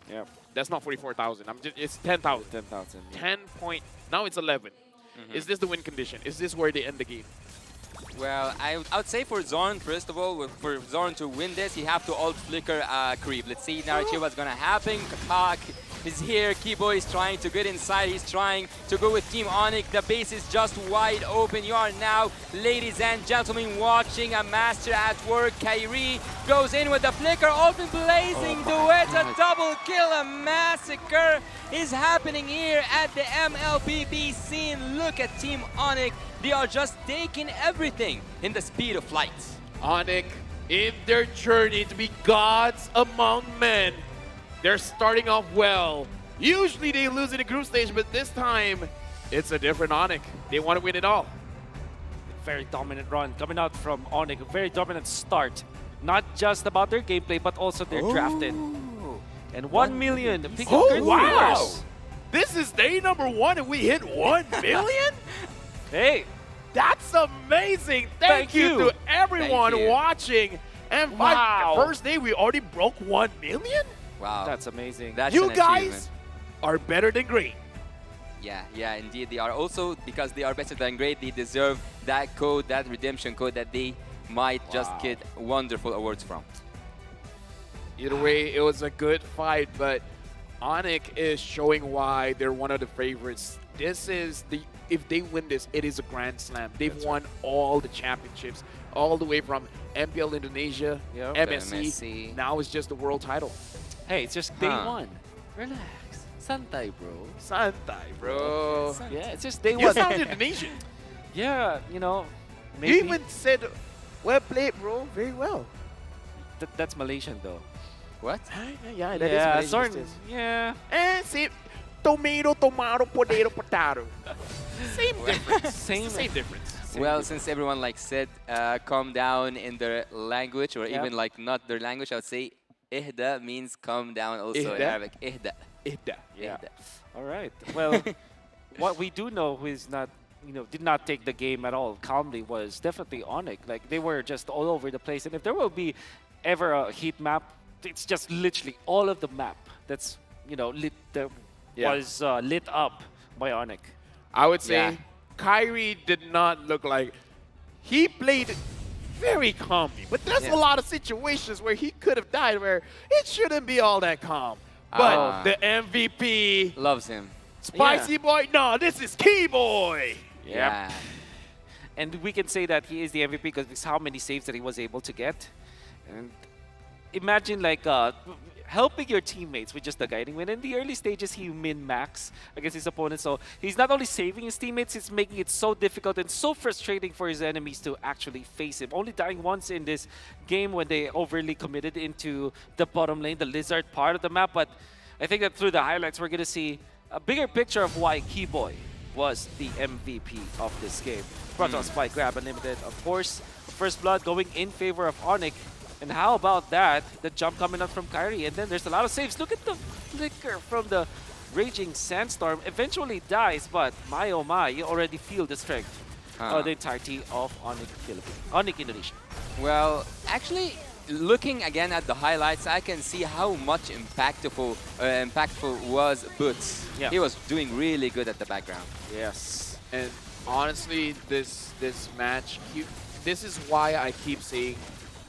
Yeah. That's not 44,000. It's 10,000. 10,000. Yeah. 10 point. Now it's 11. Is this the win condition? Is this where they end the game? Well, I would say for Zorn, first of all, for Zorn to win this, you have to alt flicker creep. Let's see now what's gonna happen. Kakak is here. Keyboy is trying to get inside. He's trying to go with Team Onyx. The base is just wide open. You are now, ladies and gentlemen, watching a master at work. Kyrie goes in with the flicker, open blazing duet, a double kill, a massacre is happening here at the MLBB scene. Look at Team Onyx. They are just taking everything in the speed of flight. Onyx, in their journey to be gods among men, they're starting off well. Usually they lose in the group stage, but this time it's a different Onyx. They want to win it all. Very dominant run coming out from Onyx. A very dominant start. Not just about their gameplay, but also their drafting. And 1 million. Oh, wow! This is day number 1 and we hit 1 million? Hey! That's amazing! Thank you to everyone watching. And wow. The first day we already broke 1 million? Wow. That's amazing. That's you guys are better than great. Yeah, indeed. They are also, because they are better than great, they deserve that code, that redemption code that they might just get wonderful awards from. Either way, it was a good fight, but Onyx is showing why they're one of the favorites. This is if they win this, it is a grand slam. They've won all the championships, all the way from MPL Indonesia, MSC. Now it's just the world title. Hey, it's just day 1. Relax. Santai, bro. Santai, bro. Yeah, it's just day 1. You sound Indonesian. Yeah, you know. Maybe. You even said, well played, bro. Very well. That's Malaysian, though. What? Yeah, that is Malaysian. Yeah. And same tomato, potato. Same difference. Same difference. Well, since everyone said calm down in their language, or even not their language, I would say ihda means calm down also in Arabic. Ihda. Yeah. All right. Well, what we do know who is not, did not take the game at all calmly was definitely Onyx. They were just all over the place. And if there will be ever a heat map, it's just literally all of the map that's, was lit up by Onyx. I would say Kyrie did not look like he played very calmly, but there's a lot of situations where he could have died where it shouldn't be all that calm. But the MVP loves him. Spicy boy, no, this is Key Boy. Yeah. And we can say that he is the MVP because it's how many saves that he was able to get. And imagine helping your teammates with just the guiding win. In the early stages, he min-max against his opponents. So he's not only saving his teammates, he's making it so difficult and so frustrating for his enemies to actually face him. Only dying once in this game when they overly committed into the bottom lane, the lizard part of the map. But I think that through the highlights, we're going to see a bigger picture of why Keyboy was the MVP of this game. Brought to us by Grab Unlimited. Of course, First Blood going in favor of Onyx. And how about that? The jump coming up from Kyrie. And then there's a lot of saves. Look at the flicker from the Raging Sandstorm. Eventually dies, but my oh my, you already feel the strength of the entirety of Onyx Indonesia. Well, actually, looking again at the highlights, I can see how much impactful was Boots. Yeah. He was doing really good at the background. Yes. And honestly, this match, this is why I keep saying,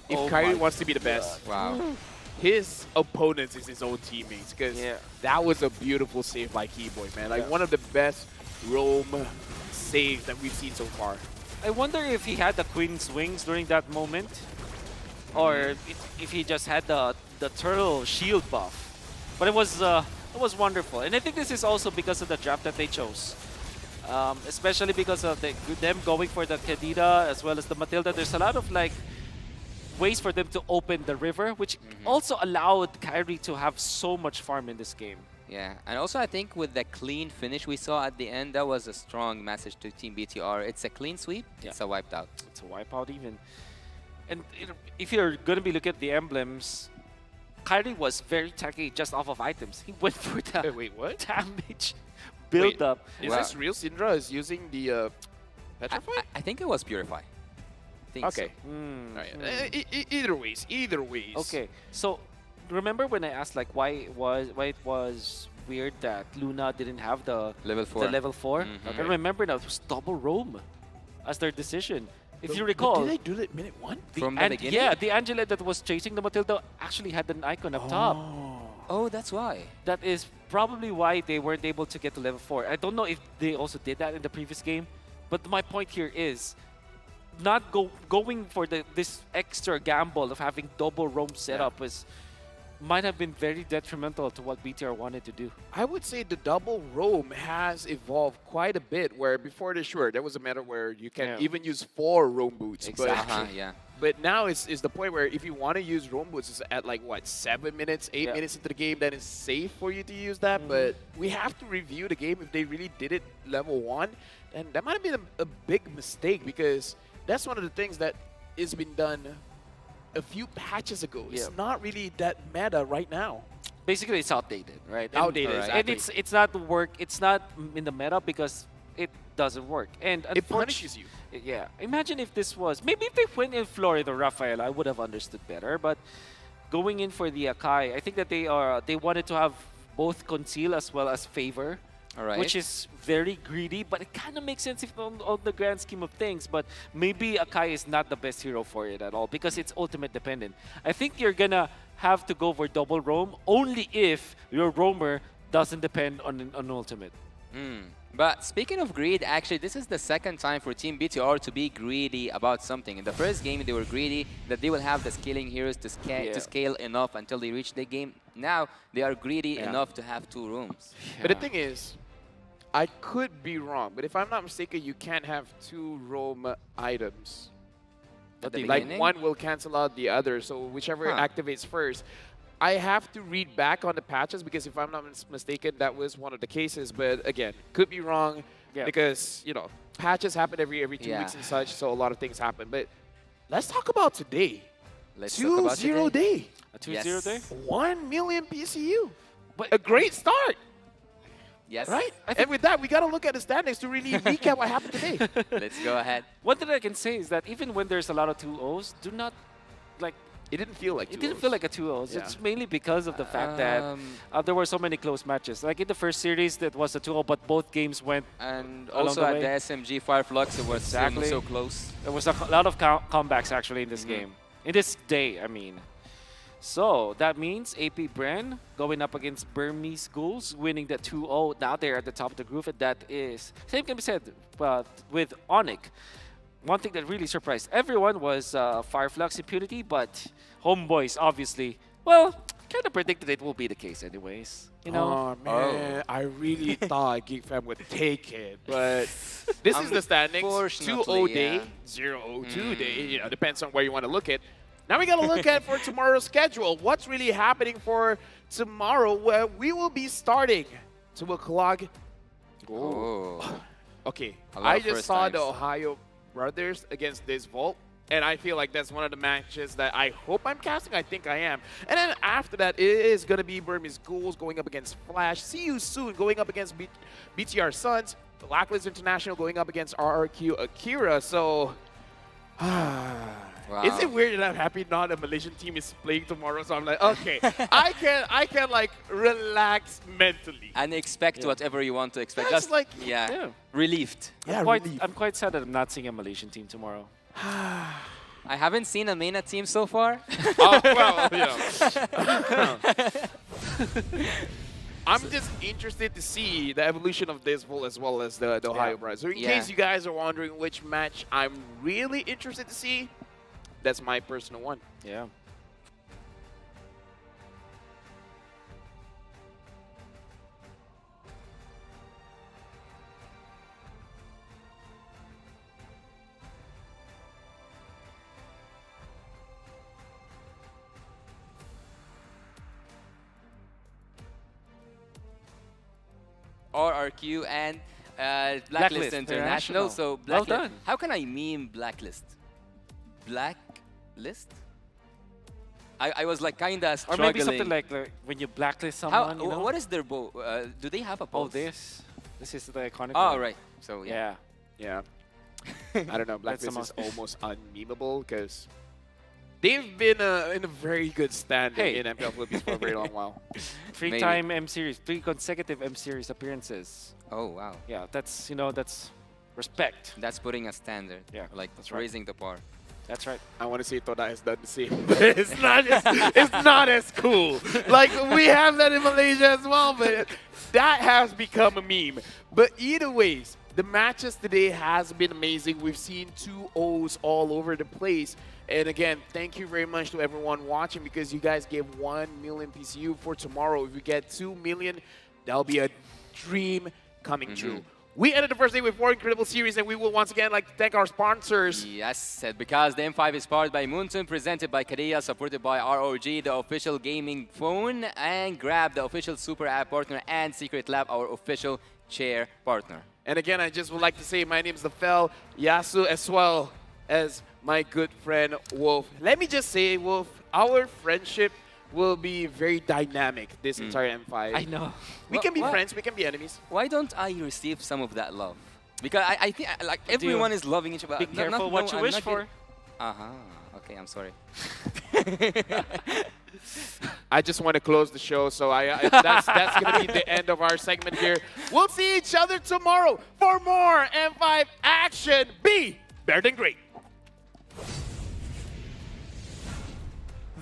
if Kyrie wants to be the best, his opponents is his own teammates. Because that was a beautiful save by Keyboy, man. One of the best roam saves that we've seen so far. I wonder if he had the Queen's Wings during that moment. Or if he just had the turtle shield buff. But it was wonderful. And I think this is also because of the draft that they chose. Especially because of them going for the Khedira as well as the Matilda. There's a lot of ways for them to open the river, which also allowed Kyrie to have so much farm in this game. Yeah, and also I think with the clean finish we saw at the end, that was a strong message to Team BTR. It's a clean sweep, it's a wiped out. It's a wipeout even. And if you're going to be looking at the emblems, Kyrie was very tanky just off of items. He went for the Wait, what? damage build-up. Is this real? Syndra is using the Petrify? I think it was Purify. Think Okay. so. All right. Either ways. Either ways. Okay, so remember when I asked like why it was weird that Luna didn't have the Level 4. The level 4? Mhm. I remember now it was double roam as their decision. If you But recall, did they do it minute 1? From the beginning? yeah, the Angela that was chasing the Matilda actually had an icon up top. Oh, that's why. That is probably why they weren't able to get to level 4. I don't know if they also did that in the previous game, but my point here is not going for this extra gamble of having double roam setup might have been very detrimental to what BTR wanted to do. I would say the double roam has evolved quite a bit, where before the sure, there was a matter where you can even use 4 roam boots. Exactly. But, but now it's the point where if you want to use roam boots, it's at like, what, 7 minutes, 8 minutes into the game, then it's safe for you to use that. But we have to review the game. If they really did it level 1, and that might have been a big mistake, because that's one of the things that has been done a few patches ago. It's not really that meta right now. Basically, it's outdated, right? Outdated, And it's not It's not in the meta because it doesn't work. And it punishes you. Yeah. Imagine if this was if they went in Florida, Rafael, I would have understood better. But going in for the Akai, I think that they wanted to have both conceal as well as favor. Alright. Which is very greedy, but it kind of makes sense if on the grand scheme of things. But maybe Akai is not the best hero for it at all because it's ultimate dependent. I think you're gonna have to go for double roam only if your roamer doesn't depend on an ultimate. But speaking of greed, actually, this is the second time for Team BTR to be greedy about something. In the first game, they were greedy that they will have the scaling heroes to scale enough until they reach the game. Now, they are greedy enough to have 2 rooms. But the thing is, I could be wrong, but if I'm not mistaken, you can't have 2 roam items. At the Like beginning? one will cancel out the other, so whichever activates first. I have to read back on the patches because if I'm not mistaken, that was one of the cases. But again, could be wrong because, you know, patches happen every 2 weeks and such, so a lot of things happen. But let's talk about today. Let's talk about 2-0 day. A 2-0 day? 1 million PCU. But a great start. Yes. Right? And with that, we got to look at the standings to really recap what happened today. Let's go ahead. One thing I can say is that even when there's a lot of 2-0s, do not, like... It didn't feel like 2-0s. It didn't feel like a 2-0s. Yeah. It's mainly because of the fact that there were so many close matches. Like in the first series, that was a 2-0, but both games went And along also the at way. the SMG Fire Flux, it was so close. There was a lot of comebacks actually in this game. In this day, I mean. So that means AP Bren going up against Burmese Ghouls, winning the 2-0. Now they're at the top of the group, and that is same can be said with Onyx. One thing that really surprised everyone was Fire Flux impunity, but Homeboys obviously, well, kind of predicted it will be the case anyways. You know? Oh, man. I really thought Geek Fam would take it, but this is the standings. 2-0 day, 0-2 day. You know, depends on where you want to look at. Now we got to look at for tomorrow's schedule. What's really happening for tomorrow? Where we will be starting 2 o'clock. Oh. Okay, A lot I of just first saw times. the Ohio brothers against this Volt, and I feel like that's one of the matches that I hope I'm casting. I think I am. And then after that, it is going to be Burmese Ghouls going up against Flash. See you soon going up against BTR Suns. Blacklist International going up against RRQ Akira. So, is it weird that I'm happy not a Malaysian team is playing tomorrow? So I'm like, okay, I can like relax mentally. And expect whatever you want to expect. That's Just like, relieved. I'm quite sad that I'm not seeing a Malaysian team tomorrow. I haven't seen a MENA team so far. Oh, well, you know. I'm just interested to see the evolution of this Volt as well as the Ohio Brothers. So in case you guys are wondering which match I'm really interested to see, that's my personal one. Yeah. RRQ and Blacklist International. So Blacklist. Well done. How can I meme Blacklist? Blacklist? I was like kinda Or struggling. maybe something like when you blacklist someone, you know? What is their bow? Do they have a pose? This is the iconic Oh, one. right. So yeah. Yeah. I don't know. That's the Blacklist is most- almost unmemeable because they've been in a very good standing Hey. in MPL Philippines for a very long while. Three-time M Series, 3 consecutive M Series appearances. Oh, wow. Yeah, that's that's respect. That's putting a standard. Yeah, Like that's right. raising the bar. That's right. I want to say Toda has done the same, but it's not as cool. Like we have that in Malaysia as well, but that has become a meme. But either ways, the matches today has been amazing. We've seen 2 O's all over the place. And again, thank you very much to everyone watching because you guys gave 1 million PCU for tomorrow. If we get 2 million, that'll be a dream coming true. We ended the first day with 4 incredible series, and we will once again like to thank our sponsors. Yes, because the M5 is powered by Moonton, presented by Kadia, supported by ROG, the official gaming phone, and Grab, the official Super App partner, and Secret Lab, our official chair partner. And again, I just would like to say my name is Lafel Yasu, as well as my good friend Wolf. Let me just say, Wolf, our friendship will be very dynamic this entire M5. I know. We can be friends, we can be enemies. Why don't I receive some of that love? Because I think like everyone is loving each other. Be careful what you wish for. Okay, I'm sorry. I just want to close the show, so that's going to be the end of our segment here. We'll see each other tomorrow for more M5 action. Be better than great.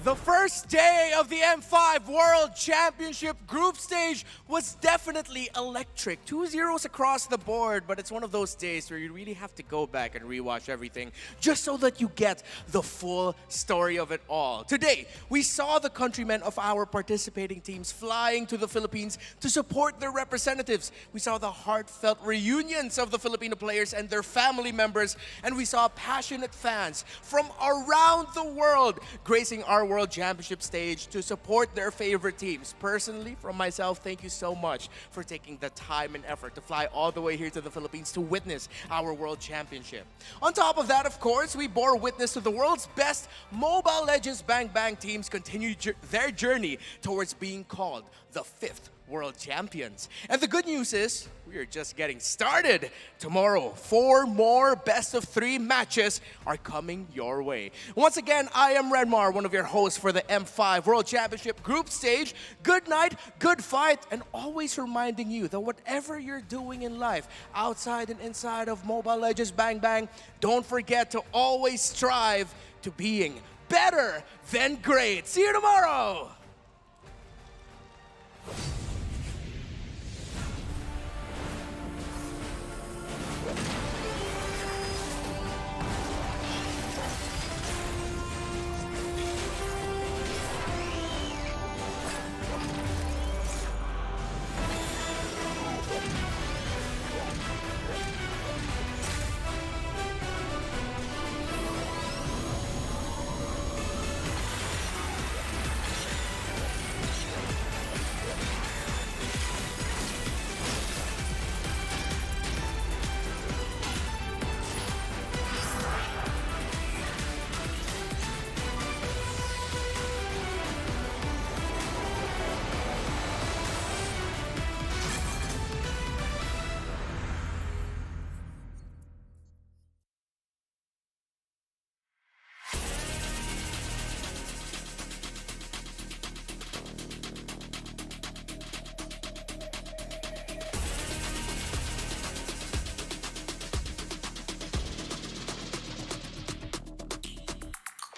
The first day of the M5 World Championship group stage was definitely electric. 2-0s across the board, but it's one of those days where you really have to go back and rewatch everything just so that you get the full story of it all. Today, we saw the countrymen of our participating teams flying to the Philippines to support their representatives. We saw the heartfelt reunions of the Filipino players and their family members, and we saw passionate fans from around the world gracing our World Championship stage to support their favorite teams. Personally, from myself, thank you so much for taking the time and effort to fly all the way here to the Philippines to witness our World Championship. On top of that, of course, we bore witness to the world's best Mobile Legends Bang Bang teams continue their journey towards being called the 5th World Champions. And the good news is, we are just getting started. Tomorrow, 4 more best-of-3 matches are coming your way. Once again, I am Redmar, one of your hosts for the M5 World Championship group stage. Good night, good fight, and always reminding you that whatever you're doing in life, outside and inside of Mobile Legends Bang Bang, don't forget to always strive to being better than great. See you tomorrow!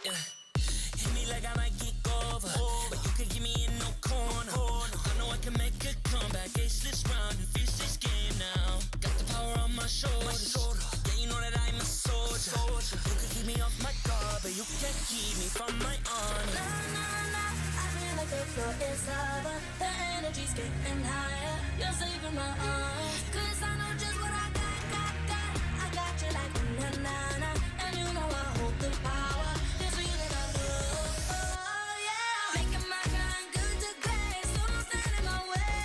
Hit me like I might get over, but you can get me in no corner. I know I can make a comeback, ace this round and finish this game now. Got the power on my shoulders, yeah, you know that I'm a soldier. You can keep me off my guard, but you can't keep me from my honor. I feel like the floor is lava. The energy's getting higher. You're saving my arms. 'Cause I know just what I got. I got you like na-na-na. And you know I hold the power. This feeling I love. Oh yeah. Making my grind good to great. So don't stand in my way.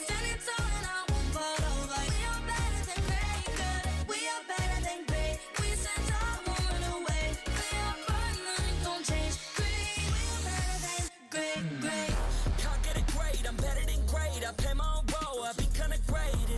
Standing tall and I won't fall over. We are better than great. Good. We are better than great. We stand tall, won't run away. We are fun, nothing gon' change. Great. We are better than great. Can't get it great, I'm better than great. I play my own role, I be kinda great.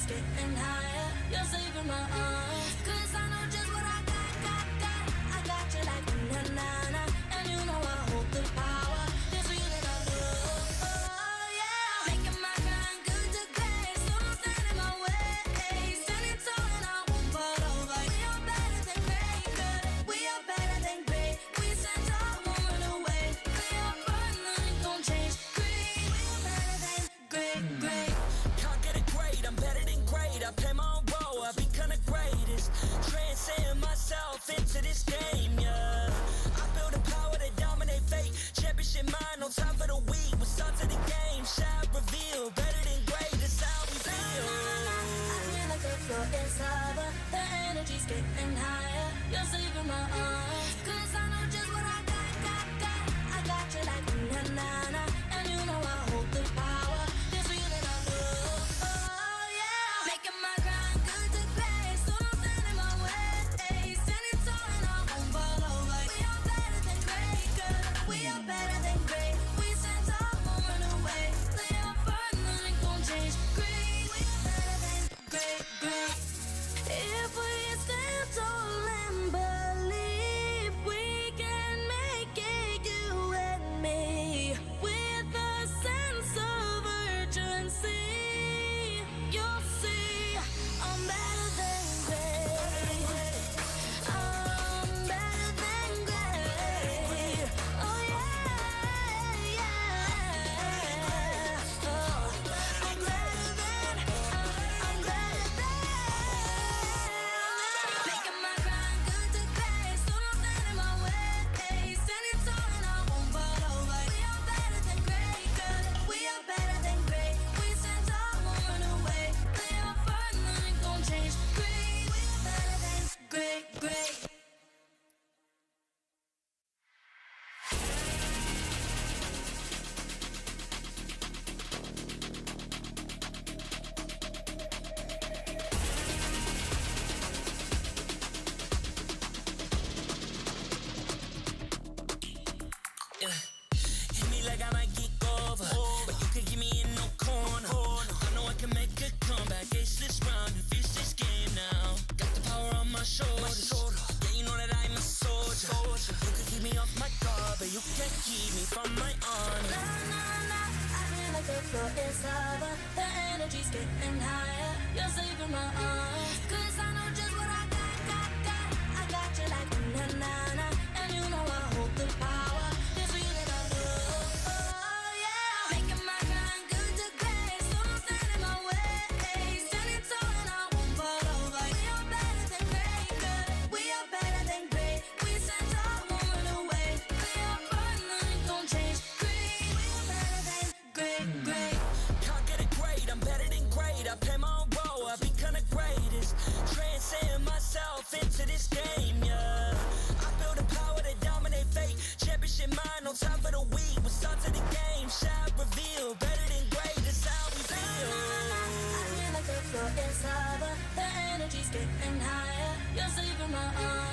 energy's getting higher. You're saving my arms. 'Cause I know just what I got. I got you like na-na-na. And you know I hold the power. This feeling I love. Oh, yeah. Making my grind good to great. So don't stand in my way. Standing tall and I won't fall over. We are better than great, good. We are better than great. We stand tall, won't run away. We are burn, nothing gon' change. Great. We are better than great. Can't get it great, I'm better than great. I play my own role, I become the greatest. Transcend myself into this game, yeah. I build a power to dominate fate. Championship mind, no time for the weak. We start to the game, shout, reveal. Better than great, that's how we feel. I feel like the floor is lava. The energy's getting higher. You're saving my arms. 'Cause I know just what I got. I got you like na-na-na. And you know I hold the power. This feeling I love. Oh, yeah. Making my grind good to great. So don't stand in my way. Standing tall and I won't fall over. We are better than great, good. We are better than great. We stand tall, won't run away. We are burn, nothing gon' change. Great. We are better than great. If we stand tall and believe we can make it, you and me, with a sense of urgency, you'll see I'm better than great. I'm better than great. Oh yeah. Oh, I'm better than. Making my grind good to great. So don't stand in my way. Standing tall and I won't fall over. We are better than great, good. We are better than great. We stand tall, won't run away. We are burn, nothing gon' change. Great. We are better than great. Hit me like I might get over, but you can keep me in no corner. I know I can make a comeback, ace this round and finish this game now. Got the power on my shoulders, yeah, you know that I'm a soldier. You can keep me off my guard, but you can't keep me from my honor. I feel like the floor is lava. The energy's getting higher. You're saving my arms. 'Cause I know just what I got. I got you like na-na-na. And you know I hold the power. This feeling I love. Oh, yeah. Making my grind good to great. So don't stand in my way. Standing tall and I won't fall over. We are better than great, good. We are better than great. We stand tall, won't run away. We are burn, nothing gon' change. Great. We are better than great. Can't get it great, I'm better than great. I play my own role, I become the greatest. Transcend myself into this game, yeah. I build a power to dominate fate. Championship mind, no time for the weak. We start to the game, shout, reveal. Better than great, that's how we feel. I feel like the floor is lava. The energy's getting higher. You're saving my arms.